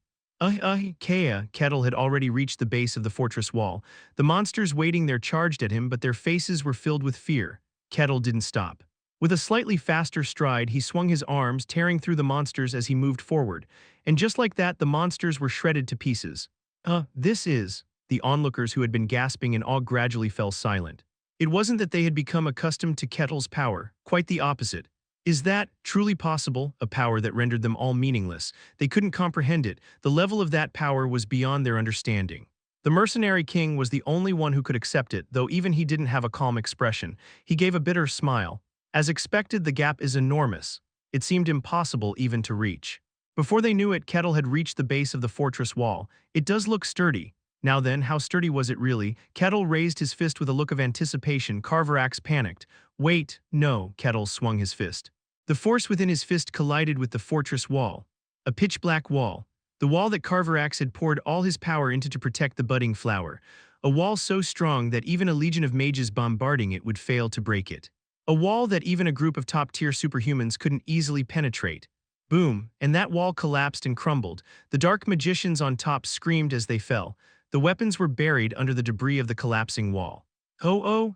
Kettle had already reached the base of the fortress wall. The monsters waiting there charged at him, but their faces were filled with fear. Kettle didn't stop. With a slightly faster stride, he swung his arms, tearing through the monsters as he moved forward. And just like that, the monsters were shredded to pieces. The onlookers who had been gasping in awe gradually fell silent. It wasn't that they had become accustomed to Kettle's power, quite the opposite. Is that truly possible? A power that rendered them all meaningless. They couldn't comprehend it. The level of that power was beyond their understanding. The mercenary king was the only one who could accept it, though even he didn't have a calm expression. He gave a bitter smile. As expected, the gap is enormous. It seemed impossible even to reach. Before they knew it, Kettle had reached the base of the fortress wall. It does look sturdy. Now then, how sturdy was it really? Kettle raised his fist with a look of anticipation. Carverax panicked. Wait, no, Kettle swung his fist. The force within his fist collided with the fortress wall. A pitch-black wall. The wall that Carverax had poured all his power into to protect the budding flower. A wall so strong that even a legion of mages bombarding it would fail to break it. A wall that even a group of top-tier superhumans couldn't easily penetrate. Boom, and that wall collapsed and crumbled. The dark magicians on top screamed as they fell. The weapons were buried under the debris of the collapsing wall.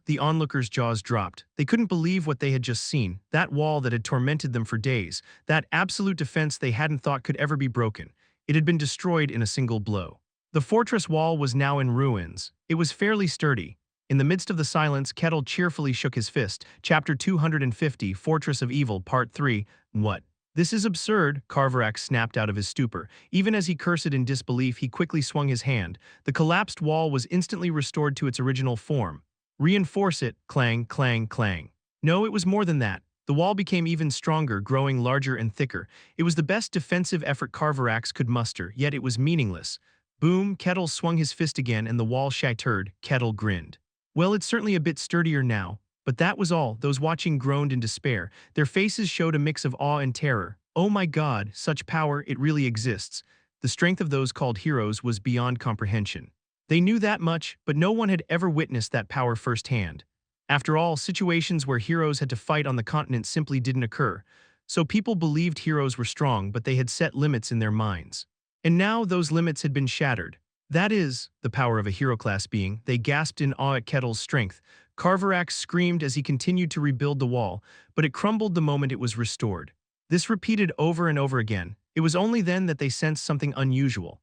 The onlookers' jaws dropped. They couldn't believe what they had just seen. That wall that had tormented them for days. That absolute defense they hadn't thought could ever be broken. It had been destroyed in a single blow. The fortress wall was now in ruins. It was fairly sturdy. In the midst of the silence, Kettle cheerfully shook his fist. Chapter 250, Fortress of Evil, Part 3. What? This is absurd, Carverax snapped out of his stupor. Even as he cursed in disbelief, he quickly swung his hand. The collapsed wall was instantly restored to its original form. Reinforce it, clang, clang, clang. No, it was more than that. The wall became even stronger, growing larger and thicker. It was the best defensive effort Carverax could muster, yet it was meaningless. Boom, Kettle swung his fist again and the wall shattered. Kettle grinned. Well, it's certainly a bit sturdier now, but that was all. Those watching groaned in despair. Their faces showed a mix of awe and terror. Oh my God, such power, it really exists. The strength of those called heroes was beyond comprehension. They knew that much, but no one had ever witnessed that power firsthand. After all, situations where heroes had to fight on the continent simply didn't occur. So people believed heroes were strong, but they had set limits in their minds. And now those limits had been shattered. That is, the power of a hero-class being. They gasped in awe at Kettle's strength. Carverax screamed as he continued to rebuild the wall, but it crumbled the moment it was restored. This repeated over and over again. It was only then that they sensed something unusual.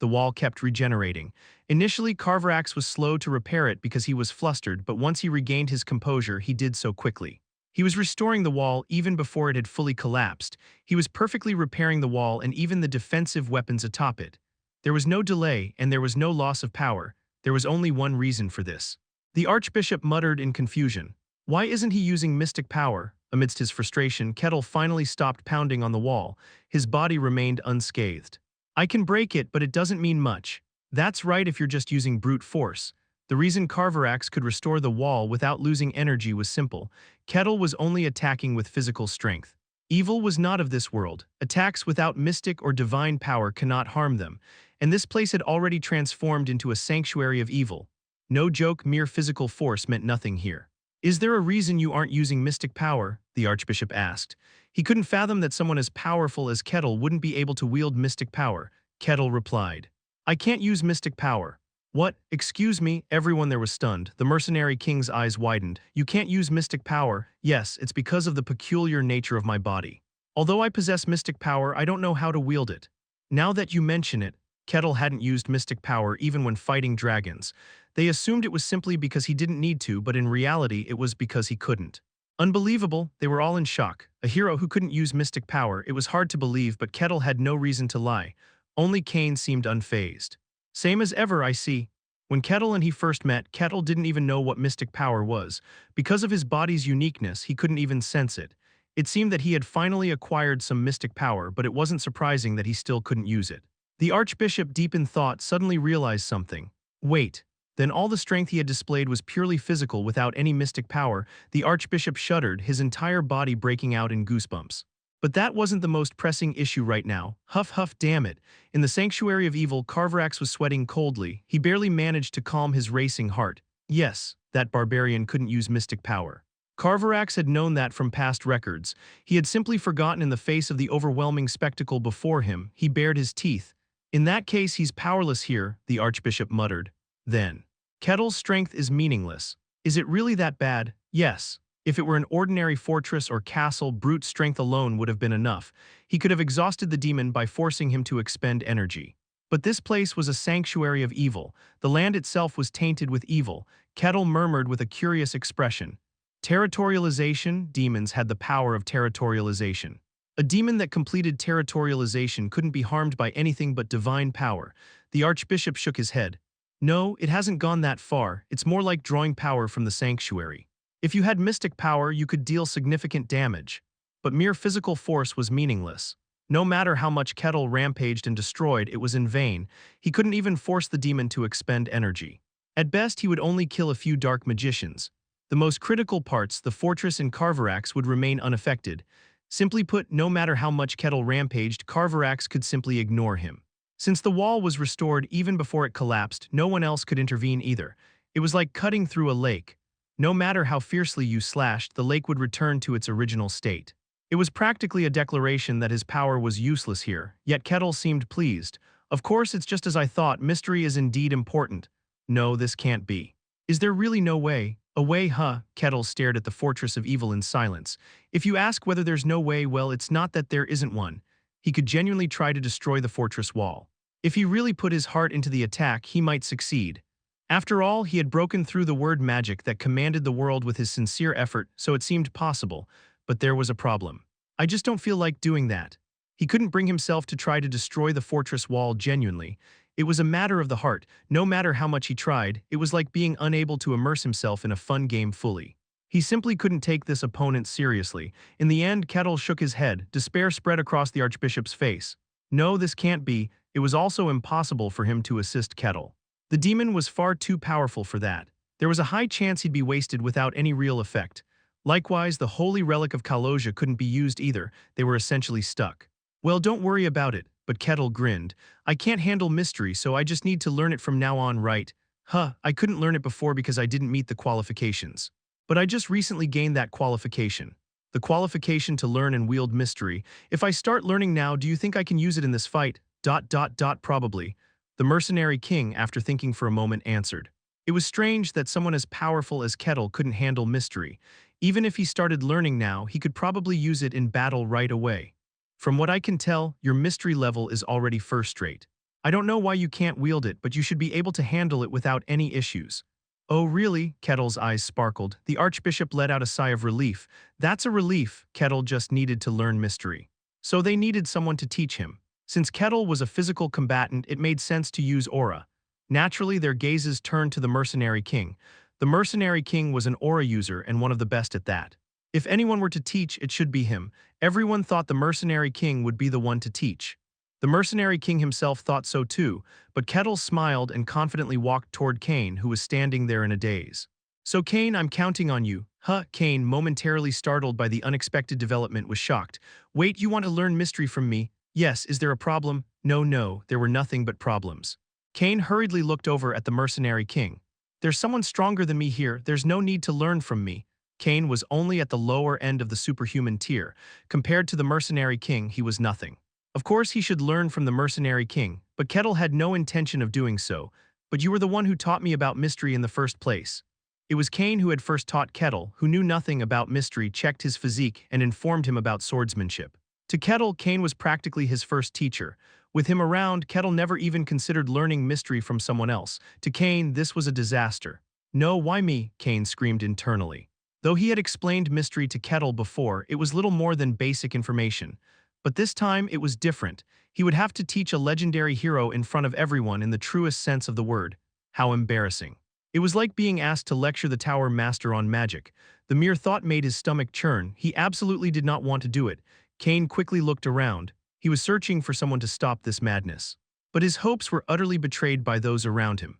The wall kept regenerating. Initially, Carverax was slow to repair it because he was flustered, but once he regained his composure, he did so quickly. He was restoring the wall even before it had fully collapsed. He was perfectly repairing the wall and even the defensive weapons atop it. There was no delay, and there was no loss of power. There was only one reason for this. The Archbishop muttered in confusion. Why isn't he using mystic power? Amidst his frustration, Kettle finally stopped pounding on the wall. His body remained unscathed. I can break it, but it doesn't mean much. That's right if you're just using brute force. The reason Carverax could restore the wall without losing energy was simple. Kettle was only attacking with physical strength. Evil was not of this world. Attacks without mystic or divine power cannot harm them, and this place had already transformed into a sanctuary of evil. No joke, mere physical force meant nothing here. Is there a reason you aren't using mystic power? The Archbishop asked. He couldn't fathom that someone as powerful as Kettle wouldn't be able to wield mystic power. Kettle replied, I can't use mystic power. What? Excuse me? Everyone there was stunned. The mercenary king's eyes widened. You can't use mystic power? Yes, it's because of the peculiar nature of my body. Although I possess mystic power, I don't know how to wield it. Now that you mention it, Kettle hadn't used mystic power even when fighting dragons. They assumed it was simply because he didn't need to, but in reality it was because he couldn't. Unbelievable, they were all in shock. A hero who couldn't use mystic power, it was hard to believe, but Kettle had no reason to lie. Only Kane seemed unfazed. Same as ever, I see. When Kettle and he first met, Kettle didn't even know what mystic power was. Because of his body's uniqueness, he couldn't even sense it. It seemed that he had finally acquired some mystic power, but it wasn't surprising that he still couldn't use it. The Archbishop, deep in thought, suddenly realized something. Wait. Then all the strength he had displayed was purely physical without any mystic power. The Archbishop shuddered, his entire body breaking out in goosebumps. But that wasn't the most pressing issue right now. Huff huff, damn it. In the sanctuary of evil, Carverax was sweating coldly. He barely managed to calm his racing heart. Yes, that barbarian couldn't use mystic power. Carverax had known that from past records. He had simply forgotten in the face of the overwhelming spectacle before him. He bared his teeth. In that case, he's powerless here, the Archbishop muttered. Then, Kettle's strength is meaningless. Is it really that bad? Yes. If it were an ordinary fortress or castle, brute strength alone would have been enough. He could have exhausted the demon by forcing him to expend energy. But this place was a sanctuary of evil. The land itself was tainted with evil. Kettle murmured with a curious expression. Territorialization? Demons had the power of territorialization. A demon that completed territorialization couldn't be harmed by anything but divine power. The Archbishop shook his head. No, it hasn't gone that far. It's more like drawing power from the sanctuary. If you had mystic power, you could deal significant damage. But mere physical force was meaningless. No matter how much Kettle rampaged and destroyed, it was in vain. He couldn't even force the demon to expend energy. At best, he would only kill a few dark magicians. The most critical parts, the fortress and Carverax, would remain unaffected. Simply put, no matter how much Kettle rampaged, Carverax could simply ignore him. Since the wall was restored even before it collapsed, no one else could intervene either. It was like cutting through a lake. No matter how fiercely you slashed, the lake would return to its original state. It was practically a declaration that his power was useless here, yet Kettle seemed pleased. Of course, it's just as I thought, mystery is indeed important. No, this can't be. Is there really no way? A way, huh? Kettle stared at the fortress of evil in silence. If you ask whether there's no way, well, it's not that there isn't one. He could genuinely try to destroy the fortress wall. If he really put his heart into the attack, he might succeed. After all, he had broken through the word magic that commanded the world with his sincere effort, so it seemed possible. But there was a problem. I just don't feel like doing that. He couldn't bring himself to try to destroy the fortress wall genuinely. It was a matter of the heart. No matter how much he tried, it was like being unable to immerse himself in a fun game fully. He simply couldn't take this opponent seriously. In the end, Kettle shook his head. Despair spread across the Archbishop's face. No, this can't be. It was also impossible for him to assist Kettle. The demon was far too powerful for that. There was a high chance he'd be wasted without any real effect. Likewise, the holy relic of Kaloja couldn't be used either. They were essentially stuck. Well, don't worry about it, but Kettle grinned. I can't handle mystery, so I just need to learn it from now on, right? I couldn't learn it before because I didn't meet the qualifications. But I just recently gained that qualification. The qualification to learn and wield mystery. If I start learning now, do you think I can use it in this fight? Probably. The mercenary king, after thinking for a moment, answered. It was strange that someone as powerful as Kettle couldn't handle mystery. Even if he started learning now, he could probably use it in battle right away. From what I can tell, your mystery level is already first-rate. I don't know why you can't wield it, but you should be able to handle it without any issues. Oh really? Kettle's eyes sparkled. The archbishop let out a sigh of relief. That's a relief. Kettle just needed to learn mystery. So they needed someone to teach him. Since Kettle was a physical combatant, it made sense to use aura. Naturally, their gazes turned to the mercenary king. The mercenary king was an aura user and one of the best at that. If anyone were to teach, it should be him. Everyone thought the mercenary king would be the one to teach. The mercenary king himself thought so too, but Kettle smiled and confidently walked toward Kane, who was standing there in a daze. So Kane, I'm counting on you. Kane, momentarily startled by the unexpected development, was shocked. Wait, you want to learn mystery from me? Yes, is there a problem? No, there were nothing but problems. Kane hurriedly looked over at the mercenary king. There's someone stronger than me here, there's no need to learn from me. Kane was only at the lower end of the superhuman tier. Compared to the mercenary king, he was nothing. Of course he should learn from the mercenary king, but Kettle had no intention of doing so. But you were the one who taught me about mystery in the first place. It was Kane who had first taught Kettle, who knew nothing about mystery, checked his physique, and informed him about swordsmanship. To Kettle, Kane was practically his first teacher. With him around, Kettle never even considered learning mystery from someone else. To Kane, this was a disaster. No, why me? Kane screamed internally. Though he had explained mystery to Kettle before, it was little more than basic information. But this time, it was different. He would have to teach a legendary hero in front of everyone in the truest sense of the word. How embarrassing. It was like being asked to lecture the Tower Master on magic. The mere thought made his stomach churn. He absolutely did not want to do it. Kane quickly looked around. He was searching for someone to stop this madness. But his hopes were utterly betrayed by those around him.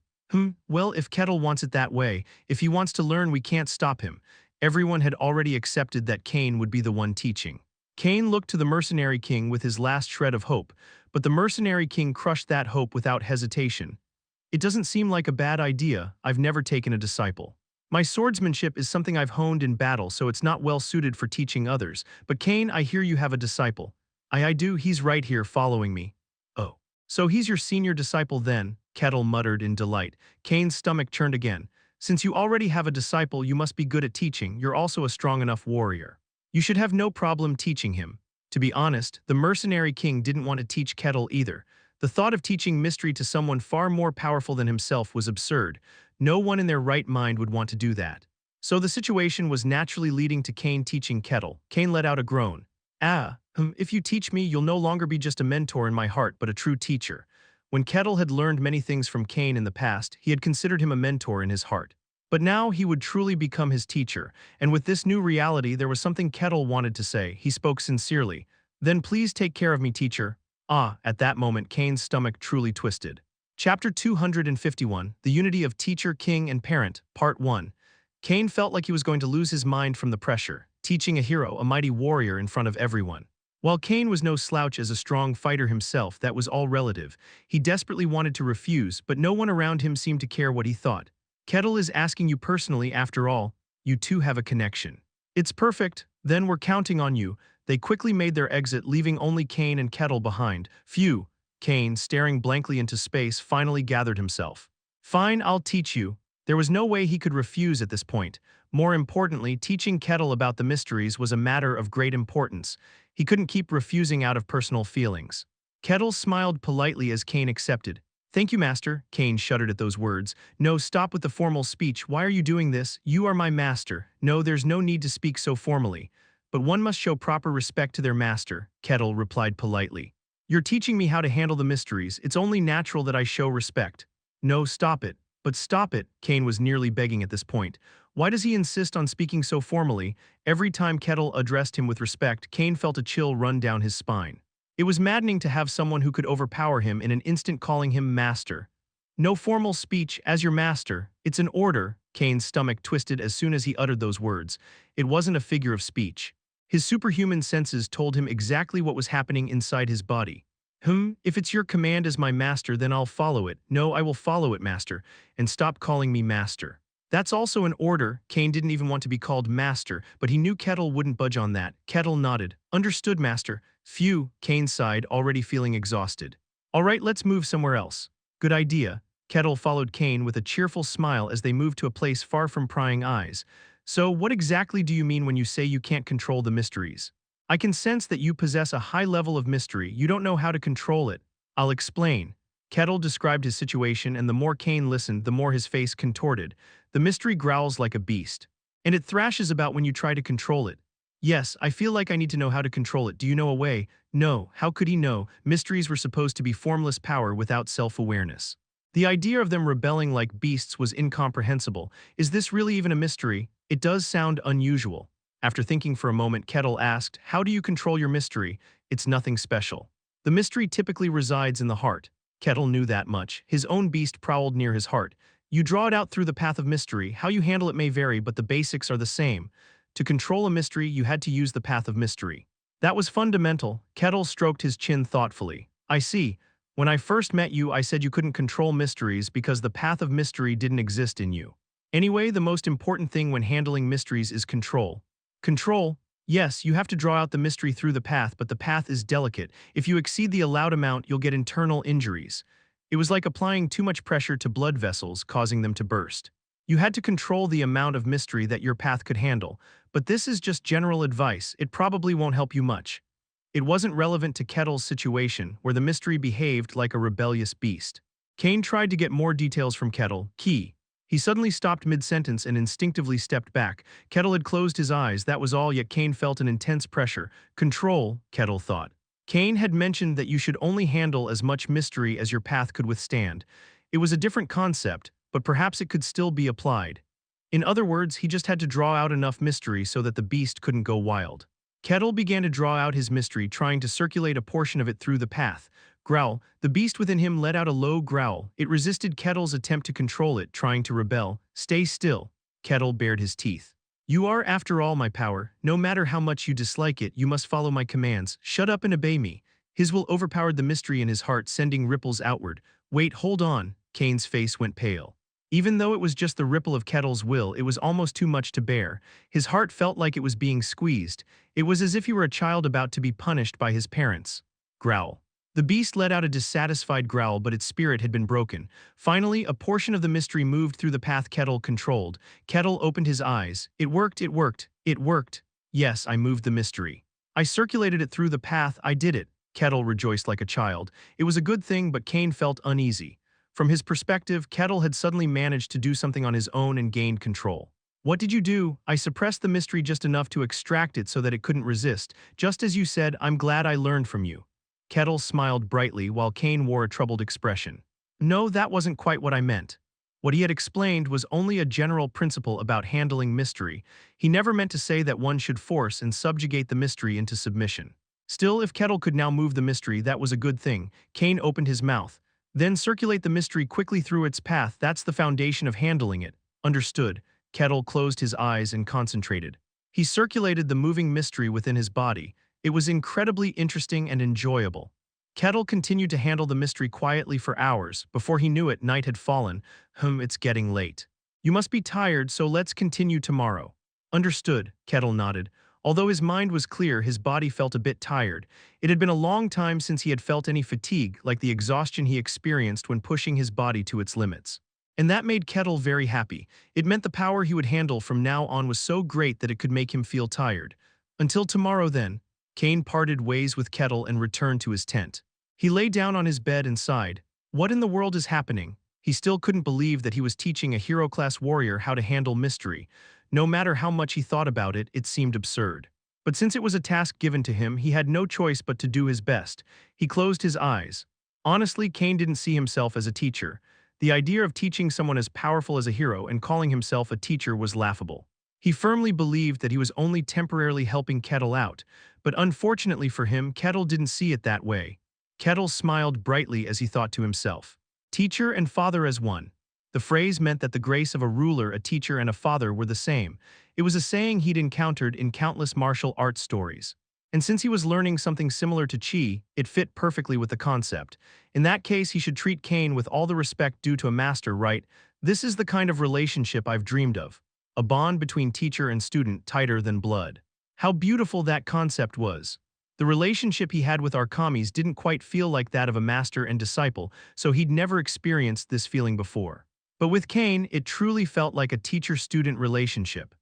Well, if Kettle wants it that way, if he wants to learn, we can't stop him. Everyone had already accepted that Kane would be the one teaching. Kane looked to the mercenary king with his last shred of hope, but the mercenary king crushed that hope without hesitation. It doesn't seem like a bad idea. I've never taken a disciple. My swordsmanship is something I've honed in battle, so it's not well suited for teaching others. But Kane, I hear you have a disciple. I do, he's right here following me. Oh. So he's your senior disciple then? Kettle muttered in delight. Kane's stomach churned again. Since you already have a disciple, you must be good at teaching. You're also a strong enough warrior. You should have no problem teaching him. To be honest, the mercenary king didn't want to teach Kettle either. The thought of teaching mystery to someone far more powerful than himself was absurd. No one in their right mind would want to do that. So the situation was naturally leading to Kane teaching Kettle. Kane let out a groan. If you teach me, you'll no longer be just a mentor in my heart, but a true teacher. When Kettle had learned many things from Kane in the past, he had considered him a mentor in his heart. But now he would truly become his teacher, and with this new reality, there was something Kettle wanted to say. He spoke sincerely. Then please take care of me, teacher. At that moment, Kane's stomach truly twisted. Chapter 251, The Unity of Teacher, King, and Parent, Part 1. Kane felt like he was going to lose his mind from the pressure, teaching a hero, a mighty warrior in front of everyone. While Kane was no slouch as a strong fighter himself, that was all relative. He desperately wanted to refuse, but no one around him seemed to care what he thought. Kettle is asking you personally, after all. You two have a connection. It's perfect, then we're counting on you. They quickly made their exit, leaving only Kane and Kettle behind. Phew. Kane, staring blankly into space, finally gathered himself. Fine, I'll teach you. There was no way he could refuse at this point. More importantly, teaching Kettle about the mysteries was a matter of great importance. He couldn't keep refusing out of personal feelings. Kettle smiled politely as Kane accepted. Thank you, master. Kane shuddered at those words. No, stop with the formal speech. Why are you doing this? You are my master. No, there's no need to speak so formally. But one must show proper respect to their master, Kettle replied politely. You're teaching me how to handle the mysteries. It's only natural that I show respect. No, stop it. But stop it, Kane was nearly begging at this point. Why does he insist on speaking so formally? Every time Kettle addressed him with respect, Kane felt a chill run down his spine. It was maddening to have someone who could overpower him in an instant, calling him master. No formal speech, as your master. It's an order. Kane's stomach twisted as soon as he uttered those words. It wasn't a figure of speech. His superhuman senses told him exactly what was happening inside his body. If it's your command as my master, then I'll follow it. No, I will follow it, master, and stop calling me master. That's also an order. Kane didn't even want to be called master, but he knew Kettle wouldn't budge on that. Kettle nodded. Understood, master. Phew, Kane sighed, already feeling exhausted. All right, let's move somewhere else. Good idea. Kettle followed Kane with a cheerful smile as they moved to a place far from prying eyes. So, what exactly do you mean when you say you can't control the mysteries? I can sense that you possess a high level of mystery. You don't know how to control it. I'll explain. Kettle described his situation, and the more Kane listened, the more his face contorted. The mystery growls like a beast. And it thrashes about when you try to control it. Yes, I feel like I need to know how to control it. Do you know a way? No, how could he know? Mysteries were supposed to be formless power without self-awareness. The idea of them rebelling like beasts was incomprehensible. Is this really even a mystery? It does sound unusual. After thinking for a moment, Kettle asked, how do you control your mystery? It's nothing special. The mystery typically resides in the heart. Kettle knew that much. His own beast prowled near his heart. You draw it out through the path of mystery. How you handle it may vary, but the basics are the same. To control a mystery, you had to use the path of mystery. That was fundamental. Kettle stroked his chin thoughtfully. I see. When I first met you, I said you couldn't control mysteries because the path of mystery didn't exist in you. Anyway, the most important thing when handling mysteries is control. Control? Yes, you have to draw out the mystery through the path, but the path is delicate. If you exceed the allowed amount, you'll get internal injuries. It was like applying too much pressure to blood vessels, causing them to burst. You had to control the amount of mystery that your path could handle, but this is just general advice. It probably won't help you much. It wasn't relevant to Kettle's situation, where the mystery behaved like a rebellious beast. Kane tried to get more details from Kettle. Key. He suddenly stopped mid-sentence and instinctively stepped back. Kettle had closed his eyes, that was all, yet Kane felt an intense pressure. Control, Kettle thought. Kane had mentioned that you should only handle as much mystery as your path could withstand. It was a different concept, but perhaps it could still be applied. In other words, he just had to draw out enough mystery so that the beast couldn't go wild. Kettle began to draw out his mystery, trying to circulate a portion of it through the path. Growl. The beast within him let out a low growl. It resisted Kettle's attempt to control it, trying to rebel. Stay still. Kettle bared his teeth. You are, after all, my power. No matter how much you dislike it, you must follow my commands. Shut up and obey me. His will overpowered the mystery in his heart, sending ripples outward. Wait, hold on. Kane's face went pale. Even though it was just the ripple of Kettle's will, it was almost too much to bear. His heart felt like it was being squeezed. It was as if he were a child about to be punished by his parents. Growl. The beast let out a dissatisfied growl, but its spirit had been broken. Finally, a portion of the mystery moved through the path Kettle controlled. Kettle opened his eyes. It worked, it worked, it worked. Yes, I moved the mystery. I circulated it through the path, I did it. Kettle rejoiced like a child. It was a good thing, but Kane felt uneasy. From his perspective, Kettle had suddenly managed to do something on his own and gained control. What did you do? I suppressed the mystery just enough to extract it so that it couldn't resist. Just as you said, I'm glad I learned from you. Kettle smiled brightly while Kane wore a troubled expression. No, that wasn't quite what I meant. What he had explained was only a general principle about handling mystery. He never meant to say that one should force and subjugate the mystery into submission. Still, if Kettle could now move the mystery, that was a good thing. Kane opened his mouth. Then circulate the mystery quickly through its path. That's the foundation of handling it. Understood. Kettle closed his eyes and concentrated. He circulated the moving mystery within his body. It was incredibly interesting and enjoyable. Kettle continued to handle the mystery quietly for hours. Before he knew it, night had fallen. It's getting late. You must be tired, so let's continue tomorrow. Understood, Kettle nodded. Although his mind was clear, his body felt a bit tired. It had been a long time since he had felt any fatigue, like the exhaustion he experienced when pushing his body to its limits. And that made Kettle very happy. It meant the power he would handle from now on was so great that it could make him feel tired. Until tomorrow then. Kane parted ways with Kettle and returned to his tent. He lay down on his bed and sighed. What in the world is happening? He still couldn't believe that he was teaching a hero-class warrior how to handle mystery. No matter how much he thought about it, it seemed absurd. But since it was a task given to him, he had no choice but to do his best. He closed his eyes. Honestly, Kane didn't see himself as a teacher. The idea of teaching someone as powerful as a hero and calling himself a teacher was laughable. He firmly believed that he was only temporarily helping Kettle out, But unfortunately for him, Kettle didn't see it that way. Kettle smiled brightly as he thought to himself, "Teacher and father as one." The phrase meant that the grace of a ruler, a teacher, and a father were the same. It was a saying he'd encountered in countless martial arts stories. And since he was learning something similar to Chi, it fit perfectly with the concept. In that case, he should treat Kane with all the respect due to a master, right? This is the kind of relationship I've dreamed of. A bond between teacher and student tighter than blood. How beautiful that concept was. The relationship he had with Arkamis didn't quite feel like that of a master and disciple, so he'd never experienced this feeling before. But with Kane, it truly felt like a teacher-student relationship.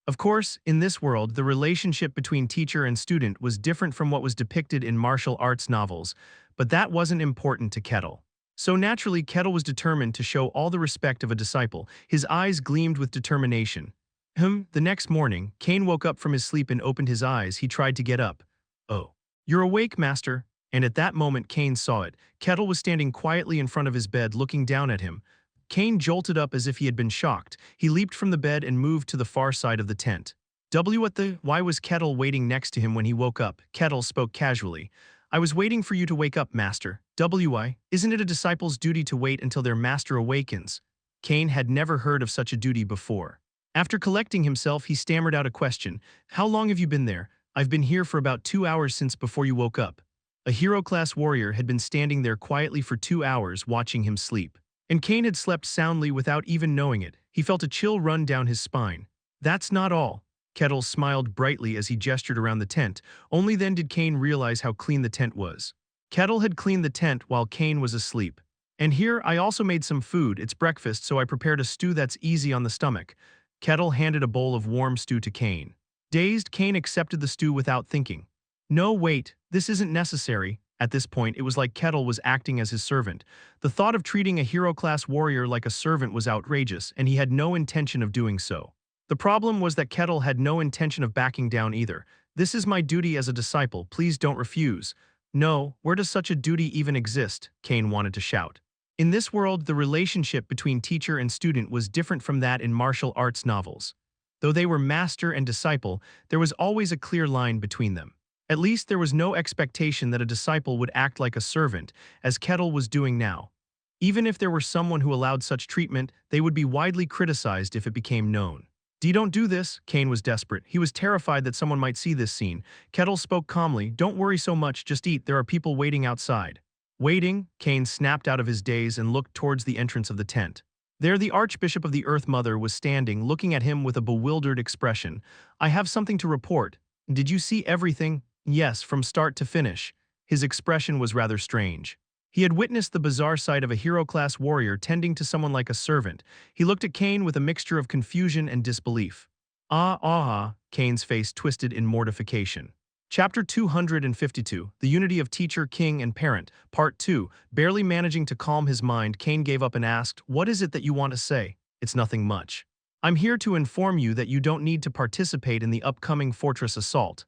Of course, in this world, the relationship between teacher and student was different from what was depicted in martial arts novels, but that wasn't important to Kettle. So naturally, Kettle was determined to show all the respect of a disciple. His eyes gleamed with determination. The next morning, Kane woke up from his sleep and opened his eyes. He tried to get up. "Oh, you're awake, master." And at that moment, Kane saw it. Kettle was standing quietly in front of his bed, looking down at him. Kane jolted up as if he had been shocked. He leaped from the bed and moved to the far side of the tent. Why was Kettle waiting next to him when he woke up? Kettle spoke casually. "I was waiting for you to wake up, master." Isn't it a disciple's duty to wait until their master awakens? Kane had never heard of such a duty before. After collecting himself, he stammered out a question. "How long have you been there?" "I've been here for about 2 hours since before you woke up." A hero-class warrior had been standing there quietly for 2 hours watching him sleep. And Kane had slept soundly without even knowing it. He felt a chill run down his spine. "That's not all." Kettle smiled brightly as he gestured around the tent. Only then did Kane realize how clean the tent was. Kettle had cleaned the tent while Kane was asleep. "And here, I also made some food. It's breakfast, so I prepared a stew that's easy on the stomach." Kettle handed a bowl of warm stew to Kane. Dazed, Kane accepted the stew without thinking. "No, wait, this isn't necessary." At this point, it was like Kettle was acting as his servant. The thought of treating a hero-class warrior like a servant was outrageous, and he had no intention of doing so. The problem was that Kettle had no intention of backing down either. "This is my duty as a disciple, please don't refuse." "No, where does such a duty even exist?" Kane wanted to shout. In this world, the relationship between teacher and student was different from that in martial arts novels. Though they were master and disciple, there was always a clear line between them. At least there was no expectation that a disciple would act like a servant, as Kettle was doing now. Even if there were someone who allowed such treatment, they would be widely criticized if it became known. Don't do this." Kane was desperate. He was terrified that someone might see this scene. Kettle spoke calmly. "Don't worry so much, just eat. There are people waiting outside." "Waiting?" Kane snapped out of his daze and looked towards the entrance of the tent. There the Archbishop of the Earth Mother was standing, looking at him with a bewildered expression. "I have something to report." "Did you see everything?" "Yes, from start to finish." His expression was rather strange. He had witnessed the bizarre sight of a hero-class warrior tending to someone like a servant. He looked at Kane with a mixture of confusion and disbelief. Kane's face twisted in mortification. Chapter 252, The Unity of Teacher, King, and Parent, Part 2. Barely managing to calm his mind, Kane gave up and asked, "What is it that you want to say?" "It's nothing much. I'm here to inform you that you don't need to participate in the upcoming fortress assault."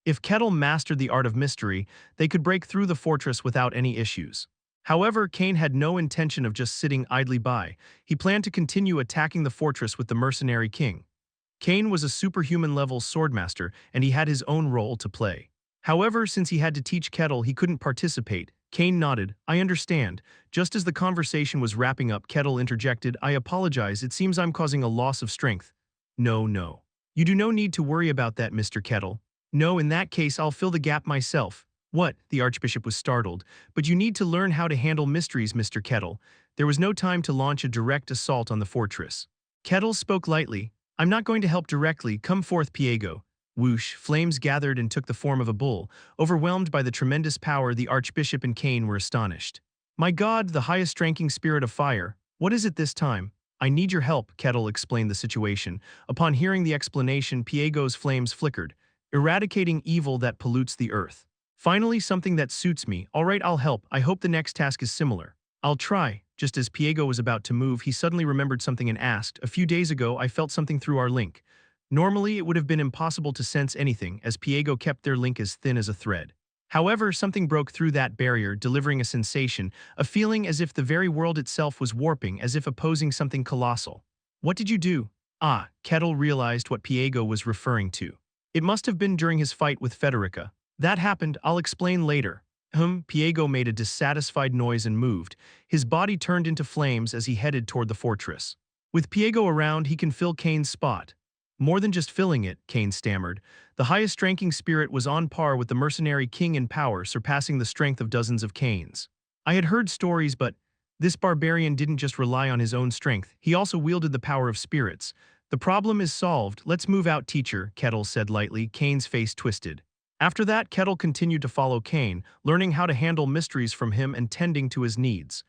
If Kettle mastered the art of mystery, they could break through the fortress without any issues. However, Kane had no intention of just sitting idly by. He planned to continue attacking the fortress with the mercenary king. Kane was a superhuman-level swordmaster, and he had his own role to play. However, since he had to teach Kettle, he couldn't participate. Kane nodded. "I understand." Just as the conversation was wrapping up, Kettle interjected, "I apologize, it seems I'm causing a loss of strength." No. You do no need to worry about that, Mr. Kettle." "No, in that case I'll fill the gap myself." "What?" The Archbishop was startled. "But you need to learn how to handle mysteries, Mr. Kettle." There was no time to launch a direct assault on the fortress. Kettle spoke lightly. "I'm not going to help directly. Come forth, Piego." Whoosh, flames gathered and took the form of a bull. Overwhelmed by the tremendous power, the Archbishop and Kane were astonished. "My God, the highest-ranking spirit of fire. What is it this time?" "I need your help," Kettle explained the situation. Upon hearing the explanation, Piego's flames flickered. "Eradicating evil that pollutes the earth. Finally, something that suits me. All right, I'll help. I hope the next task is similar." "I'll try." Just as Piego was about to move, he suddenly remembered something and asked, "A few days ago, I felt something through our link." Normally, it would have been impossible to sense anything, as Piego kept their link as thin as a thread. However, something broke through that barrier, delivering a sensation, a feeling as if the very world itself was warping, as if opposing something colossal. "What did you do?" Kettle realized what Piego was referring to. It must have been during his fight with Federica. That happened, I'll explain later. Piego made a dissatisfied noise and moved. His body turned into flames as he headed toward the fortress. With Piego around, he can fill Kane's spot. More than just filling it, Kane stammered. The highest-ranking spirit was on par with the mercenary king in power, surpassing the strength of dozens of Kanes. I had heard stories, but this barbarian didn't just rely on his own strength, he also wielded the power of spirits. The problem is solved, let's move out, teacher, Kettle said lightly, Kane's face twisted. After that, Kettle continued to follow Kane, learning how to handle mysteries from him and tending to his needs.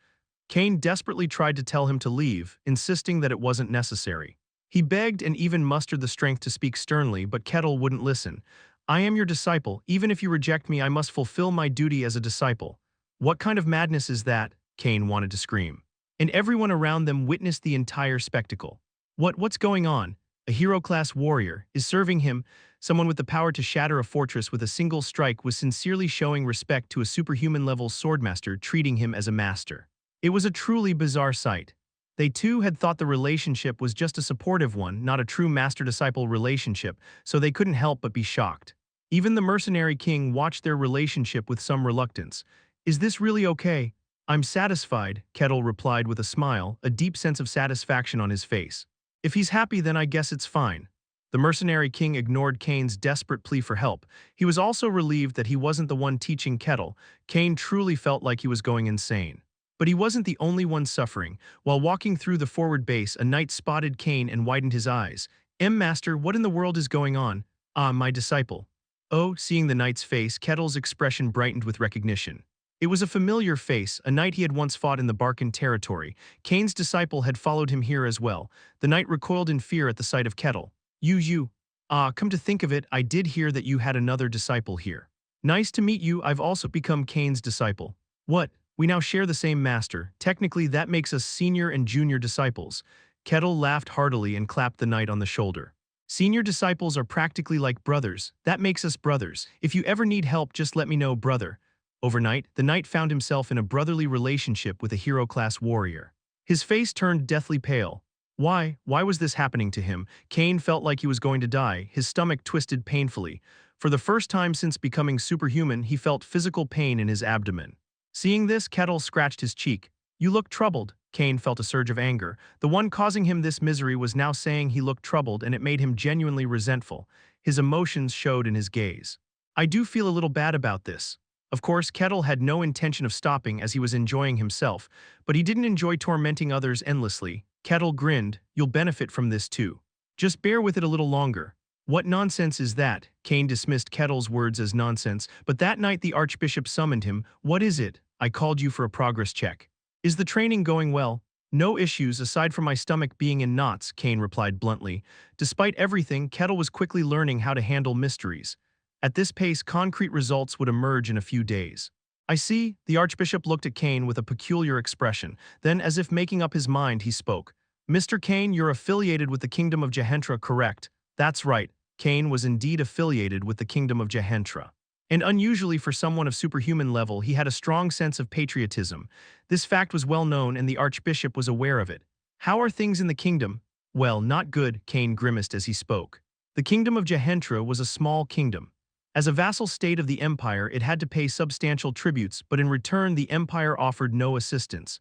Kane desperately tried to tell him to leave, insisting that it wasn't necessary. He begged and even mustered the strength to speak sternly, but Kettle wouldn't listen. I am your disciple. Even if you reject me, I must fulfill my duty as a disciple. What kind of madness is that? Kane wanted to scream. And everyone around them witnessed the entire spectacle. What's going on? A hero-class warrior is serving him. Someone with the power to shatter a fortress with a single strike was sincerely showing respect to a superhuman-level swordmaster, treating him as a master. It was a truly bizarre sight. They too had thought the relationship was just a supportive one, not a true master-disciple relationship, so they couldn't help but be shocked. Even the mercenary king watched their relationship with some reluctance. Is this really okay? I'm satisfied, Kettle replied with a smile, a deep sense of satisfaction on his face. If he's happy, then I guess it's fine. The mercenary king ignored Kane's desperate plea for help. He was also relieved that he wasn't the one teaching Kettle. Kane truly felt like he was going insane. But he wasn't the only one suffering. While walking through the forward base, a knight spotted Kane and widened his eyes. Master, what in the world is going on? Ah, my disciple. Oh, seeing the knight's face, Kettle's expression brightened with recognition. It was a familiar face, a knight he had once fought in the Barcan territory. Kane's disciple had followed him here as well. The knight recoiled in fear at the sight of Kettle. You. Come to think of it, I did hear that you had another disciple here. Nice to meet you, I've also become Kane's disciple. What? We now share the same master. Technically, that makes us senior and junior disciples. Kettle laughed heartily and clapped the knight on the shoulder. Senior disciples are practically like brothers. That makes us brothers. If you ever need help, just let me know, brother. Overnight, the knight found himself in a brotherly relationship with a hero-class warrior. His face turned deathly pale. Why was this happening to him? Kane felt like he was going to die, his stomach twisted painfully. For the first time since becoming superhuman, he felt physical pain in his abdomen. Seeing this, Kettle scratched his cheek. You look troubled. Kane felt a surge of anger. The one causing him this misery was now saying he looked troubled, and it made him genuinely resentful. His emotions showed in his gaze. I do feel a little bad about this. Of course, Kettle had no intention of stopping as he was enjoying himself, but he didn't enjoy tormenting others endlessly. Kettle grinned. You'll benefit from this too. Just bear with it a little longer. What nonsense is that? Kane dismissed Kettle's words as nonsense, but that night the Archbishop summoned him. What is it? I called you for a progress check. Is the training going well? No issues aside from my stomach being in knots, Kane replied bluntly. Despite everything, Kettle was quickly learning how to handle mysteries. At this pace, concrete results would emerge in a few days. I see. The Archbishop looked at Kane with a peculiar expression. Then, as if making up his mind, he spoke. Mr. Kane, you're affiliated with the Kingdom of Gehentra, correct? That's right. Kane was indeed affiliated with the Kingdom of Gehentra. And unusually for someone of superhuman level, he had a strong sense of patriotism. This fact was well known and the Archbishop was aware of it. How are things in the kingdom? Well, not good, Kane grimaced as he spoke. The Kingdom of Gehentra was a small kingdom. As a vassal state of the Empire, it had to pay substantial tributes, but in return the Empire offered no assistance.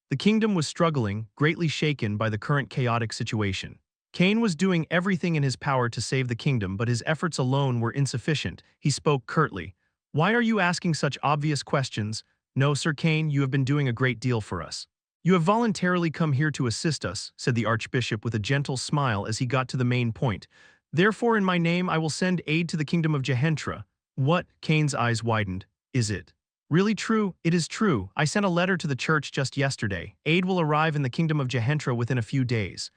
The kingdom was struggling, greatly shaken by the current chaotic situation. Kane was doing everything in his power to save the kingdom, but his efforts alone were insufficient. He spoke curtly. Why are you asking such obvious questions? No, Sir Kane, you have been doing a great deal for us. You have voluntarily come here to assist us, said the Archbishop with a gentle smile as he got to the main point. Therefore, in my name, I will send aid to the Kingdom of Gehentra. What? Kane's eyes widened. Is it really true? It is true. I sent a letter to the church just yesterday. Aid will arrive in the Kingdom of Gehentra within a few days.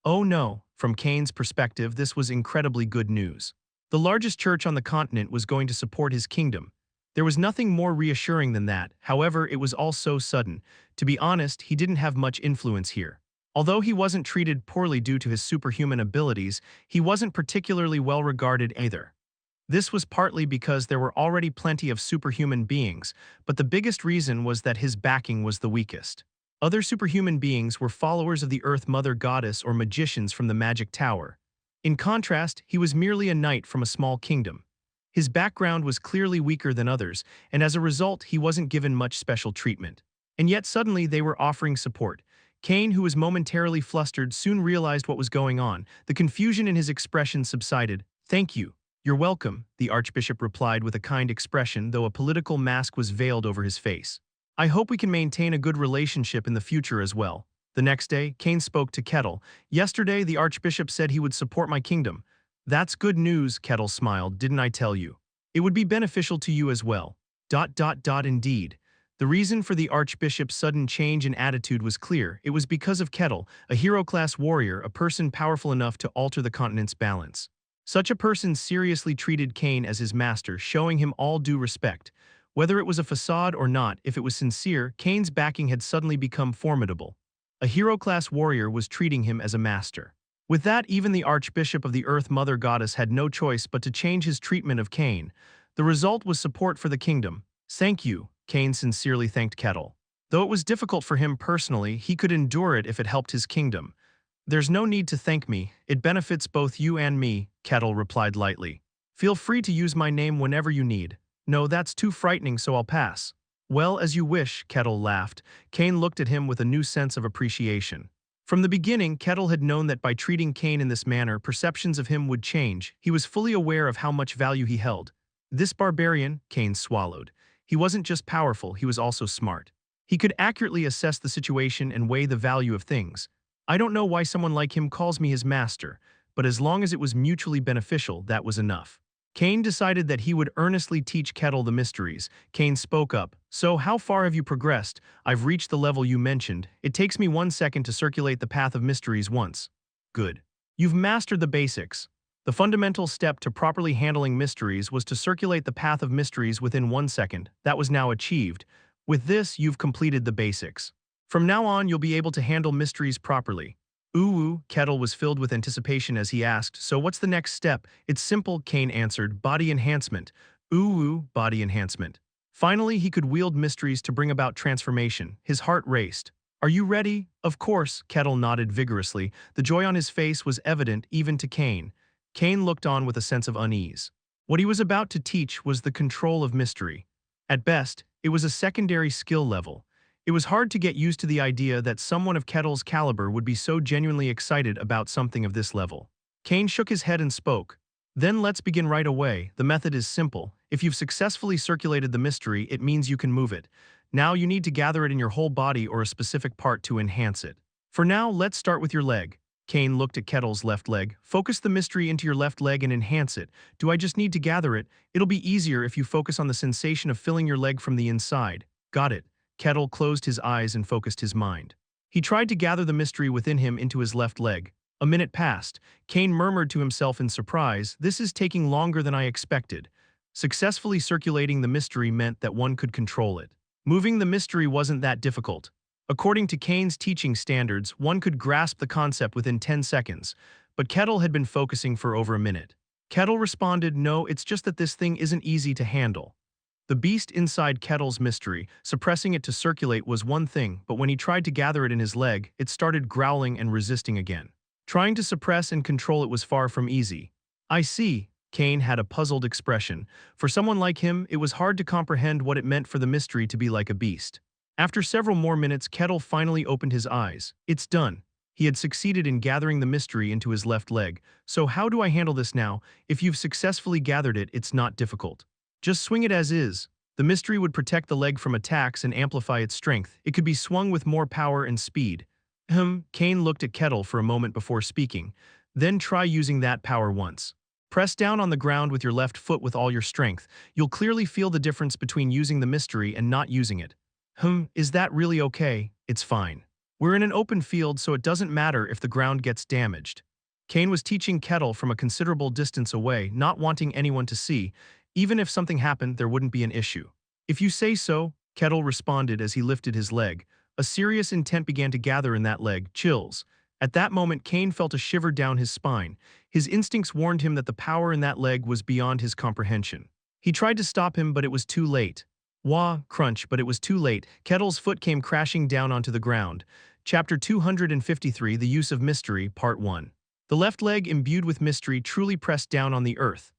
Oh no. From Kane's perspective, this was incredibly good news. The largest church on the continent was going to support his kingdom. There was nothing more reassuring than that. However, it was all so sudden. To be honest, he didn't have much influence here. Although he wasn't treated poorly due to his superhuman abilities, he wasn't particularly well regarded either. This was partly because there were already plenty of superhuman beings, but the biggest reason was that his backing was the weakest. Other superhuman beings were followers of the Earth Mother Goddess or magicians from the Magic Tower. In contrast, he was merely a knight from a small kingdom. His background was clearly weaker than others, and as a result, he wasn't given much special treatment. And yet suddenly they were offering support. Kane, who was momentarily flustered, soon realized what was going on. The confusion in his expression subsided. "Thank you. You're welcome," the archbishop replied with a kind expression, though a political mask was veiled over his face. "I hope we can maintain a good relationship in the future as well." The next day, Kane spoke to Kettle. "Yesterday, the archbishop said he would support my kingdom." "That's good news," Kettle smiled. "Didn't I tell you? It would be beneficial to you as well." Indeed. The reason for the archbishop's sudden change in attitude was clear. It was because of Kettle, a hero-class warrior, a person powerful enough to alter the continent's balance. Such a person seriously treated Kane as his master, showing him all due respect. Whether it was a facade or not, if it was sincere, Kane's backing had suddenly become formidable. A hero-class warrior was treating him as a master. With that, even the Archbishop of the Earth Mother Goddess had no choice but to change his treatment of Kane. The result was support for the kingdom. "Thank you," Kane sincerely thanked Kettle. Though it was difficult for him personally, he could endure it if it helped his kingdom. "There's no need to thank me. It benefits both you and me," Kettle replied lightly. "Feel free to use my name whenever you need." "No, that's too frightening, so I'll pass." "Well, as you wish," Kettle laughed. Kane looked at him with a new sense of appreciation. From the beginning, Kettle had known that by treating Kane in this manner, perceptions of him would change. He was fully aware of how much value he held. This barbarian, Kane swallowed. He wasn't just powerful, he was also smart. He could accurately assess the situation and weigh the value of things. "I don't know why someone like him calls me his master, but as long as it was mutually beneficial, that was enough." Kane decided that he would earnestly teach Kettle the mysteries. Kane spoke up. "So, how far have you progressed?" "I've reached the level you mentioned. It takes me 1 second to circulate the path of mysteries once." "Good. You've mastered the basics." The fundamental step to properly handling mysteries was to circulate the path of mysteries within 1 second. That was now achieved. With this, you've completed the basics. From now on, you'll be able to handle mysteries properly. Ooh, Kettle was filled with anticipation as he asked, "So what's the next step?" "It's simple," Kane answered, "body enhancement." Ooh, body enhancement. Finally, he could wield mysteries to bring about transformation. His heart raced. "Are you ready?" "Of course," Kettle nodded vigorously. The joy on his face was evident even to Kane. Kane looked on with a sense of unease. What he was about to teach was the control of mystery. At best, it was a secondary skill level. It was hard to get used to the idea that someone of Kettle's caliber would be so genuinely excited about something of this level. Kane shook his head and spoke. "Then let's begin right away. The method is simple. If you've successfully circulated the mystery, it means you can move it. Now you need to gather it in your whole body or a specific part to enhance it. For now, let's start with your leg." Kane looked at Kettle's left leg. "Focus the mystery into your left leg and enhance it. Do I just need to gather it? It'll be easier if you focus on the sensation of filling your leg from the inside." "Got it." Kettle closed his eyes and focused his mind. He tried to gather the mystery within him into his left leg. A minute passed. Kane murmured to himself in surprise, "This is taking longer than I expected." Successfully circulating the mystery meant that one could control it. Moving the mystery wasn't that difficult. According to Kane's teaching standards, one could grasp the concept within 10 seconds, but Kettle had been focusing for over a minute. Kettle responded, "No, it's just that this thing isn't easy to handle." The beast inside Kettle's mystery, suppressing it to circulate was one thing, but when he tried to gather it in his leg, it started growling and resisting again. Trying to suppress and control it was far from easy. "I see." Kane had a puzzled expression. For someone like him, it was hard to comprehend what it meant for the mystery to be like a beast. After several more minutes, Kettle finally opened his eyes. "It's done." He had succeeded in gathering the mystery into his left leg. "So how do I handle this now? If you've successfully gathered it, it's not difficult. Just swing it as is." The mystery would protect the leg from attacks and amplify its strength. It could be swung with more power and speed. Kane looked at Kettle for a moment before speaking. "Then try using that power once. Press down on the ground with your left foot with all your strength. You'll clearly feel the difference between using the mystery and not using it." Is that really okay?" "It's fine. We're in an open field, so it doesn't matter if the ground gets damaged." Kane was teaching Kettle from a considerable distance away, not wanting anyone to see. Even if something happened, there wouldn't be an issue. "If you say so," Kettle responded as he lifted his leg. A serious intent began to gather in that leg, chills. At that moment, Kane felt a shiver down his spine. His instincts warned him that the power in that leg was beyond his comprehension. He tried to stop him, but it was too late. Wah, crunch, but it was too late. Kettle's foot came crashing down onto the ground. Chapter 253, The Use of Mystery, Part 1. The left leg, imbued with mystery, truly pressed down on the earth.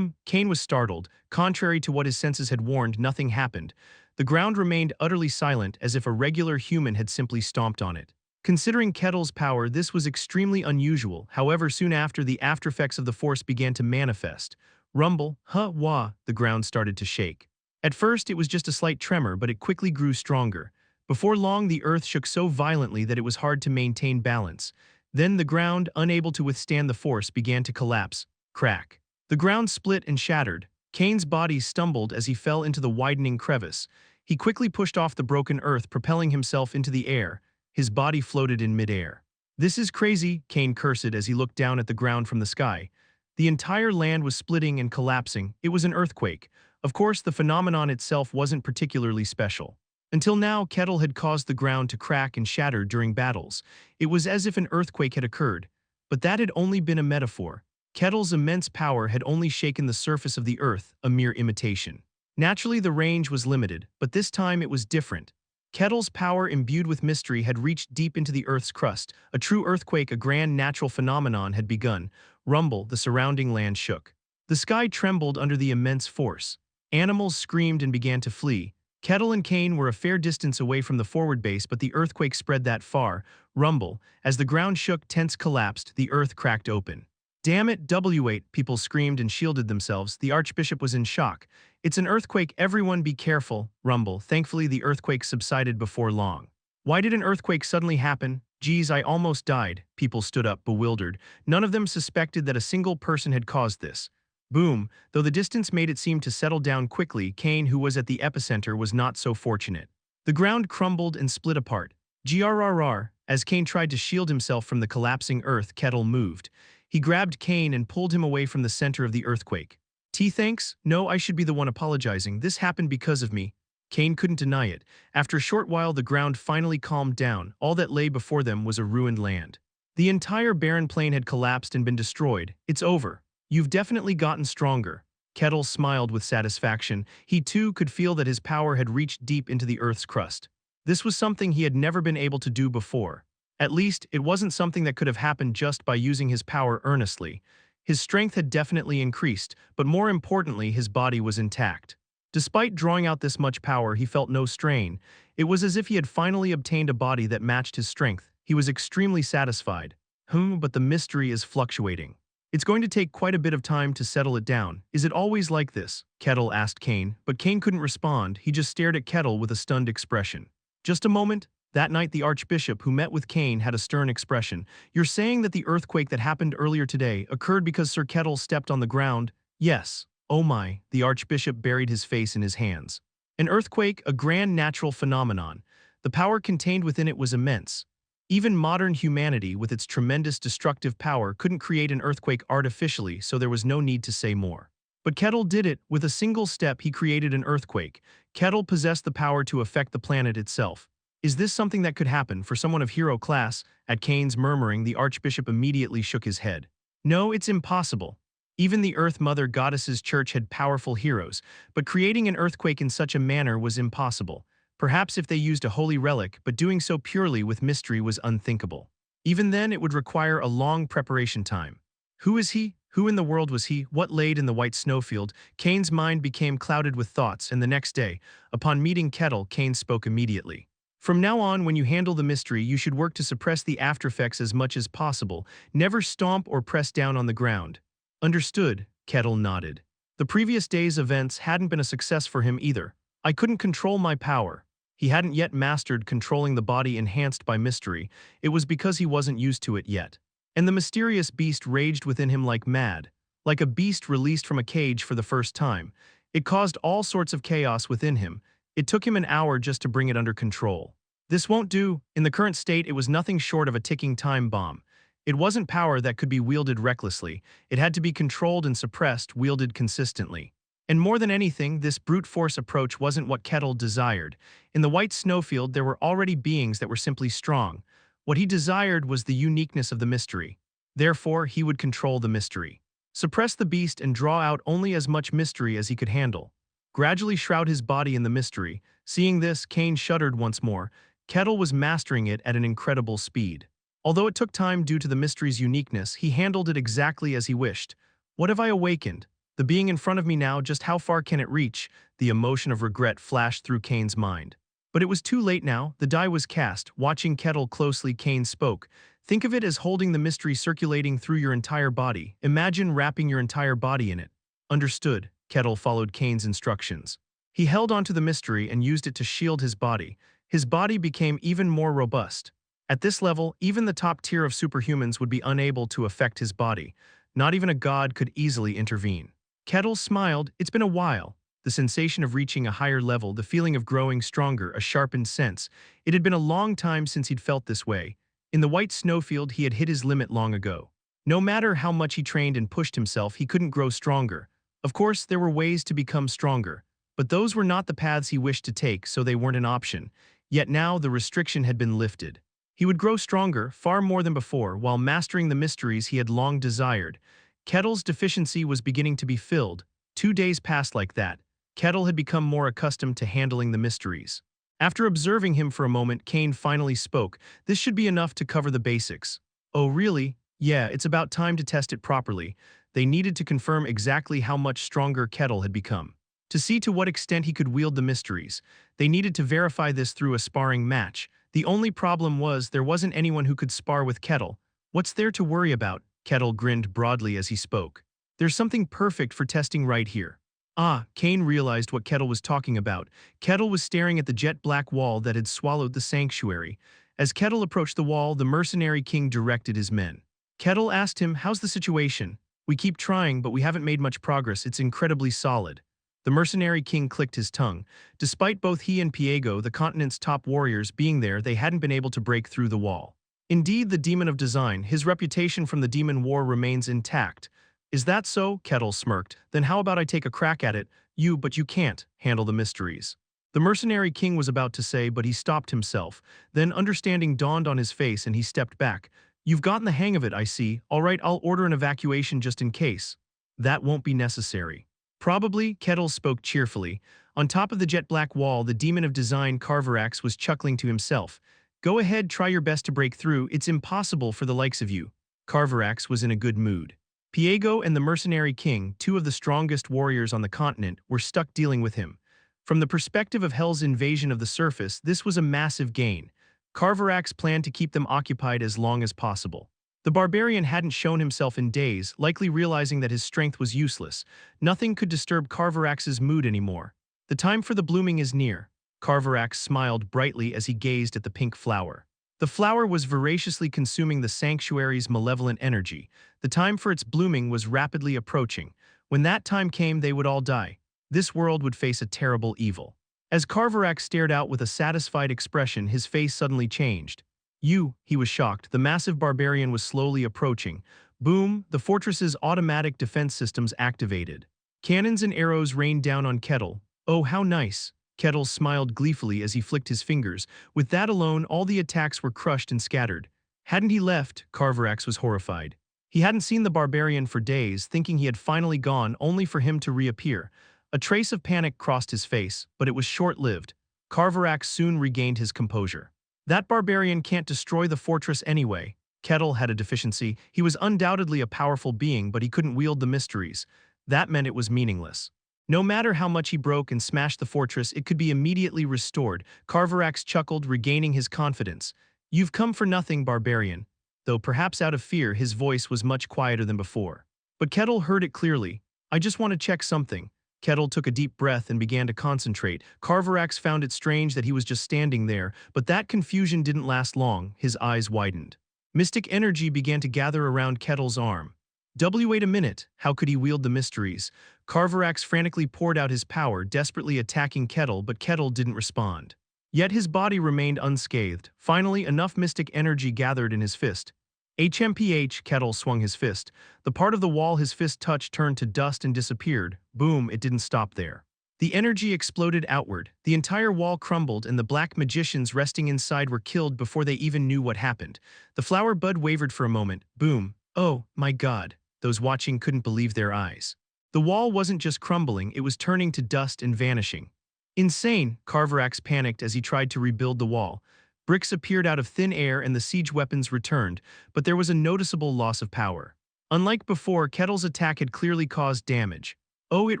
Kane was startled. Contrary to what his senses had warned, nothing happened. The ground remained utterly silent, as if a regular human had simply stomped on it. Considering Kettle's power, this was extremely unusual. However, soon after, the aftereffects of the force began to manifest. Rumble, wah, the ground started to shake. At first, it was just a slight tremor, but it quickly grew stronger. Before long, the earth shook so violently that it was hard to maintain balance. Then the ground, unable to withstand the force, began to collapse. Crack. The ground split and shattered. Kane's body stumbled as he fell into the widening crevice. He quickly pushed off the broken earth, propelling himself into the air. His body floated in midair. "This is crazy," Kane cursed as he looked down at the ground from the sky. The entire land was splitting and collapsing. It was an earthquake. Of course, the phenomenon itself wasn't particularly special. Until now, Kettle had caused the ground to crack and shatter during battles. It was as if an earthquake had occurred. But that had only been a metaphor. Kettle's immense power had only shaken the surface of the earth, a mere imitation. Naturally, the range was limited, but this time it was different. Kettle's power, imbued with mystery, had reached deep into the earth's crust. A true earthquake, a grand natural phenomenon, had begun. Rumble, the surrounding land shook. The sky trembled under the immense force. Animals screamed and began to flee. Kettle and Kane were a fair distance away from the forward base, but the earthquake spread that far. Rumble. As the ground shook, tents collapsed, the earth cracked open. "Damn it, W8, people screamed and shielded themselves. The Archbishop was in shock. "It's an earthquake, everyone be careful." Rumble. Thankfully, the earthquake subsided before long. "Why did an earthquake suddenly happen? Geez, I almost died." People stood up, bewildered. None of them suspected that a single person had caused this. Boom. Though the distance made it seem to settle down quickly, Kane, who was at the epicenter, was not so fortunate. The ground crumbled and split apart. Grrr. As Kane tried to shield himself from the collapsing earth, Kettle moved. He grabbed Kane and pulled him away from the center of the earthquake. Thanks? No, I should be the one apologizing. This happened because of me." Kane couldn't deny it. After a short while, the ground finally calmed down. All that lay before them was a ruined land. The entire barren plain had collapsed and been destroyed. "It's over. You've definitely gotten stronger." Kettle smiled with satisfaction. He too could feel that his power had reached deep into the earth's crust. This was something he had never been able to do before. At least, it wasn't something that could have happened just by using his power earnestly. His strength had definitely increased, but more importantly, his body was intact. Despite drawing out this much power, he felt no strain. It was as if he had finally obtained a body that matched his strength. He was extremely satisfied. But the mystery is fluctuating. It's going to take quite a bit of time to settle it down. Is it always like this? Kettle asked Kane, but Kane couldn't respond. He just stared at Kettle with a stunned expression. Just a moment. That night, the Archbishop, who met with Kane, had a stern expression. "You're saying that the earthquake that happened earlier today occurred because Sir Kettle stepped on the ground?" "Yes." "Oh my." The Archbishop buried his face in his hands. "An earthquake, a grand natural phenomenon. The power contained within it was immense. Even modern humanity, with its tremendous destructive power, couldn't create an earthquake artificially, so there was no need to say more. But Kettle did it. With a single step, he created an earthquake. Kettle possessed the power to affect the planet itself. Is this something that could happen for someone of hero class?" At Kane's murmuring, the Archbishop immediately shook his head. "No, it's impossible. Even the Earth Mother Goddess's church had powerful heroes, but creating an earthquake in such a manner was impossible. Perhaps if they used a holy relic, but doing so purely with mystery was unthinkable. Even then, it would require a long preparation time. Who is he? Who in the world was he? What laid in the White Snowfield?" Kane's mind became clouded with thoughts, and the next day, upon meeting Kettle, Kane spoke immediately. "From now on, when you handle the mystery, you should work to suppress the aftereffects as much as possible. Never stomp or press down on the ground." "Understood," Kettle nodded. The previous day's events hadn't been a success for him either. "I couldn't control my power." He hadn't yet mastered controlling the body enhanced by mystery. It was because he wasn't used to it yet. And the mysterious beast raged within him like mad. Like a beast released from a cage for the first time. It caused all sorts of chaos within him. It took him an hour just to bring it under control. This won't do. In the current state, it was nothing short of a ticking time bomb. It wasn't power that could be wielded recklessly. It had to be controlled and suppressed, wielded consistently. And more than anything, this brute force approach wasn't what Kettle desired. In the White Snowfield, there were already beings that were simply strong. What he desired was the uniqueness of the mystery. Therefore, he would control the mystery. Suppress the beast and draw out only as much mystery as he could handle. Gradually shroud his body in the mystery. Seeing this, Kane shuddered once more. Kettle was mastering it at an incredible speed. Although it took time due to the mystery's uniqueness, he handled it exactly as he wished. "What have I awakened?" The being in front of me now, just how far can it reach? The emotion of regret flashed through Kane's mind. But it was too late now, the die was cast. Watching Kettle closely, Kane spoke. Think of it as holding the mystery circulating through your entire body. Imagine wrapping your entire body in it. Understood, Kettle followed Kane's instructions. He held onto the mystery and used it to shield his body. His body became even more robust. At this level, even the top tier of superhumans would be unable to affect his body. Not even a god could easily intervene. Kettle smiled. It's been a while. The sensation of reaching a higher level, the feeling of growing stronger, a sharpened sense. It had been a long time since he'd felt this way. In the White Snowfield, he had hit his limit long ago. No matter how much he trained and pushed himself, he couldn't grow stronger. Of course, there were ways to become stronger, but those were not the paths he wished to take, so they weren't an option. Yet now the restriction had been lifted. He would grow stronger, far more than before, while mastering the mysteries he had long desired. Kettle's deficiency was beginning to be filled. 2 days passed like that. Kettle had become more accustomed to handling the mysteries. After observing him for a moment, Kane finally spoke. This should be enough to cover the basics. Oh, really? Yeah, it's about time to test it properly. They needed to confirm exactly how much stronger Kettle had become. To see to what extent he could wield the mysteries, they needed to verify this through a sparring match. The only problem was there wasn't anyone who could spar with Kettle. What's there to worry about? Kettle grinned broadly as he spoke. There's something perfect for testing right here. Ah, Kane realized what Kettle was talking about. Kettle was staring at the jet-black wall that had swallowed the sanctuary. As Kettle approached the wall, the mercenary king directed his men. Kettle asked him, "How's the situation?" "We keep trying, but we haven't made much progress. It's incredibly solid." The mercenary king clicked his tongue. Despite both he and Piego, the continent's top warriors, being there, they hadn't been able to break through the wall. Indeed, the demon of design, his reputation from the demon war remains intact. Is that so? Kettle smirked. Then how about I take a crack at it? But you can't handle the mysteries. The mercenary king was about to say, but he stopped himself. Then understanding dawned on his face and he stepped back. You've gotten the hang of it, I see. All right, I'll order an evacuation just in case. That won't be necessary. Probably, Kettle spoke cheerfully. On top of the jet-black wall, the demon of design Carverax was chuckling to himself. Go ahead, try your best to break through. It's impossible for the likes of you. Carverax was in a good mood. Piego and the mercenary king, 2 of the strongest warriors on the continent, were stuck dealing with him. From the perspective of Hell's invasion of the surface, this was a massive gain. Carverax planned to keep them occupied as long as possible. The Barbarian hadn't shown himself in days, likely realizing that his strength was useless. Nothing could disturb Carverax's mood anymore. The time for the blooming is near. Carverax smiled brightly as he gazed at the pink flower. The flower was voraciously consuming the sanctuary's malevolent energy. The time for its blooming was rapidly approaching. When that time came, they would all die. This world would face a terrible evil. As Carverax stared out with a satisfied expression, his face suddenly changed. He was shocked. The massive barbarian was slowly approaching. Boom, the fortress's automatic defense systems activated. Cannons and arrows rained down on Kettle. Oh, how nice. Kettle smiled gleefully as he flicked his fingers. With that alone, all the attacks were crushed and scattered. Hadn't he left? Carverax was horrified. He hadn't seen the barbarian for days, thinking he had finally gone, only for him to reappear. A trace of panic crossed his face, but it was short-lived. Carverax soon regained his composure. That barbarian can't destroy the fortress anyway. Kettle had a deficiency. He was undoubtedly a powerful being, but he couldn't wield the mysteries. That meant it was meaningless. No matter how much he broke and smashed the fortress, it could be immediately restored. Carverax chuckled, regaining his confidence. You've come for nothing, barbarian. Though perhaps out of fear, his voice was much quieter than before. But Kettle heard it clearly. I just want to check something. Kettle took a deep breath and began to concentrate. Carverax found it strange that he was just standing there, but that confusion didn't last long. His eyes widened. Mystic energy began to gather around Kettle's arm. Wait a minute, how could he wield the mysteries? Carverax frantically poured out his power, desperately attacking Kettle, but Kettle didn't respond. Yet his body remained unscathed. Finally, enough mystic energy gathered in his fist. HMPH, Kettle swung his fist. The part of the wall his fist touched turned to dust and disappeared. Boom, it didn't stop there. The energy exploded outward. The entire wall crumbled and the black magicians resting inside were killed before they even knew what happened. The flower bud wavered for a moment. Boom. Oh, my God. Those watching couldn't believe their eyes. The wall wasn't just crumbling, it was turning to dust and vanishing. Insane, Carverax panicked as he tried to rebuild the wall. Bricks appeared out of thin air and the siege weapons returned, but there was a noticeable loss of power. Unlike before, Kettle's attack had clearly caused damage. Oh, it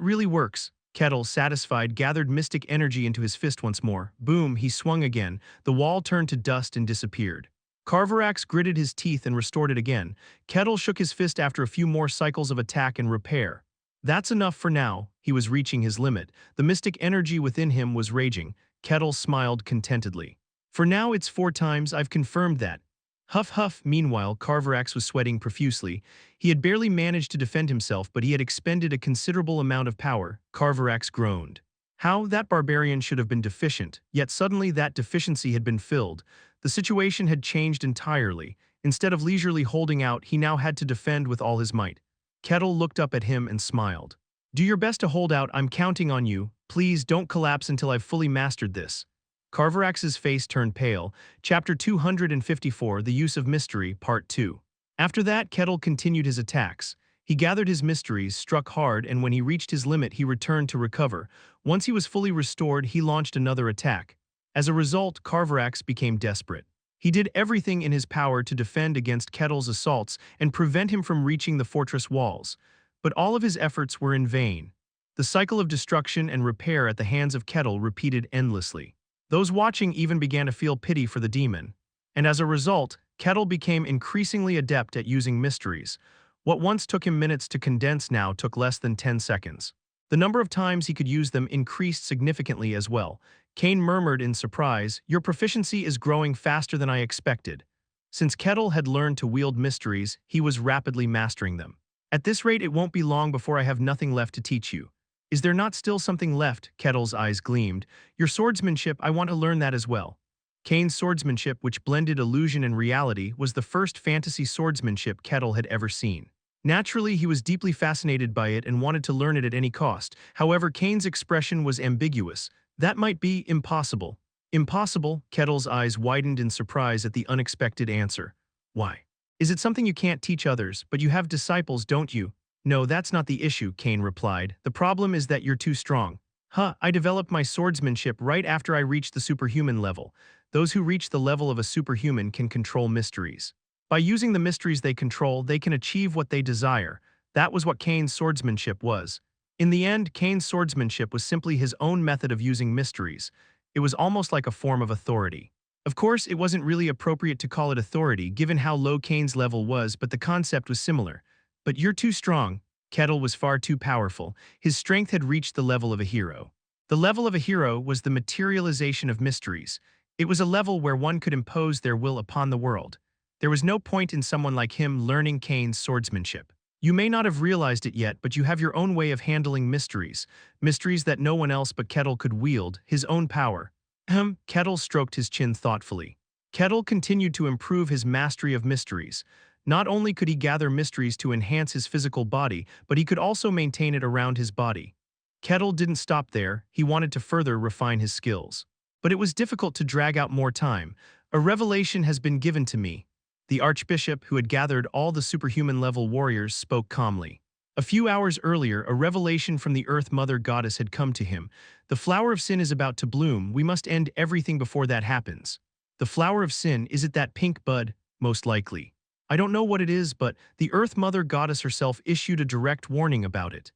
really works. Kettle, satisfied, gathered mystic energy into his fist once more. Boom, he swung again. The wall turned to dust and disappeared. Carverax gritted his teeth and restored it again. Kettle shook his fist after a few more cycles of attack and repair. That's enough for now. He was reaching his limit. The mystic energy within him was raging. Kettle smiled contentedly. For now it's 4 times, I've confirmed that. Huff huff, meanwhile, Carverax was sweating profusely. He had barely managed to defend himself, but he had expended a considerable amount of power. Carverax groaned. How that barbarian should have been deficient, yet suddenly that deficiency had been filled. The situation had changed entirely. Instead of leisurely holding out, he now had to defend with all his might. Kettle looked up at him and smiled. Do your best to hold out, I'm counting on you. Please don't collapse until I've fully mastered this. Carverax's face turned pale. Chapter 254, The Use of Mystery, Part 2. After that, Kettle continued his attacks. He gathered his mysteries, struck hard, and when he reached his limit, he returned to recover. Once he was fully restored, he launched another attack. As a result, Carverax became desperate. He did everything in his power to defend against Kettle's assaults and prevent him from reaching the fortress walls. But all of his efforts were in vain. The cycle of destruction and repair at the hands of Kettle repeated endlessly. Those watching even began to feel pity for the demon. And as a result, Kettle became increasingly adept at using mysteries. What once took him minutes to condense now took less than 10 seconds. The number of times he could use them increased significantly as well. Kane murmured in surprise, "Your proficiency is growing faster than I expected." Since Kettle had learned to wield mysteries, he was rapidly mastering them. At this rate, it won't be long before I have nothing left to teach you. Is there not still something left? Kettle's eyes gleamed. Your swordsmanship, I want to learn that as well. Kane's swordsmanship, which blended illusion and reality, was the first fantasy swordsmanship Kettle had ever seen. Naturally, he was deeply fascinated by it and wanted to learn it at any cost. However, Kane's expression was ambiguous. That might be impossible. Impossible? Kettle's eyes widened in surprise at the unexpected answer. Why? Is it something you can't teach others, but you have disciples, don't you? No, that's not the issue, Kane replied. The problem is that you're too strong. I developed my swordsmanship right after I reached the superhuman level. Those who reach the level of a superhuman can control mysteries. By using the mysteries they control, they can achieve what they desire. That was what Kane's swordsmanship was. In the end, Kane's swordsmanship was simply his own method of using mysteries. It was almost like a form of authority. Of course, it wasn't really appropriate to call it authority, given how low Kane's level was, but the concept was similar. But you're too strong. Kettle was far too powerful. His strength had reached the level of a hero. The level of a hero was the materialization of mysteries. It was a level where one could impose their will upon the world. There was no point in someone like him learning Kane's swordsmanship. You may not have realized it yet, but you have your own way of handling mysteries. Mysteries that no one else but Kettle could wield, his own power. Kettle stroked his chin thoughtfully. Kettle continued to improve his mastery of mysteries. Not only could he gather mysteries to enhance his physical body, but he could also maintain it around his body. Kettle didn't stop there, he wanted to further refine his skills. But it was difficult to drag out more time. A revelation has been given to me. The archbishop, who had gathered all the superhuman-level warriors, spoke calmly. A few hours earlier, a revelation from the Earth Mother Goddess had come to him. The flower of sin is about to bloom, we must end everything before that happens. The flower of sin, is it that pink bud? Most likely. I don't know what it is, but the Earth Mother Goddess herself issued a direct warning about it.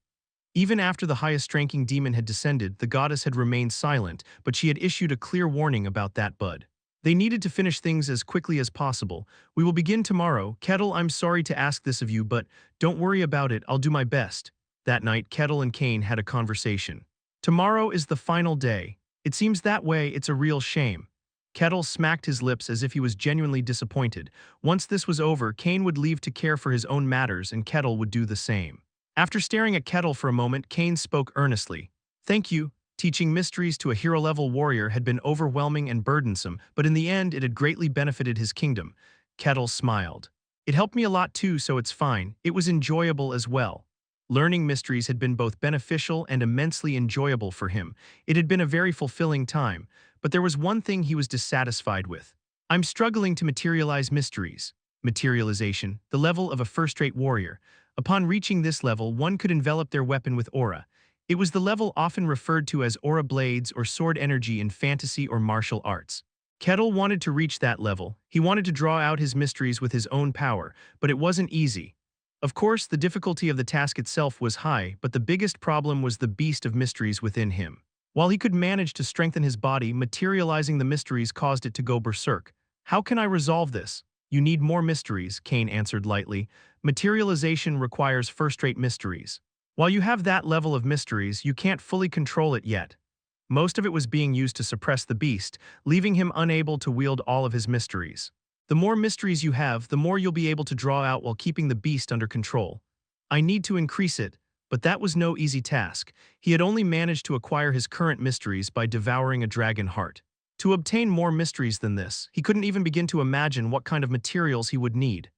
Even after the highest-ranking demon had descended, the goddess had remained silent, but she had issued a clear warning about that bud. They needed to finish things as quickly as possible. We will begin tomorrow. Kettle, I'm sorry to ask this of you, but don't worry about it, I'll do my best. That night, Kettle and Kane had a conversation. Tomorrow is the final day. It seems that way, it's a real shame. Kettle smacked his lips as if he was genuinely disappointed. Once this was over, Kane would leave to care for his own matters and Kettle would do the same. After staring at Kettle for a moment, Kane spoke earnestly. Thank you. Teaching mysteries to a hero-level warrior had been overwhelming and burdensome, but in the end it had greatly benefited his kingdom. Kettle smiled. It helped me a lot too, so it's fine. It was enjoyable as well. Learning mysteries had been both beneficial and immensely enjoyable for him. It had been a very fulfilling time, but there was one thing he was dissatisfied with. I'm struggling to materialize mysteries. Materialization, the level of a first-rate warrior. Upon reaching this level, one could envelop their weapon with aura. It was the level often referred to as aura blades or sword energy in fantasy or martial arts. Kettle wanted to reach that level. He wanted to draw out his mysteries with his own power, but it wasn't easy. Of course, the difficulty of the task itself was high, but the biggest problem was the beast of mysteries within him. While he could manage to strengthen his body, materializing the mysteries caused it to go berserk. How can I resolve this? You need more mysteries, Cain answered lightly. Materialization requires first-rate mysteries. While you have that level of mysteries, you can't fully control it yet. Most of it was being used to suppress the beast, leaving him unable to wield all of his mysteries. The more mysteries you have, the more you'll be able to draw out while keeping the beast under control. I need to increase it, but that was no easy task. He had only managed to acquire his current mysteries by devouring a dragon heart. To obtain more mysteries than this, he couldn't even begin to imagine what kind of materials he would need.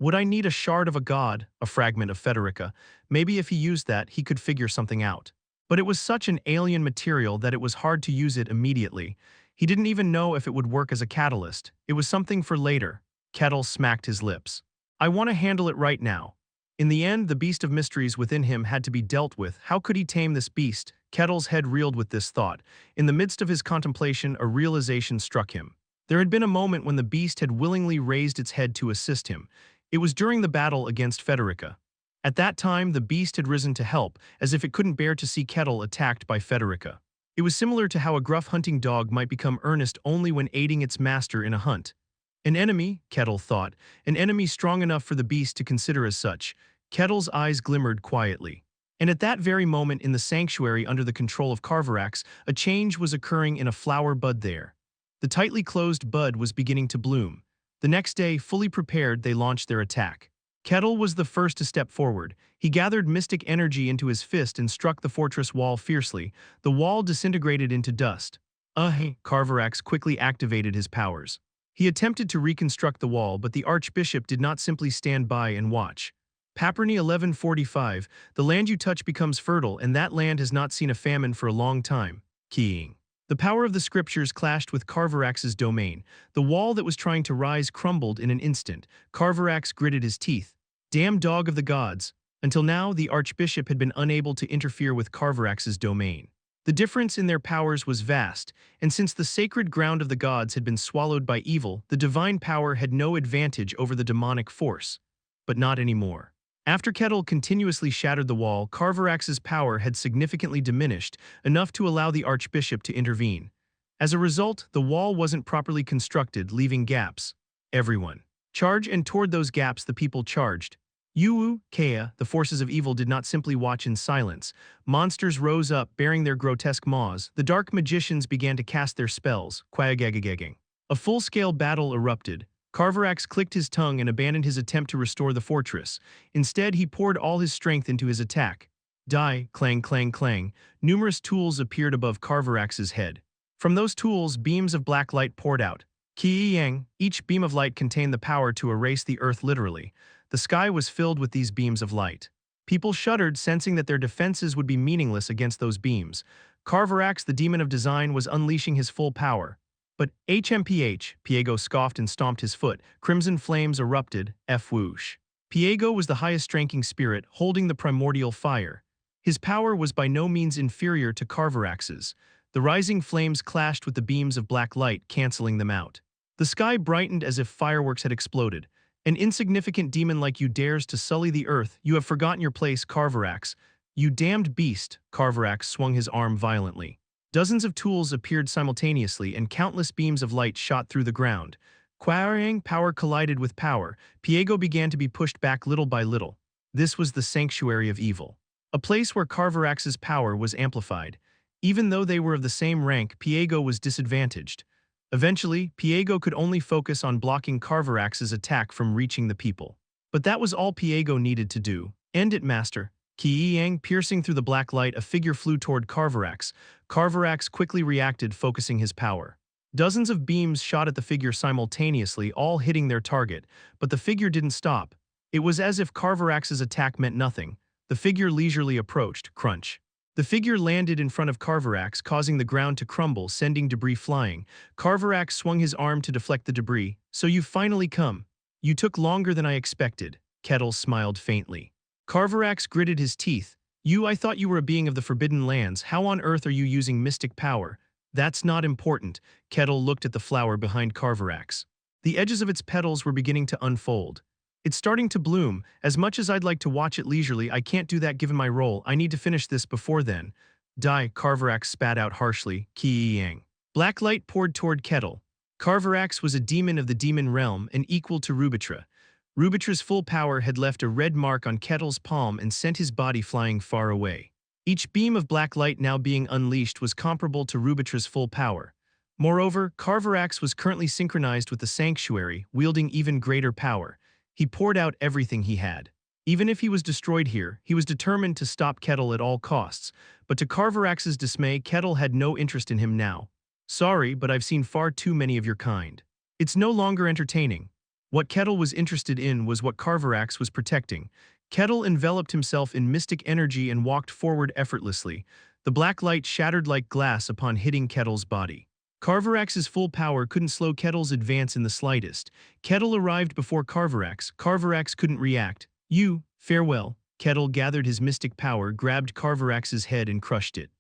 Would I need a shard of a god, a fragment of Federica? Maybe if he used that, he could figure something out. But it was such an alien material that it was hard to use it immediately. He didn't even know if it would work as a catalyst. It was something for later. Kettle smacked his lips. I want to handle it right now. In the end, the beast of mysteries within him had to be dealt with. How could he tame this beast? Kettle's head reeled with this thought. In the midst of his contemplation, a realization struck him. There had been a moment when the beast had willingly raised its head to assist him. It was during the battle against Federica. At that time, the beast had risen to help, as if it couldn't bear to see Kettle attacked by Federica. It was similar to how a gruff hunting dog might become earnest only when aiding its master in a hunt. An enemy, Kettle thought, an enemy strong enough for the beast to consider as such. Kettle's eyes glimmered quietly. And at that very moment in the sanctuary under the control of Carverax, a change was occurring in a flower bud there. The tightly closed bud was beginning to bloom. The next day, fully prepared, they launched their attack. Kettle was the first to step forward. He gathered mystic energy into his fist and struck the fortress wall fiercely. The wall disintegrated into dust. Carverax quickly activated his powers. He attempted to reconstruct the wall, but the archbishop did not simply stand by and watch. Paperny 1145, the land you touch becomes fertile, and that land has not seen a famine for a long time. Keying. The power of the scriptures clashed with Carverax's domain. The wall that was trying to rise crumbled in an instant. Carverax gritted his teeth. Damn dog of the gods. Until now, the archbishop had been unable to interfere with Carverax's domain. The difference in their powers was vast, and since the sacred ground of the gods had been swallowed by evil, the divine power had no advantage over the demonic force. But not anymore. After Kettle continuously shattered the wall, Carverax's power had significantly diminished, enough to allow the archbishop to intervene. As a result, the wall wasn't properly constructed, leaving gaps. Everyone. Charge, and toward those gaps the people charged. Kea, the forces of evil did not simply watch in silence. Monsters rose up, bearing their grotesque maws. The dark magicians began to cast their spells. Quagagagaging. A full-scale battle erupted. Carverax clicked his tongue and abandoned his attempt to restore the fortress. Instead, he poured all his strength into his attack. Die, clang, clang, clang. Numerous tools appeared above Carverax's head. From those tools, beams of black light poured out. Ki-yang, each beam of light contained the power to erase the earth literally. The sky was filled with these beams of light. People shuddered, sensing that their defenses would be meaningless against those beams. Carverax, the demon of design, was unleashing his full power. But Piego scoffed and stomped his foot. Crimson flames erupted, whoosh. Piego was the highest-ranking spirit, holding the primordial fire. His power was by no means inferior to Carverax's. The rising flames clashed with the beams of black light, canceling them out. The sky brightened as if fireworks had exploded. An insignificant demon like you dares to sully the earth. You have forgotten your place, Carverax. You damned beast, Carverax swung his arm violently. Dozens of tools appeared simultaneously, and countless beams of light shot through the ground. Quarrying power collided with power. Piego began to be pushed back little by little. This was the sanctuary of evil. A place where Carverax's power was amplified. Even though they were of the same rank, Piego was disadvantaged. Eventually, Piego could only focus on blocking Carverax's attack from reaching the people. But that was all Piego needed to do. End it, master. Ki-yang, piercing through the black light, a figure flew toward Carverax. Carverax quickly reacted, focusing his power. Dozens of beams shot at the figure simultaneously, all hitting their target, but the figure didn't stop. It was as if Carverax's attack meant nothing. The figure leisurely approached, crunch. The figure landed in front of Carverax, causing the ground to crumble, sending debris flying. Carverax swung his arm to deflect the debris. So you've finally come. You took longer than I expected. Kettle smiled faintly. Carverax gritted his teeth. I thought you were a being of the Forbidden Lands. How on earth are you using mystic power? That's not important. Kettle looked at the flower behind Carverax. The edges of its petals were beginning to unfold. It's starting to bloom. As much as I'd like to watch it leisurely, I can't do that given my role. I need to finish this before then. Die, Carverax spat out harshly, ki-yang. Black light poured toward Kettle. Carverax was a demon of the demon realm and equal to Rubitra. Rubitra's full power had left a red mark on Kettle's palm and sent his body flying far away. Each beam of black light now being unleashed was comparable to Rubitra's full power. Moreover, Carverax was currently synchronized with the sanctuary, wielding even greater power. He poured out everything he had. Even if he was destroyed here, he was determined to stop Kettle at all costs, but to Carverax's dismay, Kettle had no interest in him now. Sorry, but I've seen far too many of your kind. It's no longer entertaining. What Kettle was interested in was what Carverax was protecting. Kettle enveloped himself in mystic energy and walked forward effortlessly. The black light shattered like glass upon hitting Kettle's body. Carverax's full power couldn't slow Kettle's advance in the slightest. Kettle arrived before Carverax. Carverax couldn't react. Farewell. Kettle gathered his mystic power, grabbed Carverax's head and crushed it.